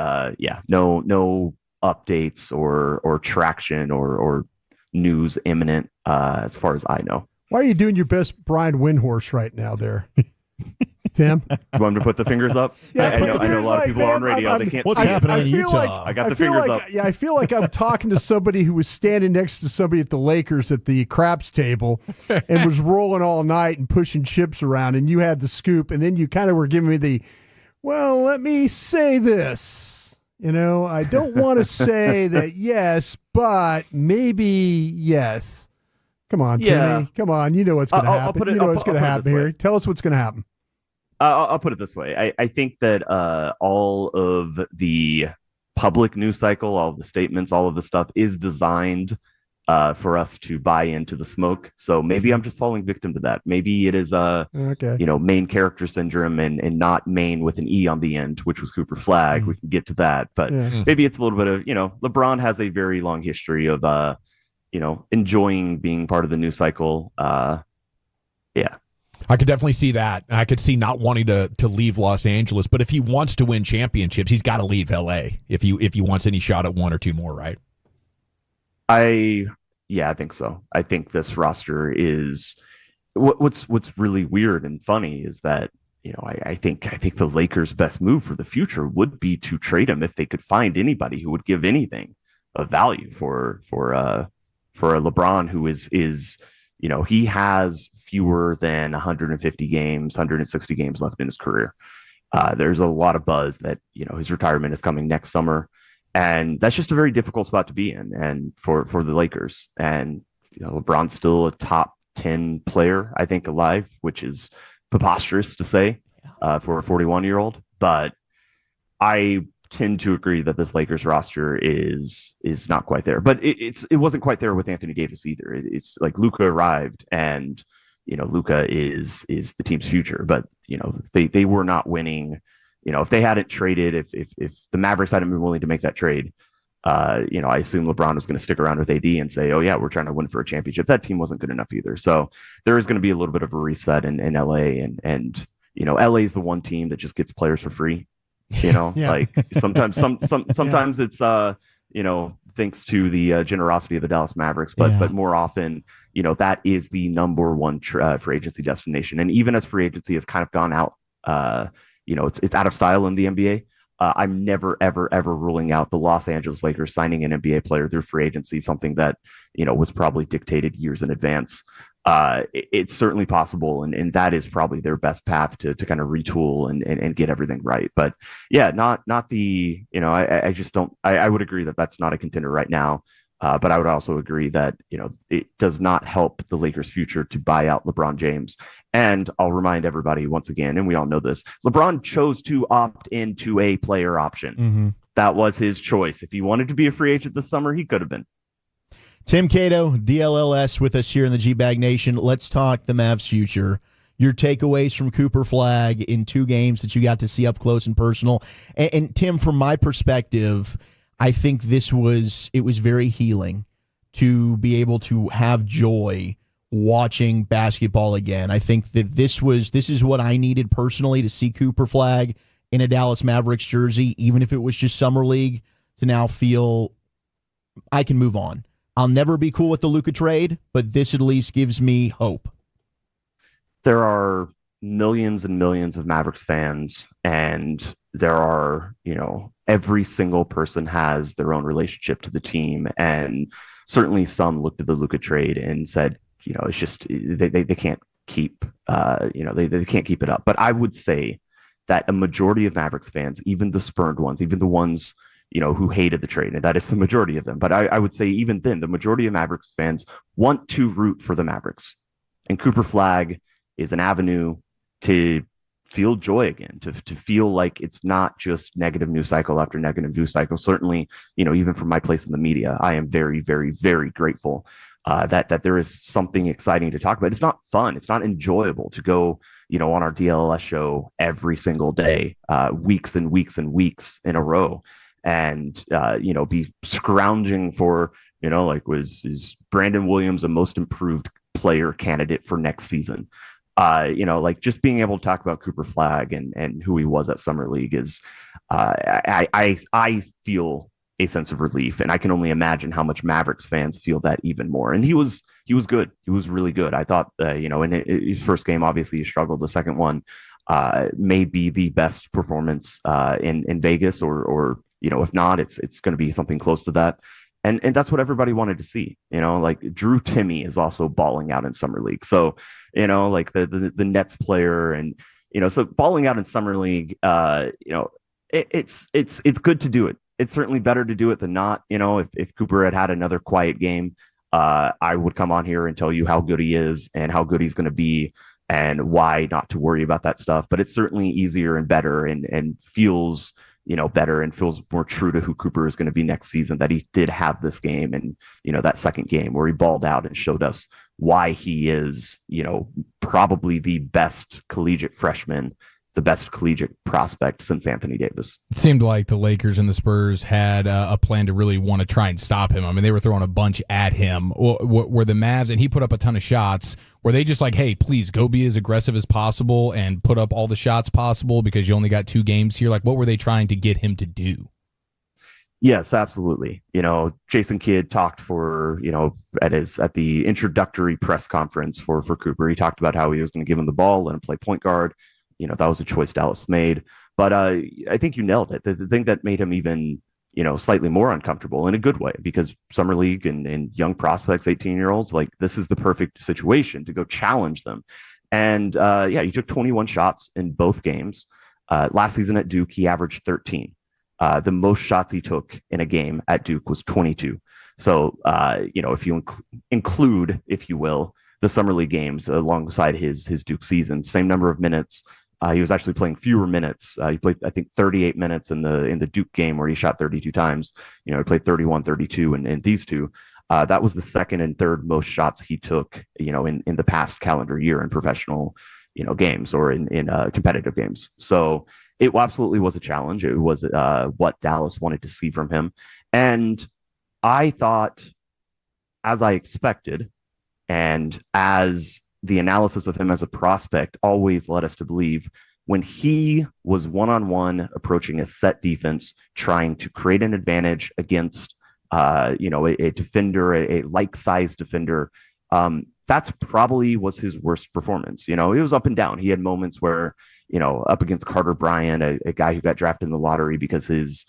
no updates or traction or news imminent as far as I know. Why are you doing your best Brian Windhorse right now there? Tim? You want me to put the fingers up? Yeah, I know a lot of people are on radio. They can't What's see happening it. in Utah? I got the fingers up. Yeah, I feel like I'm talking to somebody who was standing next to somebody at the Lakers at the craps table and was rolling all night and pushing chips around, and you had the scoop, and then you kind of were giving me the, well, let me say this. I don't want to say that yes, but maybe yes. Come on, Timmy. Come on. You know what's going to happen. You know what's going to happen here. Tell us what's going to happen. I'll put it this way. I think that all of the public news cycle, all of the statements, all of the stuff is designed for us to buy into the smoke. So maybe I'm just falling victim to that. Maybe it is main character syndrome and not main with an E on the end, which was Cooper Flagg. We can get to that. But maybe it's a little bit of, LeBron has a very long history of, enjoying being part of the news cycle. Yeah. I could definitely see that. I could see not wanting to leave Los Angeles, but if he wants to win championships, he's got to leave LA if he wants any shot at one or two more, right? I think so. I think this roster is what's really weird and funny is that, I think the Lakers' best move for the future would be to trade him if they could find anybody who would give anything of value for a LeBron who is he has fewer than 150 games, 160 games left in his career. There's a lot of buzz that, his retirement is coming next summer. And that's just a very difficult spot to be in and for the Lakers. And LeBron's still a top 10 player, I think, alive, which is preposterous to say for a 41-year-old. But I tend to agree that this Lakers roster is not quite there. But it wasn't quite there with Anthony Davis either. It's like Luka arrived and Luka is the team's future. But they were not winning. If they hadn't traded, if the Mavericks hadn't been willing to make that trade, I assume LeBron was going to stick around with AD and say, oh yeah, we're trying to win for a championship. That team wasn't good enough either. So there is going to be a little bit of a reset in LA and LA is the one team that just gets players for free. Like sometimes it's thanks to the generosity of the Dallas Mavericks, but more often, that is the number one free agency destination. And even as free agency has kind of gone out, it's out of style in the NBA. I'm never, ever, ever ruling out the Los Angeles Lakers signing an NBA player through free agency, something that, was probably dictated years in advance. It's certainly possible. And that is probably their best path to kind of retool and get everything right. But yeah, not the, I just don't, I would agree that that's not a contender right now. But I would also agree that, it does not help the Lakers' future to buy out LeBron James. And I'll remind everybody once again, and we all know this, LeBron chose to opt into a player option. Mm-hmm. That was his choice. If he wanted to be a free agent this summer, he could have been. Tim Cato, DLLS, with us here in the G-Bag Nation. Let's talk the Mavs' future. Your takeaways from Cooper Flagg in 2 games that you got to see up close and personal. And Tim, from my perspective, I think it was very healing to be able to have joy watching basketball again. I think that this is what I needed personally to see Cooper Flagg in a Dallas Mavericks jersey, even if it was just summer league, to now feel I can move on. I'll never be cool with the Luka trade, but this at least gives me hope. There are millions and millions of Mavericks fans, and there are, every single person has their own relationship to the team. And certainly some looked at the Luka trade and said, it's just, they can't keep, they can't keep it up. But I would say that a majority of Mavericks fans, even the spurned ones, even the ones, who hated the trade, and that is the majority of them. But I would say even then, the majority of Mavericks fans want to root for the Mavericks. And Cooper Flagg is an avenue to feel joy again, to feel like it's not just negative news cycle after negative news cycle. Certainly, even from my place in the media, I am very, very, very grateful that there is something exciting to talk about. It's not fun. It's not enjoyable to go, on our DLS show every single day, weeks and weeks and weeks in a row. And, be scrounging for, is Brandon Williams a most improved player candidate for next season? Just being able to talk about Cooper Flagg and who he was at Summer League is, I feel a sense of relief, and I can only imagine how much Mavericks fans feel that even more. And he was good. He was really good. I thought, in his first game, obviously he struggled. The second one, may be the best performance, in Vegas or, if not, it's going to be something close to that. And that's what everybody wanted to see, Drew Timme is also balling out in Summer League. So, the Nets player and, so balling out in Summer League, it's good to do it. it's certainly better to do it than not. If Cooper had another quiet game, I would come on here and tell you how good he is and how good he's going to be and why not to worry about that stuff. But it's certainly easier and better and feels, better and feels more true to who Cooper is going to be next season, that he did have this game and, that second game where he balled out and showed us why he is, probably the best collegiate freshman, the best collegiate prospect since Anthony Davis. It seemed like the Lakers and the Spurs had a plan to really want to try and stop him. I mean, they were throwing a bunch at him. Were the Mavs, and he put up a ton of shots, were they just like, hey, please go be as aggressive as possible and put up all the shots possible because you only got 2 games here? Like, what were they trying to get him to do? Yes, absolutely. Jason Kidd talked at the introductory press conference for Cooper. He talked about how he was going to give him the ball, let him play point guard. That was a choice Dallas made. But I think you nailed it. The thing that made him even, slightly more uncomfortable in a good way, because Summer League and young prospects, 18-year-olds, like, this is the perfect situation to go challenge them. And he took 21 shots in both games. Last season at Duke, he averaged 13. The most shots he took in a game at Duke was 22. So, if you include, if you will, the Summer League games alongside his Duke season, same number of minutes. He was actually playing fewer minutes. He played, I think, 38 minutes in the Duke game where he shot 32 times. He played 31, 32 in these two. That was the second and third most shots he took, in the past calendar year in professional, games or in competitive games. So it absolutely was a challenge. It was what Dallas wanted to see from him. And I thought, as I expected, and as the analysis of him as a prospect always led us to believe, when he was one-on-one approaching a set defense, trying to create an advantage against, a defender, a like-sized defender, that's probably was his worst performance. It was up and down. He had moments where, up against Carter Bryant, a guy who got drafted in the lottery because his,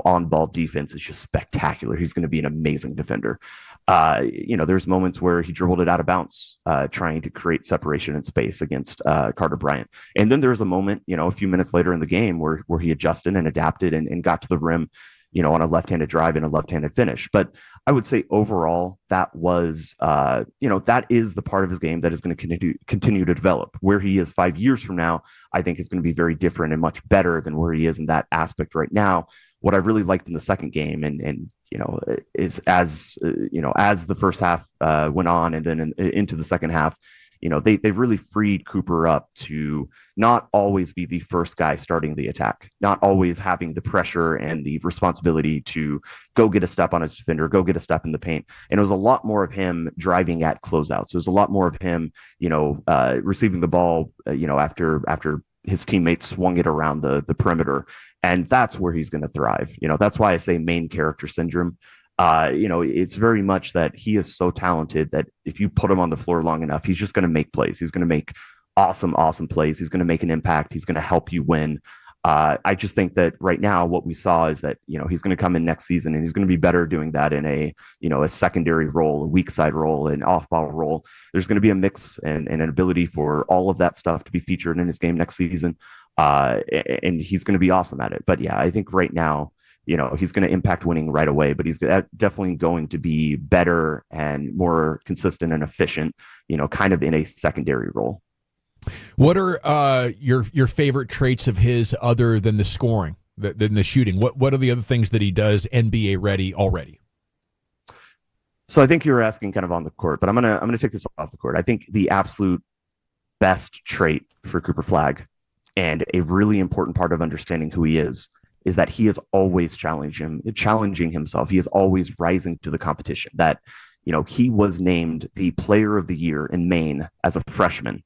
on-ball defense is just spectacular. He's going to be an amazing defender. There's moments where he dribbled it out of bounds, trying to create separation in space against Carter Bryant. And then there was a moment, a few minutes later in the game where he adjusted and adapted and got to the rim, on a left-handed drive and a left-handed finish. But I would say overall, that was, that is the part of his game that is going to continue to develop. Where he is 5 years from now, I think is going to be very different and much better than where he is in that aspect right now. What I really liked in the second game and is as the first half went on and then into the second half, they've really freed Cooper up to not always be the first guy starting the attack, not always having the pressure and the responsibility to go get a step on his defender, go get a step in the paint. And it was a lot more of him driving at closeouts. It was a lot more of him, receiving the ball, after his teammates swung it around the perimeter. And that's where he's going to thrive. That's why I say main character syndrome. It's very much that he is so talented that if you put him on the floor long enough, he's just going to make plays. He's going to make awesome plays. He's going to make an impact. He's going to help you win. I just think that right now what we saw is that, he's going to come in next season and he's going to be better doing that in a secondary role, a weak side role, an off ball role. There's going to be a mix and an ability for all of that stuff to be featured in his game next season. And he's going to be awesome at it. But yeah, I think right now, he's going to impact winning right away, but he's definitely going to be better and more consistent and efficient, kind of in a secondary role. What are your favorite traits of his other than the scoring, than the shooting? What are the other things that he does NBA ready already? So I think you were asking kind of on the court, but I'm gonna take this off the court. I think the absolute best trait for Cooper Flagg, and a really important part of understanding who he is that he is always challenging himself. He is always rising to the competition. That, he was named the player of the year in Maine as a freshman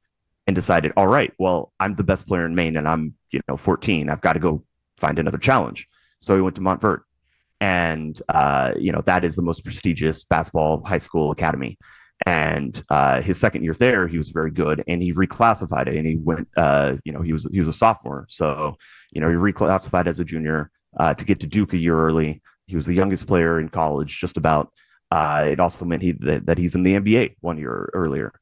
and decided, all right, well, I'm the best player in Maine and I'm, 14. I've got to go find another challenge. So he went to Montverde. And, that is the most prestigious basketball high school academy. And his second year there, he was very good, and he reclassified it, and he went, he was a sophomore. So, he reclassified as a junior to get to Duke a year early. He was the youngest player in college, just about. It also meant that he's in the NBA 1 year earlier.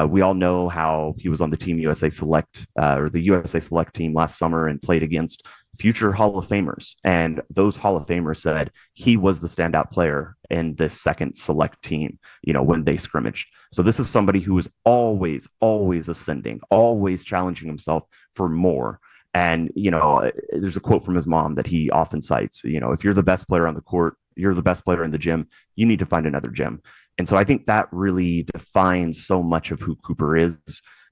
We all know how he was on the Team USA Select or the USA Select team last summer and played against future Hall of Famers. And those Hall of Famers said he was the standout player in this second select team, when they scrimmaged. So this is somebody who is always, always ascending, always challenging himself for more. And, there's a quote from his mom that he often cites, if you're the best player on the court, you're the best player in the gym, you need to find another gym. And so I think that really defines so much of who Cooper is.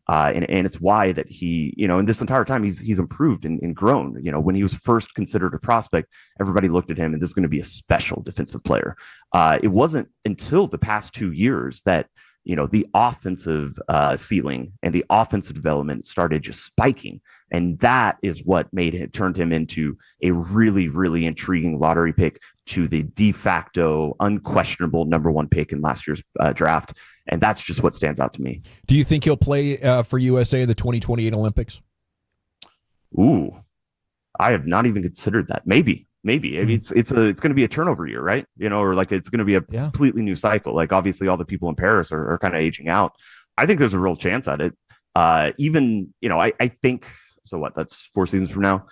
And it's why that he, in this entire time, he's improved and grown. When he was first considered a prospect, everybody looked at him and this is going to be a special defensive player. It wasn't until the past 2 years that, the offensive ceiling and the offensive development started just spiking. And that is what turned him into a really, really intriguing lottery pick to the de facto unquestionable number 1 pick in last year's draft. And that's just what stands out to me. Do you think he'll play for USA in the 2028 Olympics? Ooh, I have not even considered that. Maybe. I mean, it's going to be a turnover year, right? Or like it's going to be a completely new cycle. Like obviously all the people in Paris are kind of aging out. I think there's a real chance at it. I think, so what, that's 4 seasons from now.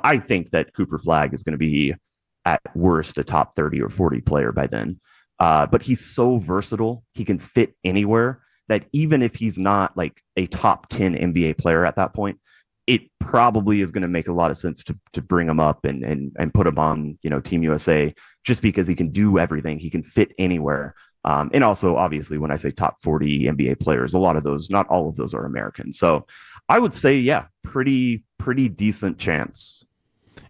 I think that Cooper Flagg is going to be at worst a top 30 or 40 player by then. But he's so versatile. He can fit anywhere that even if he's not like a top 10 NBA player at that point, it probably is going to make a lot of sense to bring him up and put him on, Team USA, just because he can do everything. He can fit anywhere. And also, obviously, when I say top 40 NBA players, a lot of those, not all of those are American. So I would say, yeah, pretty decent chance.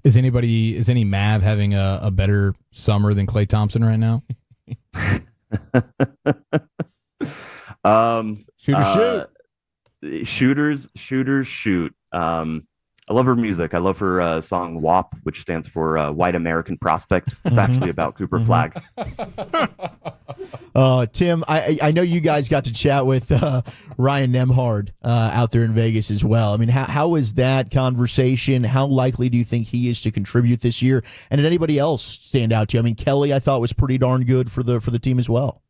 Is any Mav having a better summer than Klay Thompson right now? Shooters shoot. I love her music. I love her song WAP, which stands for White American Prospect. It's actually about Cooper Flagg. Tim, I know you guys got to chat with Ryan Nembhard out there in Vegas as well. I mean, how is that conversation? How likely do you think he is to contribute this year? And did anybody else stand out to you? I mean, Kelly, I thought was pretty darn good for the team as well.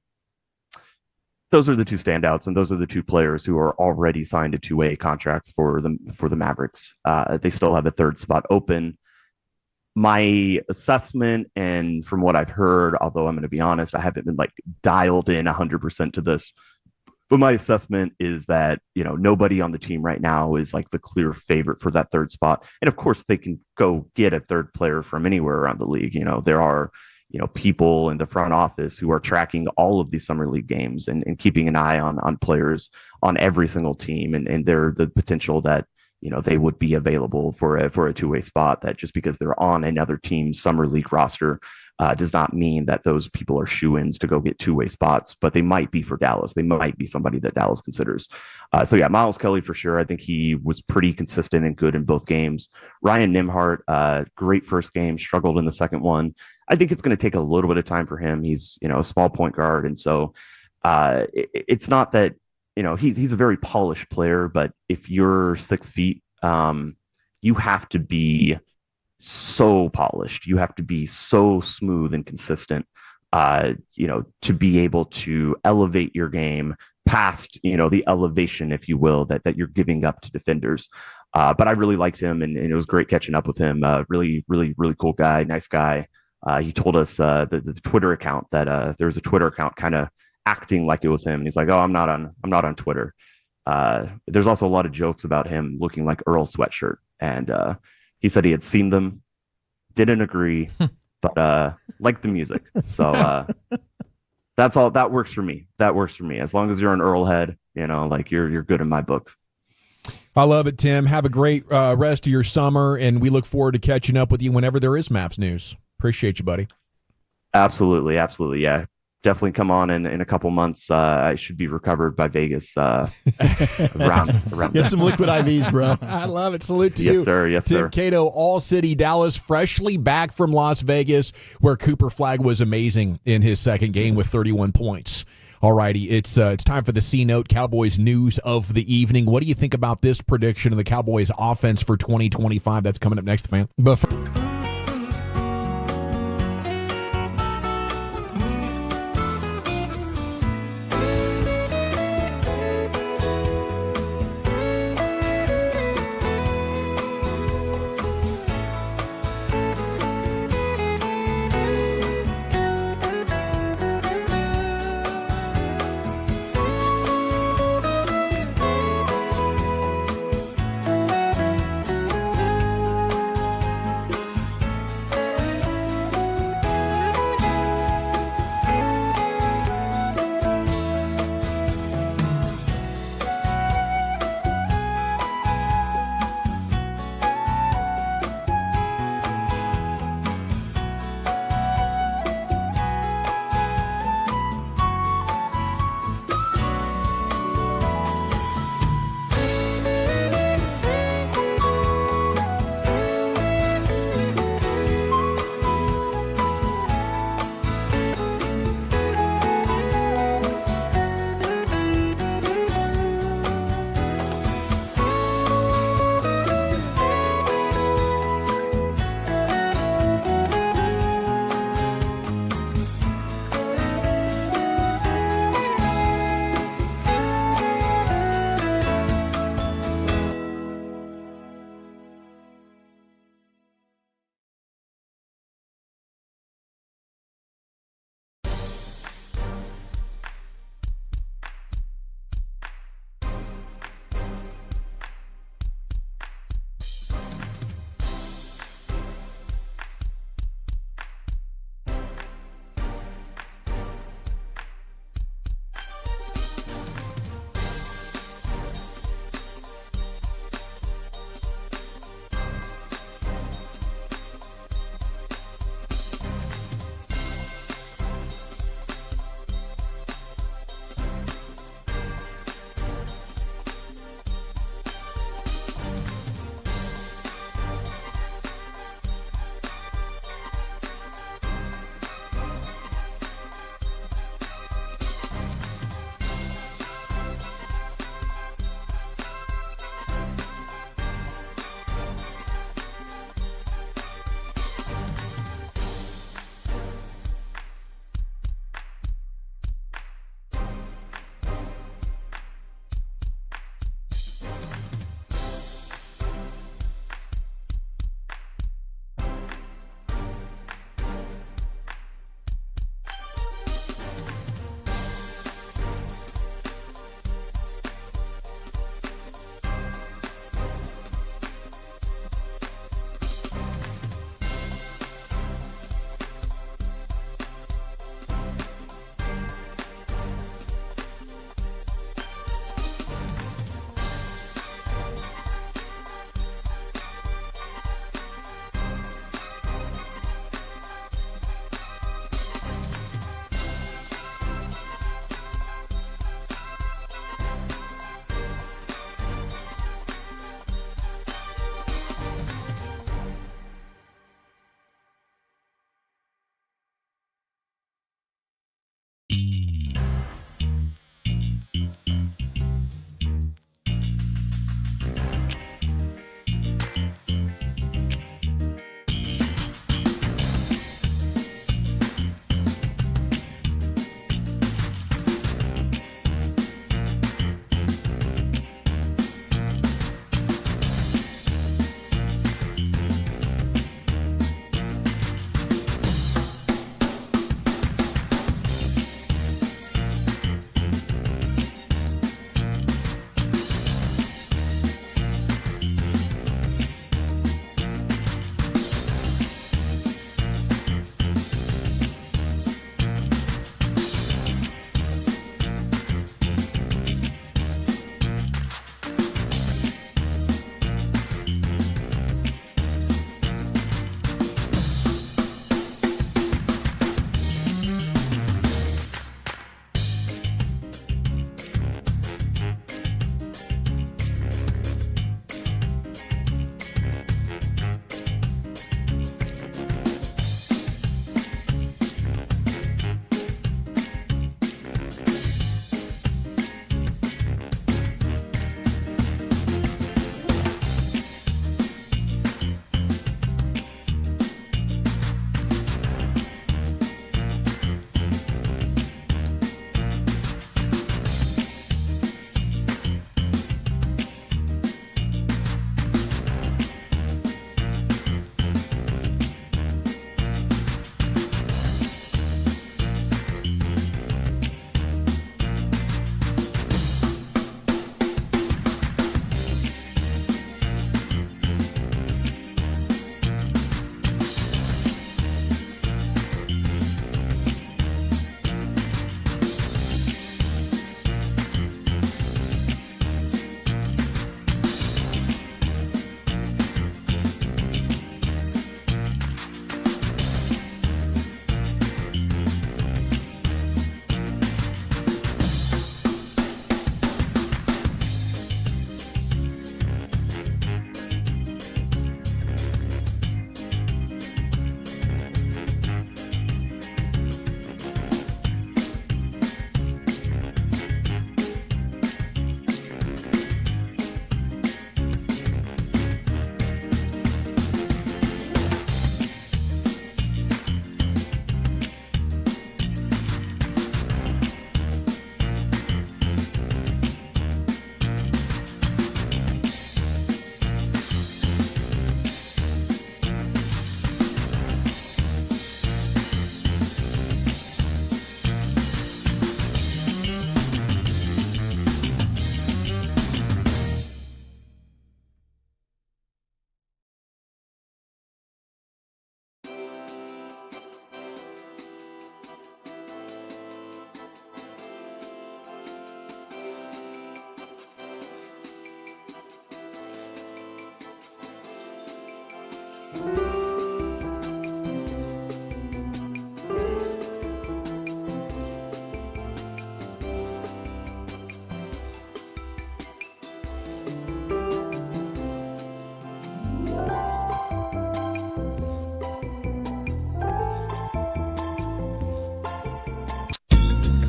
Those are the two standouts, and those are the two players who are already signed to two-way contracts for the Mavericks. They still have a third spot open. My assessment, and from what I've heard, although I'm going to be honest, I haven't been dialed in 100% to this, but my assessment is that nobody on the team right now is the clear favorite for that third spot. And of course, they can go get a third player from anywhere around the league. There are people in the front office who are tracking all of these summer league games and keeping an eye on players on every single team. And they're the potential that, they would be available for a two-way spot, that just because they're on another team's summer league roster does not mean that those people are shoo-ins to go get two-way spots, but they might be for Dallas. They might be somebody that Dallas considers. So yeah, Miles Kelly for sure. I think he was pretty consistent and good in both games. Ryan Nembhard, great first game, struggled in the second one. I think it's going to take a little bit of time for him. He's, a small point guard. And so it's not that, he's a very polished player, but if you're 6 feet, you have to be so polished. You have to be so smooth and consistent, to be able to elevate your game past, the elevation, if you will, that you're giving up to defenders. But I really liked him, and it was great catching up with him. Really, really, really cool guy, nice guy. He told us the Twitter account that there was a Twitter account kind of acting like it was him. And he's like, "Oh, I'm not on Twitter." There's also a lot of jokes about him looking like Earl Sweatshirt, and he said he had seen them, didn't agree, but liked the music. So that's all. That works for me. That works for me. As long as you're an Earl head, you're good in my books. I love it, Tim. Have a great rest of your summer, and we look forward to catching up with you whenever there is Mavs news. Appreciate you, buddy. Absolutely. Yeah. Definitely come on in a couple months. I should be recovered by Vegas around Get some liquid IVs, bro. I love it. Salute to you. Yes, sir. Tim Cato, All City, Dallas, freshly back from Las Vegas, where Cooper Flagg was amazing in his second game with 31 points. All righty, it's time for the C-Note Cowboys news of the evening. What do you think about this prediction of the Cowboys offense for 2025? That's coming up next, fan. But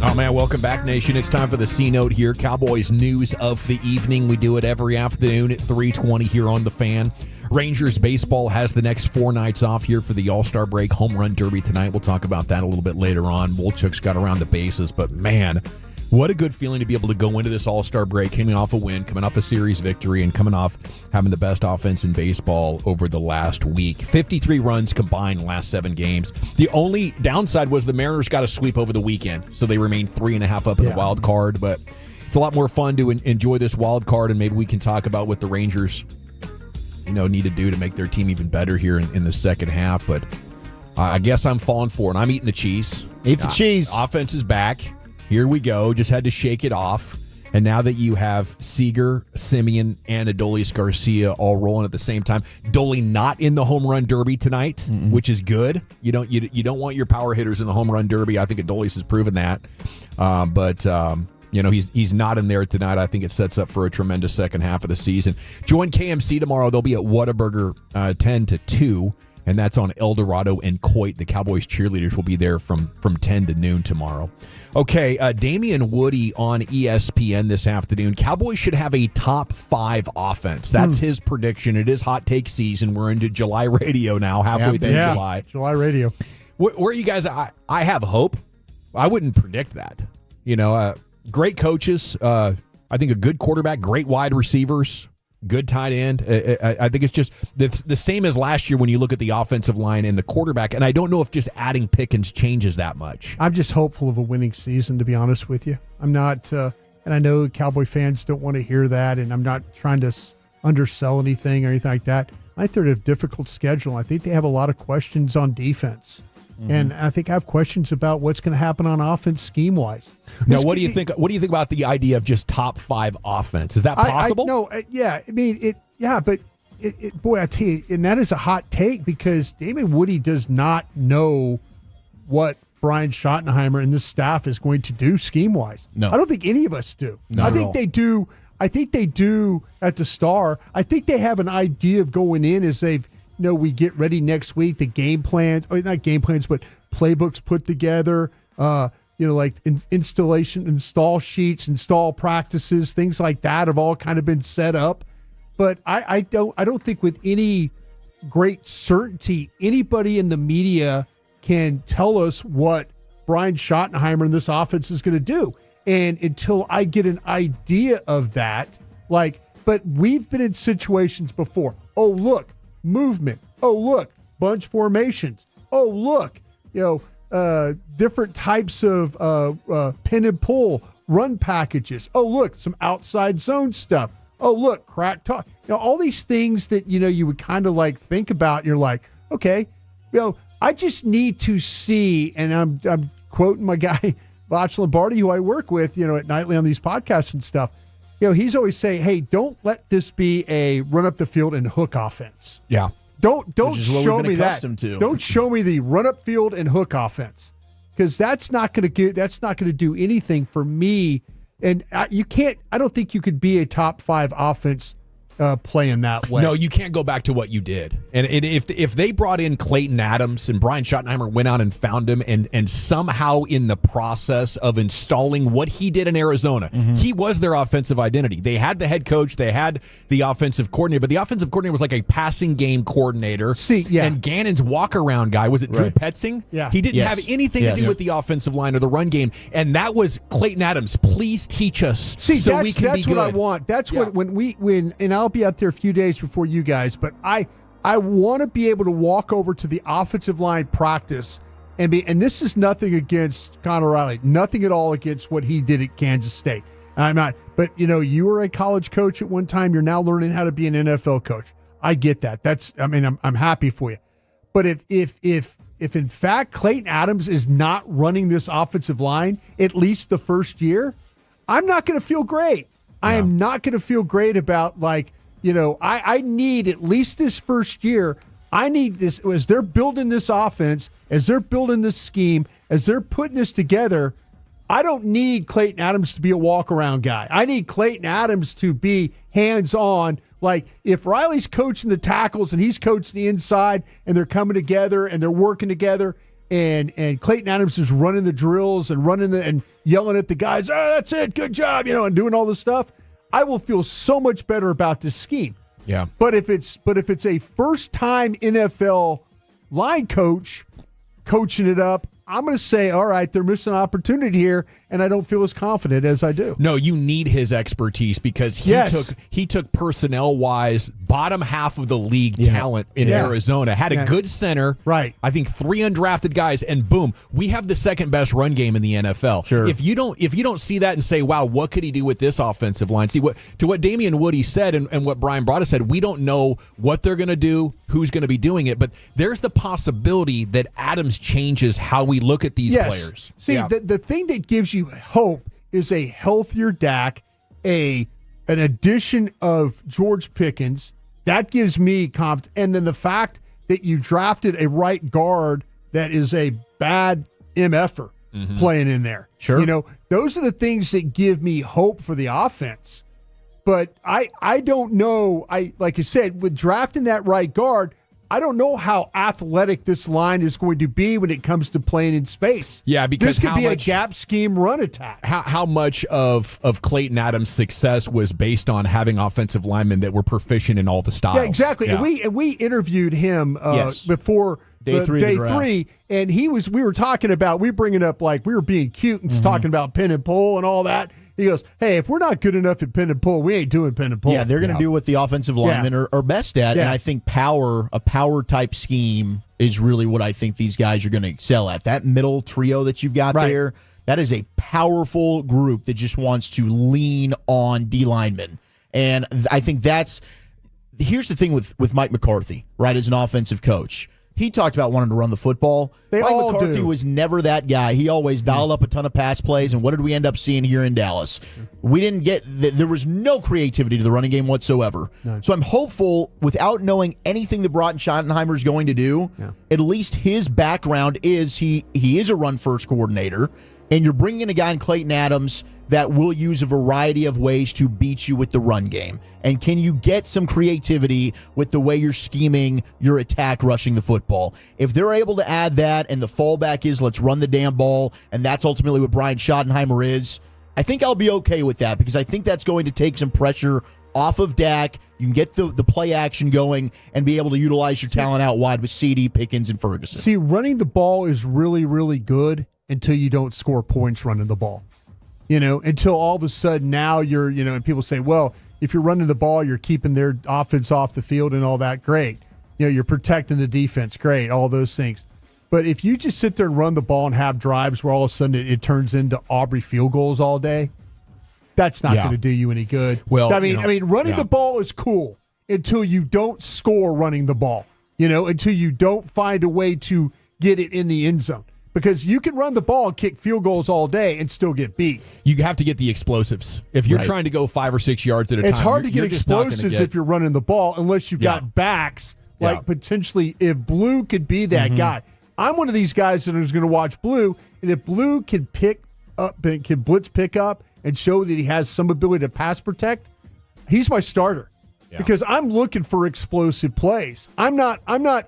Oh, man, welcome back, Nation. It's time for the C-Note here. Cowboys news of the evening. We do it every afternoon at 3:20 here on The Fan. Rangers baseball has the next 4 nights off here for the All-Star break. Home run derby tonight. We'll talk about that a little bit later on. Wolchuk's got around the bases, but, man, what a good feeling to be able to go into this All-Star break, coming off a win, coming off a series victory, and coming off having the best offense in baseball over the last week. 53 runs combined last 7 games. The only downside was the Mariners got a sweep over the weekend, so they remained 3.5 up in the wild card. But it's a lot more fun to enjoy this wild card, and maybe we can talk about what the Rangers, need to do to make their team even better here in the second half. But I guess I'm falling for it. I'm eating the cheese. Eat the cheese. Offense is back. Here we go. Just had to shake it off. And now that you have Seager, Semien, and Adolis García all rolling at the same time, Dolly not in the home run derby tonight, which is good. You don't want your power hitters in the home run derby. I think Adolis has proven that. But he's not in there tonight. I think it sets up for a tremendous second half of the season. Join KMC tomorrow. They'll be at Whataburger 10 to 2. And that's on El Dorado and Coit. The Cowboys cheerleaders will be there from 10 to noon tomorrow. Okay, Damian Woody on ESPN this afternoon. Cowboys should have a top 5 offense. That's his prediction. It is hot take season. We're into July radio now, halfway through July. July radio. Where are you guys? I have hope. I wouldn't predict that. Great coaches. I think a good quarterback, great wide receivers. Good tight end. I think it's just the same as last year when you look at the offensive line and the quarterback, and I don't know if just adding Pickens changes that much. I'm just hopeful of a winning season, to be honest with you. I'm not, and I know Cowboy fans don't want to hear that, and I'm not trying to undersell anything or anything like that. I think they're a difficult schedule. I think they have a lot of questions on defense. And I think I have questions about what's going to happen on offense scheme-wise. Now, what do you think? What do you think about the idea of just top 5 offense? Is that possible? No, yeah. I mean, but boy, I tell you, and that is a hot take because Damian Woody does not know what Brian Schottenheimer and this staff is going to do scheme-wise. No, I don't think any of us do. Not I think they do. I think they do at the Star. I think they have an idea of going in as they've. We get ready next week, the game plans, or not game plans, but playbooks put together, like install sheets, install practices, things like that have all kind of been set up. But I don't think with any great certainty, anybody in the media can tell us what Brian Schottenheimer and this offense is going to do. And until I get an idea of that, but we've been in situations before. Oh, look. Movement. Oh, look, bunch formations. Oh, look, different types of pin and pull, run packages. Oh, look, some outside zone stuff. Oh, look, crack talk. All these things that, you would kind of think about. And you're like, okay, I just need to see, and I'm quoting my guy, Botch Lombardi, who I work with, at nightly on these podcasts and stuff. He's always saying, hey, don't let this be a run up the field and hook offense. Yeah. Don't show me that. Don't show me the run up field and hook offense. Because that's not going to do anything for me. And I don't think you could be a top 5 offense playing that way. No, you can't go back to what you did. And if they brought in Clayton Adams and Brian Schottenheimer went out and found him and somehow in the process of installing what he did in Arizona, he was their offensive identity. They had the head coach, they had the offensive coordinator, but the offensive coordinator was like a passing game coordinator. And Gannon's walk-around guy, was it Drew Petzing? Yeah. He didn't have anything to do with the offensive line or the run game, and that was Clayton Adams. Please teach us so we can be good. That's what I want. That's what when I'll be out there a few days before you guys, but I want to be able to walk over to the offensive line practice and this is nothing against Conor Riley, nothing at all against what he did at Kansas State. I'm not, but you were a college coach at one time. You're now learning how to be an NFL coach. I get that. I'm happy for you. But if in fact Clayton Adams is not running this offensive line at least the first year, I'm not going to feel great. I am not going to feel great about I need at least this first year. I need this as they're building this offense, as they're building this scheme, as they're putting this together. I don't need Clayton Adams to be a walk-around guy. I need Clayton Adams to be hands-on. Like if Riley's coaching the tackles and he's coaching the inside and they're coming together and they're working together, and Clayton Adams is running the drills and and yelling at the guys, that's it, good job, and doing all this stuff, I will feel so much better about this scheme. Yeah. But if it's a first-time NFL line coach coaching it up, I'm going to say, all right, they're missing an opportunity here, and I don't feel as confident as I do. No, you need his expertise because he took personnel-wise bottom half of the league talent in Arizona. Had a good center. Right. I think 3 undrafted guys, and boom, we have the second best run game in the NFL. Sure. If you don't see that and say, wow, what could he do with this offensive line? See what Damian Woody said and what Brian Broaddus said, we don't know what they're going to do, who's going to be doing it, but there's the possibility that Adams changes how we look at these players. See, the thing that gives you hope is a healthier Dak, an addition of George Pickens. That gives me confidence. And then the fact that you drafted a right guard that is a bad MFer playing in there. Sure. Those are the things that give me hope for the offense. But I don't know. Like I said, with drafting that right guard, I don't know how athletic this line is going to be when it comes to playing in space. Yeah, because this could be a gap scheme run attack. How much of Clayton Adams' success was based on having offensive linemen that were proficient in all the styles? Yeah, exactly. Yeah. And we interviewed him before Day three, and we were talking about, we bringing up, like, we were being cute and talking about pin and pull and all that. He goes, hey, if we're not good enough at pin and pull, we ain't doing pin and pull. Yeah, they're going to do what the offensive linemen are best at. Yeah. And I think a power type scheme is really what I think these guys are going to excel at. That middle trio that you've got there, that is a powerful group that just wants to lean on D linemen. And I think here's the thing with Mike McCarthy, right, as an offensive coach. He talked about wanting to run the football. Mike McCarthy was never that guy. He always dialed up a ton of pass plays, and what did we end up seeing here in Dallas? We didn't there was no creativity to the running game whatsoever. No. So I'm hopeful, without knowing anything that Broughton Schottenheimer is going to do, at least his background is he is a run-first coordinator, and you're bringing in a guy in Clayton Adams that will use a variety of ways to beat you with the run game. And can you get some creativity with the way you're scheming your attack rushing the football? If they're able to add that and the fallback is let's run the damn ball, and that's ultimately what Brian Schottenheimer is, I think I'll be okay with that because I think that's going to take some pressure off of Dak. You can get the play action going and be able to utilize your talent out wide with CD, Pickens, and Ferguson. See, running the ball is really, really good until you don't score points running the ball. Until all of a sudden now you're, and people say, well, if you're running the ball, you're keeping their offense off the field and all that, great. You're protecting the defense, great, all those things. But if you just sit there and run the ball and have drives where all of a sudden it turns into Aubrey field goals all day, that's not going to do you any good. Well, I mean, running the ball is cool until you don't score running the ball, until you don't find a way to get it in the end zone. Because you can run the ball and kick field goals all day and still get beat. You have to get the explosives. If you're trying to go 5 or 6 yards at a time, it's hard to get explosives if you're running the ball unless you've got backs. Like potentially, if Blue could be that guy. I'm one of these guys that is going to watch Blue, and if Blue can blitz pick up and show that he has some ability to pass protect, he's my starter. Yeah. Because I'm looking for explosive plays. I'm not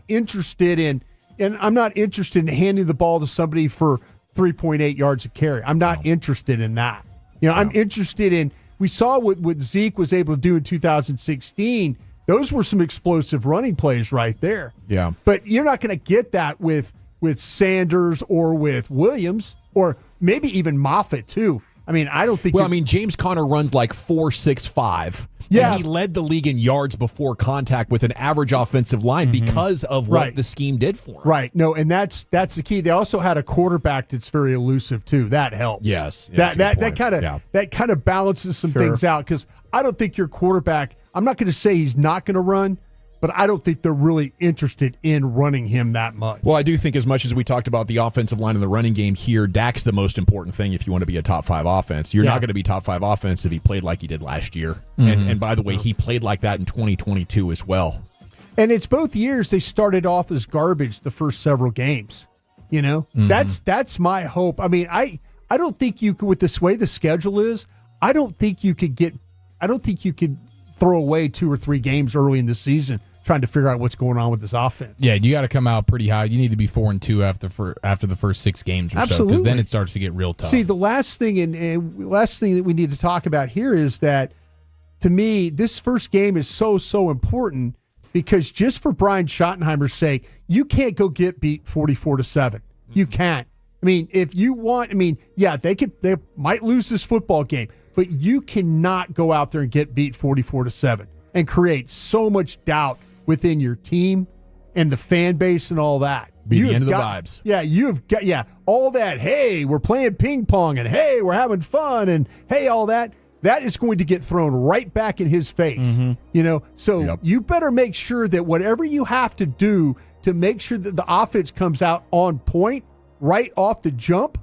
interested in. And I'm not interested in handing the ball to somebody for 3.8 yards a carry. I'm not interested in that. I'm interested in, we saw what Zeke was able to do in 2016. Those were some explosive running plays right there. Yeah. But you're not going to get that with Sanders or with Williams or maybe even Moffitt too. I mean, I don't think. Well, James Conner runs like 4.65. Yeah, and he led the league in yards before contact with an average offensive line because of what the scheme did for him. Right. No, and that's the key. They also had a quarterback that's very elusive too. That helps. Yes. That kind of balances some things out because I don't think your quarterback. I'm not going to say he's not going to run, but I don't think they're really interested in running him that much. Well, I do think as much as we talked about the offensive line and the running game here, Dak's the most important thing if you want to be a top 5 offense. You're not going to be top 5 offense if he played like he did last year. And by the way, he played like that in 2022 as well. And it's both years they started off as garbage the first several games. That's my hope. I mean, I don't think you could, with this way the schedule is, I don't think you could throw away 2 or 3 games early in the season trying to figure out what's going on with this offense. Yeah, you got to come out pretty high. You need to be 4-2 after the first 6 games or so, because then it starts to get real tough. See, the last thing that we need to talk about here is that, to me, this first game is so important because just for Brian Schottenheimer's sake, you can't go get beat 44-7. You can't. I mean, if you want, they might lose this football game, but you cannot go out there and get beat 44-7 and create so much doubt within your team and the fan base and all that. Be the end of the vibes. Yeah, you have got all that. Hey, we're playing ping pong, and hey, we're having fun, and hey, all that. That is going to get thrown right back in his face. So you better make sure that whatever you have to do to make sure that the offense comes out on point right off the jump,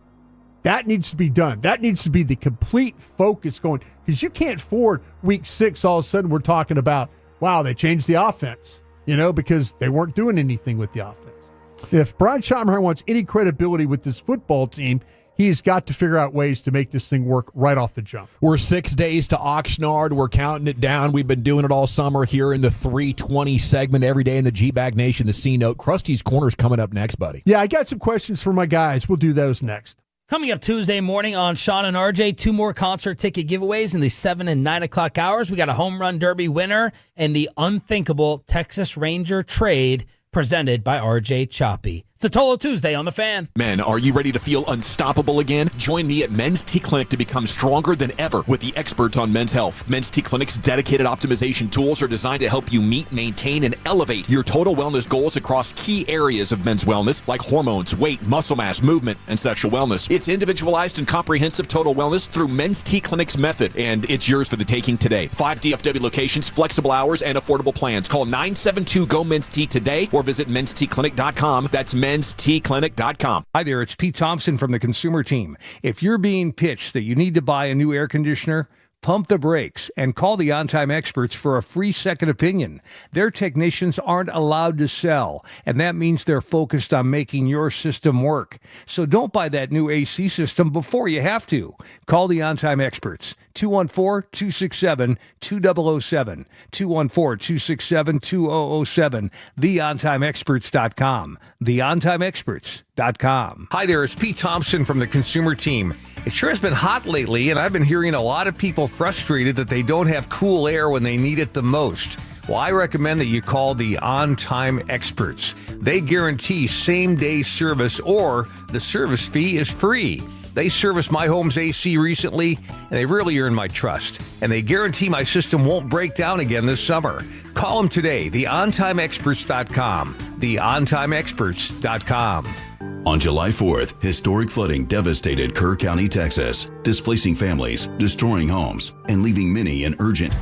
that needs to be done. That needs to be the complete focus going, because you can't afford week 6 all of a sudden we're talking about, wow, they changed the offense, because they weren't doing anything with the offense. If Brian Schottenheimer wants any credibility with this football team, he's got to figure out ways to make this thing work right off the jump. We're 6 days to Oxnard. We're counting it down. We've been doing it all summer here in the 320 segment every day in the G-Bag Nation, the C-Note. Krusty's Corner's coming up next, buddy. Yeah, I got some questions for my guys. We'll do those next. Coming up Tuesday morning on Sean and RJ, 2 more concert ticket giveaways in the 7 and 9 o'clock hours. We got a home run derby winner and the unthinkable Texas Ranger trade presented by RJ Choppy. It's a Tolo Tuesday on The Fan. Men, are you ready to feel unstoppable again? Join me at Men's T Clinic to become stronger than ever with the experts on men's health. Men's T Clinic's dedicated optimization tools are designed to help you meet, maintain, and elevate your total wellness goals across key areas of men's wellness, like hormones, weight, muscle mass, movement, and sexual wellness. It's individualized and comprehensive total wellness through Men's T Clinic's method, and it's yours for the taking today. 5 DFW locations, flexible hours, and affordable plans. Call 972-GO-MEN'S-T today or visit menstclinic.com. That's menstclinic.com. Hi there, it's Pete Thompson from the Consumer Team. If you're being pitched that you need to buy a new air conditioner, pump the brakes and call the On-Time Experts for a free second opinion. Their technicians aren't allowed to sell, and that means they're focused on making your system work. So don't buy that new AC system before you have to. Call the On-Time Experts, 214-267-2007, 214-267-2007, theontimeexperts.com, theontimeexperts.com. Hi there, it's Pete Thompson from the Consumer Team. It sure has been hot lately, and I've been hearing a lot of people frustrated that they don't have cool air when they need it the most. Well, I recommend that you call the On-Time Experts. They guarantee same-day service, or the service fee is free. They serviced my home's AC recently, and they really earned my trust. And they guarantee my system won't break down again this summer. Call them today, theontimeexperts.com, theontimeexperts.com. On July 4th, historic flooding devastated Kerr County, Texas, displacing families, destroying homes, and leaving many in urgent.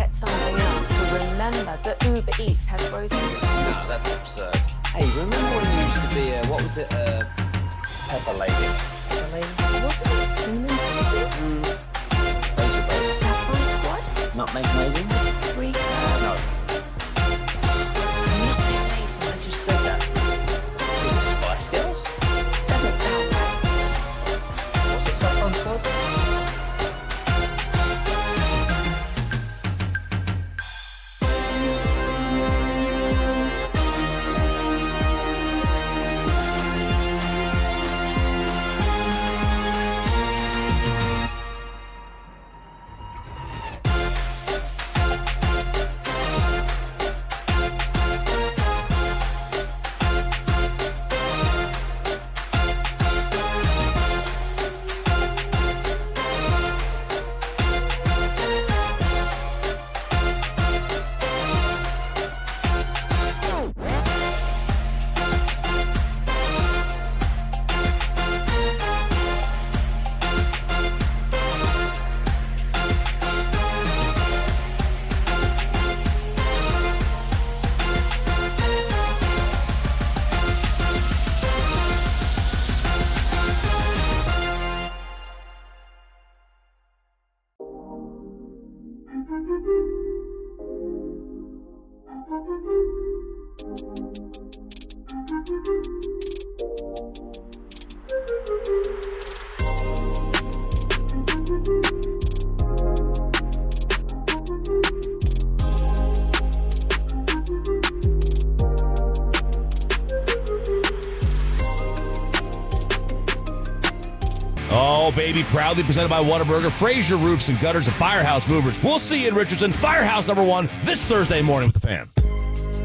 forget something else to remember that Uber Eats has groceries. No, that's absurd. Hey, remember when you used to be what was it, pepper lady? Pepper lady? Wasn't it cinnamon twisted? Razor boats. Saffron squad? Nutmeg maiden? Tree No. Nutmeg maiden. I just said that. Was it Spice Girls? Doesn't sound right. Was it Saffron Squad? Oh, baby, proudly presented by Whataburger, Fraser Roofs and Gutters, and Firehouse Movers. We'll see you in Richardson, Firehouse #1, this Thursday morning with the Fan.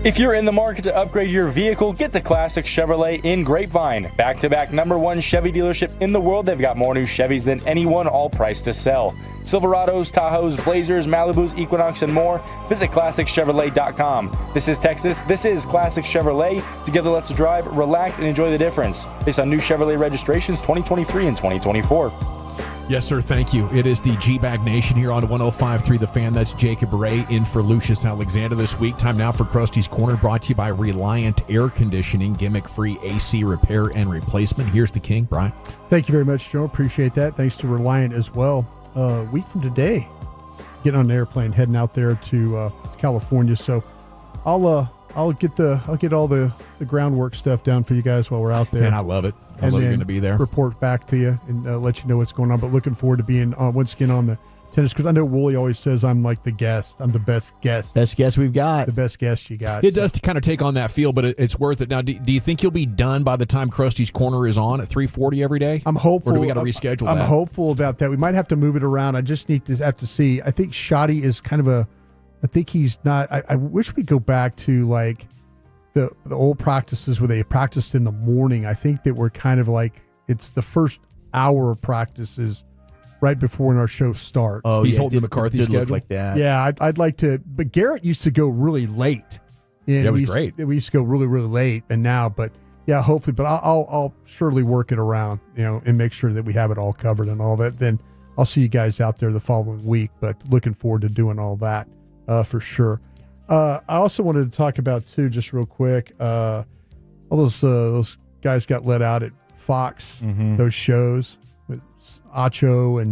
If you're in the market to upgrade your vehicle, get to Classic Chevrolet in Grapevine. Back-to-back #1 Chevy dealership in the world. They've got more new Chevys than anyone, all priced to sell. Silverados, Tahoes, Blazers, Malibus, Equinox, and more. Visit ClassicChevrolet.com. This is Texas. This is Classic Chevrolet. Together, let's drive, relax, and enjoy the difference. Based on new Chevrolet registrations 2023 and 2024. Yes, sir. Thank you. It is the G-Bag Nation here on 105.3 The Fan. That's Jacob Ray in for Lucius Alexander this week. Time now for Krusty's Corner, brought to you by Reliant Air Conditioning, gimmick-free AC repair and replacement. Here's the king, Brian. Thank you very much, Joe. Appreciate that. Thanks to Reliant as well. A week from today, getting on an airplane, heading out there to California. So I'll get all the groundwork stuff down for you guys while we're out there. Man, I love it. I love going to be there. Report back to you and let you know what's going on. But looking forward to being once again on the tennis, because I know Wooly always says I'm like the guest. I'm the best guest. Best guest we've got. The best guest you got. It does to kind of take on that feel, but it's worth it. Now, do you think you'll be done by the time Krusty's Corner is on at 3:40 every day? I'm hopeful. Or do we got to reschedule I'm that? hopeful about that. We might have to move it around. I just need to have to see. I think Shoddy is kind of I think he's not. I wish we go back to like the old practices where they practiced in the morning. I think that we're kind of like, it's the first hour of practices right before when our show starts. Oh, he's holding the McCarthy schedule like that. Yeah, I'd like to. But Garrett used to go really late. And it was great. We used to go really, really late, and now, but yeah, hopefully. But I'll surely work it around, and make sure that we have it all covered and all that. Then I'll see you guys out there the following week. But looking forward to doing all that for sure. I also wanted to talk about too, just real quick. All those guys got let out at Fox. Mm-hmm. Those shows with Acho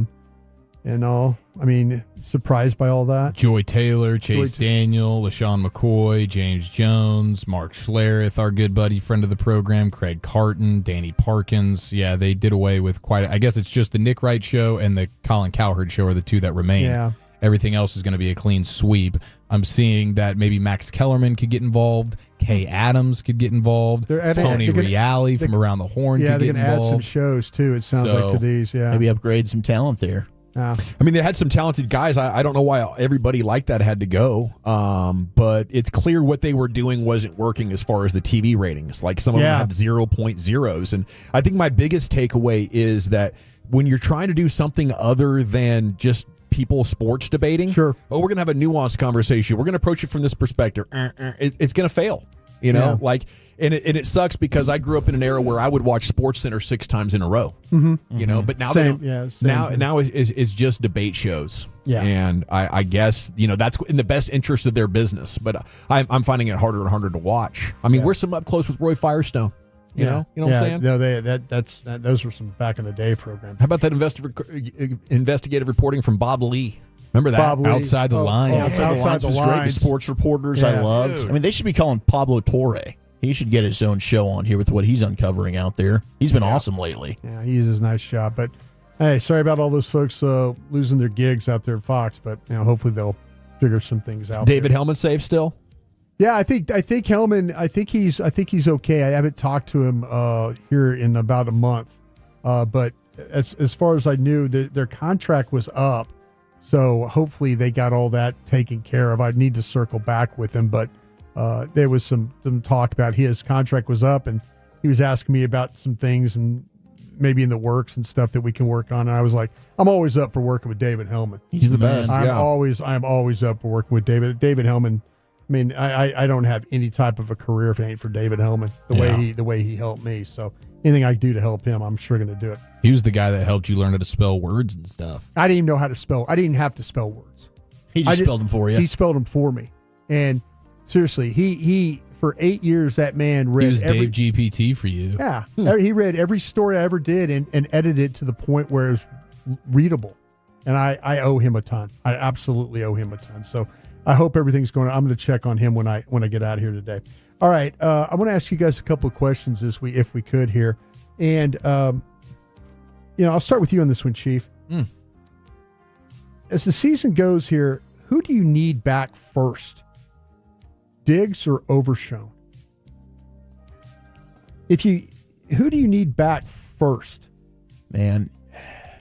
and all. I mean, surprised by all that. Joy Taylor, Chase Daniel, LaShawn McCoy, James Jones, Mark Schlereth, our good buddy, friend of the program, Craig Carton, Danny Parkins. Yeah, they did away with I guess it's just the Nick Wright show and the Colin Cowherd show are the two that remain. Yeah. Everything else is going to be a clean sweep. I'm seeing that maybe Max Kellerman could get involved. Kay Adams could get involved. Tony Reale from Around the Horn could get involved. Yeah, they're going to add some shows, too, it sounds like, to these. Yeah, maybe upgrade some talent there. Yeah. I mean, they had some talented guys. I don't know why everybody like that had to go, but it's clear what they were doing wasn't working as far as the TV ratings. Like some of them had 0.0s. And I think my biggest takeaway is that when you're trying to do something other than just people sports debating, sure. Oh, we're going to have a nuanced conversation. We're going to approach it from this perspective. It's going to fail. You know, and it sucks because I grew up in an era where I would watch SportsCenter 6 times in a row. Mm-hmm. You know, but now now it's just debate shows. Yeah, and I guess that's in the best interest of their business. But I'm finding it harder and harder to watch. I mean, we're some up close with Roy Firestone. You know what I'm saying? No, those were some back in the day programs. How about that investigative reporting from Bob Lee? Remember that? Bob Lee. Outside the Lines. Outside the Lines was great. The sports reporters I loved. Dude. I mean, they should be calling Pablo Torre. He should get his own show on here with what he's uncovering out there. He's been awesome lately. Yeah, he does a nice job. But hey, sorry about all those folks losing their gigs out there at Fox. But hopefully they'll figure some things out. David Hellman safe still? Yeah, I think Hellman. I think he's okay. I haven't talked to him here in about a month. But as far as I knew, their contract was up. So hopefully they got all that taken care of. I'd need to circle back with him, but there was some talk about his contract was up, and he was asking me about some things and maybe in the works and stuff that we can work on. And I was like, I'm always up for working with David Hellman. He's the best. I'm always up for working with David. David Hellman. I mean, I don't have any type of a career if it ain't for David Hellman. The way he helped me. So anything I can do to help him, I'm sure going to do it. He was the guy that helped you learn how to spell words and stuff. I didn't even know how to spell. I didn't have to spell words. He just spelled them for you. He spelled them for me. And seriously, he for 8 years, that man read. He was Dave GPT for you. Yeah. He read every story I ever did and edited it to the point where it was readable. And I owe him a ton. I absolutely owe him a ton. So I hope everything's going. I'm going to check on him when I get out of here today. All right. I want to ask you guys a couple of questions if we could here. And, I'll start with you on this one, Chief. As the season goes here, who do you need back first? Diggs or Overshown? Who do you need back first? Man,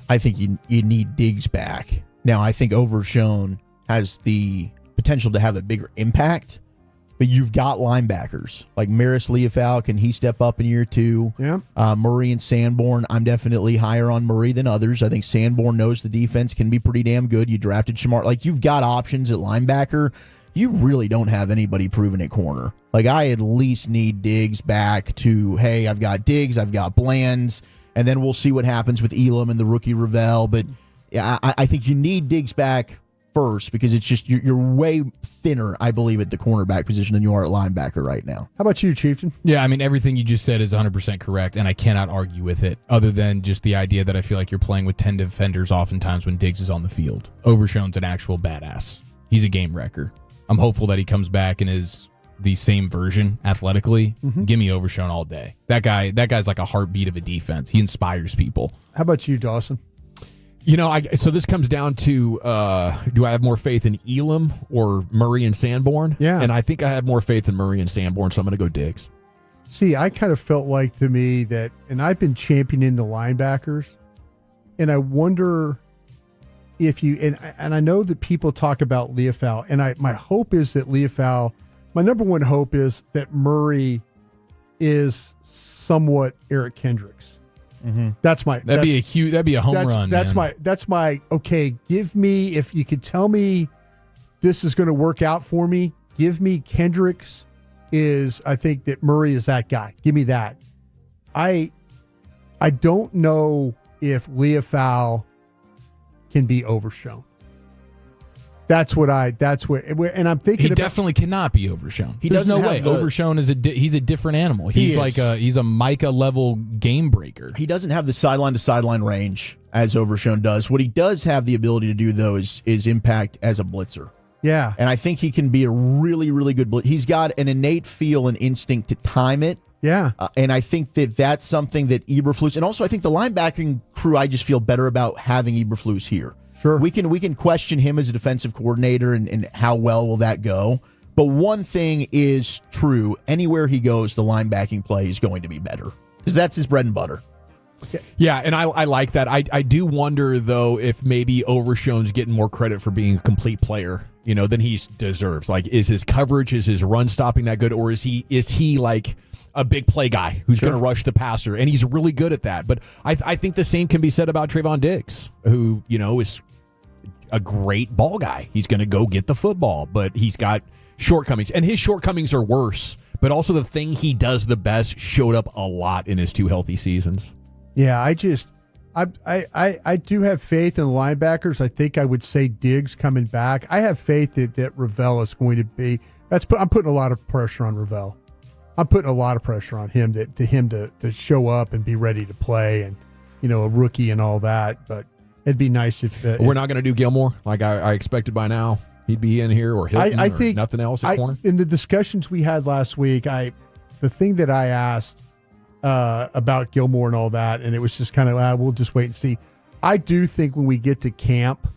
I think you need Diggs back. Now, I think Overshown has the potential to have a bigger impact, but you've got linebackers like Maris Leofau. Can he step up in year 2? Yeah. Murray and Sanborn. I'm definitely higher on Murray than others. I think Sanborn knows the defense can be pretty damn good. You drafted Shamar. Like, you've got options at linebacker. You really don't have anybody proven at corner. Like, I at least need Diggs back to, hey, I've got Diggs, I've got Blands, and then we'll see what happens with Elam and the rookie Ravel. But yeah, I think you need Diggs back first because it's just you're way thinner, I believe, at the cornerback position than you are at linebacker right now. How about you, Chieftain? Yeah, I mean, everything you just said is 100% correct, and I cannot argue with it other than just the idea that I feel like you're playing with 10 defenders oftentimes when Diggs is on the field. Overshown's an actual badass. He's a game wrecker. I'm hopeful that he comes back and is the same version athletically. Mm-hmm. Give me Overshown all day. That guy's like a heartbeat of a defense. He inspires people. How about you, Dawson? So this comes down to do I have more faith in Elam or Murray and Sanborn? Yeah. And I think I have more faith in Murray and Sanborn, so I'm going to go Diggs. See, I kind of felt like to me that, and I've been championing the linebackers, and I wonder if you, and I know that people talk about Leofau, and my hope is that Leofau, my number one hope is that Murray is somewhat Eric Kendricks. Mm-hmm. That'd be a home run. That's my okay. Give me, if you could tell me this is going to work out for me, give me Kendricks. I think that Murray is that guy. Give me that. I don't know if Leofau can be Overshown. And I'm thinking he definitely cannot be Overshown. There's no way. Overshown he's a different animal. He's he's a Micah level game breaker. He doesn't have the sideline to sideline range as Overshown does. What he does have the ability to do though is impact as a blitzer. Yeah. And I think he can be a really, really good blitzer. He's got an innate feel and instinct to time it. Yeah. And I think that's something that Eberflus, and also I think the linebacking crew, I just feel better about having Eberflus here. Sure. We can question him as a defensive coordinator and how well will that go. But one thing is true. Anywhere he goes, the linebacking play is going to be better because that's his bread and butter. Yeah, and I like that. I do wonder, though, if maybe Overshown's getting more credit for being a complete player, than he deserves. Like, is his coverage, is his run stopping that good, or is he like a big play guy who's going to rush the passer? And he's really good at that. But I think the same can be said about Trayvon Diggs, who, is a great ball guy. He's going to go get the football, but he's got shortcomings, and his shortcomings are worse but also the thing he does the best showed up a lot in his 2 healthy seasons. Yeah, I do have faith in the linebackers. I think I would say Diggs coming back. I have faith that Ravel is going to be. I'm putting a lot of pressure on Ravel. I'm putting a lot of pressure on him to show up and be ready to play, and a rookie and all that. But it'd be nice if we're not going to do Gilmore like I expected by now. He'd be in here, or Hilton, I think nothing else at corner. In the discussions we had last week, the thing that I asked about Gilmore and all that, and it was just kind of we'll just wait and see. I do think when we get to camp,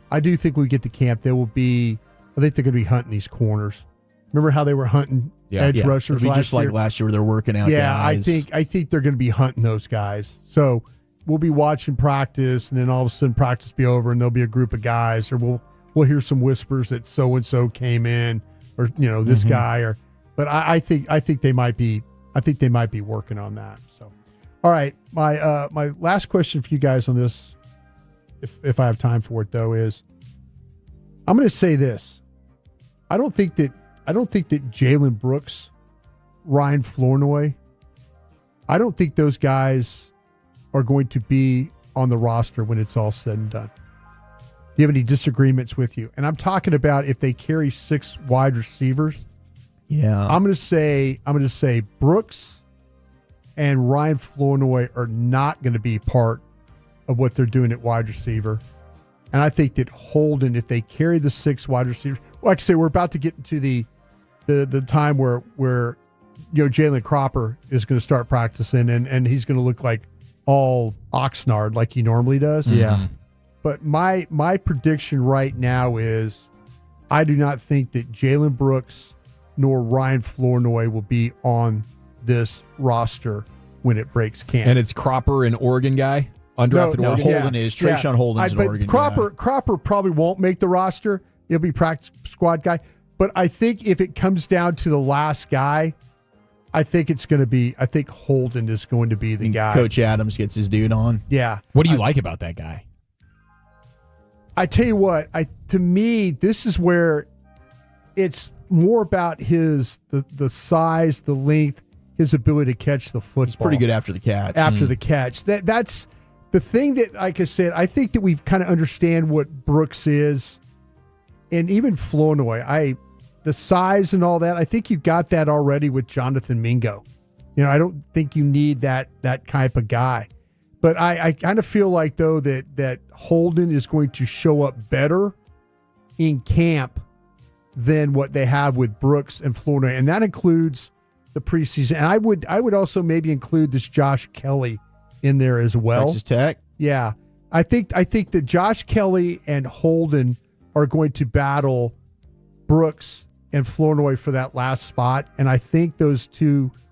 there will be. I think they're going to be hunting these corners. Remember how they were hunting edge rushers last just year? like last year where they're working out guys. I think they're going to be hunting those guys. So we'll be watching practice, and then all of a sudden practice be over, and there'll be a group of guys, or we'll hear some whispers that so and so came in, or this guy, but I think they might be working on that. So, all right, my last question for you guys on this, if I have time for it though, is I'm going to say this. I don't think that Jalen Brooks, Ryan Flournoy, I don't think those guys are going to be on the roster when it's all said and done. Do you have any disagreements with you? And I'm talking about if they carry 6 wide receivers. Yeah. I'm going to say Brooks and Ryan Flournoy are not going to be part of what they're doing at wide receiver. And I think that Holden, if they carry the 6 wide receivers, like I say, we're about to get into the time where Jalen Cropper is going to start practicing, and he's going to look like all Oxnard like he normally does. Yeah. But my prediction right now is I do not think that Jalen Brooks nor Ryan Flournoy will be on this roster when it breaks camp. And it's Cropper, an Oregon guy? Undrafted Oregon? Holden is. Trayshawn Holden's an Oregon guy. guy. Cropper probably won't make the roster. He'll be practice squad guy. But I think if it comes down to the last guy, I think Holden is going to be the guy. Coach Adams gets his dude on. Yeah. What do you like about that guy? I tell you what, to me, this is where it's more about the size, the length, his ability to catch the football. He's pretty good after the catch. The catch. That's the thing that, like I said, I think that we've kind of understand what Brooks is, and even Flournoy. The size and all that, I think you got that already with Jonathan Mingo. I don't think you need that type of guy. But I kind of feel like, though, that Holden is going to show up better in camp than what they have with Brooks and Flournoy, and that includes the preseason. And I would also maybe include this Josh Kelly in there as well. Texas Tech? Yeah. I think that Josh Kelly and Holden are going to battle Brooks and Flournoy for that last spot. And I think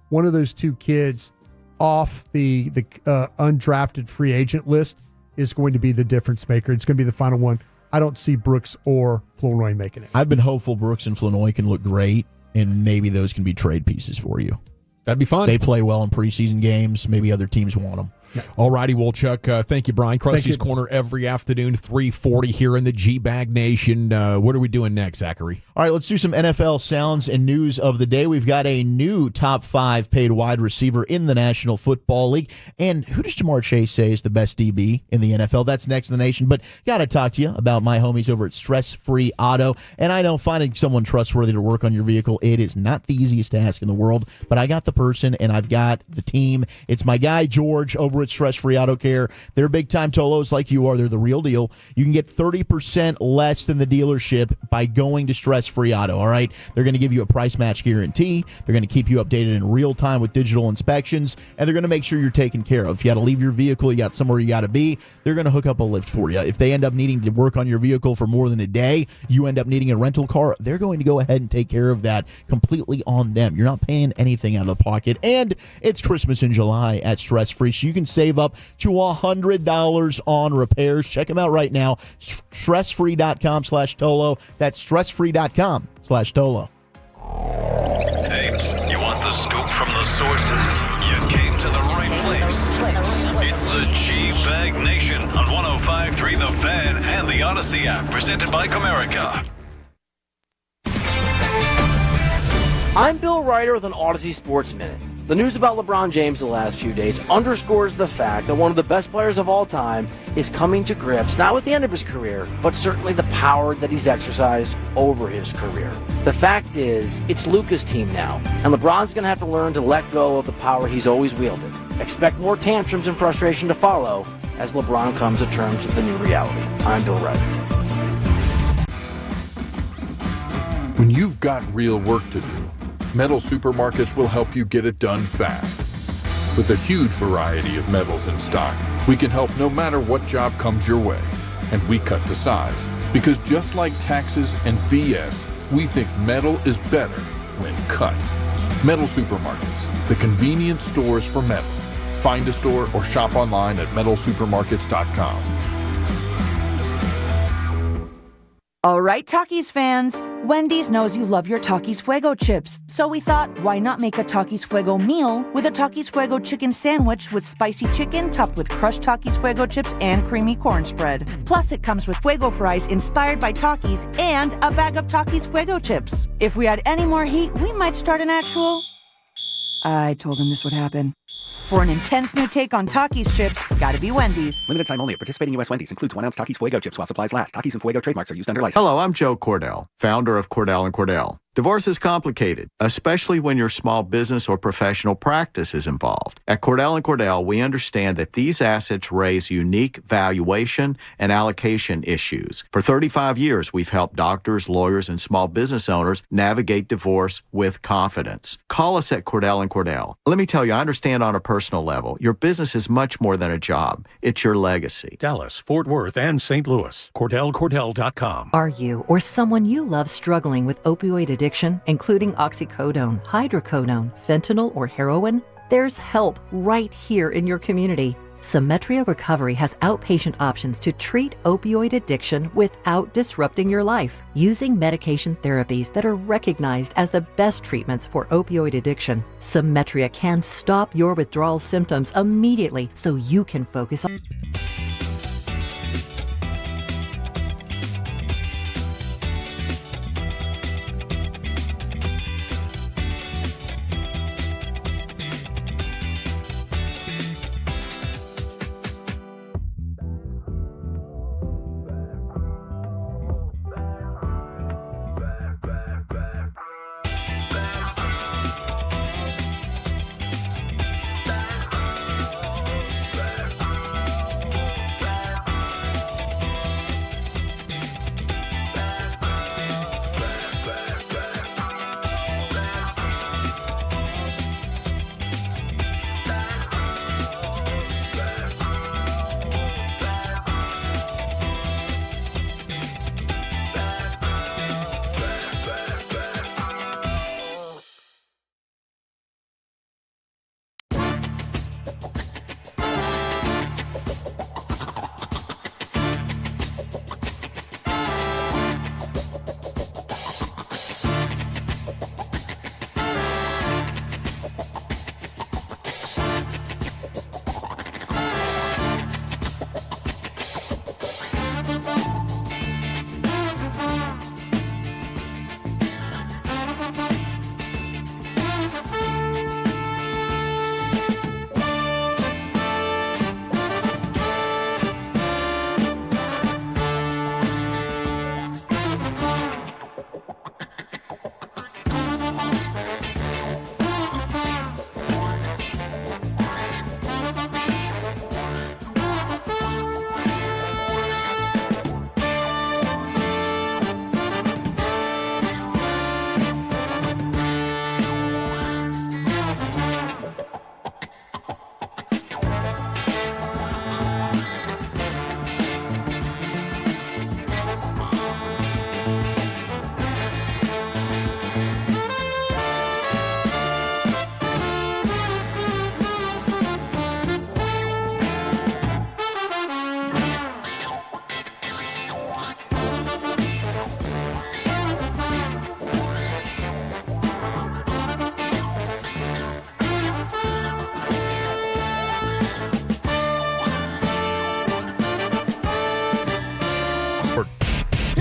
one of those two kids off the undrafted free agent list is going to be the difference maker. It's going to be the final one. I don't see Brooks or Flournoy making it. I've been hopeful Brooks and Flournoy can look great, and maybe those can be trade pieces for you. That'd be fun. They play well in preseason games. Maybe other teams want them. Yeah. All righty, well, Chuck, thank you, Brian. Krusty's Corner every afternoon, 3:40 here in the G-Bag Nation. What are we doing next, Zachary? All right, let's do some NFL sounds and news of the day. We've got a new top 5 paid wide receiver in the National Football League. And who does Jamar Chase say is the best DB in the NFL? That's next in the nation. But got to talk to you about my homies over at Stress Free Auto. And I know finding someone trustworthy to work on your vehicle, it is not the easiest task in the world. But I got the person and I've got the team. It's my guy, George, over at Stress Free Auto Care. They're big-time Tolos like you are. They're the real deal. You can get 30% less than the dealership by going to Stress Free Auto, all right? They're going to give you a price match guarantee. They're going to keep you updated in real time with digital inspections, and they're going to make sure you're taken care of. If you got to leave your vehicle, you got somewhere you got to be, they're going to hook up a lift for you. If they end up needing to work on your vehicle for more than a day, you end up needing a rental car, they're going to go ahead and take care of that completely on them. You're not paying anything out of the pocket, and it's Christmas in July at Stress Free, so you can save up to $100 on repairs. Check them out right now. Stressfree.com/Tolo. That's stressfree.com/Tolo. Hey, you want the scoop from the sources? You came to the right place. It's the G-Bag Nation on 105.3 The Fan and the Odyssey app, presented by Comerica. I'm Bill Reiter with an Odyssey Sports Minute. The news about LeBron James the last few days underscores the fact that one of the best players of all time is coming to grips, not with the end of his career, but certainly the power that he's exercised over his career. The fact is, it's Luka's team now, and LeBron's going to have to learn to let go of the power he's always wielded. Expect more tantrums and frustration to follow as LeBron comes to terms with the new reality. I'm Bill Reiter. When you've got real work to do, Metal Supermarkets will help you get it done fast. With a huge variety of metals in stock, we can help no matter what job comes your way. And we cut the size. Because just like taxes and BS, we think metal is better when cut. Metal Supermarkets, the convenient stores for metal. Find a store or shop online at metalsupermarkets.com. All right, Takis fans. Wendy's knows you love your Takis Fuego chips, so we thought, why not make a Takis Fuego meal with a Takis Fuego chicken sandwich with spicy chicken topped with crushed Takis Fuego chips and creamy corn spread. Plus, it comes with Fuego fries inspired by Takis and a bag of Takis Fuego chips. If we had any more heat, we might start an actual... I told him this would happen. For an intense new take on Takis chips, gotta be Wendy's. Limited time only at participating U.S. Wendy's. Includes 1 ounce Takis Fuego chips while supplies last. Takis and Fuego trademarks are used under license. Hello, I'm Joe Cordell, founder of Cordell & Cordell. Divorce is complicated, especially when your small business or professional practice is involved. At Cordell & Cordell, we understand that these assets raise unique valuation and allocation issues. For 35 years, we've helped doctors, lawyers, and small business owners navigate divorce with confidence. Call us at Cordell & Cordell. Let me tell you, I understand on a personal level, your business is much more than a job. It's your legacy. Dallas, Fort Worth, and St. Louis. CordellCordell.com. Are you or someone you love struggling with opioid addiction, including oxycodone, hydrocodone, fentanyl, or heroin? There's help right here in your community. Symetria Recovery has outpatient options to treat opioid addiction without disrupting your life, using medication therapies that are recognized as the best treatments for opioid addiction. Symetria can stop your withdrawal symptoms immediately so you can focus on...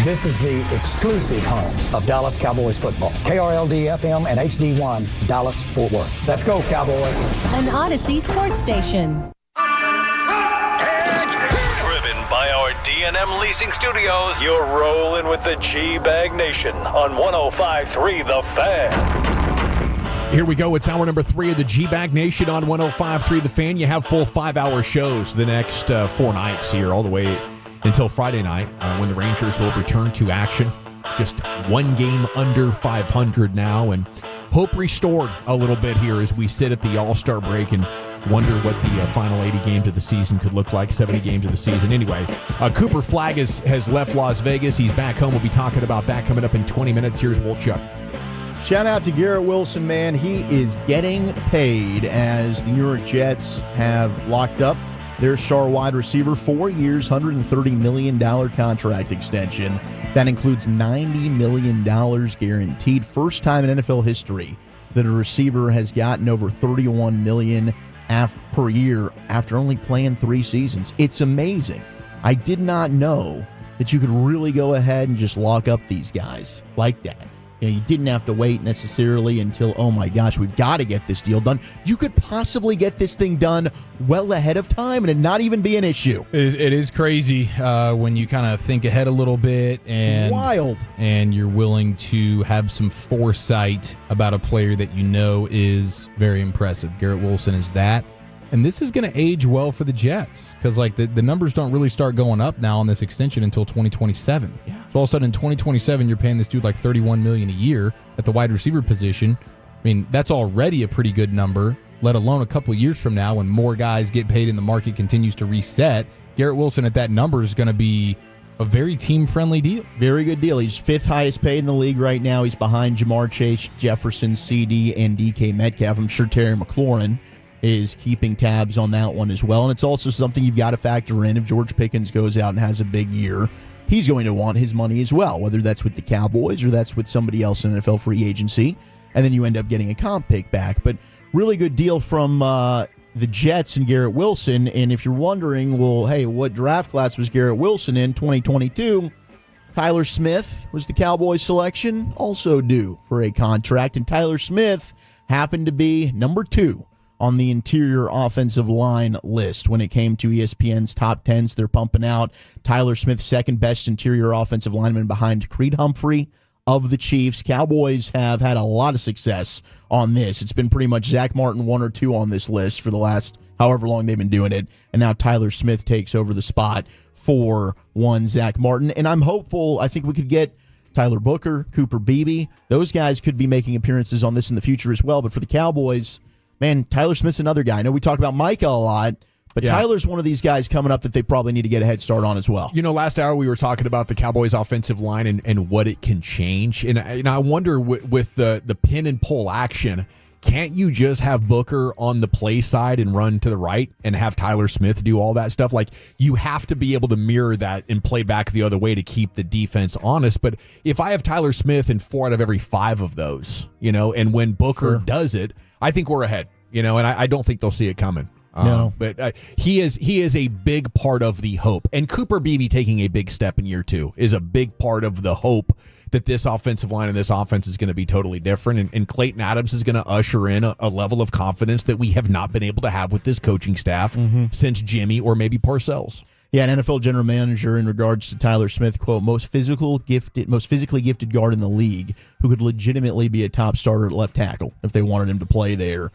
This is the exclusive home of Dallas Cowboys football. KRLD-FM and HD1, Dallas, Fort Worth. Let's go, Cowboys. An Odyssey sports station. Driven by our D&M Leasing Studios, you're rolling with the G-Bag Nation on 105.3 The Fan. Here we go. It's hour number 3 of the G-Bag Nation on 105.3 The Fan. You have full 5-hour shows the next 4 nights here, all the way until Friday night when the Rangers will return to action. Just one game under 500 now, and hope restored a little bit here as we sit at the All-Star break and wonder what the final 80 games of the season could look like, 70 games of the season. Anyway, Cooper Flagg has left Las Vegas. He's back home. We'll be talking about that coming up in 20 minutes. Here's Wolchuk. Shout out to Garrett Wilson, man. He is getting paid as the New York Jets have locked up their star wide receiver, 4 years, $130 million contract extension. That includes $90 million guaranteed. First time in NFL history that a receiver has gotten over $31 million per year after only playing 3 seasons. It's amazing. I did not know that you could really go ahead and just lock up these guys like that. You didn't have to wait necessarily until, oh my gosh, we've got to get this deal done. You could possibly get this thing done well ahead of time and it not even be an issue. It is crazy when you kind of think ahead a little bit and it's wild. And you're willing to have some foresight about a player that you know is very impressive. Garrett Wilson is that. And this is going to age well for the Jets because the numbers don't really start going up now on this extension until 2027. Yeah. So all of a sudden in 2027, you're paying this dude like $31 million a year at the wide receiver position. I mean, that's already a pretty good number, let alone a couple of years from now when more guys get paid and the market continues to reset. Garrett Wilson at that number is going to be a very team-friendly deal. Very good deal. He's 5th highest paid in the league right now. He's behind Jamar Chase, Jefferson, CD, and DK Metcalf. I'm sure Terry McLaurin is keeping tabs on that one as well. And it's also something you've got to factor in. If George Pickens goes out and has a big year, he's going to want his money as well, whether that's with the Cowboys or that's with somebody else in NFL free agency. And then you end up getting a comp pick back. But really good deal from the Jets and Garrett Wilson. And if you're wondering, well, hey, what draft class was Garrett Wilson in 2022? Tyler Smith was the Cowboys selection, also due for a contract. And Tyler Smith happened to be number 2 on the interior offensive line list when it came to ESPN's top 10s. They're pumping out Tyler Smith, second best interior offensive lineman behind Creed Humphrey of the Chiefs. Cowboys have had a lot of success on this. It's been pretty much Zach Martin 1 or 2 on this list for the last however long they've been doing it, and now Tyler Smith takes over the spot for one Zach Martin. And I'm hopeful, I think we could get Tyler Booker, Cooper Beebe. Those guys could be making appearances on this in the future as well. But for the Cowboys, man, Tyler Smith's another guy. I know we talk about Micah a lot, but yeah, Tyler's one of these guys coming up that they probably need to get a head start on as well. You know, last hour we were talking about the Cowboys' offensive line and what it can change. And I wonder with the pin and pull action, can't you just have Booker on the play side and run to the right and have Tyler Smith do all that stuff? Like, you have to be able to mirror that and play back the other way to keep the defense honest. But if I have Tyler Smith in 4 out of every 5 of those, and when Booker does it, I think we're ahead, and I don't think they'll see it coming. No. But he is a big part of the hope. And Cooper Beebe taking a big step in year 2 is a big part of the hope that this offensive line and this offense is going to be totally different. And Clayton Adams is going to usher in a level of confidence that we have not been able to have with this coaching staff since Jimmy or maybe Parcells. Yeah, an NFL general manager in regards to Tyler Smith, quote, most physically gifted guard in the league who could legitimately be a top starter at left tackle if they wanted him to play there.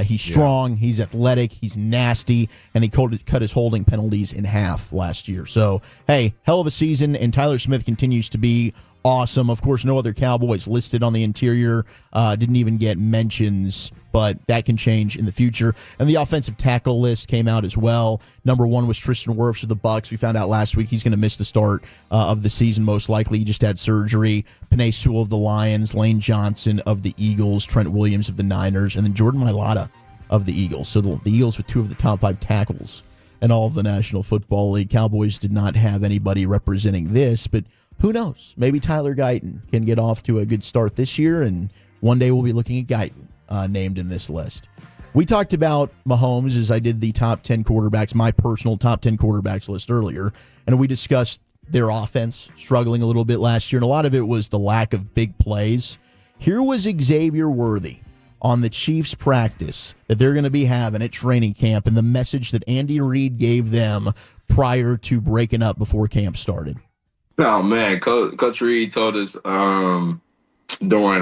He's strong, he's athletic, he's nasty, and he cut his holding penalties in half last year. So, hey, hell of a season, and Tyler Smith continues to be awesome. Of course, no other Cowboys listed on the interior, didn't even get mentions, but that can change in the future. And the offensive tackle list came out as well. Number 1 was Tristan Wirfs of the Bucs. We found out last week he's going to miss the start of the season most likely. He just had surgery. Penei Sewell of the Lions, Lane Johnson of the Eagles, Trent Williams of the Niners, and then Jordan Mailata of the Eagles. So the Eagles with 2 of the top 5 tackles in all of the National Football League. Cowboys did not have anybody representing this, but who knows? Maybe Tyler Guyton can get off to a good start this year, and one day we'll be looking at Guyton named in this list. We talked about Mahomes as I did the top 10 quarterbacks, my personal top 10 quarterbacks list earlier, and we discussed their offense struggling a little bit last year, and a lot of it was the lack of big plays. Here was Xavier Worthy on the Chiefs practice that they're going to be having at training camp and the message that Andy Reid gave them prior to breaking up before camp started. Oh, man, Coach Reid told us during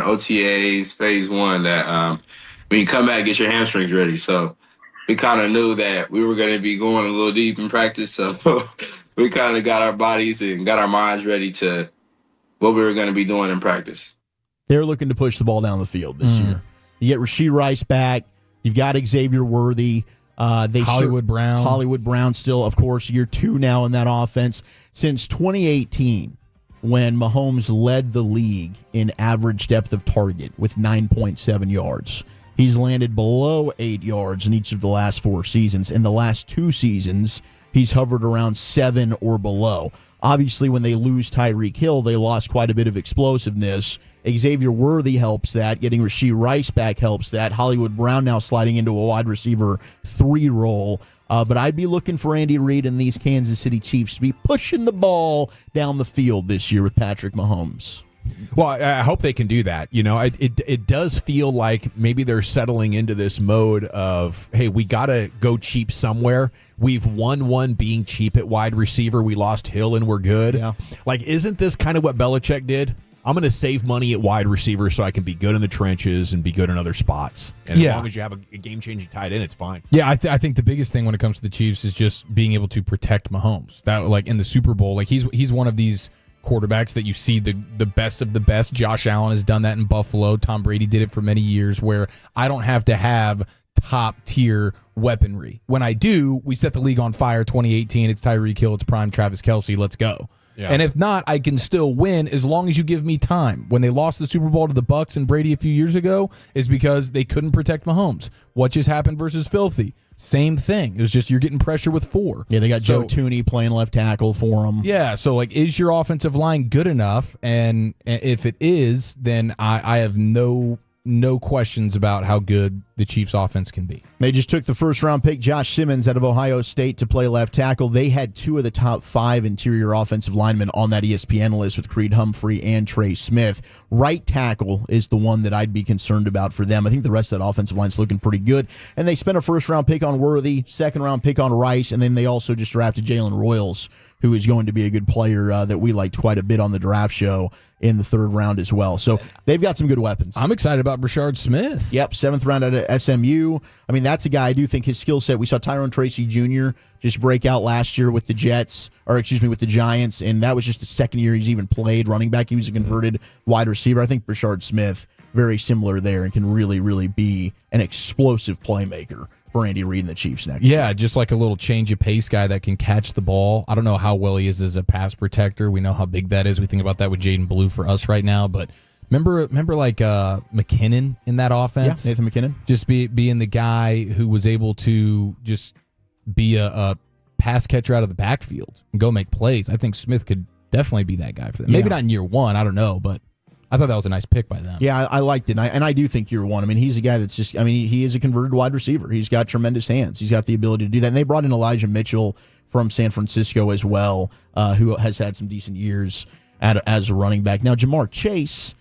OTAs phase 1 that when you come back, get your hamstrings ready. So we kind of knew that we were going to be going a little deep in practice. So we kind of got our bodies and got our minds ready to what we were going to be doing in practice. They're looking to push the ball down the field this year. You get Rashee Rice back. You've got Xavier Worthy. Hollywood Brown still, of course, year 2 now in that offense. Since 2018, when Mahomes led the league in average depth of target with 9.7 yards. He's landed below 8 yards in each of the last 4 seasons. In the last 2 seasons, he's hovered around 7 or below. Obviously, when they lose Tyreek Hill, they lost quite a bit of explosiveness. Xavier Worthy helps that. Getting Rashee Rice back helps that. Hollywood Brown now sliding into a wide receiver 3 role. But I'd be looking for Andy Reid and these Kansas City Chiefs to be pushing the ball down the field this year with Patrick Mahomes. Well, I hope they can do that. You know, it does feel like maybe they're settling into this mode of, hey, we got to go cheap somewhere. We've won one being cheap at wide receiver. We lost Hill and we're good. Yeah. Like, isn't this kind of what Belichick did? I'm going to save money at wide receiver so I can be good in the trenches and be good in other spots. And as long as you have a game-changing tight end, it's fine. Yeah, I think the biggest thing when it comes to the Chiefs is just being able to protect Mahomes. That, like, in the Super Bowl, like he's one of these quarterbacks that you see the best of the best. Josh Allen has done that in Buffalo. Tom Brady did it for many years, where I don't have to have top-tier weaponry. When I do, we set the league on fire. 2018, it's Tyreek Hill, it's prime Travis Kelce, let's go. Yeah. And if not, I can still win as long as you give me time. When they lost the Super Bowl to the Bucs and Brady a few years ago, is because they couldn't protect Mahomes. What just happened versus Filthy? Same thing. It was just you're getting pressure with 4. Yeah, they got Joe Tooney playing left tackle for them. Yeah, so like, is your offensive line good enough? And if it is, then I have no questions about how good the Chiefs offense can be. They just took the first-round pick, Josh Simmons, out of Ohio State to play left tackle. They had 2 of the top 5 interior offensive linemen on that ESPN list with Creed Humphrey and Trey Smith. Right tackle is the one that I'd be concerned about for them. I think the rest of that offensive line's looking pretty good. And they spent a first-round pick on Worthy, second-round pick on Rice, and then they also just drafted Jalen Royals, who is going to be a good player that we liked quite a bit on the draft show in the 3rd round as well. So they've got some good weapons. I'm excited about Brashard Smith. Yep, 7th round out of SMU. I mean, that's a guy I do think his skill set. We saw Tyrone Tracy Jr. just break out last year with the with the Giants, and that was just the 2nd year he's even played running back. He was a converted wide receiver. I think Brashard Smith, very similar there, and can really, really be an explosive playmaker for Andy Reid and the Chiefs next year. Just like a little change of pace guy that can catch the ball. I don't know how well he is as a pass protector. We know how big that is. We think about that with Jaden Blue for us right now, but remember like McKinnon in that offense? Yeah, Nathan McKinnon. Just being the guy who was able to just be a pass catcher out of the backfield and go make plays. I think Smith could definitely be that guy for them. Maybe not in year 1, I don't know, but I thought that was a nice pick by them. Yeah, I liked it. And I do think year 1. I mean, he's a guy that's just, he is a converted wide receiver. He's got tremendous hands. He's got the ability to do that. And they brought in Elijah Mitchell from San Francisco as well, who has had some decent years as a running back. Now, Jamar Chase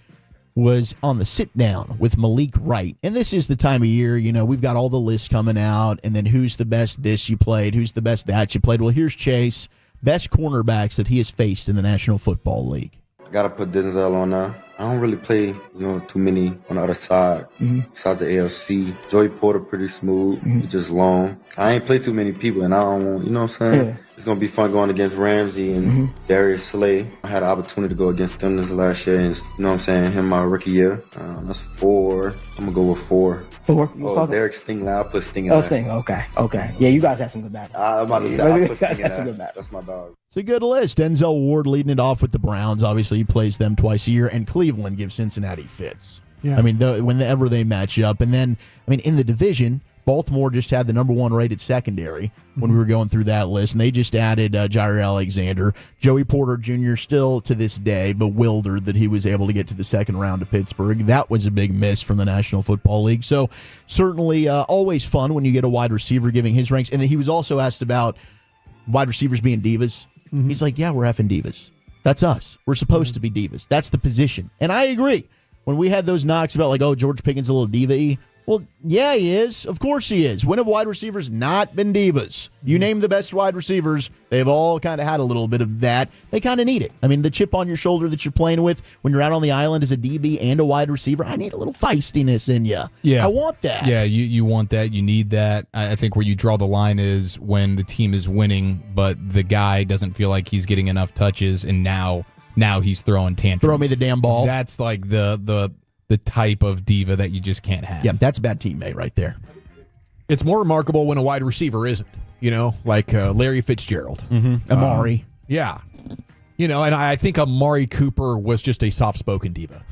was on the sit-down with Malik Wright. And this is the time of year, we've got all the lists coming out, and then who's the best this you played, who's the best that you played. Well, here's Chase, best cornerbacks that he has faced in the National Football League. I got to put Denzel on there. I don't really play, too many on the other side. Besides the AFC. Joey Porter pretty smooth. He's just long. I ain't played too many people, and I don't want, you know what I'm saying? Yeah. It's going to be fun going against Ramsey and Darius Slay. I had an opportunity to go against them this last year, and, you know what I'm saying, him my rookie year. That's 4. I'm going to go with 4. 4? Oh, Derek Stingley. I'll put Sting in there. Oh, Sting. Okay. Yeah, you guys have some good battles. I'm about to say, I'll put Sting in there. That's my dog. It's a good list. Denzel Ward leading it off with the Browns. Obviously, he plays them twice a year, and Cleveland gives Cincinnati fits. Yeah. I mean, whenever they match up. And then, in the division, Baltimore just had the number 1 rated secondary when we were going through that list, and they just added Jair Alexander. Joey Porter Jr. still to this day bewildered that he was able to get to the 2nd round of Pittsburgh. That was a big miss from the National Football League. So certainly always fun when you get a wide receiver giving his ranks. And then he was also asked about wide receivers being divas. He's like, yeah, we're effing divas. That's us. We're supposed to be divas. That's the position. And I agree. When we had those knocks about like, oh, George Pickens a little diva-y. Well, yeah, he is. Of course he is. When have wide receivers not been divas? You name the best wide receivers, they've all kind of had a little bit of that. They kind of need it. I mean, the chip on your shoulder that you're playing with when you're out on the island as a DB and a wide receiver, I need a little feistiness in you. Yeah. I want that. Yeah, you want that. You need that. I think where you draw the line is when the team is winning, but the guy doesn't feel like he's getting enough touches, and now he's throwing tantrums. Throw me the damn ball. That's like the type of diva that you just can't have. Yeah, that's a bad teammate right there. It's more remarkable when a wide receiver isn't, like Larry Fitzgerald. Amari. Yeah. And I think Amari Cooper was just a soft-spoken diva.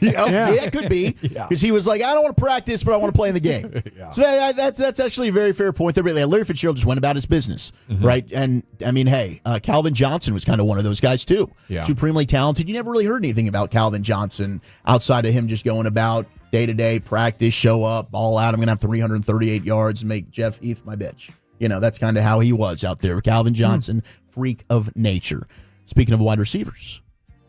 Yeah, it could be. Because he was like, I don't want to practice, but I want to play in the game. So that's actually a very fair point there. Larry Fitzgerald just went about his business, right? And, I mean, hey, Calvin Johnson was kind of one of those guys, too. Yeah. Supremely talented. You never really heard anything about Calvin Johnson outside of him just going about day-to-day practice, show up, all out. I'm going to have 338 yards and make Jeff Heath my bitch. That's kind of how he was out there. Calvin Johnson, freak of nature. Speaking of wide receivers,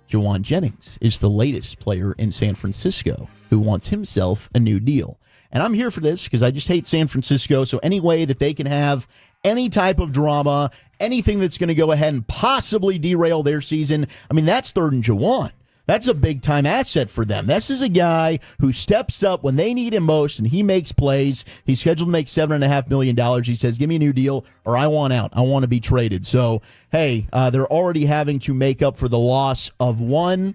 Jawan Jennings is the latest player in San Francisco who wants himself a new deal. And I'm here for this because I just hate San Francisco. So any way that they can have any type of drama, anything that's going to go ahead and possibly derail their season, I mean, that's third and Jawan. That's a big-time asset for them. This is a guy who steps up when they need him most, and he makes plays. He's scheduled to make $7.5 million. He says, give me a new deal, or I want out. I want to be traded. So, hey, they're already having to make up for the loss of one,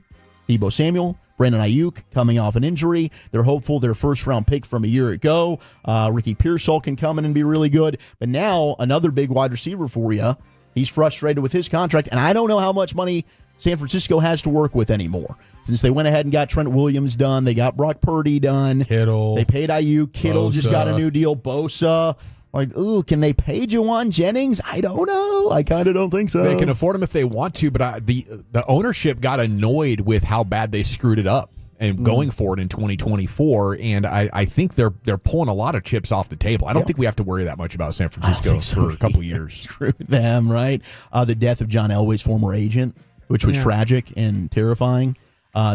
Deebo Samuel, Brandon Ayuk, coming off an injury. They're hopeful their first-round pick from a year ago, Ricky Pearsall, can come in and be really good. But now, another big wide receiver for you. He's frustrated with his contract, and I don't know how much money San Francisco has to work with anymore. Since they went ahead and got Trent Williams done, they got Brock Purdy done. Kittle. They paid Ayuk. Kittle just got a new deal. Bosa. Like, ooh, can they pay Jawan Jennings? I don't know. I kind of don't think so. They can afford him if they want to, but the ownership got annoyed with how bad they screwed it up and going for it in 2024, and I think they're pulling a lot of chips off the table. I don't think we have to worry that much about San Francisco for a couple years. Screw them, right? The death of John Elway's former agent, which was tragic and terrifying.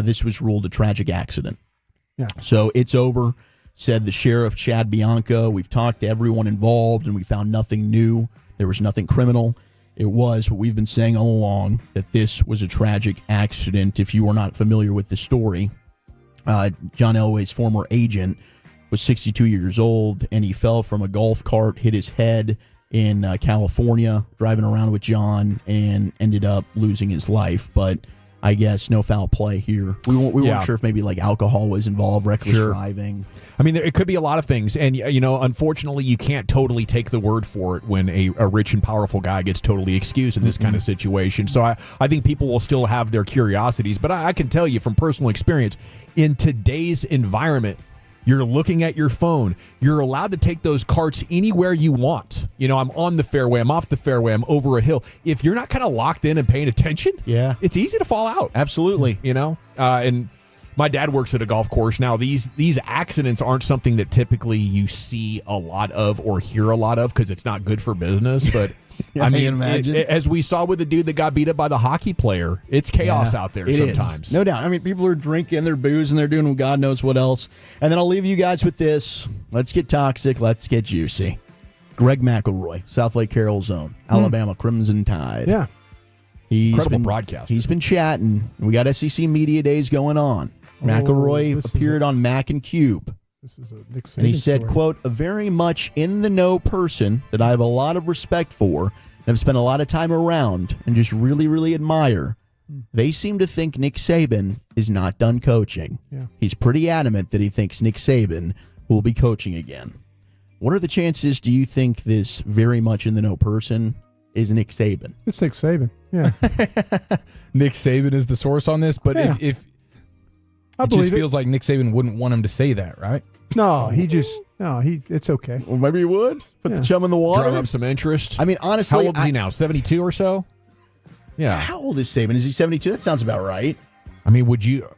This was ruled a tragic accident. Yeah. So it's over, said the sheriff, Chad Bianca. We've talked to everyone involved, and we found nothing new. There was nothing criminal. It was what we've been saying all along, that this was a tragic accident. If you are not familiar with the story, John Elway's former agent was 62 years old, and he fell from a golf cart, hit his head in California, driving around with John, and ended up losing his life. But I guess no foul play here. We weren't sure if maybe like alcohol was involved, reckless driving. I mean, it could be a lot of things. And, unfortunately, you can't totally take the word for it when a rich and powerful guy gets totally excused in this kind of situation. So I think people will still have their curiosities. But I can tell you from personal experience, in today's environment, you're looking at your phone. You're allowed to take those carts anywhere you want. I'm on the fairway. I'm off the fairway. I'm over a hill. If you're not kind of locked in and paying attention, it's easy to fall out. Absolutely. And my dad works at a golf course. Now, these accidents aren't something that typically you see a lot of or hear a lot of because it's not good for business. But I mean, imagine. As we saw with the dude that got beat up by the hockey player, it's chaos out there sometimes. Is. No doubt. I mean, people are drinking, they're boozing, they're doing God knows what else. And then I'll leave you guys with this. Let's get toxic. Let's get juicy. Greg McElroy, South Lake Carroll's own, Alabama Crimson Tide. Yeah. Incredible broadcast. He's been chatting. We got SEC Media Days going on. McElroy appeared on Mac and Cube. This is a Nick Saban and he said, story. quote, a very much in-the-know person that I have a lot of respect for and have spent a lot of time around and just really, really admire. They seem to think Nick Saban is not done coaching. Yeah. He's pretty adamant that he thinks Nick Saban will be coaching again. What are the chances, do you think, this very much in-the-know person is Nick Saban? It's Nick Saban, yeah. Nick Saban is the source on this, but if I it just feels like Nick Saban wouldn't want him to say that, right? No, it's okay. Well, maybe he would. Put the chum in the water. Drum up some interest. I mean, honestly. How old is he now? 72 or so? Yeah. How old is Saban? Is he 72? That sounds about right. I mean, would you...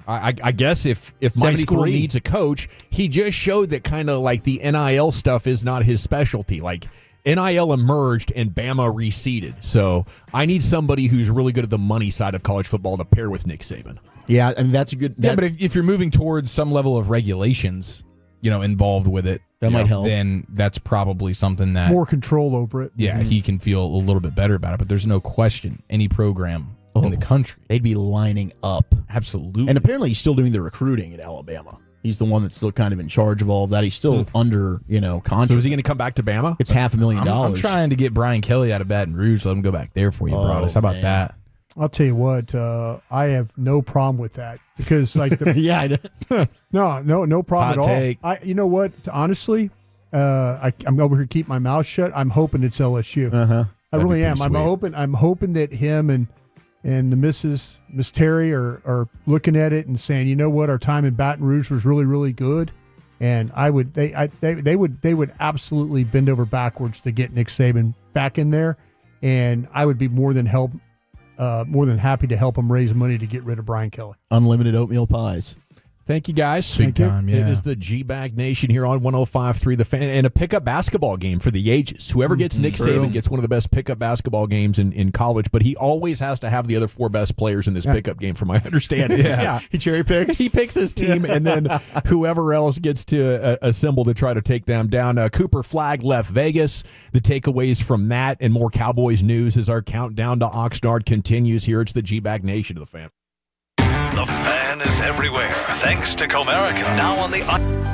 I guess if my 73. school needs a coach, he just showed that kind of like the NIL stuff is not his specialty. Like, NIL emerged and Bama receded. So I need somebody who's really good at the money side of college football to pair with Nick Saban. Yeah, I mean, that's a good. Yeah, but if you're moving towards some level of regulations, involved with it, that might help. Then that's probably something that more control over it. Yeah, he can feel a little bit better about it. But there's no question any program in the country, they'd be lining up. Absolutely. And apparently, he's still doing the recruiting at Alabama. He's the one that's still kind of in charge of all of that. He's still under, contract. So is he going to come back to Bama? It's $500,000. I'm trying to get Brian Kelly out of Baton Rouge. Let him go back there for you, Broadus. How about that? I'll tell you what. I have no problem with that because, like, no problem Hot at all. You know what? Honestly, I'm over here keep my mouth shut. I'm hoping it's LSU. I really am. I'm hoping that him and the Miss Terry are looking at it and saying, you know what, our time in Baton Rouge was really, really good, and they would absolutely bend over backwards to get Nick Saban back in there, and I would be more than happy to help him raise money to get rid of Brian Kelly. Unlimited oatmeal pies. Thank you, guys. Big time, yeah. It is the G-Bag Nation here on 105.3 The Fan, and a pickup basketball game for the ages. Whoever gets Nick Saban gets one of the best pickup basketball games in college, but he always has to have the other 4 best players in this pickup game, from my understanding. Yeah. He cherry picks. He picks his team, and then whoever else gets to assemble to try to take them down. Cooper Flagg left Vegas. The takeaways from that and more Cowboys news as our countdown to Oxnard continues here. It's the G-Bag Nation of The Fan. The Fan is everywhere, thanks to Comerica. Now on the...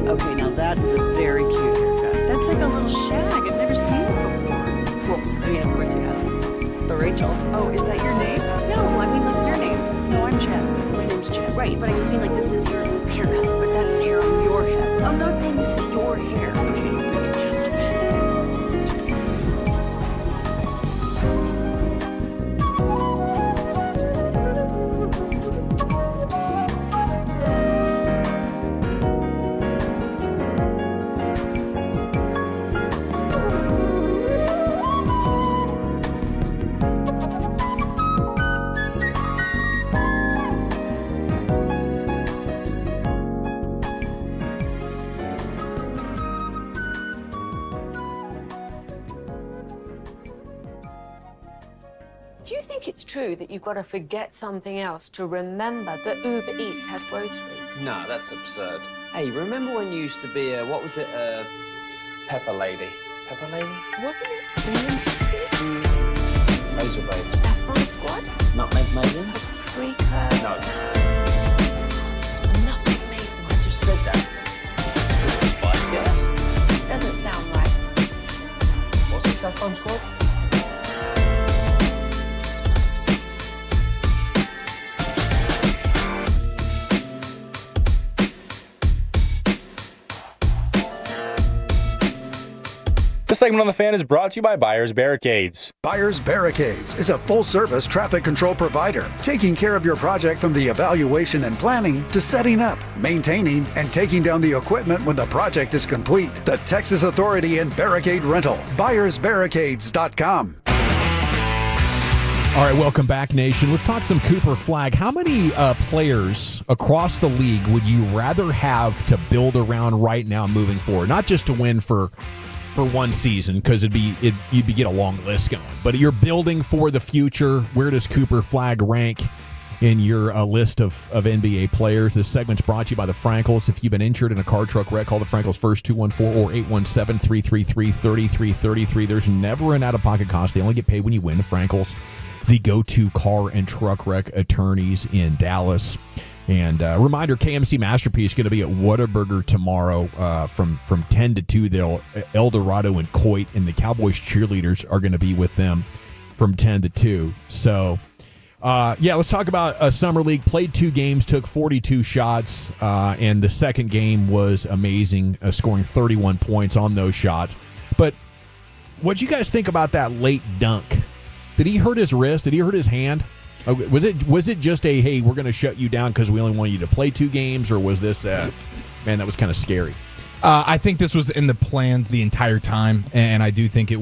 Okay, now that is a very cute haircut. That's like a little shag. I've never seen it before. Well, I mean, of course you have. It's the Rachel. Oh, is that your name? No, I mean like your name. No, I'm Jen. My name's Jen. Right, but I just mean like this is your haircut, but that's hair on your head. I'm not saying this is your hair. Okay. Do you think it's true that you've got to forget something else to remember that Uber Eats has groceries? Nah, that's absurd. Hey, remember when you used to be a, what was it, Pepper Lady? Pepper Lady? Wasn't it Semien? Those are babes. Saffron Squad? Nutmeg Maiden? Paprika? No. Nutmeg Maiden. I just said that. Spice Girls? Doesn't sound right. What's it, Saffron Squad? This segment on The Fan is brought to you by Buyers Barricades. Buyers Barricades is a full-service traffic control provider, taking care of your project from the evaluation and planning to setting up, maintaining, and taking down the equipment when the project is complete. The Texas Authority in Barricade Rental. BuyersBarricades.com. All right, welcome back, Nation. Let's talk some Cooper Flagg. How many players across the league would you rather have to build around right now moving forward? Not just to win for one season, because you'd get a long list going. But you're building for the future. Where does Cooper Flagg rank in your list of NBA players? This segment's brought to you by the Frankels. If you've been injured in a car, truck wreck, call the Frankels first, 214 or 817-333-3333. There's never an out-of-pocket cost. They only get paid when you win. Frankels, the go-to car and truck wreck attorneys in Dallas. And reminder, KMC Masterpiece going to be at Whataburger tomorrow from 10 to 2. They'll El Dorado and Coit, and the Cowboys cheerleaders are going to be with them from 10 to 2. So, let's talk about Summer League. Played 2 games, took 42 shots, and the second game was amazing, scoring 31 points on those shots. But what'd you guys think about that late dunk? Did he hurt his wrist? Did he hurt his hand? Was it just a, hey, we're going to shut you down because we only want you to play 2 games, or was this, man, that was kind of scary? I think this was in the plans the entire time, and I do think it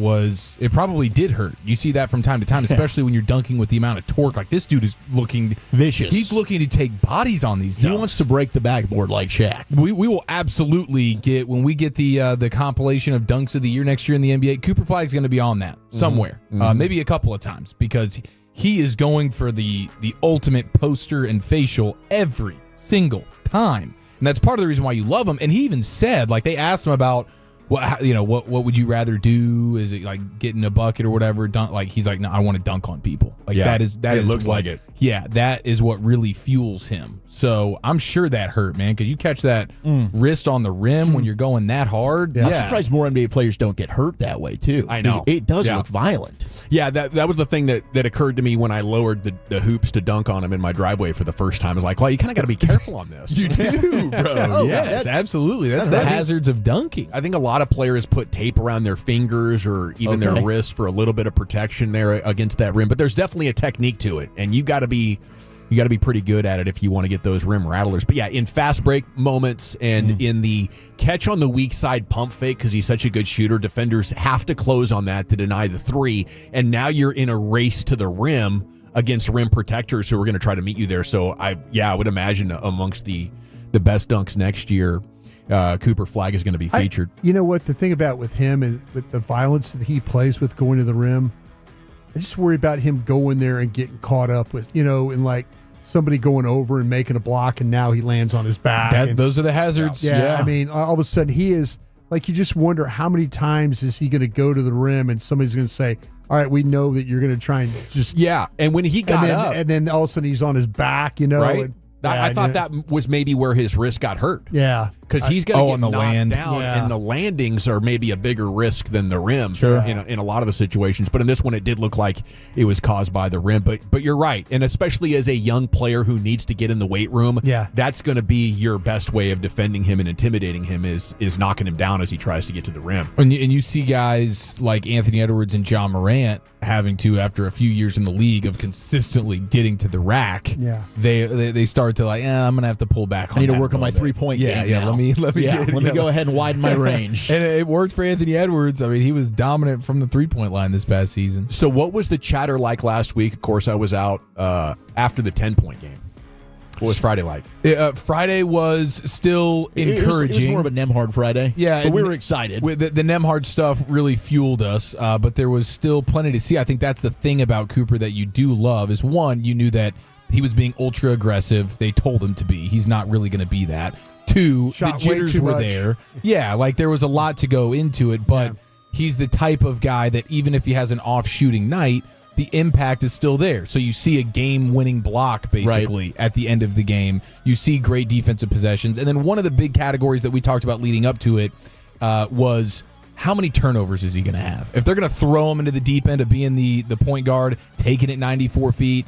probably did hurt. You see that from time to time, especially when you're dunking with the amount of torque. Like, this dude is looking vicious. He's looking to take bodies on these dunks. He wants to break the backboard like Shaq. We will absolutely get, when we get the compilation of dunks of the year next year in the NBA, Cooper Flagg's going to be on that somewhere, maybe a couple of times, because he is going for the ultimate poster and facial every single time. And that's part of the reason why you love him. And he even said, like, they asked him about, what would you rather do? Is it like getting a bucket or whatever? Like, he's like, no, I want to dunk on people. Like, that is looks what, like it. Yeah, that is what really fuels him. So I'm sure that hurt, man, because you catch that wrist on the rim when you're going that hard. Yeah. I'm surprised more NBA players don't get hurt that way too. I know. It does look violent. Yeah, that was the thing that occurred to me when I lowered the hoops to dunk on him in my driveway for the first time. I was like, well, you kind of got to be careful on this. You do, bro. Yes, absolutely. That's the hazards of dunking. I think a lot of players put tape around their fingers or even their wrist for a little bit of protection there against that rim. But there's definitely a technique to it, and you got to be pretty good at it if you want to get those rim rattlers. But yeah, in fast break moments and in the catch on the weak side pump fake, because he's such a good shooter, defenders have to close on that to deny the 3. And now you're in a race to the rim against rim protectors who are going to try to meet you there. So I would imagine amongst the best dunks next year, Cooper Flagg is going to be featured. You know what? The thing about with him and with the violence that he plays with going to the rim, I just worry about him going there and getting caught up with, and like somebody going over and making a block, and now he lands on his back. Those are the hazards. Yeah, I mean, all of a sudden he is, like, you just wonder how many times is he going to go to the rim and somebody's going to say, all right, we know that you're going to try and just. Yeah, and when he got up. And then all of a sudden he's on his back, Right. And, I thought that was maybe where his wrist got hurt. Yeah. because he's going to get on the knocked land. down, Yeah. and the landings are maybe a bigger risk than the rim. Sure. In a lot of the situations, but in this one, it did look like it was caused by the rim. But you're right, and especially as a young player who needs to get in the weight room, that's going to be your best way of defending him and intimidating him is knocking him down as he tries to get to the rim. And you see guys like Anthony Edwards and John Morant having to, after a few years in the league of consistently getting to the rack, they start to like, I'm gonna have to pull back. I need to work on my 3-point game. Yeah, now. let me go ahead and widen my range. And it worked for Anthony Edwards. I mean, he was dominant from the 3-point line this past season. So what was the chatter like last week? Of course, I was out after the 10-point game. What was Friday like? Friday was still encouraging. It was more of a Nemhard Friday. Yeah, but we were excited. The Nemhard stuff really fueled us, but there was still plenty to see. I think that's the thing about Cooper that you do love is, one, you knew that he was being ultra aggressive. They told him to be. He's not really going to be that. Two, the jitters were there. Yeah, like there was a lot to go into it, but he's the type of guy that even if he has an off shooting night, the impact is still there. So you see a game-winning block, basically, at the end of the game. You see great defensive possessions. And then one of the big categories that we talked about leading up to it was how many turnovers is he going to have? If they're going to throw him into the deep end of being the point guard, taking it 94 feet,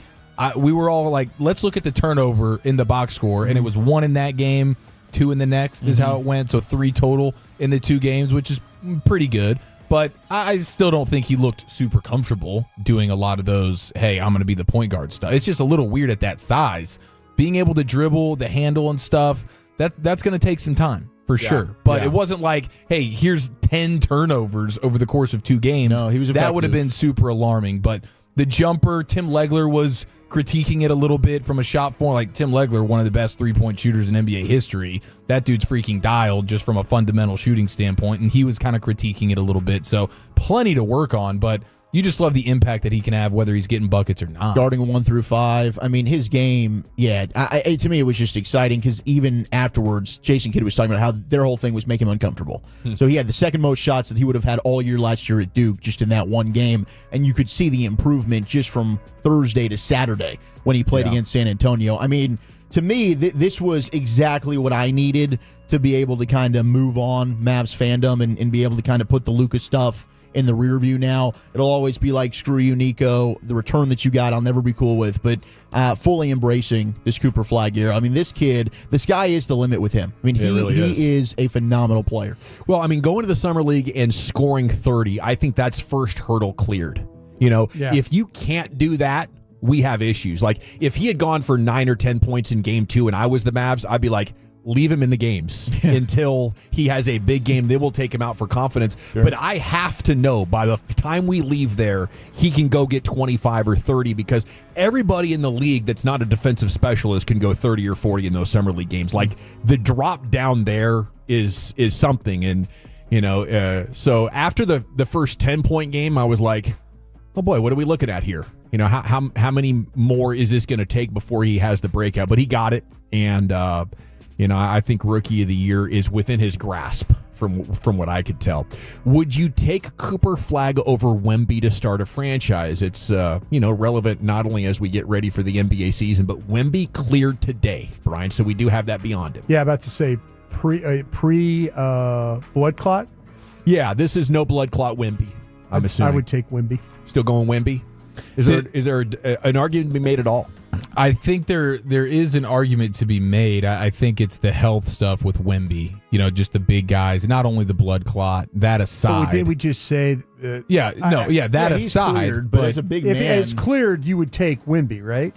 we were all like, let's look at the turnover in the box score. And it was 1 in that game, 2 in the next is how it went. So 3 total in the 2 games, which is pretty good. But I still don't think he looked super comfortable doing a lot of those, hey, I'm going to be the point guard stuff. It's just a little weird at that size. Being able to dribble, the handle and stuff, that's going to take some time for sure. But it wasn't like, hey, here's 10 turnovers over the course of 2 games. No, he was effective. That would have been super alarming. But the jumper, Tim Legler was critiquing it a little bit from a shot form. Like Tim Legler, one of the best 3-point shooters in NBA history. That dude's freaking dialed just from a fundamental shooting standpoint, and he was kind of critiquing it a little bit. So plenty to work on, but you just love the impact that he can have whether he's getting buckets or not. Starting 1 through 5. I mean, his game, to me, it was just exciting because even afterwards, Jason Kidd was talking about how their whole thing was making him uncomfortable. So he had the second most shots that he would have had all year last year at Duke just in that one game. And you could see the improvement just from Thursday to Saturday when he played against San Antonio. I mean, to me, this was exactly what I needed to be able to kind of move on Mavs fandom and be able to kind of put the Luka stuff in the rear view now. It'll always be like, screw you, Nico. The return that you got, I'll never be cool with. But fully embracing this Cooper Flagg era. I mean, this kid, the sky is the limit with him. I mean, he is a phenomenal player. Well, I mean, going to the Summer League and scoring 30, I think that's first hurdle cleared. You know, if you can't do that, we have issues. Like, if he had gone for 9 or 10 points in game 2 and I was the Mavs, I'd be like, leave him in the games until he has a big game. Then we'll take him out for confidence. Sure. But I have to know by the time we leave there, he can go get 25 or 30 because everybody in the league that's not a defensive specialist can go 30 or 40 in those Summer League games. Like, the drop down there is something. And, you know, so after the first 10-point game, I was like, oh boy, what are we looking at here? You know, how many more is this going to take before he has the breakout? But he got it. And, you know, I think Rookie of the Year is within his grasp from what I could tell. Would you take Cooper Flagg over Wemby to start a franchise? It's, you know, relevant not only as we get ready for the NBA season, but Wemby cleared today, Brian, so we do have that beyond him. Yeah, about to say pre blood clot? Yeah, this is no blood clot Wemby, I'm assuming. I would take Wemby. Still going Wemby? Is there an argument to be made at all? I think there is an argument to be made. I think it's the health stuff with Wemby. You know, just the big guys, not only the blood clot. That aside, didn't we just say? That aside, cleared, but as a big man, if it's cleared, you would take Wemby, right?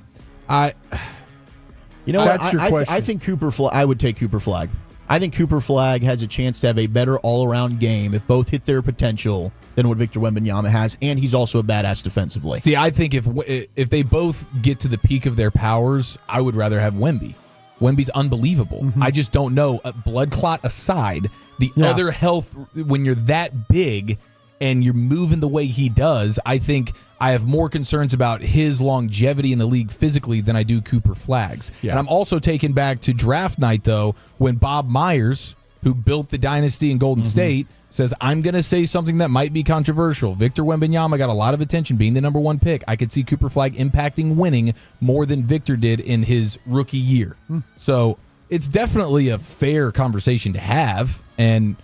You know, that's your question. I think I would take Cooper Flagg. I think Cooper Flagg has a chance to have a better all-around game if both hit their potential than what Victor Wembanyama has, and he's also a badass defensively. See, I think if they both get to the peak of their powers, I would rather have Wemby. Wemby's unbelievable. Mm-hmm. I just don't know. Blood clot aside, the other health, when you're that big and you're moving the way he does, I think I have more concerns about his longevity in the league physically than I do Cooper Flagg's. Yeah. And I'm also taken back to draft night, though, when Bob Myers, who built the dynasty in Golden State, says, I'm going to say something that might be controversial. Victor Wembanyama got a lot of attention being the number 1 pick. I could see Cooper Flagg impacting winning more than Victor did in his rookie year. So it's definitely a fair conversation to have. And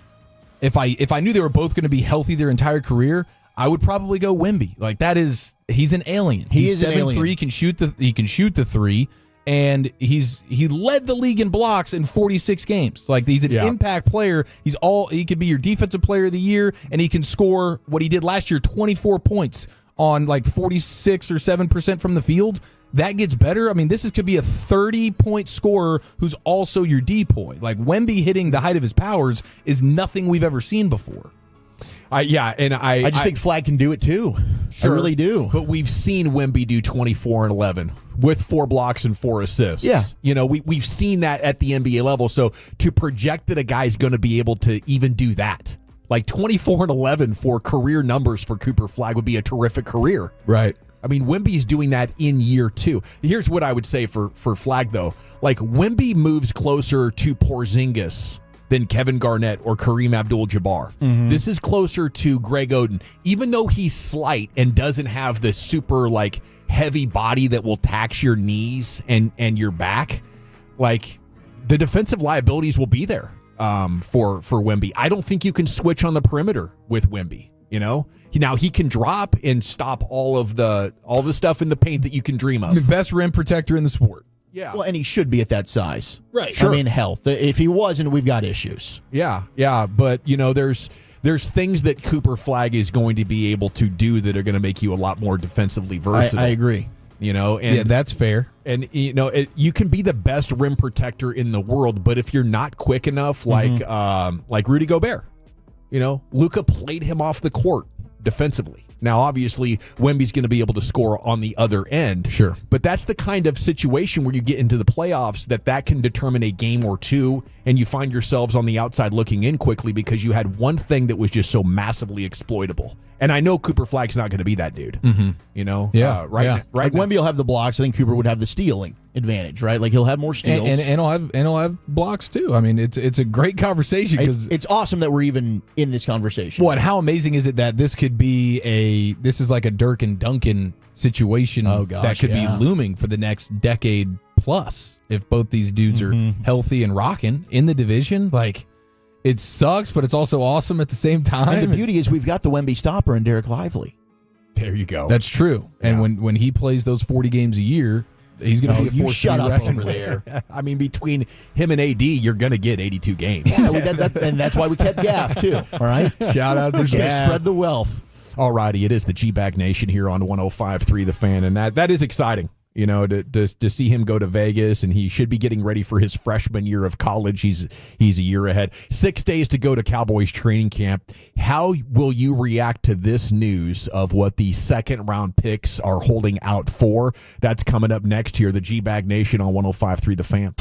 if I knew they were both going to be healthy their entire career, I would probably go Wemby. Like he's an alien. He's 7'3", he can shoot the three, and he led the league in blocks in 46 games. Like he's an impact player. He could be your defensive player of the year, and he can score what he did last year, 24 points on like 46 or 7% from the field. That gets better. I mean, could be a 30-point scorer who's also your depoy. Like Wemby hitting the height of his powers is nothing we've ever seen before. I just think Flagg can do it too. Sure, I really do. But we've seen Wemby do 24 and 11 with 4 blocks and 4 assists. Yeah. We've seen that at the NBA level. So to project that a guy's going to be able to even do that, like 24 and 11 for career numbers for Cooper Flagg would be a terrific career. Right. I mean, Wemby's doing that in year 2. Here's what I would say for Flagg, though. Like, Wemby moves closer to Porzingis than Kevin Garnett or Kareem Abdul-Jabbar. Mm-hmm. This is closer to Greg Oden. Even though he's slight and doesn't have the super, like, heavy body that will tax your knees and your back, like, the defensive liabilities will be there for Wemby. I don't think you can switch on the perimeter with Wemby. Now he can drop and stop all the stuff in the paint that you can dream of. The best rim protector in the sport. Yeah. Well, and he should be at that size. Right. Sure. I mean, health. If he wasn't, we've got issues. Yeah. But there's things that Cooper Flagg is going to be able to do that are going to make you a lot more defensively versatile. I agree. And that's fair. And you can be the best rim protector in the world, but if you're not quick enough, like Rudy Gobert. Luka played him off the court defensively. Now, obviously, Wemby's going to be able to score on the other end. Sure. But that's the kind of situation where you get into the playoffs that can determine a game or two, and you find yourselves on the outside looking in quickly because you had one thing that was just so massively exploitable. And I know Cooper Flagg's not going to be that dude. Mm-hmm. Right. Like Wemby will have the blocks. I think Cooper would have the stealing advantage, right? Like he'll have more steals, and he'll have blocks too. I mean, it's a great conversation because it's awesome that we're even in this conversation. Well, and how amazing is it that this could be this is like a Dirk and Duncan situation that could be looming for the next decade plus if both these dudes are healthy and rocking in the division. Like, it sucks, but it's also awesome at the same time. And the beauty is we've got the Wemby stopper and Derek Lively. There you go. That's true. Yeah. And when he plays those 40 games a year, he's going to be a force to be reckoned with. There. I mean, between him and AD, you're going to get 82 games. Yeah, and that's why we kept Gaff, too. All right? Shout out to Gaff. Spread the wealth. All righty. It is the G-Bag Nation here on 105.3 The Fan, and that is exciting. To see him go to Vegas, and he should be getting ready for his freshman year of college. He's a year ahead. 6 days to go to Cowboys training camp. How will you react to this news of what the second-round picks are holding out for? That's coming up next here, the G-Bag Nation on 105.3 The Fan.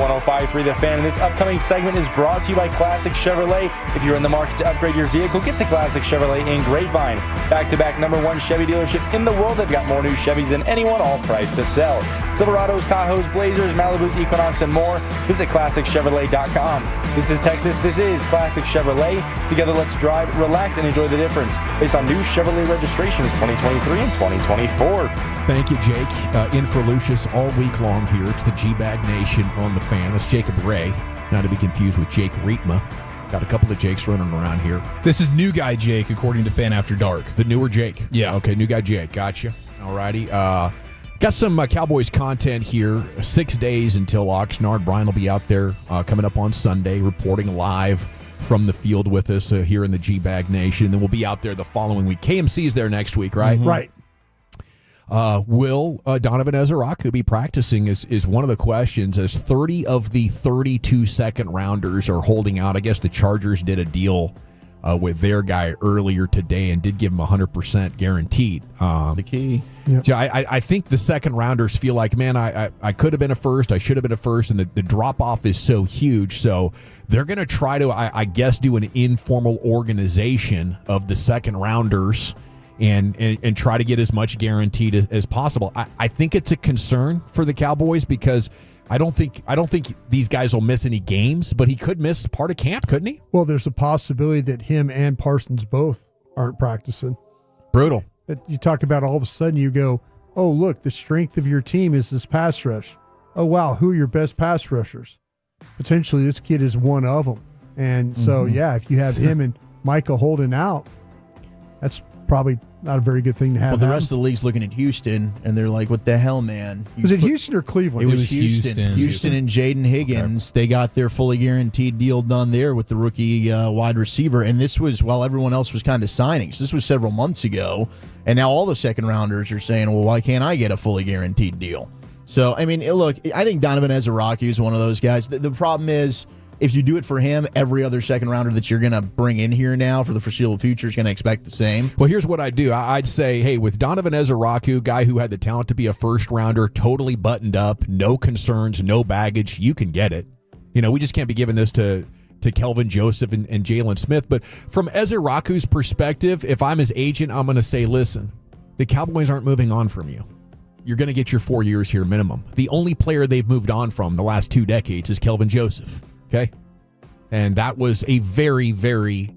105.3 The Fan, and this upcoming segment is brought to you by Classic Chevrolet. If you're in the market to upgrade your vehicle, get to Classic Chevrolet in Grapevine. Back-to-back #1 Chevy dealership in the world. They've got more new Chevys than anyone, all priced to sell. Silverados, Tahoes, Blazers, Malibus, Equinox, and more. Visit ClassicChevrolet.com. This is Texas. This is Classic Chevrolet. Together, let's drive, relax, and enjoy the difference based on new Chevrolet registrations 2023 and 2024. Thank you, Jake. In for Lucius all week long here. It's the G-Bag Nation on the Fan. That's Jacob Ray, not to be confused with Jake Rietma. Got a couple of Jakes running around here. This is new guy Jake, according to Fan After Dark. The newer Jake. Yeah. Okay, new guy Jake. Gotcha. All righty. Got some Cowboys content here. 6 days until Oxnard. Brian will be out there coming up on Sunday, reporting live from the field with us here in the G-Bag Nation. Then we'll be out there the following week. KMC's there next week, right? Mm-hmm. Right. Will Donovan Ezeraku be practicing is one of the questions, as 30 of the 32 second rounders are holding out. I guess the Chargers did a deal with their guy earlier today and did give him 100% guaranteed. That's the key. Yep. So I think the second rounders feel like, man, I could have been a first, I should have been a first, and the drop off is so huge. So they're going to try to, I guess, do an informal organization of the second rounders and try to get as much guaranteed as possible. I think it's a concern for the Cowboys because I don't think these guys will miss any games, but he could miss part of camp, couldn't he? Well, there's a possibility that him and Parsons both aren't practicing. Brutal. You talk about all of a sudden you go, oh, look, the strength of your team is this pass rush. Oh, wow, who are your best pass rushers? Potentially this kid is one of them. And so, yeah, if you have him and Micah holding out, that's probably not a very good thing to have. Well, the rest of the league's looking at Houston, and they're like, what the hell, man? Was it Houston or Cleveland? It was Houston. Houston and Jaden Higgins. Okay. They got their fully guaranteed deal done there with the rookie wide receiver, and this was while everyone else was kind of signing. So this was several months ago, and now all the second rounders are saying, well, why can't I get a fully guaranteed deal? So, I mean, look, I think Donovan Ezeraku is one of those guys. The problem is, if you do it for him, every other second rounder that you're going to bring in here now for the foreseeable future is going to expect the same. Well, here's what I'd do. I'd say, hey, with Donovan Ezeraku, guy who had the talent to be a first rounder, totally buttoned up, no concerns, no baggage, you can get it. You know, we just can't be giving this to Kelvin Joseph and Jalen Smith. But from Ezeraku's perspective, if I'm his agent, I'm going to say, listen, the Cowboys aren't moving on from you. You're going to get your 4 years here minimum. The only player they've moved on from the last 2 decades is Kelvin Joseph. Okay, and that was a very, very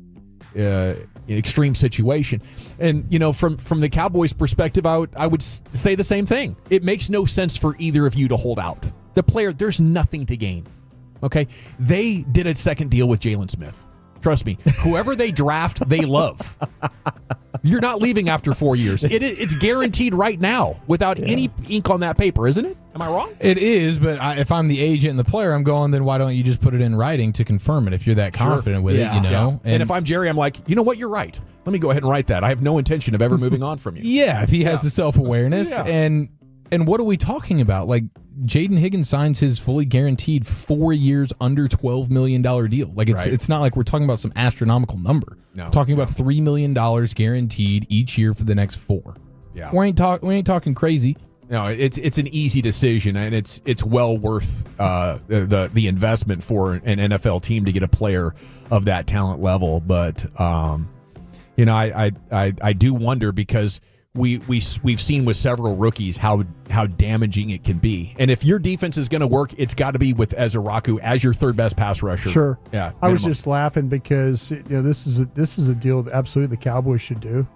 extreme situation. And, you know, from the Cowboys' perspective, I would say the same thing. It makes no sense for either of you to hold out. The player, there's nothing to gain. Okay, they did a second deal with Jalen Smith. Trust me, whoever they draft, they love. You're not leaving after 4 years. It's guaranteed right now without any ink on that paper, isn't it? Am I wrong? It is, but if I'm the agent and the player, I'm going, then why don't you just put it in writing to confirm it if you're that confident with it, you know? And if I'm Jerry, I'm like, you know what? You're right. Let me go ahead and write that. I have no intention of ever moving on from you. Yeah, if he has the self-awareness. Yeah. And what are we talking about? Like, Jaden Higgins signs his fully guaranteed 4 years under $12 million deal. Like, it's not like we're talking about some astronomical number. No. We're talking about $3 million guaranteed each year for the next 4. Yeah. We ain't talking crazy. No, it's an easy decision, and it's well worth the investment for an NFL team to get a player of that talent level. But you know, I do wonder, because we've seen with several rookies how damaging it can be. And if your defense is going to work, it's got to be with Ezeraku as your third best pass rusher. Sure. Yeah. I was just laughing because, you know, this is a deal that absolutely the Cowboys should do.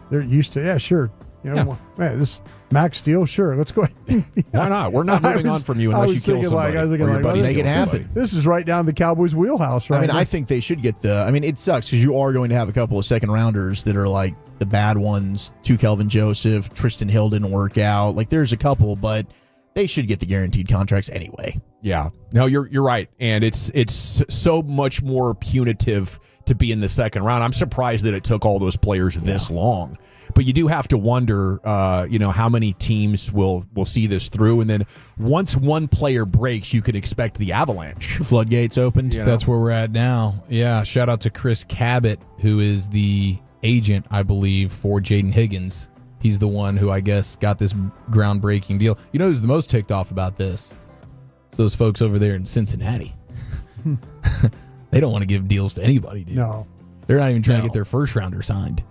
They're used to, yeah, sure. You know, man, this max deal, sure. Let's go ahead. Why not? We're not moving on from you unless you kill somebody. I was thinking, make it happen. This is right down the Cowboys' wheelhouse, right? I mean, I think they should get it sucks because you are going to have a couple of second rounders that are like the bad ones. To Kelvin Joseph, Tristan Hill didn't work out. Like, there's a couple, but they should get the guaranteed contracts anyway. Yeah. No, you're right. And it's so much more punitive to be in the second round. I'm surprised that it took all those players this long. But you do have to wonder, you know, how many teams will see this through. And then once one player breaks, you can expect the avalanche. The floodgates opened. You know? That's where we're at now. Yeah. Shout out to Chris Cabot, who is the agent, I believe, for Jaden Higgins. He's the one who, I guess, got this groundbreaking deal. You know who's the most ticked off about this? It's those folks over there in Cincinnati. They don't want to give deals to anybody, dude. No. They're not even trying to get their first rounder signed.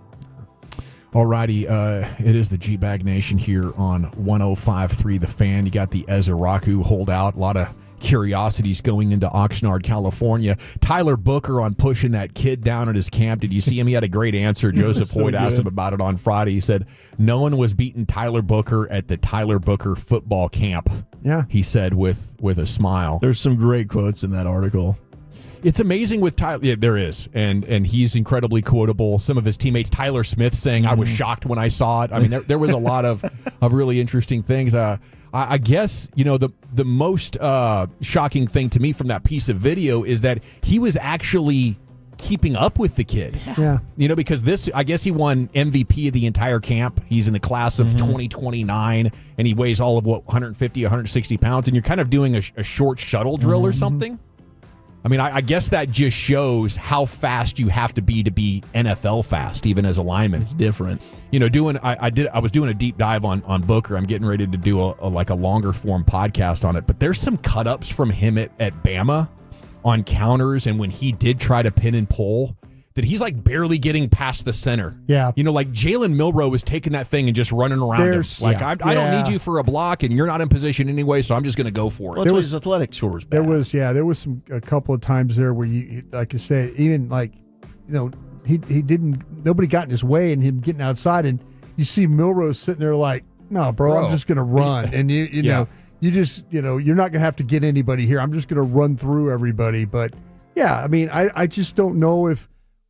All righty, it is the G-Bag Nation here on 105.3 The Fan. You got the Ezeraku holdout. A lot of curiosities going into Oxnard, California. Tyler Booker on pushing that kid down at his camp. Did you see him? He had a great answer. Joseph Hoyt asked him about it on Friday. He said, no one was beating Tyler Booker at the Tyler Booker football camp. Yeah. He said with a smile. There's some great quotes in that article. It's amazing with Tyler. Yeah, there is. And he's incredibly quotable. Some of his teammates, Tyler Smith saying, I was shocked when I saw it. I mean, there was a lot of really interesting things. I guess, the most shocking thing to me from that piece of video is that he was actually keeping up with the kid. Yeah. Because I guess he won MVP of the entire camp. He's in the class of 2029, and he weighs all of 150, 160 pounds. And you're kind of doing a short shuttle drill or something. I mean, I guess that just shows how fast you have to be NFL fast, even as a lineman. It's different. I was doing a deep dive on Booker. I'm getting ready to do a longer form podcast on it. But there's some cut ups from him at Bama on counters, and when he did try to pin and pull, that he's like barely getting past the center. Yeah. Like Jalen Milroe was taking that thing and just running around him. Like, I don't need you for a block, and you're not in position anyway, so I'm just going to go for it. Well, his athletic score was bad. There was a couple of times there where you, like I say, even nobody got in his way and him getting outside, and you see Milroe sitting there like, no, bro. I'm just going to run. And you know, you just, you're not going to have to get anybody here. I'm just going to run through everybody. But yeah, I mean, I just don't know if,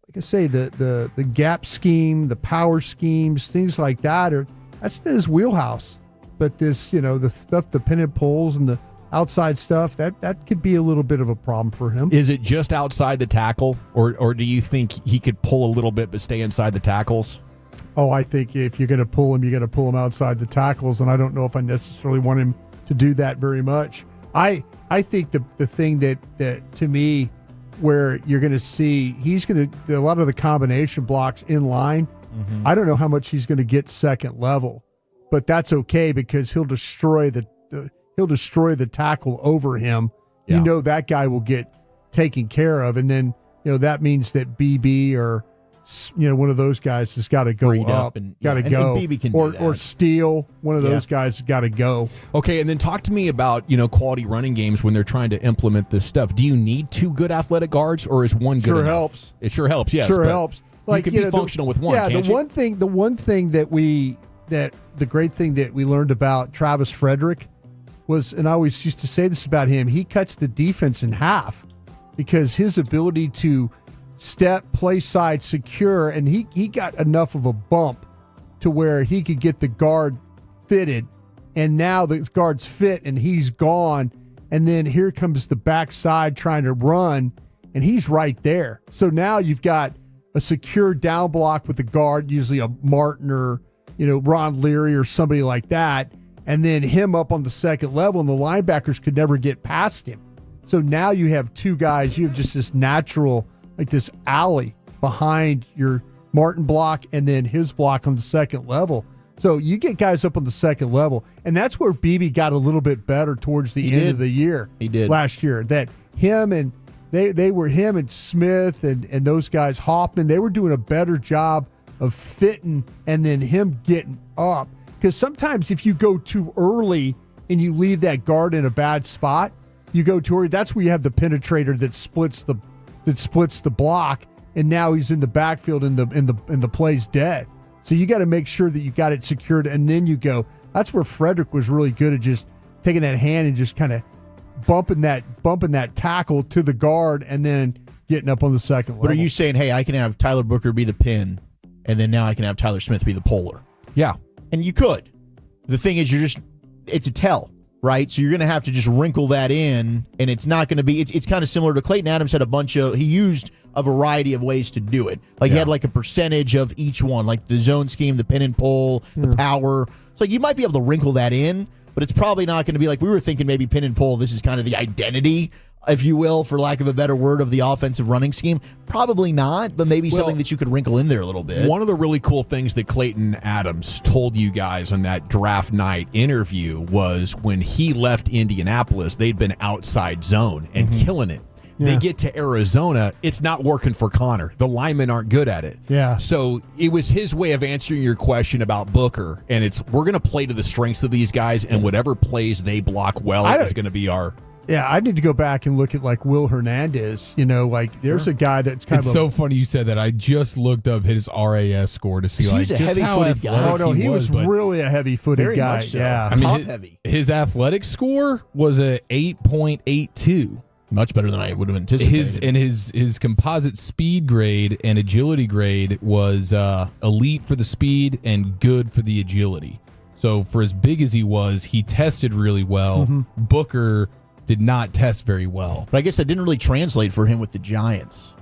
like I say, the gap scheme, the power schemes, things like that that's his wheelhouse. But this, the stuff, the pin and pulls and the outside stuff, that could be a little bit of a problem for him. Is it just outside the tackle, or do you think he could pull a little bit but stay inside the tackles? Oh, I think if you're going to pull him, you got to pull him outside the tackles, and I don't know if I necessarily want him to do that very much. I think the thing that to me, where you're going to see he's going to a lot of the combination blocks in line. Mm-hmm. I don't know how much he's going to get second level, but that's okay because he'll destroy the tackle over him. Yeah. That guy will get taken care of, and then that means that BB or one of those guys has got to go up and got to go, and BB can or Steele, one of those guys has got to go. Okay, and then talk to me about quality running games when they're trying to implement this stuff. Do you need two good athletic guards, or is one good enough? Helps. It sure helps. Yes, sure helps. Like you can be functional with one. Yeah, the one thing the great thing that we learned about Travis Frederick was, and I always used to say this about him, he cuts the defense in half because his ability to step, play side, secure, and he got enough of a bump to where he could get the guard fitted, and now the guard's fit and he's gone, and then here comes the backside trying to run, and he's right there. So now you've got a secure down block with the guard, usually a Martin or Ron Leary or somebody like that, and then him up on the second level, and the linebackers could never get past him. So now you have two guys, you have just this natural, like this alley behind your Martin block and then his block on the second level. So you get guys up on the second level, and that's where BB got a little bit better towards the end of the year. He did last year. That him and him and Smith and those guys, Hoffman, they were doing a better job of fitting and then him getting up. Because sometimes if you go too early and you leave that guard in a bad spot, you go too early. That's where you have the penetrator that splits the block, and now he's in the backfield and the play's dead. So you got to make sure that you got it secured, and then you go. That's where Frederick was really good at just taking that hand and just kind of bumping that tackle to the guard and then getting up on the second level. But are you saying, hey, I can have Tyler Booker be the pin, and then now I can have Tyler Smith be the puller? Yeah. And you could. The thing is, it's a tell. Right, so you're going to have to just wrinkle that in, and it's not going to be. It's kind of similar to Clayton Adams had he used a variety of ways to do it. Like he had like a percentage of each one, like the zone scheme, the pin and pull, the power. So you might be able to wrinkle that in, but it's probably not going to be like we were thinking. Maybe pin and pull. This is kind of the identity if you will, for lack of a better word, of the offensive running scheme? Probably not, but maybe something that you could wrinkle in there a little bit. One of the really cool things that Clayton Adams told you guys on that draft night interview was when he left Indianapolis, they'd been outside zone and killing it. They get to Arizona, it's not working for Connor. The linemen aren't good at it. Yeah. So it was his way of answering your question about Booker, and we're going to play to the strengths of these guys, and whatever plays they block well is going to be our... Yeah, I need to go back and look at like Will Hernandez. There's a guy that's kind it's of. So funny you said that. I just looked up his RAS score to see He's a just how heavy-footed guy. Oh no, he was really a heavy-footed guy. Much so. Yeah, I mean, top heavy. His athletic score was a 8.82. Much better than I would have anticipated. His composite speed grade and agility grade was elite for the speed and good for the agility. So for as big as he tested really well. Booker did not test very well. But I guess that didn't really translate for him with the Giants.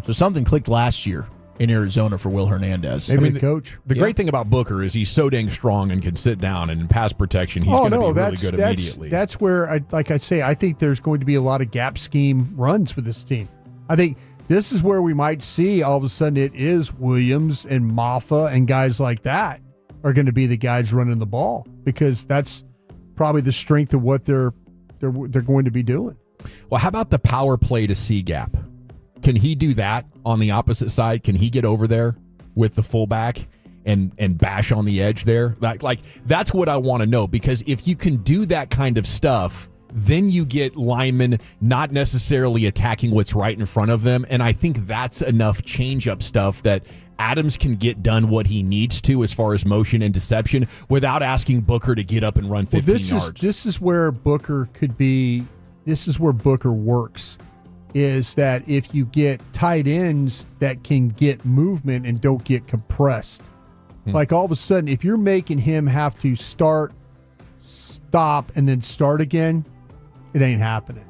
So something clicked last year in Arizona for Will Hernandez. Maybe the coach. The great thing about Booker is he's so dang strong and can sit down, and in pass protection, he's going to be really good immediately. That's where, I think there's going to be a lot of gap scheme runs for this team. I think this is where we might see all of a sudden it is Williams and Maffa and guys like that are going to be the guys running the ball, because that's probably the strength of what they're going to be doing. Well, how about the power play to C gap? Can he do that on the opposite side? Can he get over there with the fullback and bash on the edge there? Like that's what I want to know, because if you can do that kind of stuff, then you get linemen not necessarily attacking what's right in front of them. And I think that's enough change-up stuff that Adams can get done what he needs to as far as motion and deception without asking Booker to get up and run 15 yards. This is where Booker could be. This is where Booker works, is that if you get tight ends that can get movement and don't get compressed. Like all of a sudden, if you're making him have to start, stop, and then start again, it ain't happening.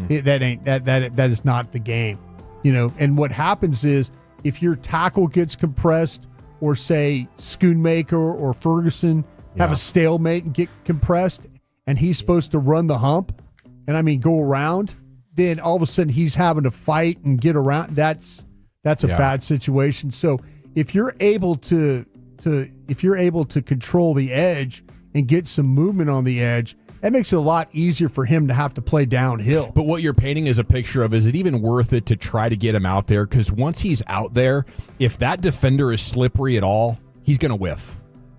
That is not the game. And what happens is, if your tackle gets compressed, or say Schoonmaker or Ferguson have a stalemate and get compressed, and he's supposed to run the hump, and go around, then all of a sudden he's having to fight and get around. That's a bad situation. So if you're able to control the edge and get some movement on the edge, that makes it a lot easier for him to have to play downhill. But what you're painting is a picture of, is it even worth it to try to get him out there? Because once he's out there, if that defender is slippery at all, he's going to whiff.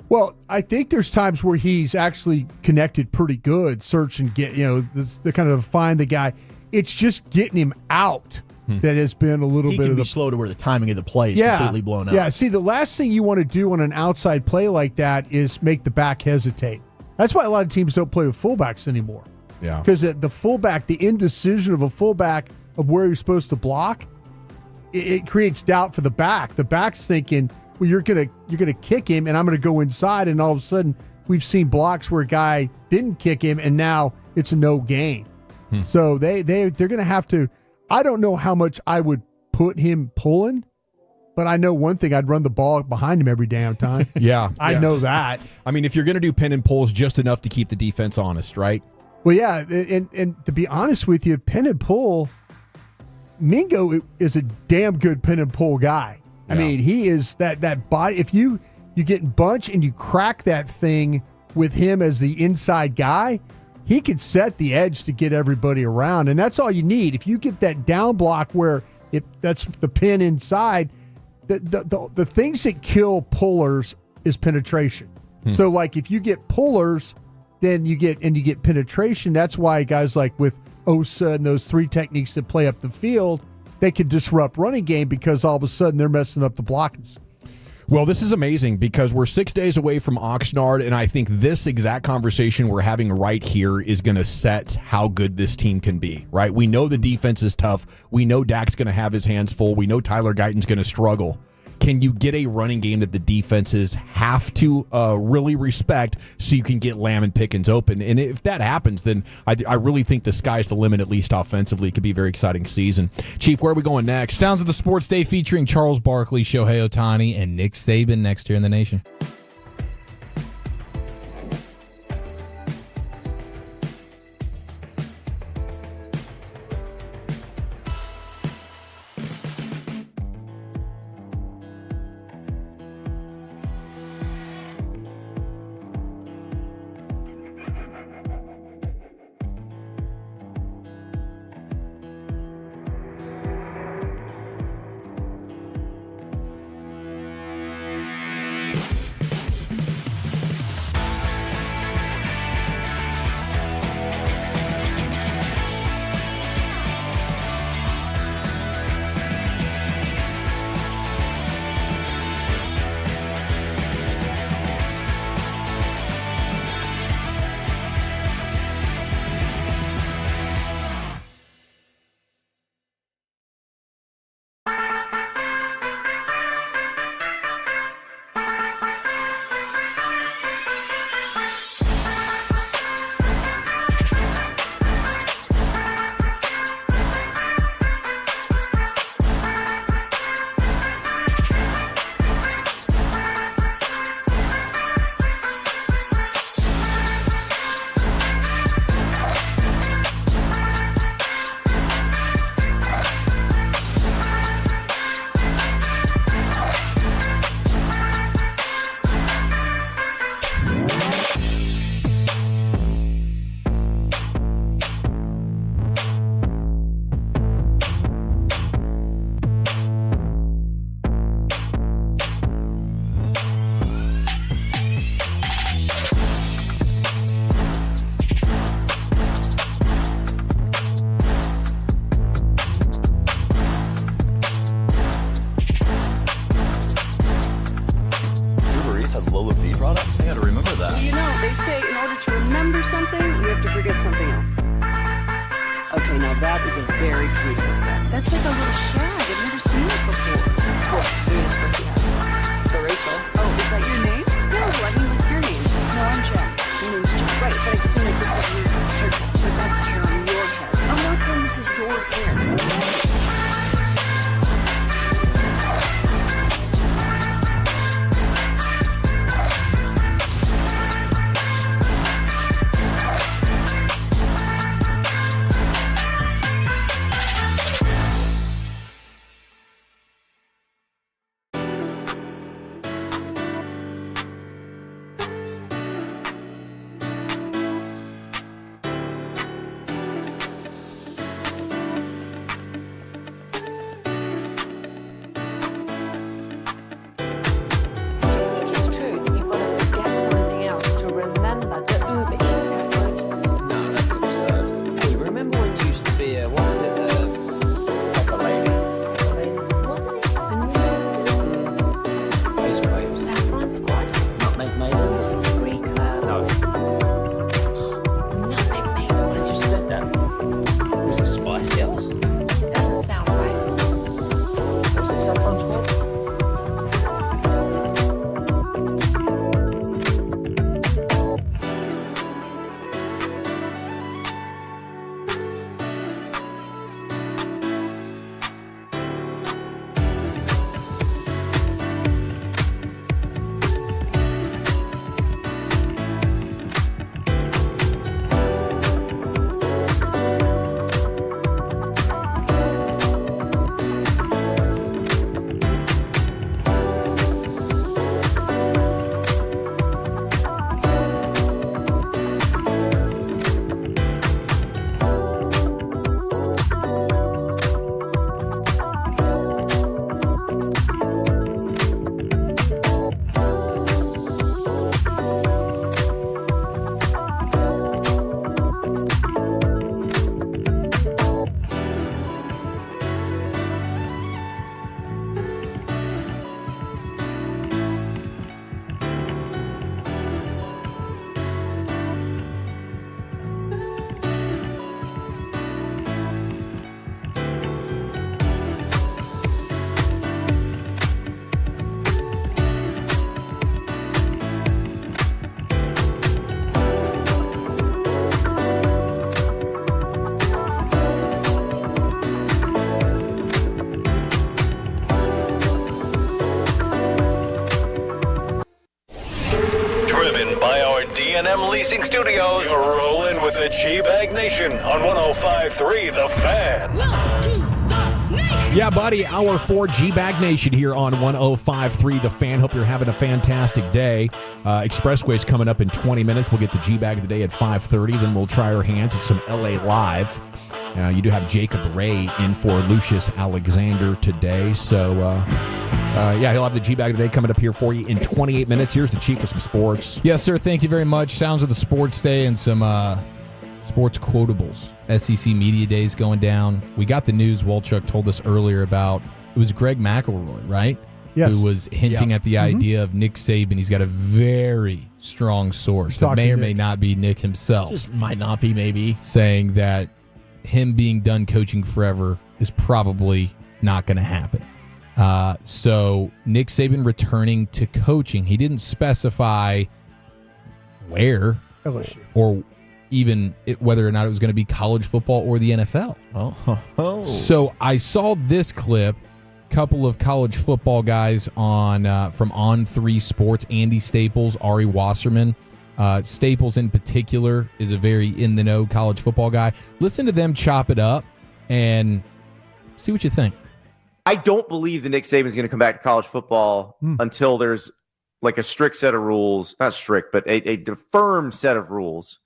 Well, I think there's times where he's actually connected pretty good, search and get, the kind of find the guy. It's just getting him out that has been a little bit of the slow to where the timing of the play is completely blown up. Yeah, see, the last thing you want to do on an outside play like that is make the back hesitate. That's why a lot of teams don't play with fullbacks anymore. Yeah. Because the fullback, the indecision of a fullback of where you're supposed to block, it creates doubt for the back. The back's thinking, well, you're gonna kick him, and I'm gonna go inside, and all of a sudden we've seen blocks where a guy didn't kick him, and now it's a no gain. So they're gonna have to. I don't know how much I would put him pulling, but I know one thing: I'd run the ball behind him every damn time. I know that. I mean, if you're going to do pin and pulls, just enough to keep the defense honest, right? Well, yeah, and to be honest with you, pin and pull, Mingo is a damn good pin and pull guy. I mean, he is that body. If you get in bunch and you crack that thing with him as the inside guy, he could set the edge to get everybody around, and that's all you need. If you get that down block where that's the pin inside. The things that kill pullers is penetration. So like if you get pullers, then you get penetration. That's why guys like with Osa and those three techniques that play up the field, they could disrupt running game, because all of a sudden they're messing up the blockings. Well, this is amazing, because we're 6 days away from Oxnard, and I think this exact conversation we're having right here is going to set how good this team can be, right? We know the defense is tough. We know Dak's going to have his hands full. We know Tyler Guyton's going to struggle. Can you get a running game that the defenses have to really respect, so you can get Lamb and Pickens open? And if that happens, then I really think the sky's the limit, at least offensively. It could be a very exciting season. Chief, where are we going next? Sounds of the Sports Day featuring Charles Barkley, Shohei Ohtani, and Nick Saban next here in the nation. I got to remember that. You know, they say in order to remember something, you have to forget something else. Okay, now that is a very cute haircut. That's like a little shag. I've never seen it before. Well, of course you have. So Rachel. Oh, is that your name? No, I mean like your name. No, I'm Jen. Your name's Jen. Right, but I just mean like this is your haircut. But that's hair on your head. I'm not saying this is your hair. D&M Leasing Studios. You're rolling with the G-Bag Nation on 105.3 The Fan. Yeah, buddy, hour 4 G-Bag Nation here on 105.3 The Fan. Hope you're having a fantastic day. Expressway's coming up in 20 minutes. We'll get the G-Bag of the day at 5:30. Then we'll try our hands at some LA Live. You do have Jacob Ray in for Lucius Alexander today. So, yeah, he'll have the G-Bag of the day coming up here for you in 28 minutes. Here's the Chief with some sports. Yes, sir. Thank you very much. Sounds of the sports day and some sports quotables. SEC Media Days going down. We got the news. Walchuk told us earlier about, it was Greg McElroy, right? Yes. Who was hinting at the idea of Nick Saban. He's got a very strong source that may or may not be Nick himself. Just might not be, maybe. Saying that him being done coaching forever is probably not going to happen. So Nick Saban returning to coaching. He didn't specify where LSU. or even whether or not it was going to be college football or the NFL. Oh. So I saw this clip. Couple of college football guys on from On3 Sports, Andy Staples, Ari Wasserman. Staples in particular is a very in-the-know college football guy. Listen to them chop it up and see what you think. I don't believe that Nick Saban is going to come back to college football until there's like a strict set of rules. Not strict, but a firm set of rules,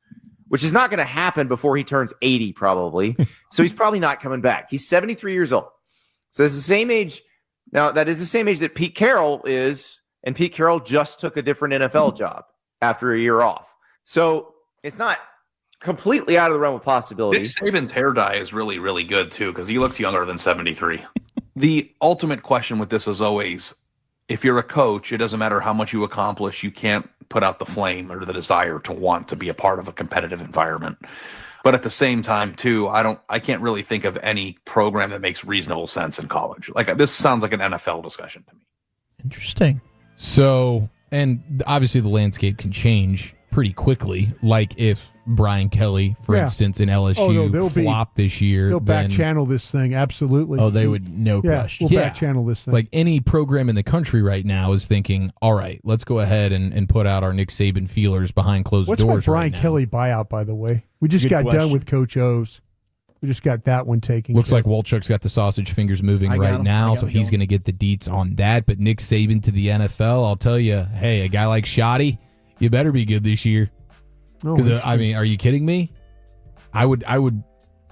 which is not going to happen before he turns 80 probably. So he's probably not coming back. He's 73 years old. So it's the same age. Now, that is the same age that Pete Carroll is, and Pete Carroll just took a different NFL job after a year off. So it's not completely out of the realm of possibility. Nick Saban's hair dye is really, really good, too, because he looks younger than 73. The ultimate question with this is always, if you're a coach, it doesn't matter how much you accomplish, you can't put out the flame or the desire to want to be a part of a competitive environment. But at the same time, too, I can't really think of any program that makes reasonable sense in college. Like, this sounds like an NFL discussion to me. Interesting. So, and obviously the landscape can change pretty quickly. Like if Brian Kelly, for instance, in LSU flopped this year. They'll back channel this thing, absolutely. Oh, they would, no question. We'll back channel this thing. Like any program in the country right now is thinking, all right, let's go ahead and put out our Nick Saban feelers behind closed doors. What's my Brian right Kelly buyout, by the way? We just got done with Coach O's. We just got that one taken. Looks like Walchuk's got the sausage fingers moving right now, so he's going to get the deets on that. But Nick Saban to the NFL, I'll tell you, hey, a guy like Shoddy, you better be good this year. Because I mean, are you kidding me? I would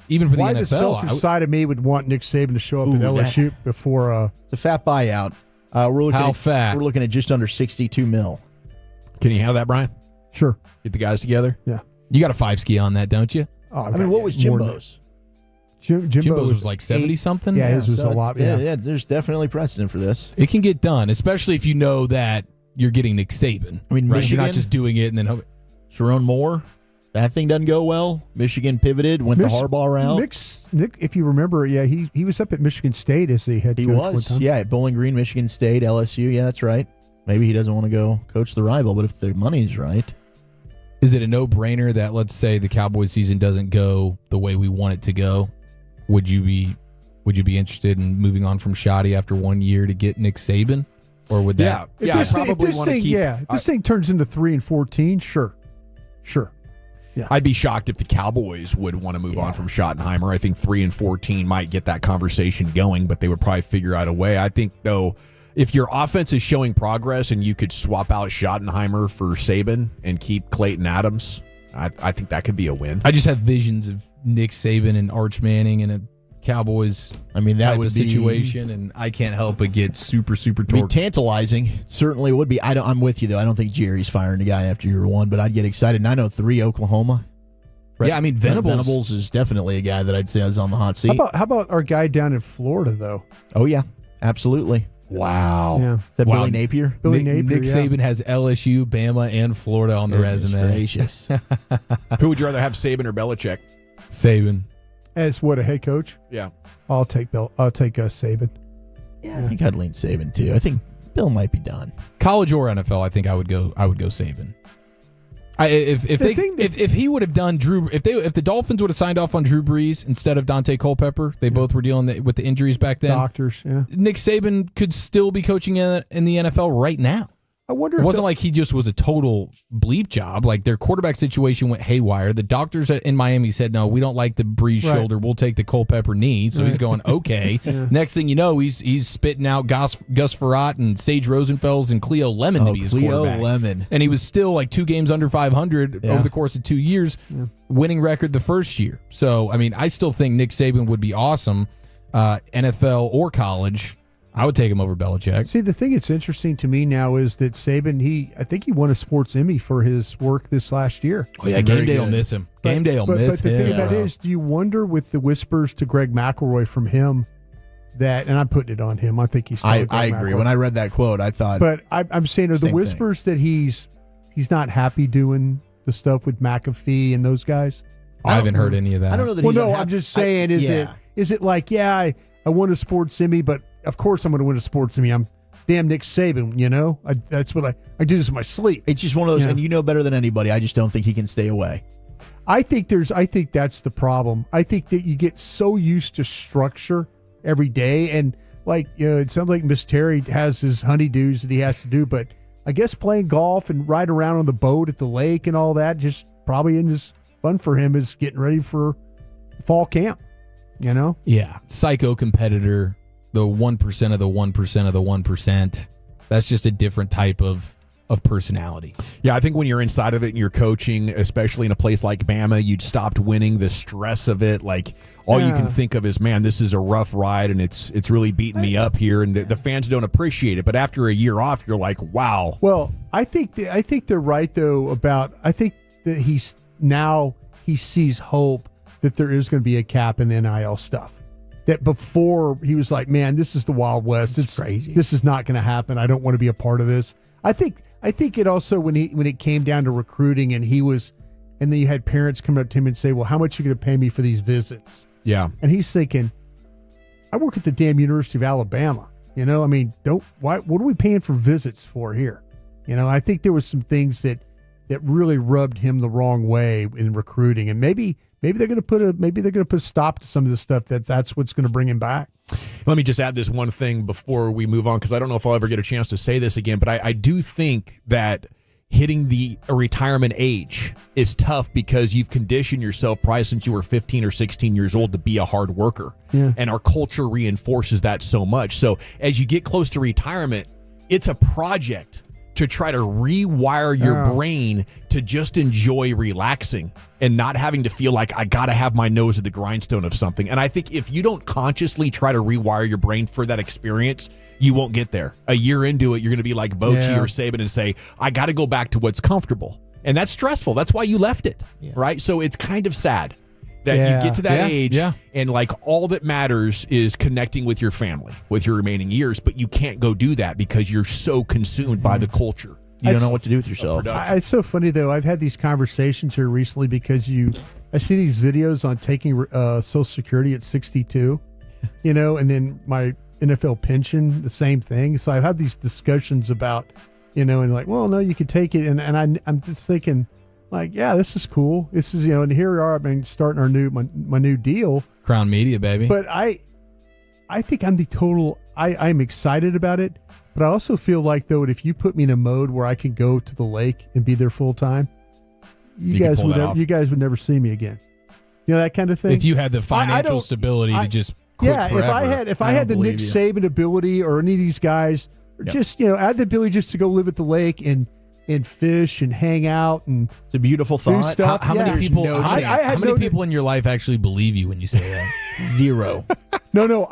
even for the NFL. The selfish side of me would want Nick Saban to show up at LSU before. It's a fat buyout. We're looking How at, fat? We're looking at just under $62 million. Can you handle that, Brian? Sure. Get the guys together. Yeah. You got a 5-ski on that, don't you? Oh, I mean, what was Jimbo's? Jimbo's was like 70 something. Yeah, his was a lot. Yeah, there's definitely precedent for this. It can get done, especially if you know that you're getting Nick Saban. I mean, right? Michigan, You're not just doing it and then Sharon Moore. That thing doesn't go well. Michigan pivoted, went the Harbaugh route. Nick, if you remember, he was up at Michigan State as the head coach. He was, at Bowling Green, Michigan State, LSU. Yeah, that's right. Maybe he doesn't want to go coach the rival, but if the money's right. Is it a no-brainer that, let's say, the Cowboys season doesn't go the way we want it to go? Would you be interested in moving on from Shoddy after 1 year to get Nick Saban? Or would that? Yeah, I probably want to keep. Yeah, if this thing turns into 3-14, sure. Yeah. I'd be shocked if the Cowboys would want to move on from Schottenheimer. I think 3-14 might get that conversation going, but they would probably figure out a way. I think, though, if your offense is showing progress and you could swap out Schottenheimer for Saban and keep Clayton Adams, I think that could be a win. I just have visions of Nick Saban and Arch Manning in a Cowboys. I mean, that would be situation, and I can't help but get super torqued. Be tantalizing. It certainly would be. I'm with you though. I don't think Jerry's firing a guy after year one, but I'd get excited. 903 Oklahoma. Yeah, I mean Venables is definitely a guy that I'd say is on the hot seat. How about our guy down in Florida though? Oh yeah, absolutely. Wow. Yeah. Is that Billy Napier? Nick Saban has LSU, Bama, and Florida on the resume. Gracious. Who would you rather have, Saban or Belichick? Saban. As what, a head coach? Yeah. I'll take Saban. Yeah, I think I'd lean Saban too. I think Bill might be done. College or NFL, I think I would go Saban. If he would have done if the Dolphins would have signed off on Drew Brees instead of Dante Culpepper, they both were dealing with the injuries back then. Doctors, yeah. Nick Saban could still be coaching in the NFL right now. I wonder. It wasn't like he just was a total bleep job. Like their quarterback situation went haywire. The doctors in Miami said, "No, we don't like the Brees shoulder. We'll take the Culpepper knee." So he's going, "Okay." Yeah. Next thing you know, he's spitting out Gus Frerotte and Sage Rosenfels and Cleo Lemon to be his quarterback. Lemon. And he was still like 2 games under 500 over the course of 2 years, winning record the first year. So I mean, I still think Nick Saban would be awesome, NFL or college. I would take him over Belichick. See, the thing that's interesting to me now is that Saban, I think he won a Sports Emmy for his work this last year. Oh yeah, Game Day will miss him. Game Day will miss him. But the thing about it is, do you wonder with the whispers to Greg McElroy from him that, and I'm putting it on him, I think he's still I agree. McElroy. When I read that quote, I thought. But I'm saying, are the whispers that he's not happy doing the stuff with McAfee and those guys? I haven't heard any of that. I don't know that. I'm just saying, is it like, I won a Sports Emmy, but of course I'm going to win a Sports Emmy. I'm damn Nick Saban, you know? That's what I do this in my sleep. It's just one of those, and you know better than anybody. I just don't think he can stay away. I think that's the problem. I think that you get so used to structure every day, and it sounds like Miss Terry has his honeydews that he has to do, but I guess playing golf and ride around on the boat at the lake and all that just probably isn't as fun for him as getting ready for fall camp, you know? Yeah, psycho competitor. The 1% of the 1% of the 1%. That's just a different type of personality. Yeah, I think when you're inside of it and you're coaching, especially in a place like Bama, you'd stopped winning, the stress of it. Like all you can think of is, man, this is a rough ride and it's really beating me up here, and the fans don't appreciate it. But after a year off, you're like, wow. Well, I think they're right though I think that he sees hope that there is going to be a cap in the NIL stuff. That before he was like, man, this is the Wild West. It's crazy. This is not going to happen. I don't want to be a part of this. I think I think it also when it came down to recruiting and then you had parents come up to him and say, well, how much are you going to pay me for these visits? Yeah. And he's thinking, I work at the damn University of Alabama. You know, I mean, what are we paying for visits for here? You know, I think there was some things that really rubbed him the wrong way in recruiting. And maybe they're going to put a stop to some of the stuff that's what's going to bring him back. Let me just add this one thing before we move on, because I don't know if I'll ever get a chance to say this again, but I do think that hitting the retirement age is tough because you've conditioned yourself probably since you were 15 or 16 years old to be a hard worker. Yeah. And our culture reinforces that so much. So as you get close to retirement, it's a project to try to rewire your brain to just enjoy relaxing and not having to feel like I got to have my nose at the grindstone of something. And I think if you don't consciously try to rewire your brain for that experience, you won't get there. A year into it, you're going to be like Bochy or Saban and say, I got to go back to what's comfortable. And that's stressful. That's why you left it, right? So it's kind of sad that you get to that age and like all that matters is connecting with your family with your remaining years, but you can't go do that because you're so consumed by the culture. You don't know what to do with yourself. It's so funny though. I've had these conversations here recently because I see these videos on taking Social Security at 62, you know, and then my NFL pension, the same thing. So I've had these discussions about, you know, and like, well, no, you could take it. And I'm just thinking, like, yeah, this is cool. This is, you know, and here we are, starting my new deal. Crown Media, baby. But I think I'm I'm excited about it. But I also feel like, though, if you put me in a mode where I can go to the lake and be there full time, you guys would never see me again. You know, that kind of thing. If you had the financial stability to just quit forever. if I had the Nick Saban ability or any of these guys, or just, you know, I had the ability just to go live at the lake and fish and hang out, and it's a beautiful thought. Stuff. How many people? How many people in your life actually believe you when you say that? Zero. No.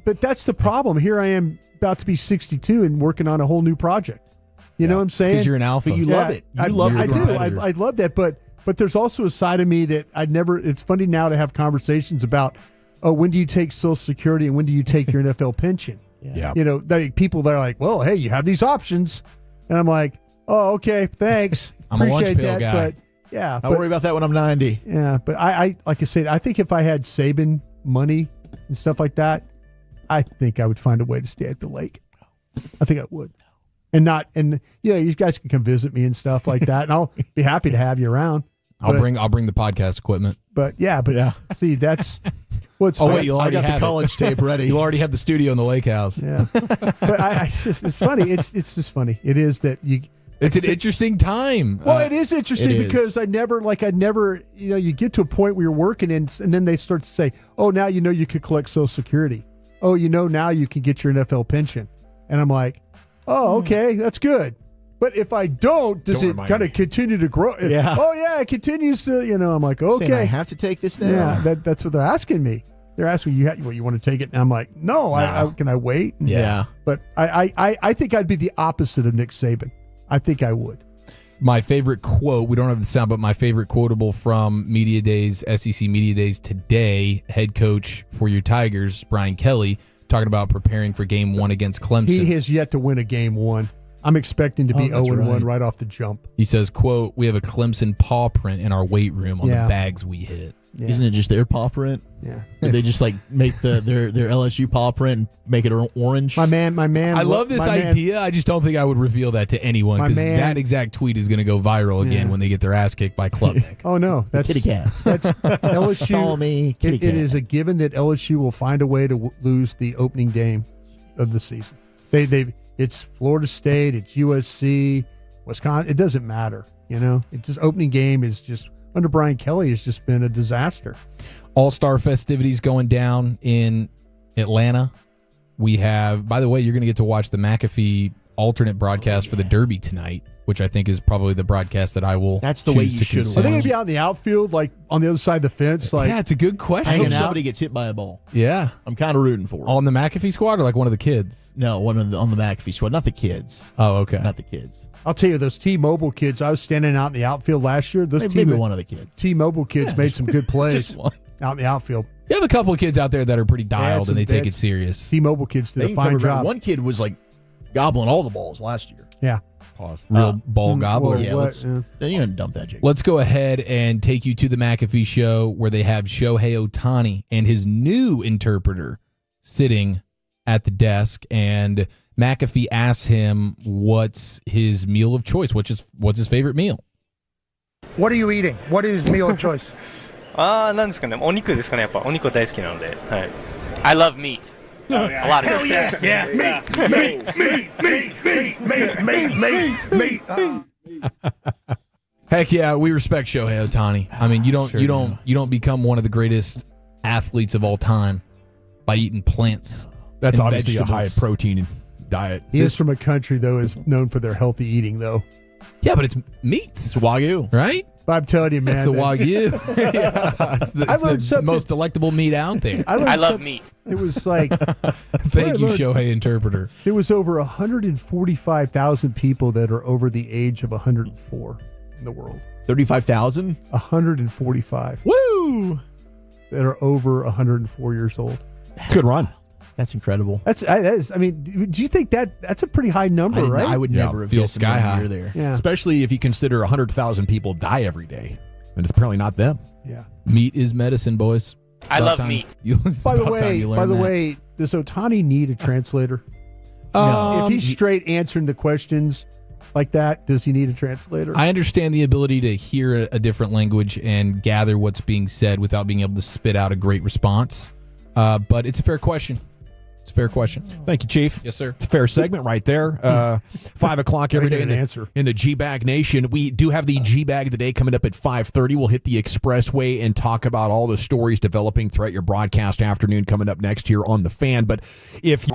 But that's the problem. Here I am, about to be 62 and working on a whole new project. You know what I'm saying? Because you're an alpha. But you love it. I do. I love that. But there's also a side of me that I'd never. It's funny now to have conversations about, oh, when do you take Social Security and when do you take your NFL pension? Yeah. You know, people that are like, well, hey, you have these options, and I'm like, oh, okay, thanks. I'm a lunch Appreciate pail that, guy. But yeah, I'll worry about that when I'm 90. Yeah, but I like I said, I think if I had Saban money and stuff like that, I think I would find a way to stay at the lake. I think I would. And you guys can come visit me and stuff like that, and I'll be happy to have you around. I'll bring the podcast equipment. But see, that's what's. Oh wait, I got the college tape ready. You already have the studio in the lake house. Yeah, but it's funny. It's just funny. It is that you. It's an interesting time. Well, it is interesting because I never, you know, you get to a point where you're working and then they start to say, oh, now you know you could collect Social Security. Oh, you know, now you can get your NFL pension. And I'm like, oh, okay, that's good. But if I don't it kind of continue to grow? Yeah. Oh, yeah, it continues to, you know, I'm like, okay. Saying I have to take this now. Yeah, that's what they're asking me. They're asking you want to take it? And I'm like, no, can I wait? Yeah. But I think I'd be the opposite of Nick Saban. I think I would. My favorite quote, we don't have the sound, but my favorite quotable from Media Days, SEC Media Days today, head coach for your Tigers, Brian Kelly, talking about preparing for game 1 against Clemson. He has yet to win a game 1. I'm expecting to be 0-1 right off the jump. He says, quote, we have a Clemson paw print in our weight room on the bags we hit. Yeah. Isn't it just their paw print? Yeah. Did they just like make their LSU paw print and make it orange? My man. I love this idea. I just don't think I would reveal that to anyone because that exact tweet is going to go viral again when they get their ass kicked by Klubnik. Oh no, that's kitty cats. That's LSU. Call me kitty cat. It is a given that LSU will find a way to lose the opening game of the season. It's Florida State, it's USC, Wisconsin. It doesn't matter. You know, it's just opening game is just. Under Brian Kelly, has just been a disaster. All-Star festivities going down in Atlanta. We have, by the way, you're going to get to watch the McAfee alternate broadcast for the Derby tonight, which I think is probably the broadcast that I will. That's the way you should. Are they going to be out in the outfield, like on the other side of the fence? Like, yeah, it's a good question. I hope somebody gets hit by a ball. Yeah, I'm kind of rooting for it. On the McAfee squad or like one of the kids? No, on the McAfee squad, not the kids. Oh, okay, not the kids. I'll tell you, those T-Mobile kids, I was standing out in the outfield last year. Those maybe one of the kids. T-Mobile kids made some good plays out in the outfield. You have a couple of kids out there that are pretty dialed and they take it serious. T-Mobile kids did a fine job. One kid was like gobbling all the balls last year. Yeah. Real ball gobbler. Yeah, you're going to dump that, Jake. Let's go ahead and take you to the McAfee show where they have Shohei Ohtani and his new interpreter sitting at the desk. And McAfee asks him what's his meal of choice. What's his favorite meal? What are you eating? What is meal of choice? なんですかね。お肉ですかね。やっぱお肉大好きなので。はい。I love meat. A lot of Hell it. yeah. Meat. Heck yeah, we respect Shohei Ohtani. I mean, you don't become one of the greatest athletes of all time by eating plants. That's and obviously vegetables. a high protein diet. He is from a country, though, is known for their healthy eating, though. Yeah, but it's meats. It's Wagyu. Right? But I'm telling you, man. It's the Wagyu. It's the most delectable meat out there. I love meat. It was like... Thank you, Shohei Interpreter. There was over 145,000 people that are over the age of 104 in the world. 35,000? 145. Woo! That are over 104 years old. Good run. That's incredible. That is. I mean, do you think that's a pretty high number, right? I would never have feel guessed sky high near there. Yeah. Especially if you consider 100,000 people die every day. And it's apparently not them. Yeah. Meat is medicine, boys. I love meat. By the way, does Ohtani need a translator? No. If he's straight answering the questions like that, does he need a translator? I understand the ability to hear a different language and gather what's being said without being able to spit out a great response. But it's a fair question. It's a fair question. Thank you, Chief. Yes, sir. It's a fair segment right there. 5 o'clock every day in the G-Bag Nation. We do have the G-Bag of the day coming up at 5:30. We'll hit the expressway and talk about all the stories developing throughout your broadcast afternoon coming up next here on The Fan. But if...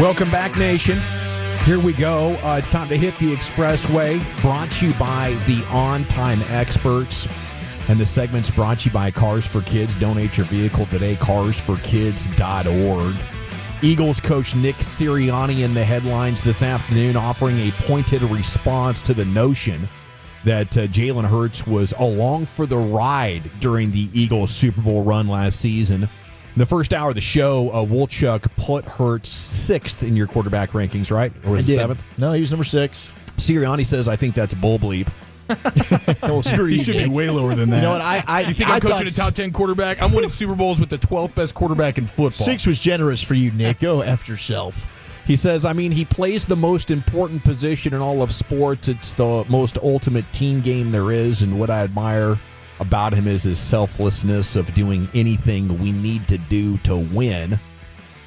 Welcome back, Nation. Here we go. It's time to hit the expressway. Brought to you by the On-Time Experts. And the segment's brought to you by Cars for Kids. Donate your vehicle today, carsforkids.org. Eagles coach Nick Sirianni in the headlines this afternoon, offering a pointed response to the notion that Jalen Hurts was along for the ride during the Eagles Super Bowl run last season. In the first hour of the show, Wolchuk put Hurts 6th in your quarterback rankings, right? Or was it 7th? No, he was number 6. Sirianni says, I think that's bull bleep. Well, screw He you, should be Nick. way lower than that. You know what? You think I'm coaching a top 10 quarterback? I'm winning Super Bowls with the 12th best quarterback in football. 6 was generous for you, Nick. Go F yourself. He says, I mean, he plays the most important position in all of sports. It's the most ultimate team game there is, and what I admire about him is his selflessness of doing anything we need to do to win.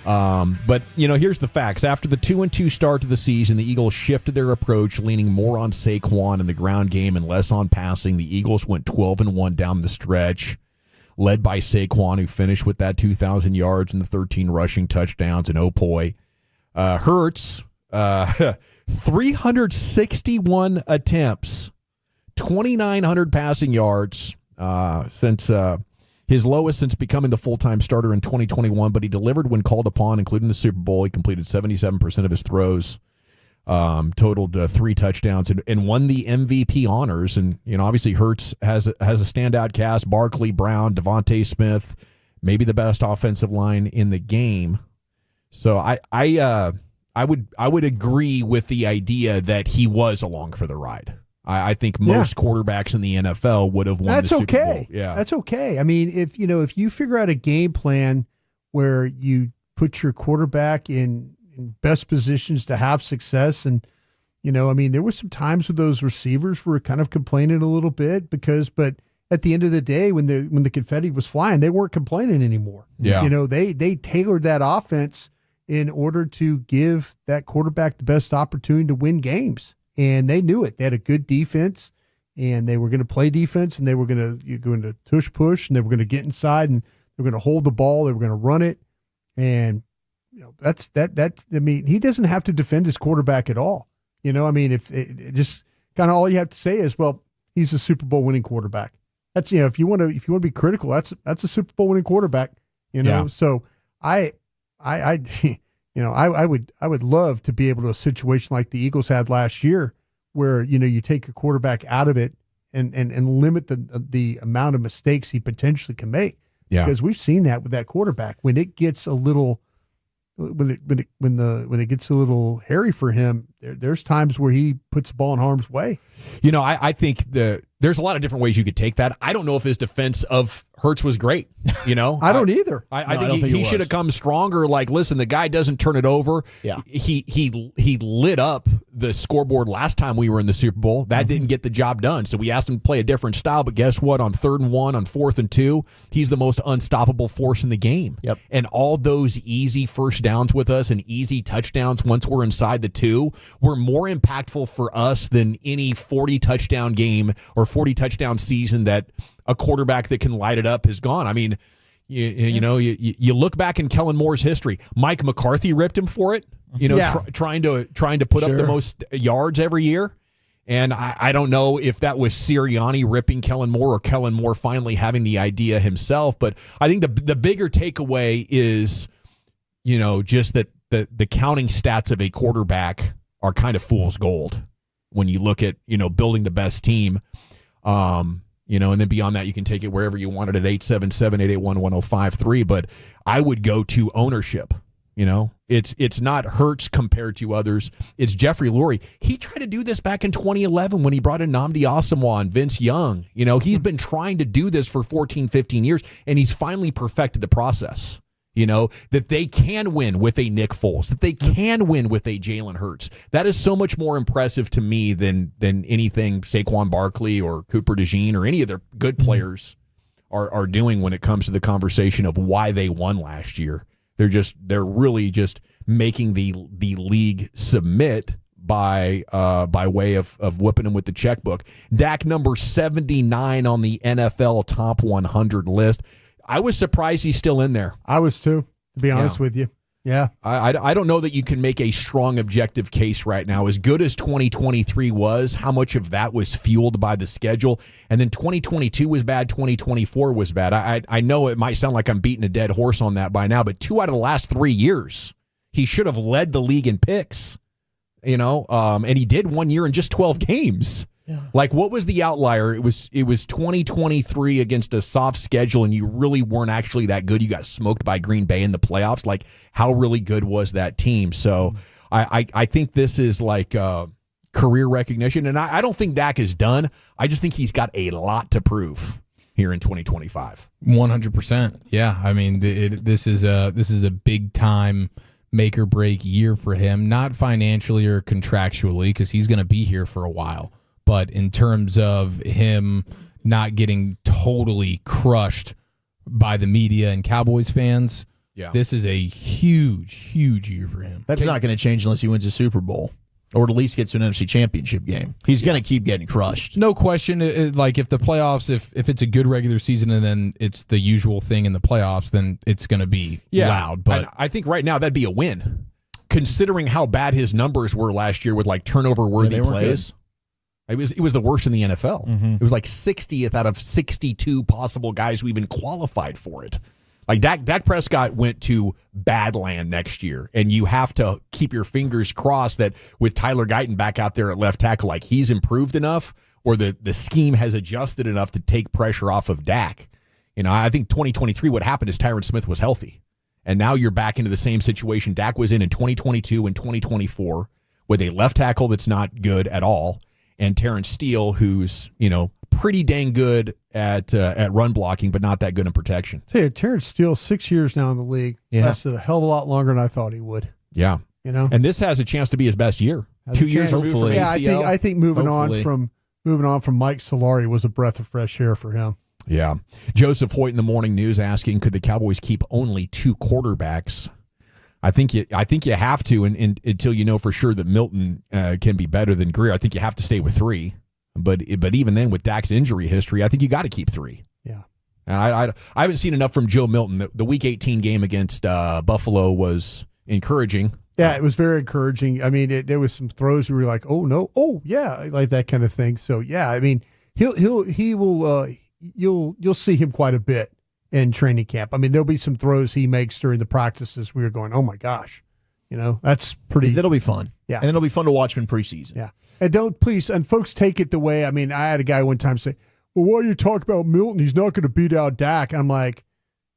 But, here's the facts. After the 2-2 start to the season, the Eagles shifted their approach, leaning more on Saquon in the ground game and less on passing. The Eagles went 12-1 down the stretch, led by Saquon, who finished with that 2,000 yards and the 13 rushing touchdowns. And, oh, boy, Hurts, 361 attempts, 2,900 passing yards since his lowest since becoming the full-time starter in 2021, but he delivered when called upon, including the Super Bowl. He completed 77% of his throws, totaled 3 touchdowns, and won the MVP honors. And, obviously Hurts has a standout cast: Barkley, Brown, Devontae Smith, maybe the best offensive line in the game. So I would agree with the idea that he was along for the ride. I think most quarterbacks in the NFL would have won the Super Bowl. Yeah, that's okay. I mean, if you figure out a game plan where you put your quarterback in best positions to have success, and there were some times where those receivers were kind of complaining a little bit but at the end of the day, when the confetti was flying, they weren't complaining anymore. Yeah, they tailored that offense in order to give that quarterback the best opportunity to win games. And they knew it. They had a good defense, and they were going to play defense, and they were going to tush push, and they were going to get inside, and they were going to hold the ball. They were going to run it, and that's that. I mean, he doesn't have to defend his quarterback at all. If it just kind of all you have to say is, well, he's a Super Bowl winning quarterback. That's if you want to be critical, that's a Super Bowl winning quarterback. So I would love to be able to a situation like the Eagles had last year, where you take your quarterback out of it and limit the amount of mistakes he potentially can make. Yeah, because we've seen that with that quarterback when it gets a little when it gets a little hairy for him. There's times where he puts the ball in harm's way. I think there's a lot of different ways you could take that. I don't know if his defense of Hurts was great. I don't either. I think he should have come stronger. Like, listen, the guy doesn't turn it over. Yeah. He lit up the scoreboard last time we were in the Super Bowl. That didn't get the job done. So we asked him to play a different style. But guess what? On 3rd and 1, on 4th and 2, he's the most unstoppable force in the game. Yep. And all those easy first downs with us and easy touchdowns once we're inside the 2 were more impactful for us than any 40 touchdown game or 40 touchdown season that a quarterback that can light it up has gone. I mean, you look back in Kellen Moore's history. Mike McCarthy ripped him for it. Trying to put up the most yards every year. And I don't know if that was Sirianni ripping Kellen Moore or Kellen Moore finally having the idea himself. But I think the bigger takeaway is, just that the counting stats of a quarterback are kind of fool's gold when you look at, building the best team. And then beyond that, you can take it wherever you want it at 877-881-1053. But I would go to ownership. It's not Hurts compared to others. It's Jeffrey Lurie. He tried to do this back in 2011 when he brought in Nnamdi Asomugha and Vince Young. He's been trying to do this for 14, 15 years, and he's finally perfected the process. That they can win with a Nick Foles, that they can win with a Jalen Hurts. That is so much more impressive to me than anything Saquon Barkley or Cooper DeJean or any of their good players are doing when it comes to the conversation of why they won last year. They're really just making the league submit by way of whipping them with the checkbook. Dak number 79 on the NFL top 100 list. I was surprised he's still in there. I was too, to be honest with you. Yeah. I don't know that you can make a strong objective case right now. As good as 2023 was, how much of that was fueled by the schedule? And then 2022 was bad, 2024 was bad. I know it might sound like I'm beating a dead horse on that by now, but 2 out of the last 3 years, he should have led the league in picks, and he did 1 year in just 12 games. Yeah. Like, what was the outlier? It was 2023 against a soft schedule, and you really weren't actually that good. You got smoked by Green Bay in the playoffs. Like, how really good was that team? So I think this is like career recognition, and I don't think Dak is done. I just think he's got a lot to prove here in 2025. 100%. Yeah, I mean, this is a big time make or break year for him, not financially or contractually, because he's going to be here for a while. But in terms of him not getting totally crushed by the media and Cowboys fans, this is a huge, huge year for him. That's not going to change unless he wins a Super Bowl or at least gets to an NFC Championship game. He's going to keep getting crushed. No question. Like, if the playoffs, if it's a good regular season and then it's the usual thing in the playoffs, then it's going to be loud. But and I think right now that'd be a win, considering how bad his numbers were last year with like turnover-worthy plays. Good. It was the worst in the NFL. Mm-hmm. It was like 60th out of 62 possible guys who even qualified for it. Like Dak Prescott went to Badland next year, and you have to keep your fingers crossed that with Tyler Guyton back out there at left tackle, like he's improved enough or the scheme has adjusted enough to take pressure off of Dak. I think 2023 what happened is Tyron Smith was healthy, and now you're back into the same situation Dak was in 2022 and 2024 with a left tackle that's not good at all, and Terrence Steele, who's, pretty dang good at run blocking, but not that good in protection. Terrence Steele, 6 years now in the league, lasted a hell of a lot longer than I thought he would. Yeah. And this has a chance to be his best year. 2 years removed from ACL. Yeah, I think moving on from Mike Solari was a breath of fresh air for him. Yeah. Joseph Hoyt in the Morning News asking, could the Cowboys keep only 2 quarterbacks? I think you have to, and until you know for sure that Milton can be better than Greer. I think you have to stay with 3. But even then, with Dak's injury history, I think you got to keep 3. Yeah. And I haven't seen enough from Joe Milton. The Week 18 game against Buffalo was encouraging. Yeah, it was very encouraging. I mean, there was some throws where we were like, oh no, oh yeah, like that kind of thing. So yeah, I mean, you'll see him quite a bit in training camp. I mean, there'll be some throws he makes during the practices. We were going, oh my gosh, that's pretty. That'll be fun. Yeah, and it'll be fun to watch him in preseason. Yeah, and folks take it the way. I mean, I had a guy one time say, "Well, why you talk about Milton? He's not going to beat out Dak." I'm like,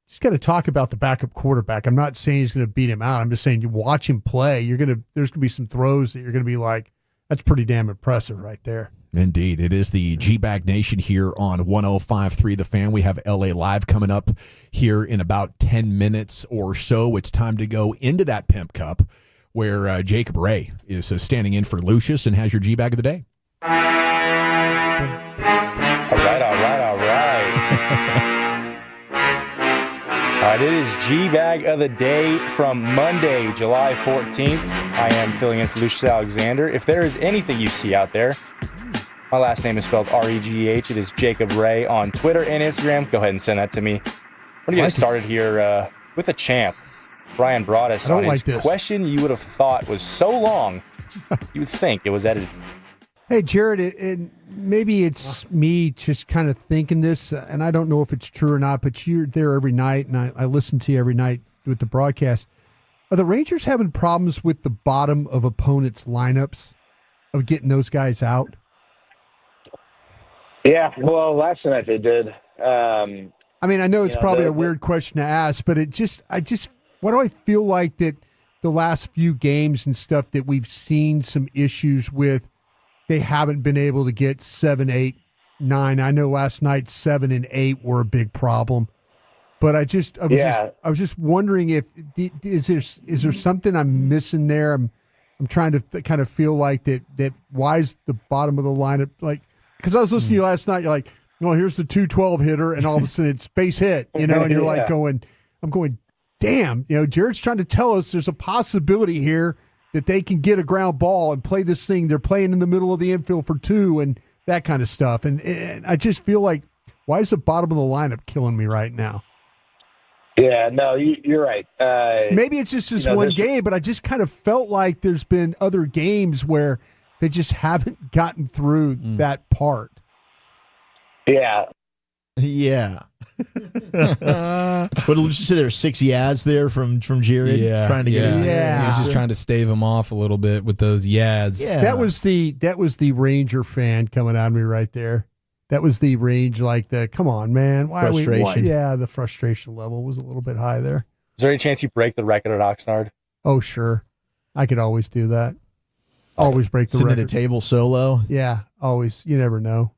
just got to talk about the backup quarterback. I'm not saying he's going to beat him out. I'm just saying you watch him play. There's going to be some throws that you're going to be like, that's pretty damn impressive right there. Indeed. It is the G-Bag Nation here on 105.3 The Fan. We have LA Live coming up here in about 10 minutes or so. It's time to go into that Pimp Cup where Jacob Ray is standing in for Lucius and has your G-Bag of the day. All right. All right, it is G-Bag of the day from Monday, July 14th. I am filling in for Lucius Alexander. If there is anything you see out there, my last name is spelled R-E-G-H. It is Jacob Ray on Twitter and Instagram. Go ahead and send that to me. We're going to get started here with a champ. Brian brought us on his question you would have thought was so long, you would think it was edited. Hey, Jared, maybe it's me just kind of thinking this, and I don't know if it's true or not, but you're there every night, and I listen to you every night with the broadcast. Are the Rangers having problems with the bottom of opponents' lineups of getting those guys out? Yeah, well, last night they did. I mean, I know it's probably a weird question to ask, but why do I feel like that the last few games and stuff that we've seen some issues with, they haven't been able to get 7, 8, 9. I know last night 7 and 8 were a big problem, but I was just wondering if is there something I'm missing there? I'm trying to kind of feel like that. Why is the bottom of the lineup like? Because I was listening to you last night, you're like, well, here's the 212 hitter, and all of a sudden it's base hit, and you're like I'm going, damn, Jared's trying to tell us there's a possibility here that they can get a ground ball and play this thing. They're playing in the middle of the infield for 2 and that kind of stuff. And I just feel like, why is the bottom of the lineup killing me right now? Yeah, no, you're right. Maybe it's just this one game, but I just kind of felt like there's been other games where they just haven't gotten through that part. Yeah. Yeah. But let's just say there's 6 yads there from Jared trying to get it. Yeah. He was just trying to stave him off a little bit with those yads. Yeah. That was the Ranger fan coming at me right there. That was the range, come on, man. Frustration. The frustration level was a little bit high there. Is there any chance you break the record at Oxnard? Oh, sure. I could always do that. Always break the Sitting record. at a table solo. Yeah, always. You never know.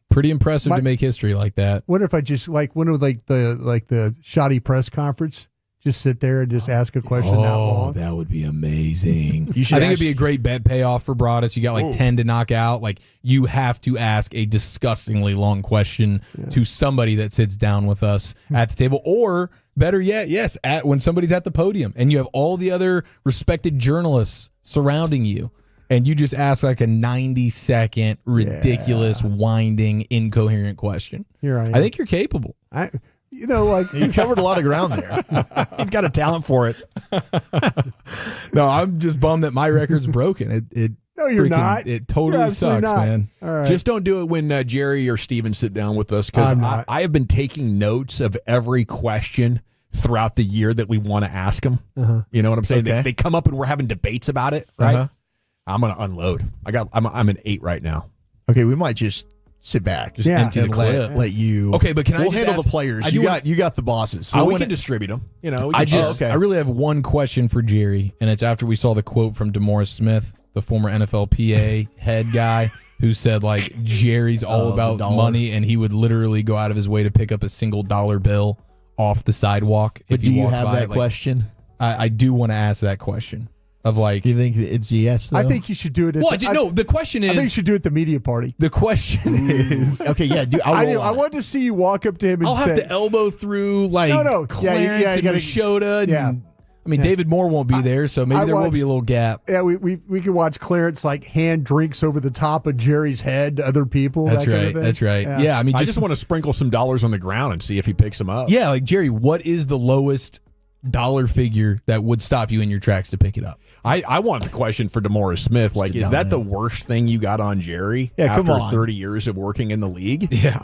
Pretty impressive to make history like that. What if I just the shoddy press conference? Just sit there and just ask a question that long. That would be amazing. You should I think it'd be a great bet payoff for Broadus. You got 10 to knock out. You have to ask a disgustingly long question to somebody that sits down with us at the table, or better yet, when somebody's at the podium and you have all the other respected journalists surrounding you, and you just ask a 90-second ridiculous, winding, incoherent question. Here I am. I think you're capable. You covered a lot of ground there. He's got a talent for it. No, I'm just bummed that my record's broken. No, you're not. It totally sucks, man. All right. Just don't do it when Jerry or Steven sit down with us, because I have been taking notes of every question throughout the year that we want to ask them. You know what I'm saying? Okay. They come up and we're having debates about it, right? I'm going to unload. I'm an 8 right now. Okay, we might just sit back, empty the clip, let you. Okay, but we'll handle the players. You got the bosses. So we can distribute them. I really have one question for Jerry, and it's after we saw the quote from DeMaurice Smith, the former NFL PA head guy, who said Jerry's all about money, and he would literally go out of his way to pick up a single dollar bill off the sidewalk. But do you have that question? I do want to ask that question. Of you think it's yes? Though? I think you should do it. The question is. I think you should do it at the media party. The question is. Okay, yeah. I want to see you walk up to him and I'll have to elbow through Clarence and Machota. And, David Moore won't be there, so maybe there will be a little gap. Yeah, we can watch Clarence hand drinks over the top of Jerry's head to other people. That's that right. Kind of thing. That's right. Yeah, I just want to sprinkle some dollars on the ground and see if he picks them up. Yeah, Jerry, what is the lowest dollar figure that would stop you in your tracks to pick it up? I want the question for DeMaurice Smith. Is that the worst thing you got on Jerry after 30 years of working in the league? Yeah.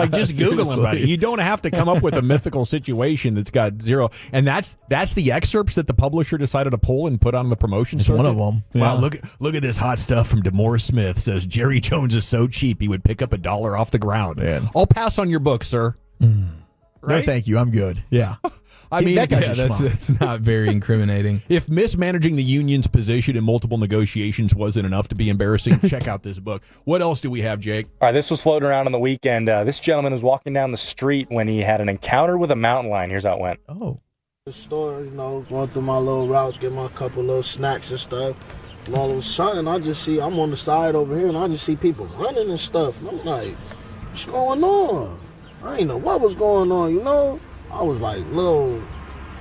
Just Google him, buddy. You don't have to come up with a mythical situation that's got zero. And that's the excerpts that the publisher decided to pull and put on the promotion circuit. One of them. Wow, look at this hot stuff from DeMaurice Smith. Says Jerry Jones is so cheap he would pick up $1 off the ground. Man. I'll pass on your book, sir. Right? No, thank you. I'm good. Yeah. That's not very incriminating. If mismanaging the union's position in multiple negotiations wasn't enough to be embarrassing, check out this book. What else do we have, Jake? All right, this was floating around on the weekend. This gentleman was walking down the street when he had an encounter with a mountain lion. Here's how it went. Oh. The store, going through my little routes, get my couple little snacks and stuff. And all of a sudden, I'm on the side over here, and I just see people running and stuff. And I'm like, what's going on? I didn't know what was going on, I was like a little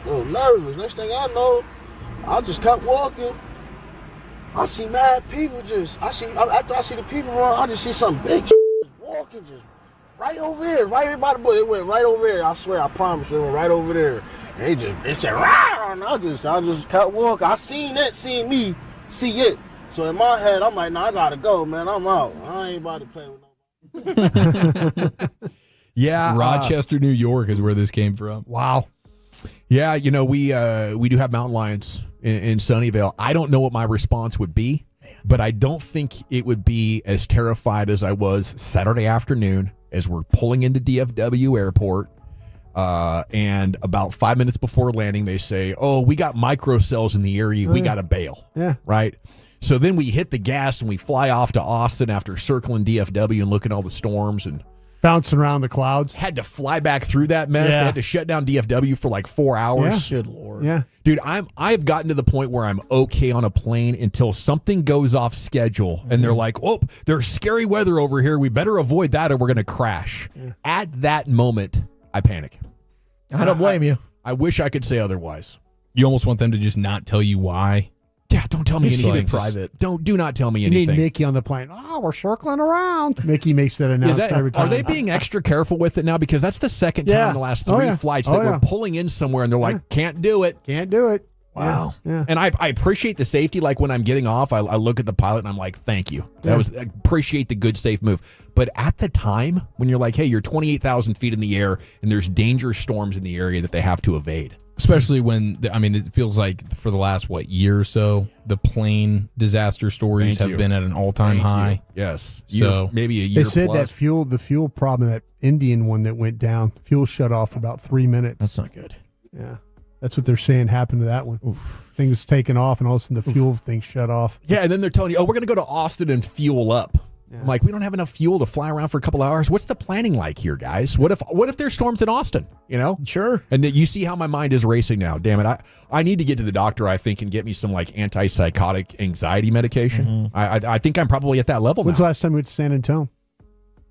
nervous. Next thing I know, I just kept walking. I see mad people after I see the people run, I just see some big walking just right over here, right by the bush. It went right over there. I swear, I promise you, it went right over there. And it said, rah! And I just kept walking. I seen me, see it. So in my head, I'm like, nah, I gotta go, man. I'm out. I ain't about to play with nobody. Yeah, Rochester, New York is where this came from. Wow. Yeah, we do have mountain lions in Sunnyvale. I don't know what my response would be, but I don't think it would be as terrified as I was Saturday afternoon as we're pulling into DFW Airport. And about 5 minutes before landing, they say, "Oh, we got microcells in the area. We got to bail." Yeah. Right. So then we hit the gas and we fly off to Austin after circling DFW and looking at all the storms and bouncing around the clouds. Had to fly back through that mess. Yeah. They had to shut down DFW for 4 hours. Yeah. Good Lord. Yeah. Dude, I've gotten to the point where I'm okay on a plane until something goes off schedule and they're like, "Oh, there's scary weather over here. We better avoid that or we're going to crash." Yeah. At that moment, I panic. I don't blame you. I wish I could say otherwise. You almost want them to just not tell you why. Yeah, don't tell me anything private. Do not tell me You anything. need Mickey on the plane. Oh, we're circling around. Mickey makes that announcement every time. Are they being extra careful with it now? Because that's the second time in the last 3 flights that we're pulling in somewhere and they're like, can't do it. Can't do it. Wow. Yeah. And I appreciate the safety. Like when I'm getting off, I look at the pilot and I'm like, thank you. I appreciate the good, safe move. But at the time, when you're like, hey, you're 28,000 feet in the air and there's dangerous storms in the area that they have to evade. Especially when, it feels like for the last, year or so, the plane disaster stories have been at an all-time high. Yes. So maybe a year They said plus. that the fuel problem, that Indian one that went down, fuel shut off for about 3 minutes. That's not good. Yeah. That's what they're saying happened to that one. Thing was taken off, and all of a sudden the fuel thing shut off. Yeah, and then they're telling you, we're going to go to Austin and fuel up. Yeah. I'm like, we don't have enough fuel to fly around for a couple hours. What's the planning like here, guys? What if there's storms in Austin? Sure. And you see how my mind is racing now. Damn it, I need to get to the doctor, I think, and get me some antipsychotic anxiety medication. I think I'm probably at that level now. When's the last time you went to San Antonio?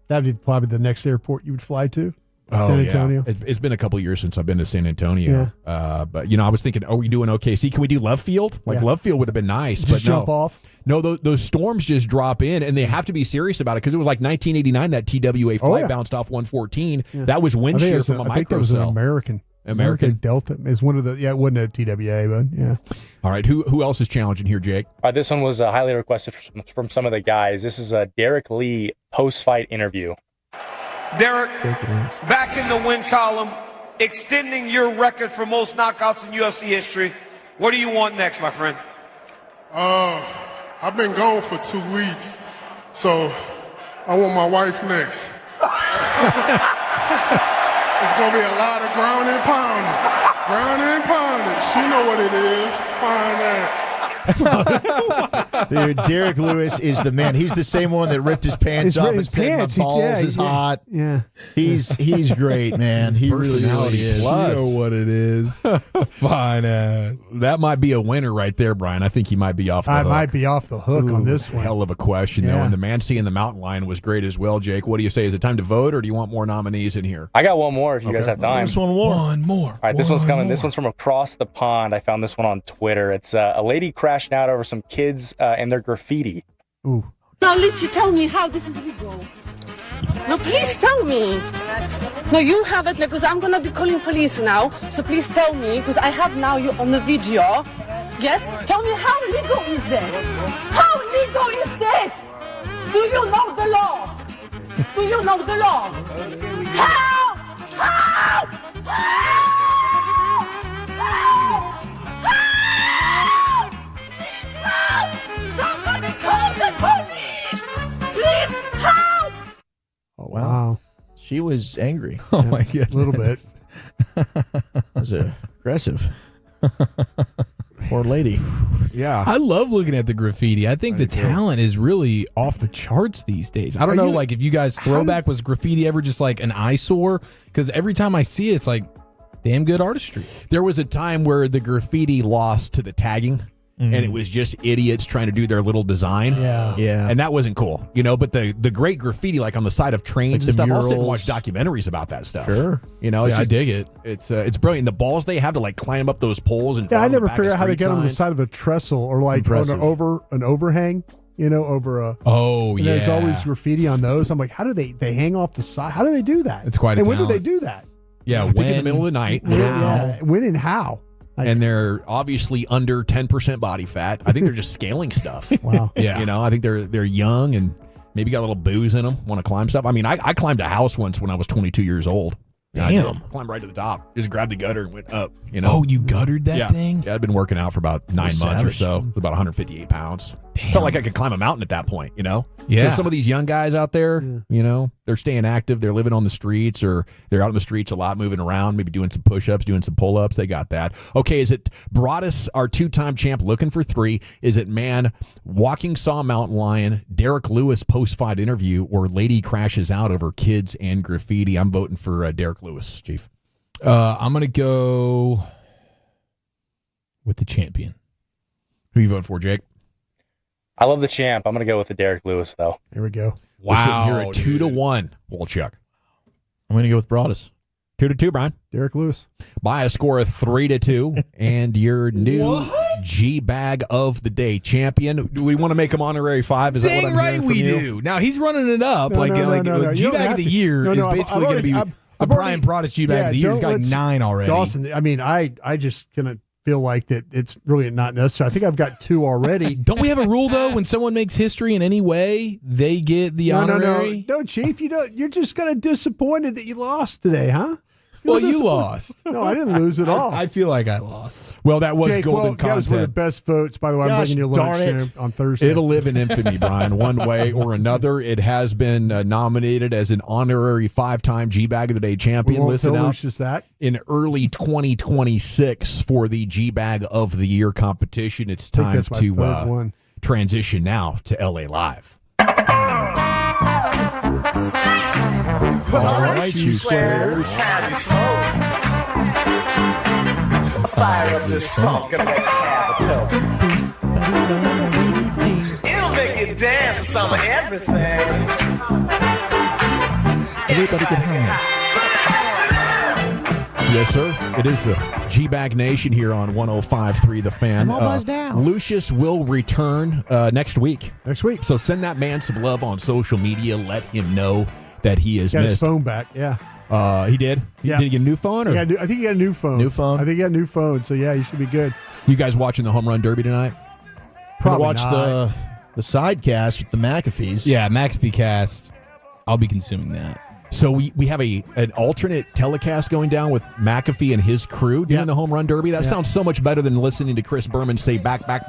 That'd be probably the next airport you would fly to. San Antonio. Yeah. It's been a couple years since I've been to San Antonio. But I was thinking, are we doing OKC? Can we do Love Field? Love Field would have been nice. Just but no. jump off. No, those storms just drop in, and they have to be serious about it because it was like 1989 that TWA flight bounced off 114. Yeah. That was wind shear from a I think that was an American Delta. It's one of the it wasn't a TWA, but yeah. All right, who else is challenging here, Jake? This one was highly requested from some of the guys. This is a Derek Lee post-fight interview. Derek, back in the win column, extending your record for most knockouts in UFC history. What do you want next, my friend? I've been gone for 2 weeks, so I want my wife next. It's going to be a lot of ground and pounding. Ground and pounding. She know what it is. Fine ass. Dude, Derek Lewis is the man. He's the same one that ripped his pants off and said my balls is hot. Yeah. He's great, man. He really is. Plus. You know what it is. Fine ass. That might be a winner right there, Brian. I think he might be off the hook. I might be off the hook on this one. Hell of a question, though. And the Mancy and the Mountain Lion was great as well, Jake. What do you say? Is it time to vote, or do you want more nominees in here? I got one more if you guys have time. Just one more. One more. All right, this one's coming. This one's from across the pond. I found this one on Twitter. It's a lady crashing out over some kids and their graffiti. Ooh. Now, Richie, tell me how this is legal. No, please tell me. No, you have it, because I'm gonna be calling police now. So please tell me, because I have now you on the video. Yes? Tell me, how legal is this? How legal is this? Do you know the law? Do you know the law? How? How? How? How? How? Help! Somebody call the police! Please help! Oh, wow. She was angry. Oh, my goodness. A little bit. That was aggressive. Poor lady. Yeah. I love looking at the graffiti. I think the talent is really off the charts these days. I don't know, if you guys throwback was graffiti ever just like an eyesore? Because every time I see it, it's like damn good artistry. There was a time where the graffiti lost to the tagging. And it was just idiots trying to do their little design. Yeah. And that wasn't cool, But the great graffiti, like on the side of trains and stuff, I'll sit and watch documentaries about that stuff. Sure. It's I dig it. It's brilliant. The balls they have to like climb up those poles and I never figured out how they get on the side of a trestle or like on an overhang. Over a. Oh, yeah. There's always graffiti on those. I'm like, how do they hang off the side? How do they do that? It's quite a And when do talent. they do that? Yeah, when in the middle of the night. When and how? And they're obviously under 10% body fat. I think they're just scaling stuff. Wow. Yeah. I think they're young and maybe got a little booze in them, want to climb stuff. I mean, I climbed a house once when I was 22 years old. Damn. Climbed right to the top. Just grabbed the gutter and went up. Oh, you guttered that thing? Yeah, I'd been working out for about 9 months or so. It was about 158 pounds. Damn. Felt like I could climb a mountain at that point, Yeah. So some of these young guys out there, they're staying active. They're living on the streets, or they're out on the streets a lot, moving around, maybe doing some push-ups, doing some pull-ups. They got that. Okay, is it Broadus, our two-time champ, looking for 3? Is it walking saw mountain lion, Derek Lewis post-fight interview, or lady crashes out over kids and graffiti? I'm voting for Derek Lewis, Chief. I'm going to go with the champion. Who you voting for, Jake? I love the champ. I'm going to go with the Derek Lewis, though. Here we go. Wow. You're a 2-1, Wolchuk. I'm going to go with Broadus. 2-2, Brian. Derek Lewis. By a score of 3-2. And your new G-Bag of the Day champion. Do we want to make him honorary 5? Is that what I'm right hearing from we you? do. Now, he's running it up. No. G-Bag of the Year is basically going to be the Brian Broaddus G-Bag of the Year. He's got 9 already. Dawson, I mean, I just gonna feel like that it's really not necessary. I think I've got 2 already. Don't we have a rule, though? When someone makes history in any way, they get the honorary? No, Chief, you're just kind of disappointed that you lost today, huh? Well, you lost. No, I didn't lose at all. I feel like I lost. Well, that was Jake, golden that was one of the content. best votes. By the way, I'm bringing you lunch on Thursday. It'll live in infamy, Brian, one way or another. It has been nominated as an honorary 5-time G-Bag of the Day champion. We won't Listed tell out Lucius that. in early 2026 for the G-Bag of the Year competition. It's time that's my third one. Transition now to LA Live. All right, you squares. Have you smoked? Fire up this funk and let's have a toke. It'll make you dance to some of everything. Everybody get high. Yes, sir. It is the G-Bag Nation here on 105.3 The Fan. I'm all buzzed out. Lucius will return next week. Next week. So send that man some love on social media. Let him know that he is Got missed. his phone back, yeah. He did? Yeah. Did he get a new phone? Or? I think he got a new phone. New phone? I think he got a new phone, so yeah, he should be good. You guys watching the Home Run Derby tonight? Probably watch not. the sidecast with the McAfees. Yeah, McAfee cast. I'll be consuming that. So we have an alternate telecast going down with McAfee and his crew doing the Home Run Derby. That sounds so much better than listening to Chris Berman say back like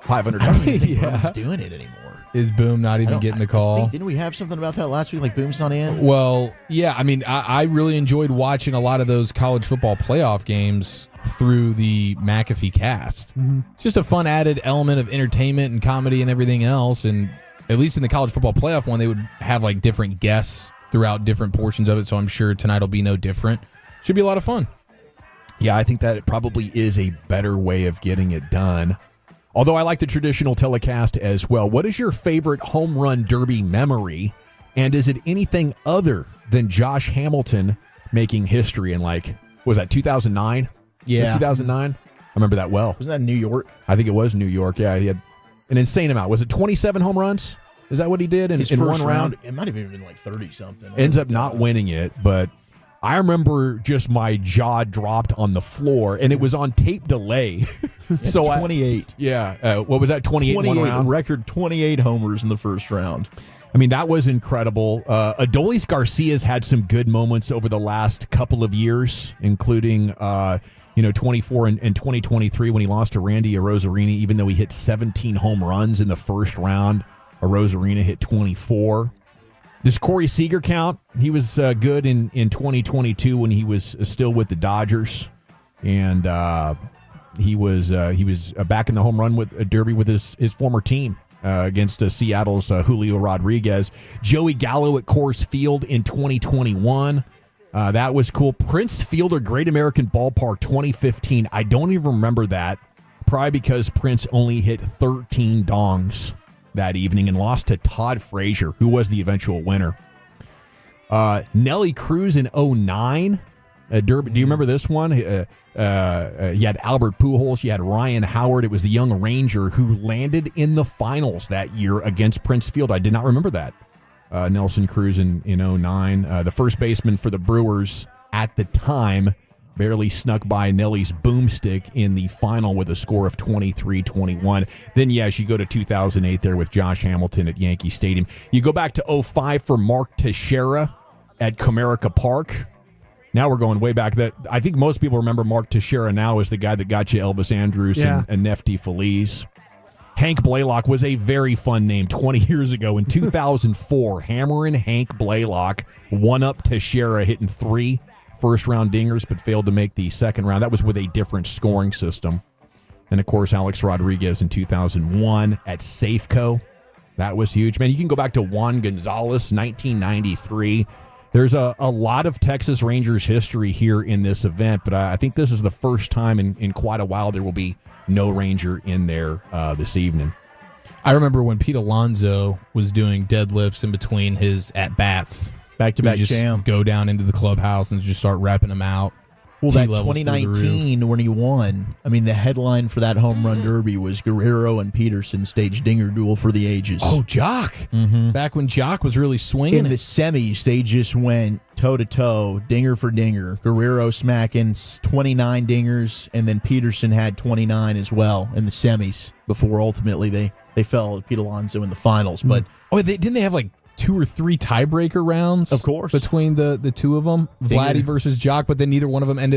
500 times. I don't even think Berman's doing it anymore. Is Boom not even getting the call? Didn't we have something about that last week? Like Boom's not in? Well, yeah. I mean, I really enjoyed watching a lot of those college football playoff games through the McAfee cast. Mm-hmm. It's just a fun added element of entertainment and comedy and everything else. And at least in the college football playoff one, they would have like different guests throughout different portions of it. So I'm sure tonight will be no different. Should be a lot of fun. Yeah, I think that it probably is a better way of getting it done. Although I like the traditional telecast as well. What is your favorite Home Run Derby memory? And is it anything other than Josh Hamilton making history in was that 2009? Yeah. 2009? I remember that well. Wasn't that New York? I think it was New York. Yeah, he had an insane amount. Was it 27 home runs? Is that what he did in one round? It might have even been like 30-something. Ends up not winning it, but I remember just my jaw dropped on the floor, and it was on tape delay. So 28. What was that, 28 in one round? Record 28 homers in the first round. I mean, that was incredible. Adolis Garcia's had some good moments over the last couple of years, including 24 and 2023 when he lost to Randy Arozarena, even though he hit 17 home runs in the first round. Arozarena hit 24. Does Corey Seager count? He was good in 2022 when he was still with the Dodgers, and he was back in the home run with derby with his former team against Seattle's Julio Rodriguez. Joey Gallo at Coors Field in 2021. That was cool. Prince Fielder, Great American Ballpark 2015. I don't even remember that, probably because Prince only hit 13 dongs that evening and lost to Todd Frazier, who was the eventual winner. Nelly Cruz in 2009. Derby. Do you remember this one? He had Albert Pujols. You had Ryan Howard. It was the young Ranger who landed in the finals that year against Prince Field. I did not remember that. Nelson Cruz in 2009. The first baseman for the Brewers at the time barely snuck by Nelly's boomstick in the final with a score of 23-21. Then, yes, you go to 2008 there with Josh Hamilton at Yankee Stadium. You go back to 2005 for Mark Teixeira at Comerica Park. Now we're going way back. That I think most people remember Mark Teixeira now as the guy that got you Elvis Andrus and Nefty Feliz. Hank Blaylock was a very fun name 20 years ago. In 2004, Hammerin' Hank Blaylock won up Teixeira, hitting 3 first-round dingers, but failed to make the second round. That was with a different scoring system. And, of course, Alex Rodriguez in 2001 at Safeco. That was huge. Man, you can go back to Juan Gonzalez, 1993. There's a lot of Texas Rangers history here in this event, but I think this is the first time in quite a while there will be no Ranger in there this evening. I remember when Pete Alonso was doing deadlifts in between his at-bats. Back-to-back jam. Go down into the clubhouse and just start rapping them out. Well, that 2019 when he won, I mean, the headline for that home run derby was Guerrero and Peterson staged dinger duel for the ages. Oh, Jock. Mm-hmm. Back when Jock was really swinging. In the semis, they just went toe-to-toe, dinger for dinger. Guerrero smacking 29 dingers, and then Peterson had 29 as well in the semis before ultimately they fell to Pete Alonso in the finals. But didn't they have like 2 or 3 tiebreaker rounds? Of course. Between the two of them, Vladdy versus Jock, but then neither one of them ended